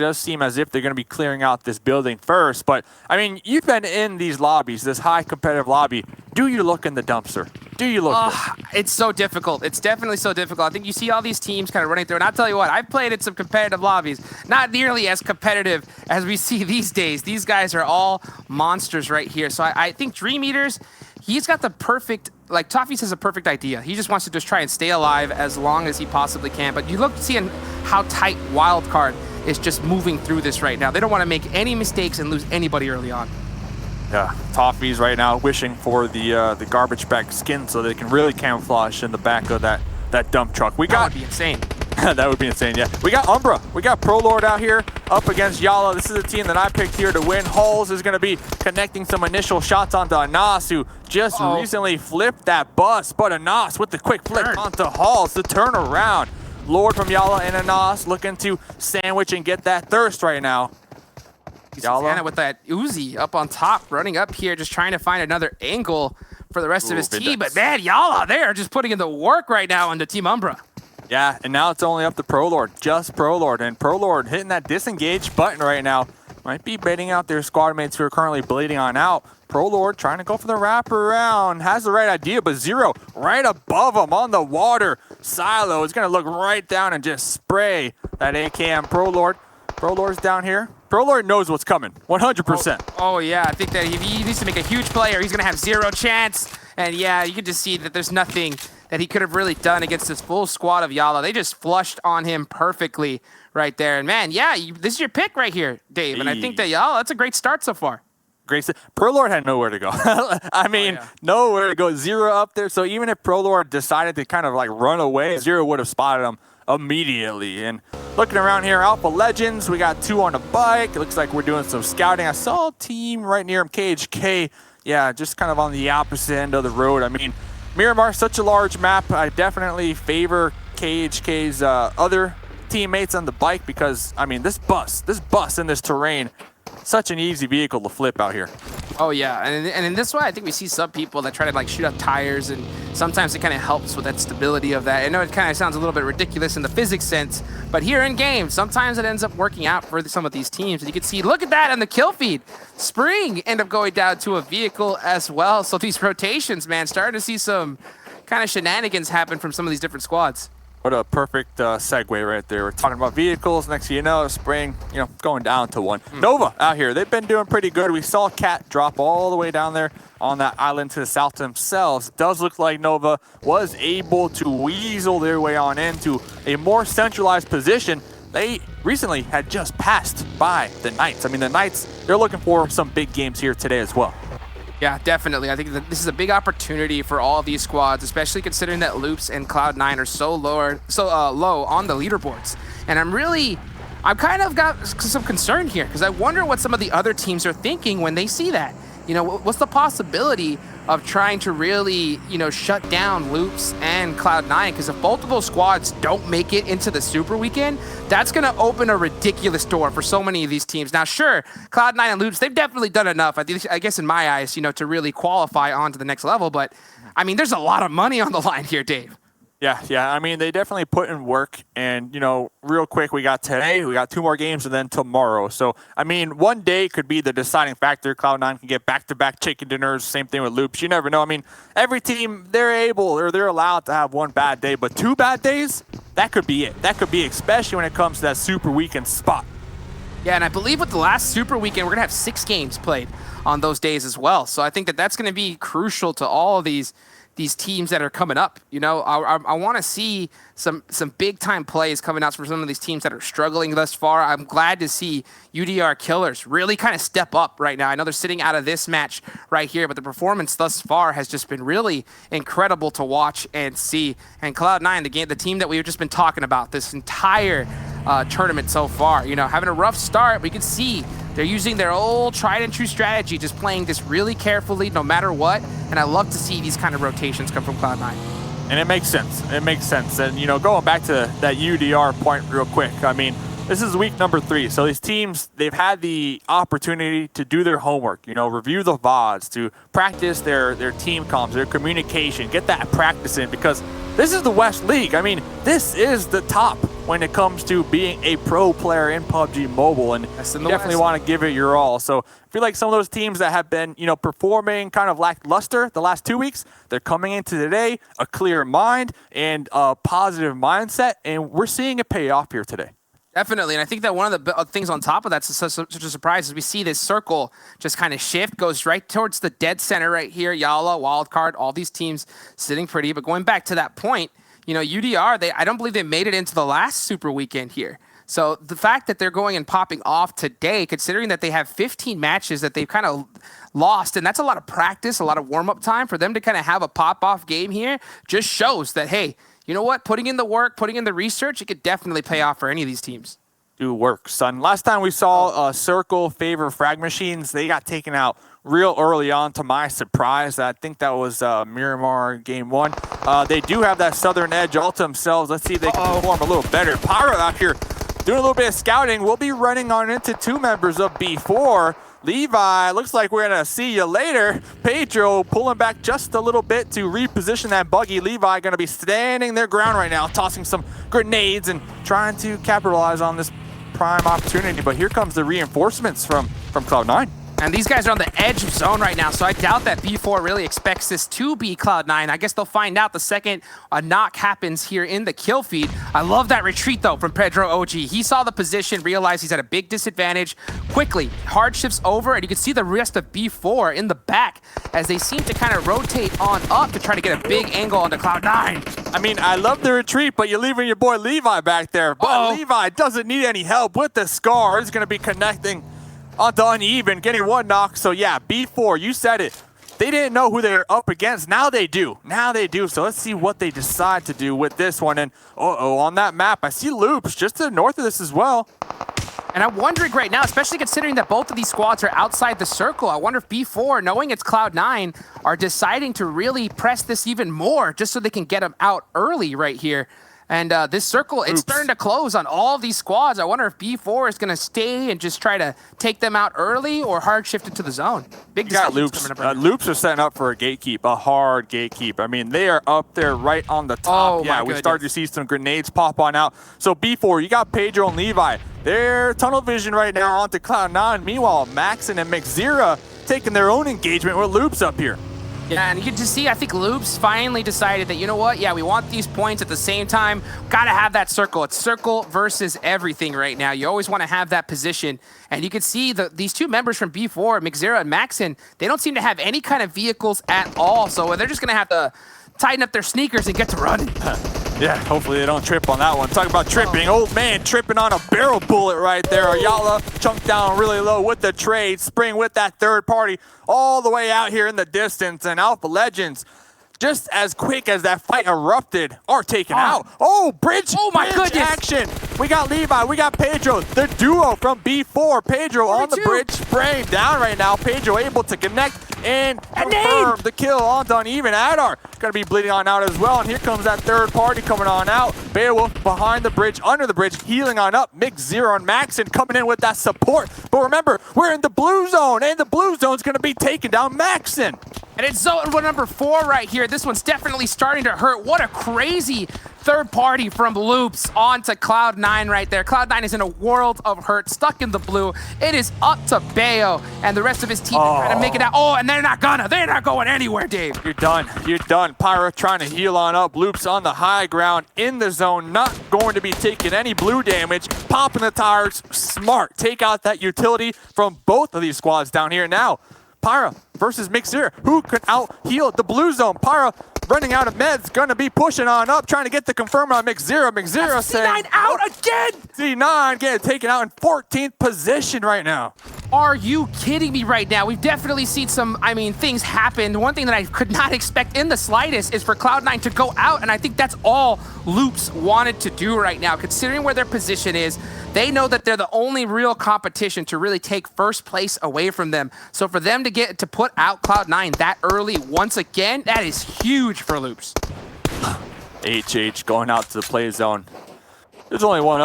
does seem as if they're going to be clearing out this building first. But, I mean, you've been in these lobbies, this high competitive lobby. Do you look in the dumpster? Do you look It's so difficult. It's definitely so difficult. I think you see all these teams kind of running through. And I'll tell you what, I've played in some competitive lobbies. Not nearly as competitive as we see these days. These guys are all monsters right here. So I think Dream Eaters, he's got the perfect, like Toffees has a perfect idea. He just wants to just try and stay alive as long as he possibly can. But you look seeing how tight Wildcard is just moving through this right now. They don't want to make any mistakes and lose anybody early on. Yeah, Toffees right now wishing for the garbage bag skin so they can really camouflage in the back of that dump truck. That would be insane. That would be insane, yeah. We got Umbra. We got ProLord out here up against Yala. This is a team that I picked here to win. Halls is going to be connecting some initial shots onto Anas, who just recently flipped that bus. But Anas with the quick flip onto Halls to turn around. Lord from Yala and Anas looking to sandwich and get that thirst right now. Yala with that Uzi up on top, running up here, just trying to find another angle for the rest of his team. But man, Yala, they are just putting in the work right now on the Team Umbra. Yeah, and now it's only up to ProLord, just ProLord. And ProLord hitting that disengage button right now. Might be baiting out their squad mates who are currently bleeding on out. ProLord trying to go for the wraparound. Has the right idea, but Zero right above him on the water. Silo is going to look right down and just spray that AKM ProLord. ProLord's down here. ProLord knows what's coming, 100%. Oh, yeah, I think that if he needs to make a huge play or he's going to have zero chance. And yeah, you can just see that there's nothing that he could have really done against this full squad of Yala. They just flushed on him perfectly right there. And man, yeah, this is your pick right here, Dave. And I think that Yala, that's a great start so far. Great. ProLord had nowhere to go. I mean, nowhere to go. Zero up there. So even if ProLord decided to kind of like run away, Zero would have spotted him immediately. And looking around here, Alpha Legends, we got 2 on the bike. It looks like we're doing some scouting. I saw a team right near him, KHK. Yeah, just kind of on the opposite end of the road. I mean, Miramar, such a large map. I definitely favor KHK's other teammates on the bike because, I mean, this bus in this terrain, such an easy vehicle to flip out here. Oh, yeah. And in this way, I think we see some people that try to like shoot up tires, and sometimes it kind of helps with that stability of that. I know it kind of sounds a little bit ridiculous in the physics sense, but here in game, sometimes it ends up working out for some of these teams. And you can see, look at that on the kill feed. Spring end up going down to a vehicle as well. So these rotations, man, starting to see some kind of shenanigans happen from some of these different squads. What a perfect segue right there. We're talking about vehicles. Next thing you know, Spring, going down to one. Nova out here. They've been doing pretty good. We saw Cat drop all the way down there on that island to the south themselves. It does look like Nova was able to weasel their way on into a more centralized position. They recently had just passed by the Knights. I mean, the Knights, they're looking for some big games here today as well. Yeah, definitely. I think that this is a big opportunity for all of these squads, especially considering that Loops and Cloud9 are so low on the leaderboards. And I'm kind of got some concern here because I wonder what some of the other teams are thinking when they see that. What's the possibility of trying to really, shut down Loops and Cloud9? Because if both of those squads don't make it into the Super Weekend, that's going to open a ridiculous door for so many of these teams. Now, sure, Cloud9 and Loops, they've definitely done enough, I guess in my eyes, to really qualify onto the next level. But, I mean, there's a lot of money on the line here, Dave. Yeah. I mean, they definitely put in work. And, real quick, we got today, we got 2 more games, and then tomorrow. So, I mean, one day could be the deciding factor. Cloud9 can get back-to-back chicken dinners. Same thing with Loops. You never know. I mean, every team, they're allowed to have one bad day. But 2 bad days, that could be it. That could be, especially when it comes to that Super Weekend spot. Yeah, and I believe with the last Super Weekend, we're going to have 6 games played on those days as well. So I think that that's going to be crucial to all of these teams that are coming up. I want to see some big time plays coming out from some of these teams that are struggling thus far. I'm glad to see UDR Killers really kind of step up right now. I know they're sitting out of this match right here, but the performance thus far has just been really incredible to watch and see. And Cloud9, the team that we've just been talking about this entire tournament so far, having a rough start, we can see they're using their old tried and true strategy, just playing this really carefully no matter what. And I love to see these kind of rotations come from Cloud9. And it makes sense. And, going back to that UDR point real quick, I mean, this is week number 3. So these teams, they've had the opportunity to do their homework, review the VODs, to practice their team comms, their communication, get that practice in, because this is the West League. I mean, this is the top when it comes to being a pro player in PUBG Mobile, and you definitely want to give it your all. So I feel like some of those teams that have been, performing kind of lackluster the last 2 weeks, they're coming into today, a clear mind and a positive mindset, and we're seeing it pay off here today. Definitely, and I think that one of the things on top of that's such a surprise is we see this circle just kind of shift, goes right towards the dead center right here, Yala, Wildcard, all these teams sitting pretty. But going back to that point, UDR, I don't believe they made it into the last Super Weekend here. So the fact that they're going and popping off today, considering that they have 15 matches that they've kind of lost, and that's a lot of practice, a lot of warm-up time, for them to kind of have a pop-off game here just shows that, hey, you know what? Putting in the work, putting in the research, it could definitely pay off for any of these teams. Do work, son. Last time we saw Circle favor Frag Machines, they got taken out real early on, to my surprise. I think that was Miramar game 1. They do have that southern edge all to themselves. Let's see if they can perform a little better. Pyro out here doing a little bit of scouting. We'll be running on into 2 members of B4. Levi, looks like we're going to see you later. Pedro pulling back just a little bit to reposition that buggy. Levi going to be standing their ground right now, tossing some grenades and trying to capitalize on this prime opportunity. But here comes the reinforcements from Cloud9. And these guys are on the edge of zone right now, so I doubt that B4 really expects this to be Cloud9. I guess they'll find out the second a knock happens here in the kill feed. I love that retreat, though, from Pedro OG. He saw the position, realized he's at a big disadvantage. Quickly, hard shifts over, and you can see the rest of B4 in the back as they seem to kind of rotate on up to try to get a big angle onto Cloud9. I mean, I love the retreat, but you're leaving your boy Levi back there. But Levi doesn't need any help with the scar. He's going to be connecting onto uneven, getting 1 knock. So yeah, B4, you said it. They didn't know who they're up against. Now they do. So let's see what they decide to do with this one. And on that map, I see loops just to the north of this as well. And I'm wondering right now, especially considering that both of these squads are outside the circle, I wonder if B4, knowing it's Cloud9, are deciding to really press this even more just so they can get them out early right here. And this circle, it's starting to close on all of these squads. I wonder if B4 is going to stay and just try to take them out early or hard shift into the zone. Big got loops. Loops are setting up for a gatekeep, a hard gatekeep. I mean, they are up there right on the top. Yeah, we started to see some grenades pop on out. So B4, you got Pedro and Levi. They're tunnel vision right now onto Cloud9. Meanwhile, Maxon and McZera taking their own engagement with loops up here. Yeah, and you can just see, I think Loops finally decided that, you know what, yeah, we want these points at the same time. Got to have that circle. It's circle versus everything right now. You always want to have that position. And you can see these 2 members from B4, McZera and Maxon, they don't seem to have any kind of vehicles at all. So they're just going to have to tighten up their sneakers and get to running. Yeah, hopefully they don't trip on that one. Talk about tripping. Old man tripping on a barrel bullet right there. Ayala chunked down really low with the trade. Spring with that third party all the way out here in the distance. And Alpha Legends, just as quick as that fight erupted, are taken out. Oh, bridge. Oh, my goodness. Action. We got Levi. We got Pedro. The duo from B4. Pedro on the bridge, spraying down right now. Pedro able to connect and confirm the kill on uneven. Adar going to be bleeding on out as well. And here comes that third party coming on out. Beowulf behind the bridge, under the bridge, healing on up. McZera and Maxon coming in with that support. But remember, we're in the blue zone, and the blue zone's going to be taking down Maxon. And it's zone number 4 right here. This one's definitely starting to hurt. What a crazy third party from Loops onto Cloud9 right there. Cloud9 is in a world of hurt, stuck in the blue. It is up to Bayo and the rest of his team to try to make it out. Oh, and they're not going anywhere, Dave. You're done. Pyro trying to heal on up. Loops on the high ground in the zone, not going to be taking any blue damage. Popping the tires, smart. Take out that utility from both of these squads down here now. Pyra versus McZera. Who could out-heal the blue zone? Pyra running out of meds, gonna be pushing on up, trying to get the confirm on McZera. McZera saying... C9 out again! C9 getting taken out in 14th position right now. Are you kidding me right now? We've definitely seen some, things happen. One thing that I could not expect in the slightest is for Cloud9 to go out, and I think that's all Loops wanted to do right now. Considering where their position is, they know that they're the only real competition to really take first place away from them. So for them to get to put out Cloud9 that early once again, that is huge for Loops. HH going out to the play zone. There's only one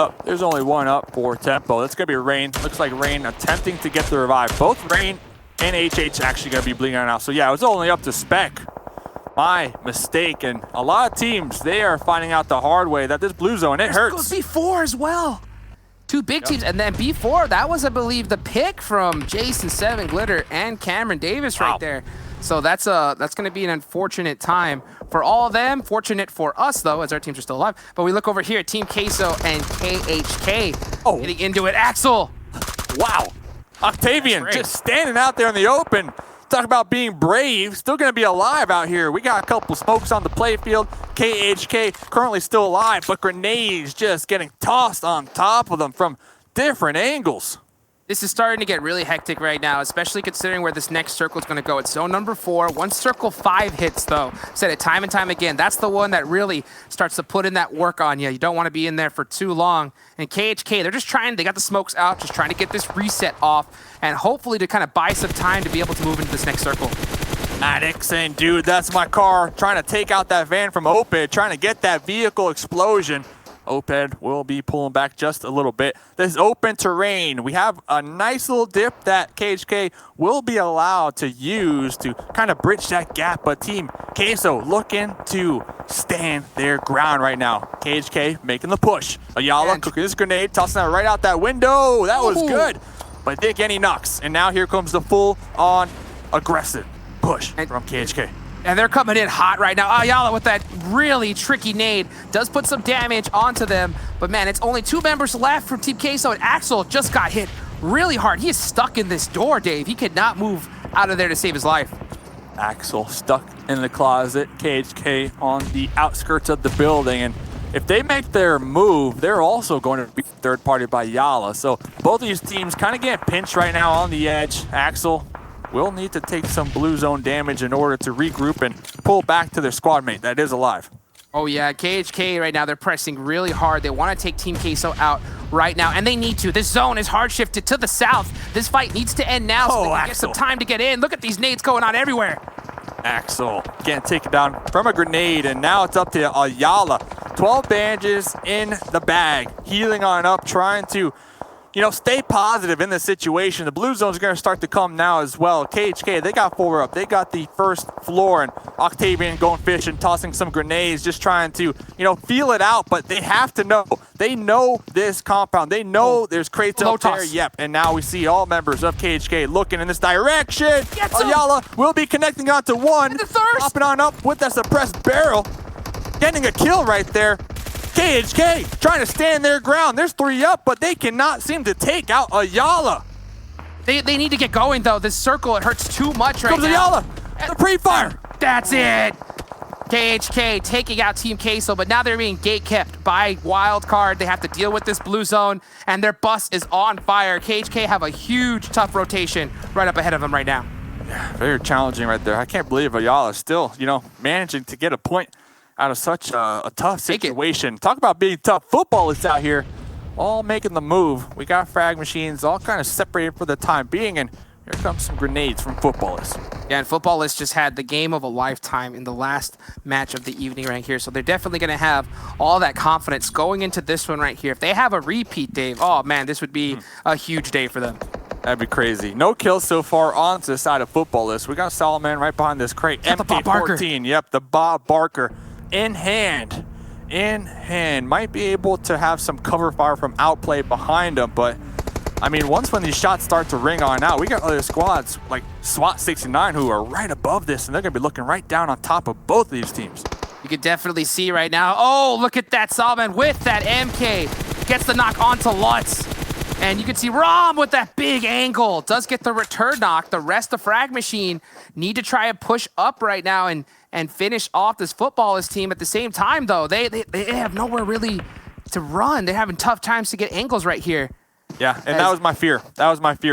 up for Tempo. That's going to be Rain. Looks like Rain attempting to get the revive. Both Rain and HH actually going to be bleeding out now. So yeah, it was only up to Spec. my mistake. And a lot of teams, they are finding out the hard way that this blue zone, it hurts. B4 as well. Two big teams, and then B4, that was, I believe, the pick from Jason, Seven, Glitter, and Cameron Davis right there. So that's going to be an unfortunate time for all of them. Fortunate for us, though, as our teams are still alive. But we look over here at Team Queso and KHK getting into it. Axel. Wow. Octavian just standing out there in the open. Talk about being brave. Still going to be alive out here. We got a couple smokes on the playfield. KHK currently still alive, but grenades just getting tossed on top of them from different angles. This is starting to get really hectic right now, especially considering where this next circle is going to go. It's zone number 4. Once circle 5 hits, though, said it time and time again, that's the one that really starts to put in that work on you. You don't want to be in there for too long. And KHK, they're just trying, they got the smokes out, just trying to get this reset off, and hopefully to kind of buy some time to be able to move into this next circle. Addict saying, dude, that's my car. Trying to take out that van from Oped, trying to get that vehicle explosion. Oped will be pulling back just a little bit. This open terrain, we have a nice little dip that KHK will be allowed to use to kind of bridge that gap, but Team Queso looking to stand their ground right now. KHK making the push. Ayala cooking this grenade, tossing that right out that window. That was good, but did get any knocks. And now here comes the full-on aggressive push from KHK. And they're coming in hot right now. Ayala with that really tricky nade does put some damage onto them. But man, it's only 2 members left from Team Queso, and Axel just got hit really hard. He is stuck in this door, Dave. He could not move out of there to save his life. Axel stuck in the closet. KHK on the outskirts of the building. And if they make their move, they're also going to be third party by Yala. So both of these teams kind of getting pinched right now on the edge. Axel will need to take some blue zone damage in order to regroup and pull back to their squad mate that is alive. Oh yeah, KHK right now, they're pressing really hard. They want to take Team Queso out right now, and they need to. This zone is hard shifted to the south. This fight needs to end now so they can get some time to get in. Look at these nades going on everywhere. Axel getting taken down from a grenade, and now it's up to Ayala. 12 bandages in the bag, healing on up, trying to stay positive in this situation. The blue zone's going to start to come now as well. KHK, they got 4 up. They got the first floor, and Octavian going fishing, tossing some grenades, just trying to, feel it out, but they have to know. They know this compound. They know there's crates up there. Yep, and now we see all members of KHK looking in this direction. Ayala will be connecting onto one, popping on up with that suppressed barrel, getting a kill right there. KHK trying to stand their ground. There's 3 up, but they cannot seem to take out Ayala. They need to get going, though. This circle, it hurts too much right now. Comes Ayala, the pre-fire. That's it. KHK taking out Team Queso, but now they're being gate-kept by Wildcard. They have to deal with this blue zone, and their bus is on fire. KHK have a huge, tough rotation right up ahead of them right now. Yeah, very challenging right there. I can't believe Ayala is still, managing to get a point out of such a tough situation. Talk about being tough. Footballists out here all making the move. We got frag machines all kind of separated for the time being, and here comes some grenades from Footballists. Yeah, and Footballists just had the game of a lifetime in the last match of the evening right here, so they're definitely going to have all that confidence going into this one right here. If they have a repeat, Dave, oh man, this would be a huge day for them. That'd be crazy. No kills so far on the side of Footballists. We got Solomon right behind this crate. MK14, yep, the Bob Barker. In hand, might be able to have some cover fire from outplay behind him, but I mean, once when these shots start to ring on out, we got other squads like SWAT 69 who are right above this, and they're gonna be looking right down on top of both of these teams. You can definitely see right now. Oh, look at that Solomon with that MK. Gets the knock onto Lutz. And you can see Rom with that big angle. Does get the return knock. The rest of Frag Machine need to try and push up right now and finish off this Footballist team. At the same time, though, they have nowhere really to run. They're having tough times to get angles right here. Yeah, and that was my fear.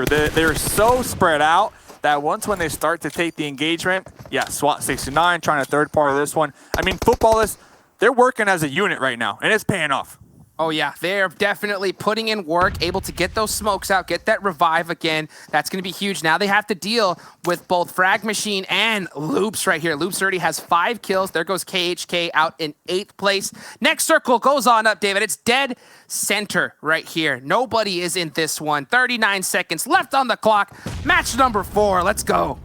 They're so spread out that once when they start to take the engagement, yeah, SWAT 69 trying to third part of this one. I mean, Footballists, they're working as a unit right now, and it's paying off. Oh yeah, they're definitely putting in work, able to get those smokes out, get that revive again. That's going to be huge. Now they have to deal with both Frag Machine and Loops right here. Loops already has 5 kills. There goes KHK out in 8th place. Next circle goes on up, David. It's dead center right here. Nobody is in this one. 39 seconds left on the clock. Match number 4. Let's go.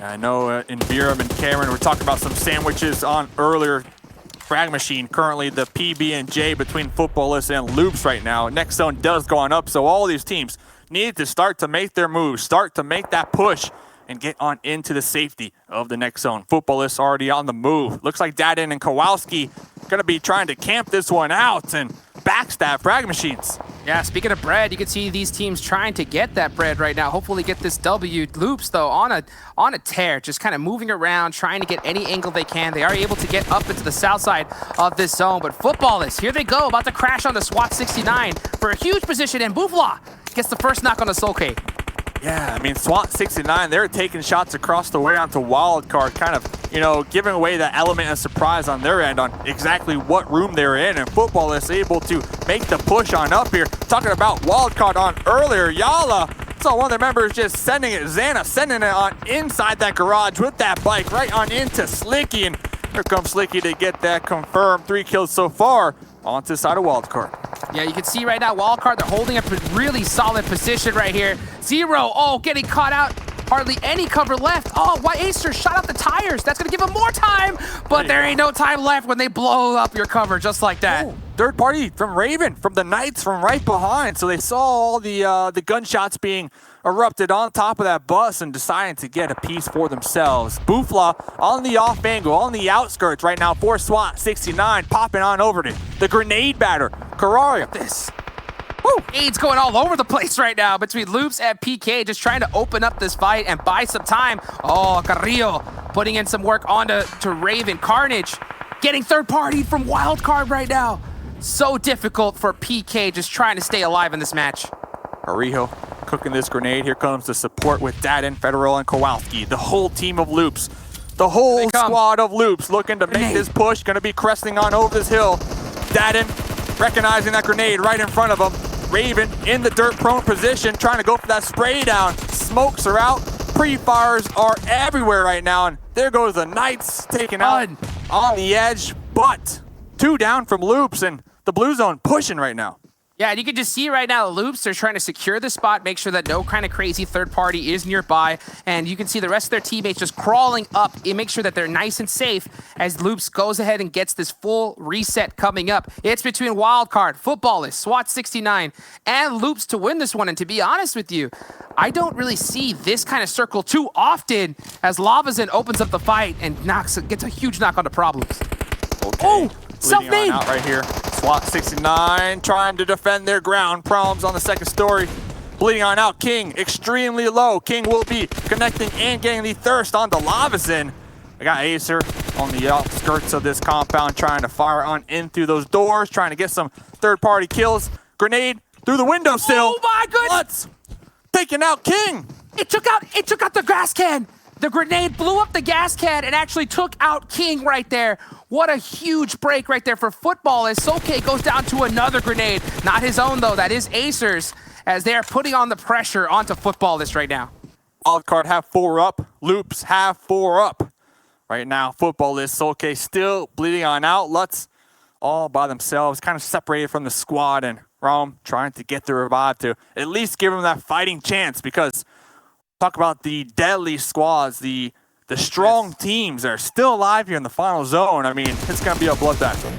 I know in Viram and Cameron, we're talking about some sandwiches on earlier. Frag Machine, currently the PB&J between Footballists and Loops right now. Next zone does go on up, so all these teams need to start to make their moves, start to make that push, and get on into the safety of the next zone. Footballists already on the move. Looks like Dadin and Kowalski going to be trying to camp this one out and backstab Frag Machines. Yeah, speaking of bread, you can see these teams trying to get that bread right now. Hopefully get this W. Loops, though, on a tear, just kind of moving around, trying to get any angle they can. They are able to get up into the south side of this zone, but Footballists, here they go, about to crash on the SWAT 69 for a huge position, and Boufla gets the first knock on the Solkay. Yeah, I mean, SWAT 69, they're taking shots across the way onto Wildcard, kind of, you know, giving away that element of surprise on their end on exactly what room they're in. And Footballists able to make the push on up here. Talking about Wildcard on earlier, Yala saw one of their members just sending it, Xana sending it on inside that garage with that bike right on into Slicky. And here comes Slicky to get that confirmed. 3 kills so far onto the side of Wildcard. Yeah, you can see right now, Wildcard, they're holding a really solid position right here. 0, oh, getting caught out. Hardly any cover left. Oh, why Acer shot out the tires. That's going to give him more time, but there ain't no time left when they blow up your cover just like that. Oh, third party from Raven, from the Knights from right behind. So they saw all the gunshots being erupted on top of that bus and decided to get a piece for themselves. Boufla on the off angle, on the outskirts right now for SWAT 69, popping on over to the grenade batter. Kararia. This. Woo! AIDS going all over the place right now between Loops and PK, just trying to open up this fight and buy some time. Oh, Carrillo putting in some work onto Raven. Carnage getting third party from Wildcard right now. So difficult for PK just trying to stay alive in this match. Carrillo cooking this grenade. Here comes the support with Dadin, Federal, and Kowalski. The whole team of Loops. The whole squad of Loops looking to make this push. Going to be cresting on over this hill. Dadin recognizing that grenade right in front of him. Raven in the dirt-prone position, trying to go for that spray down. Smokes are out. Pre-fires are everywhere right now. And there goes the Knights taking out on the edge. But 2 down from Loops, and the blue zone pushing right now. Yeah, and you can just see right now, Loops, they're trying to secure the spot, make sure that no kind of crazy third party is nearby. And you can see the rest of their teammates just crawling up and make sure that they're nice and safe as Loops goes ahead and gets this full reset coming up. It's between Wildcard, Footballists, SWAT 69, and Loops to win this one. And to be honest with you, I don't really see this kind of circle too often as Lavazin opens up the fight and gets a huge knock on the Problems. Okay. Oh! Self-name out right here. SWAT 69 trying to defend their ground. Problems on the second story. Bleeding on out. King extremely low. King will be connecting and getting the thirst onto Lavazin. I got Acer on the outskirts of this compound trying to fire on in through those doors, trying to get some third-party kills. Grenade through the windowsill. Oh my goodness! Taking out King. It took out the gas can. The grenade blew up the gas can and actually took out King right there. What a huge break right there for Footballists. Solkay goes down to another grenade. Not his own, though. That is Acer's, as they are putting on the pressure onto Footballists right now. Wildcard have 4 up. Loops have 4 up. Right now, Footballists, Solkay still bleeding on out. Lutz all by themselves, kind of separated from the squad. And Rom trying to get the revive to at least give them that fighting chance, because talk about the deadly squads, the strong teams that are still alive here in the final zone. I mean, it's going to be a bloodbath.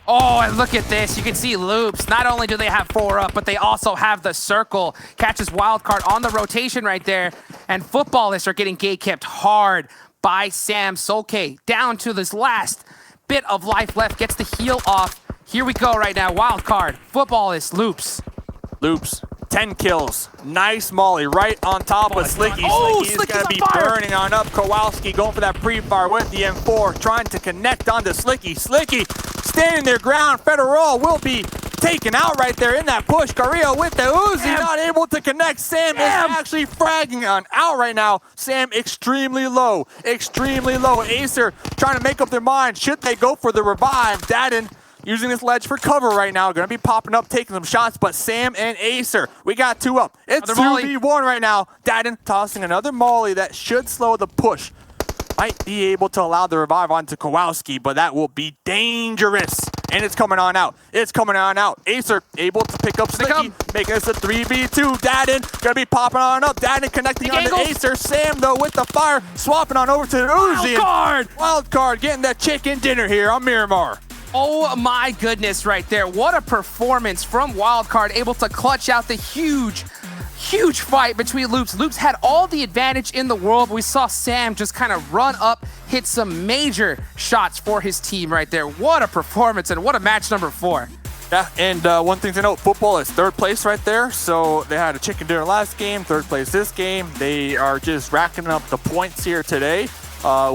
Oh, and look at this. You can see Loops. Not only do they have 4 up, but they also have the circle. Catches Wildcard on the rotation right there. And Footballists are getting gate kept hard by Sam. Solkay down to this last bit of life left. Gets the heal off. Here we go right now. Wildcard, Footballists, Loops. Loops. 10 kills. Nice molly right on top of Slicky. Oh, Slicky's going to be burning on up. Kowalski going for that pre-fire with the M4, trying to connect onto Slicky. Slicky standing their ground. Federal will be taken out right there in that push. Carrillo with the Uzi, not able to connect. Sam is actually fragging on out right now. Sam extremely low. Extremely low. Acer trying to make up their mind. Should they go for the revive? Dadin using this ledge for cover right now. Going to be popping up, taking some shots, but Sam and Acer, we got 2 up. It's 2v1 right now. Dadin tossing another molly that should slow the push. Might be able to allow the revive onto Kowalski, but that will be dangerous. and it's coming on out. It's coming on out. Acer able to pick up Slicky, making this a 3v2. Dadden gonna be popping on up. Dadden connecting on to Acer. Sam, though, with the fire, swapping on over to the Uzi. Wild card getting that chicken dinner here on Miramar. Oh my goodness right there. What a performance from Wildcard, able to clutch out the huge fight between Loops. Loops had all the advantage in the world. We saw Sam just kind of run up, hit some major shots for his team right there. What a performance and what a match number 4. Yeah, and one thing to note, football is 3rd place right there. So they had a chicken dinner last game, 3rd place this game. They are just racking up the points here today.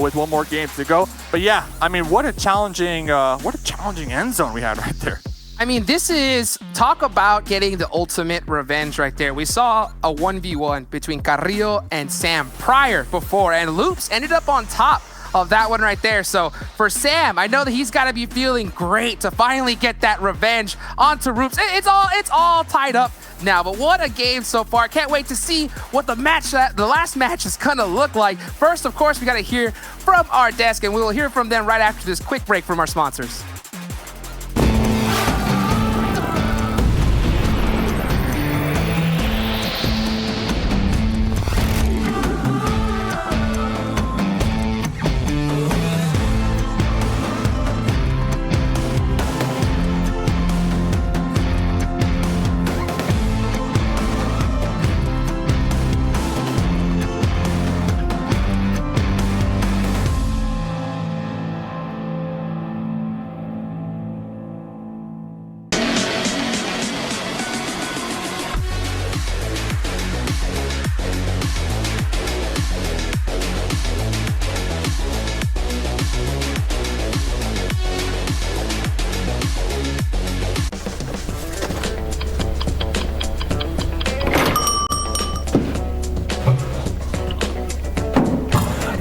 With one more game to go. But yeah, I mean, what a challenging end zone we had right there. I mean, this is, talk about getting the ultimate revenge right there. We saw a 1v1 between Carrillo and Sam before, and Loops ended up on top of that one right there. So for Sam, I know that he's got to be feeling great to finally get that revenge onto Loops. It's all tied up now, but what a game so far. Can't wait to see what the last match is gonna look like. First, of course, we gotta hear from our desk, and we will hear from them right after this quick break from our sponsors.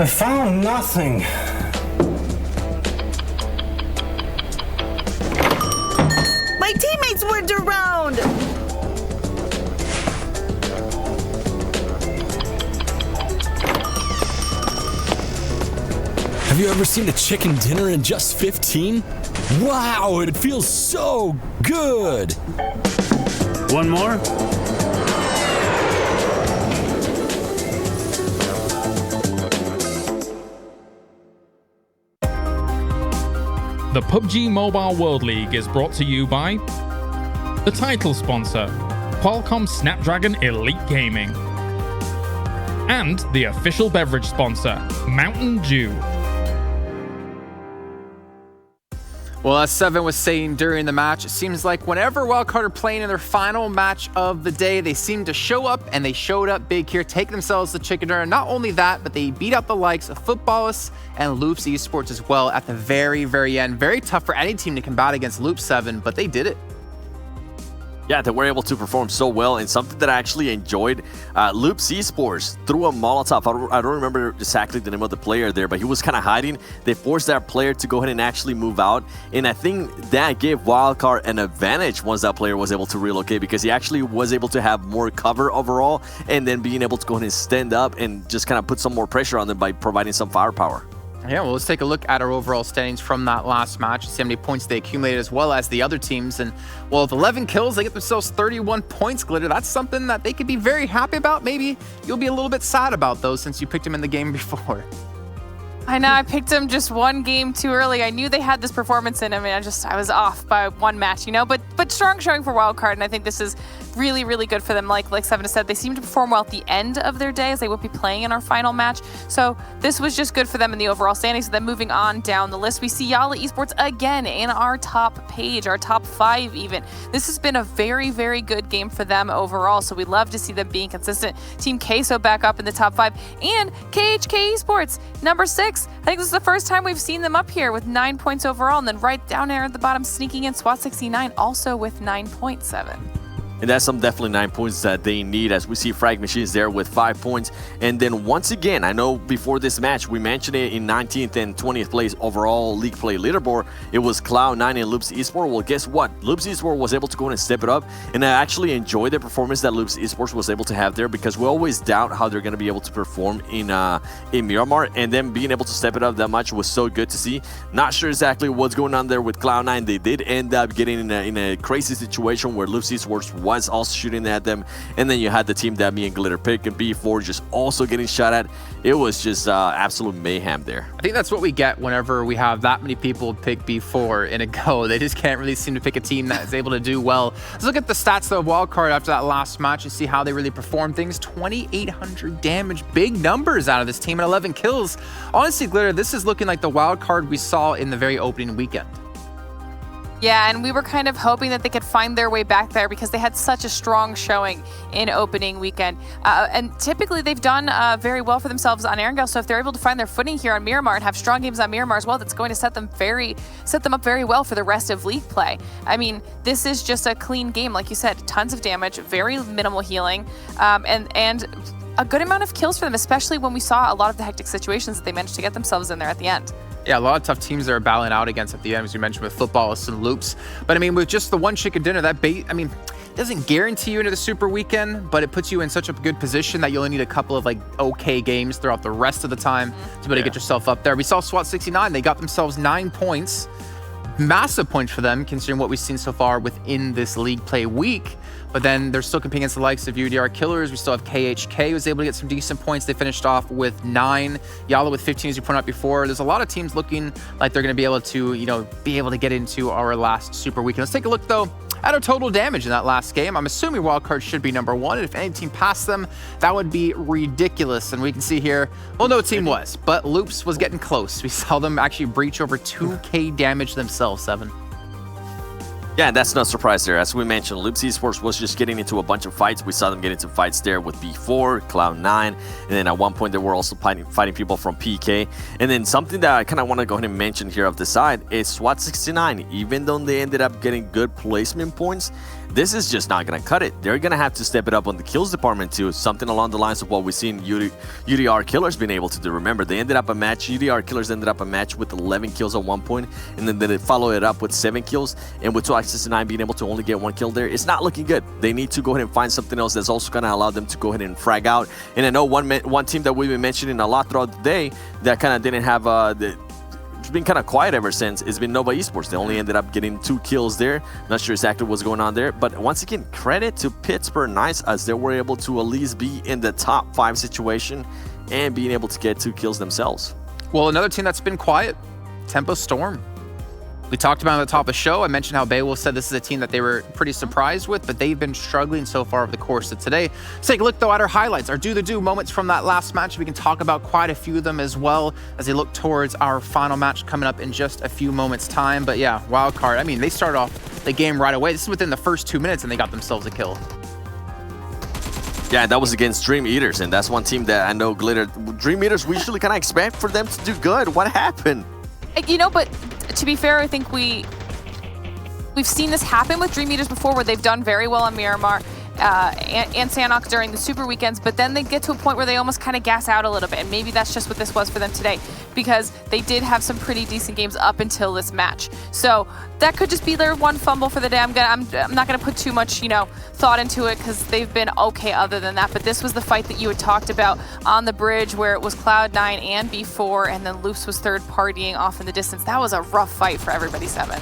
I found nothing. My teammates weren't around. Have you ever seen a chicken dinner in just 15? Wow, it feels so good. One more? The PUBG Mobile World League is brought to you by the title sponsor, Qualcomm Snapdragon Elite Gaming, and the official beverage sponsor, Mountain Dew. Well, as Seven was saying during the match, it seems like whenever Wildcard are playing in their final match of the day, they seem to show up, and they showed up big here, take themselves the chicken dinner. Not only that, but they beat out the likes of Footballists and Loops Esports as well at the very, very end. Very tough for any team to combat against Loop 7, but they did it. Yeah, they were able to perform so well, and something that I actually enjoyed, Loops Esports threw a Molotov. I don't remember exactly the name of the player there, but he was kind of hiding. They forced that player to go ahead and actually move out, and I think that gave Wildcard an advantage once that player was able to relocate, because he actually was able to have more cover overall, and then being able to go ahead and stand up and just kind of put some more pressure on them by providing some firepower. Yeah, well, let's take a look at our overall standings from that last match. See how many points they accumulated as well as the other teams. And, well, with 11 kills, they get themselves 31 points, Glitter. That's something that they could be very happy about. Maybe you'll be a little bit sad about those since you picked him in the game before. I know, I picked him just one game too early. I knew they had this performance in him, and I was off by one match, you know? But strong showing for Wildcard, and I think this is really, really good for them. Like Seven said, they seem to perform well at the end of their day, as they will be playing in our final match. So this was just good for them in the overall standings. So then moving on down the list, we see Yala Esports again in our top page, our top 5 even. This has been a very, very good game for them overall, so we love to see them being consistent. Team Queso back up in the top 5, and KHK Esports, number 6. I think this is the first time we've seen them up here with 9 points overall, and then right down there at the bottom, sneaking in SWAT 69, also with 9.7. And that's some definitely 9 points that they need, as we see Frag Machines there with 5 points. And then once again, I know before this match, we mentioned it in 19th and 20th place overall league play leaderboard. It was Cloud9 and Loops Esports. Well, guess what? Loops Esports was able to go in and step it up. And I actually enjoyed the performance that Loops Esports was able to have there, because we always doubt how they're going to be able to perform in Miramar. And then being able to step it up that much was so good to see. Not sure exactly what's going on there with Cloud9. They did end up getting in a crazy situation where Loops Esports was also shooting at them, and then you had the team that me and Glitter pick and B4 just also getting shot at. It was just absolute mayhem there. I think that's what we get whenever we have that many people pick B4 in a go. They just can't really seem to pick a team that is able to do well. Let's look at the stats of Wildcard after that last match and see how they really performed things. 2,800 damage, big numbers out of this team, and 11 kills. Honestly, Glitter, this is looking like the Wildcard we saw in the very opening weekend. Yeah, and we were kind of hoping that they could find their way back there because they had such a strong showing in opening weekend. And typically they've done very well for themselves on Erangel, so if they're able to find their footing here on Miramar and have strong games on Miramar as well, that's going to set them up very well for the rest of league play. I mean, this is just a clean game, like you said, tons of damage, very minimal healing, and a good amount of kills for them, especially when we saw a lot of the hectic situations that they managed to get themselves in there at the end. Yeah, a lot of tough teams they're battling out against at the end, as you mentioned, with Footballists and Loops. But I mean, with just the one chicken dinner, that bait, I mean, doesn't guarantee you into the Super Weekend, but it puts you in such a good position that you only need a couple of like okay games throughout the rest of the time to be able to get yourself up there. We saw SWAT 69, they got themselves 9 points. Massive points for them, considering what we've seen so far within this league play week. But then they're still competing against the likes of UDR Killers. We still have KHK, who was able to get some decent points. They finished off with 9. Yala with 15, as you pointed out before. There's a lot of teams looking like they're going to be able to, get into our last Super Weekend. Let's take a look, though, at our total damage in that last game. I'm assuming Wildcard should be number 1. And if any team passed them, that would be ridiculous. And we can see here, well, no team was, but Loops was getting close. We saw them actually breach over 2K damage themselves, 7. Yeah, that's no surprise there. As we mentioned, Loops Esports was just getting into a bunch of fights. We saw them get into fights there with B4, Cloud9, and then at one point they were also fighting people from PK. And then something that I kind of want to go ahead and mention here off the side is SWAT 69. Even though they ended up getting good placement points, this is just not going to cut it. They're going to have to step it up on the kills department too. Something along the lines of what we've seen UDR Killers being able to do. Remember, they ended up a match, UDR Killers ended up a match with 11 kills at one point, and then they followed it up with 7 kills. And with 2x69 being able to only get 1 kill there, it's not looking good. They need to go ahead and find something else that's also going to allow them to go ahead and frag out. And I know one team that we've been mentioning a lot throughout the day that kind of didn't have it's been kind of quiet ever since. It's been Nova Esports. They only ended up getting 2 kills there. Not sure exactly what's going on there. But once again, credit to Pittsburgh Knights, as they were able to at least be in the top 5 situation and being able to get 2 kills themselves. Well, another team that's been quiet, Tempo Storm. We talked about it at the top of the show. I mentioned how Beowulf said this is a team that they were pretty surprised with, but they've been struggling so far over the course of today. Let's take a look, though, at our highlights, our do-the-do moments from that last match. We can talk about quite a few of them as well as they look towards our final match coming up in just a few moments' time. But yeah, Wildcard, I mean, they started off the game right away. This is within the first 2 minutes, and they got themselves a kill. Yeah, that was against Dream Eaters, and that's one team that I know Glitter. Dream Eaters, we usually kind of expect for them to do good. What happened? But to be fair, I think we've seen this happen with Dream Eaters before, where they've done very well on Miramar and Sanok during the Super Weekends, but then they get to a point where they almost kind of gas out a little bit, and maybe that's just what this was for them today, because they did have some pretty decent games up until this match. So that could just be their one fumble for the day. I'm not going to put too much, thought into it, because they've been okay other than that. But this was the fight that you had talked about on the bridge, where it was Cloud9 and B4, and then Loops was third partying off in the distance. That was a rough fight for everybody, 7.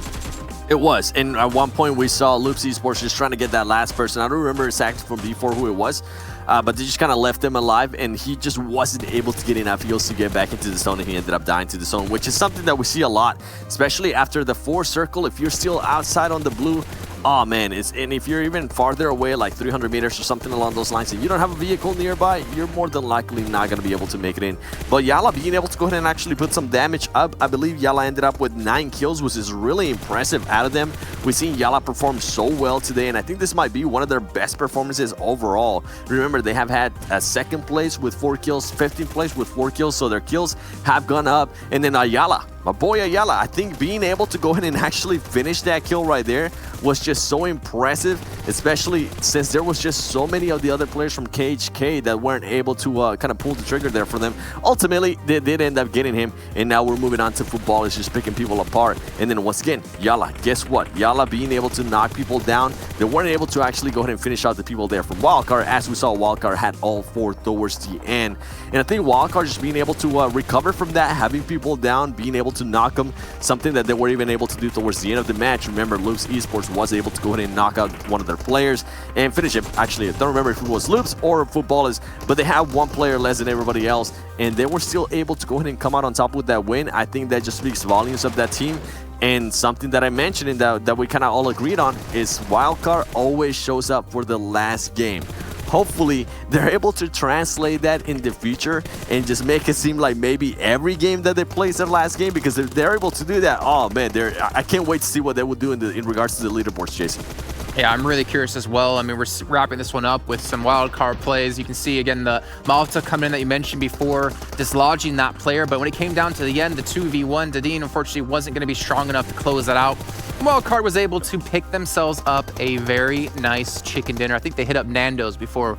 It was, and at one point we saw Loops Esports just trying to get that last person. I don't remember exactly from before who it was, but they just kind of left him alive, and he just wasn't able to get enough heals to get back into the zone, and he ended up dying to the zone, which is something that we see a lot, especially after the 4 circle. If you're still outside on the blue, oh man, and if you're even farther away, like 300 meters or something along those lines, and you don't have a vehicle nearby, you're more than likely not going to be able to make it in. But Yala being able to go ahead and actually put some damage up, I believe Yala ended up with 9 kills, which is really impressive out of them. We've seen Yala perform so well today, and I think this might be one of their best performances overall. Remember, they have had a 2nd place with 4 kills, 15th place with 4 kills, so their kills have gone up. And then Yala my boy Ayala, I think being able to go ahead and actually finish that kill right there was just so impressive, especially since there was just so many of the other players from KHK that weren't able to kind of pull the trigger there for them. Ultimately, they did end up getting him, and now we're moving on to football. It's just picking people apart. And then once again, Yala, guess what? Yala being able to knock people down, they weren't able to actually go ahead and finish out the people there from Wildcard. As we saw, Wildcard had all 4 towards the end. And I think Wildcard just being able to recover from that, having people down, being able to knock them, something that they weren't even able to do towards the end of the match. Remember, Loops Esports was able to go ahead and knock out one of their players and finish him. Actually, I don't remember if it was Loops or Footballers, but they had 1 player less than everybody else, and they were still able to go ahead and come out on top with that win. I think that just speaks volumes of that team. And something that I mentioned and that we kind of all agreed on is Wildcard always shows up for the last game. Hopefully, they're able to translate that in the future and just make it seem like maybe every game that they play is their last game, because if they're able to do that, oh man, I can't wait to see what they will do in regards to the leaderboards, Jason. Yeah, I'm really curious as well. I mean, we're wrapping this one up with some wild card plays. You can see, again, the Malta coming in that you mentioned before, dislodging that player. But when it came down to the end, the 2v1, Dadine unfortunately wasn't going to be strong enough to close that out. Wildcard was able to pick themselves up a very nice chicken dinner. I think they hit up Nando's before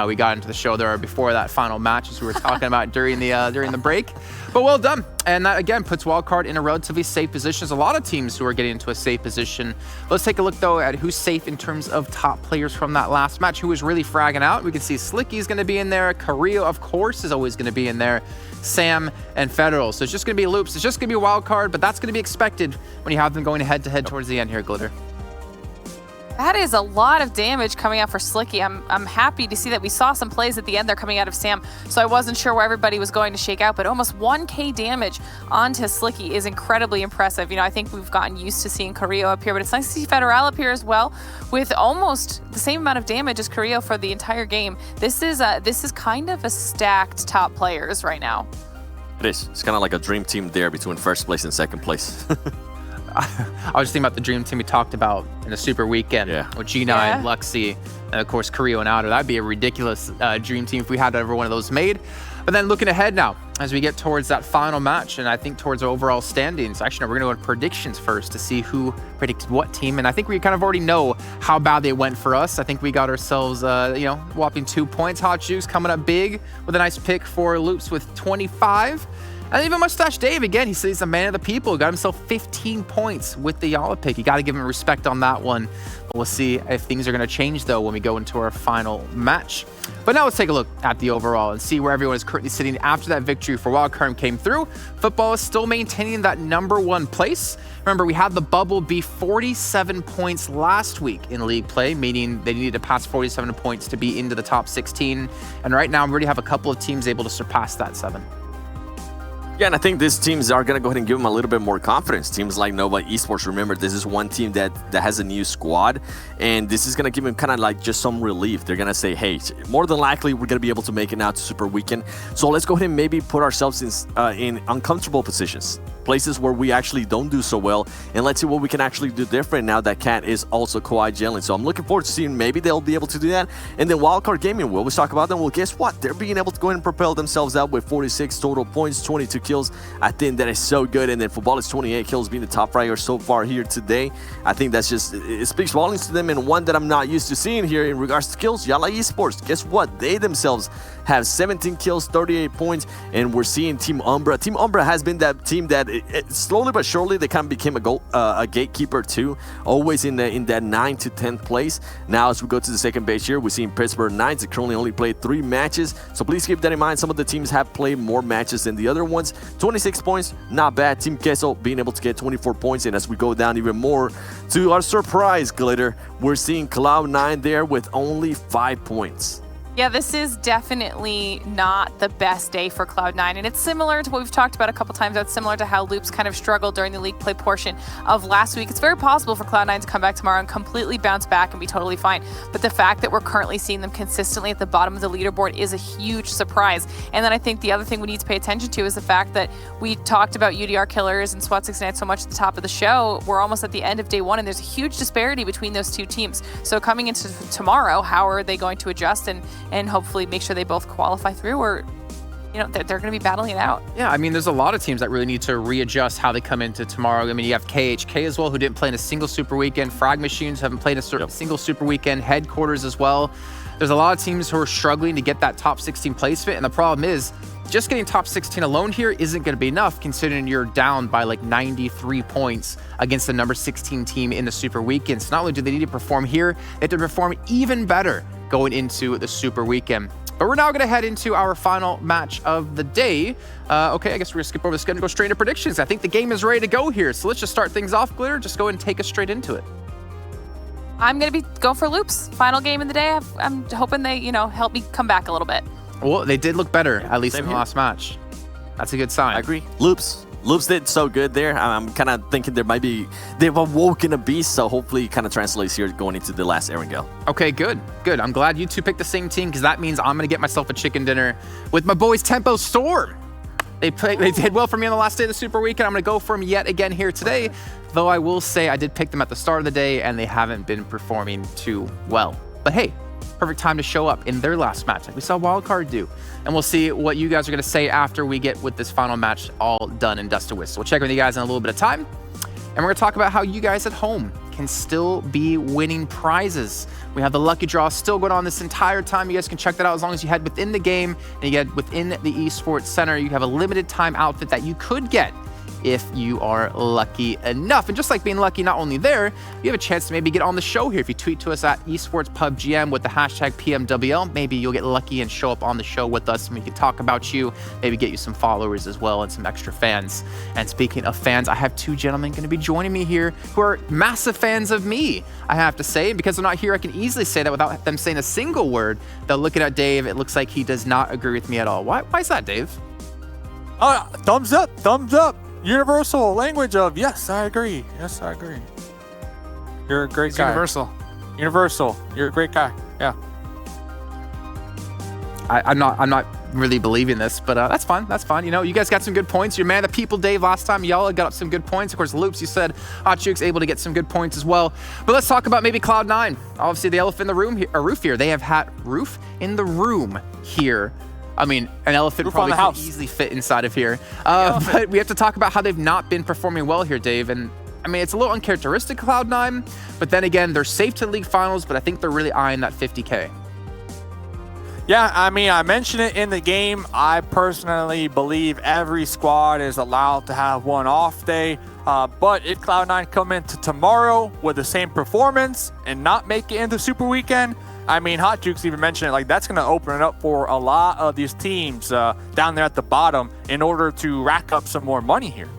we got into the show there, or before that final match, as we were talking about during the break. But well done. And that, again, puts Wildcard in a relatively safe position. There's a lot of teams who are getting into a safe position. Let's take a look, though, at who's safe in terms of top players from that last match, who was really fragging out. We can see Slicky's going to be in there. Carrillo, of course, is always going to be in there. Sam and Federal. So it's just going to be Loops. It's just going to be Wildcard, but that's going to be expected when you have them going head-to-head towards the end here, Glitter. That is a lot of damage coming out for Slicky. I'm happy to see that we saw some plays at the end there coming out of Sam, so I wasn't sure where everybody was going to shake out, but almost 1k damage onto Slicky is incredibly impressive. You know, I think we've gotten used to seeing Carrillo up here, but it's nice to see Federal up here as well with almost the same amount of damage as Carrillo for the entire game. This is kind of a stacked top players right now. It is. It's kind of like a dream team there between first place and second place. I was just thinking about the dream team we talked about in the Super Weekend with G9, Luxy, and of course Carrillo and Outer. That'd be a ridiculous dream team if we had ever one of those made. But then looking ahead now, as we get towards that final match, and I think towards overall standings. Actually, no, we're going to go to predictions first to see who predicted what team. And I think we kind of already know how bad they went for us. I think we got ourselves, whopping 2 points. Hot Juice coming up big with a nice pick for Loops with 25. And even Mustache Dave, again, he says he's a man of the people. Got himself 15 points with the Yala pick. You got to give him respect on that one. But we'll see if things are going to change, though, when we go into our final match. But now let's take a look at the overall and see where everyone is currently sitting after that victory for Wildcard came through. Football is still maintaining that #1 place. Remember, we had the bubble be 47 points last week in league play, meaning they needed to pass 47 points to be into the top 16. And right now, we already have a couple of teams able to surpass that 7. Yeah, and I think these teams are going to go ahead and give them a little bit more confidence. Teams like Nova Esports, remember, this is one team that has a new squad, and this is going to give them kind of like just some relief. They're going to say, hey, more than likely, we're going to be able to make it now to Super Weekend. So let's go ahead and maybe put ourselves in uncomfortable positions, places where we actually don't do so well, and let's see what we can actually do different now that Cat is also Kawhi gelling. So I'm looking forward to seeing maybe they'll be able to do that. And then Wildcard Gaming, we always talk about them. Well, guess what? They're being able to go ahead and propel themselves out with 46 total points, 22 kills. I think that is so good. And then Football is 28 kills, being the top fragger so far here today. I think that's just, it speaks volumes to them, and one that I'm not used to seeing here in regards to kills. Yala Esports, guess what? They themselves have 17 kills, 38 points, and we're seeing Team Umbra. Team Umbra has been that team that slowly but surely they kind of became a gatekeeper too, always in that 9th to 10th place. Now as we go to the second page here, we're seeing Pittsburgh Knights. They currently only played 3 matches, so please keep that in mind. Some of the teams have played more matches than the other ones. 26 points, not bad. Team Queso being able to get 24 points, and as we go down even more to our surprise, Glitter, we're seeing Cloud9 there with only 5 points. Yeah, this is definitely not the best day for Cloud9, and it's similar to what we've talked about a couple times. It's similar to how Loops kind of struggled during the league play portion of last week. It's very possible for Cloud9 to come back tomorrow and completely bounce back and be totally fine, but the fact that we're currently seeing them consistently at the bottom of the leaderboard is a huge surprise. And then I think the other thing we need to pay attention to is the fact that we talked about UDR killers and SWAT 69 so much at the top of the show. We're almost at the end of day 1, and there's a huge disparity between those two teams. So coming into tomorrow, how are they going to adjust and hopefully make sure they both qualify through? Or you know, they're going to be battling it out. Yeah, I mean, there's a lot of teams that really need to readjust how they come into tomorrow. I mean, you have KHK as well, who didn't play in a single Super Weekend. Frag Machines haven't played a single Super Weekend. Headquarters as well. There's a lot of teams who are struggling to get that top 16 placement, and the problem is just getting top 16 alone here isn't going to be enough, considering you're down by like 93 points against the number 16 team in the Super Weekend. So not only do they need to perform here, they have to perform even better going into the Super Weekend. But we're now going to head into our final match of the day. Okay, I guess we're going to skip over the schedule and go straight into predictions. I think the game is ready to go here. So let's just start things off, Glitter. Just go ahead and take us straight into it. I'm going to be going for Loops. Final game of the day. I'm hoping they, you know, help me come back a little bit. Well, they did look better, at least in the last match. That's a good sign. I agree. Loops did so good there. I'm kind of thinking they've awoken a beast, so hopefully it kind of translates here going into the last Erangel. Okay, good. I'm glad you two picked the same team, because that means I'm going to get myself a chicken dinner with my boys Tempo Storm. They did well for me on the last day of the Super Weekend. I'm going to go for them yet again here today, though I will say I did pick them at the start of the day, and they haven't been performing too well. But hey, perfect time to show up in their last match, like we saw Wildcard do. And we'll see what you guys are going to say after we get with this final match all done and dusted with. So we'll check with you guys in a little bit of time. And we're going to talk about how you guys at home can still be winning prizes. We have the lucky draw still going on this entire time. You guys can check that out as long as you head within the game and you get within the Esports Center. You have a limited time outfit that you could get if you are lucky enough. And just like being lucky not only there, you have a chance to maybe get on the show here. If you tweet to us at Esports PubGM with the hashtag PMWL, maybe you'll get lucky and show up on the show with us, and we can talk about you, maybe get you some followers as well and some extra fans. And speaking of fans, I have two gentlemen going to be joining me here who are massive fans of me, I have to say. Because they're not here, I can easily say that without them saying a single word. Though looking at Dave, it looks like he does not agree with me at all. Why is that, Dave? Thumbs up, thumbs up. Universal language of yes, I agree. Yes, I agree. You're a great guy. Universal. You're a great guy. Yeah. I'm not really believing this, but that's fine. That's fine. You know, you guys got some good points. You're man of the people, Dave. Last time, y'all got up some good points. Of course, Loops, you said Hotchuk's able to get some good points as well. But let's talk about maybe Cloud9. Obviously, the elephant in the room here, or roof here. They have had roof in the room here. I mean, an elephant probably could easily fit inside of here. But we have to talk about how they've not been performing well here, Dave. And I mean, it's a little uncharacteristic of Cloud9, but then again, they're safe to league finals, but I think they're really eyeing that 50K. Yeah, I mean, I mentioned it in the game. I personally believe every squad is allowed to have one off day. But if Cloud9 come into tomorrow with the same performance and not make it into Super Weekend, I mean, Hot Jukes even mentioned it, like that's going to open it up for a lot of these teams down there at the bottom in order to rack up some more money here.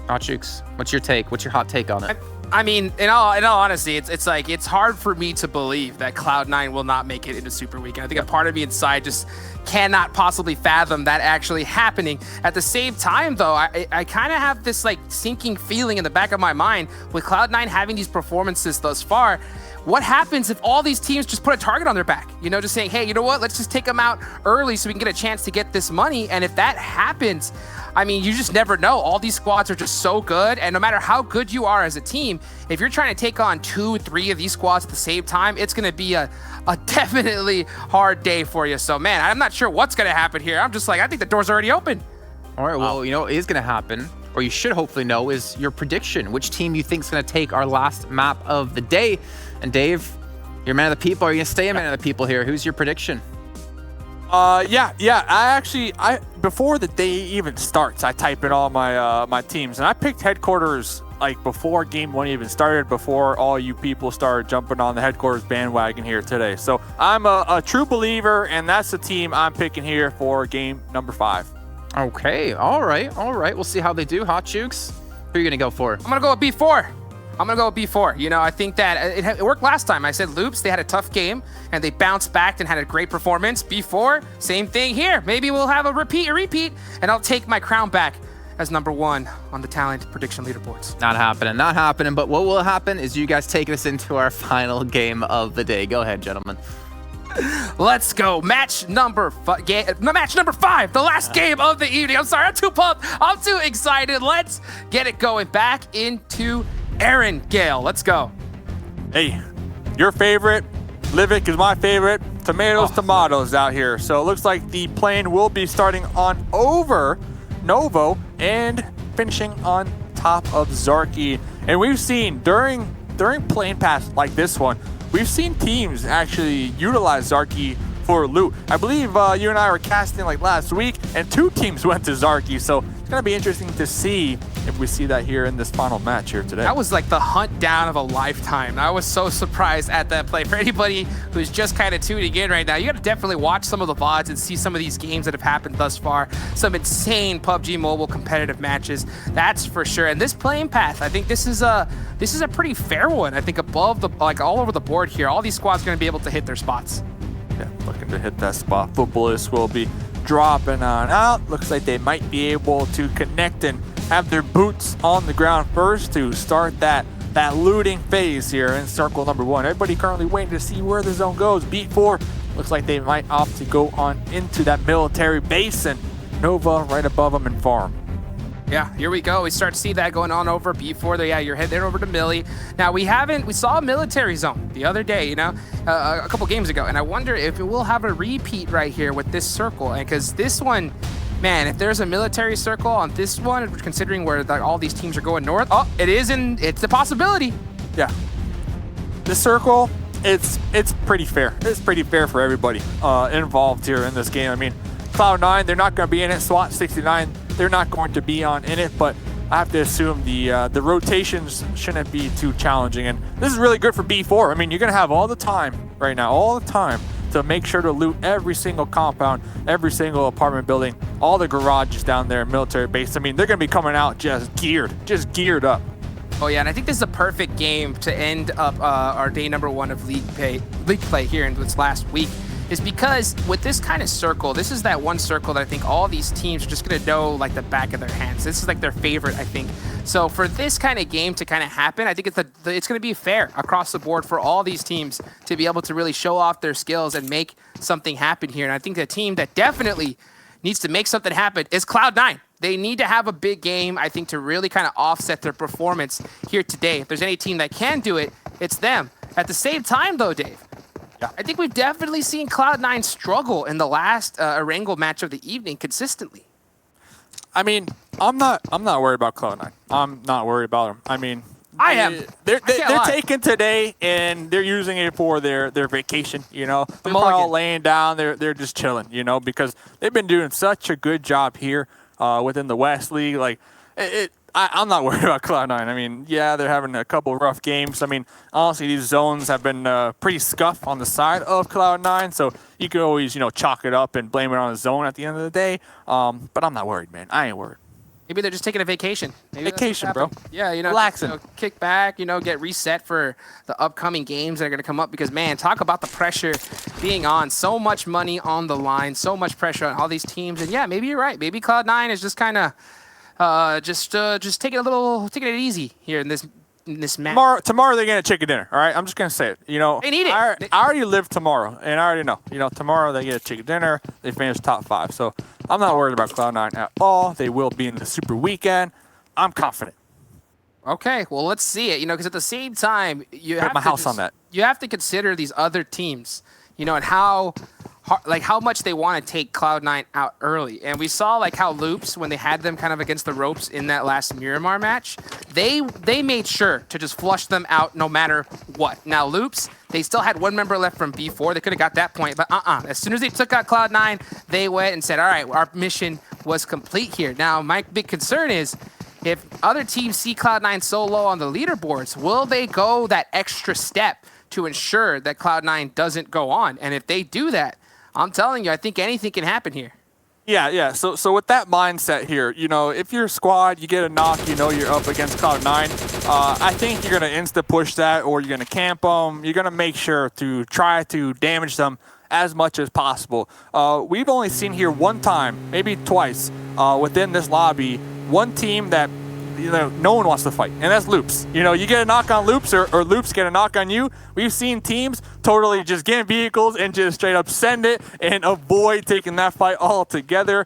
Hot Jukes, what's your take? What's your hot take on it? I mean, in all honesty, it's like it's hard for me to believe that Cloud9 will not make it into Super Weekend. I think a part of me inside just cannot possibly fathom that actually happening. At the same time, though, I kind of have this like sinking feeling in the back of my mind with Cloud9 having these performances thus far. What happens if all these teams just put a target on their back? You know, just saying, hey, you know what? Let's just take them out early so we can get a chance to get this money. And if that happens, I mean, you just never know. All these squads are just so good. And no matter how good you are as a team, if you're trying to take on 2, 3 of these squads at the same time, it's going to be a definitely hard day for you. So, man, I'm not sure what's going to happen here. I'm just like, I think the door's already open. All right, well, you know what is going to happen, or you should hopefully know, is your prediction. Which team you think is going to take our last map of the day? And Dave, you're man of the people. Are you going to stay a man of the people here? Who's your prediction? Yeah. I before the day even starts, I type in all my teams, and I picked Headquarters like before game 1 even started, before all you people started jumping on the Headquarters bandwagon here today. So I'm a true believer, and that's the team I'm picking here for game number 5. Okay, all right. We'll see how they do. Hot Jukes, who are you going to go for? I'm going to go with B4. I'm going to go with B4. You know, I think that it worked last time. I said Loops, they had a tough game, and they bounced back and had a great performance. B4, same thing here. Maybe we'll have a repeat, and I'll take my crown back as number 1 on the talent prediction leaderboards. Not happening. But what will happen is you guys take us into our final game of the day. Go ahead, gentlemen. Let's go. Match number 5, the last game of the evening. I'm sorry, I'm too pumped. I'm too excited. Let's get it going. Back into Erangel. Let's go. Hey, your favorite, Livik is my favorite. Tomatoes out here. So it looks like the plane will be starting on over Novo and finishing on top of Zarky. And we've seen during plane paths like this one, we've seen teams actually utilize Zarky for loot. I believe you and I were casting like last week, and 2 teams went to Zarky. So it's gonna be interesting to see if we see that here in this final match here today. That was like the hunt down of a lifetime. I was so surprised at that play. For anybody who's just kind of tuning in right now, you got to definitely watch some of the VODs and see some of these games that have happened thus far. Some insane PUBG Mobile competitive matches, that's for sure. And this playing path, I think this is a pretty fair one. I think above the, like all over the board here, all these squads are going to be able to hit their spots. Yeah, looking to hit that spot. Footballists will be dropping on out. Looks like they might be able to connect and have their boots on the ground first to start that looting phase here in circle number 1. Everybody currently waiting to see where the zone goes. Beat 4 looks like they might opt to go on into that military base, and Nova right above them in farm. Yeah, here we go. We start to see that going on over B4 there. Yeah, you're heading over to Millie. Now, we saw a military zone the other day, you know, a couple games ago, and I wonder if it will have a repeat right here with this circle, and because this one, man, if there's a military circle on this one, considering where all these teams are going north, it's a possibility. Yeah. The circle, it's pretty fair. It's pretty fair for everybody involved here in this game. I mean, Cloud9, they're not going to be in it. SWAT 69, they're not going to be in it, but I have to assume the rotations shouldn't be too challenging. And this is really good for B4. I mean, you're going to have all the time right now, all the time to make sure to loot every single compound, every single apartment building, all the garages down there, military base. I mean, they're going to be coming out just geared up. Oh yeah, and I think this is a perfect game to end up our day number 1 of league play here in this last week. Is because with this kind of circle, this is that one circle that I think all these teams are just going to know like the back of their hands. This is like their favorite, I think. So for this kind of game to kind of happen, I think it's going to be fair across the board for all these teams to be able to really show off their skills and make something happen here. And I think the team that definitely needs to make something happen is Cloud9. They need to have a big game, I think, to really kind of offset their performance here today. If there's any team that can do it, it's them. At the same time, though, Dave, yeah, I think we've definitely seen Cloud9 struggle in the last Erangel match of the evening consistently. I mean, I'm not worried about Cloud9. I'm not worried about them. I mean, they're taking today and they're using it for their vacation. You know, they're all laying down. They're just chilling. You know, because they've been doing such a good job here within the West League. Like I'm not worried about Cloud9. I mean, yeah, they're having a couple of rough games. I mean, honestly, these zones have been pretty scuffed on the side of Cloud9, so you could always, you know, chalk it up and blame it on the zone at the end of the day. But I'm not worried, man. I ain't worried. Maybe they're just taking a vacation. Maybe vacation, bro. Yeah, you know, relaxing. Just, kick back, you know, get reset for the upcoming games that are going to come up. Because, man, talk about the pressure being on. So much money on the line, so much pressure on all these teams. And, yeah, maybe you're right. Maybe Cloud9 is just kind of just taking it easy here in this match. Tomorrow they're getting a chicken dinner. All right, I'm just gonna say it. You know, they need it. I already live tomorrow, and I already know. You know, tomorrow they get a chicken dinner. They finish top 5, so I'm not worried about Cloud9 at all. They will be in the Super Weekend. I'm confident. Okay, well let's see it. You know, because at the same time, you have my house on that. You have to consider these other teams. You know, and how much they want to take Cloud9 out early. And we saw like how Loops, when they had them kind of against the ropes in that last Miramar match, they made sure to just flush them out no matter what. Now Loops, they still had one member left from B4. They could have got that point, but as soon as they took out Cloud9, they went and said, all right, our mission was complete here. Now my big concern is, if other teams see Cloud9 so low on the leaderboards, will they go that extra step to ensure that Cloud9 doesn't go on? And if they do that, I'm telling you, I think anything can happen here. Yeah. So with that mindset here, you know, if you're a squad, you get a knock, you know you're up against Cloud9. I think you're going to insta-push that, or you're going to camp them. You're going to make sure to try to damage them as much as possible. We've only seen here one time, maybe twice, within this lobby, one team that, you know, no one wants to fight, and that's Loops. You know, you get a knock on Loops, or Loops get a knock on you. We've seen teams totally just get in vehicles and just straight up send it and avoid taking that fight altogether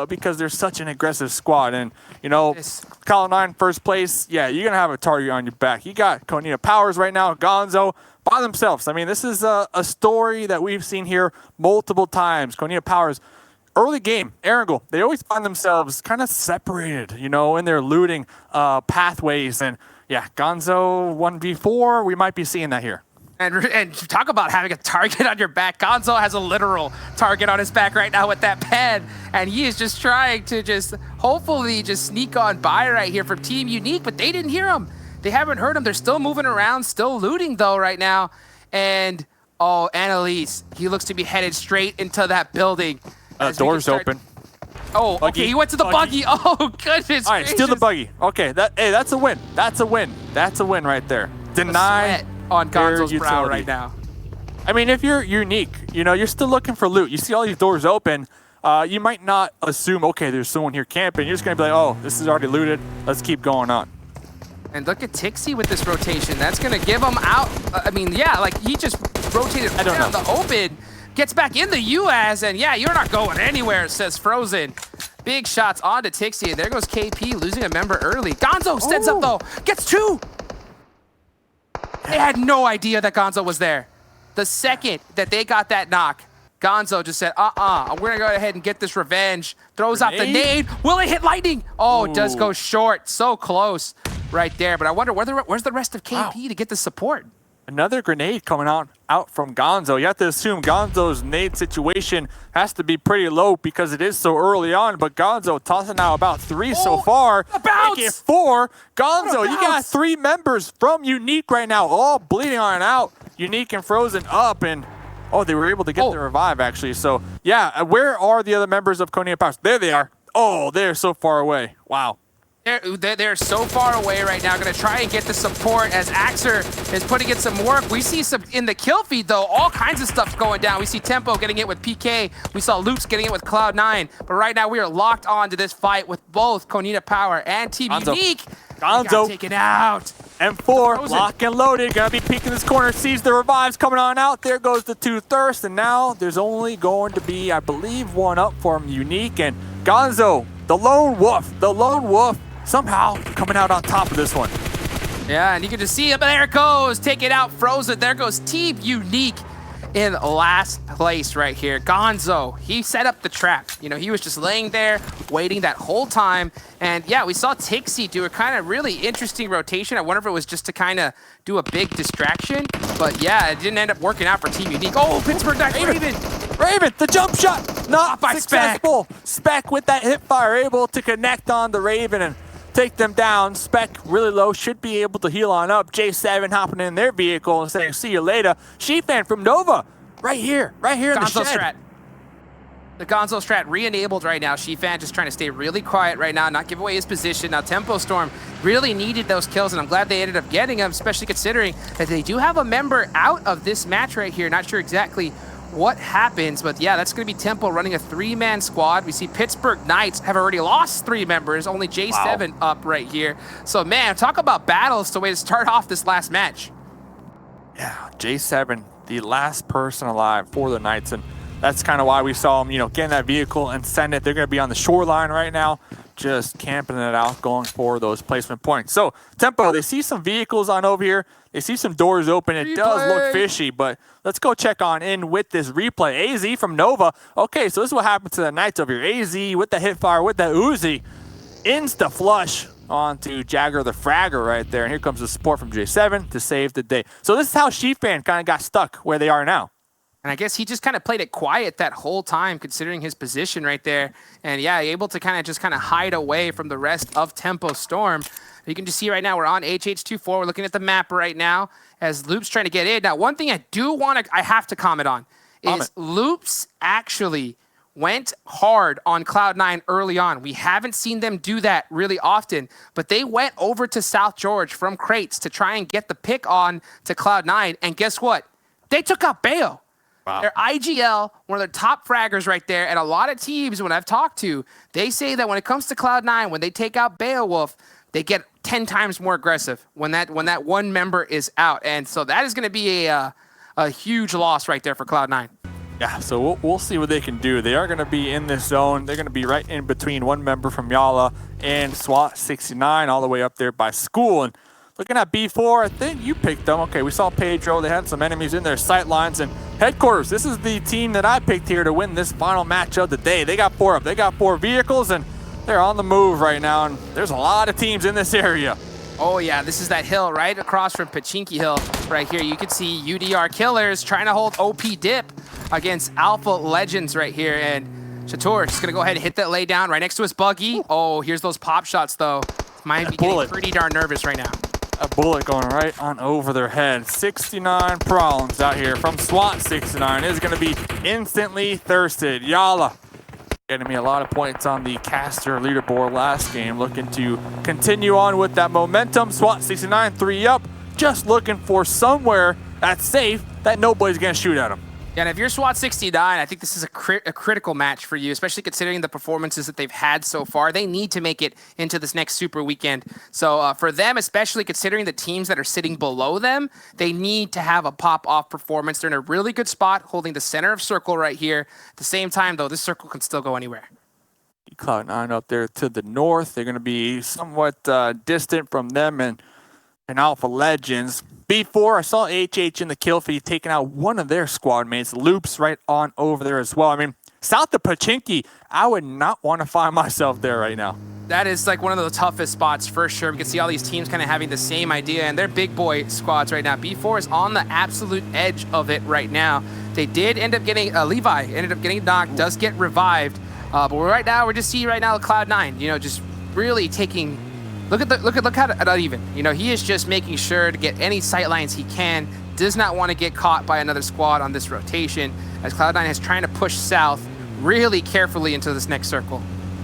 because they're such an aggressive squad. And, you know, Cloud9 first place, yeah, you're going to have a target on your back. You got Konina Powers right now, Gonzo, by themselves. I mean, this is a story that we've seen here multiple times. Korea Powers, early game, Erangel, they always find themselves kind of separated, you know, in their looting pathways. And yeah, Gonzo 1v4, we might be seeing that here. And talk about having a target on your back. Gonzo has a literal target on his back right now with that pen, and he is just trying to just hopefully just sneak on by right here from Team Unique, but they didn't hear him. They haven't heard him. They're still moving around, still looting though right now. And oh, Annalise, he looks to be headed straight into that building. Doors open. Oh, Buggy. okay, he went to the buggy. Oh, goodness All right, steal the buggy. Okay, that's a win. That's a win. That's a win right there. Deny on Gonzo's their brow utility. right now. I mean, if you're Unique, you know, you're still looking for loot. You see all these doors open, you might not assume, okay, there's someone here camping. You're just going to be like, oh, this is already looted. Let's keep going on. And look at Tixie with this rotation. That's going to give him out. I mean, yeah, like he just rotated right on the open. Gets back in the UAS, and yeah, you're not going anywhere, says Frozen. Big shots onto Tixie, and there goes KP losing a member early. Gonzo stands up though, gets 2. They had no idea that Gonzo was there. The second that they got that knock, Gonzo just said, we're gonna go ahead and get this revenge. Throws out the nade. Will it hit lightning? Oh, it does go short. So close right there. But I wonder where's the rest of KP to get the support? Another grenade coming out from Gonzo. You have to assume Gonzo's nade situation has to be pretty low because it is so early on, but Gonzo tossing out about 3 so far. Make it 4. Gonzo, you got 3 members from Unique right now, all bleeding on out. Unique and Frozen up, and oh, they were able to get the revive actually. So yeah, where are the other members of Korea Powers? There they are. Oh, they're so far away. Wow. They're so far away right now. Going to try and get the support as Axer is putting in some work. We see some in the kill feed, though. All kinds of stuff going down. We see Tempo getting it with PK. We saw Loops getting it with Cloud9. But right now, we are locked on to this fight with both Konita Power and Team Unique. Gonzo taken out. M4, lock and loaded. Gonna be peeking this corner. Sees the revives coming on out. There goes the 2 Thirst. And now there's only going to be, I believe, 1 up for Unique. And Gonzo, the lone wolf, somehow coming out on top of this one. Yeah, and you can just see it. There it goes. Take it out, Frozen. There goes Team Unique in last place right here. Gonzo, he set up the trap. You know, he was just laying there, waiting that whole time. And yeah, we saw Tixie do a kind of really interesting rotation. I wonder if it was just to kind of do a big distraction. But yeah, it didn't end up working out for Team Unique. Oh, Pittsburgh Knight, Raven, the jump shot, not by successful. Spec with that hip fire, able to connect on the Raven and take them down. Spec really low, should be able to heal on up. J7 hopping in their vehicle and saying, see you later. She-Fan from Nova, right here in the shed. Strat. The Gonzo strat re-enabled right now. She-Fan just trying to stay really quiet right now, not give away his position. Now Tempo Storm really needed those kills, and I'm glad they ended up getting them, especially considering that they do have a member out of this match right here. Not sure exactly what happens, but yeah, that's going to be Tempo running a 3-man squad. We see Pittsburgh Knights have already lost 3 members, only J7 up right here. So man, talk about battles the way to start off this last match. Yeah, J7, the last person alive for the Knights, and that's kind of why we saw them, you know, get in that vehicle and send it. They're going to be on the shoreline right now, just camping it out, going for those placement points. So Tempo, they see some vehicles on over here. They see some doors open. It does look fishy, but let's go check on in with this replay. AZ from Nova. Okay, so this is what happened to the Knights over here. AZ with the hipfire, with the Uzi. Insta flush onto Jagger the Fragger right there. And here comes the support from J7 to save the day. So this is how She-Fan kind of got stuck where they are now. And I guess he just kind of played it quiet that whole time, considering his position right there. And yeah, able to kind of hide away from the rest of Tempo Storm. You can just see right now we're on HH24. We're looking at the map right now as Loops trying to get in. Now, one thing I have to comment on is Loops actually went hard on Cloud9 early on. We haven't seen them do that really often, but they went over to South George from crates to try and get the pick on to Cloud9. And guess what? They took out Bayo. Wow. They're IGL, one of their top fraggers right there. And a lot of teams, when I've talked to, they say that when it comes to Cloud9, when they take out Beowulf, they get 10 times more aggressive when that one member is out. And so that is going to be a huge loss right there for Cloud9. Yeah, so we'll see what they can do. They are going to be in this zone. They're going to be right in between one member from Yala and SWAT 69 all the way up there by School. And Looking at B4, I think you picked them. Okay, we saw Pedro. They had some enemies in their sight lines. And headquarters, this is the team that I picked here to win this final match of the day. They got 4 up. They got 4 vehicles, and they're on the move right now. And there's a lot of teams in this area. Oh yeah, this is that hill right across from Pachinki Hill right here. You can see UDR Killers trying to hold OP Dip against Alpha Legends right here. And Shatur just gonna go ahead and hit that lay down right next to his buggy. Oh, here's those pop shots though. Might be getting pretty darn nervous right now. A bullet going right on over their head. 69 problems out here from SWAT 69 is going to be instantly thirsted. Yala getting me a lot of points on the caster leaderboard last game. Looking to continue on with that momentum. SWAT 69 3 up. Just looking for somewhere that's safe that nobody's going to shoot at him. Yeah, and if you're SWAT 69, I think this is a critical match for you, especially considering the performances that they've had so far. They need to make it into this next Super Weekend. So for them, especially considering the teams that are sitting below them, they need to have a pop-off performance. They're in a really good spot, holding the center of circle right here. At the same time, though, this circle can still go anywhere. Cloud9 up there to the north. They're going to be somewhat distant from them and Alpha Legends. B4, I saw HH in the kill feed taking out one of their squad mates. Loops right on over there as well. I mean, south of Pachinki, I would not want to find myself there right now. That is like one of the toughest spots for sure. We can see all these teams kind of having the same idea, and they're big boy squads right now. B4 is on the absolute edge of it right now. They did end up getting, Levi ended up getting knocked, does get revived. But right now, we're just seeing right now Cloud9, you know, just really taking... Look how uneven. You know, he is just making sure to get any sight lines he can. Does not want to get caught by another squad on this rotation, as Cloud9 is trying to push south really carefully into this next circle.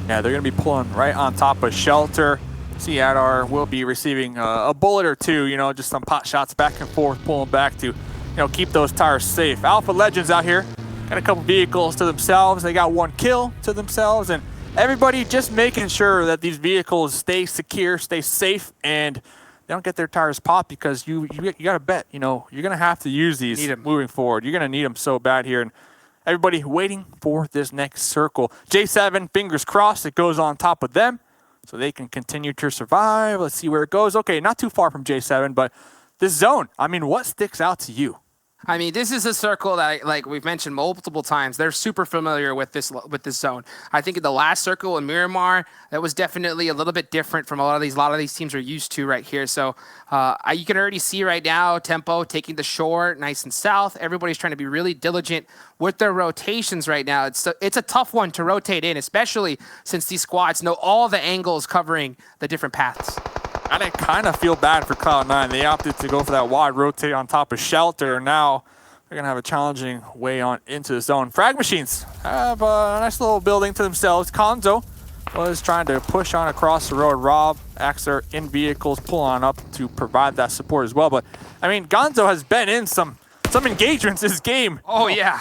Yeah, they're going to be pulling right on top of Shelter. See, Adar will be receiving a bullet or two, you know, just some pot shots back and forth, pulling back to, you know, keep those tires safe. Alpha Legends out here got a couple vehicles to themselves. They got 1 kill to themselves, and everybody just making sure that these vehicles stay secure, stay safe, and they don't get their tires popped, because you got to bet, you know, you're going to have to use these moving forward. You're going to need them so bad here. And everybody waiting for this next circle. J7, fingers crossed, it goes on top of them so they can continue to survive. Let's see where it goes. Okay, not too far from J7, but this zone, I mean, what sticks out to you? I mean, this is a circle that, like we've mentioned multiple times, they're super familiar with this zone. I think in the last circle in Miramar, that was definitely a little bit different from a lot of these teams are used to right here. So you can already see right now Tempo taking the shore nice and south. Everybody's trying to be really diligent with their rotations right now. It's a tough one to rotate in, especially since these squads know all the angles covering the different paths. I didn't kind of feel bad for Cloud9. They opted to go for that wide rotate on top of Shelter. Now they're going to have a challenging way on into the zone. Frag Machines have a nice little building to themselves. Konzo was trying to push on across the road. Rob, Axer in vehicles, pull on up to provide that support as well. But, I mean, Gonzo has been in some engagements this game. Oh, yeah.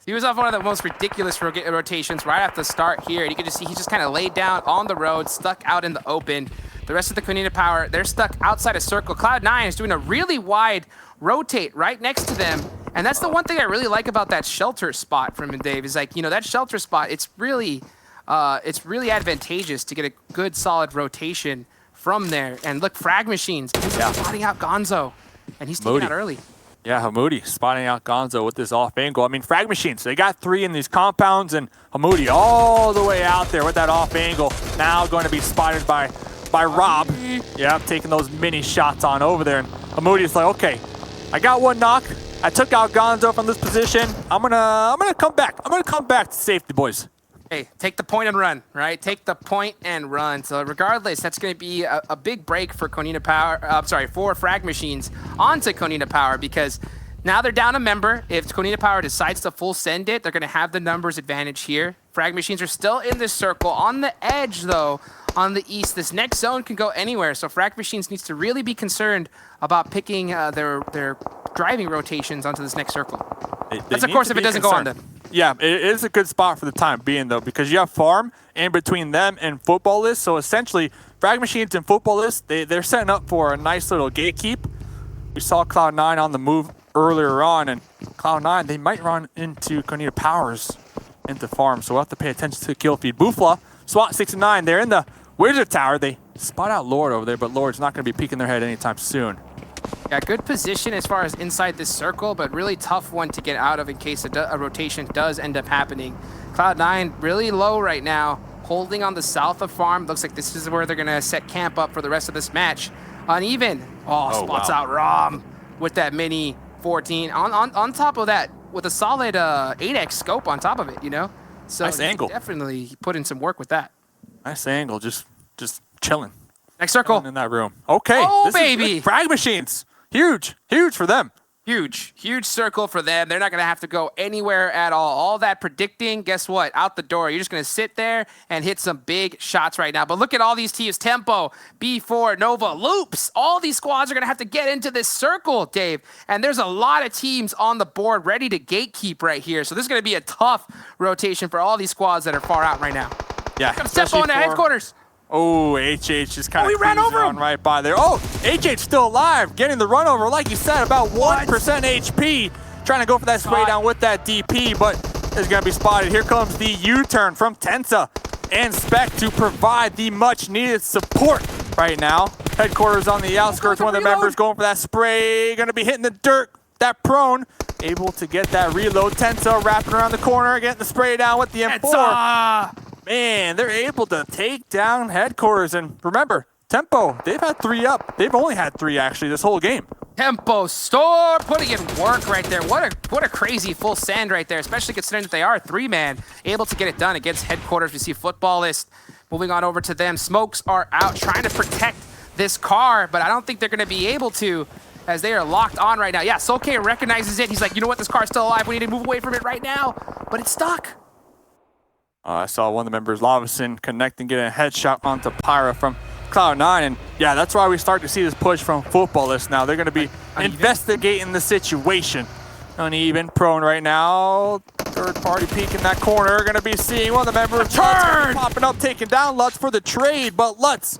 He was off one of the most ridiculous rotations right at the start here. And you can just see he just kind of laid down on the road, stuck out in the open. The rest of the Konina Power, they're stuck outside a circle. Cloud9 is doing a really wide rotate right next to them. And that's the one thing I really like about that Shelter spot from Dave, is like, you know, that Shelter spot, it's really advantageous to get a good solid rotation from there. And look, Frag Machines, he's spotting out Gonzo, and he's taking out early. Yeah, Hamoudi spotting out Gonzo with this off angle. I mean, Frag Machines, they got 3 in these compounds, and Hamoudi all the way out there with that off angle. Now going to be spotted by Rob. Yeah, taking those mini shots on over there. And Hamoudi's like, okay, I got 1 knock. I took out Gonzo from this position. I'm gonna come back. I'm gonna come back to safety, boys. Hey, take the point and run, right? Take the point and run. So regardless, that's going to be a big break for Konina Power. For Frag Machines onto Konina Power, because now they're down a member. If Konina Power decides to full send it, they're going to have the numbers advantage here. Frag Machines are still in this circle. On the edge, though, on the east, this next zone can go anywhere. So Frag Machines needs to really be concerned about picking their driving rotations onto this next circle. That's, of course, if it doesn't go on them. Yeah, it is a good spot for the time being, though, because you have farm in between them and football list. So essentially, Frag Machines and football list, they're setting up for a nice little gatekeep. We saw Cloud9 on the move earlier on, and Cloud9, they might run into Konina Powers into farm. So we'll have to pay attention to the kill feed. Bufla, SWAT 69, they're in the Wizard Tower, they spot out Lord over there, but Lord's not going to be peeking their head anytime soon. Yeah, good position as far as inside this circle, but really tough one to get out of in case a rotation does end up happening. Cloud9 really low right now, holding on the south of farm. Looks like this is where they're going to set camp up for the rest of this match. Uneven. Spots out Rom with that mini 14. On top of that, with a solid 8x scope on top of it, you know? So nice angle. Definitely put in some work with that. Nice angle, just chilling. Next circle. Chilling in that room. Okay. Oh, this baby. Is Frag Machines. Huge for them. Huge circle for them. They're not going to have to go anywhere at all. All that predicting, guess what? Out the door. You're just going to sit there and hit some big shots right now. But look at all these teams. Tempo, B4, Nova, Loops. All these squads are going to have to get into this circle, Dave. And there's a lot of teams on the board ready to gatekeep right here. So this is going to be a tough rotation for all these squads that are far out right now. Yeah. Here comes Tempo in the headquarters. Oh, HH just kind of he ran over him right by there. Oh, HH still alive, getting the run over, like you said, about 1% HP. Trying to go for that spray down with that DP, but is going to be spotted. Here comes the U-turn from Tensa and Spec to provide the much needed support right now. Headquarters on the outskirts, one of the members going for that spray, going to be hitting the dirt. That prone, able to get that reload. Tensa wrapping around the corner, getting the spray down with the M4. Man, they're able to take down Headquarters. And remember, Tempo, they've had 3 up. They've only had 3, actually, this whole game. Tempo Store putting in work right there. What a crazy full send right there, especially considering that they are a 3-man, able to get it done against Headquarters. We see Footballist moving on over to them. Smokes are out trying to protect this car, but I don't think they're going to be able to as they are locked on right now. Yeah, Solkay recognizes it. He's like, you know what? This car's still alive. We need to move away from it right now, but it's stuck. I saw one of the members, Lavison, connecting, getting a headshot onto Pyra from Cloud9. And yeah, that's why we start to see this push from Footballists now. They're going to be investigating the situation. Uneven, prone right now. Third party peek in that corner. Going to be seeing one of the members popping up, taking down Lutz for the trade. But Lutz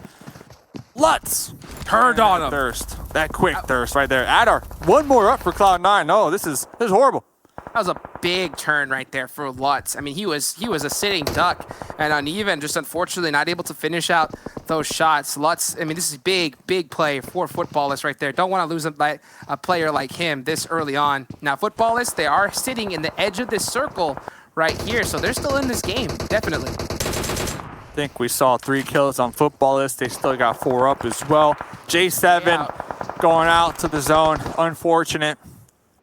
turned on him. Thirst. That quick thirst right there. Adar, one more up for Cloud9. No, this is horrible. That was a big turn right there for Lutz. I mean, he was a sitting duck, and Uneven just unfortunately not able to finish out those shots. Lutz, I mean, this is big play for Footballists right there. Don't want to lose a player like him this early on. Now, Footballists, they are sitting in the edge of this circle right here, so they're still in this game, definitely. I think we saw 3 kills on Footballists. They still got 4 up as well. J7 going out to the zone.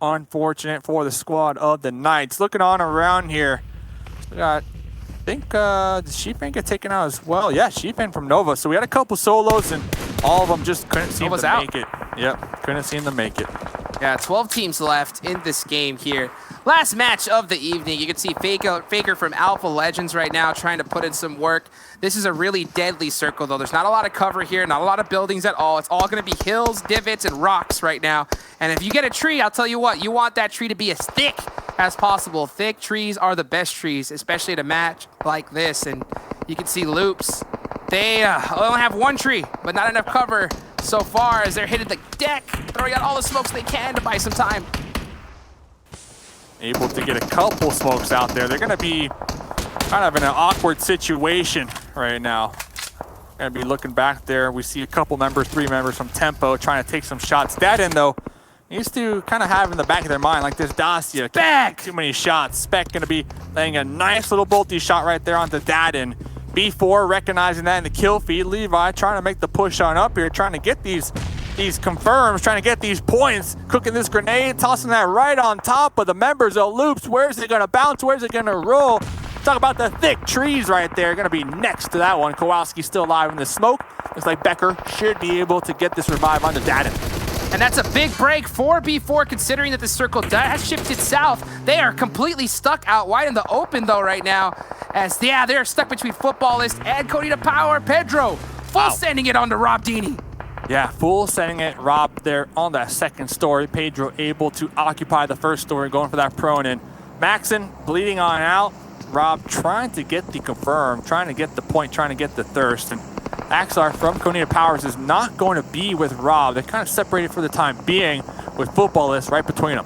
Unfortunate for the squad of the Knights. Looking on around here. We got, I think, did Sheepman get taken out as well? Yeah, Sheepman from Nova. So we had a couple solos, and all of them just couldn't seem to make it. Yep, couldn't seem to make it. Yeah, 12 teams left in this game here. Last match of the evening. You can see Faker from Alpha Legends right now trying to put in some work. This is a really deadly circle, though. There's not a lot of cover here, not a lot of buildings at all. It's all going to be hills, divots, and rocks right now. And if you get a tree, I'll tell you what, you want that tree to be as thick as possible. Thick trees are the best trees, especially at a match like this. And you can see Loops. They only have 1 tree, but not enough cover so far as they're hitting the deck, throwing out all the smokes they can to buy some time. Able to get a couple smokes out there. They're going to be kind of in an awkward situation right now. Going to be looking back there. We see a couple members, 3 members from Tempo trying to take some shots. That in, though, needs to kind of have in the back of their mind, like this Dacia. Spec! Too many shots. Spec going to be laying a nice little bolty shot right there onto Dadin. B4 recognizing that in the kill feed. Levi trying to make the push on up here, trying to get these confirms, trying to get these points, cooking this grenade, tossing that right on top of the members of Loops. Where's it going to bounce? Where's it going to roll? Talk about the thick trees right there. Going to be next to that one. Kowalski still alive in the smoke. Looks like Becker should be able to get this revive onto Dadin. And that's a big break for B4, considering that the circle has shifted south. They are completely stuck out wide in the open, though, right now. As, yeah, they're stuck between Footballist and Cody to Power. Pedro sending it on to Rob Dini. Yeah, full sending it. Rob there on that second story. Pedro able to occupy the first story, going for that prone in. Maxon bleeding on out. Rob trying to get the confirm, trying to get the point, trying to get the thirst. And Axar from Konita Powers is not going to be with Rob. They're kind of separated for the time being with Footballists right between them.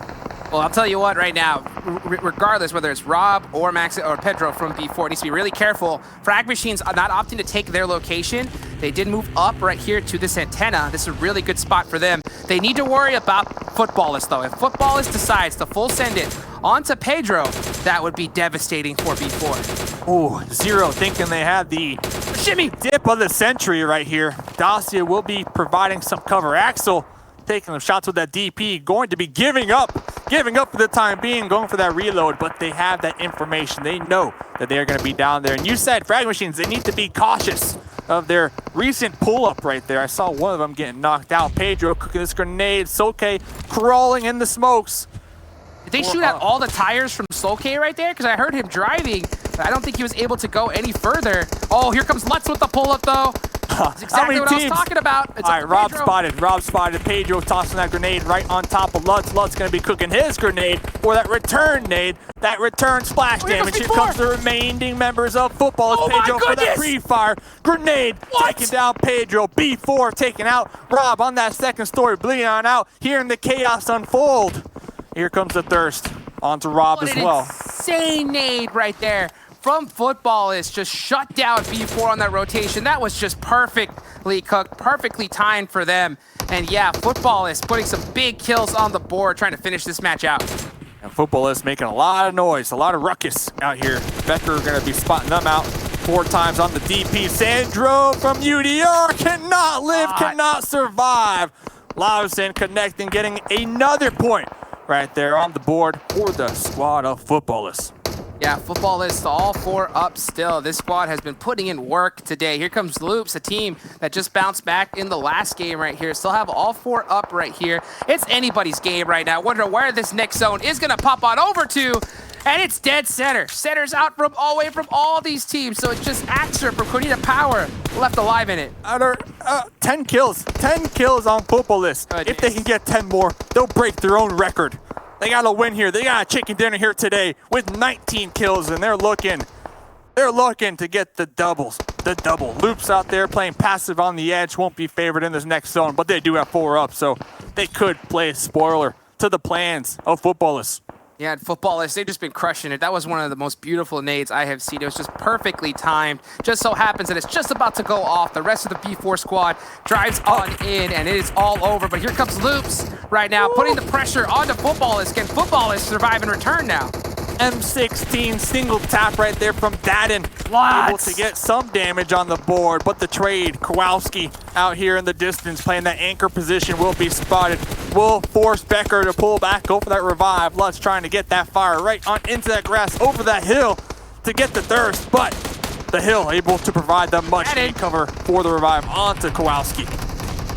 Well, I'll tell you what right now, regardless whether it's Rob or Max or Pedro from B4, needs to be really careful. Frag Machines are not opting to take their location. They did move up right here to this antenna. This is a really good spot for them. They need to worry about Footballist, though. If Footballist decides to full send it onto Pedro, that would be devastating for B4. Ooh, Zero thinking they had the shimmy dip of the century right here. Dacia will be providing some cover. Axel taking some shots with that DP, going to be giving up for the time being, going for that reload, but they have that information. They know that they are going to be down there. And you said, Frag Machines, they need to be cautious of their recent pull-up right there. I saw one of them getting knocked out. Pedro cooking this grenade. Soke crawling in the smokes. Did they shoot out all the tires from Soke right there? Because I heard him driving, but I don't think he was able to go any further. Oh, here comes Lutz with the pull-up, though. That's exactly what I was talking about. It's all right, Rob spotted. Pedro tossing that grenade right on top of Lutz. Lutz going to be cooking his grenade for that return nade, that return splash damage. Here comes the remaining members of Football. Oh Pedro for that pre-fire grenade. Taking down Pedro. B4 taking out Rob on that second story, bleeding on out. Hearing the chaos unfold. Here comes the thirst onto Rob as well. Insane nade right there from Footballist, just shut down B4 on that rotation. That was just perfectly cooked, perfectly timed for them. And yeah, Footballist putting some big kills on the board, trying to finish this match out. And Footballist making a lot of noise, a lot of ruckus out here. Becker going to be spotting them out 4 times on the DP. Sandro from UDR cannot live, cannot survive. Lausen connecting, getting another point right there on the board for the squad of Footballists. Yeah, Footballist all 4 up still. This squad has been putting in work today. Here comes Loops, a team that just bounced back in the last game right here. Still have all 4 up right here. It's anybody's game right now. Wonder where this next zone is going to pop on over to. And it's dead center. Center's out from all the way from all these teams. So it's just Axer from Konita Power left alive in it. 10 kills. 10 kills on Footballist. If they can get 10 more, they'll break their own record. They got to win here. They got a chicken dinner here today with 19 kills, and they're looking to get the doubles. The double. Loops out there playing passive on the edge, won't be favored in this next zone, but they do have 4 up, so they could play a spoiler to the plans of Footballists. Yeah, and Footballist, they've just been crushing it. That was one of the most beautiful nades I have seen. It was just perfectly timed. Just so happens that it's just about to go off. The rest of the B4 squad drives on in, and it is all over. But here comes Loops right now, putting the pressure onto Footballist. Can Footballist survive and return now? M16 single tap right there from Dadden. Able to get some damage on the board, but the trade, Kowalski out here in the distance playing that anchor position will be spotted. Will force Becker to pull back, go for that revive. Lutz trying to get that fire right on into that grass over that hill to get the thirst, but the hill able to provide the much needed cover for the revive onto Kowalski.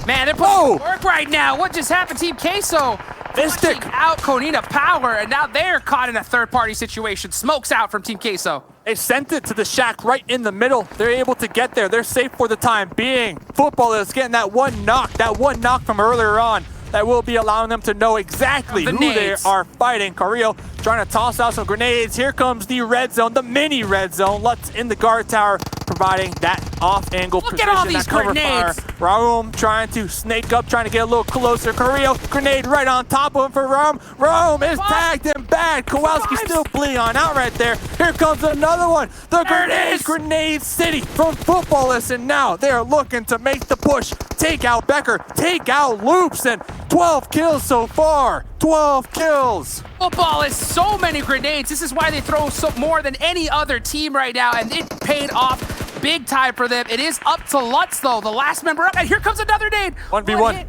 Man, they're putting work right now. What just happened, Team Queso? Flushing out Konita Power, and now they're caught in a third-party situation. Smokes out from Team Queso. They sent it to the shack right in the middle. They're able to get there. They're safe for the time being. Footballist getting that one knock from earlier on. That will be allowing them to know exactly who they are fighting. Carrillo trying to toss out some grenades. Here comes the red zone, the mini red zone. Lutz in the guard tower, providing that off-angle position. Look at all these that cover grenades. Fire. Raum trying to snake up, trying to get a little closer. Carrillo, grenade right on top of him for Raum. Raum is tagged and bad. Kowalski still bleeding on out right there. Here comes another one. The grenade city from Footballists, and now they're looking to make the push. Take out Becker, take out Loops, and 12 kills so far. 12 kills. Footballist, so many grenades. This is why they throw more than any other team right now, and it paid off big time for them. It is up to Lutz, though, the last member up, and here comes another nade. 1v1.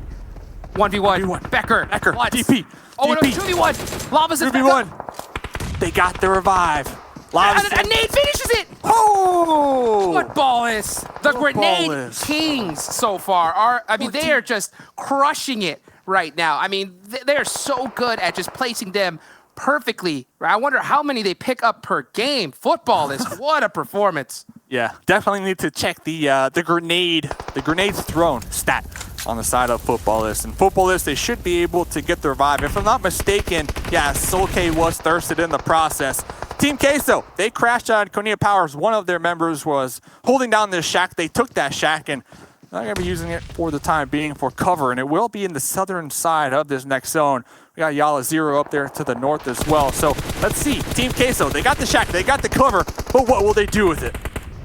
1v1. Becker, Lutz. DP. Oh, no, 2v1. Lava's in 2v1. They got the revive. And nade finishes it. Oh! Footballists. The grenade kings so far are, they are just crushing it right now. I mean, they are so good at just placing them perfectly. I wonder how many they pick up per game. Footballists, what a performance. Yeah, definitely need to check the grenades thrown stat on the side of Footballists. And Footballists, they should be able to get the revive. If I'm not mistaken, yeah, Solke was thirsted in the process. Team Queso, they crashed out Konita Powers. One of their members was holding down this shack. They took that shack, and Not going to be using it for the time being for cover, and it will be in the southern side of this next zone. We got Yala 0 up there to the north as well. So let's see. Team Queso, they got the shack, they got the cover, but what will they do with it?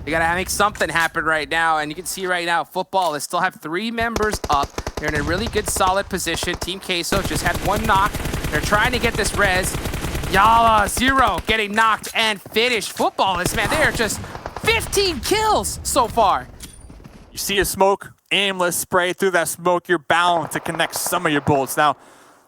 You gotta make something happen right now, and you can see right now, football, they still have 3 members up. They're in a really good, solid position. Team Queso just had 1 knock. They're trying to get this res. Yala 0 getting knocked and finished. Footballers, man, they are just 15 kills so far. You see a smoke, aimless spray through that smoke, you're bound to connect some of your bullets. Now,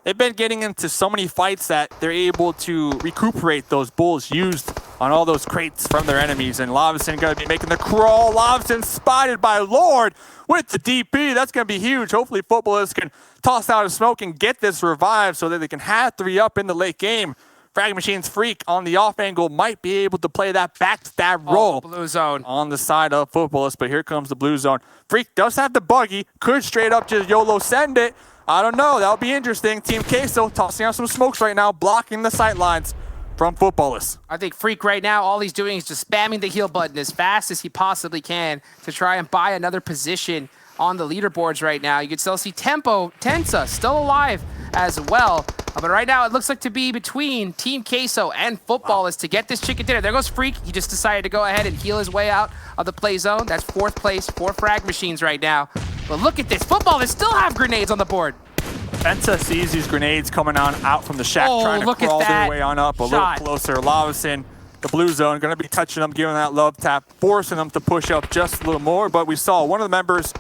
they've been getting into so many fights that they're able to recuperate those bullets used on all those crates from their enemies. And Lavison going to be making the crawl. Lavison spotted by Lord with the DP. That's going to be huge. Hopefully, footballers can toss out a smoke and get this revived so that they can have 3 up in the late game. Frag Machine's Freak on the off angle might be able to play that backstab roll blue zone on the side of footballers, but here comes the blue zone. Freak does have the buggy, could straight up just YOLO send it. I don't know, that'll be interesting. Team Queso tossing out some smokes right now, blocking the sight lines from footballers. I think Freak right now, all he's doing is just spamming the heal button as fast as he possibly can to try and buy another position on the leaderboards right now. You can still see Tensa still alive as well. But right now, it looks like to be between Team Queso and Footballers to get this chicken dinner. There goes Freak. He just decided to go ahead and heal his way out of the play zone. That's 4th place for Frag Machines right now. But look at this. Footballers still have grenades on the board. Fenta sees these grenades coming on out from the shack, trying to crawl their way on up a little closer. Lavison, the blue zone, going to be touching them, giving that love tap, forcing them to push up just a little more. But we saw one of the members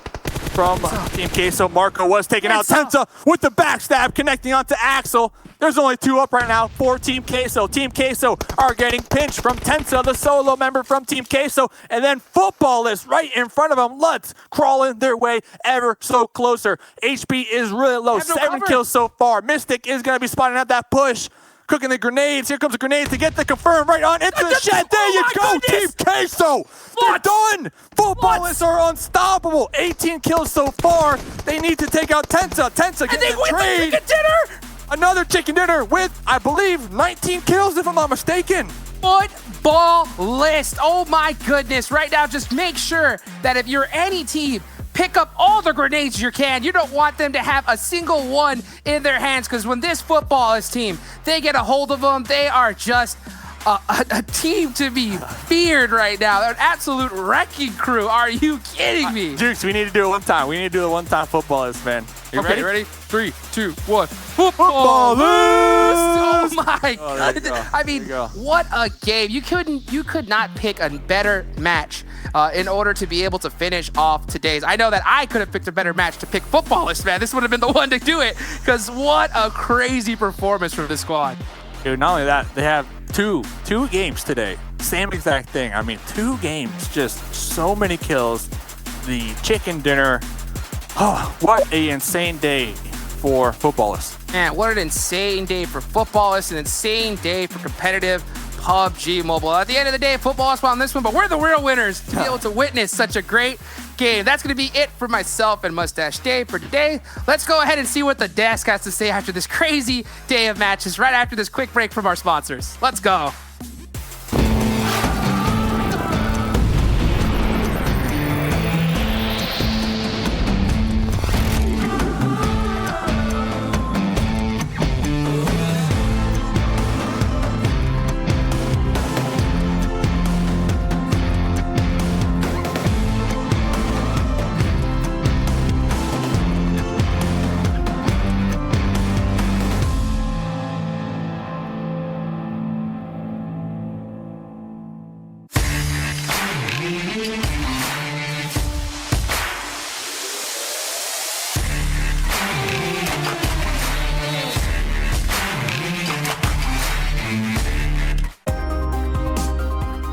from Team Queso, Marco, was taking out Tensa with the backstab, connecting onto Axel. There's only 2 up right now for Team Queso. Team Queso are getting pinched from Tensa, the solo member from Team Queso, and then Footballers right in front of them. Lutz crawling their way ever so closer. HP is really low, 7 kills so far. Mystic is going to be spotting out that push. Cooking the grenades. Here comes the grenades to get the confirm right on into the shed. There you go, Team Queso. They're done. Footballers are unstoppable. 18 kills so far. They need to take out Tensa. Tensa gets the trade. Chicken dinner. Another chicken dinner with, I believe, 19 kills if I'm not mistaken. Football list. Oh my goodness. Right now, just make sure that if you're any team, pick up all the grenades you can. You don't want them to have a single one in their hands, because when this Footballers team, they get a hold of them, they are just a team to be feared right now. They're an absolute wrecking crew. Are you kidding me? Jukes, we need to do it one time. We need to do it one time, Footballers, man. You okay, ready? 3, 2, 1. Footballers! Oh my God. I mean, what a game. You could not pick a better match in order to be able to finish off today's. I know that I could have picked a better match to pick Footballers, man. This would have been the one to do it, because what a crazy performance from this squad. Dude, not only that, they have two games today. Same exact thing. I mean, 2 games, just so many kills. The chicken dinner. Oh, what an insane day for Footballers. Man, what an insane day for Footballers, an insane day for competitive PUBG Mobile. At the end of the day, Footballers won this one, but we're the real winners to be able to witness such a great game. That's going to be it for myself and Mustache Dave for today. Let's go ahead and see what the desk has to say after this crazy day of matches, right after this quick break from our sponsors. Let's go.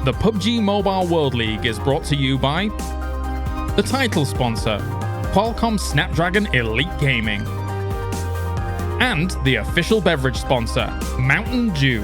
The PUBG Mobile World League is brought to you by the title sponsor, Qualcomm Snapdragon Elite Gaming, and the official beverage sponsor, Mountain Dew.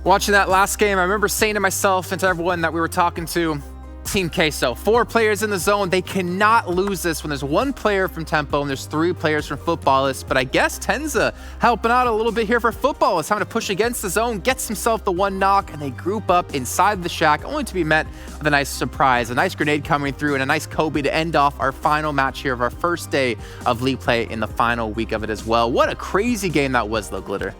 Watching that last game, I remember saying to myself and to everyone that we were talking to, Team Queso, 4 players in the zone. They cannot lose this when there's 1 player from Tempo and there's 3 players from Futbolist. But I guess Tenza helping out a little bit here for Futbolist, having to push against the zone, gets himself the 1 knock, and they group up inside the shack, only to be met with a nice surprise, a nice grenade coming through, and a nice Kobe to end off our final match here of our first day of League play in the final week of it as well. What a crazy game that was, though, Glitter.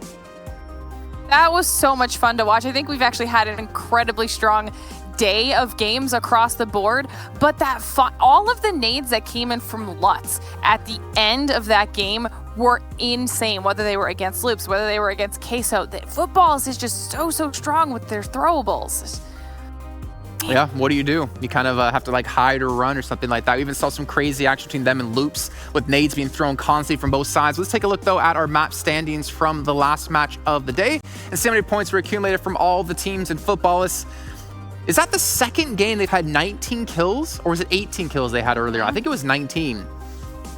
That was so much fun to watch. I think we've actually had an incredibly strong day of games across the board, but that all of the nades that came in from Lutz at the end of that game were insane, whether they were against Loops, whether they were against Queso. Futbolist is just so strong with their throwables. Yeah, what do? You kind of have to like hide or run or something like that. We even saw some crazy action between them and Loops with nades being thrown constantly from both sides. Let's take a look though at our map standings from the last match of the day and see how many points were accumulated from all the teams in Futbolist. Is that the second game they've had 19 kills, or was it 18 kills they had earlier? I think it was 19.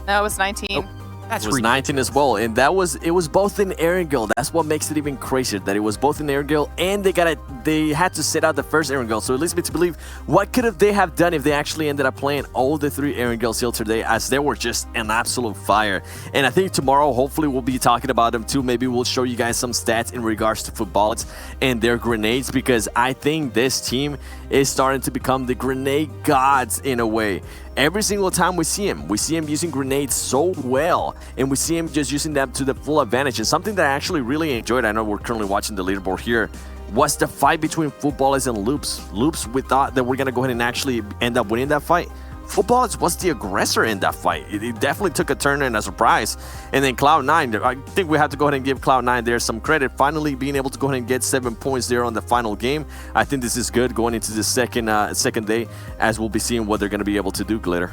No, it was 19. It was 19 as well, and it was both in Erangel. That's what makes it even crazier, that it was both in Erangel, and they had to sit out the first Erangel. So it leads me to believe, what could they have done if they actually ended up playing all the 3 Erangels here today, as they were just an absolute fire. And I think tomorrow, hopefully, we'll be talking about them too. Maybe we'll show you guys some stats in regards to Futbolist and their grenades, because I think this team is starting to become the grenade gods in a way. Every single time we see him using grenades so well, and we see him just using them to the full advantage. And something that I actually really enjoyed, I know we're currently watching the leaderboard here, was the fight between Futbolist and Loops. Loops, we thought that we're going to go ahead and actually end up winning that fight. Futbolist was the aggressor in that fight. It definitely took a turn and a surprise. And then Cloud9, I think we have to go ahead and give Cloud9 there some credit. Finally being able to go ahead and get 7 points there on the final game. I think this is good going into the second day, as we'll be seeing what they're going to be able to do, Glitter.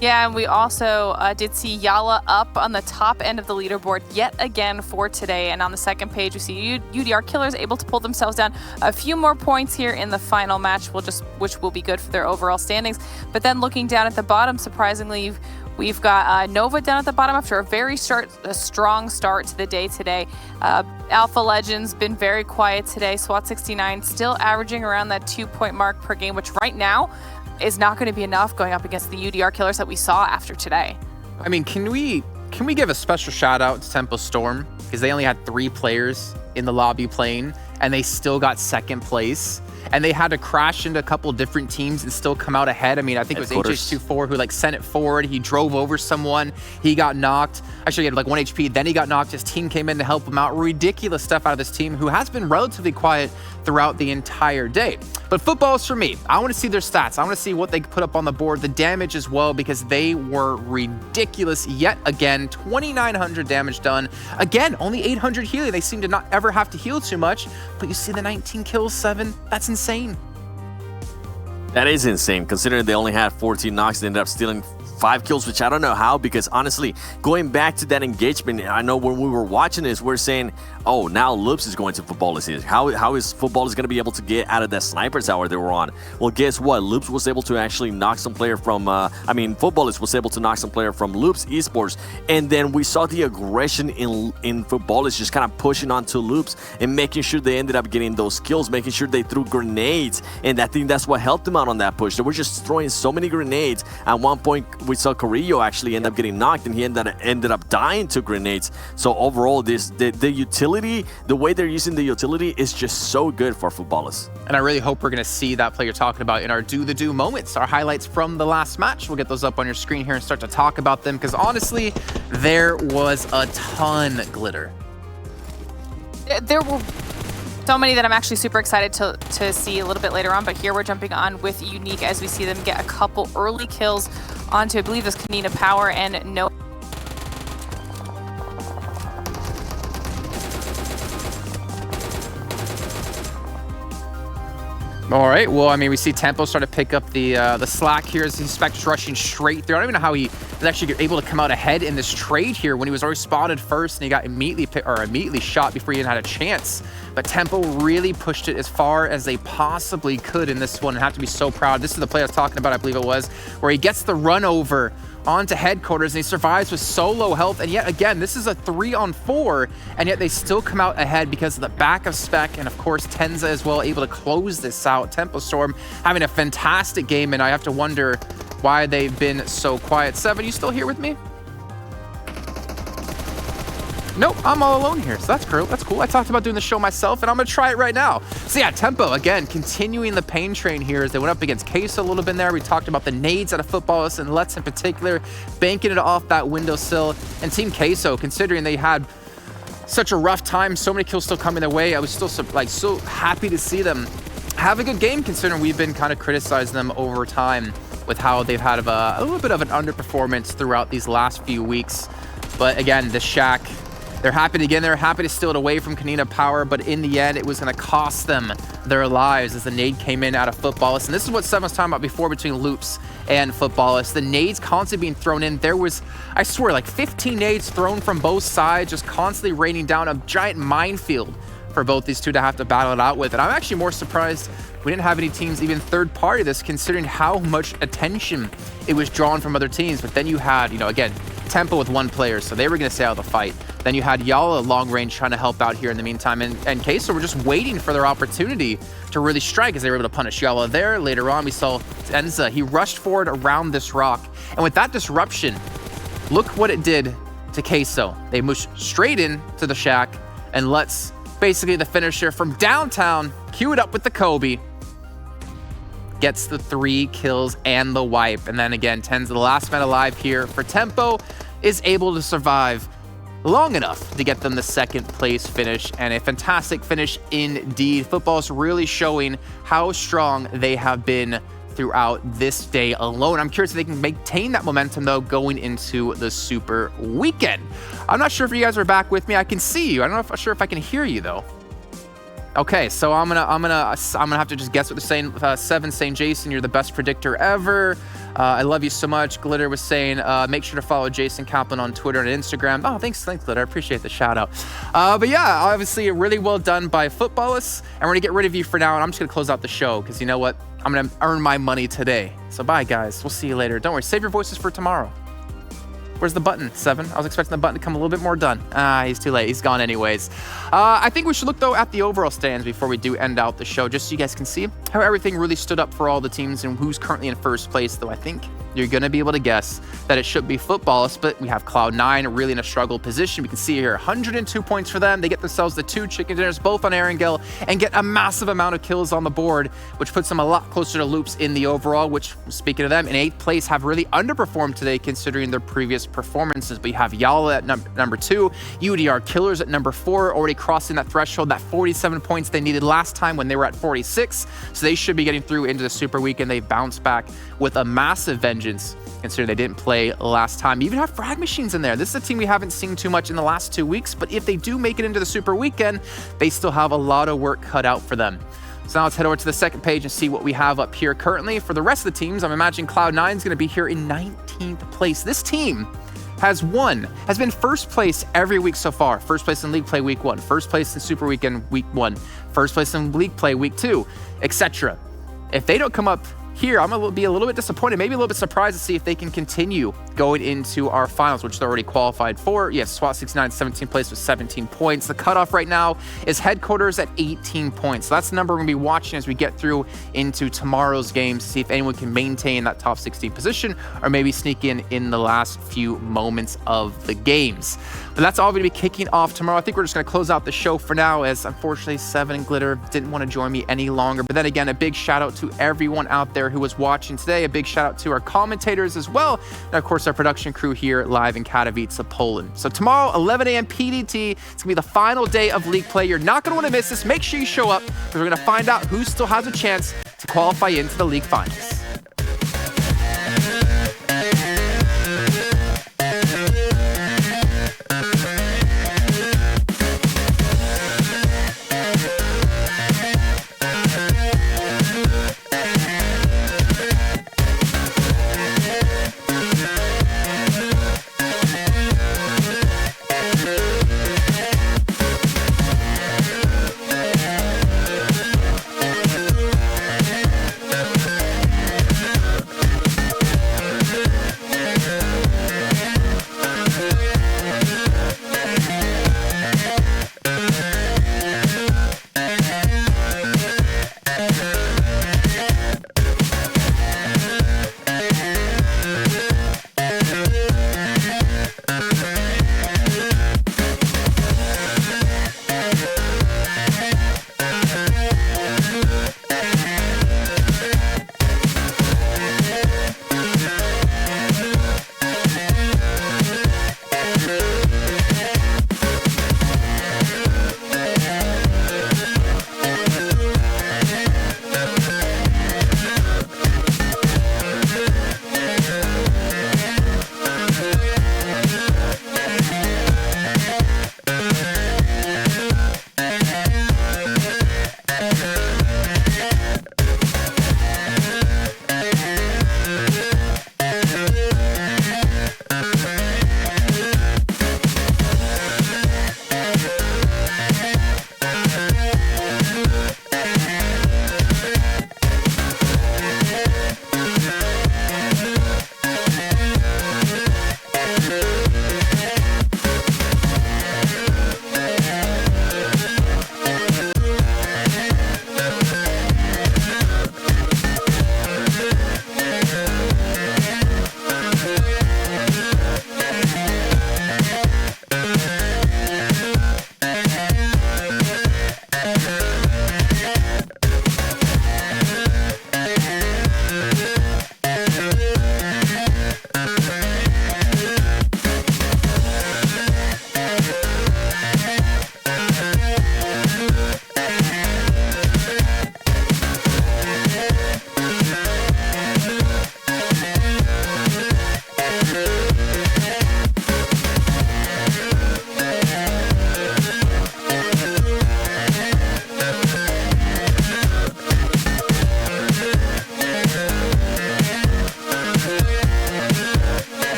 Yeah, and we also did see Yala up on the top end of the leaderboard yet again for today. And on the second page, we see UDR Killers able to pull themselves down a few more points here in the final match, which will be good for their overall standings. But then looking down at the bottom, surprisingly, we've got Nova down at the bottom after a very strong start to the day today. Alpha Legends been very quiet today. SWAT 69 still averaging around that 2-point mark per game, which right now is not going to be enough going up against the UDR Killers that we saw after today. I mean, can we give a special shout out to Tempo Storm, because they only had 3 players in the lobby playing and they still got second place, and they had to crash into a couple different teams and still come out ahead. I mean, I think it was HH24 who like sent it forward. He drove over someone. He got knocked. Actually, he had like 1 HP. Then he got knocked. His team came in to help him out. Ridiculous stuff out of this team, who has been relatively quiet throughout the entire day. But Futbolist for me, I want to see their stats. I want to see what they put up on the board, the damage as well, because they were ridiculous yet again. 2,900 damage done. Again, only 800 healing. They seem to not ever have to heal too much. But you see the 19 kills, 7. That's insane. That is insane, considering they only had 14 knocks. They ended up stealing 5 kills, which I don't know how, because honestly, going back to that engagement, I know when we were watching this, we're saying, oh, now Loops is going to Futbolist here. How is Futbolist going to be able to get out of that sniper tower they were on? Well, guess what? Loops was able to actually knock some player from, Futbolist was able to knock some player from Loops Esports, and then we saw the aggression in Futbolist just kind of pushing onto Loops and making sure they ended up getting those kills, making sure they threw grenades, and I think that's what helped them out on that push. They were just throwing so many grenades. At one point, we saw Carrillo actually end up getting knocked, and he ended up dying to grenades. So overall, the utility, the way they're using the utility is just so good for Futbolist. And I really hope we're going to see that play you're talking about in our do moments, our highlights from the last match. We'll get those up on your screen here and start to talk about them, because honestly, there was a ton, Glitter. There were so many that I'm actually super excited to see a little bit later on, but here we're jumping on with Unique as we see them get a couple early kills onto, I believe, this Kanina Power and no. All right, well, I mean, we see Tempo start to pick up the slack here as Spectre's rushing straight through. I don't even know how he was actually able to come out ahead in this trade here when he was already spotted first and he got immediately shot before he even had a chance. But Tempo really pushed it as far as they possibly could in this one, and have to be so proud. This is the play I was talking about, I believe it was, where he gets the run over onto headquarters, and he survives with so low health. And yet again, this is a 3-on-4, and yet they still come out ahead because of the back of Spec, and of course Tenza as well, able to close this out. Tempo Storm having a fantastic game, and I have to wonder why they've been so quiet. Seven, you still here with me? Nope, I'm all alone here, so that's cool. That's cool. I talked about doing the show myself, and I'm gonna try it right now. So yeah, Tempo, again, continuing the pain train here as they went up against Case a little bit there. We talked about the nades out of Footballist and Let's in particular, banking it off that windowsill. And Team Queso, considering they had such a rough time, so many kills still coming their way, I was still so happy to see them have a good game, considering we've been kind of criticizing them over time with how they've had a little bit of an underperformance throughout these last few weeks. But again, the Shack, they're happy to get in there, happy to steal it away from Kanina Power, but in the end, it was going to cost them their lives as the nade came in out of Footballist. And this is what Seven was talking about before between Loops and Footballist. The nades constantly being thrown in. There was, I swear, like 15 nades thrown from both sides, just constantly raining down, a giant minefield for both these two to have to battle it out with. And I'm actually more surprised we didn't have any teams even third party this, considering how much attention it was drawn from other teams. But then you had, you know, again, Tempo with one player, so they were going to stay out of the fight. Then you had Yala long range trying to help out here in the meantime, and Queso were just waiting for their opportunity to really strike as they were able to punish Yala there. Later on, we saw Enza. He rushed forward around this rock, and with that disruption, look what it did to Queso. They moved straight in to the Shack, and Let's, basically the finisher from downtown, queue it up with the Kobe, gets the 3 kills and the wipe. And then again, Ten's the last man alive here for Tempo, is able to survive long enough to get them the second place finish, and a fantastic finish indeed. Football is really showing how strong they have been throughout this day alone. I'm curious if they can maintain that momentum though going into the Super Weekend. I'm not sure if you guys are back with me. I can see you. I'm not sure if I can hear you though. Okay, so I'm gonna have to just guess what they're saying. Seven saying, Jason, you're the best predictor ever. I love you so much. Glitter was saying, make sure to follow Jason Kaplan on Twitter and Instagram. Oh, thanks, Glitter. I appreciate the shout out. But yeah, obviously really well done by Footballists. And we're gonna get rid of you for now, and I'm just gonna close out the show because you know what? I'm gonna earn my money today. So bye, guys. We'll see you later. Don't worry. Save your voices for tomorrow. Where's the button, Seven? I was expecting the button to come a little bit more done. He's too late. He's gone anyways. I think we should look, though, at the overall stands before we do end out the show, just so you guys can see how everything really stood up for all the teams and who's currently in first place, though I think you're going to be able to guess that it should be Footballists, but we have Cloud9 really in a struggle position. We can see here 102 points for them. They get themselves the 2 chicken dinners, both on Erangel, and get a massive amount of kills on the board, which puts them a lot closer to Loops in the overall, which, speaking of them, in 8th place, have really underperformed today considering their previous performances. But you have Yala at number 2, UDR Killers at number 4, already crossing that threshold, that 47 points they needed last time when they were at 46. So they should be getting through into the Super Weekend. They bounced back with a massive vengeance, considering they didn't play last time. You even have Frag Machines in there. This is a team we haven't seen too much in the last 2 weeks, but if they do make it into the Super Weekend, they still have a lot of work cut out for them. So now let's head over to the second page and see what we have up here currently. For the rest of the teams, I'm imagining Cloud9 is going to be here in 19th place. This team has been first place every week so far. First place in League Play Week 1, first place in Super Weekend Week 1, first place in League Play Week 2, etc. If they don't come up here, I'm going to be a little bit disappointed, maybe a little bit surprised to see if they can continue going into our finals, which they're already qualified for. Yes, SWAT 69, 17th place with 17 points. The cutoff right now is Headquarters at 18 points. So that's the number we're going to be watching as we get through into tomorrow's games to see if anyone can maintain that top 16 position or maybe sneak in the last few moments of the games. But that's all going to be kicking off tomorrow. I think we're just going to close out the show for now, as unfortunately Seven and Glitter didn't want to join me any longer. But then again, a big shout out to everyone out there who was watching today. A big shout out to our commentators as well. And of course, our production crew here live in Katowice, Poland. So tomorrow, 11 a.m. PDT, it's going to be the final day of League Play. You're not going to want to miss this. Make sure you show up because we're going to find out who still has a chance to qualify into the League Finals.